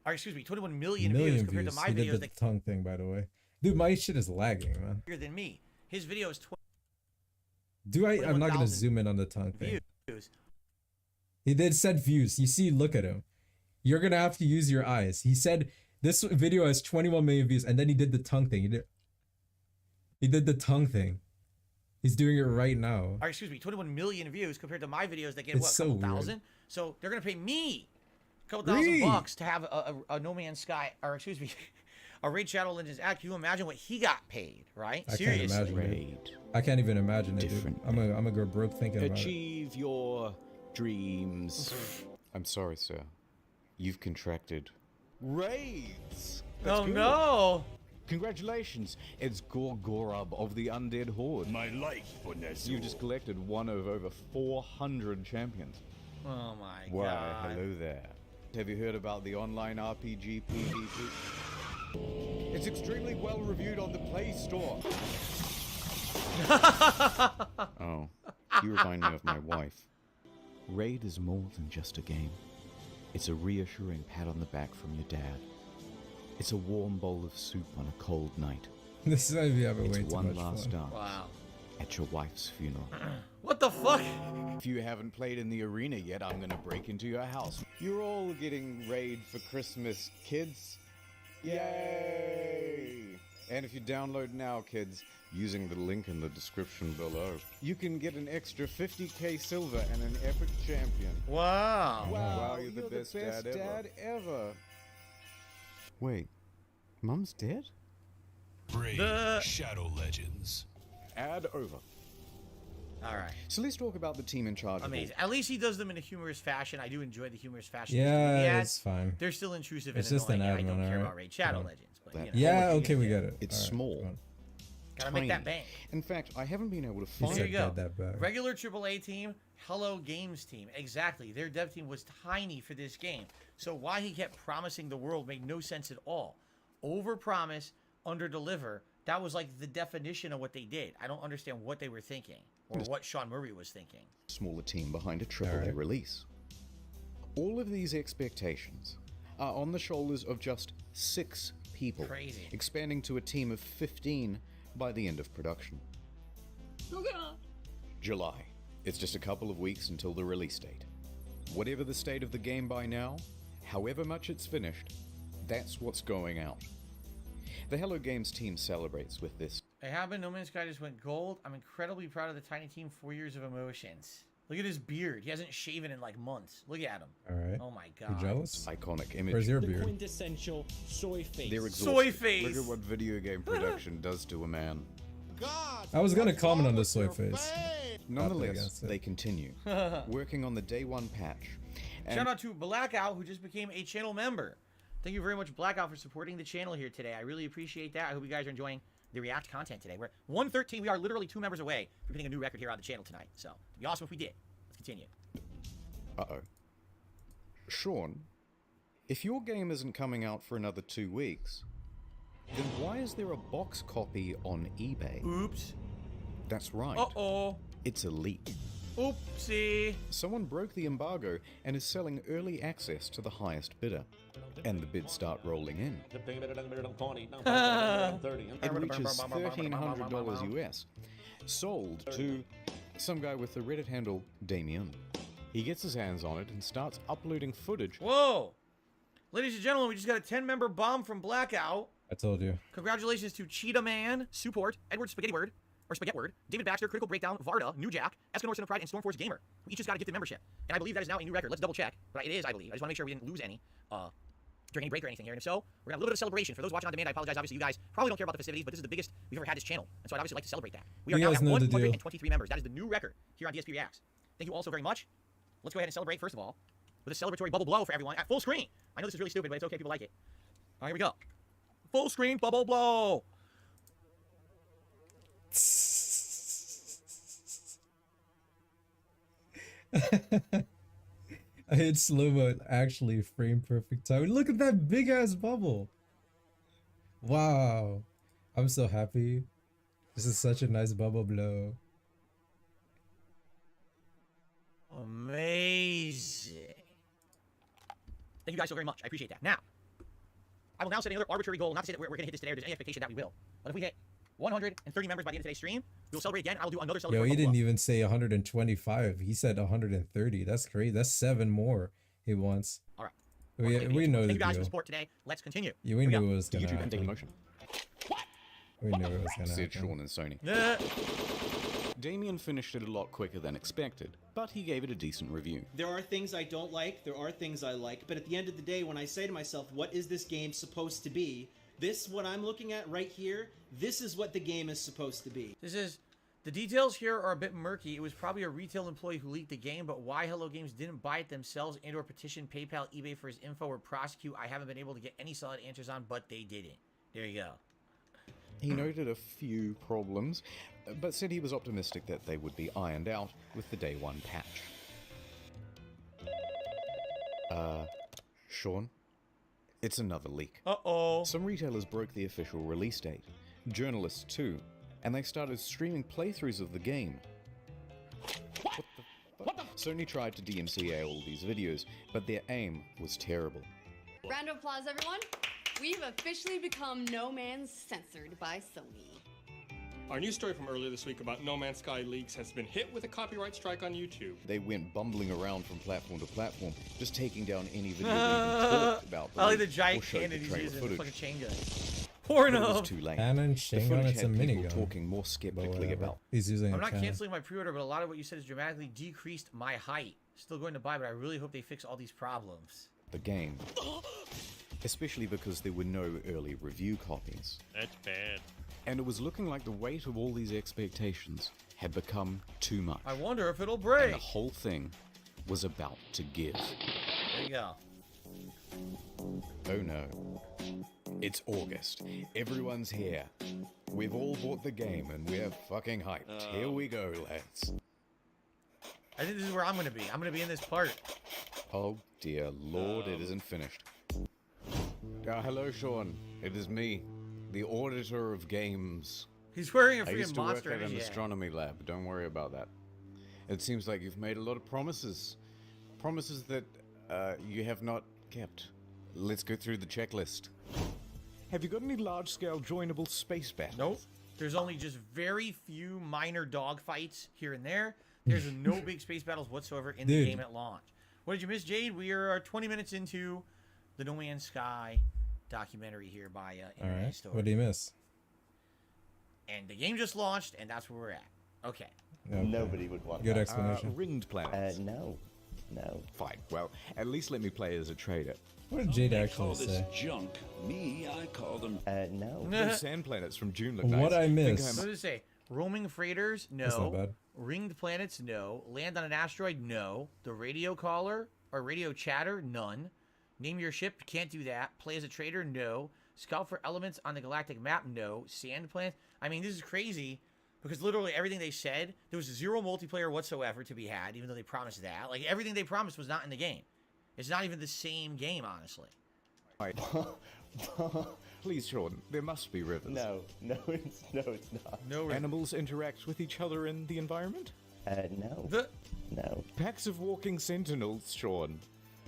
Or excuse me, 21 million Million views compared to my He videos did that the tongue thing, by the way. Dude, my shit is lagging, man. bigger than me. His video is I'm not gonna 21,000 zoom in on the tongue thing. views. He did said views. You see, look at him. You're gonna have to use your eyes. He said this video has 21 million views, and then he did the tongue thing. He did the tongue thing. He's doing it right now. Or excuse me, 21 million views compared to my videos that get It's what, a so couple weird. thousand? So they're gonna pay me a couple thousand Really? bucks to have a No Man's Sky, or excuse me, a Raid Shadow Legends ad. Can you imagine what he got paid, right? I Seriously. can't imagine it. I can't even imagine it, dude. I'm gonna go broke thinking about it. Achieve your dreams. I'm sorry, sir. You've contracted raids. That's Oh good. no! Congratulations, it's Gorgorub of the Undead Horde. My life, Vanessa. You just collected one of over 400 champions. Oh my Why, god. hello there. Have you heard about the online RPG PvP? It's extremely well reviewed on the Play Store. Oh, you remind me of my wife. Raid is more than just a game. It's a reassuring pat on the back from your dad. It's a warm bowl of soup on a cold night. This is gonna be having way It's too one much last fun. dance Wow. at your wife's funeral. What the fuck? If you haven't played in the arena yet, I'm gonna break into your house. You're all getting Raid for Christmas, kids. Yay! And if you download now, kids, using the link in the description below, you can get an extra 50k silver and an epic champion. Wow. Wow, you're the best dad ever. Wait, Mum's dead? Raid Shadow Legends. Ad over. All right. So let's talk about the team in charge. Amazing. At least he does them in a humorous fashion. I do enjoy the humorous fashion. Yeah, it's fine. They're still intrusive It's and just an annoying. I don't admin, care alright. about Raid Shadow Legends. But, you know. Yeah, okay, we get it. It's All right, small. fine. Gotta make that bank. In fact, I haven't been able to He find. said Here you go. that bad. Regular AAA team, Hello Games team. Exactly. Their dev team was tiny for this game. So why he kept promising the world made no sense at all. Overpromise, underdeliver. That was like the definition of what they did. I don't understand what they were thinking or what Sean Murray was thinking. Smaller team behind a AAA release. All of these expectations are on the shoulders of just 6 people, Crazy. expanding to a team of 15 by the end of production. Oh god. July. It's just a couple of weeks until the release date. Whatever the state of the game by now, however much it's finished, that's what's going out. The Hello Games team celebrates with this. It happened. No Man's Sky just went gold. I'm incredibly proud of the tiny team. 4 years of emotions. Look at his beard. He hasn't shaven in like months. Look at him. All right. Oh my You god. jealous? Iconic image. Where's your The beard? quintessential soy face. They're exhausted. Soy face. Look at what video game production does to a man. I was gonna comment on the soy face. Nonetheless, against it. they continue working on the day one patch. And Shout out to Blackout, who just became a channel member. Thank you very much, Blackout, for supporting the channel here today. I really appreciate that. I hope you guys are enjoying the React content today. We're 113. We are literally 2 members away from hitting a new record here on the channel tonight. So, it'd be awesome if we did. Let's continue. Uh-oh. Sean, if your game isn't coming out for another 2 weeks, then why is there a box copy on eBay? Oops. That's right. Uh-oh. It's a leak. Oopsie. Someone broke the embargo and is selling early access to the highest bidder. And the bids start rolling in. It reaches $1,300 US. Sold to some guy with the Reddit handle Damien. He gets his hands on it and starts uploading footage. Whoa. Ladies and gentlemen, we just got a 10-member bomb from Blackout. I told you. Congratulations to Cheetah Man, Support, Edward Spaghetti Word, or Spaghetti Word, David Baxter, Critical Breakdown, Varda, New Jack, Escanor Sin of Pride, and Stormforce Gamer, who each just got a gifted membership. And I believe that is now a new record. Let's double check. But it is, I believe. I just want to make sure we didn't lose any during any break or anything here. And if so, we're going to have a little bit of celebration. For those watching on demand, I apologize. Obviously, you guys probably don't care about the festivities, but this is the biggest we've ever had this channel. And so I'd obviously like to celebrate that. We are You now guys at know the deal. 123 members. That is the new record here on DSP Reacts. Thank you all so very much. Let's go ahead and celebrate, first of all, with a celebratory bubble blow for everyone at full screen. I know this is really stupid, but it's okay. People like it. All right, here we go. Full screen bubble blow. I hit slow-mo at actually frame perfect time. Look at that big ass bubble. Wow. I'm so happy. This is such a nice bubble blow. Amazing. Thank you guys so very much. I appreciate that. Now, I will now set another arbitrary goal. Not to say that we're going to hit this today or there's any expectation that we will. But if we hit 130 members by the end of today's stream, we will celebrate again. I will do another celebration. Yo, he didn't even say 125. He said 130. That's crazy. That's 7 more he wants. All right. We know the Thank you guys for deal. the support today. Let's continue. Yeah, we knew it was gonna YouTube happen. motion. We knew it was gonna Said happen. Sean and Sony. Damien finished it a lot quicker than expected, but he gave it a decent review. There are things I don't like, there are things I like, but at the end of the day, when I say to myself, what is this game supposed to be? This, what I'm looking at right here, this is what the game is supposed to be. This is... The details here are a bit murky. It was probably a retail employee who leaked the game, but why Hello Games didn't buy it themselves and or petition PayPal, eBay for his info or prosecute, I haven't been able to get any solid answers on, but they didn't. There you go. He noted a few problems, but said he was optimistic that they would be ironed out with the day one patch. Sean? It's another leak. Uh-oh. Some retailers broke the official release date. Journalists too. And they started streaming playthroughs of the game. What the fuck? Sony tried to DMCA all these videos, but their aim was terrible. Round of applause, everyone. We've officially become No Man's censored by Sony. Our news story from earlier this week about No Man's Sky leaks has been hit with a copyright strike on YouTube. They went bumbling around from platform to platform, just taking down any video they even talked about. I like the giant cannon he's using, the fucking chain gun. Porno! It was too late. Cannon, chain gun, it's a minigun. Talking more skeptically about. He's using I'm a not cannon. canceling my pre-order, but a lot of what you said has dramatically decreased my height. Still going to buy, but I really hope they fix all these problems. The game. Especially because there were no early review copies. That's bad. And it was looking like the weight of all these expectations had become too much. I wonder if it'll break. And the whole thing was about to give. There you go. Oh no. It's August. Everyone's here. We've all bought the game and we're fucking hyped. Here we go, lads. I think this is where I'm going to be. I'm going to be in this part. Oh dear lord, it isn't finished. Hello, Sean. It is me, the auditor of games. He's wearing a I freaking used to Monster work at an Energy. astronomy lab. Don't worry about that. It seems like you've made a lot of promises. Promises that you have not kept. Let's go through the checklist. Have you got any large-scale joinable space battles? Nope. There's only just very few minor dogfights here and there. There's no big space battles whatsoever in the game at launch. What did you miss, Jade? We are 20 minutes into the No Man's Sky documentary here by Internet Alright, Story. what do you miss? And the game just launched, and that's where we're at. Okay. Nobody would want Good that. explanation. Ringed planets. No. Fine. Well, at least let me play as a trader. What did Jade actually say? Junk. Me, I call them. No. Those sand planets from June look What nice. I miss? What does it say? Roaming freighters? No. That's not bad. Ringed planets? No. Land on an asteroid? No. The radio caller or radio chatter? None. Name your ship? Can't do that. Play as a trader? No. Scout for elements on the galactic map? No. Sand planets? I mean, this is crazy because literally everything they said, there was zero multiplayer whatsoever to be had, even though they promised that. Like, everything they promised was not in the game. It's not even the same game, honestly. Please, Sean, there must be rivers. No, it's not. No rivers. Animals interact with each other in the environment? No. No. Packs of walking sentinels, Sean.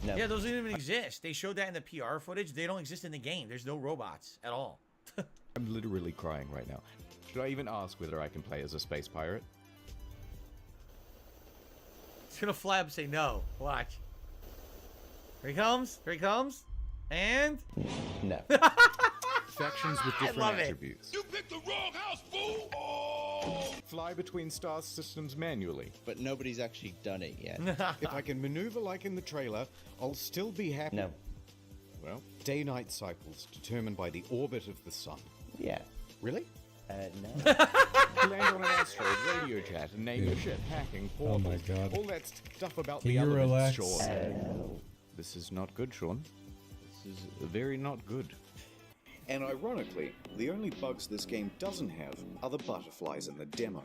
No. Yeah, those don't even exist. They showed that in the PR footage. They don't exist in the game. There's no robots at all. I'm literally crying right now. Should I even ask whether I can play as a space pirate? It's gonna fly up and say no. Watch. Here he comes. Here he comes. And... No. Factions with I different love it. attributes. You picked the wrong house, fool! Oh! Fly between star systems manually. But nobody's actually done it yet. If I can maneuver like in the trailer, I'll still be happy. No. Well, day-night cycles determined by the orbit of the sun. Yeah. Really? No. Land on an asteroid, radio chat, and name your ship, hacking, portals, Oh my God. all that stuff about Can the you elements, relax? Sean. This is not good, Sean. This is very not good. And ironically, the only bugs this game doesn't have are the butterflies in the demo.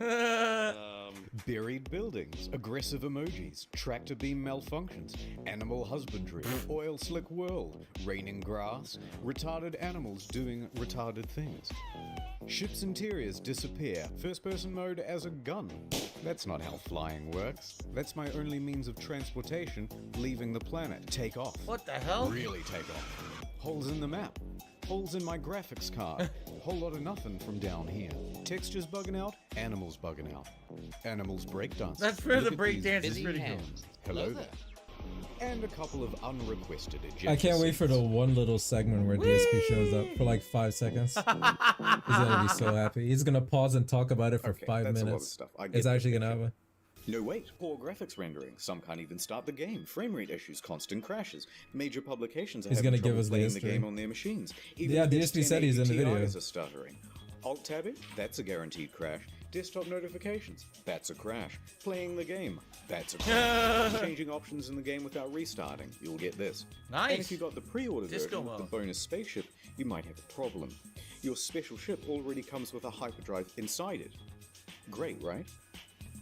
Buried buildings, aggressive emojis, tractor beam malfunctions, animal husbandry, oil slick world, raining grass, retarded animals doing retarded things. Ship's interiors disappear, first-person mode as a gun. That's not how flying works. That's my only means of transportation, leaving the planet. Take off. What the hell? Really take off. Holes in the map. Holes in my graphics card. Whole lot of nothing from down here. Textures bugging out, animals bugging out. Animals breakdance. That's where the Look at break these dance is busy pretty cool. hands. Hello there. And a couple of unrequested ejector I can't wait for the one little segment where DSP shows up for like 5 seconds. He's gonna be so happy. He's gonna pause and talk about it for 5 that's minutes. a lot of stuff. I get It's the actually gonna picture. happen. No wait, poor graphics rendering. Some can't even start the game. Frame rate issues, constant crashes. Major publications are He's having gonna give trouble us the playing the history. game on their machines. Even Yeah, if their DSP said he's in the 1080 video. Ti's are stuttering. Alt-tabbing? That's a guaranteed crash. Desktop notifications? That's a crash. Playing the game? That's a crash. Changing options in the game without restarting? You'll get this. Nice. And if you got the pre-order Disco version with the mode. bonus spaceship, you might have a problem. Your special ship already comes with a hyperdrive inside it. Great, right?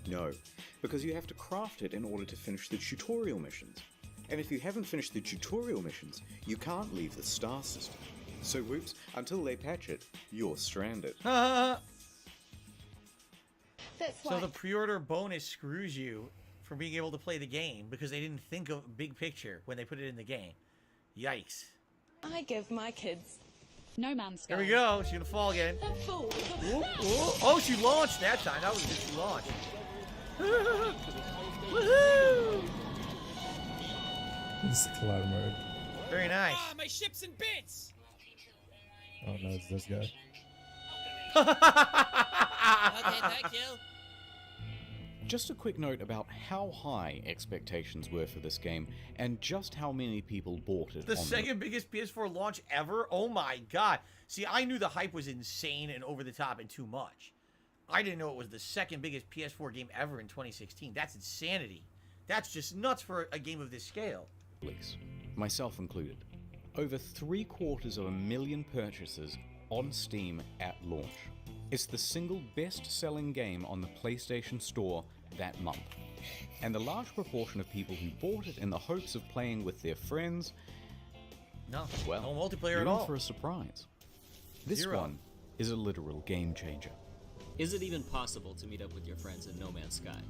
No, because you have to craft it in order to finish the tutorial missions. And if you haven't finished the tutorial missions, you can't leave the star system. So whoops, until they patch it, you're stranded. So the pre-order bonus screws you from being able to play the game because they didn't think of big picture when they put it in the game. Yikes. I give my kids No Man's Sky. There we go. She's gonna fall again. Ooh, ooh. Oh, she launched that time. That was good. She launched. Woohoo! This is cloud mode. Very nice. Ah, my ship's in bits. Oh no, it's this guy. Okay, thank you. Just a quick note about how high expectations were for this game and just how many people bought it. The second biggest PS4 launch ever? Oh my god. See, I knew the hype was insane and over the top and too much. I didn't know it was the second biggest PS4 game ever in 2016. That's insanity. That's just nuts for a game of this scale. Myself included. Over 750,000 purchases on Steam at launch. It's the single best-selling game on the PlayStation Store that month. And the large proportion of people who bought it in the hopes of playing with their friends, no you're multiplayer at in all. for a surprise. This Zero. one is a literal game changer. Is it even possible to meet up with your friends in No Man's Sky?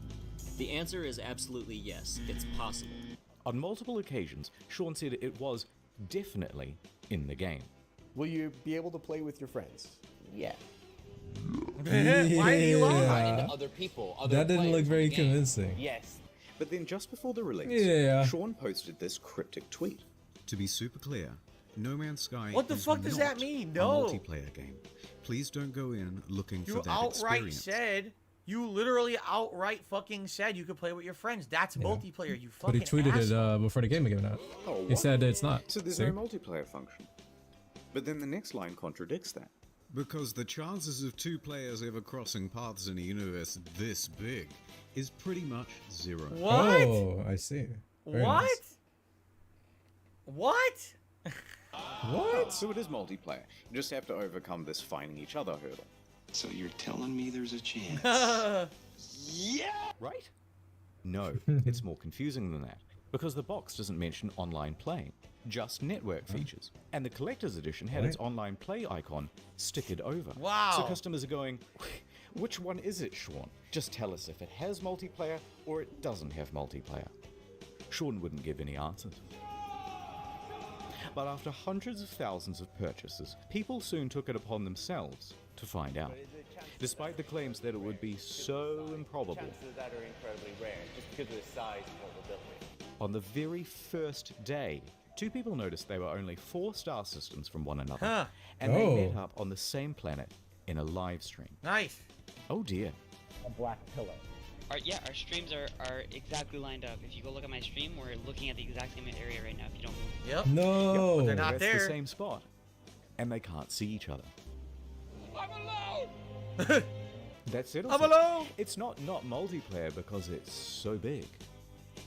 The answer is absolutely yes, it's possible. On multiple occasions, Sean said it was definitely in the game. Will you be able to play with your friends? Yeah. Why did he lie? And other people, other That didn't players look in very the game. convincing. Yes. But then just before the release, Yeah. Sean posted this cryptic tweet. To be super clear, No Man's Sky What the is fuck does not that mean? a No. multiplayer game. Please don't go in looking You for that outright experience. said, you literally outright fucking said you could play with your friends. That's multiplayer, you But he fucking tweeted asshole. it before the game came out. Oh, He what? said it's not. So there's See? no multiplayer function. But then the next line contradicts that. Because the chances of two players ever crossing paths in a universe this big is pretty much zero. What? Oh, I see. Very What? nice. What? What? So it is multiplayer. You just have to overcome this finding each other hurdle. So you're telling me there's a chance? Yeah! Right? No, it's more confusing than that. Because the box doesn't mention online playing, just network features. And the collector's edition had its online play icon stickered over. Wow. So customers are going, which one is it, Sean? Just tell us if it has multiplayer or it doesn't have multiplayer. Sean wouldn't give any answers. But after hundreds of thousands of purchases, people soon took it upon themselves to find out. Despite the claims that it would be so improbable. Chances that are incredibly rare, just because of the size and vulnerability. On the very first day, two people noticed they were only 4 star systems from one another. Huh. And they met up on the same planet in a live stream. Nice. Oh dear. A black pillar. Our streams are exactly lined up. If you go look at my stream, we're looking at the exact same area right now if you don't move. Yep. No. But they're not That's there. the same spot. And they can't see each other. I'm alone. That's it. I'm alone. It's not multiplayer because it's so big.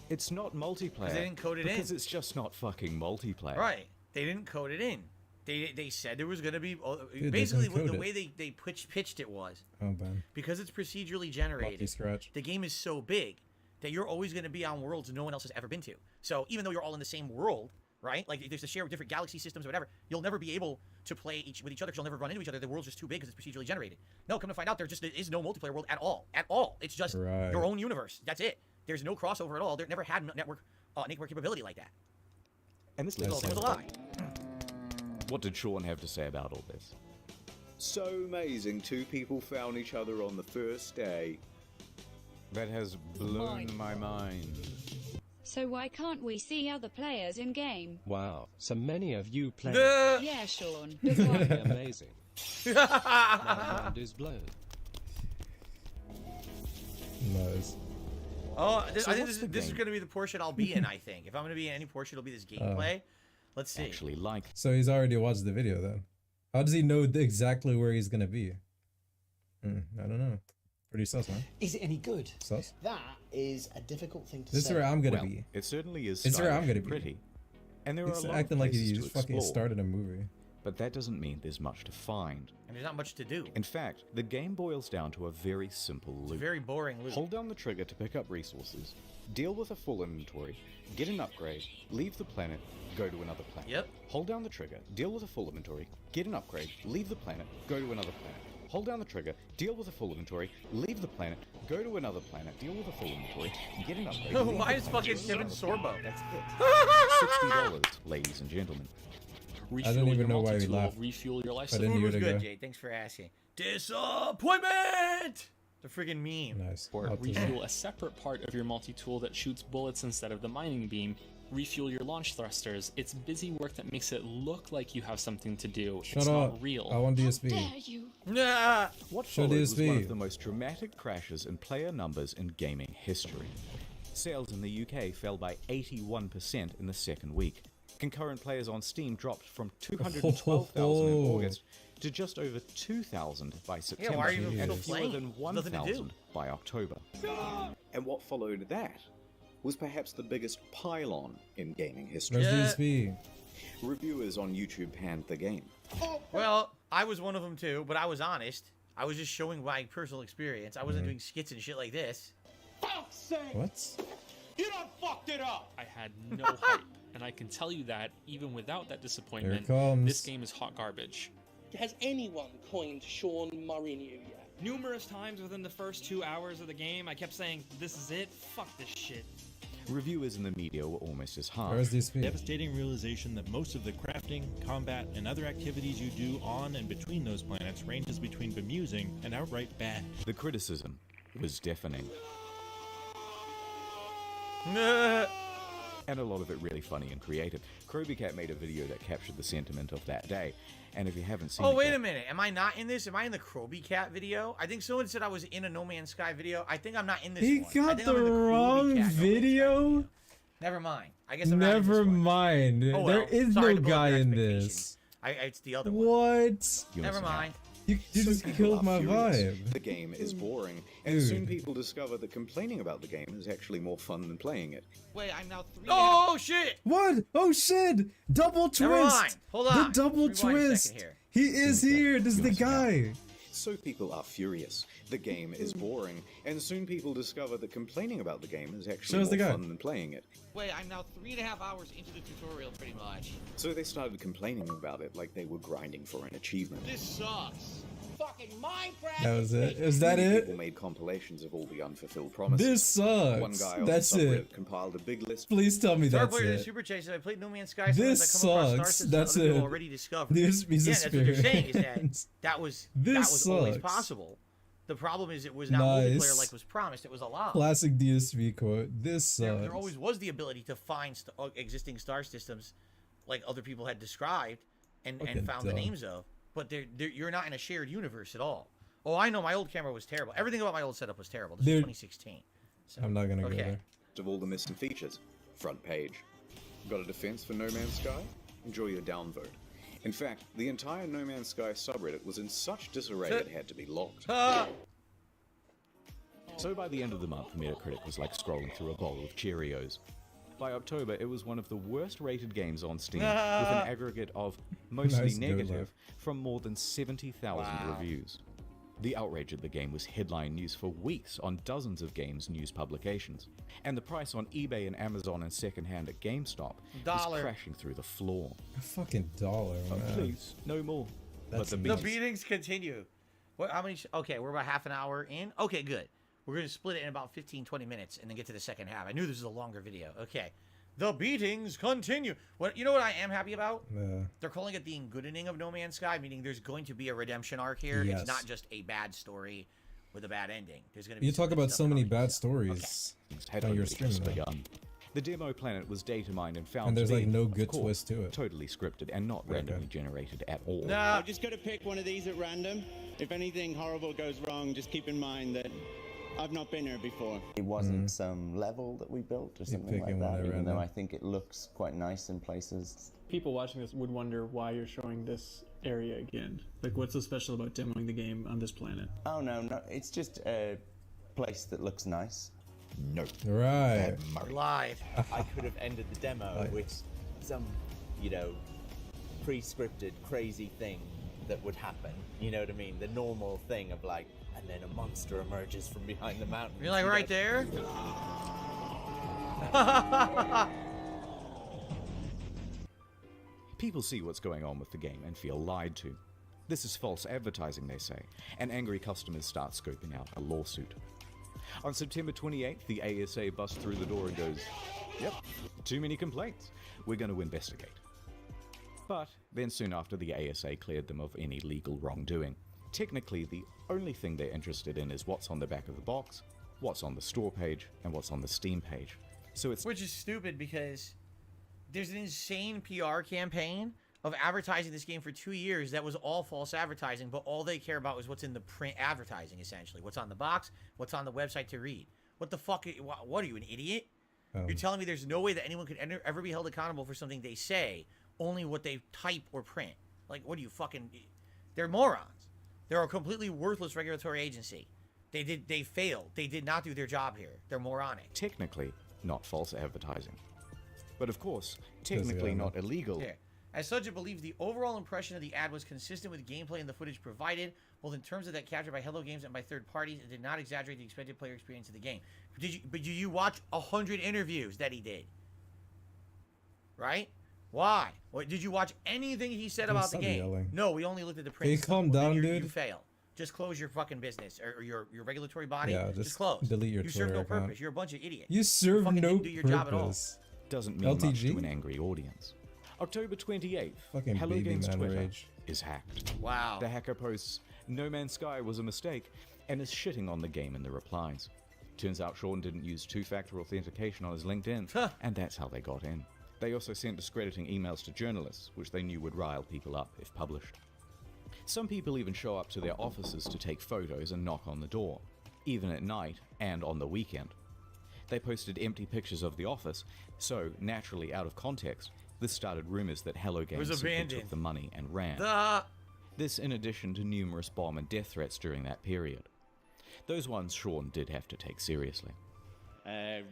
It's not multiplayer they didn't code it in. because it's just not fucking multiplayer. Right. They didn't code it in. They said there was going to be... Dude, basically, they didn't the code way they pitched it was... Oh, man. Because it's procedurally generated, Lucky scratch. the game is so big that you're always going to be on worlds no one else has ever been to. So even though you're all in the same world, right? Like, there's a share of different galaxy systems or whatever, you'll never be able to play with each other because you'll never run into each other. The world's just too big because it's procedurally generated. No, come to find out, there is no multiplayer world at all. At all. It's just your own universe. That's it. There's no crossover at all. There never had network capability like that. And this It was a lie. What did Sean have to say about all this? So amazing, 2 people found each other on the first day. That has blown my mind. So why can't we see other players in game? Wow, so many of you play. Yeah, Sean. Amazing. My mind is blown. Nice. Oh, So I think what's this the is game? going to be the portion I'll be in, I think. If I'm going to be in any portion, it'll be this gameplay. Let's see. Actually, like... So he's already watched the video then. How does he know exactly where he's gonna be? I don't know. Pretty sus, huh? Is it any good? Sus? That is a difficult thing to This say. is where I'm gonna Well, be. it certainly is It's where I'm stylish gonna and be. pretty. And there are It's a lot acting of like places he to just fucking explore. started a movie. but that doesn't mean there's much to find. And there's not much to do. In fact, the game boils down to a very simple loop. It's a very boring loop. Hold down the trigger to pick up resources, deal with a full inventory, get an upgrade, leave the planet, go to another planet. Yep. Hold down the trigger, deal with a full inventory, get an upgrade, leave the planet, go to another planet. Hold down the trigger, deal with a full inventory, leave the planet, go to another planet, deal with a full inventory, get an upgrade. Why is fucking Kevin Sorbo? That's it. $60, ladies and gentlemen. I don't even know why we laughed. Refuel your life I didn't hear it Good, go. Jay. Thanks for asking. Disappointment! The friggin' meme. Nice. Refuel a separate part of your multi-tool that shoots bullets instead of the mining beam. Refuel your launch thrusters. It's busy work that makes it look like you have something to do. Shut it's up. not real. I want DSP. Nah. What Show followed was DSP. one of the most dramatic crashes in player numbers in gaming history. Sales in the UK fell by 81% in the second week. Concurrent players on Steam dropped from 212,000 in August to just over 2,000 by September, why are you and still fewer playing? than Nothing to do. 1,000 by October. And what followed that was perhaps the biggest pylon in gaming history. Where's DSP? Reviewers on YouTube panned the game. Well, I was one of them too, but I was honest. I was just showing my personal experience. I wasn't doing skits and shit like this. Fuck's sake! What? You done fucked it up! I had no hype, and I can tell you that, even without that disappointment, Here it comes. this game is hot garbage. Has anyone coined Sean Mourinho yet? Numerous times within the first 2 hours of the game, I kept saying, this is it, fuck this shit. Reviewers in the media were almost as harsh. Where's DSP? Devastating realization that most of the crafting, combat, and other activities you do on and between those planets ranges between bemusing and outright bad. The criticism was deafening. And a lot of it really funny and creative. Cat made a video that captured the sentiment of that day, and if you haven't seen Oh, it wait yet, a minute. Am I not in this? Am I in the Cat video? I think someone said I was in a No Man's Sky video. I think I'm not in this He one. I got think the I'm in wrong Cat video? Never mind. I guess I'm not in this Never one. mind. Oh, well. There is Sorry no to blow up guy your in expectations. this. It's the other one. What? Never mind. You just killed my furious. vibe. The game is boring, and soon people discover that complaining about the game is actually more fun than playing it. Wait, I'm now 3. Oh, shit! What? Oh shit! Double twist! Never mind. Hold on. The double Rewind a second twist! here. He is here! This is the guy! So people are furious. The game is boring, and soon people discover that complaining about the game is actually Shows the more guy. fun than playing it. Wait, I'm now 3.5 hours into the tutorial, pretty much. So they started complaining about it like they were grinding for an achievement. This sucks. Fucking Minecraft! That was it? Is that Many it? People made compilations of all the unfulfilled promises. This sucks. One guy on That's the subreddit it. compiled a big list. Please tell me Star that's Player it. Super Chase said, I played No Man's Sky. This sometimes I come across sucks. star systems That's other people it. already discovered. This piece of That's what they're saying is that experience. that was This always sucks. possible. The problem is it was not Nice. multiplayer like was promised. It was a lie. Classic DSV quote. This sucks. There always was the ability to find existing star systems like other people had described and Fucking found the dumb. names of. But you're not in a shared universe at all. Oh, I know. My old camera was terrible. Everything about my old setup was terrible. This is Dude. 2016. So, I'm not gonna go there. Of all the missing features, front page. Got a defense for No Man's Sky? Enjoy your downvote. In fact, the entire No Man's Sky subreddit was in such disarray it had to be locked. So by the end of the month, Metacritic was like scrolling through a bowl of Cheerios. By October, it was one of the worst rated games on Steam, with an aggregate of mostly Nice negative doodler. from more than 70,000 reviews. The outrage of the game was headline news for weeks on dozens of games news publications, and the price on eBay and Amazon and secondhand at GameStop was crashing through the floor. A fucking dollar, Oh, man. please, no more. That's but The beatings continue. What? How many? Okay, we're about half an hour in. Okay, good. We're going to split it in about 15-20 minutes and then get to the second half. I knew this was a longer video. Okay. The beatings continue. You know what I am happy about? They're calling it the engoodening of No Man's Sky, meaning there's going to be a redemption arc here. Yes. It's not just a bad story with a bad ending. There's going to be You some talk good about stuff so many coming. bad stories had on your only stream, just though. begun. The demo planet was data mined and found And there's to be, like no of good course, twist to it. Totally scripted and not randomly generated at all. I've just got to pick one of these at random. If anything horrible goes wrong, just keep in mind that I've not been here before. It wasn't some level that we built or something like picking one that, at even though random. I think it looks quite nice in places. People watching this would wonder why you're showing this area again. Like, what's so special about demoing the game on this planet? Oh, no, it's just a place that looks nice. No. Right. Live. I could have ended the demo with some, pre-scripted crazy thing that would happen. You know what I mean? The normal thing of like, and then a monster emerges from behind the mountain. You're like right there? People see what's going on with the game and feel lied to. This is false advertising, they say, and angry customers start scoping out a lawsuit. On September 28th, the ASA busts through the door and goes, "Yep, too many complaints. We're going to investigate." But then soon after, the ASA cleared them of any legal wrongdoing. Technically, the only thing they're interested in is what's on the back of the box, what's on the store page, and what's on the Steam page. So it's Which is stupid because there's an insane PR campaign of advertising this game for 2 years that was all false advertising, but all they care about is what's in the print advertising, essentially. What's on the box, what's on the website to read. What the fuck? What are you, an idiot? You're telling me there's no way that anyone could ever be held accountable for something they say, only what they type or print. Like, what are you fucking... They're morons. They're a completely worthless regulatory agency. They failed. They did not do their job here. They're moronic. technically not false advertising. But of course, technically not illegal. Here. As such, it believes the overall impression of the ad was consistent with gameplay and the footage provided, both in terms of that captured by Hello Games and by third parties. It did not exaggerate the expected player experience of the game. But did you watch 100 interviews that he did? Right? Why? Did you watch anything he said about the game? Yelling. No, we only looked at the print. Hey, calm down, dude. You fail. Just close your fucking business or your regulatory body. Yeah, just close. delete your You serve Twitter no account. purpose. You're a bunch of idiots. You serve fucking no didn't do your job at all. purpose. Doesn't mean much LTG? to an angry audience. October 28th, Fucking Hello baby Games man Twitter rage. is hacked. Wow. The hacker posts, "No Man's Sky was a mistake," and is shitting on the game in the replies. Turns out Sean didn't use two-factor authentication on his LinkedIn, and that's how they got in. They also sent discrediting emails to journalists, which they knew would rile people up if published. Some people even show up to their offices to take photos and knock on the door, even at night and on the weekend. They posted empty pictures of the office, so, naturally out of context, this started rumors that Hello Games was simply abandoned. took the money and ran. This in addition to numerous bomb and death threats during that period. Those ones Sean did have to take seriously.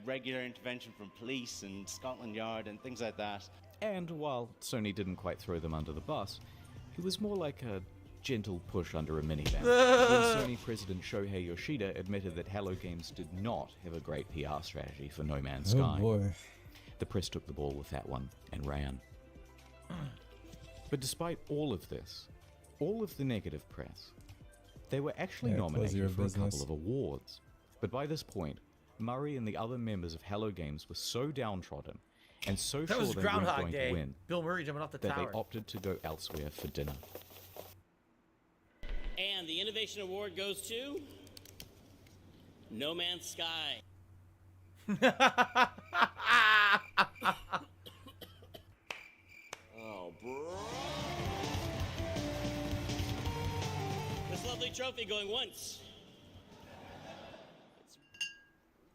Regular intervention from police and Scotland Yard and things like that. And while Sony didn't quite throw them under the bus, it was more like a gentle push under a minivan. When Sony president Shohei Yoshida admitted that Hello Games did not have a great PR strategy for No Man's Sky. Oh boy. The press took the ball with that one and ran. But despite all of this, all of the negative press, they were actually Yeah, close your nominated for a business. couple of awards. But by this point, Murray and the other members of Hello Games were so downtrodden and so That sure was they weren't Groundhog going Day. to win Bill Murray jumping off the that tower. they opted to go elsewhere for dinner. And the Innovation Award goes to No Man's Sky. Oh, bro. This lovely trophy going once.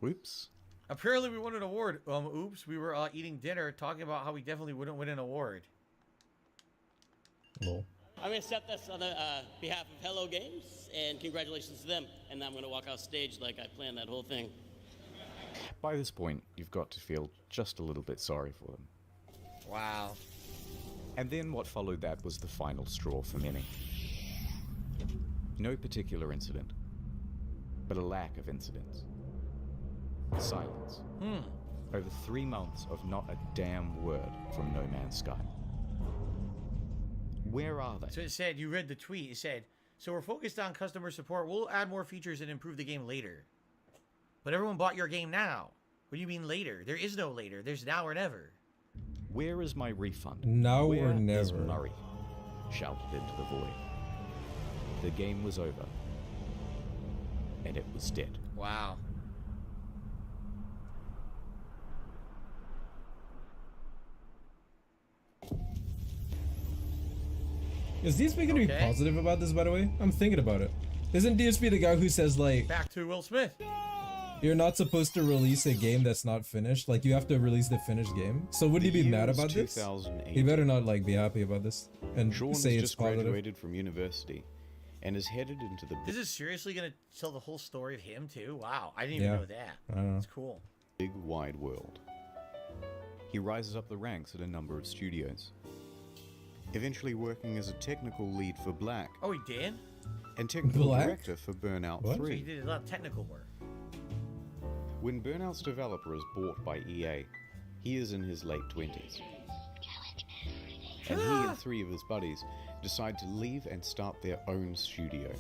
Whoops. Apparently we won an award. Oops, we were eating dinner talking about how we definitely wouldn't win an award. Lol. I'm going to accept this on the behalf of Hello Games, and congratulations to them. And I'm going to walk off stage like I planned that whole thing. By this point, you've got to feel just a little bit sorry for them. Wow. And then what followed that was the final straw for many. No particular incident, but a lack of incidents. Silence. Over 3 months of not a damn word from No Man's Sky. Where are they? So it said, you read the tweet, it said, so we're focused on customer support. We'll add more features and improve the game later. But everyone bought your game now. What do you mean later? There is no later. There's now or never. Where is my refund? Now Where or is never? Murray? Shouted into the void. The game was over. And it was dead. Wow. Is DSP gonna be positive about this, by the way? I'm thinking about it. Isn't DSP the guy who says, like, Back to Will Smith. you're not supposed to release a game that's not finished? Like, you have to release the finished game? So would he be mad about this? 2008. He better not, like, be happy about this and Sean has say it's just positive. graduated from university and is headed into the This is seriously going to tell the whole story of him, too? Wow. I didn't even Yeah. know that. I don't know. That's cool. big wide world. He rises up the ranks at a number of studios. eventually working as a technical lead for Black. Oh, he did? And technical Black? director for Burnout What? 3. So he did a lot of technical work. When Burnout's developer is bought by EA, he is in his late 20s. And he and 3 of his buddies decide to leave and start their own studio,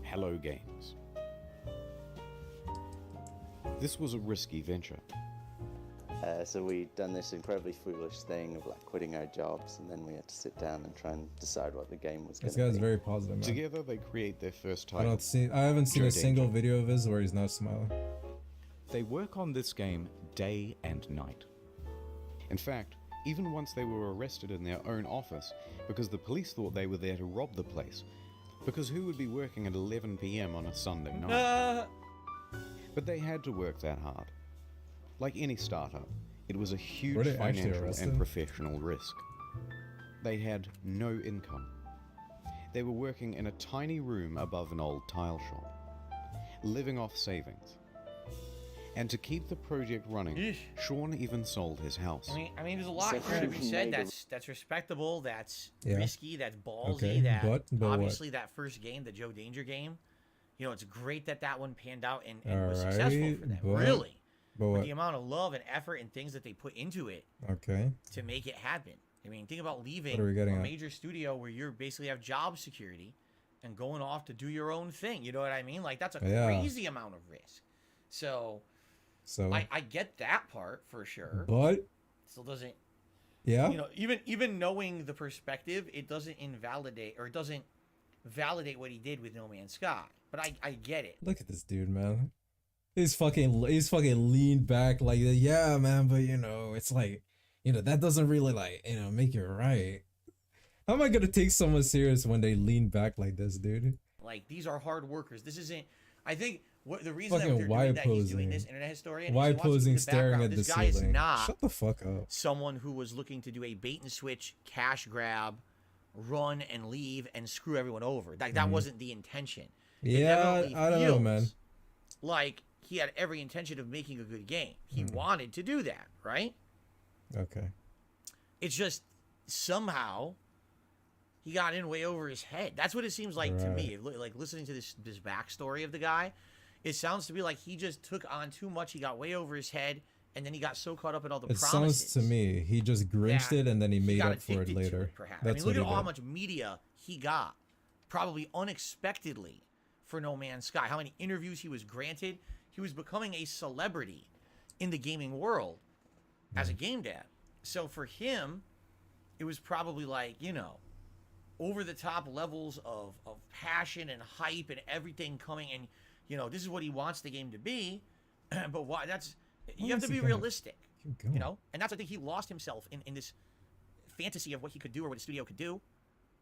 Hello Games. This was a risky venture. So we'd done this incredibly foolish thing of like quitting our jobs, and then we had to sit down and try and decide what the game was going This to be. guy's very positive, man. Together they create their first I title. haven't seen Joe a single Danger. video of his where he's not smiling. They work on this game day and night. In fact, even once they were arrested in their own office because the police thought they were there to rob the place. Because who would be working at 11 p.m. on a Sunday night? But they had to work that hard. Like any startup, it was a Were huge they actually financial arrested? and professional risk. They had no income. They were working in a tiny room above an old tile shop, living off savings. And to keep the project running, Sean even sold his house. I mean, there's a lot here to be said. That's respectable. That's Yeah. risky. That's ballsy. Okay, That but what? obviously that first game, the Joe Danger game, you know, it's great that that one panned out and was Alright, successful for them. but- Really, but with what? the amount of love and effort and things that they put into it Okay. to make it happen. I mean, think about leaving What are we getting a at? major studio where you basically have job security and going off to do your own thing. You know what I mean? Like that's a Yeah. crazy amount of risk. So I get that part for sure. But Still doesn't. yeah, You know, even knowing the perspective, it doesn't invalidate or it doesn't validate what he did with No Man's Sky. But I get it. look at this dude, man. He's fucking leaned back like, yeah, man. But you know, it's like, you know, that doesn't really like, you know, make it right. How am I gonna take someone serious when they lean back like this, dude? Like these are hard workers. This isn't. I think what the reason that Fucking they're why doing that he's doing posing? this internet historian. Why is he wants to posing keep the staring background. at This the guy is ceiling? not Shut the fuck up. someone who was looking to do a bait and switch cash grab, run and leave and screw everyone over. That Mhm. wasn't the intention. It Yeah, definitely I don't know, feels man. Like he had every intention of making a good game. He wanted to do that, right? Okay. It's just somehow he got in way over his head. That's what it seems like to me. Like listening to this backstory of the guy, it sounds to me like he just took on too much. He got way over his head, and then he got so caught up in all the It promises. sounds to me he just grinched that it and then he made got up for it addicted to later. perhaps. That's I mean, look what at he how did. much media he got, probably unexpectedly, for No Man's Sky. How many interviews he was granted. He was becoming a celebrity in the gaming world as a game dev. So for him, it was probably like, you know, over the top levels of passion and hype and everything coming, and you know, this is what he wants the game to be. But why? That's you have to be realistic, you know. And that's, I think, he lost himself in this fantasy of what he could do or what his studio could do.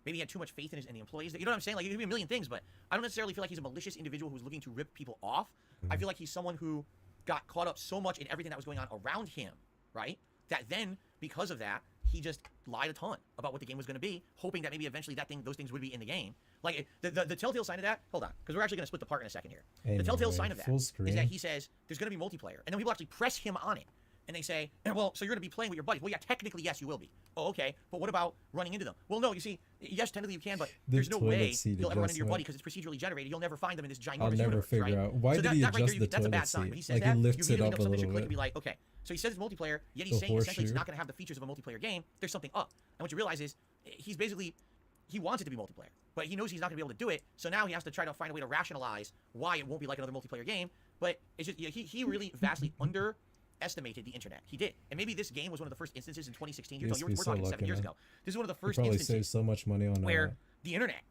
Maybe he had too much faith in the employees. You know what I'm saying? Like, it could be a million things, but I don't necessarily feel like he's a malicious individual who's looking to rip people off. I feel like he's someone who got caught up so much in everything that was going on around him, right? That then, because of that, he just lied a ton about what the game was going to be, hoping that maybe eventually those things would be in the game. Like, the telltale sign of that, hold on, because we're actually going to split the part in a second here. The telltale Anyway, sign of that full is screen. that he says there's going to be multiplayer, and then people actually press him on it. And they say, well, so you're going to be playing with your buddies. Well, yeah, technically, yes, you will be. Oh, okay. But what about running into them? Well, no, you see, yes, technically you can, but The there's no way toilet seat you'll ever run into your adjustment. buddy because it's procedurally generated. You'll never find them in this ginormous I'll never universe, figure right? out why So did he that right adjust there, the that's a bad toilet sign. seat? When he says Like, that, he lifts you it immediately up know a something's little quick to bit. be like, okay. So he says it's multiplayer, yet he's The saying essentially he's horseshoe. not going to have the features of a multiplayer game. There's something up. And what you realize is he's basically, he wants it to be multiplayer, but he knows he's not going to be able to do it. So now he has to try to find a way to rationalize why it won't be like another multiplayer game. But it's just, he really vastly underestimated the internet. He did. And maybe this game was one of the first instances in 2016. He must We're be so talking 7 lucky, years man. ago. This is one of the He first probably instances saved so much money on where the internet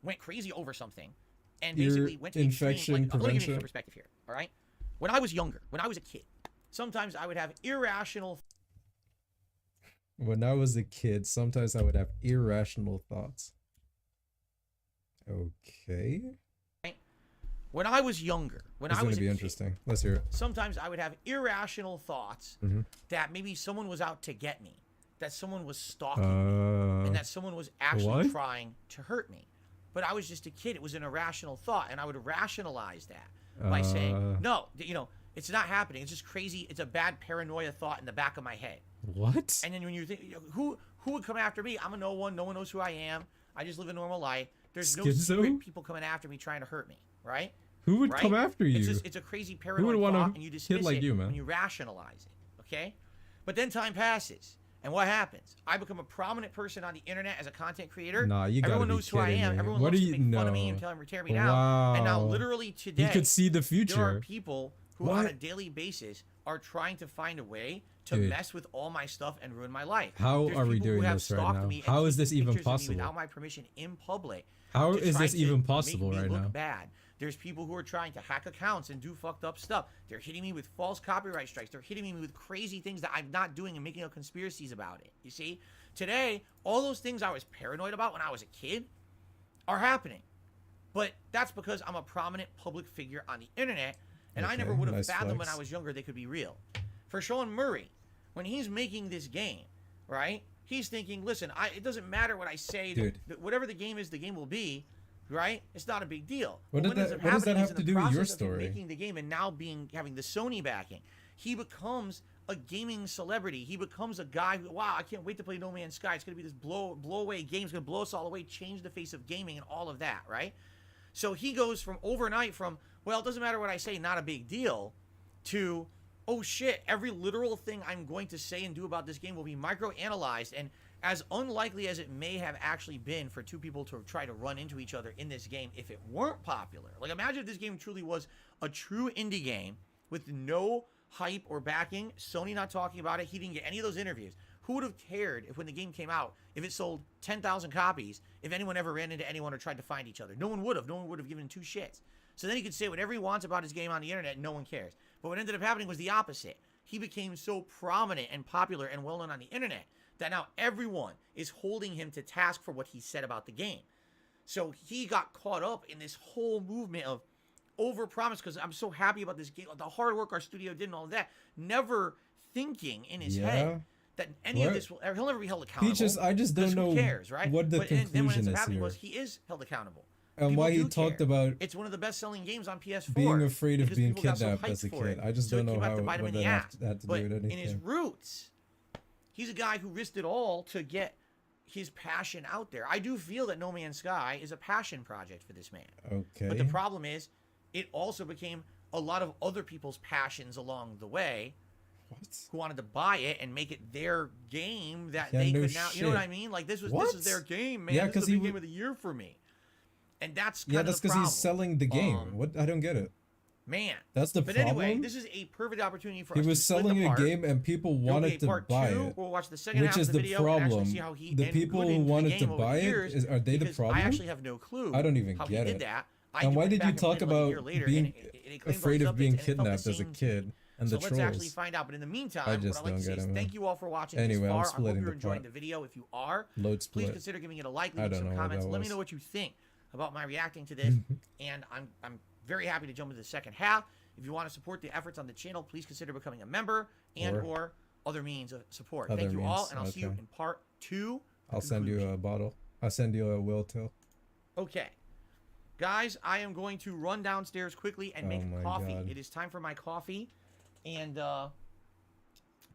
went crazy over something and basically went to the extreme. infection Like, let me give you prevention. some perspective here, all right? When I was younger, when I was a kid, sometimes I would have irrational When I was a kid, sometimes I would have irrational thoughts. Okay. When I was younger, when It's I gonna was a be kid, interesting. Let's hear it. sometimes I would have irrational thoughts Mhm. that maybe someone was out to get me, that someone was stalking me, and that someone was actually what? trying to hurt me. But I was just a kid. It was an irrational thought, and I would rationalize that by saying, no, you know, it's not happening. It's just crazy. It's a bad paranoia thought in the back of my head. What? And then when you think, who Who would come after me? I'm a no one. No one knows who I am. I just live a normal life. There's no Schizo? secret people coming after me trying to hurt me, right? Who would Right? come after you? It's a crazy Who paranoid would want thought, to and you hit dismiss like it you, man? when you rationalize it, okay? But then time passes, and what happens? I become a prominent person on the internet as a content creator. Nah, you gotta Everyone be knows who I kidding am. me. Everyone What loves do to you make fun of me know? and tell me to tear me down. And now, Wow. literally today, You could see the there are future. people who, What? on a daily basis, are trying to find a way to Dude. mess with all my stuff and ruin my life. How There's are we people who doing have this right stalked now? me and How is taken this even pictures of me possible? without my permission in public. How to is try this to even make possible me right look now? bad. There's people who are trying to hack accounts and do fucked up stuff. They're hitting me with false copyright strikes. They're hitting me with crazy things that I'm not doing and making up conspiracies about it. You see? Today, all those things I was paranoid about when I was a kid are happening. But that's because I'm a prominent public figure on the internet, and I never Okay, would have nice fathomed when flex. I was younger they could be real. For Sean Murray, when he's making this game, right? He's thinking, listen, it doesn't matter what I say. Dude. Whatever the game is, the game will be, right? It's not a big deal. What But did ends that- up what does that happening is have in to the do with your process of him story? making the game and now having the Sony backing, he becomes a gaming celebrity. He becomes a guy who, wow, I can't wait to play No Man's Sky. It's going to be this blow away game. It's going to blow us all away, change the face of gaming and all of that, right? So he goes from overnight from, well, it doesn't matter what I say, not a big deal, to, oh shit, every literal thing I'm going to say and do about this game will be micro-analyzed. And as unlikely as it may have actually been for two people to try to run into each other in this game if it weren't popular. Like, imagine if this game truly was a true indie game with no hype or backing, Sony not talking about it, he didn't get any of those interviews. Who would have cared if when the game came out, if it sold 10,000 copies, if anyone ever ran into anyone or tried to find each other? No one would have. No one would have given two shits. So then he could say whatever he wants about his game on the internet, and no one cares. But what ended up happening was the opposite. He became so prominent and popular and well-known on the internet that now everyone is holding him to task for what he said about the game. So he got caught up in this whole movement of overpromise, because I'm so happy about this game, the hard work our studio did and all of that, never thinking in his head that any of this will, he'll never be held accountable. I just don't because know who cares, right? what the But then what ends conclusion up is happening here. was he is held accountable. And People why he do talked care. about It's one of the best-selling games on PS4. being afraid of because being people got so kidnapped hyped as a for kid. it. I just So don't it know came out how to bite him what in that the ass. had to But do with in his anything. roots, he's a guy who risked it all to get his passion out there. I do feel that No Man's Sky is a passion project for this man. Okay. But the problem is, it also became a lot of other people's passions along the way. Who wanted to buy it and make it their game that Yeah, they no could now, you know what shit. I mean? Like this is What? their game, man. Yeah, this 'cause is the he big game w- of the year for me. And that's Yeah, kind that's of the because problem. he's selling the game. What? I don't get it. Man. That's the but problem. anyway, this is a perfect opportunity for He us was to split selling a apart. game and people There'll be wanted a to part buy two. it. We'll watch the second Which half is of the the video and actually problem. see how he The and people good who into the wanted game to over buy years, it, are they the because problem? I actually have no clue. I don't even how get he it. did that. I And just why went did back you and talk played it like a about year later, being and it claimed afraid all of these being updates, and it felt the kidnapped as a same to me. kid and So the let's actually trolls? find out. But in the meantime, I just what I'd like don't to say get is it, man. thank you all for watching Anyway, this I'm far. I hope splitting you're the enjoying pot. the video. If you are, Load please split. consider giving it a like, I leaving don't some know what comments. that Let me was. know what you think about my reacting to this. And I'm very happy to jump into the second half. If you want to support the efforts on the channel, please consider becoming a member or other means of support. Other Thank you all, means, and I'll see you okay. in part 2. I'll send you a bottle. I'll send you a will too. Okay. Guys, I am going to run downstairs quickly and Oh make my coffee. God. It is time for my coffee. And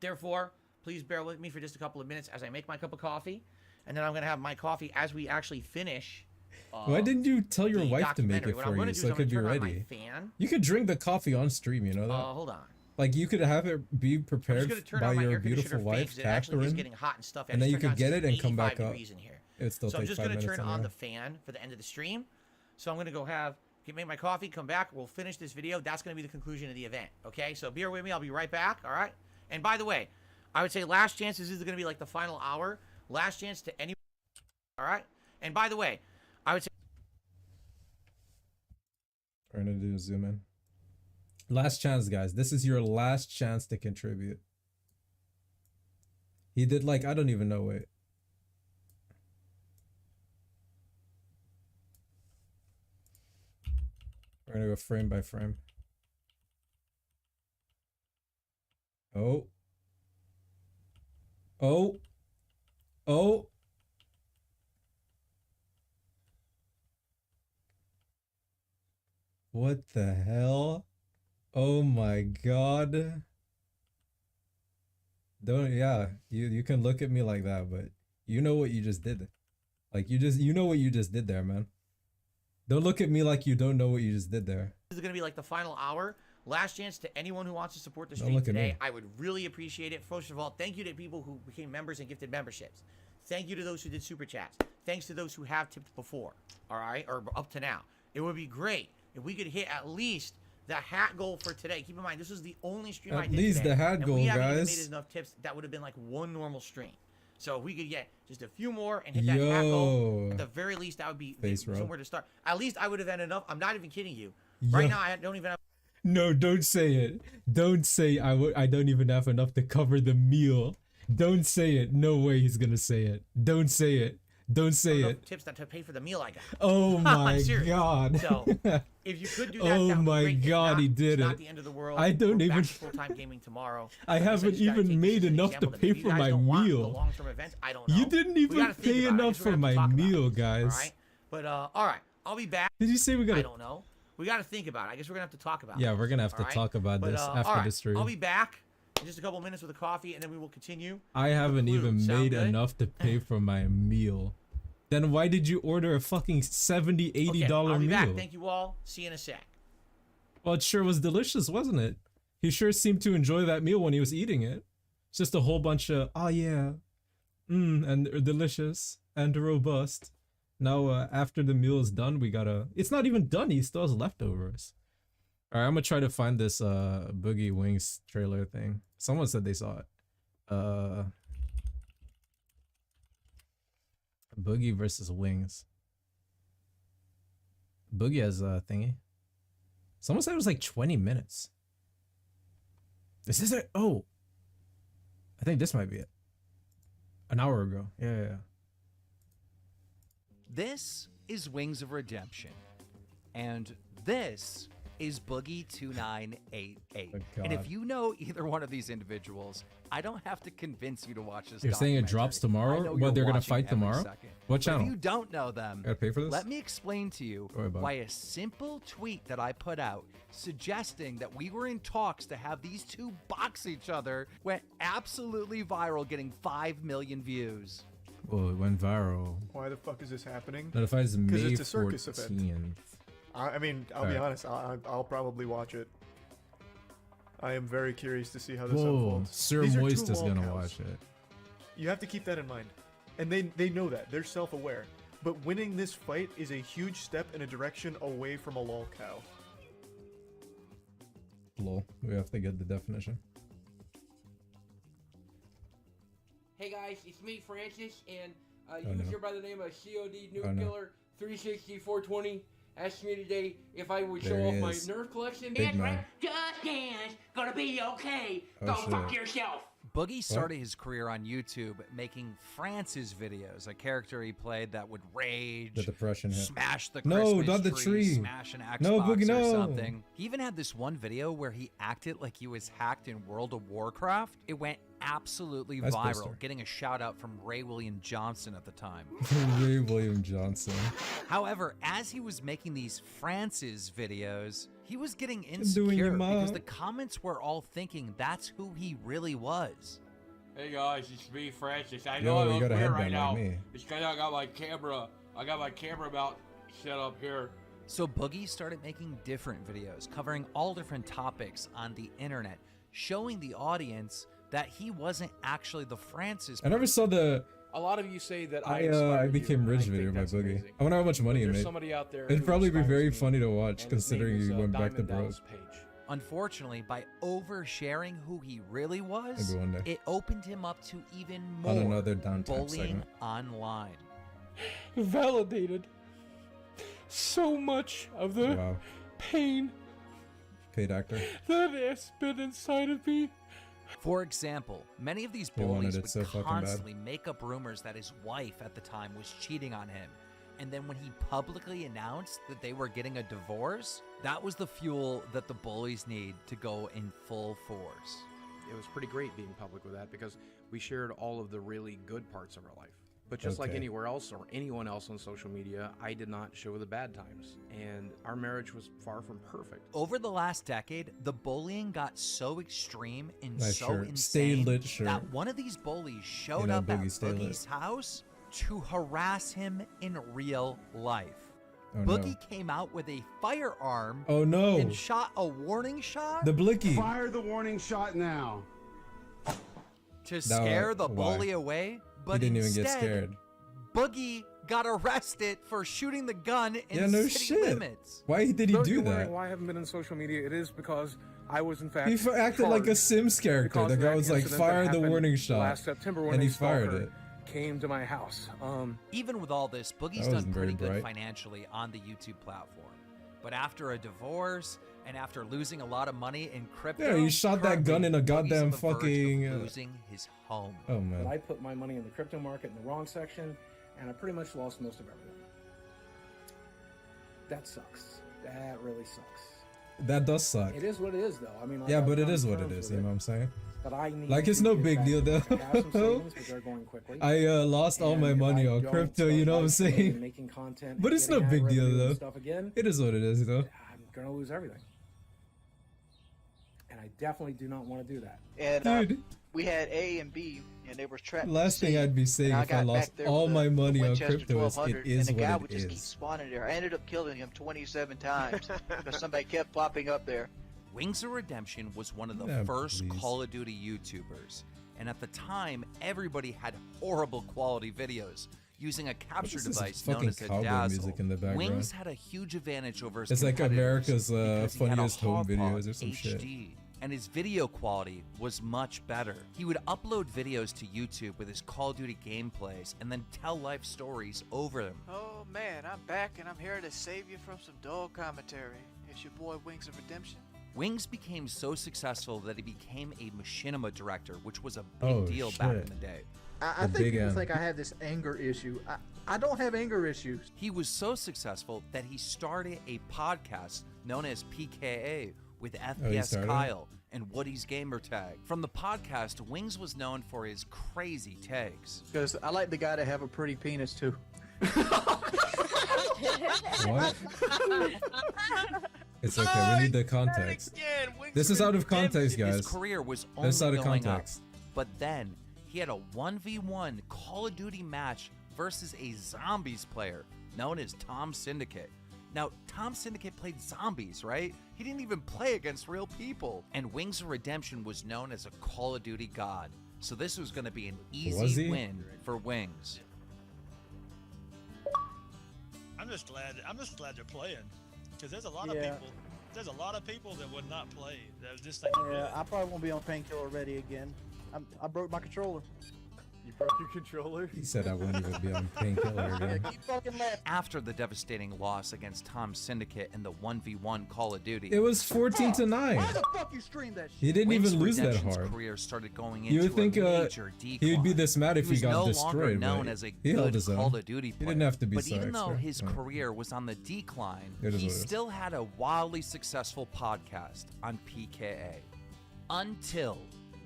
therefore, please bear with me for just a couple of minutes as I make my cup of coffee. And then I'm going to have my coffee as we actually finish. Why didn't you tell your the wife to make documentary. it What I'm for gonna you do so is it I'm could be gonna turn on my ready? fan. You could drink the coffee on stream, you know that? Hold on. Like you could have it be I'm just prepared going to turn by on my your air beautiful conditioner wife, because it actually is Catherine, getting hot and stuff. I and then just you turned could it on get it and come 85 back up. degrees in here. It still So I'm takes just 5 going to minutes turn on anyway. the fan for the end of the stream. So I'm going to go make my coffee, come back. We'll finish this video. That's going to be the conclusion of the event. Okay, so bear with me. I'll be right back. All right. And by the way, I would say last chance. This is going to be like the final hour. Last chance to anyone. All right. And by the way, I would say. We're gonna do a zoom in. Last chance, guys. This is your last chance to contribute. He did like, I don't even know, wait. We're gonna go frame by frame. Oh. Oh. Oh. What the hell? Oh my god. Don't, yeah, you can look at me like that, but You know what you just did. Like, you know what you just did there, man. Don't look at me like you don't know what you just did there. This is going to be like the final hour. Last chance to anyone who wants to support the Don't stream look at today. me. I would really appreciate it. First of all, thank you to people who became members and gifted memberships. Thank you to those who did super chats. Thanks to those who have tipped before, all right, or up to now. It would be great if we could hit at least the hat goal for today. Keep in mind, this is the only stream I At did least today, the hat and goal, we haven't even guys. made enough tips. That would have been like one normal stream. So if we could get just a few more and hit that hat goal, at the very least, that would be somewhere to start. At least I would have had enough. I'm not even kidding you. Right now, I don't even have. No, don't say it. Don't say I don't even have enough to cover the meal. Don't say it. No way he's gonna say it. Don't say it. Don't say it. Tips that to pay for the meal I got. Oh my I'm serious. god. So if you could do that, oh that would my be great. If god, not, he did it's it. not the end of the world. I don't We're even. back to full-time gaming tomorrow. I Like said, haven't you gotta even take this made as an enough to example that pay maybe for you guys my don't want the meal. long-term events. I don't know. You didn't We even gotta think pay about it. I enough guess we're for gonna have to my talk about meal, it. guys. All right, but all right, I'll be back. Did you say we gotta? I don't know. We got to think about it. I guess we're gonna have to talk about it. Yeah, we're gonna have to all right? talk about But, this all after right, the stream. I'll be back in just a couple minutes with a coffee, and then we will continue. I haven't even Sound made good? enough to pay for my meal. Then why did you order a fucking $70, $80 I'll be meal? back. Thank you all. See you in a sec. Well, it sure was delicious, wasn't it? He sure seemed to enjoy that meal when he was eating it. It's just a whole bunch of, oh yeah, and delicious and robust. Now, after the meal is done, we gotta, it's not even done, he still has leftovers. Alright, I'm gonna try to find this Boogie Wings trailer thing. Someone said they saw it. Boogie versus Wings. Boogie has a thingy. Someone said it was like 20 minutes. Is this it? Oh. I think this might be it. An hour ago. Yeah. This is Wings of Redemption. And this is Boogie 2988. Oh, and if God. you know either one of these individuals, I don't have to convince you to watch this. You're saying it documentary. drops I tomorrow? know What, you're they're gonna watching fight every tomorrow? second. What But channel? if you don't know them, Gotta pay for this? let me explain to you Don't worry about why it. a simple tweet that I put out suggesting that we were in talks to have these two box each other went absolutely viral, getting 5 million views. Well, it went viral. Why the fuck is this happening? Notified is May it's a circus 14th. event. I mean, I'll be honest. I'll probably watch it. I am very curious to see how this Whoa, unfolds. Sir These are Moist two is gonna lolcows. watch it. You have to keep that in mind, and they know that. They're self-aware. But winning this fight is a huge step in a direction away from a lol cow. Lol. We have to get the definition. Hey guys, it's me, Francis, and Oh, user no. by the name of COD Oh, no. Nuke 36420 asked me today if I would There show he off my is. Nerf collection. Big man. Just dance, gonna be okay. Oh, Go shit. fuck yourself. Boogie started his career on YouTube making France's videos, a character he played that would rage, The depression hit. smash the No, Christmas not the tree. smash an Xbox No, Boogie, or no. something. He even had this one video where he acted like he was hacked in World of Warcraft. It went absolutely That's viral, Blister. getting a shout out from Ray William Johnson at the time. Ray William Johnson. However, as he was making these France's videos, he was getting Doing insecure him because up. the comments were all thinking that's who he really was. Hey guys, it's me, Francis. I Yo, know I you look got a weird headband right now. like me. It's because I got my camera mount set up here. So Boogie started making different videos, covering all different topics on the internet, showing the audience that he wasn't actually the Francis. I never saw the A lot of you say that I inspired became you, rich and I video think by that's Boogie. amazing. I wonder how much money he There's made. somebody out there It'd who probably be very inspires me, funny to watch, and his considering name is, he went back to Diamond broke. Dallas Page. Unfortunately, by oversharing who he really was, Maybe one day. it opened him up to even On more another downtime bullying segment. online. Validated so much of the Wow. pain Paid actor. that has been inside of me. For example, many of these He wanted bullies it would so fucking bad. constantly make up rumors that his wife at the time was cheating on him. And then when he publicly announced that they were getting a divorce, that was the fuel that the bullies need to go in full force. It was pretty great being public with that because we shared all of the really good parts of our life. But just like Okay. anywhere else or anyone else on social media, I did not show the bad times. And our marriage was far from perfect. Over the last decade, the bullying got so extreme and Nice so shirt. Stay insane lit shirt. that one of these bullies showed You know, up at Boogie, stay lit. Boogie's house to harass him in real life. Oh, no. Boogie came out with a firearm Oh, no. and shot a warning shot The blicky. Fire the warning shot now. to scare the why? bully away, but He didn't even instead, get scared. Boogie got arrested for shooting the gun in Yeah, no city shit. limits. Why did he So do you're that? wondering why I haven't been on social media? It is because I was in fact He acted like a charged Sims character. because The of guy that was like, incident that fire the happened warning shot. last September when and he a fired stalker it. came to my house. Even with all this, Boogie's That done wasn't pretty very good bright. financially on the YouTube platform. But after a divorce and after losing a lot of money in crypto, Yeah, he shot that gun in a currently, goddamn Boogie's on the verge fucking. of losing his home. Oh man. I put my money in the crypto market in the wrong section, and I pretty much lost most of everything. That sucks. That really sucks. That does suck. It is what it is, though. I mean, like, Yeah, I've but it come is to what it terms is. with You know what I'm saying? But I need Like it's to no get big back deal to though. work. I have some savings, but they're going quickly. I lost all my And if money I on don't crypto. start You know what I'm isolating and saying? making content But and it's no getting big ad deal revenue and though. stuff again, It is what it is, you know. I'm gonna lose everything, and I definitely do not want to do that. And Dude. we had A and B, and they were trapped. Last thing I'd be saying if I lost all my money on crypto is it is and the guy what would it just keep is. spawning there. I ended up killing him 27 times because somebody kept popping up there. Wings of Redemption was one of the Yeah, first please. Call of Duty YouTubers, and at the time, everybody had horrible quality videos using a capture is this device known fucking as a cowboy dazzle. music in the background? Wings had a huge advantage over his It's like competitors America's because he had a funniest home Hawthorne videos or some shit. HD, and his video quality was much better. He would upload videos to YouTube with his Call of Duty gameplays and then tell life stories over them. Oh man, I'm back and I'm here to save you from some dull commentary. It's your boy Wings of Redemption. Wings became so successful that he became a machinima director, which was a big Oh, deal back in shit. the day. I think people think I have this anger issue. I don't have anger issues. He was so successful that he started a podcast known as PKA with FPS started? Kyle and Woody's Gamer Tag. From the podcast, Wings was known for his crazy tags. Because I like the guy to have a pretty penis too. What? It's okay. We need the context. This is out of context, guys. His career was only This is out of going context. up. But then he had a 1v1 Call of Duty match versus a zombies player known as Tom Syndicate. Now, Tom Syndicate played zombies, right? He didn't even play against real people. And Wings of Redemption was known as a Call of Duty god. So this was going to be an Was easy he? win for Wings. I'm just glad they're playing, because there's a lot of Yeah. people. There's a lot of people that would not play. That just think. Yeah, I probably won't be on Painkiller Ready again. I broke my controller. You broke your controller? He said I wouldn't even be on painkiller again. Keep fucking laughing. After the devastating loss against Tom Syndicate in the 1v1 Call of Duty, It was 14-9. Why the fuck you stream that shit? He didn't Wings even lose that Redemption's hard. career started going You into would think a major decline. he would be this mad if he was got no longer destroyed, known but as a he held good his own. Call of Duty He player. didn't have to be but so even though extra. his Yeah. career was on the decline, It is he what it is. still had a wildly successful podcast on PKA. Until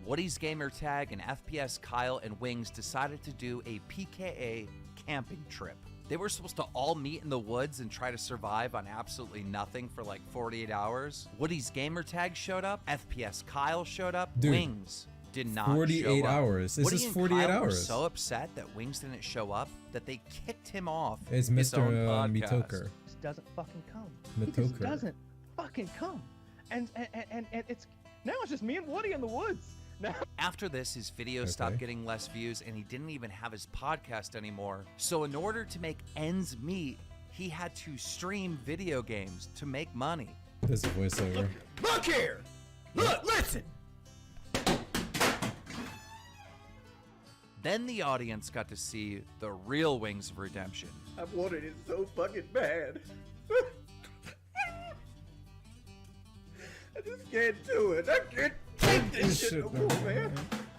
Woody's Gamer Tag and FPS Kyle and Wings decided to do a PKA camping trip. They were supposed to all meet in the woods and try to survive on absolutely nothing for like 48 hours. Woody's Gamer Tag showed up, FPS Kyle showed up, Dude, Wings did not 48 show up. hours. This Woody is and 48 Kyle were hours. so upset that Wings didn't show up that they kicked him off It's his Mr. own podcast. Mitoker. Just doesn't fucking come. He just Mitoker. doesn't fucking come. And it's now it's just me and Woody in the woods. Now After this, his videos stopped getting less views and he didn't even have his podcast anymore. So in order to make ends meet, he had to stream video games to make money. This is voiceover. look here. Look, listen. Then the audience got to see the real Wings of Redemption. I've wanted it so fucking bad. I just can't do it. I can't take this shit no more, man.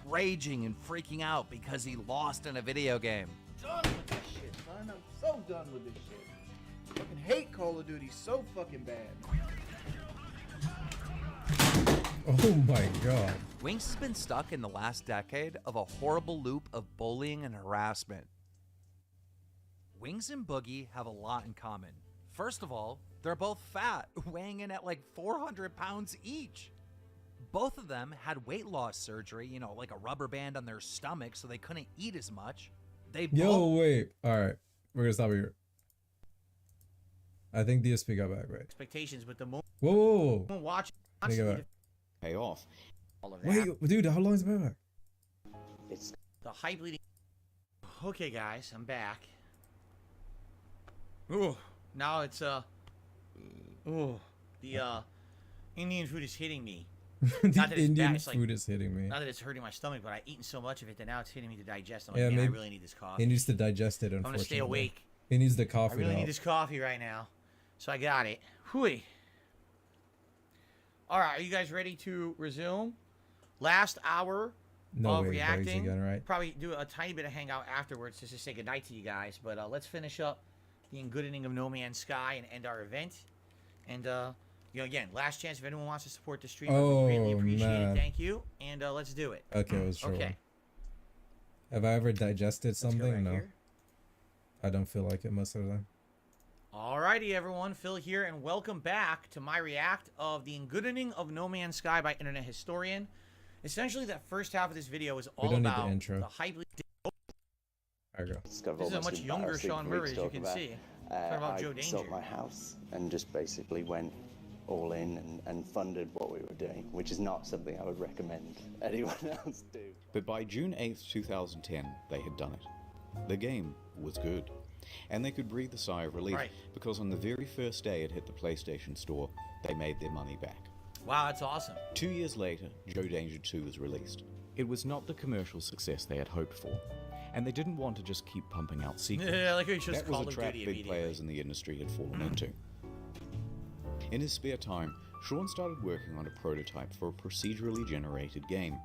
Raging and freaking out because he lost in a video game. Done with this shit, son. I'm so done with this shit. I fucking hate Call of Duty so fucking bad. Oh my god. Wings has been stuck in the last decade of a horrible loop of bullying and harassment. Wings and Boogie have a lot in common. First of all, they're both fat, weighing in at like 400 pounds each. Both of them had weight loss surgery, you know, like a rubber band on their stomach so they couldn't eat as much. They both... wait. All right. We're going to stop here. I think DSP got back, right? Expectations, but the moment Whoa. watch pay off. all of that. Wait, dude, how long is it been back? It's The hype leading. Okay, guys, I'm back. Ooh, now it's ooh, the Indian food is hitting me. Not that it's Indian bad, it's food is hitting me. Not that it's hurting my stomach, but I've eaten so much of it that now it's hitting me to digest. I'm Yeah, like, man, I maybe really need this coffee. He needs to digest it, I'm unfortunately. gonna stay awake. He needs the coffee I really to need help. this coffee right now, so I got it. Hooey. All right, are you guys ready to resume? Last hour No of way, reacting. again, right? Probably do a tiny bit of hangout afterwards just to say goodnight to you guys. But let's finish up the Engoodening of No Man's Sky and end our event. And you know, again, last chance if anyone wants to support the stream, I would greatly appreciate man. it. Thank you. And let's do it. Okay, it was true. Okay. Have I ever digested something? right No. here. I don't feel like it most of the time. Alrighty, everyone. Phil here, and welcome back to my react of the Engoodening of No Man's Sky by Internet Historian. Essentially, that first half of this video is all don't need the about intro. the hype. There we go. It's got This is a almost much younger embarrassing Sean for me to Murray, as you talk can about. see. Talking about I Joe sold Danger. my house and just basically went all in and funded what we were doing, which is not something I would recommend anyone else do. But by June 8th, 2010, they had done it. The game was good. And they could breathe a sigh of relief because on the very first day it hit the PlayStation Store, they made their money back. Wow, that's awesome. 2 years later, Joe Danger 2 was released. It was not the commercial success they had hoped for, and they didn't want to just keep pumping out sequels. Yeah, like we just that was Call a of trap Duty big players in the industry had fallen into. In his spare time, Sean started working on a prototype for a procedurally generated game.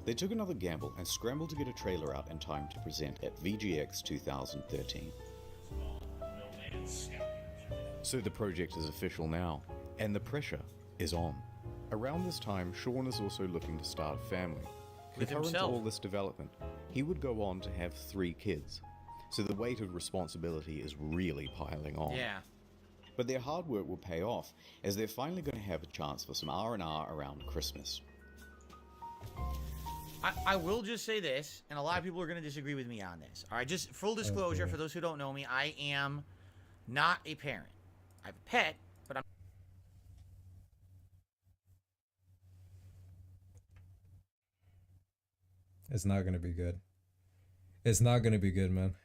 They took another gamble and scrambled to get a trailer out in time to present at VGX 2013. So the project is official now, and the pressure is on. Around this time, Sean is also looking to start a family. With Concurrent to himself. all this development, he would go on to have 3 kids, so the weight of responsibility is really piling on. Yeah. But their hard work will pay off, as they're finally going to have a chance for some R&R around Christmas. I will just say this, and a lot of people are going to disagree with me on this. All right, just full disclosure for those who don't know me, I am not a parent. I have a pet, but I'm It's not gonna be good. It's not gonna be good, man.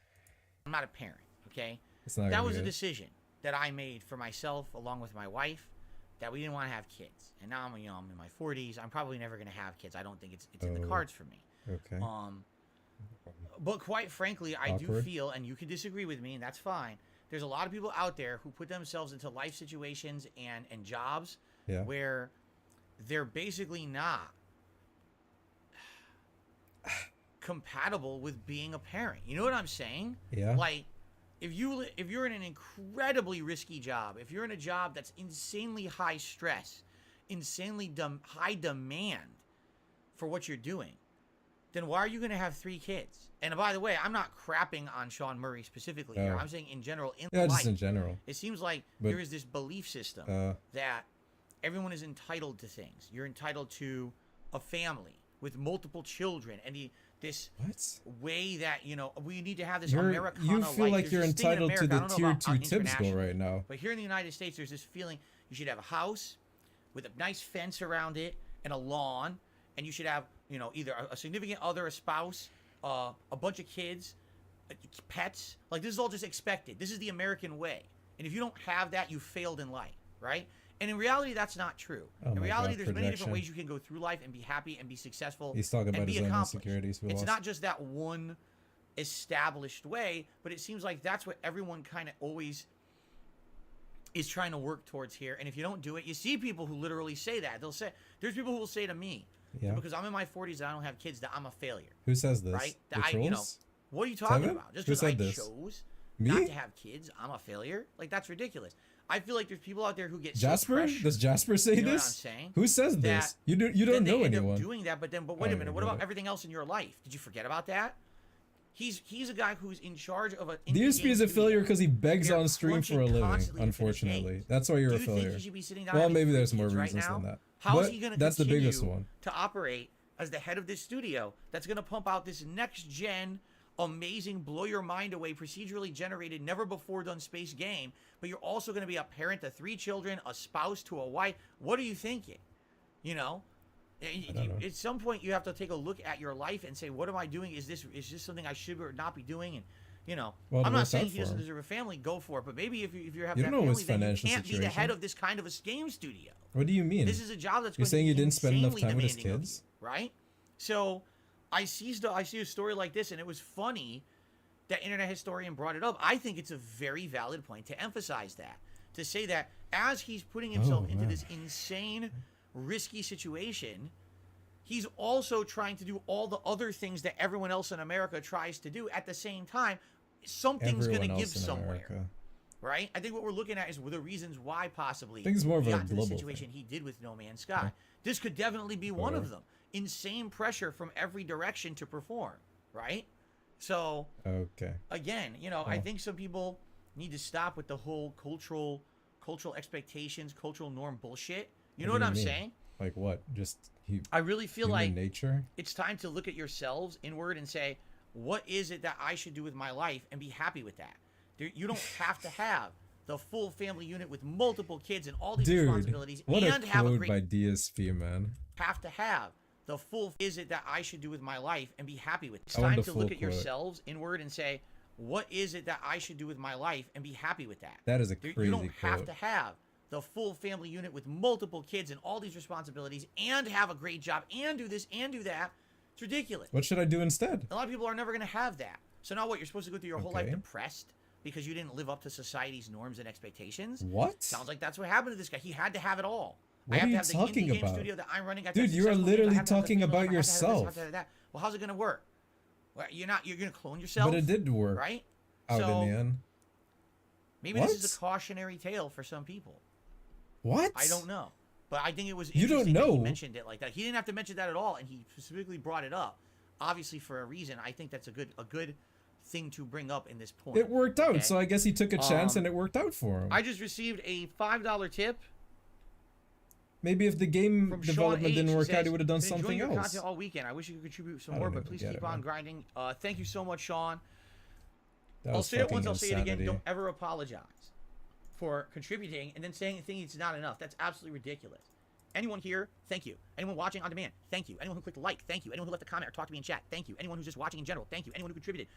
not a parent, okay? It's not That gonna was be a good. decision that I made for myself along with my wife, that we didn't want to have kids. And now I'm, you know, I'm in my 40s. I'm probably never going to have kids. I don't think it's in the cards for me. Okay. But quite frankly, I do Awkward. feel, and you can disagree with me, and that's fine. There's a lot of people out there who put themselves into life situations and jobs Yeah. where they're basically not compatible with being a parent. You know what I'm saying? Yeah. Like, if you're in an incredibly risky job, if you're in a job that's insanely high stress, insanely high demand for what you're doing, then why are you going to have 3 kids? And by the way, I'm not crapping on Sean Murray specifically here. Oh. I'm saying in general, in Yeah, life. just in general. It seems like But- there is this belief system that everyone is entitled to things. You're entitled to a family with multiple children, and this way that, you know, we need to have this Americana You life. feel like There's you're this thing in entitled to America, I the don't know tier about 2 tips go international, right now. but here in the United States, there's this feeling you should have a house with a nice fence around it and a lawn, and you should have, you know, either a significant other, a spouse, a bunch of kids, pets. Like, this is all just expected. This is the American way. And if you don't have that, you failed in life, right? And in reality, that's not true. Oh In my reality, God, there's many different projection. ways you can go through life and be happy and be successful. He's talking and about be his own accomplished. insecurities. Who It's else? not just that one established way, but it seems like that's what everyone kind of always is trying to work towards here. And if you don't do it, you see people who literally say that. They'll say, there's people who will say to me, Yeah. because I'm in my 40s and I don't have kids, that I'm a failure. Who says this? Right? The That you know, trolls? what are you talking Seven? about? Just Who because I said this? chose Me? not to have kids, I'm a failure? Like, that's ridiculous. I feel like there's people out there who get so Jasper? pressured. Does Jasper say You know this? what I'm saying? Who says That this? You don't then know they end anyone. up doing that, but wait Oh, a minute. What got about it. everything else in your life? Did you forget about that? He's a guy who's in charge of a. DSP is a failure because he begs on stream for a living. Unfortunately, that's why you're a failure. He should be sitting down Well, having maybe there's three more kids reasons right than now? that. How is But he going to that's the biggest one. to operate as the head of this studio that's going to pump out this next gen, amazing, blow your mind away, procedurally generated, never before done space game? But you're also going to be a parent to 3 children, a spouse to a wife. What are you thinking? You know. At some point, you have to take a look at your life and say, "What am I doing? Is this something I should or not be doing?" And you know, Well, I'm it not works saying out he for doesn't him. deserve a family. Go for it. But maybe if you have You that don't know family, his then you financial can't be the head situation. of this kind of a game studio. What do you mean? This is a job that's You're going saying to you be didn't spend enough insanely time with his demanding of kids? you, right? So I see a story like this, and it was funny that internet historian brought it up. I think it's a very valid point to emphasize that, to say that as he's putting himself into this insane, risky situation, he's also trying to do all the other things that everyone else in America tries to do at the same time. Something's going to give somewhere, right? I think what we're looking at is the reasons why possibly I think it's more of he a got to the global situation he did with No Man's Sky. This could definitely be one of them. Insane pressure from every direction to perform, right? So, Okay. again, you know, I think some people need to stop with the whole cultural expectations, cultural norm bullshit. You know what do I'm mean? saying? Like what? Just I really feel human like nature. it's time to look at yourselves inward and say, what is it that I should do with my life, and be happy with that. You don't have to have the full family unit with multiple kids and all these Dude, responsibilities what and a have a quote great by DSP, man. have to have the full is it that I should do with my life and be happy with. It's I want time the to look full at quote. yourselves inward and say, what is it that I should do with my life and be happy with that. That is a You crazy don't have quote. to have the full family unit with multiple kids and all these responsibilities and have a great job and do this and do that. It's ridiculous. What should I do instead? A lot of people are never going to have that. So now what? You're supposed to go through your whole life Okay. depressed because you didn't live up to society's norms and expectations? What? Sounds like that's what happened to this guy. He had to have it all. What I have are to you have the talking indie game about? studio that I'm running. I have to Dude, have you are successful games. I literally have to have the talking feeling, about I have to have this, I yourself. have to have that. Well, how's it going to work? Well, you're going to clone yourself. But it did work. Right? Out So, in the end. Maybe this is a cautionary tale for some people. What? I don't know. But I think it was You don't interesting that he know. mentioned it like that. He didn't have to mention that at all, and he specifically brought it up. Obviously for a reason. I think that's a good thing to bring up in this point. It worked out, okay? so I guess he took a chance and it worked out for him. I just received a $5 tip Maybe if the game from development Sean didn't H. work He out, says, he would have done "Been enjoying something your else. content all weekend. I wish you could contribute some I more, don't but even please get keep it, on man. grinding. Thank you so much, Sean. That I'll was say it once, fucking I'll say it again. insanity. Don't ever apologize for contributing and then saying it's not enough. That's absolutely ridiculous. Anyone here, thank you. Anyone watching on demand, thank you. Anyone who clicked like, thank you. Anyone who left a comment or talked to me in chat, thank you. Anyone who's just watching in general, thank you. Anyone who contributed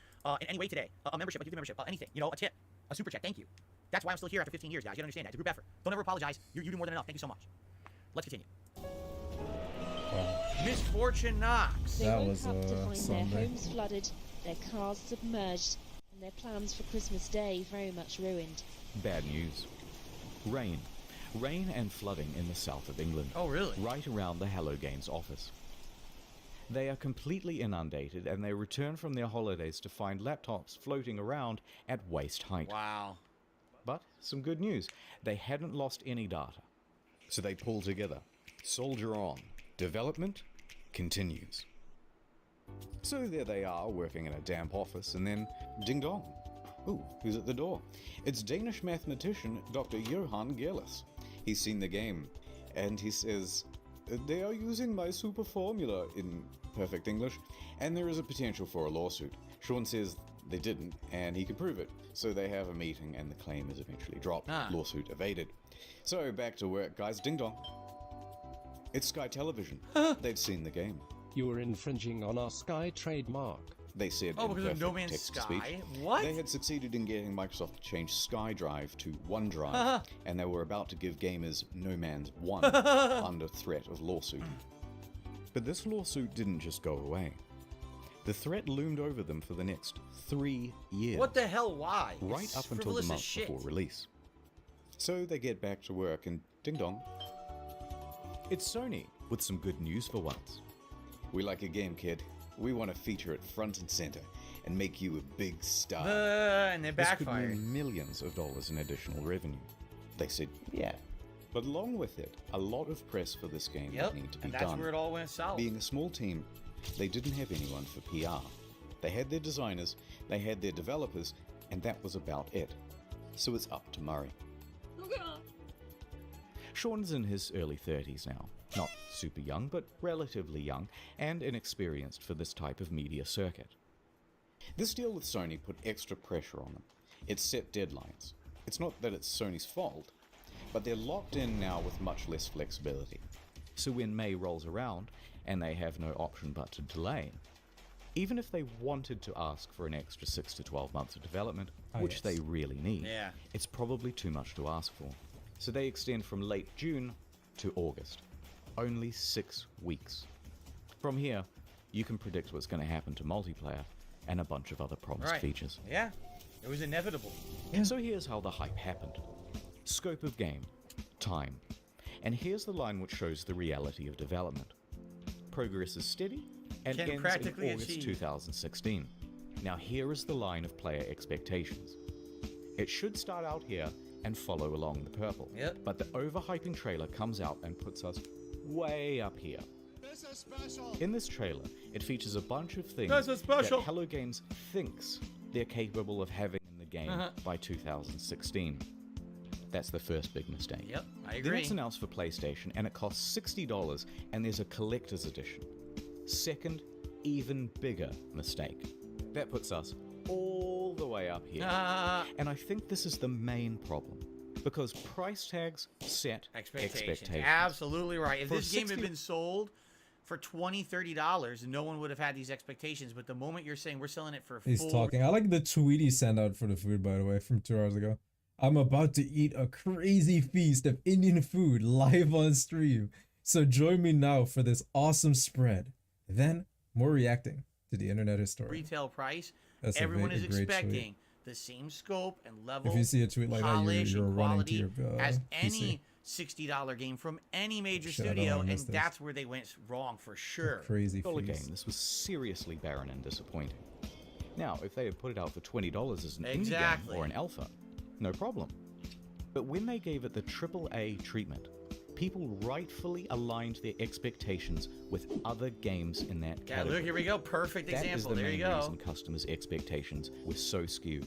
in any way today, a membership, a YouTube membership, anything, a tip, a super chat, thank you. That's why I'm still here after 15 years, guys. You gotta understand that. It's a group effort. Don't ever apologize. You do more than enough. Thank you so much. Let's continue. Misfortune Knox. They woke up to find their homes flooded, their cars submerged, and their plans for Christmas Day very much ruined. Bad news. Rain. Rain and flooding in the south of England. Oh, really? Right around the Hello Games office. They are completely inundated and they return from their holidays to find laptops floating around at waist height. Wow. But some good news. They hadn't lost any data. So they pull together. Soldier on. Development continues. So there they are, working in a damp office, and then ding dong. Ooh, who's at the door? It's Danish mathematician Dr. Johan Gerlis. He's seen the game, and he says, "They are using my super formula," in perfect English, and there is a potential for a lawsuit. Sean says they didn't, and he can prove it. So they have a meeting, and the claim is eventually dropped. Lawsuit evaded. So back to work, guys. Ding dong. It's Sky Television. They've seen the game. You were infringing on our Sky trademark. They said Oh, in because of No perfect Man's text-to-speech, Sky? What? They had succeeded in getting Microsoft to change SkyDrive to OneDrive, and they were about to give gamers No Man's 1 under threat of lawsuit. But this lawsuit didn't just go away. The threat loomed over them for the next 3 years. What the hell? Why? Right It's up until the frivolous as month shit. before release. So they get back to work and ding dong. It's Sony with some good news for once. We like your game, kid. We want to feature it front and center and make you a big star. And they This could backfired. mean millions of dollars in additional revenue. They said, yeah. But along with it, a lot of press for this game Yep, would need to be and that's done. where it all went south. Being a small team, they didn't have anyone for PR. They had their designers, they had their developers, and that was about it. So it's up to Murray. Sean's in his early 30s now. Not super young, but relatively young, and inexperienced for this type of media circuit. This deal with Sony put extra pressure on them. It set deadlines. It's not that it's Sony's fault, but they're locked in now with much less flexibility. So when May rolls around, and they have no option but to delay, even if they wanted to ask for an extra 6 to 12 months of development, which they really need, it's probably too much to ask for. So they extend from late June to August. Only 6 weeks. From here, you can predict what's going to happen to multiplayer and a bunch of other promised features. Yeah, it was inevitable. So here's how the hype happened. Scope of game. Time. And here's the line which shows the reality of development. Progress is steady and Can ends practically in August achieve. 2016. Now here is the line of player expectations. It should start out here and follow along the purple. But the overhyping trailer comes out and puts us way up here. This is special. In this trailer, it features a bunch of things This is special. that Hello Games thinks they're capable of having in the game by 2016. That's the first big mistake. Yep, I Then agree. it's announced for PlayStation, and it costs $60, and there's a collector's edition. Second, even bigger mistake. That puts us all the way up here. And I think this is the main problem. Because price tags set expectations. Absolutely right. If For this game had 60 been sold for $20, $30, no one would have had these expectations. But the moment you're saying we're selling it for He's talking. I like the tweet he sent out for the food, by the way, from 2 hours ago. I'm about to eat a crazy feast of Indian food live on stream. So join me now for this awesome spread. Then, more reacting to the internet historian. retail price, That's a everyone great is tweet. expecting the same scope and level. If you see a tweet like that, polish you're and running to quality your as PC. any $60 game from any major Shit, I don't studio, wanna and miss this. that's where they went wrong for sure. Crazy Dollar feast. game. This was seriously barren and disappointing. Now, if they had put it out for $20 as an indie Exactly. game or an alpha, no problem. But when they gave it the AAA treatment, people rightfully aligned their expectations with other games in that Yeah, category. look, here we go. Perfect That is example. the There main you go. reason customers' expectations were so skewed.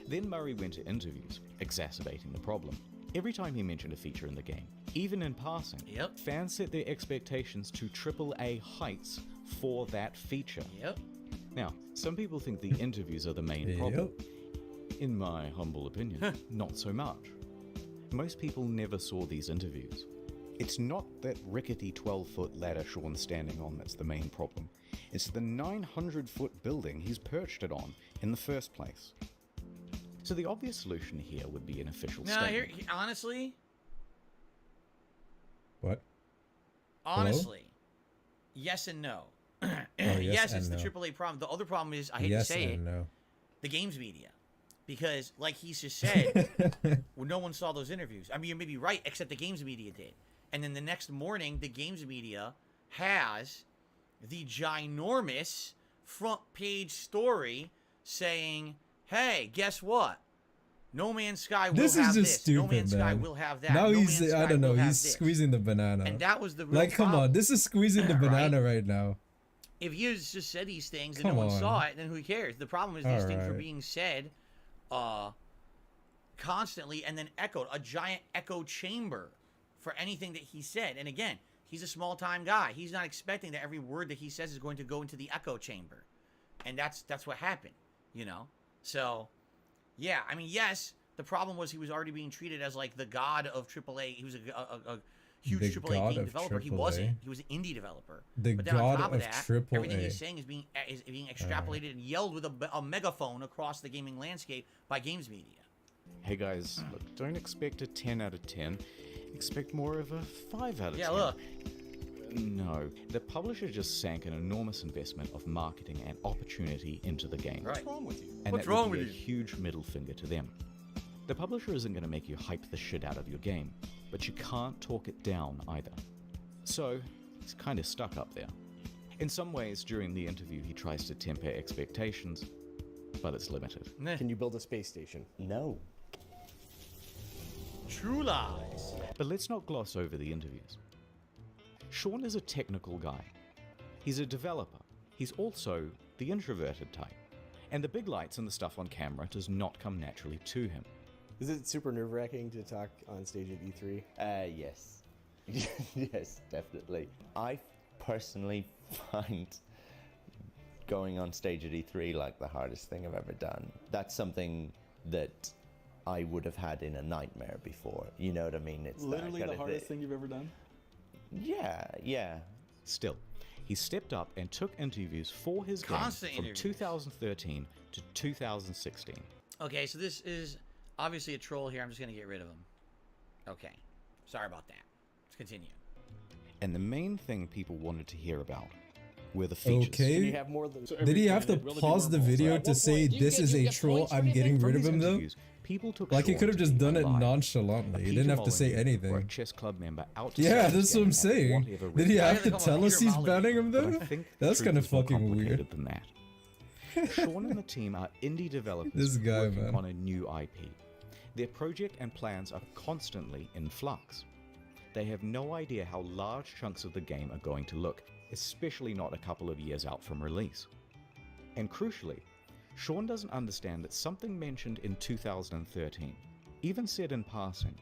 Then Murray went to interviews, exacerbating the problem. Every time he mentioned a feature in the game, even in passing, fans set their expectations to AAA heights for that feature. Now, some people think the interviews are the main problem. In my humble opinion, not so much. Most people never saw these interviews. It's not that rickety 12-foot ladder Sean's standing on that's the main problem. It's the 900-foot building he's perched it on in the first place. So the obvious solution here would be an official No, statement. honestly, What? honestly, yes and no. yes it's and the no. AAA problem. The other problem is, I hate Yes to say it, and no. the games media. Because, like he's just said, well, no one saw those interviews. I mean, you may be right, except the games media did. And then the next morning, the games media has the ginormous front page story saying, hey, guess what? No Man's Sky will This is have just this. stupid, No Man's Sky man. will have that. Now No he's, Man's I Sky don't know, will have he's this. squeezing the banana. And that was the real Like, come problem. on, this is squeezing the Right? banana right now. If you just said these things and Come no one on. saw it, then who cares? The problem is these things are Alright. being said constantly and then echoed. A giant echo chamber for anything that he said. And again, he's a small-time guy. He's not expecting that every word that he says is going to go into the echo chamber. And that's what happened, you know? So, yeah, I mean, yes, the problem was he was already being treated as, like, the god of AAA. He was a huge The AAA god game of developer. He AAA. wasn't. He was an indie developer. The But then on god top of of that, AAA. everything he's saying is being extrapolated and yelled with a megaphone across the gaming landscape by games media. Hey guys, look, don't expect a 10 out of 10. Expect more of a 5 out of 10. Yeah, look. No, the publisher just sank an enormous investment of marketing and opportunity into the game. Right. What's wrong with you? And What's that wrong would be with a you? huge middle finger to them. The publisher isn't going to make you hype the shit out of your game, but you can't talk it down either. So, he's kind of stuck up there. In some ways, during the interview, he tries to temper expectations, but it's limited. Can you build a space station? No. True lies. But let's not gloss over the interviews. Sean is a technical guy. He's a developer. He's also the introverted type, and the big lights and the stuff on camera does not come naturally to him. Is it super nerve-wracking to talk on stage at E3? Yes. Yes, definitely. I personally find going on stage at E3 like the hardest thing I've ever done. That's something that I would have had in a nightmare before. You know what I mean? It's literally the hardest thing you've ever done? Yeah. Still, he stepped up and took interviews for his game from 2013 to 2016. Okay, so this is obviously a troll here. I'm just going to get rid of him. Okay. Sorry about that. Let's continue. And the main thing people wanted to hear about were the features. Okay. Did he have to pause the video to say this is a troll? I'm getting rid of him though. Like he could have just done it nonchalantly. He didn't have to say anything. A chess club member out Yeah, that's what I'm saying. Did he have to tell us he's banning him though? That's kind of fucking weird. Than that. Sean and the team are indie developers This guy, working man. on a new IP. Their project and plans are constantly in flux. They have no idea how large chunks of the game are going to look, especially not a couple of years out from release. And crucially, Sean doesn't understand that something mentioned in 2013, even said in passing,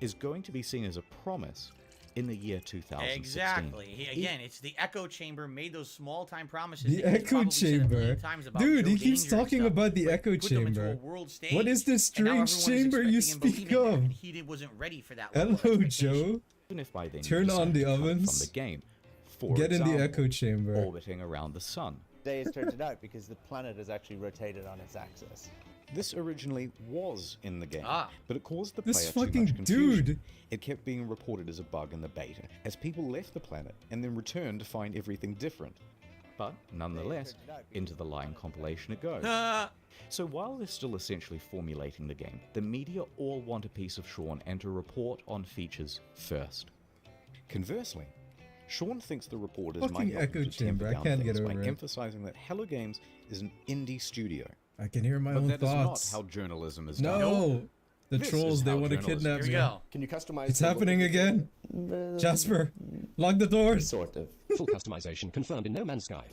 is going to be seen as a promise in the year 2016. Exactly. Again, it's the echo chamber made those small-time promises. The that he's echo probably said a million chamber. times about Dude, Joe he keeps Danger and talking stuff, about the but echo put them into a chamber. world stage, What is this and now strange everyone is chamber you expecting speak and believing of? him, and he wasn't ready for that level of Hello, expectation. Joe. Even if by then Turn you on decide the to cut ovens. from the game, for Get in the example, echo chamber. orbiting around the sun. Day has turned it out because the planet has actually rotated on its axis. This originally was in the game, Ah. but it caused the This player too fucking much confusion. dude. It kept being reported as a bug in the beta, as people left the planet and then returned to find everything different. But nonetheless, into the lying compilation it goes. So while they're still essentially formulating the game, the media all want a piece of Sean and to report on features first. Conversely, Sean thinks the reporters Fucking might help echo him to temper chamber, I down can't things get by over it. emphasizing that Hello Games is an indie studio. I can hear my But own that is thoughts. not how journalism is No, done. the This trolls, is they how want to journalism kidnap is me. done. Can you customize It's the look happening of the- again. Jasper, lock the doors. Sort of. Full customization confirmed in No Man's Sky.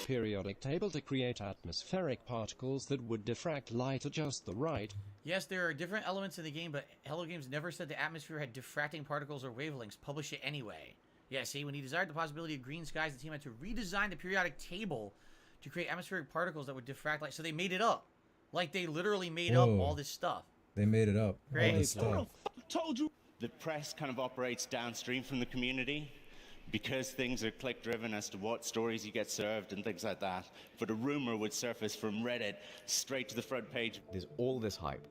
Periodic table to create atmospheric particles that would diffract light at just the right. Yes, there are different elements in the game, but Hello Games never said the atmosphere had diffracting particles or wavelengths. Publish it anyway. Yeah, see, when he desired the possibility of green skies, the team had to redesign the periodic table to create atmospheric particles that would diffract light. So they made it up. Like, they literally made up Whoa. all this stuff. They made it up. Great. All this stuff. Told you. The press kind of operates downstream from the community because things are click driven as to what stories you get served and things like that. But a rumor would surface from Reddit straight to the front page. There's all this hype,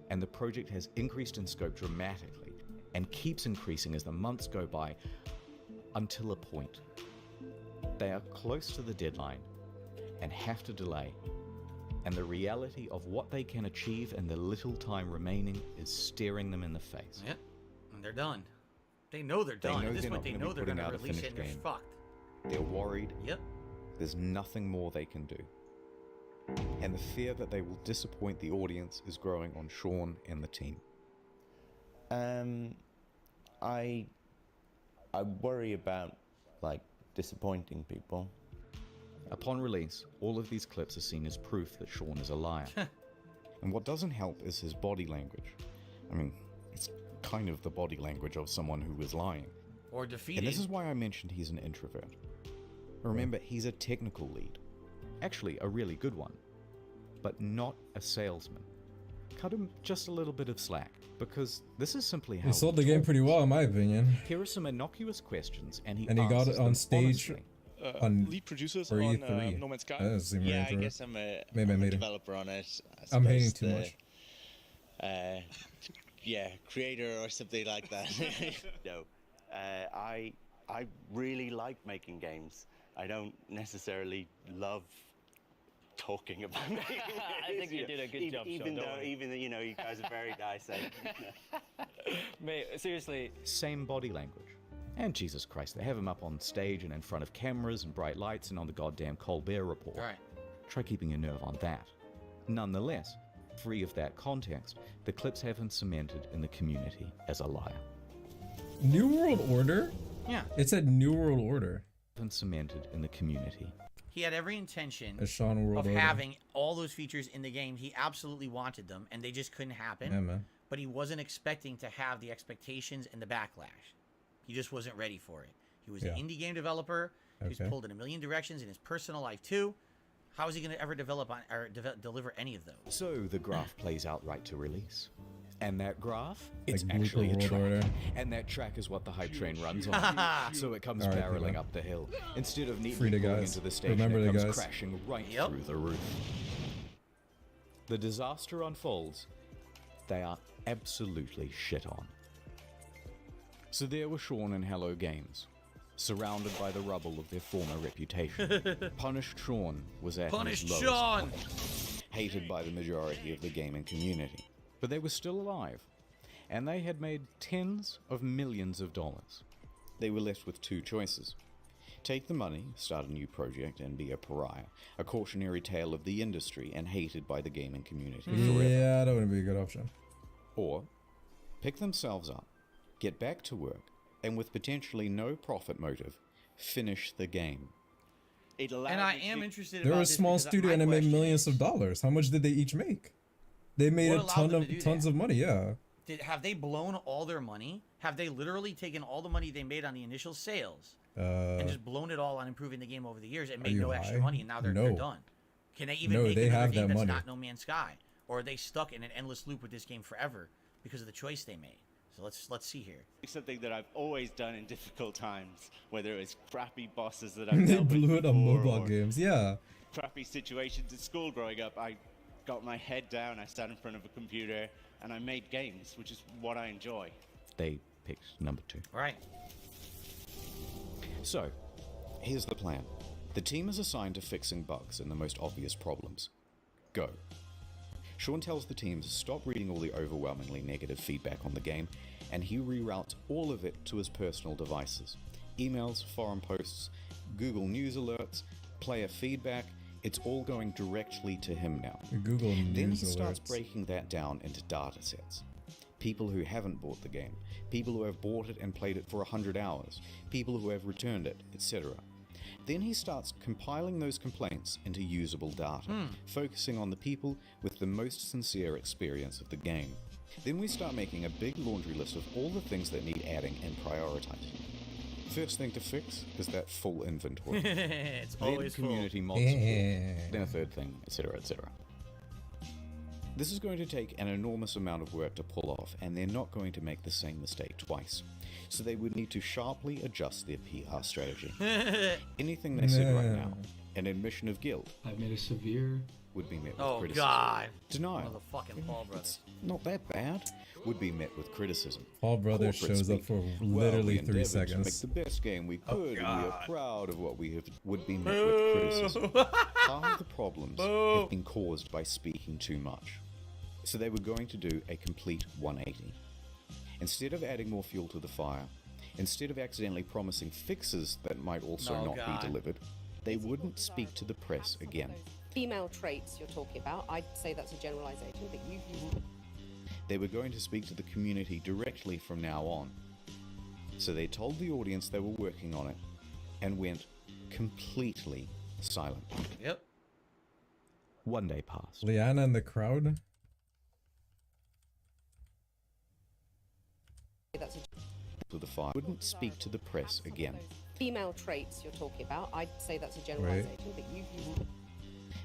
and the project has increased in scope dramatically and keeps increasing as the months go by until a point. They are close to the deadline and have to delay, and the reality of what they can achieve in the little time remaining is staring them in the face. Yep. And they're done. They know they're They done. know At this they're point, not they gonna know be they're putting going to out a release it and finished they're game. fucked. They're worried. Yep. There's nothing more they can do. And the fear that they will disappoint the audience is growing on Sean and the team. I worry about, like, disappointing people. Upon release, all of these clips are seen as proof that Sean is a liar. And what doesn't help is his body language. I mean, it's kind of the body language of someone who is lying. Or defeated. And this is why I mentioned he's an introvert. Remember, he's a technical lead. Actually, a really good one. But not a salesman. Cut him just a little bit of slack, because this is simply how He sold the game pretty well, in my opinion. Here are some innocuous questions, and he got answers it on them stage honestly. on lead producers for on E3. No Man's Sky. That doesn't seem Yeah, right I for guess it. I'm a, Maybe I I'm a made it. developer on it. I'm hating suppose too much. Yeah, creator or something like that. No, I really like making games. I don't necessarily love talking about it. I think you did a good job, Sean, Even don't though, worry. even though, you know, you guys are very nice. Mate, seriously. Same body language. And Jesus Christ, they have him up on stage and in front of cameras and bright lights and on the goddamn Colbert Report. Right. Try keeping your nerve on that. Nonetheless, free of that context, the clips have him cemented in the community as a liar. New World Order? Yeah. It said New World Order. And cemented in the community. He had every intention A Sean World of Order. having all those features in the game. He absolutely wanted them, and they just couldn't happen. Yeah, man. But he wasn't expecting to have the expectations and the backlash. He just wasn't ready for it. He was an indie game developer. He was pulled in a million directions in his personal life too. How is he going to ever develop on, or deliver any of those? So the graph plays out right to release. And that graph, it's Like actually a World track. Order. And that track is what the hype train runs on. So it comes Alright, barreling man. up the hill. Instead of Free neatly the pulling guys. into the station, Remember it the comes guys. crashing right through the roof. The disaster unfolds. They are absolutely shit on. So there were Sean and Hello Games, surrounded by the rubble of their former reputation. Punished Sean was at Punished his lowest Sean! point, hated by the majority of the gaming community. But they were still alive, and they had made tens of millions of dollars. They were left with two choices. Take the money, start a new project, and be a pariah, a cautionary tale of the industry and hated by the gaming community forever. Yeah, that wouldn't be a good option. Or pick themselves up, get back to work, and with potentially no profit motive, finish the game. And I am interested They're about a this small because studio my and they made question millions of dollars. How much did they each make? They made What a allowed ton them of to do tons that? of money. Yeah. Have they blown all their money? Have they literally taken all the money they made on the initial sales and just blown it all on improving the game over the years and made you no extra high? money, and now they're No. done? Can they even No, make they another have game that that's money. not No Man's Sky? Or are they stuck in an endless loop with this game forever because of the choice they made? So let's see here. Something that I've always done in difficult times, whether it's crappy bosses that I've They dealt with blew it on before, mobile or games. Yeah. crappy situations at school growing up. I got my head down, I sat in front of a computer, and I made games, which is what I enjoy. They picked number 2. Right. So, here's the plan. The team is assigned to fixing bugs and the most obvious problems. Go. Sean tells the team to stop reading all the overwhelmingly negative feedback on the game, and he reroutes all of it to his personal devices. Emails, forum posts, Google News alerts, player feedback, it's all going directly to him now. Google Then News he starts alerts. breaking that down into data sets. People who haven't bought the game, people who have bought it and played it for 100 hours, people who have returned it, etc. Then he starts compiling those complaints into usable data, focusing on the people with the most sincere experience of the game. Then we start making a big laundry list of all the things that need adding and prioritizing. First thing to fix is that full inventory. It's Then always full. community mod support. Then a third thing, etc., etc. This is going to take an enormous amount of work to pull off, and they're not going to make the same mistake twice. So they would need to sharply adjust their PR strategy. Anything they said right now, an admission of guilt, I've made a severe would be met with Oh, criticism. God. Denial, Motherfucking Paul Brothers. not that bad, would be met with criticism. Paul Brothers Corporate shows up speak. for Well, literally we 3 endeavored to seconds. make the best game we Oh, could, and we are God. proud of what we have. Would be met with criticism. Half of the problems have been caused by speaking too much. So they were going to do a complete 180. Instead of adding more fuel to the fire, instead of accidentally promising fixes that might also Oh, not God. be delivered, they wouldn't speak to the press again. Female traits you're talking about, I'd say that's a generalization, but you They were going to speak to the community directly from now on. So they told the audience they were working on it and went completely silent. Yep. One day passed. Liana in the crowd. that's a To the fire, wouldn't speak to the press again. female traits you're talking about, I'd say that's a generalization, but you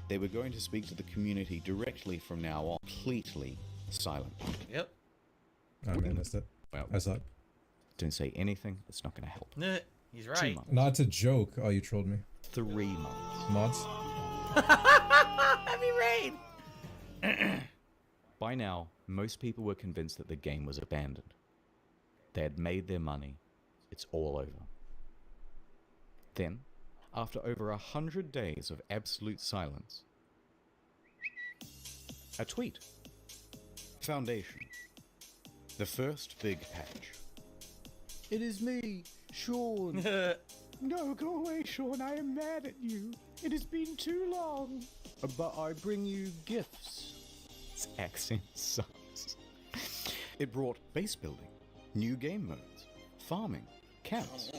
They were going to speak to the community directly from now on, completely silent. Yep. I missed it. Well, I saw it. Don't say anything, it's not going to help. Nah, he's 2 right. months. Not to joke. Oh, you trolled me. 3 months. Mods? Heavy rain! By now, most people were convinced that the game was abandoned. They had made their money. It's all over. Then, after over 100 days of absolute silence, a tweet. Foundation. The first big patch. It is me, Sean. No, go away, Sean. I am mad at you. It has been too long. But I bring you gifts. Its accent sucks. It brought base building, new game modes, farming, cats,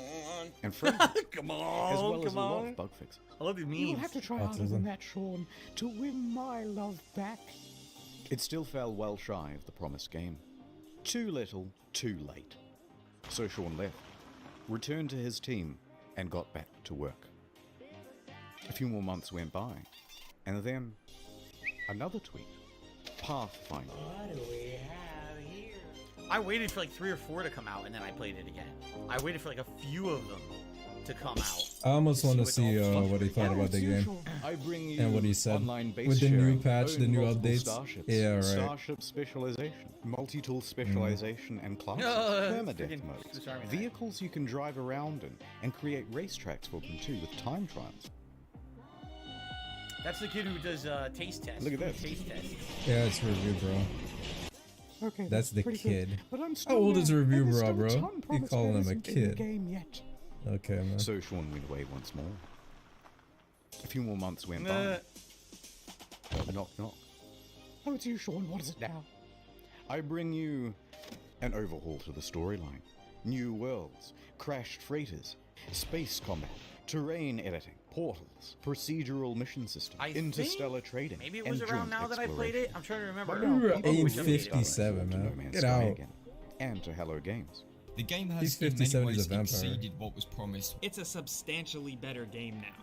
and friends. Come as on, well as come a lot on. of bug fixes. I love these memes. You'll have to try harder than that, Sean, to win my love back. It still fell well shy of the promised game. Too little, too late. So Sean left, returned to his team, and got back to work. A few more months went by, and then another tweet. Pathfinder. What do we have here? I waited for like 3 or 4 to come out, and then I played it again. I waited for like a few of them to come out. I almost want to see what he thought about the game and what he said with the new patch, the new updates. Starships, Yeah, right. Starship specialization, multi-tool specialization, and classes. Permadeath modes, vehicles you can drive around in, and create racetracks for them too with time trials. That's the kid who does taste tests. Look at this. Taste tests. Yeah, it's review, bro. Okay, that's the pretty kid. good, but I'm How still old is there, review, and there's bro? still a Bro, ton you promised calling that him a isn't in the kid? game yet. Okay, man. So Sean went away once more. A few more months went by. A knock knock. Oh, it's you, Sean. What is it now? I bring you an overhaul to the storyline. New worlds, crashed freighters, space combat, terrain editing, portals, procedural mission system, interstellar trading, Maybe it was and around joint now that I played it. exploration. I'm trying to remember. But now people Ain't wish updated 57, to man. No Man's Get Sky out. again, and to Hello Games. The game has He's in 57, many he's ways a vampire. exceeded what was promised. It's a substantially better game now.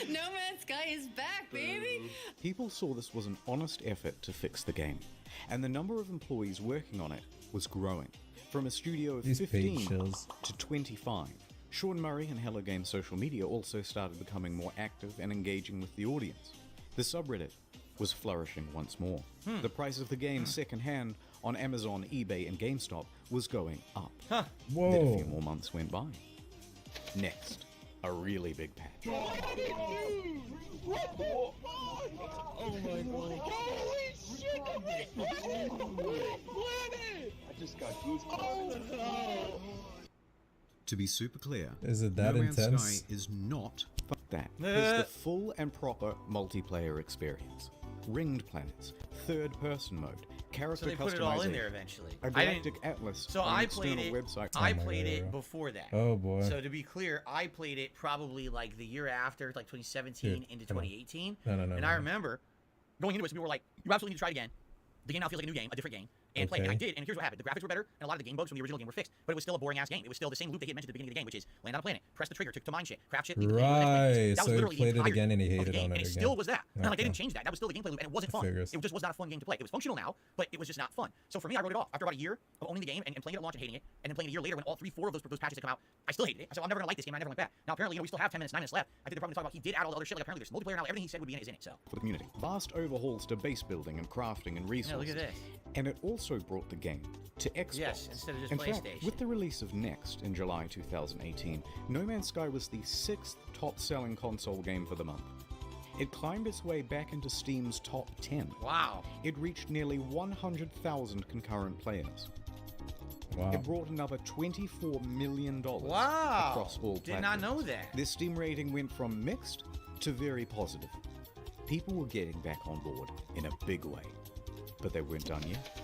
No Man's Sky is back, baby! People saw this was an honest effort to fix the game, and the number of employees working on it was growing. From a studio of These paid 15 chills. to 25. Sean Murray and Hello Games social media also started becoming more active and engaging with the audience. The subreddit was flourishing once more. The price of the game secondhand on Amazon, eBay, and GameStop was going up. Whoa. Then a few more months went by. Next, a really big patch. Oh my god. Holy shit! I just got goosebumps. To be super clear, Is it that No Man's intense? Sky is not fuck that. It's the full and proper multiplayer experience. Ringed planets, third-person mode, character So they put it all in customization, there eventually. a I didn't- galactic atlas So on I an played external it. website. I played it before that. Oh, boy. So to be clear, I played it probably like the year after, like 2017 Dude, into come on. 2018. No. And I remember going into it, some people were like, "You absolutely need to try it again. The game now feels like a new game, a different game." And play it. And I did, and here's what happened. The graphics were better, and a lot of the game bugs from the original game were fixed. But it was still a boring-ass game. It was still the same loop they had mentioned at the beginning of the game, which is land on a planet, press the trigger to mine shit, craft shit, leave the planet, Right, that was so he literally the played it entirety again and he of the hated game, on and it it again. still was that. And like, they Okay. didn't change that. That was still the gameplay loop, and it wasn't fun. Figures. It just was not a fun game to play. It was functional now, but it was just not fun. So for me, I wrote it off. After about a year of owning the game and playing it at launch and hating it, and then playing it a year later when all 3-4 of those patches had come out, I still hated it. I said, I'm never going to like this game, and I never went back. Now, apparently, we still have 10 minutes, 9 minutes left. I think the problem to talk about, he did add all the other shit. Like, apparently, there's multiplayer now. Everything he said would be in it is in it, so. For the community. Vast overhauls to base building and crafting and resources. Yeah, look at this. And it also brought the game to Xbox. Yes, instead of just in fact, PlayStation. with the release of Next in July 2018, No Man's Sky was the 6th top-selling console game for the month. It climbed its way back into Steam's top 10. Wow. It reached nearly 100,000 concurrent players. Wow. It brought another $24 million Wow. across all Did not know platforms. that. Their Steam rating went from mixed to very positive. People were getting back on board in a big way. But they weren't done yet.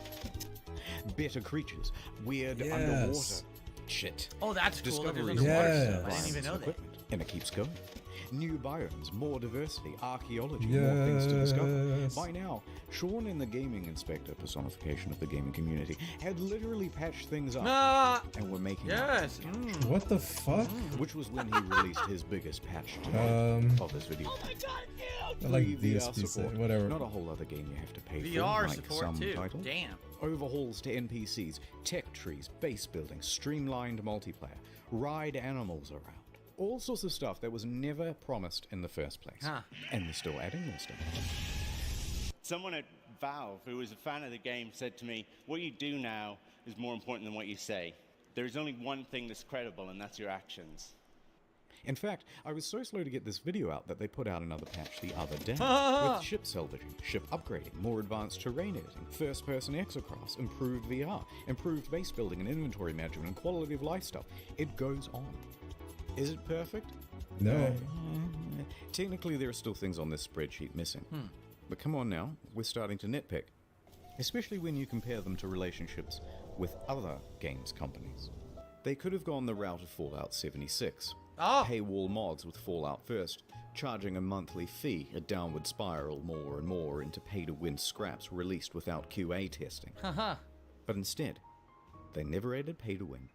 Better creatures, weird Yes. underwater shit. Oh, that's cool that there's Discoveries, underwater Yes. stuff. I didn't even know that. equipment, and it keeps going. New biomes, more diversity, archaeology, more things to discover. Yes. By now, Sean and the gaming inspector, personification of the gaming community, had literally patched things up and were making Yes. What the fuck? which was when he released his biggest patch to date of this video. I like Free VSP VR support, say, whatever. Not a whole other game you have to pay VR for, like support some too. titles. Damn. Overhauls to NPCs, tech trees, base building, streamlined multiplayer, ride animals around. All sorts of stuff that was never promised in the first place. Huh. And they're still adding more stuff. Someone at Valve, who was a fan of the game, said to me, what you do now is more important than what you say. There's only one thing that's credible, and that's your actions. In fact, I was so slow to get this video out that they put out another patch the other day with ship salvaging, ship upgrading, more advanced terrain editing, first-person exocross, improved VR, improved base building and inventory management, and quality of life stuff. It goes on. Is it perfect? No. Technically, there are still things on this spreadsheet missing. But come on now, we're starting to nitpick. Especially when you compare them to relationships with other games companies. They could have gone the route of Fallout 76. Oh. Paywall mods with Fallout First, charging a monthly fee, a downward spiral more and more into pay-to-win scraps released without QA testing. Haha. But instead, they never added pay-to-win.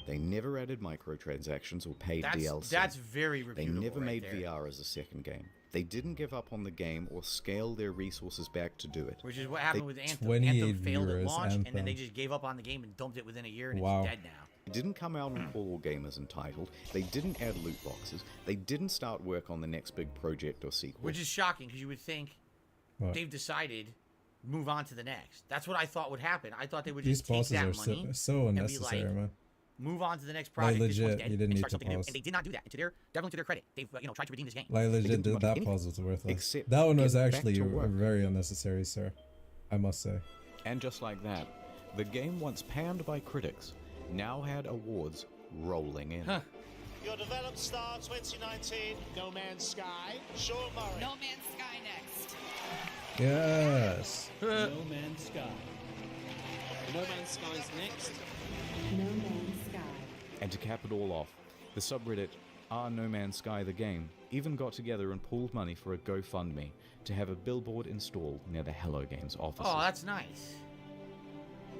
They never added microtransactions or paid DLC. That's very They reputable never right made there. VR as a second game. They didn't give up on the game or scale their resources back to do it. Which is what happened with Anthem. 28 Anthem failed at viewers, launch, and then Anthem. they just gave up on the game and dumped it within a year, and Wow. it's dead now. They didn't come out and call all gamers entitled. They didn't add loot boxes. They didn't start work on the next big project or sequel. Which is shocking, because you would think What? they've decided move on to the next. That's what I thought would happen. I thought they would These just take pauses that are money so and be unnecessary, like, man. move on to the next Like, project. This one's legit, dead, you didn't and need start to something new. pause. And they did not do that. And definitely to their credit, they've tried to redeem this game. Like legit, didn't that do pause was worthless. except That one was get back actually to work. very unnecessary, sir. I must say. And just like that, the game once panned by critics now had awards rolling in. Your developed star 2019, No Man's Sky, Sean Murray. No Man's Sky next. Yes. No Man's Sky. No Man's Sky is next. No Man's Sky. And to cap it all off, the subreddit No Man's Sky the game even got together and pooled money for a GoFundMe to have a billboard installed near the Hello Games offices. Oh, that's nice.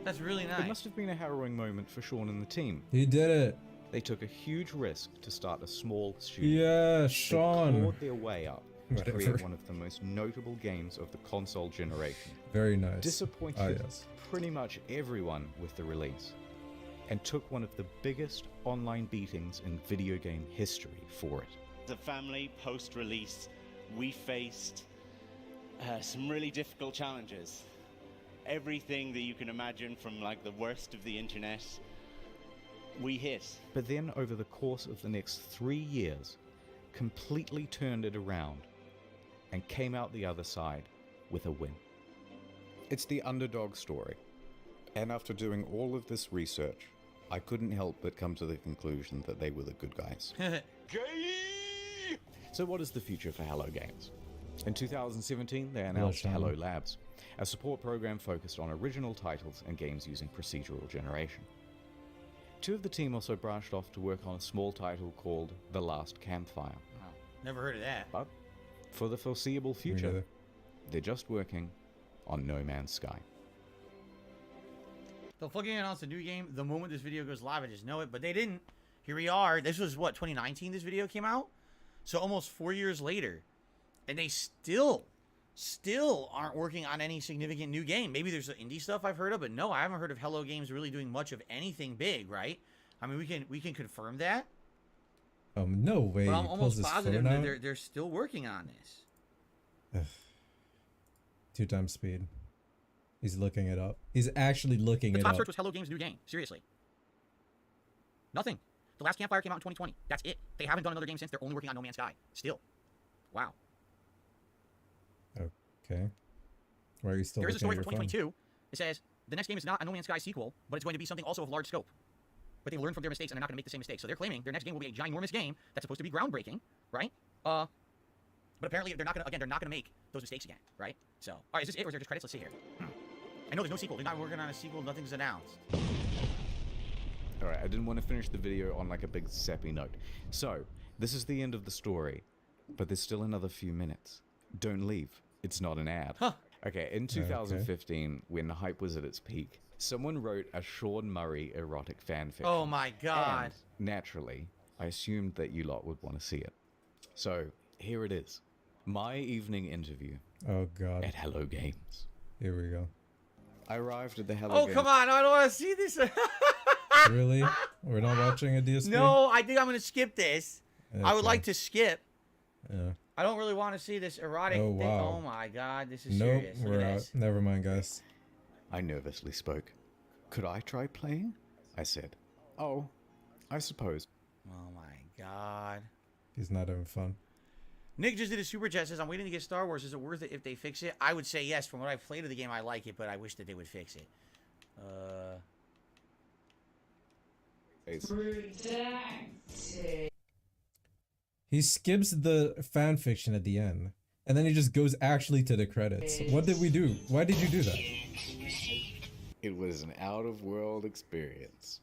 That's really nice. It must have been a harrowing moment for Sean and the team. He did it. They took a huge risk to start a small studio. Yeah, They Sean. clawed their way up to Whatever. create one of the most notable games of the console generation. Very nice. Disappointed Ah, yes. pretty much everyone with the release, and took one of the biggest online beatings in video game history for it. As a family, post-release, we faced some really difficult challenges. Everything that you can imagine, from like the worst of the internet, we hit. But then over the course of the next 3 years, completely turned it around and came out the other side with a win. It's the underdog story. And after doing all of this research, I couldn't help but come to the conclusion that they were the good guys. So what is the future for Hello Games? In 2017, they announced Sean. Hello Labs, a support program focused on original titles and games using procedural generation. Two of the team also branched off to work on a small title called The Last Campfire. Wow. Never heard of that. But for the foreseeable future, they're just working on No Man's Sky. They'll fucking announce a new game the moment this video goes live. I just know it, but they didn't. Here we are. This was what, 2019 this video came out? So almost 4 years later. And they still aren't working on any significant new game. Maybe there's some indie stuff I've heard of, but no, I haven't heard of Hello Games really doing much of anything big, right? I mean, we can confirm that. No way. But I'm he pulls almost his positive phone that out. they're still working on this. 2 times speed. He's looking it up. He's actually looking The it top up. search was Hello Games new game. Seriously. Nothing. The Last Campfire came out in 2020. That's it. They haven't done another game since. They're only working on No Man's Sky. Still. Wow. Okay. Why are you still There is a story for looking at your phone? 2022. It says, the next game is not a No Man's Sky sequel, but it's going to be something also of large scope. But they learned from their mistakes and they're not going to make the same mistakes. So they're claiming their next game will be a ginormous game that's supposed to be groundbreaking, right? But apparently they're not going to make those mistakes again, right? So, all right, is this it or is there just credits? Let's see here. I know there's no sequel. They're not working on a sequel. Nothing's announced. Alright, I didn't want to finish the video on like a big sappy note. So, this is the end of the story, but there's still another few minutes. Don't leave. It's not an ad. Huh. Okay, in 2015, when the hype was at its peak, someone wrote a Sean Murray erotic fanfiction. Oh my god. And, naturally, I assumed that you lot would want to see it. So, here it is. My evening interview Oh god. at Hello Games. Here we go. I arrived at the Hello Oh, Games. come on. I don't want to see this. Really? We're not watching a DSP? No, I think I'm going to skip this. I would Okay. like to skip. Yeah. I don't really want to see this erotic Oh, thing. wow. Oh my god, this is Nope, serious. Look we're at out. this. Never mind, guys. I nervously spoke. Could I try playing? I said. Oh, I suppose. Oh my god. He's not having fun. Nick just did a super chat, says, I'm waiting to get Star Wars. Is it worth it if they fix it? I would say yes. From what I've played of the game, I like it, but I wish that they would fix it. He skips the fan fiction at the end, and then he just goes actually to the credits. What did we do? Why did you do that? It was an out-of-world experience.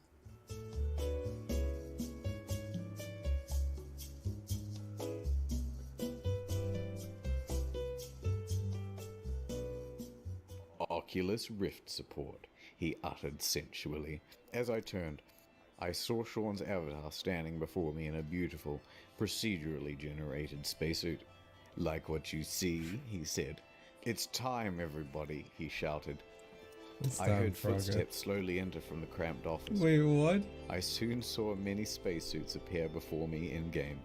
Oculus Rift support, he uttered sensually. As I turned, I saw Sean's avatar standing before me in a beautiful, procedurally generated spacesuit. Like what you see, he said. It's time, everybody, he shouted. I heard footsteps slowly enter from the cramped office. Wait, what? I soon saw many spacesuits appear before me in-game.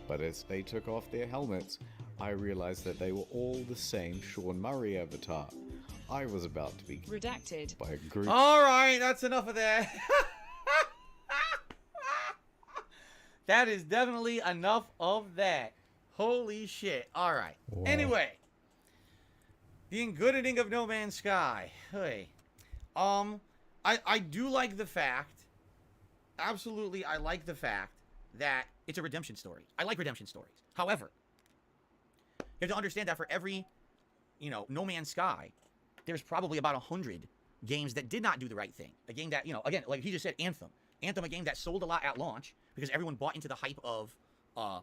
But as they took off their helmets, I realized that they were all the same Sean Murray avatar. I was about to be redacted by a group. All right, that's enough of that. That is definitely enough of that. Holy shit. All right. Wow. Anyway, the ingooding of No Man's Sky. Hey. I do like the fact, absolutely, I like the fact that it's a redemption story. I like redemption stories. However, you have to understand that for every, No Man's Sky, there's probably about 100 games that did not do the right thing. A game that, again, like he just said, Anthem. Anthem, a game that sold a lot at launch because everyone bought into the hype of, a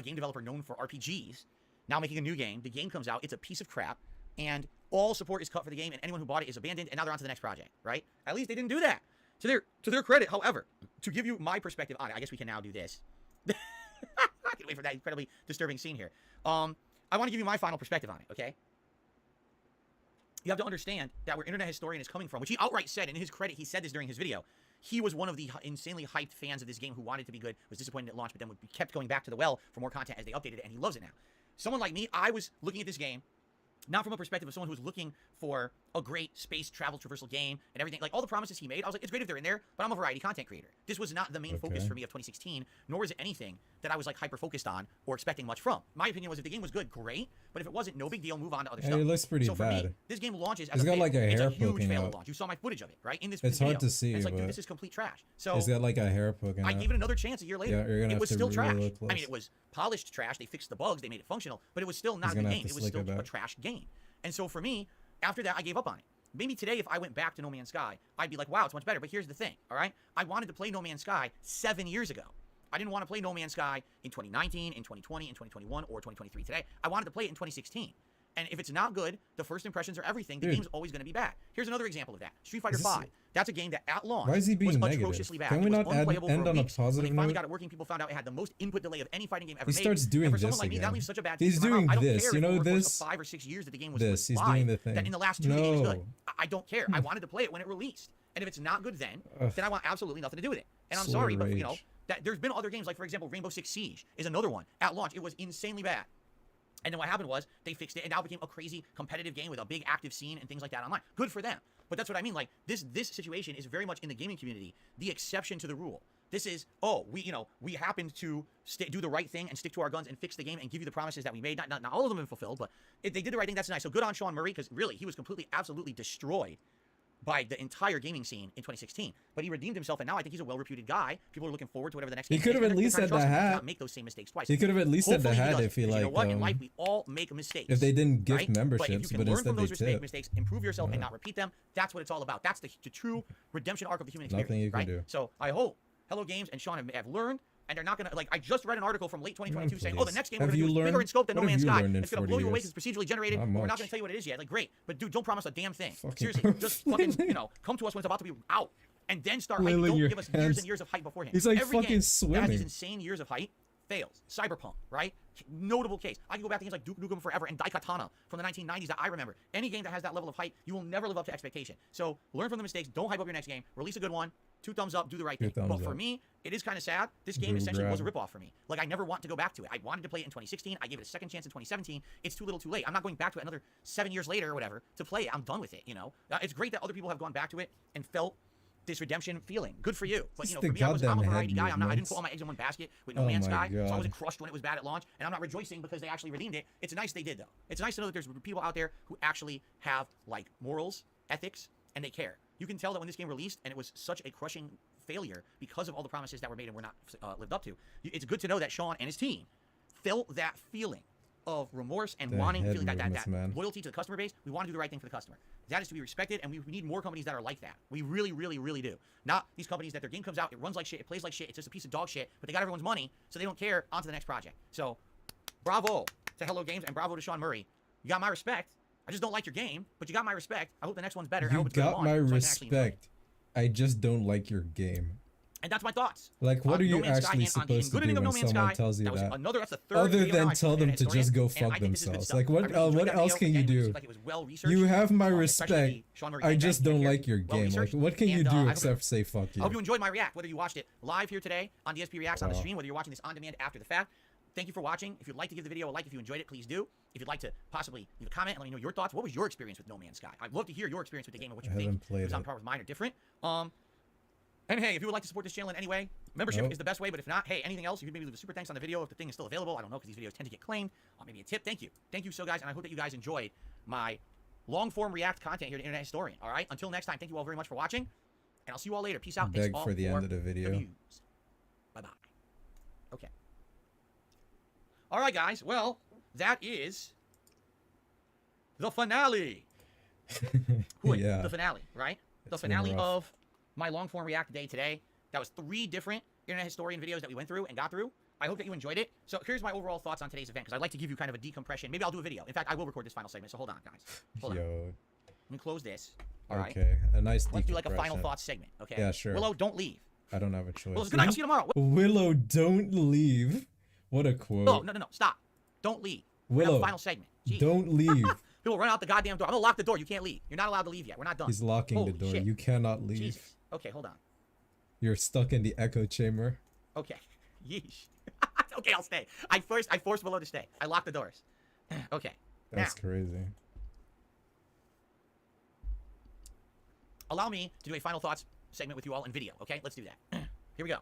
game developer known for RPGs, now making a new game. The game comes out, it's a piece of crap, and all support is cut for the game, and anyone who bought it is abandoned, and now they're on to the next project, right? At least they didn't do that. To their credit, however, to give you my perspective on it, I guess we can now do this. I can't wait for that incredibly disturbing scene here. I want to give you my final perspective on it, okay? You have to understand that where Internet Historian is coming from, which he outright said, and in his credit, he said this during his video, he was one of the insanely hyped fans of this game who wanted to be good, was disappointed at launch, but then kept going back to the well for more content as they updated it, and he loves it now. Someone like me, I was looking at this game, not from a perspective of someone who was looking for a great space travel traversal game and everything. Like, all the promises he made, I was like, it's great if they're in there, but I'm a variety content creator. This was not the main focus for me of 2016, nor was it anything that I was, like, hyper-focused on or expecting much from. My opinion was if the game was good, great, but if it wasn't, no big deal, move on to other stuff. It looks pretty so for bad. me, this game launches as It's a got fail. like a It's hair a huge poking fail out. at launch. You saw my footage of it, right? In this It's video. hard to see, And it's like, dude, but this is complete trash. So it's got like a hair poking I out. gave it another chance a year later. Yeah, you're gonna it have was to still really trash. look I mean, it was polished trash. They fixed the bugs. They made it functional, but it was still not a He's good gonna game. have to It was slick still it a back. trash game. And so for me, after that, I gave up on it. Maybe today, if I went back to No Man's Sky, I'd be like, wow, it's much better. But here's the thing, all right? I wanted to play No Man's Sky 7 years ago. I didn't want to play No Man's Sky in 2019, in 2020, in 2021, or 2023 today. I wanted to play it in 2016. And if it's not good, the first impressions are everything. The Dude. game's always going to be bad. Here's another example of that. Street Fighter Is this- V. That's a game that at launch Why is he being was negative? atrociously bad. Can we It was not unplayable end for on a weeks. positive When they finally note? got it working, people found out it had the most input delay of any fighting game ever He made. starts doing and for this someone like me, that again. leaves such a bad He's taste in my mouth. doing I don't this. care You if know over the course this? of 5 or 6 years that the game was This. good He's live, doing the thing. that in the last 2 the game is good. No. I don't care. I wanted to play it when it released. And if it's not good then Ugh. I want absolutely nothing to do with it. And I'm Slur sorry, but rage. that there's been other games, like for example, Rainbow Six Siege is another one. At launch, it was insanely bad. And then what happened was they fixed it and now it became a crazy competitive game with a big active scene and things like that online. Good for them. But that's what I mean. Like this situation is very much in the gaming community the exception to the rule. This is, we happened to do the right thing and stick to our guns and fix the game and give you the promises that we made. Not all of them have been fulfilled, but if they did the right thing, that's nice. So good on Sean Murray, because really, he was completely, absolutely destroyed by the entire gaming scene in 2016. But he redeemed himself, and now I think he's a well-reputed guy. People are looking forward to whatever the next He game could is. have at They're least trying had to the trust him to hat. not make those same mistakes twice. He could have at least had the Hopefully hat doesn't, if he 'cause like. you know what? In life, we all make mistakes. if they didn't gift right? But if memberships, you can but learn instead from they those tip. mistakes, improve yourself, Yeah. and not repeat them, that's what it's all about. That's the true redemption arc of the human Nothing experience, you can right? do. So I hope Hello Games and Sean have learned, and they're not going to, like, I just read an article from late 2022 saying, oh, the next game we're Have going to you do is bigger learned? in scope than What No have Man's you Sky. learned in It's going to 40 blow you away years? because it's procedurally generated, Not but we're not much. going to tell you what it is yet. Like, great, but dude, don't promise a damn thing. Fucking Seriously, just fucking, come to us when it's about to be out. And then start hyping. Flailing Don't your give us years hands. and years of hype beforehand. He's like Every fucking game that has swimming. these insane years of hype fails. Cyberpunk, right? Notable case. I can go back to games like Duke Nukem Forever and Daikatana from the 1990s that I remember. Any game that has that level of hype, you will never live up to expectation. So learn from the mistakes. Don't hype up your next game. Release a good one. 2 thumbs up. Do the right thing. But for me, it is kind of sad. This game Blue essentially was a grab. ripoff for me. Like, I never want to go back to it. I wanted to play it in 2016. I gave it a second chance in 2017. It's too little too late. I'm not going back to it another 7 years later or whatever to play it. I'm done with it, It's great that other people have gone back to it and felt this redemption feeling. Good for you. But, Just for the me, I'm a goddamn variety head guy. I didn't movements. put all my eggs in one basket with No Oh Man's my Sky, so I God. wasn't crushed when it was bad at launch, and I'm not rejoicing because they actually redeemed it. It's nice they did, though. It's nice to know that there's people out there who actually have, like, morals, ethics, and they care. You can tell that when this game released and it was such a crushing failure because of all the promises that were made and were not lived up to, it's good to know that Sean and his team felt that feeling of remorse and The wanting, head feeling that movements, man. loyalty to the customer base. We want to do the right thing for the customer. That is to be respected, and we need more companies that are like that. We really, really, really do. Not these companies that their game comes out, it runs like shit, it plays like shit, it's just a piece of dog shit, but they got everyone's money, so they don't care. On to the next project. So, bravo to Hello Games, and bravo to Sean Murray. You got my respect. I just don't like your game, but you got my respect. I hope the next one's better. I You hope it's gonna got launch my so I can actually enjoy it. respect. I just don't like your game. And that's my thoughts. Like, what are No you Man's Sky actually and on the supposed to good do ending of when No Man's someone Sky, tells you that was that? another, that's the third Other video than now I've tell seen them on to Historian, just go and fuck I think this is good themselves. stuff. Like, I what really enjoyed that else video. can you Again, it do? seemed like it was well-researched. You have my Especially respect. Sean Murray I Gang just Bang don't here. like your game. Like, Well-researched. what can you And, do I hope- except say fuck I you? hope you enjoyed my react, whether you watched it live here today on DSP Reacts on the Wow. stream, whether you're watching this on demand after the fact. Thank you for watching. If you'd like to give the video a like, if you enjoyed it, please do. If you'd like to possibly leave a comment and let me know your thoughts, what was your experience with No Man's Sky? I'd love to hear your experience with the game and what you I think. haven't played Because I'm it. part of mine are different. And hey, if you would like to support this channel in any way, membership Nope. is the best way. But if not, hey, anything else, you could maybe leave a super thanks on the video if the thing is still available. I don't know because these videos tend to get claimed. Maybe a tip. Thank you. Thank you so, guys. And I hope that you guys enjoyed my long-form React content here at Internet Historian. All right. Until next time, thank you all very much for watching. And I'll see you all later. Peace out. Thanks Beg all for the end of the video. views. Bye-bye. Okay. All right, guys. Well, that is the finale. Yeah. The finale, right? The It's been finale rough. of my long-form React day today. That was 3 different Internet Historian videos that we went through and got through. I hope that you enjoyed it. So here's my overall thoughts on today's event, because I'd like to give you kind of a decompression. Maybe I'll do a video. In fact, I will record this final segment, so hold on, guys. Hold on. Yo. Let me close this. All right. Okay. A nice Let's do like a final decompression. thoughts segment, okay? Yeah, sure. Willow, don't leave. I don't have a choice. Well, it's good night. I'll see you tomorrow. Willow, don't leave. What a quote. Oh, no, stop. Don't leave. We're gonna have Willow, a final segment. Jeez. don't leave. People run out the goddamn door. I'm gonna lock the door. You can't leave. You're not allowed to leave yet. We're not done. He's locking Holy the door. shit. You cannot leave. Jesus. Okay, hold on. You're stuck in the echo chamber. Okay. Yeesh. Okay, I'll stay. I forced Willow to stay. I locked the doors. Okay. That's now, crazy. allow me to do a final thoughts segment with you all in video. Okay, let's do that. Here we go.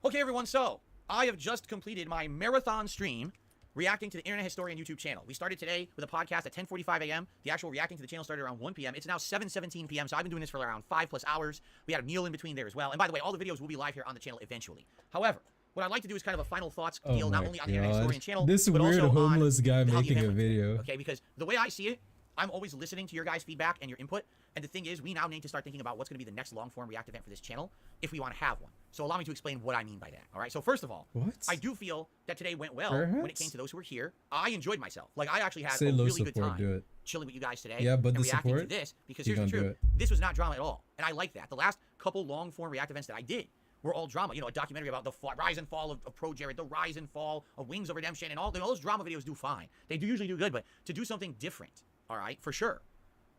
Okay, everyone. So I have just completed my marathon stream reacting to the Internet Historian YouTube channel. We started today with a podcast at 10:45 a.m. The actual reacting to the channel started around 1 p.m. It's now 7:17 p.m., so I've been doing this for around 5+ hours. We had a meal in between there as well. And by the way, all the videos will be live here on the channel eventually. However, what I'd like to do is kind of a final thoughts Oh deal, not my only on the Internet Historian channel, This but weird also homeless on guy how the making event a went. video. Okay, because the way I see it, I'm always listening to your guys' feedback and your input. And the thing is, we now need to start thinking about what's going to be the next long-form React event for this channel if we want to have one. So allow me to explain what I mean by that. All right. So first of all, I do feel that today went well when it Perhaps? came to those who were here. I enjoyed myself. Like, I actually had Say a low really good support, time do it. chilling with you guys today. Yeah, but and the reacting support, to this, because you here's the don't do truth. it. This was not drama at all, and I like that. The last couple long-form React events that I did were all drama. You know, a documentary about the rise and fall of Pro Jared, the rise and fall of Wings of Redemption, and all those drama videos do fine. They do usually do good, but to do something different, all right, for sure,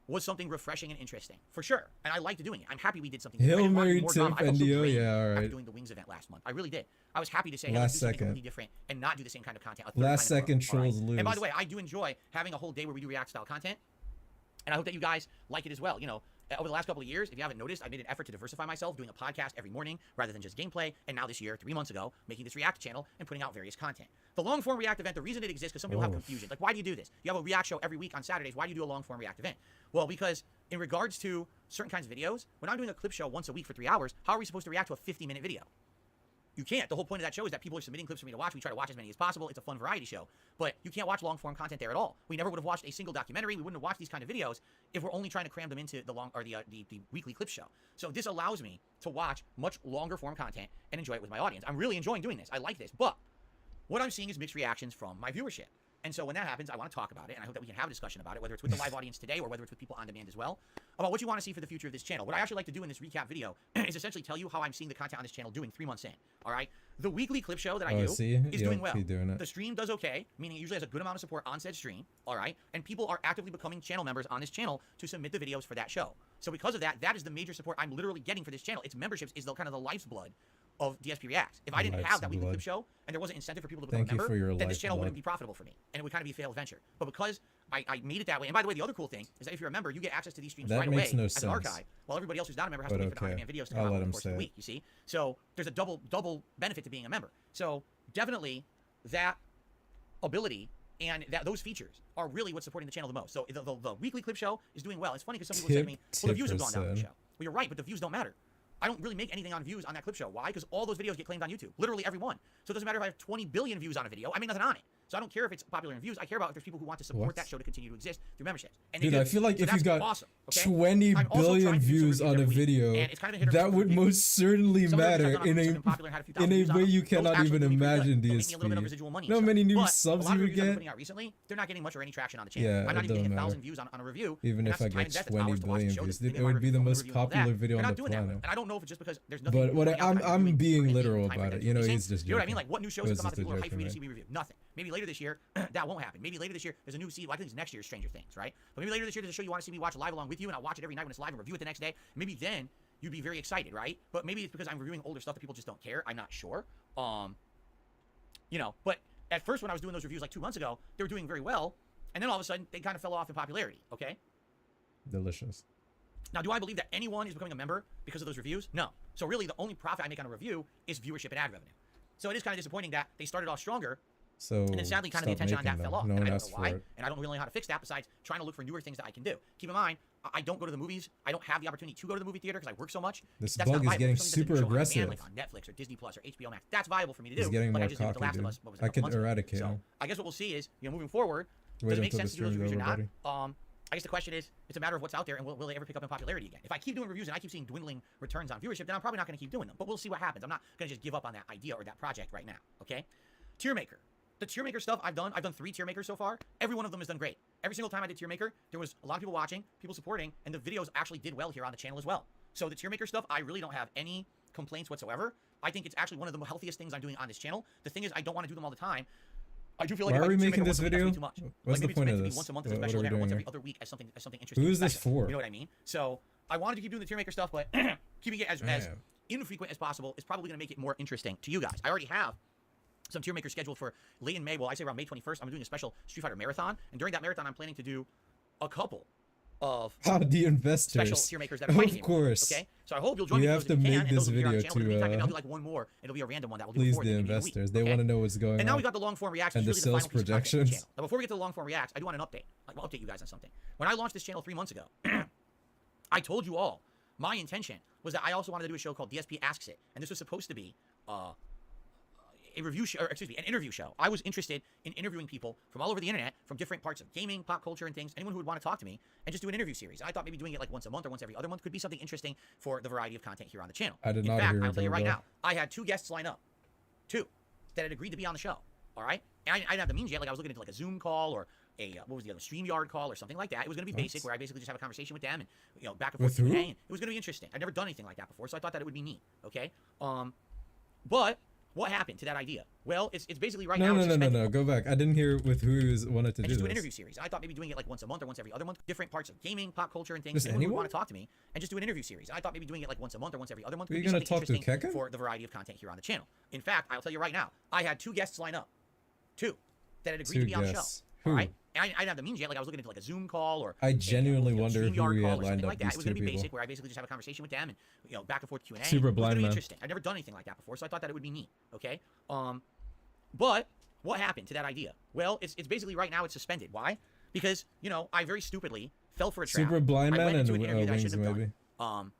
was something refreshing and interesting, for sure. And I liked doing it. I'm happy we did something. Hail I didn't want to do Mary more Tip drama. I felt so NDO, great yeah, all after right. doing the Wings event last month. I really did. I was happy to say, hey, Last let's do something second. completely different and not do the same kind of content. a third Last time in a row, second all right? trolls lose. And by the way, I do enjoy having a whole day where we do React style content. And I hope that you guys like it as well. You know, over the last couple of years, if you haven't noticed, I made an effort to diversify myself, doing a podcast every morning rather than just gameplay. And now this year, 3 months ago, making this React channel and putting out various content. The long-form React event, the reason it exists, because some people have confusion. Like, why do you do this? You have a React show every week on Saturdays. Why do you do a long-form React event? Well, because in regards to certain kinds of videos, when I'm doing a clip show once a week for 3 hours, how are we supposed to react to a 50-minute video? You can't. The whole point of that show is that people are submitting clips for me to watch. We try to watch as many as possible. It's a fun variety show. But you can't watch long-form content there at all. We never would have watched a single documentary. We wouldn't have watched these kind of videos if we're only trying to cram them into the weekly clip show. So this allows me to watch much longer form content and enjoy it with my audience. I'm really enjoying doing this. I like this. But what I'm seeing is mixed reactions from my viewership. And so when that happens, I want to talk about it, and I hope that we can have a discussion about it, whether it's with the live audience today or whether it's with people on demand as well, about what you want to see for the future of this channel. What I actually like to do in this recap video is essentially tell you how I'm seeing the content on this channel doing 3 months in, all right? The weekly clip show that I do see? is Yeah, doing well. keep doing it. The stream does okay, meaning it usually has a good amount of support on said stream, all right? And people are actively becoming channel members on this channel to submit the videos for that show. So because of that, that is the major support I'm literally getting for this channel. Its memberships is the kind of the life's blood of DSP Reacts. If I didn't have that weekly clip show and there wasn't incentive for people to become Thank a you member, for your then this channel lifeblood. wouldn't be profitable for me, and it would kind of be a failed venture. But because I made it that way, and by the way, the other cool thing is that if you're a member, you get access to these streams That right makes away no as an sense. archive, while everybody else who's not a member has But to wait for the okay. on-demand videos to I'll come out let over him the course of say the it. week, you see? So there's a double benefit to being a member. So definitely that ability and those features are really what's supporting the channel the most. So the weekly clip show is doing well. It's funny because some people say to me, well, the views have gone down on the show. Well, you're right, but the views don't matter. I don't really make anything on views on that clip show. Why? Because all those videos get claimed on YouTube. Literally every one. So it doesn't matter if I have 20 billion views on a video. I make nothing on it. So I don't care if it's popular in views. I care about if there's people who want to support that show to continue to exist through memberships. And Dude, I feel like if you got awesome, okay? 20 billion views on a video, that would most certainly matter in a way you cannot even imagine DSP. Know how many new subs you would get? Recently, they're not getting much or any traction on the channel. Yeah, I'm not it even getting don't 1,000 matter. views on a review. Even if I get 20 billion views, it would be the most popular video on the planet. And I don't know if it's just because there's nothing. But what I'm being literal about it. You know, he's just joking. You know what I mean? Like, what new shows It come out was that people are just a hyped for me to joke, see me review? Nothing. Maybe later this year, that won't happen. Maybe later this year, there's a new season. I think it's next year's Stranger Things, right? But maybe later this year, there's a show you want to see me watch live along with you, and I'll watch it every night when it's live and review it the next day. Maybe then you'd be very excited, right? But maybe it's because I'm reviewing older stuff that people just don't care. I'm not sure. You know, but at first when I was doing those reviews like 2 months ago, they were doing very well, and then all of a sudden they kind of fell off in popularity. Okay. Delicious. Now, do I believe that anyone is becoming a member because of those reviews? No. So really, the only profit I make on a review is viewership and ad revenue. So it is kind of disappointing that they started off stronger. So and then sadly, kind of the attention on that fell off. No And one I don't asked know for why, it. and I don't really know how to fix that besides trying to look for newer things that I can do. Keep in mind, I don't go to the movies. I don't have the opportunity to go to the movie theater because I work so much. This That's bug not is viable. getting Something that's super a show on aggressive. demand, like on Netflix or Disney Plus or HBO Max. That's viable for me to do. He's getting like more I just did with The Last cocky, of dude. Us. What was it, I a couple could months ago. eradicate So him. I guess what we'll see is, moving forward, Wait does it make until sense the to do those stream's reviews or over, not? I guess the question is, it's a matter of what's out there, and will they ever pick up in popularity again? If I keep doing reviews and I keep seeing dwindling returns on viewership, then I'm probably not going to keep doing them. But we'll see what happens. I'm not going to just give up on that idea or that project right now, okay? Tier Maker. The Tier Maker stuff I've done 3 Tier Makers so far. Every one of them has done great. Every single time I did Tier Maker, there was a lot of people watching, people supporting, and the videos actually did well here on the channel as well. So the Tier Maker stuff, I really don't have any complaints whatsoever. I think it's actually one of the healthiest things I'm doing on this channel. The thing is, I don't want to do them all the time. I do feel like Why if are I we do Tier making Maker this once a week, that's video? way too much. What's the Maybe point it's of meant to be this? once a month as a What special are we event, or doing once here? every other week as something interesting. Who is this special. for? You know what I mean? So I wanted to keep doing the Tier Maker stuff, but keeping it as infrequent as possible is probably going to make it more interesting to you guys. I already have some Tier Makers scheduled for late in May. Well, I say around May 21st. I'm doing a special Street Fighter marathon, and during that marathon, I'm planning to do a couple of the investors. special Tier Makers that are fighting Of course. Okay, so I hope you'll join We me. have for to those if you make can, and this those of you here on the video channel, in the meantime, maybe I'll to do like one more. It'll be a random one that we'll do please before the maybe in a week, investors. They okay? want to know what's going And now on. we got the long form reacts. And the It's really sales final piece of content for the projections. channel. Now, before we get to the long form reacts, I do want an update. Like, we'll update you guys on something. When I launched this channel 3 months ago, I told you all my intention was that I also wanted to do a show called DSP Asks It, and this was supposed to be a review show, or excuse me, an interview show. I was interested in interviewing people from all over the internet, from different parts of gaming, pop culture, and things. Anyone who would want to talk to me, and just do an interview series. And I thought maybe doing it like once a month or once every other month could be something interesting for the variety of content here on the channel. I did in not fact, hear I'll tell you about right that. now, I had 2 guests line up, 2 that had agreed to be on the show. All right, and I didn't have the means yet. Like I was looking into like a Zoom call or a what was the other StreamYard call or something like that. It was going to be basic, where I basically just have a conversation with them and back and forth With who? Q&A, and it was going to be interesting. I'd never done anything like that before, so I thought that it would be neat. Okay, but what happened to that idea? Well, it's basically right now. No. Go back. I didn't hear with who wanted to And do just do an this. interview series. I thought maybe doing it like once a month or once every other month. Different parts of gaming, pop culture, and things. Just Anyone who would anyone? want to talk to me and just do an interview series. I thought maybe doing it like once a month or once every other month. Are you could be gonna something talk to interesting Kekken? for the variety of content here on the channel. In fact, I'll tell you right now, I had 2 guests line up, 2 that had agreed to 2 be on the show. guests. All Who? right, and I didn't have the means yet. Like I was looking into like a Zoom call or I genuinely wonder who StreamYard we call had or lined something up like that. these It was 2 going to be people. basic, where I basically just have a conversation with them and back and forth Q&A. Super It was blind gonna be man. interesting. I've never done anything like that before, so I thought that it would be neat. Okay, but what happened to that idea? Well, it's basically right now it's suspended. Why? Because I very stupidly fell for a trap. Super blind I man went into and an interview that I wings shouldn't have maybe. done.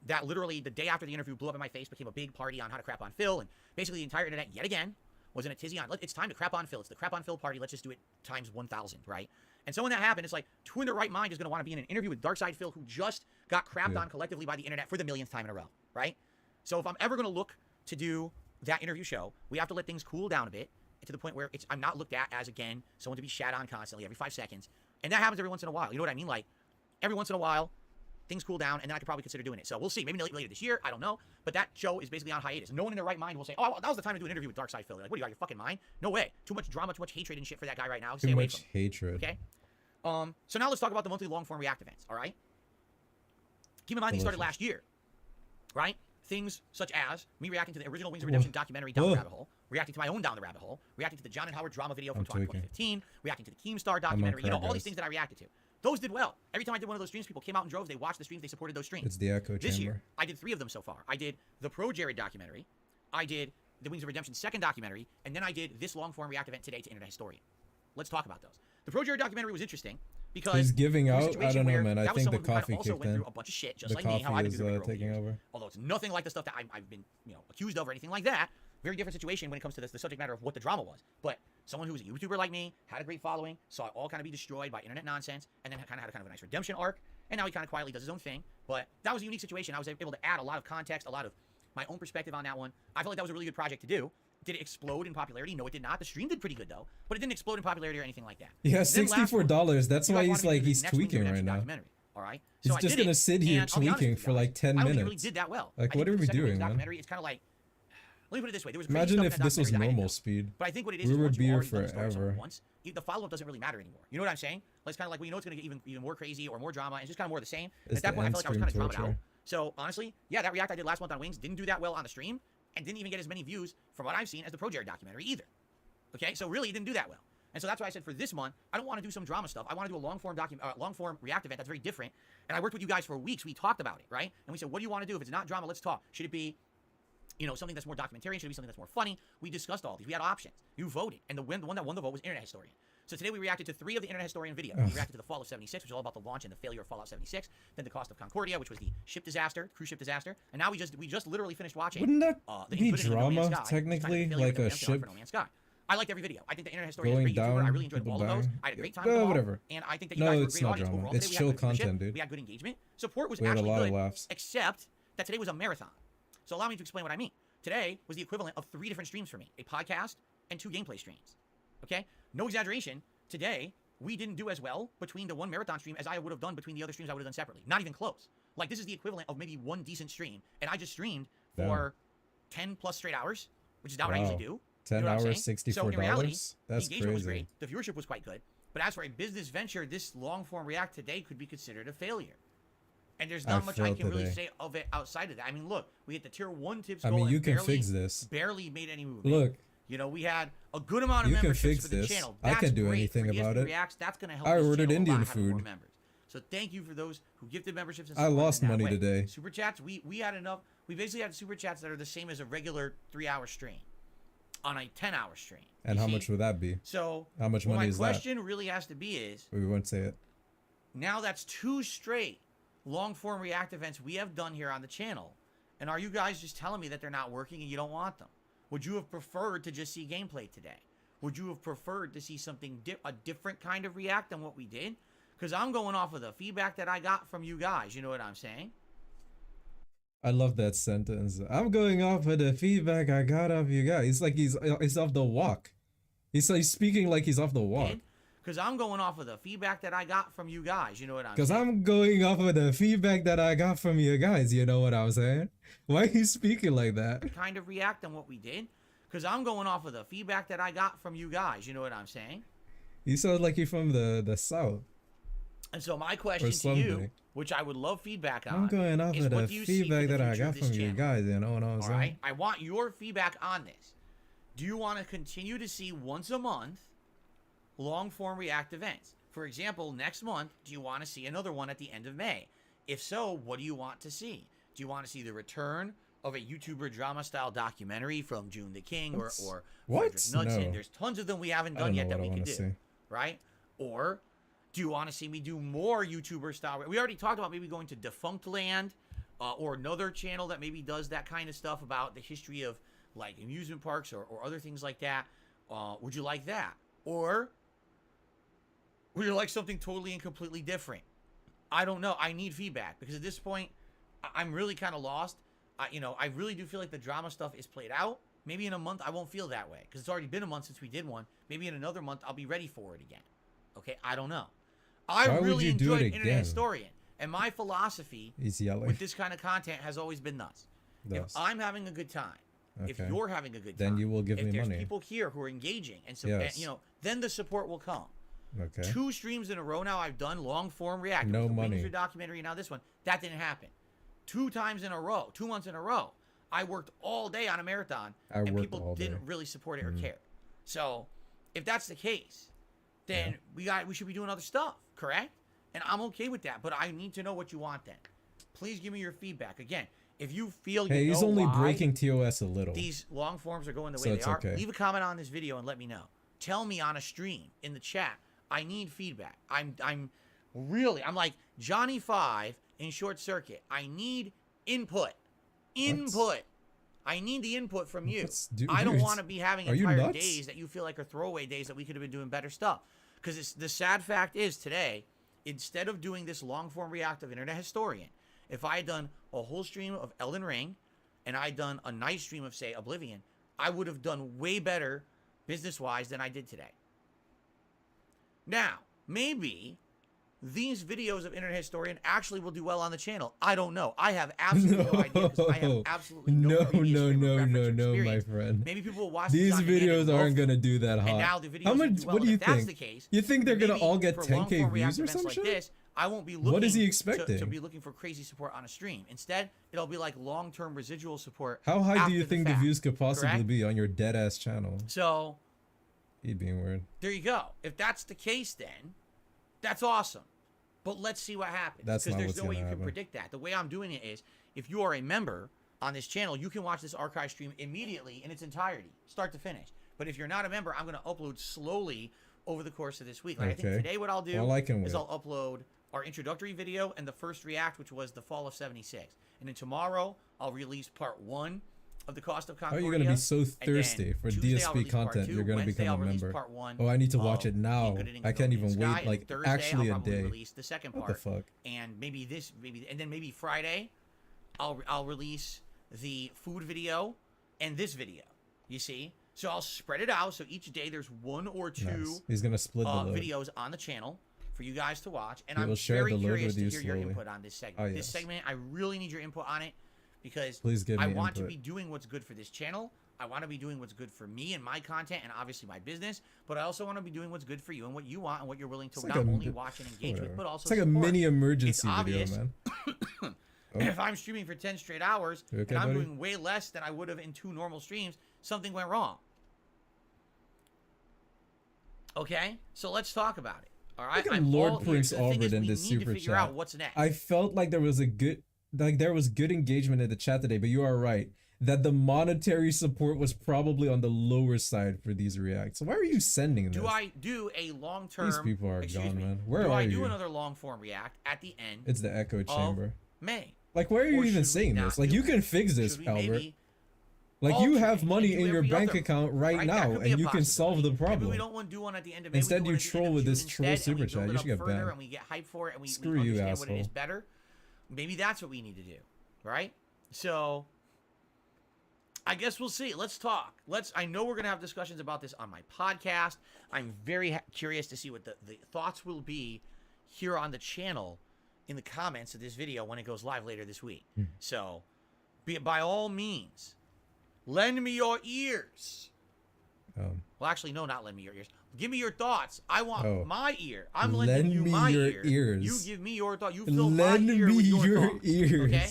That literally the day after the interview blew up in my face, became a big party on how to crap on Phil, and basically the entire internet yet again was in a tizzy on. It's time to crap on Phil. It's the crap on Phil party. Let's just do it times 1,000, right? And so when that happened, it's like, who in their right mind is going to want to be in an interview with Darkside Phil, who just got crapped on collectively by the internet for the millionth time in a row, right? So if I'm ever going to look to do that interview show, we have to let things cool down a bit, to the point where I'm not looked at as, again, someone to be shat on constantly every 5 seconds. And that happens every once in a while. You know what I mean? Like, every once in a while, things cool down, and then I could probably consider doing it. So we'll see. Maybe later this year. I don't know. But that show is basically on hiatus. No one in their right mind will say, oh, well, that was the time to do an interview with Darkside Phil. Like, what, are you out of your fucking mind? No way. Too much drama, too much hatred and shit for that guy right now. Stay Too away much from him. hatred. Okay? So now let's talk about the monthly long-form react events, all right? Keep in mind these started last year, right? Things such as me reacting to the original Wings of Redemption documentary Down the Rabbit Hole, reacting to my own Down the Rabbit Hole, reacting to the John and Howard drama video from 2015, reacting to the Keemstar documentary, all these things that I reacted to. Those did well. Every time I did one of those streams, people came out in droves, they watched the streams, they supported those streams. It's the echo This chamber. year, I did 3 of them so far. I did the Pro Jared documentary, I did the Wings of Redemption second documentary, and then I did this long-form react event today to Internet Historian. Let's talk about those. The Pro Jared documentary was interesting because He's giving it was a out. I situation don't know, where man. I that was think the someone who kind of coffee also kicked went in. through a bunch of shit, just The like me, how I coffee did is through the over the taking years. over. Although it's nothing like the stuff that I've been accused of or anything like that. Very different situation when it comes to this, the subject matter of what the drama was. But someone who was a YouTuber like me, had a great following, saw it all kind of be destroyed by internet nonsense, and then kind of had a kind of a nice redemption arc, and now he kind of quietly does his own thing. But that was a unique situation. I was able to add a lot of context, a lot of my own perspective on that one. I felt like that was a really good project to do. Did it explode in popularity? No, it did not. The stream did pretty good though, but it didn't explode in popularity or anything like that. Yeah, Then last $64. That's you why guys he's wanted me to like do the he's next one, do tweaking an right now. documentary. All right, He's so I just did gonna it, sit here and I'll be honest tweaking with you for guys, like 10 I don't think it minutes. really did that well. Like, I what think are we the second doing, man? documentary, it's kind of like, let me put it this way: there was crazy Imagine stuff if in that this was documentary that I didn't normal know. speed. But I think what it is We is would once be you've here already done the story forever. once, the follow-up doesn't really matter anymore. You know what I'm saying? Like, it's kind of like, well, you know it's going to get even more crazy or more drama, and it's just kind of more of the same. It's At that the point, I felt like I was kind of end-stream drama out. torture. So honestly, yeah, that react I did last month on Wings didn't do that well on the stream, and didn't even get as many views from what I've seen as the Pro Jared documentary either. Okay, so really, it didn't do that well. And so that's why I said for this month, I don't want to do some drama stuff. I want to do a long-form React event that's very different. And I worked with you guys for weeks. We talked about it, right? And we said, what do you want to do? If it's not drama, let's talk. Should it be, you know, something that's more documentarian? Should it be something that's more funny? We discussed all these. We had options. You voted. And the one that won the vote was Internet Historian. So today we reacted to 3 of the Internet Historian videos. We reacted to the Fall of 76, which is all about the launch and the failure of Fallout 76. Then the Cost of Concordia, which was the ship disaster, cruise ship disaster. And now we just literally finished watching. Wouldn't that the be Infinity No Man's drama, Sky, which is kind of the technically? failure Like of the a redemption arc ship for No Man's Sky. I liked every video. I think the Internet Historian is a going great YouTuber. I down, really enjoyed people all of those. dying? I had a great time with Yeah, them all. whatever. And I think that you No, guys were a it's great not audience. drama. Overall, It's today we chill had good viewership. content, dude. We had good engagement. Support was We had a actually lot of good, laughs. except that today was a marathon. So allow me to explain what I mean. Today was the equivalent of 3 different streams for me. A podcast and 2 gameplay streams. Okay? No exaggeration. Today, we didn't do as well between the one marathon stream as I would have done between the other streams I would have done separately. Not even close. Like, this is the equivalent of maybe 1 decent stream, and I just streamed for 10 plus straight hours, which is not what I usually do. 10 You know what I'm hours, saying? $64? So in reality, That's the engagement was crazy. great. The viewership was quite good. But as for a business venture, this long-form React today could be considered a failure. And there's not much I felt can really today. say of it outside of that. I mean, look, we hit the tier 1 tips I goal mean, and you can barely, fix this. barely made any movement. Look. You know, we had a good amount of You can memberships fix for the this. channel. I That's can't do great. anything For about ESP it. Reacts, that's going to help I this ordered channel a lot, Indian having more food. members. So thank you for those who gifted memberships and I support lost in that money way. today. Super chats, we had enough. We basically had super chats that are the same as a regular 3-hour stream on a 10-hour stream. And You how see? much would that be? So how much what money my is that? question really has to be is, We won't say it. now that's 2 straight long-form React events we have done here on the channel. And are you guys just telling me that they're not working and you don't want them? Would you have preferred to just see gameplay today? Would you have preferred to see something, a different kind of React than what we did? Because I'm going off of the feedback that I got from you guys. You know what I'm saying? I love that sentence. I'm going off of the feedback I got of you guys. It's like he's off the walk. He's like speaking like he's off the walk. Because I'm going off of the feedback that I got from you guys. You know what I'm Because saying? I'm going off of the feedback that I got from you guys. You know what I'm saying? Why are you speaking like that? Kind of React than what we did. Because I'm going off of the feedback that I got from you guys. You know what I'm saying? You sound like you're from the south. And so my question to something. you, which I would love feedback on, I'm going off is of what the do you see for feedback the that I future of got this from you channel? guys. You know what I'm All saying? right? I want your feedback on this. Do you want to continue to see once a month long-form React events? For example, next month, do you want to see another one at the end of May? If so, what do you want to see? Do you want to see the return of a YouTuber drama-style documentary from June the King or What? Frederick Knudsen? No. There's tons of them we haven't I done don't yet know that what we I can wanna do, see. right? Or do you want to see me do more YouTuber-style? We already talked about maybe going to Defunct Land or another channel that maybe does that kind of stuff about the history of like amusement parks or other things like that. Would you like that? Or would you like something totally and completely different? I don't know. I need feedback because at this point, I'm really kind of lost. I really do feel like the drama stuff is played out. Maybe in a month, I won't feel that way because it's already been a month since we did one. Maybe in another month, I'll be ready for it again. Okay, I don't know. I Why would really you do enjoyed it Internet again? Historian, and my philosophy He's yelling. with this kind of content has always been thus. If Thus. I'm having a good time, if Okay. you're having a good Then time, you will give if me there's money. people here who are engaging and, Yes. then the support will come. Okay. 2 streams in a row now I've done long form React. No the money. Windsor documentary and now this one. That didn't happen. 2 times in a row, 2 months in a row. I worked all day on a marathon and worked people all didn't day. really support it or care. So if that's the case, then we should be doing other stuff, correct? And I'm okay with that, but I need to know what you want then. Please give me your feedback. Again, if you feel Hey, you he's know only why breaking TOS a little. these long forms are going the So way they it's are, okay. leave a comment on this video and let me know. Tell me on a stream, in the chat. I need feedback. I'm like Johnny 5 in Short Circuit. I need input. Input. I need the input from you. Dude, I don't want to be having are you entire nuts? days that you feel like are throwaway days that we could have been doing better stuff. Because the sad fact is today, instead of doing this long-form reactive Internet Historian, if I had done a whole stream of Elden Ring and I had done a nice stream of, say, Oblivion, I would have done way better business-wise than I did today. Now, maybe these videos of Internet Historian actually will do well on the channel. I don't know. I have absolutely no idea because I have absolutely no previous frame of reference or my experience. friend. Maybe people will watch These on demand videos and aren't love gonna do that hot. and now the videos How will much? do well. What do you If that's think? the case, You think they're gonna maybe all get for 10K long-form views reactive or events some like shit? this, I won't be looking What is he to expecting? be looking for crazy support on a stream. Instead, it'll be like long-term residual support. How high do after you the think the fact, views could possibly correct? be on your dead ass channel? So He being weird. there you go. If that's the case, then that's awesome. But let's see what happens. That's Because not there's what's no way gonna you can happen. predict that. The way I'm doing it is, if you are a member on this channel, you can watch this archive stream immediately in its entirety, start to finish. But if you're not a member, I'm going to upload slowly over the course of this week. Like I think Okay. today what I'll do Well, I can is wait. I'll upload our introductory video and the first react, which was the fall of 76. And then tomorrow, I'll release part 1 of the Cost of How are Concordia. you gonna be so and then thirsty for Tuesday, I'll DSP release part content? 2. You're gonna Wednesday, become I'll a release member. part 1 Oh, I need to watch of it now. Good Eating I can't No even Man's wait Sky, and like Thursday, actually I'll a probably day. release the second What part. the fuck? And maybe and then maybe Friday, I'll release the food video and this video. You see, so I'll spread it out. So each day there's 1 or 2 Nice. He's gonna split the load. videos on the channel for you guys to watch. And He I'm will share very the load curious with to you hear your slowly. input on this segment. Oh, This yes. segment, I really need your input on it because Please give I me want to input. be doing what's good for this channel. I want to be doing what's good for me and my content and obviously my business, but I also want to be doing what's good for you and what you want and what you're willing to It's not like a only m- watch and engage with, whatever. but also It's like a support. mini It's emergency video, obvious man. Oh. if I'm streaming for 10 straight hours You okay, and I'm buddy? doing way less than I would have in 2 normal streams, something went wrong. Okay? So let's talk about it. All right? Look at Lord all ears. Prince The thing is, Albert in we this need to super figure chat. out what's next. I felt like there was good engagement in the chat today, but you are right that the monetary support was probably on the lower side for these reacts. So why are you sending this? Do I do a long-term... These people are excuse gone, me, man. Where do are I do you? another long-form react at the end It's the echo chamber. May? Like, why are you Or even should we saying not this? Like, do you it? can fix this, Should we Albert. maybe Like, you have alternate money and do in your every bank other? account right That now, could be and a you can solve the possibility. Maybe problem. we don't want to do one at the end of May. Instead, we you do it at the troll end with of this June troll instead, and super we chat. build You it should up get further banned. and we get hype for it, and we Screw you, understand what it is asshole. better. Maybe that's what we need to do, right? So, I guess we'll see. Let's talk. I know we're going to have discussions about this on my podcast. I'm very curious to see what the thoughts will be here on the channel in the comments of this video when it goes live later this week. So, by all means, lend me your ears. Well, actually, no, not lend me your ears. Give me your thoughts. I want my ear. I'm lending Lend you me my your ear. ears. You give me your thought. You fill my Lend ear me with your your thoughts. ears. Okay?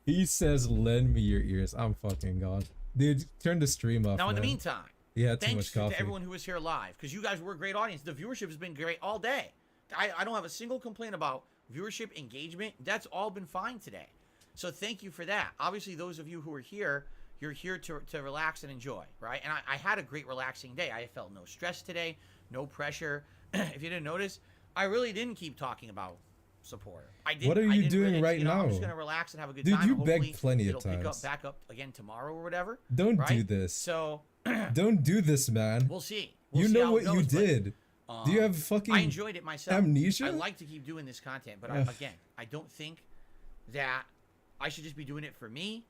He says, lend me your ears. I'm fucking gone. Dude, turn the stream off, Now, in the man. meantime, You had too thanks much to coffee. everyone who was here live, because you guys were a great audience. The viewership has been great all day. I don't have a single complaint about viewership, engagement. That's all been fine today. So thank you for that. Obviously, those of you who are here, you're here to relax and enjoy, right? And I had a great relaxing day. I felt no stress today, no pressure. If you didn't notice, I really didn't keep talking about support. What are you doing right I'm now? just gonna relax and have a good Dude, time. you and begged hopefully plenty of it'll pick up times. back up again tomorrow or whatever. Don't right? do this. So Don't do this, man. we'll see. You see know how what it you goes, but, did. Do you have fucking I enjoyed it myself. amnesia? I like to keep doing this content, but Ugh. again, I don't think that I should just be doing it for me.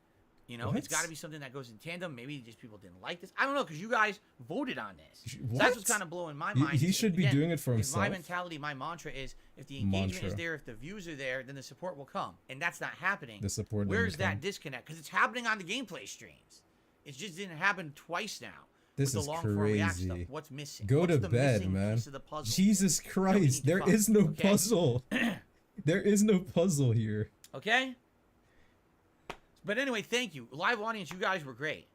You know, What? it's got to be something that goes in tandem. Maybe just people didn't like this. I don't know, because you guys voted on this. So What? that's what's kind of blowing my He- mind. he should be Again, doing it for My himself. mentality, my mantra is, if the engagement is Mantra. there, if the views are there, then the support will come. And that's not happening. The support Where's didn't that come. disconnect? Because it's happening on the gameplay streams. It just didn't happen twice now. This with is the long-form react stuff. crazy. What's missing? Go What's to the bed, missing man. piece of the puzzle? Jesus that we Christ, need to there find, is no okay? puzzle. There is no puzzle here. Okay? But anyway, thank you. Live audience, you guys were great.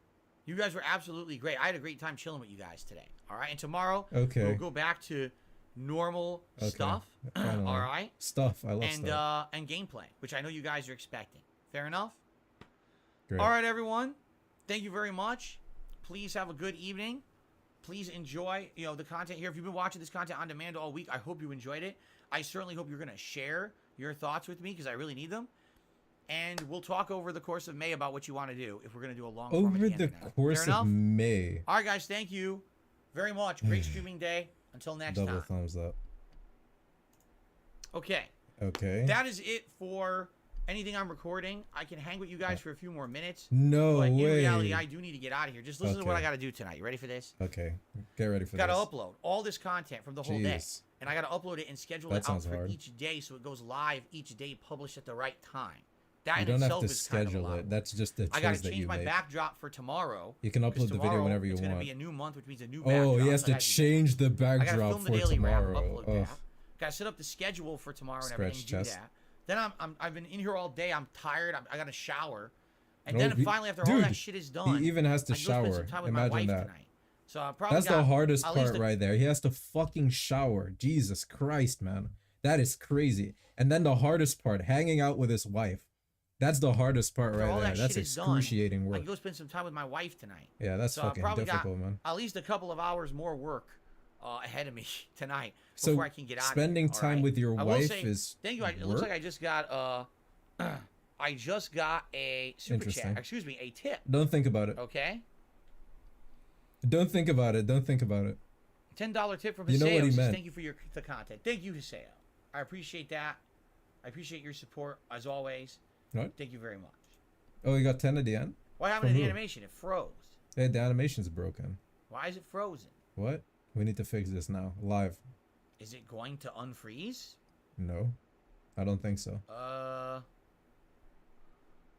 You guys were absolutely great. I had a great time chilling with you guys today. All right? And tomorrow, Okay. we'll go back to normal stuff. Finally. All right? Stuff. I love stuff. And gameplay, which I know you guys are expecting. Fair enough? Great. All right, everyone. Thank you very much. Please have a good evening. Please enjoy, the content here. If you've been watching this content on demand all week, I hope you enjoyed it. I certainly hope you're going to share your thoughts with me, because I really need them. and we'll talk over the course of May about what you want to do if we're going to do a long form Over at the end of course of May. All right, guys, thank you very much. Great streaming day. Until next Double time. thumbs up. Okay. Okay. That is it for anything I'm recording. I can hang with you guys for a few more minutes. No but way. in reality, I do need to get out of here. Just listen to what I got to do tonight. You ready for this? Okay. Get ready for Got to this. upload all this content from the whole day. Jeez. And I got to upload it and schedule That it out sounds for hard. each day so it goes live each day, published at the right time. That You in don't have itself to is kind of a schedule lot. it. That's just the I got choice to that change you my make. backdrop for tomorrow. You can 'cause upload the video tomorrow whenever you it's want. It's going to be a new month, which means a new backdrop. Oh, he has so to I gotta do change the that. I got to backdrop film the for daily wrap, tomorrow. upload Ugh. that. Got to set up the schedule for tomorrow and everything. Scratch Do chest. that. Then I've been in here all day. I'm tired. I got to shower. And No, then he- finally, after all dude, that shit is done, he even has to I can go spend shower. some time with Imagine my wife that. tonight. So I probably That's got the hardest at least part right there. He has to fucking shower. Jesus Christ, man. That is crazy. And then the hardest part, hanging out with his wife. That's the hardest part After right all there. that That's shit is done, excruciating I work. can go spend some time with my wife tonight. Yeah, that's so fucking I probably difficult, got man. at least a couple of hours more work ahead of me tonight So before I can get out. spending of here, time all right? with your I will wife say, is thank you. It looks like I just got I just got a super Interesting. chat. Excuse me, a tip. Don't think about it. Okay, Don't think about it. Don't think about it. $10 tip from You know Hiseo. what he Says, meant. thank you for the content. Thank you, Hiseo. I appreciate that. I appreciate your support as always. What? Thank you very much. Oh, you got 10 at the end? What happened From to the who? animation? It froze. Hey, the animation's broken. Why is it frozen? What? We need to fix this now. Live. Is it going to unfreeze? No. I don't think so.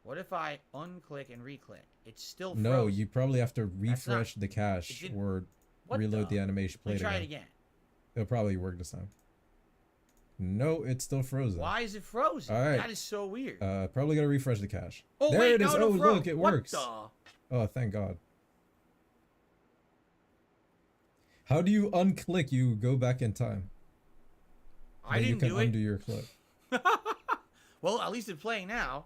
What if I unclick and reclick? It's still No, frozen. you probably have to That's not- refresh the cache it didn't- or What reload the animation. Let me Play try it it again. again. It'll probably work this time. No, it's still frozen. Why is it frozen? All right. That is so weird. Probably gotta refresh the cache. Oh, there wait, it is. no, Oh, it froze. look, it What works. the? Oh, thank God. How do you unclick? You go back in time. I Then didn't you can do it. undo your clip. Well, at least it's playing now.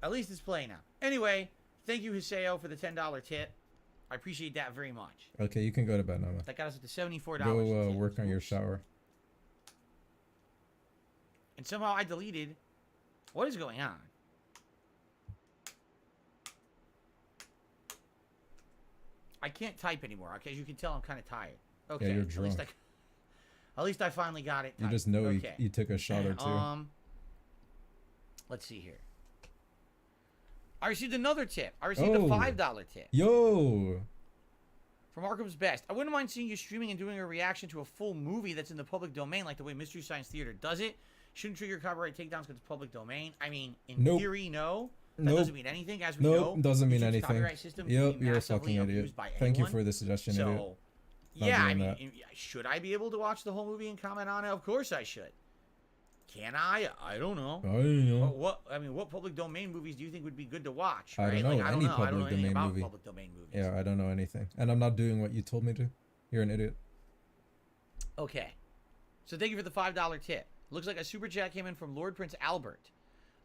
At least it's playing now. Anyway, thank you, Hiseo, for the $10 tip. I appreciate that very much. Okay, you can go to bed now, man. That got us up to $74. Go work on your shower. And somehow I deleted. What is going on? I can't type anymore. Okay, as you can tell, I'm kind of tired. Okay, you're At least I finally got it. You typed. just know okay. you took a shot or two. Let's see here. I received another tip. I received a $5 tip. Yo. From Arkham's Best. I wouldn't mind seeing you streaming and doing a reaction to a full movie that's in the public domain, like the way Mystery Science Theater does it. Shouldn't trigger copyright takedowns because it's public domain. I mean, in theory, no. That doesn't mean anything, as we know. Nope, doesn't mean YouTube's anything. copyright system can Yep, be you're a massively fucking idiot. abused by Thank you anyone. for the suggestion, So, idiot. Not yeah, I doing mean, should I be able to watch the whole movie and comment on it? Of course I should. Can I? I don't know. I don't know. What public domain movies do you think would be good to watch? I Right? don't know Like, I don't any know. I don't know public anything domain about movie. public domain movies. Yeah, I don't know anything, and I'm not doing what you told me to. You're an idiot. Okay. So thank you for the $5 tip. Looks like a super chat came in from Lord Prince Albert.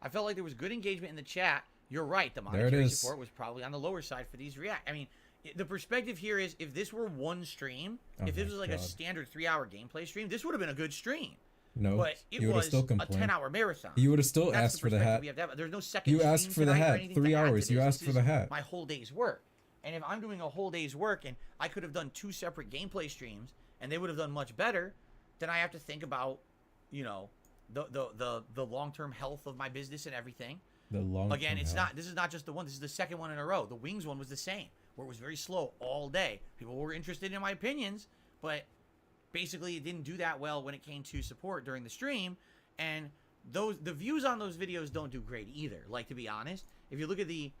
I felt like there was good engagement in the chat. You're right. The There it monetary is. support was probably on the lower side for these react. I mean, the perspective here is if this were one stream, Oh if this my was like a God. standard 3-hour gameplay stream, this would have been a good stream. No, But it you would have was still a complained. 10-hour marathon. You would have still That's asked for the perspective hat. we have to have. There's no second You asked stream for the tonight or hat. anything to 3 add to hours. You this. asked This for is the hat. my whole day's work. And if I'm doing a whole day's work and I could have done 2 separate gameplay streams and they would have done much better, then I have to think about, you know, the long-term health of my business and everything. The long. Again, it's not. This is not just the one. This is the second one in a row. The Wings one was the same, where it was very slow all day. People were interested in my opinions, but basically it didn't do that well when it came to support during the stream. And the views on those videos don't do great either. Like, to be honest, if you look at the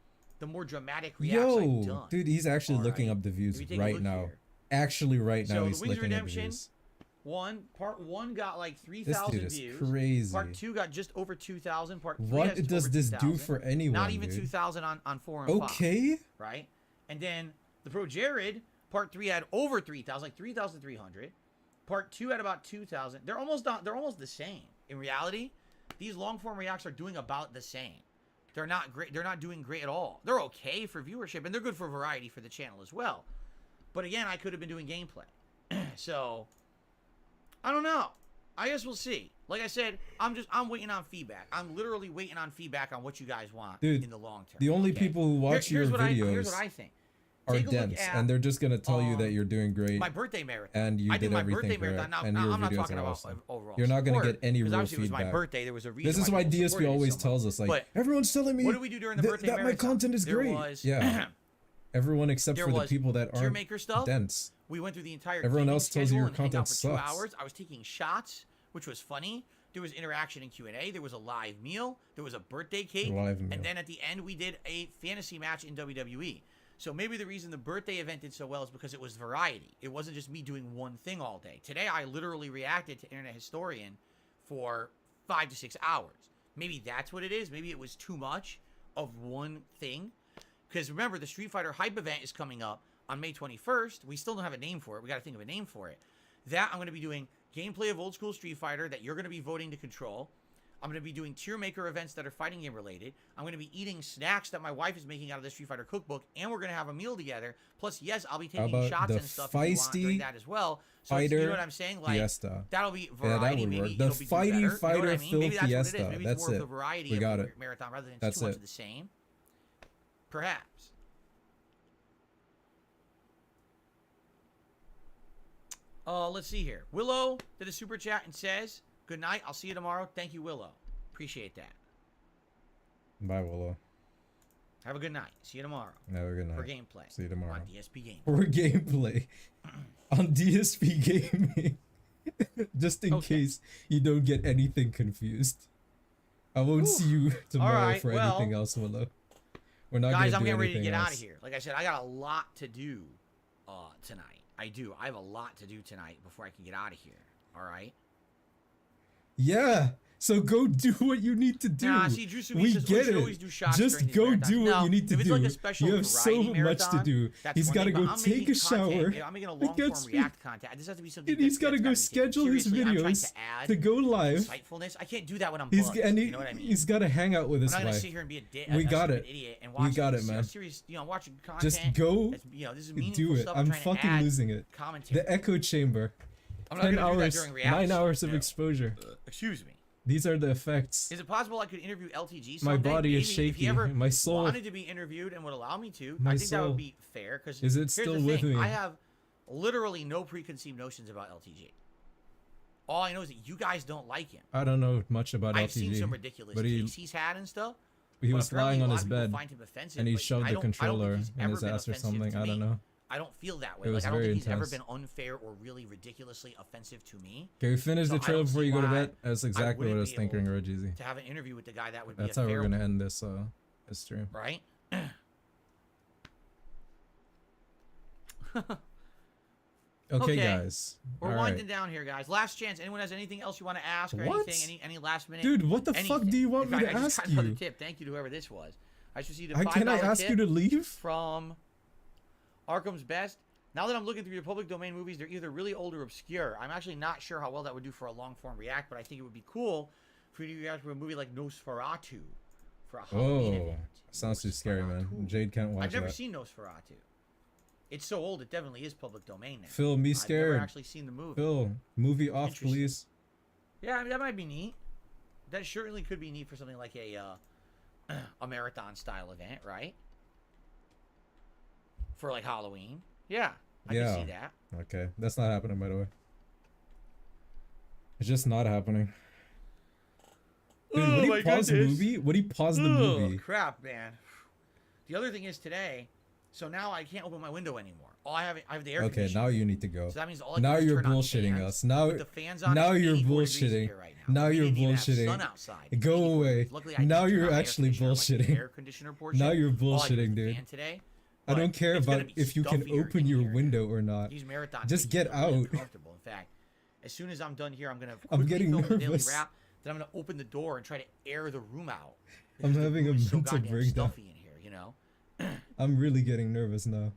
more dramatic reacts I've Yo, done, dude, he's actually looking up the views If you take a right look now. here. Actually, right now So he's the Wings looking at the Redemption views. part one got like This 3,000 dude is views. crazy. Part 2 got just over 2,000. Part 3 What has does over this do 2,000. for anyone, Not even dude? 2,000 on 4 and 5. Okay. Right? And then the Pro Jared, part 3 had over 3,000, like 3,300. Part 2 had about 2,000. They're almost the same. In reality, these long form reacts are doing about the same. They're not great. They're not doing great at all. They're okay for viewership, and they're good for variety for the channel as well. But again, I could have been doing gameplay. So I don't know. I guess we'll see. Like I said, I'm waiting on feedback. I'm literally waiting on feedback on what you guys want Dude, in the long term. The only people who watch your videos here's what I think. are Take a look dense, at, and they're just gonna tell you that you're doing great. My birthday marathon. And you I did my everything birthday correct, marathon. and Now, your I'm not videos talking are about awesome. overall You're not gonna support, get any 'cause real obviously it was feedback. my birthday. There was a reason This is why people DSP supported it always so much. tells us, like, But everyone's telling me what did we do during the birthday that my marathon? content is There great. was- Yeah. Everyone except there for the was people that tier aren't maker stuff. dense. We went through the entire Everyone gaming else tells you schedule your and hanged out content for sucks. 2 hours. I was taking shots, which was funny. There was interaction and Q&A. There was a live meal. There was a birthday cake. Live meal. And then at the end, we did a fantasy match in WWE. So maybe the reason the birthday event did so well is because it was variety. It wasn't just me doing one thing all day. Today, I literally reacted to Internet Historian for 5 to 6 hours. Maybe that's what it is. Maybe it was too much of one thing. Because remember, the Street Fighter Hype event is coming up on May 21st. We still don't have a name for it. We got to think of a name for it. That I'm going to be doing gameplay of old school Street Fighter that you're going to be voting to control. I'm going to be doing tier maker events that are fighting game related. I'm going to be eating snacks that my wife is making out of the Street Fighter cookbook, and we're going to have a meal together. Plus, yes, I'll be taking shots and stuff if you want during that as well. So you know what I'm saying? Like Fiesta. that'll be Yeah, variety. that would Maybe work. it'll The be Fighty better. Fighter You know what I mean? Maybe Phil that's what it is. Fiesta. Maybe That's it's more it. of the variety We of got the it. marathon rather than That's too much it. of the same. Perhaps. Let's see here. Willow did a super chat and says, "Good night. I'll see you tomorrow." Thank you, Willow. Appreciate that. Bye, Willow. Have a good night. See you tomorrow. Have a good night. For gameplay. See you tomorrow. On DSP Gaming. For gameplay. On DSP Gaming. Just in case you don't get anything confused. I won't see you tomorrow for anything else, Willow. We're not guys, gonna I'm do getting ready to anything get out of else. here. Like I said, I got a lot to do tonight. I do. I have a lot to do tonight before I can get out of here. All right? Yeah. So go do what you need to do. Nah, see, Drew Subi we says, get should it. always do shots Just during these go marathons. do what No, you need to if it's do. like a special You have so variety much to marathon, do. that's He's one got to thing, but go I'm take making a shower. content. I'm making a long-form React content. This has to be something And he's got to go schedule his videos to go live. Insightfulness. I can't do that when I'm He's buzzed, and you know what I mean? He's got to hang out with his I'm not gonna wife. sit here and be We got stupid it. idiot and watch We got it, man. serious, watching content. Just go. This is meaningful do it. stuff. I'm trying to fucking add losing it. commentary. The echo chamber. I'm not 10 gonna do that hours. during React. 9 hours of No. exposure. Excuse me. These are the effects. Is it possible I could interview LTG My someday? body is Maybe if shaky. he ever My soul- wanted to be interviewed and would allow me to, My I think that soul. would be fair. Because Is it here's still the with thing. me? I have literally no preconceived notions about LTG. All I know is that you guys don't like him. I don't know much about I've LTG. seen some ridiculous but takes he's had and stuff. he but was apparently lying a on lot his of people bed, find him offensive, and he but shoved I the don't think controller he's in ever his been ass or offensive something. to I don't me. know. I don't feel that way. It was I don't very think he's ever intense. been unfair or really ridiculously offensive to me. Can we finish So the I trailer don't before see you go to why bed? That's exactly what I wouldn't was be thinking, able Regizy. To have an interview with the guy that would be That's a how fair we're gonna one. end this stream. Right? Okay, guys. We're All winding right. down here, guys. Last chance. Anyone has anything else you want to ask or What? anything? Any last minute? Dude, what the fuck do you want me In to fact, I just ask got another you? tip. Thank you to whoever this was. I just received a $5 Can I ask tip you to leave? from Arkham's Best. Now that I'm looking through your public domain movies, they're either really old or obscure. I'm actually not sure how well that would do for a long form react, but I think it would be cool for you to react to a movie like Nosferatu for a Halloween event. Sounds too scary, man. Jade can't watch I've never that. seen Nosferatu. It's so old, it definitely is public domain now. Phil, me I've scared. never actually seen the movie. Phil, movie off, Interesting. please. Yeah, I mean, that might be neat. That certainly could be neat for something like a marathon style event, right? For like Halloween. Yeah, I can see that. Okay, that's not happening, by the way. It's just not happening. Dude, would he pause the movie? Would he pause the movie? Crap, man. The other thing is today, so now I can't open my window anymore. All I have the air Okay, conditioner. now you need to go. So that means all I now can do is you're turn on bullshitting fans. us. Now, With the fans on, now it's you're 84 degrees bullshitting. here right now. Now We you're didn't even have bullshitting. sun outside. Go away. Luckily, I Now did turn you're on air actually conditioner, like the bullshitting. air conditioner portion. Now you're All I do is bullshitting, the dude. fan today. I don't But care it's gonna about be if you can stuffier open in your here. window or not. These marathon Just days get are really out. uncomfortable. In fact, as soon as I'm done here, I'm gonna I'm quickly getting film the daily nervous. wrap. Then I'm gonna open the door and try to air the room out. I'm because the having a room is so mental goddamn breakdown. stuffy in here, you know. I'm really getting nervous now.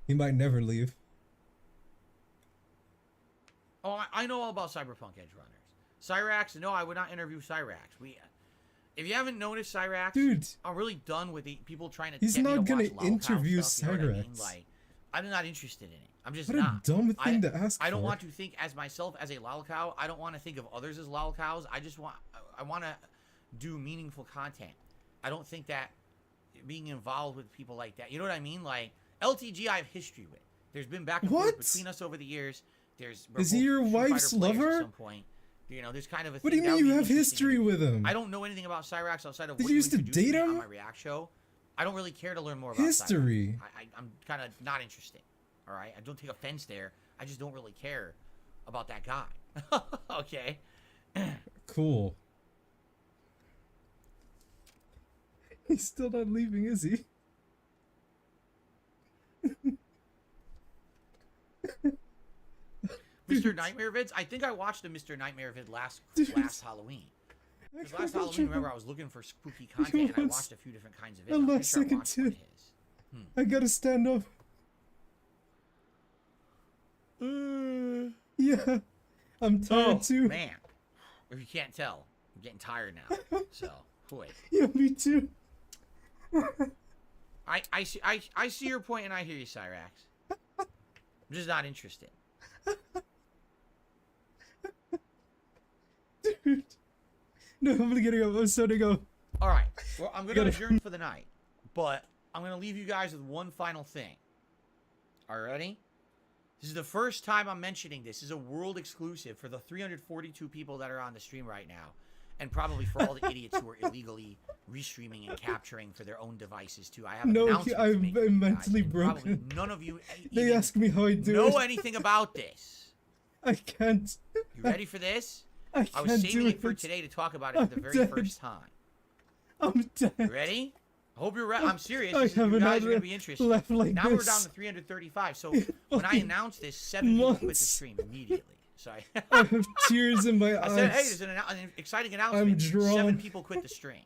He might never leave. Oh, I know all about Cyberpunk Edge Runners. Cyrax, no, I would not interview Cyrax. If you haven't noticed Cyrax, Dude, I'm really done with the people trying to he's get me not to gonna watch Lolcow interview stuff, you know what I mean? Cyrax. Like, I'm not interested in it. I'm just What not. a dumb thing to ask I don't for. want to think as myself as a lolcow. I don't want to think of others as lolcows. I want to do meaningful content. I don't think that being involved with people like that, you know what I mean? Like, LTG I have history with. There's been back and forth between us over the years. Is he your wife's lover? At some point. You know, there's kind of a What do thing. you mean you have history with him? I don't know anything about Cyrax outside of Did what you you used to introduced date me him? on my React show. I don't really care to learn more about History. Cyrax. I'm kind of not interested. All right? I don't take offense there. I just don't really care about that guy. Okay? Cool. He's still not leaving, is he? Mr. Nightmare vids? I think I watched a Mr. Nightmare vid last Halloween. Because last Halloween, remember, I was looking for spooky content, and I watched a few different kinds of videos. A last second too. I gotta stand up. Yeah, I'm tired too. Man, if you can't tell, I'm getting tired now. So, boy. Yeah, me too. I see your point, and I hear you, Cyrax. I'm just not interested. Dude. No, I'm getting up. I'm starting to go. All right. Well, I'm going to adjourn for the night, but I'm going to leave you guys with one final thing. All right, ready? This is the first time I'm mentioning this. This is a world exclusive for the 342 people that are on the stream right now, and probably for all the idiots who are illegally restreaming and capturing for their own devices too. I have an announcement to make I'm mentally broken. Probably none of you They ask me how I do know it. anything about this. I can't. You ready for this? I was can't saving do it for it. today to talk about it for the I'm very dead. first time. I'm dead. You ready? I hope you're ready. I'm serious. I You haven't guys had are going a to be interested. laugh like now we're this. down to 335. So when I announced this, 7 people quit the stream immediately. So I have tears in my I eyes. said, hey, there's an exciting announcement. I'm drawn. 7 people quit the stream.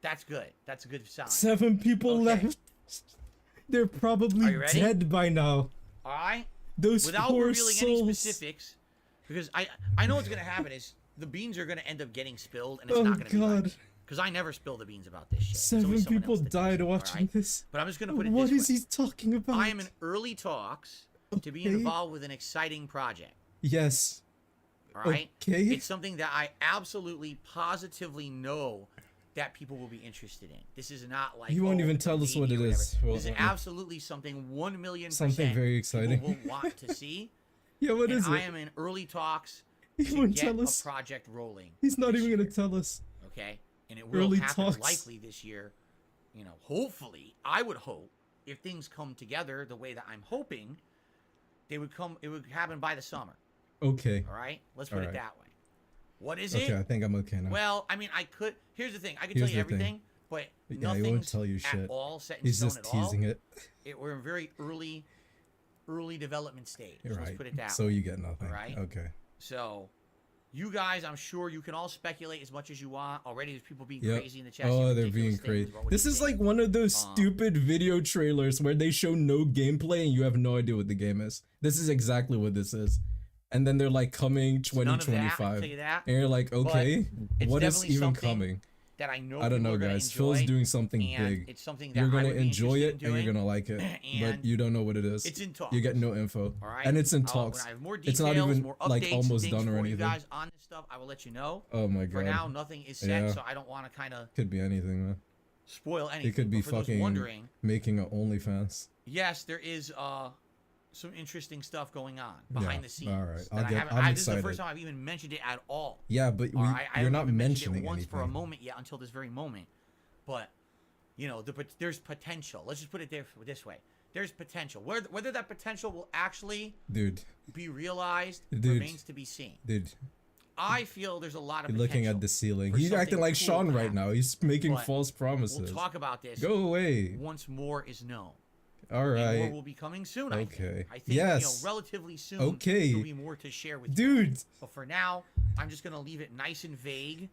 That's good. That's a good sign. 7 people left. They're Are probably you ready? dead by now. All right? Those Without poor revealing souls. any specifics, because I know what's going to happen is the beans are going to end up getting spilled, and it's Oh, not going to be God. like, because I never spill the beans about this shit. It's 7 always someone people else that died does it, watching alright? this. But I'm just going to put it What this is way. he talking about? I am in early talks to be involved with an exciting project. Yes. All right? Okay. It's something that I absolutely, positively know that people will be interested in. This is not like You won't oh, even it's tell a us what baby it or is. whatever. Well, This is well, absolutely something 1,000,000% Something very exciting. people will want to see. Yeah, what and is I it? am in early talks He to won't get tell us. a project rolling. He's not even gonna tell us. Okay? And it will Early happen talks. likely this year. You know, hopefully, I would hope, if things come together the way that I'm hoping, it would happen by the summer. Okay. All right? Let's put All it right. that way. What is Okay, it? I think I'm okay now. Well, I mean, I could. Here's the thing. I could Here's tell you the thing. everything, but Yeah, he nothing's won't tell you at shit. all set in He's stone just at all. teasing it. We're in very early development stage. You're Let's right. put it that So way. you get nothing. All right. Okay. So, you guys, I'm sure you can all speculate as much as you want. Already, there's people being Yep. crazy in the chat. Oh, saying they're ridiculous being things crazy. about what This you is think. like one of those stupid video trailers where they show no gameplay and you have no idea what the game is. This is exactly what this is. And then they're like coming none of that, I can 2025. tell you that. And you're like, But okay, it's what is definitely even something coming? that I know I don't people know, are gonna guys. Phil's enjoy, doing something and big. it's something that You're I gonna would be enjoy interested it in and you're doing, gonna like it, but and you don't know what it is. it's in talks. You get no info, All right? and it's in When talks. I have more It's details, not even more like updates almost and done things or for you anything. guys on this stuff, I will let you know. Oh my For god. now, nothing is set, Yeah. so I don't want to kind of Could be anything, man. spoil anything. It could be but for those fucking wondering, making an OnlyFans. yes, there is some interesting stuff going on behind the scenes. All right. that I'm this is the excited. first time I've even mentioned it at all. Yeah, but All right? I you're haven't not even mentioned mentioning it once for a anything. moment yet until this very moment. But you know, there's potential. Let's just put it this way. There's potential. Whether that potential will actually Dude. be realized Dude. remains to be seen. Dude. I feel there's a lot of You're potential. looking at the ceiling. for He's acting something like cool Sean to right happen. now. He's making But false promises. We'll talk about this. Go away. Once more is known. All And right. more will be coming soon. I think. Okay. I think Yes. relatively soon. Okay. There'll be more to share with you. Dude. But for now, I'm just gonna leave it nice and vague.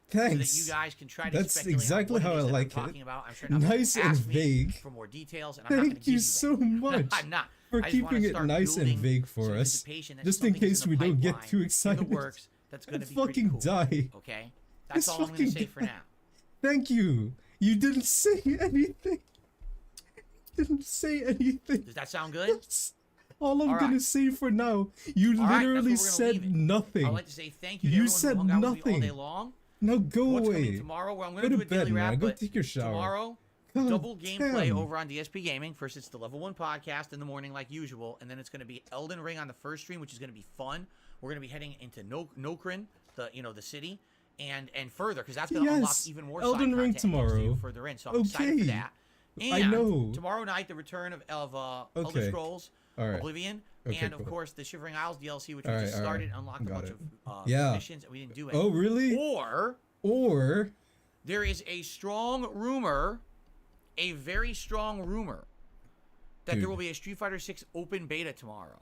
Thanks. So that you guys can try to That's speculate exactly on what how it is I that like I'm it. talking about. I'm sure not gonna Nice and ask me vague. for more details, and I'm not gonna Thank give you that. so much. I'm not. For I just wanna keeping it start nice and building vague some for us. anticipation that Just in something's case the we don't get pipeline, too in excited. the works, that's gonna and be pretty fucking cool. die. Okay, that's Just all I'm gonna fucking say for die. now. Thank you. You didn't say anything. didn't say anything. Does that sound good? All I'm gonna say for now. You All right, literally that's where we're gonna said nothing. I'd like to say thank you to You everyone said who hung out with me all nothing. day long. Now go What's away. coming tomorrow? Well, I'm Go going to to do a daily bed, man. wrap, Go but take your shower. tomorrow, God double gameplay damn. over on DSP Gaming. First, it's the Level 1 podcast in the morning like usual, and then it's going to be Elden Ring on the first stream, which is going to be fun. We're going to be heading into Nokrin, the city, and further, because that's going to unlock even more Elden side Ring content tomorrow. further in, so I'm excited for that. And I know. tomorrow night, the return of Elder Scrolls Oblivion, and of course the Shivering Isles DLC, which we just started, unlocked a bunch of missions, and we didn't do it. Oh, really? Or there is a strong rumor, a very strong rumor, that there will be a Street Fighter 6 open beta tomorrow.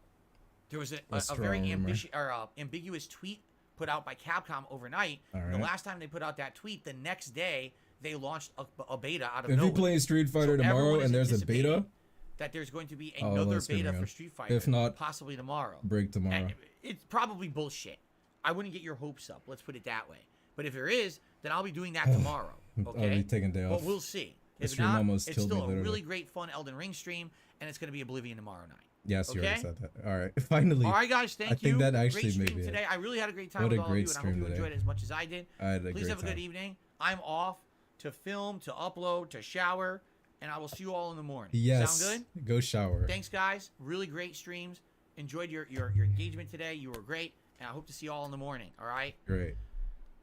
There was a very ambiguous tweet put out by Capcom overnight. The last time they put out that tweet, the next day they launched a beta out of nowhere. if you play Street Fighter tomorrow and there's a beta, that there's going to be another beta for Street Fighter. If not, possibly tomorrow. Break tomorrow. And it's probably bullshit. I wouldn't get your hopes up. Let's put it that way. But if there is, then I'll be doing that tomorrow. Okay. I'll be taking a day off. But we'll see. The If stream not, almost it's killed still me, a literally. really great, fun Elden Ring stream, and it's going to be Oblivion tomorrow night. Yes, you okay? already said that. All right, finally. All right, guys, thank you. I think that actually great stream may be today. it. I really had a great time What with a all of great you, and I hope stream you today. enjoyed it as much as I did. I had a Please great have a good time. evening. I'm off to film, to upload, to shower, and I will see you all in the morning. Yes. Sound good? Go shower. Thanks, guys. Really great streams. Enjoyed your engagement today. You were great, and I hope to see you all in the morning. All right? Great.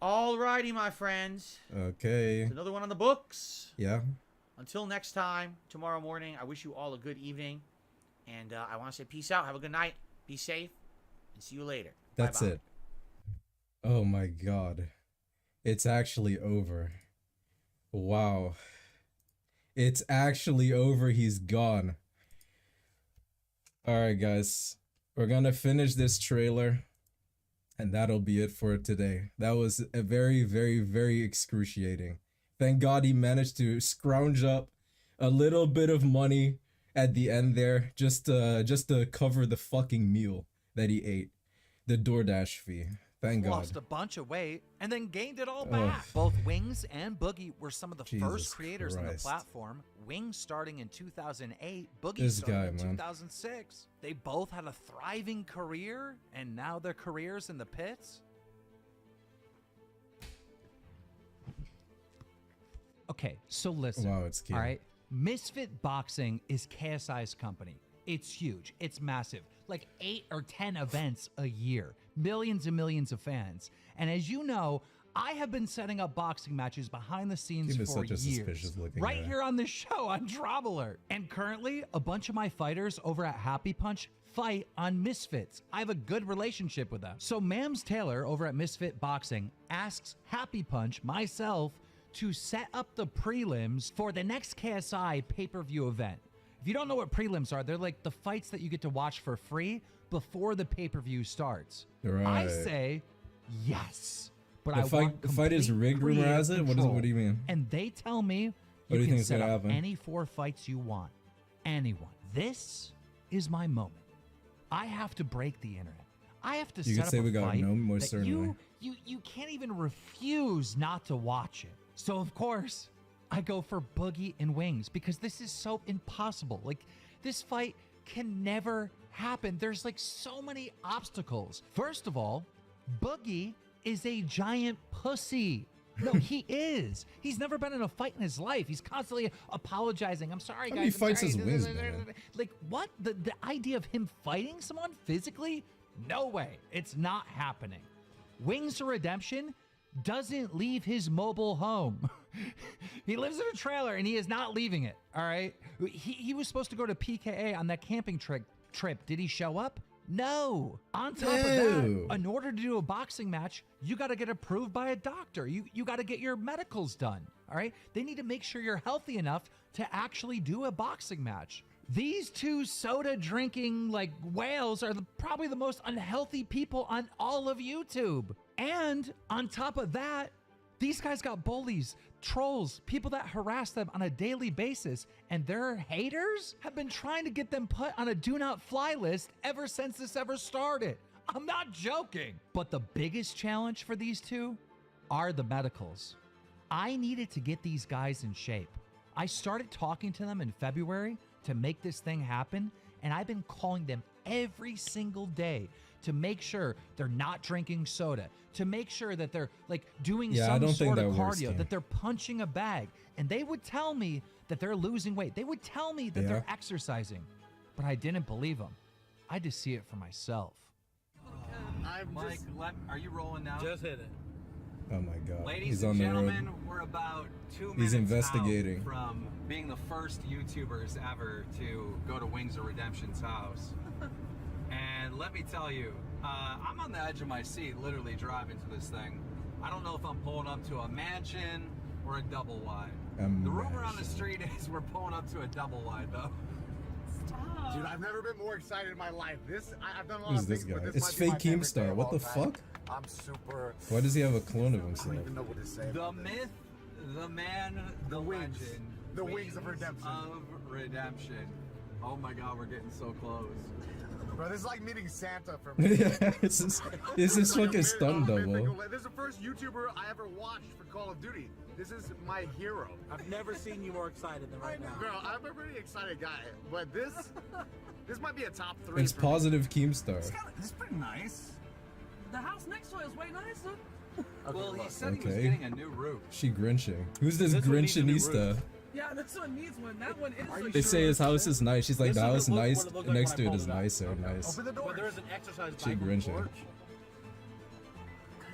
All righty, my friends. Okay. It's another one on the books. Yeah. Until next time, tomorrow morning, I wish you all a good evening. And I want to say peace out. Have a good night. Be safe. And see you later. That's Bye-bye. it. Oh my god. It's actually over. Wow. It's actually over. He's gone. Alright, guys. We're gonna finish this trailer. And that'll be it for today. That was a very, very, very excruciating. Thank God he managed to scrounge up a little bit of money at the end there, just to cover the fucking meal that he ate, the DoorDash fee. Thank God. Lost a bunch of weight and then gained it all back. Both Wings and Boogie were some of the Jesus first creators on the Christ. platform. Wings starting in 2008, Boogie This starting guy, in man. 2006. They both had a thriving career, and now their careers in the pits. Okay, so listen. Wow, it's cute. All right. Misfit Boxing is KSI's company. It's huge. It's massive. Like 8 or 10 events a year. Millions and millions of fans. And as you know, I have been setting up boxing matches behind the scenes He was for such a years. suspicious looking Right guy. here on this show on Drop Alert. And currently, a bunch of my fighters over at Happy Punch fight on Misfits. I have a good relationship with them. So Mams Taylor over at Misfit Boxing asks Happy Punch, myself, to set up the prelims for the next KSI pay-per-view event. If you don't know what prelims are, they're like the fights that you get to watch for free before the pay-per-view starts. Right. I say yes, but The I fight- want the fight is complete rigged, rumor creative has it? What control. do you mean? And they tell me What do you you can think is set gonna up happen? any 4 fights you want. Anyone. This is my moment. I have to break the internet. I have to You set could say up we a got fight no, most that certainly. you can't even refuse not to watch it. So of course, I go for Boogie and Wings because this is so impossible. Like, this fight can never happen. There's like so many obstacles. First of all, Boogie is a giant pussy. No, he is. He's never been in a fight in his life. He's constantly apologizing. I'm sorry, How guys. many I'm fights sorry. has Wings been in? Like, what? The idea of him fighting someone physically? No way. It's not happening. Wings to Redemption doesn't leave his mobile home. He lives in a trailer and he is not leaving it. All right. He was supposed to go to PKA on that camping trip. Did he show up? No. On top of that, in order to do a boxing match, you got to get approved by a doctor. You got to get your medicals done. All right. They need to make sure you're healthy enough to actually do a boxing match. These two soda drinking like whales are probably the most unhealthy people on all of YouTube. And on top of that, these guys got bullies, trolls, people that harass them on a daily basis, and their haters have been trying to get them put on a do not fly list ever since this ever started. I'm not joking. But the biggest challenge for these two are the medicals. I needed to get these guys in shape. I started talking to them in February to make this thing happen, and I've been calling them every single day to make sure they're not drinking soda, to make sure that they're like doing some sort of cardio, that they're punching a bag. And they would tell me that they're losing weight. They would tell me that they're exercising, but I didn't believe them. I had to see it for myself. Mike, are you rolling now? Just hit it. Oh my god. Ladies He's and on the gentlemen, road. we're about 2 minutes He's investigating. out from being the first YouTubers ever to go to Wings of Redemption's house. And let me tell you, I'm on the edge of my seat literally driving to this thing. I don't know if I'm pulling up to a mansion or a double wide. The rumor on the street is we're pulling up to a double wide though. Stop. Dude, I've never been more excited in my life. I've done a lot Who's of this things, guy? but this It's might be fake my favorite Keemstar. day of What all the time. fuck? I'm super. Why does he have a clone of I don't himself? even know what to say. The myth, the man, the wings. legend. The wings of redemption. Redemption. Oh my god, we're getting so close. Bro, this is like meeting Santa for me. Yeah, this is fucking stunt double. This is the first YouTuber I ever watched for Call of Duty. This is my hero. I've never seen you more excited than right now. Bro, I'm a pretty excited guy, but this might be a top 3. It's positive Keemstar. This is pretty nice. The house next to it is way nicer. Well, he said he was getting a new roof. She grinching. Who's this Grinchinista? Yeah, this one needs one. That one is. They say his house is nice. She's like, the house nice. Next to it is nicer. Nice. Open the door. But there is an exercise She bike on the grinching. porch.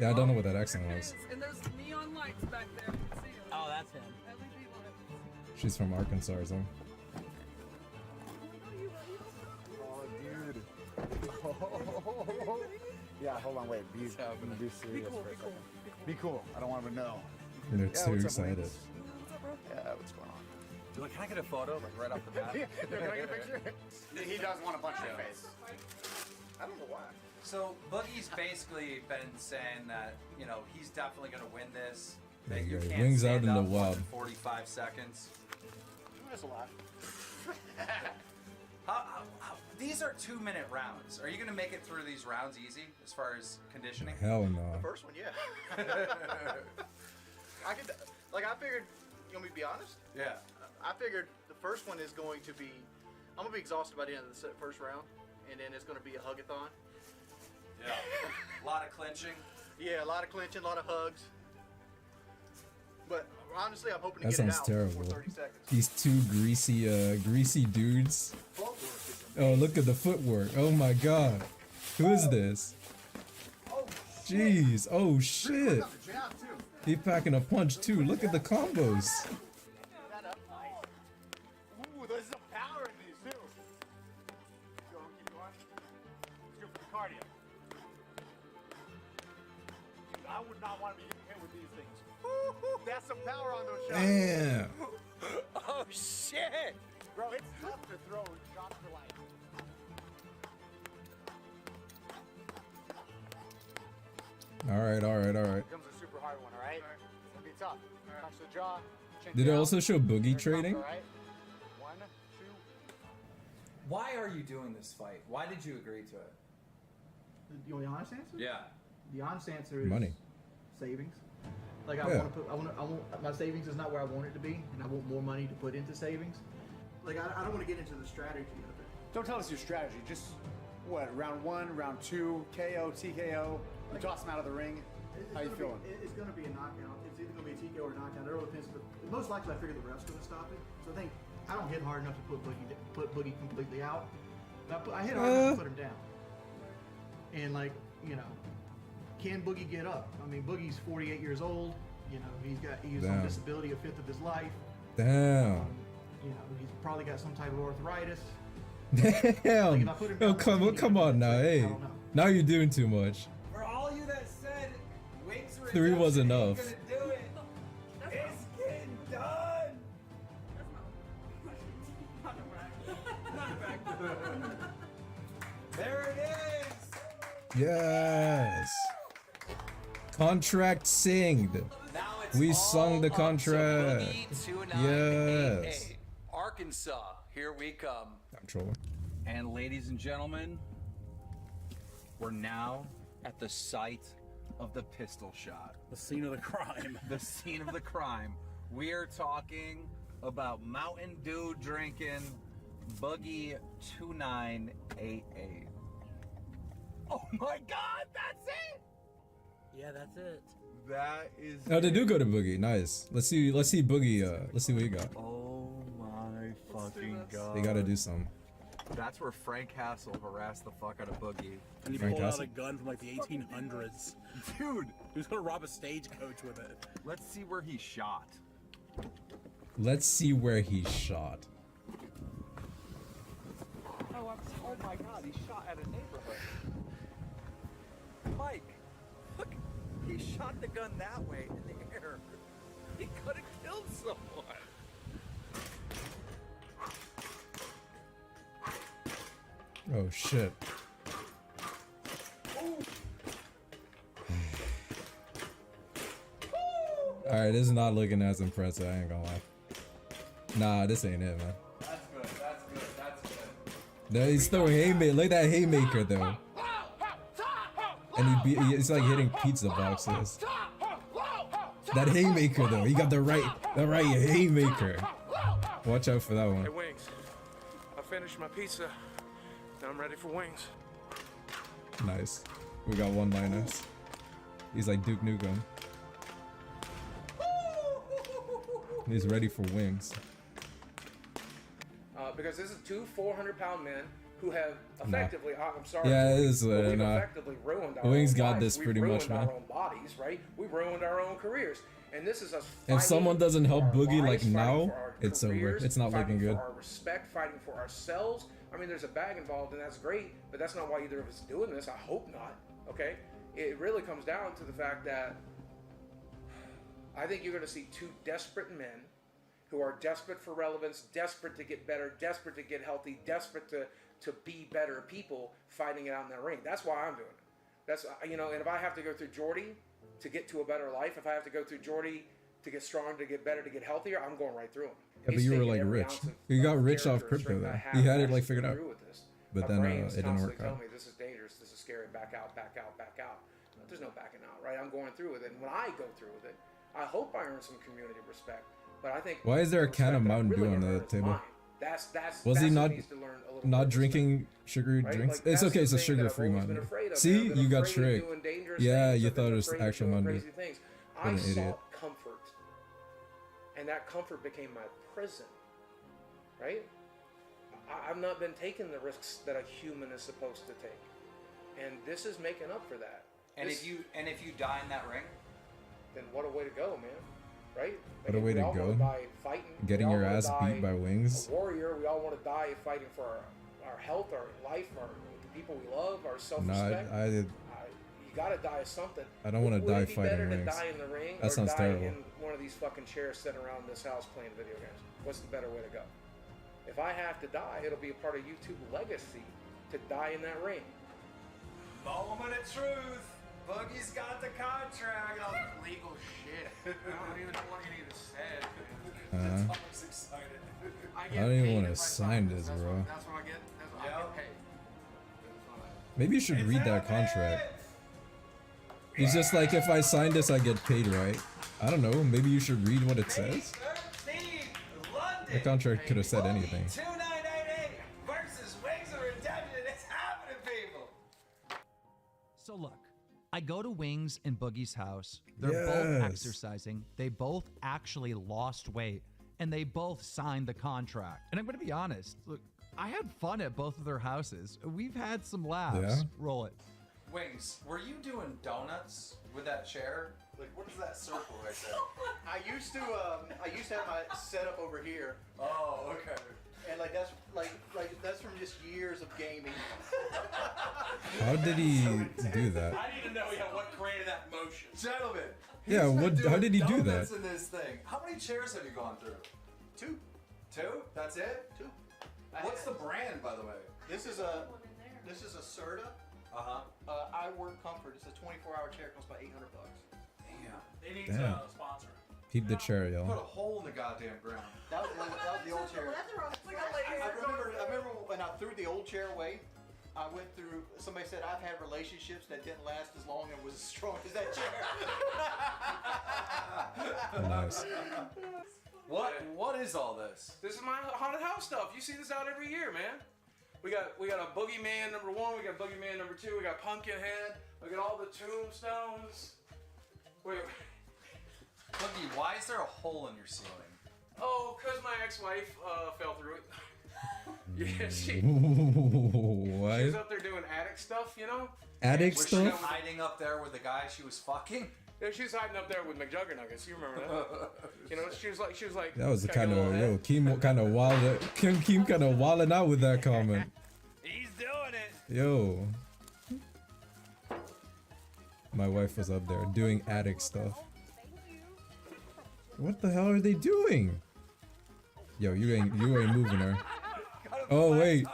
Yeah, I don't know what that accent was. And there's neon lights back there. You can see them. Oh, that's him. LED lights. She's from Arkansas or something. Oh, dude. Yeah, hold on, wait. Be serious for a second. Be cool. I don't want him to know. And they're Yeah, too what's up, excited. ladies? Yeah, what's going on? Dude, can I get a photo, like right off the bat? Yeah, can I get a picture? He does want to punch your face. I don't know why. So Boogie's basically been saying that, you know, he's definitely going to win this. Yeah, That you yeah, can't wings out stand in the up more wild. than 45 seconds. That's a lot. These are 2-minute rounds. Are you going to make it through these rounds easy as far as conditioning? Hell no. The first one, yeah. I could, like, I figured. You want me to be honest? Yeah. I figured the first one is going to be. I'm gonna be exhausted by the end of the first round, and then it's gonna be a hugathon. Yeah. A lot of clinching. Yeah, a lot of clinching, a lot of hugs. But honestly, I'm hoping to That get it sounds out terrible. before 30 seconds. These two greasy dudes. Oh, look at the footwork. Oh my god. Who is this? Jeez. Oh shit. He packing a punch too. Look at the combos. Ooh, there's some power in these too. Go, keep going. It's good for the cardio. Dude, I would not want to be getting hit with these things. That's some power on those shots. Damn. Oh shit! Bro, it's tough to throw shots for life. Alright. Becomes a super hard one, alright? It's gonna be tough. Punch the jaw. chin Did it down. also show boogie Here it comes, trading? alright? 1, 2. Why are you doing this fight? Why did you agree to it? You want the honest answer? Yeah. The honest answer is Money. savings. Like I Yeah. want to put, I want my savings is not where I want it to be, and I want more money to put into savings. Like I don't want to get into the strategy of it. Don't tell us your strategy. Just what? Round 1, round 2, KO, TKO. You toss him out of the ring. How you feeling? It's going to be a knockout. It's either going to be a TKO or a knockout. It all depends. But most likely, I figure the ref's going to stop it. So I think I don't hit hard enough to put Boogie completely out. But I hit hard enough to put him down. And like can Boogie get up? I mean, Boogie's 48 years old. He's on Damn. disability a fifth of his life. Damn. He's probably got some type of arthritis. Damn. if I put him Oh, down, come on now. Hey. don't know. Now you're doing too much. For all you that said Wings 3 was Redemption ain't enough. gonna do it, it's getting done. There it is. Yes. Contract singed. Now it's We all sung the up to contract. Boogie 298A. Yes. Arkansas, here we come. I'm trolling. And ladies and gentlemen, we're now at the site of the pistol shot. The scene of the crime. The scene of the crime. We are talking about Mountain Dew drinking, Boogie 2988. Oh my God, that's it! Yeah, that's it. That is. Oh, they do go to Boogie. Nice. Let's see Boogie. Let's see what you got. Oh my fucking God. They gotta do some. That's where Frank Castle harassed the fuck out of Boogie. And he Frank pulled out Castle? a gun from like the 1800s. Dude, he was gonna rob a stagecoach with it. Let's see where he shot. Let's see where he shot. Oh my God, he shot at a neighborhood. Mike, look, he shot the gun that way in the air. He could have killed someone. Oh shit. Alright, this is not looking as impressive, I ain't gonna lie. Nah, this ain't it, man. That's good, that's good, that's good. No, he's throwing haymaker. Look at that haymaker though. And it's like hitting pizza boxes. That haymaker though, he got the right haymaker. Watch out for that Hey, one. Wings. I finished my pizza. Now I'm ready for wings. Nice. We got one-liners. He's like Duke Nukem. He's ready for wings. Because this is two 400-pound men who have effectively, I'm sorry, Yeah, it is. but we've Nah. effectively ruined our Wings own got lives. this We've pretty much, ruined man. our own bodies, right? We've ruined our own careers. And this is us If someone fighting doesn't help for our Boogie like lives, fighting now, for our it's over. careers, It's not looking fighting good. for our respect, fighting for ourselves. I mean, there's a bag involved, and that's great, but that's not why either of us is doing this. I hope not, okay? It really comes down to the fact that I think you're going to see two desperate men who are desperate for relevance, desperate to get better, desperate to get healthy, desperate to be better people fighting it out in that ring. That's why I'm doing it. That's, and if I have to go through Jordy to get to a better life, if I have to go through Jordy to get stronger, to get better, to get healthier, I'm going right through him. Yeah, but you were like rich. You got rich off crypto though. You had it like figured out. But then it didn't work out. Me, this is dangerous, this is scary, back out, back out, back out. There's no backing out, right? I'm going through with it. And when I go through with it, I hope I earn some community respect. But I think Why is there a can of Mountain Dew on the table? Was he not drinking sugary drinks? It's okay, it's a sugar-free Mountain Dew. See, you got tricked. Yeah, you thought it was actual Mountain Dew. I What an sought idiot. comfort, and that comfort became my prison, right? I've not been taking the risks that a human is supposed to take, and this is making up for that. And if you die in that ring, then what a way to go, man, right? What a way to we all go. wanna die fighting. Getting We all your wanna ass die beat by wings. A warrior. We all want to die fighting for our health, our life, the people we love, our No, self-respect. I You gotta die of something. I don't wanna Would die it be fighting better wings. to die in the ring That or sounds die terrible. in one of these fucking chairs sitting around this house playing video games? What's the better way to go? If I have to die, it'll be a part of YouTube legacy to die in that ring. moment of truth. Boogie's got the contract. Oh, legal shit. I don't even know what you need to say. I'm excited. I don't even want to sign this, bro. That's what I get. That's what I get paid. Maybe you should read that contract. It's just like, if I sign this, I get paid, right? I don't know. Maybe you should read what it says. The contract could have said anything. 2988 versus Wings of Redemption. It's happening, people. So look, I go to Wings and Boogie's house. They're both Yes. exercising. They both actually lost weight, and they both signed the contract. And I'm going to be honest. Look, I had fun at both of their houses. We've had some laughs. Yeah? Roll it. Wings, were you doing donuts with that chair? Like, what is that circle right there? I used to have my setup over here. Oh, okay. And that's from just years of gaming. How did he do that? I need to know what created that motion. Gentlemen. Yeah, how did he do that? Donuts in this thing. How many chairs have you gone through? Two. Two? That's it? Two. What's the brand, by the way? This is a Serta. AYUND Comfort. It's a 24-hour chair. Costs about $800. Damn. They need Damn. to sponsor. Keep the chair, Put a y'all. hole in the goddamn ground. That was the old chair. I remember when I threw the old chair away. I went through. Somebody said I've had relationships that didn't last as long and was as strong as that chair. Nice. What is all this? This is my haunted house stuff. You see this out every year, man. We got a boogeyman number 1. We got boogeyman number 2. We got Pumpkinhead. We got all the tombstones. Wait. Boogie, why is there a hole in your ceiling? Oh, cause my ex-wife fell through it. Yeah, she What? was up there doing attic stuff, you know. Attic Was stuff? she hiding up there with the guy she was fucking? Yeah, she was hiding up there with McJuggernuggets. You remember that? You know, she was like. That was the got a kind little of head. Keem kind of wild. Keem kind of wilding out with that comment. He's doing it. Yo, my wife was up there doing attic stuff. What the hell are they doing? Yo, you ain't moving her. Oh wait,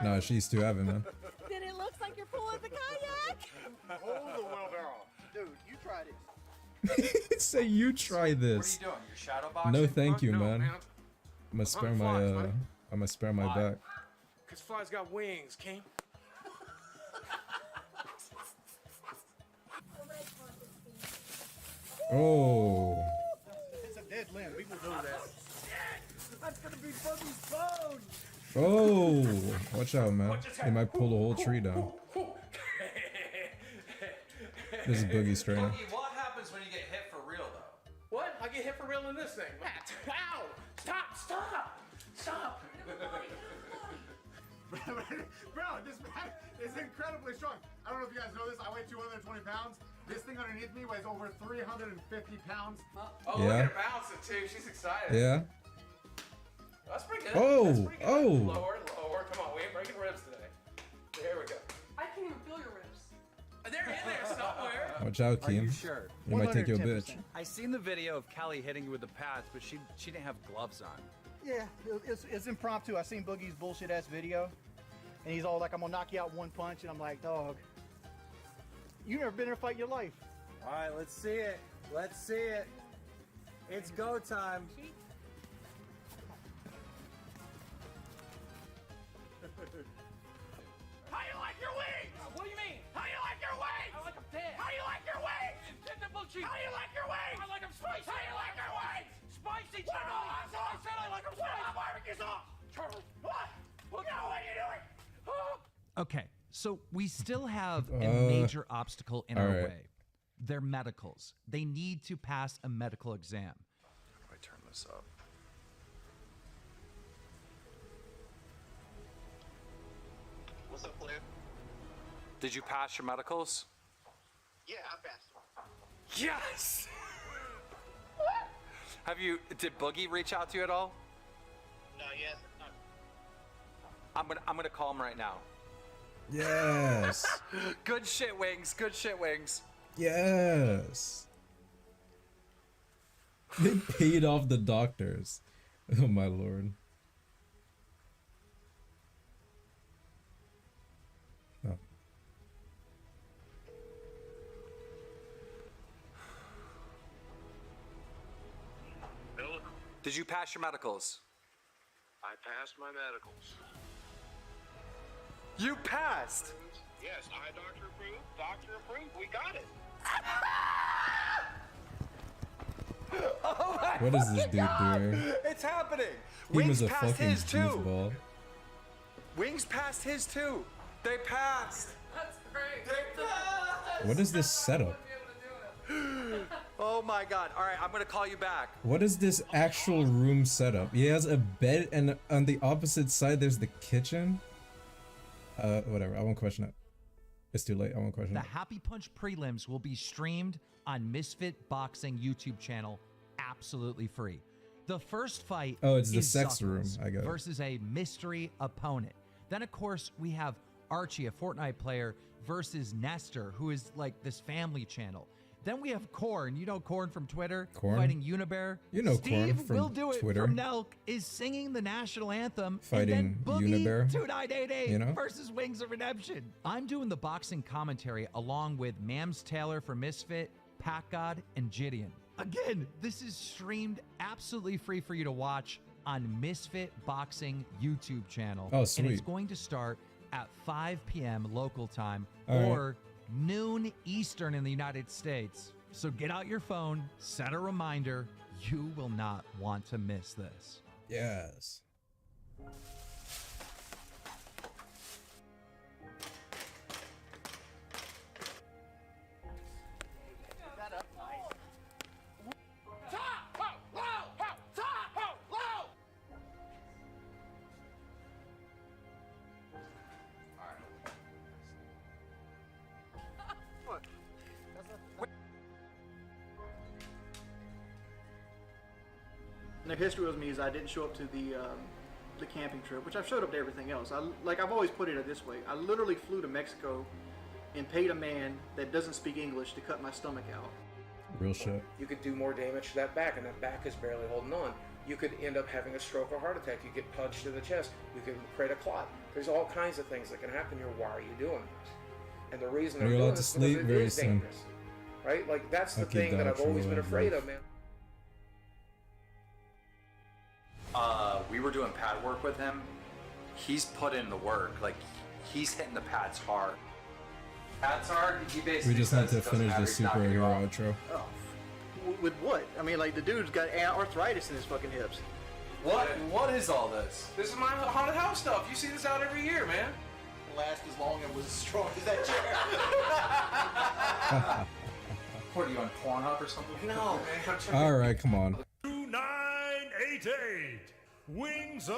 no, she's too heavy, man. Then it looks like you're pulling the kayak. Hold the wheelbarrow. Dude, you try this. Say you try this. What are you doing? You're shadow boxing? No, thank you, No, man. man. I'm gonna spare Hunt my flies, buddy. I'm gonna spare my back. Cause flies got wings, King. Oh, It's a dead limb. People do that. That's gonna be Boogie's phone. oh, watch out, man. They might pull the whole tree down. This is Boogie Strainer. Boogie, what happens when you get hit for real, though? What? I get hit for real in this thing. Ow! Stop! Bro, this man is incredibly strong. I don't know if you guys know this. I weigh 220 pounds. This thing underneath me weighs over 350 pounds. Oh, look at her bouncing too. She's excited. Yeah. That's pretty good. Oh, That's pretty good. oh. Lower. Come on, we ain't breaking ribs today. There we go. I can't even feel your ribs. They're in there somewhere. Watch out, Are you Keem. sure? You might take your bitch. I seen the video of Callie hitting you with the pads, but she didn't have gloves on. Yeah, it's impromptu. I seen Boogie's bullshit ass video, and he's all like, "I'm gonna knock you out one punch," and I'm like, "Dog, you never been in a fight in your life." All right, let's see it. Let's see it. It's go time. How you like your wings? What do you mean? How you like your wings? I like them dead. How you like your wings? Intensible cheese. How you like your wings? I like them spicy. How you like your wings? Spicy What chili. all that sauce? I said I like them What spicy. about barbecue sauce? What? What are you doing? Okay, so we still have a Uh, major obstacle in all our right. way. They're medicals. They need to pass a medical exam. How do I turn this up? What's up, player? Did you pass your medicals? Yeah, I passed. Yes! Did Boogie reach out to you at all? No, yes. I'm gonna call him right now. Yes. Good shit, Wings. Good shit, Wings. Yes. They paid off the doctors. Oh my lord. Oh. Did you pass your medicals? I passed my medicals. You passed! Yes, eye doctor approved. Doctor approved. We got it. Oh my What is this dude God! doing? It's happening! He Wings was a passed fucking his too! goofball. Wings passed his too! They passed! That's great. They passed! What is this setup? Oh my God. Alright, I'm gonna call you back. What is this actual room setup? He has a bed, and on the opposite side there's the kitchen. Whatever. I won't question it. It's too late. I won't question The it. Happy Punch prelims will be streamed on Misfit Boxing YouTube channel absolutely free. The first fight Oh, it's the is sex room. Zuckles I got it. versus a mystery opponent. Then, of course, we have Archie, a Fortnite player, versus Nestor, who is like this family channel. Then we have Korn. You know Korn from Twitter, Korn? fighting Unibear. You know Steve Korn from Will Do It Twitter. from Nelk is singing the national anthem. Fighting and then Boogie Unibear, 2988 you know? versus Wings of Redemption. I'm doing the boxing commentary along with Mams Taylor for Misfit, Pack God, and Gideon. Again, this is streamed absolutely free for you to watch on Misfit Boxing YouTube channel. Oh, And sweet. it's going to start at 5 p.m. local time All right. or noon Eastern in the United States. So get out your phone, set a reminder, You will not want to miss this. Yes. The history with me is I didn't show up to the camping trip, which I've showed up to everything else. I've always put it this way. I literally flew to Mexico and paid a man that doesn't speak English to cut my stomach out. Real shit. You could do more damage to that back, and that back is barely holding on. You could end up having a stroke or heart attack. You get punched to the chest. You can create a clot. There's all kinds of things that can happen here. Why are you doing this? And the reason they're You're doing allowed to this is because sleep it very is soon. dangerous. Right? Like, that's the I'll keep thing that that I've always true, been I afraid believe. of, man. We were doing pad work with him. He's put in the work. Like, he's hitting the pads hard. Pads hard. He basically We just had to says it doesn't finish the matter, he's knocking you superhero off. outro. Oh, with what? I mean, like, the dude's got arthritis in his fucking hips. What is all this? This is my haunted house stuff. You see this out every year, man. Last as long and was as strong as that chair. What are you on Pornhub or something? No, man. All right, come on. 2988 Wings of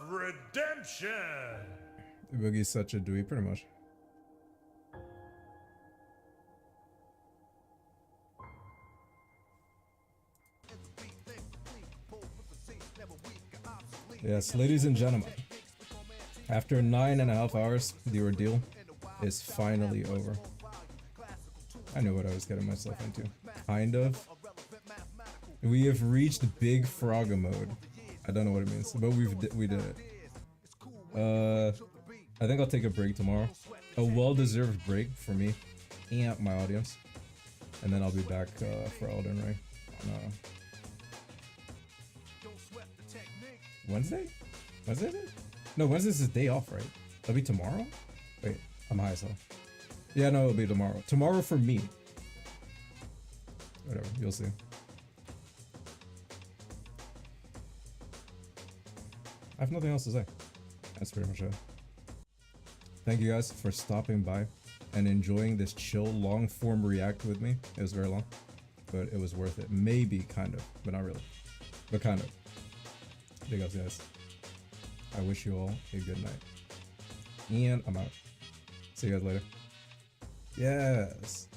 Redemption. Boogie's such a dweeb, pretty much. Yes, ladies and gentlemen, after 9.5 hours, the ordeal is finally over. I knew what I was getting myself into. Kind of. We have reached Big Frogga mode. I don't know what it means, but we did it. I think I'll take a break tomorrow. A well-deserved break for me and my audience. And then I'll be back for Elden Ring. Wednesday? Wednesday? No, Wednesday's his day off, right? That'll be tomorrow? Wait, I'm high as hell. Yeah, no, it'll be tomorrow. Tomorrow for me. Whatever, you'll see. I have nothing else to say. That's pretty much it. Thank you guys for stopping by and enjoying this chill long form react with me. It was very long, but it was worth it. Maybe, kind of, but not really. But kind of. Big ups, guys. I wish you all a good night. And I'm out. See you guys later. Yes.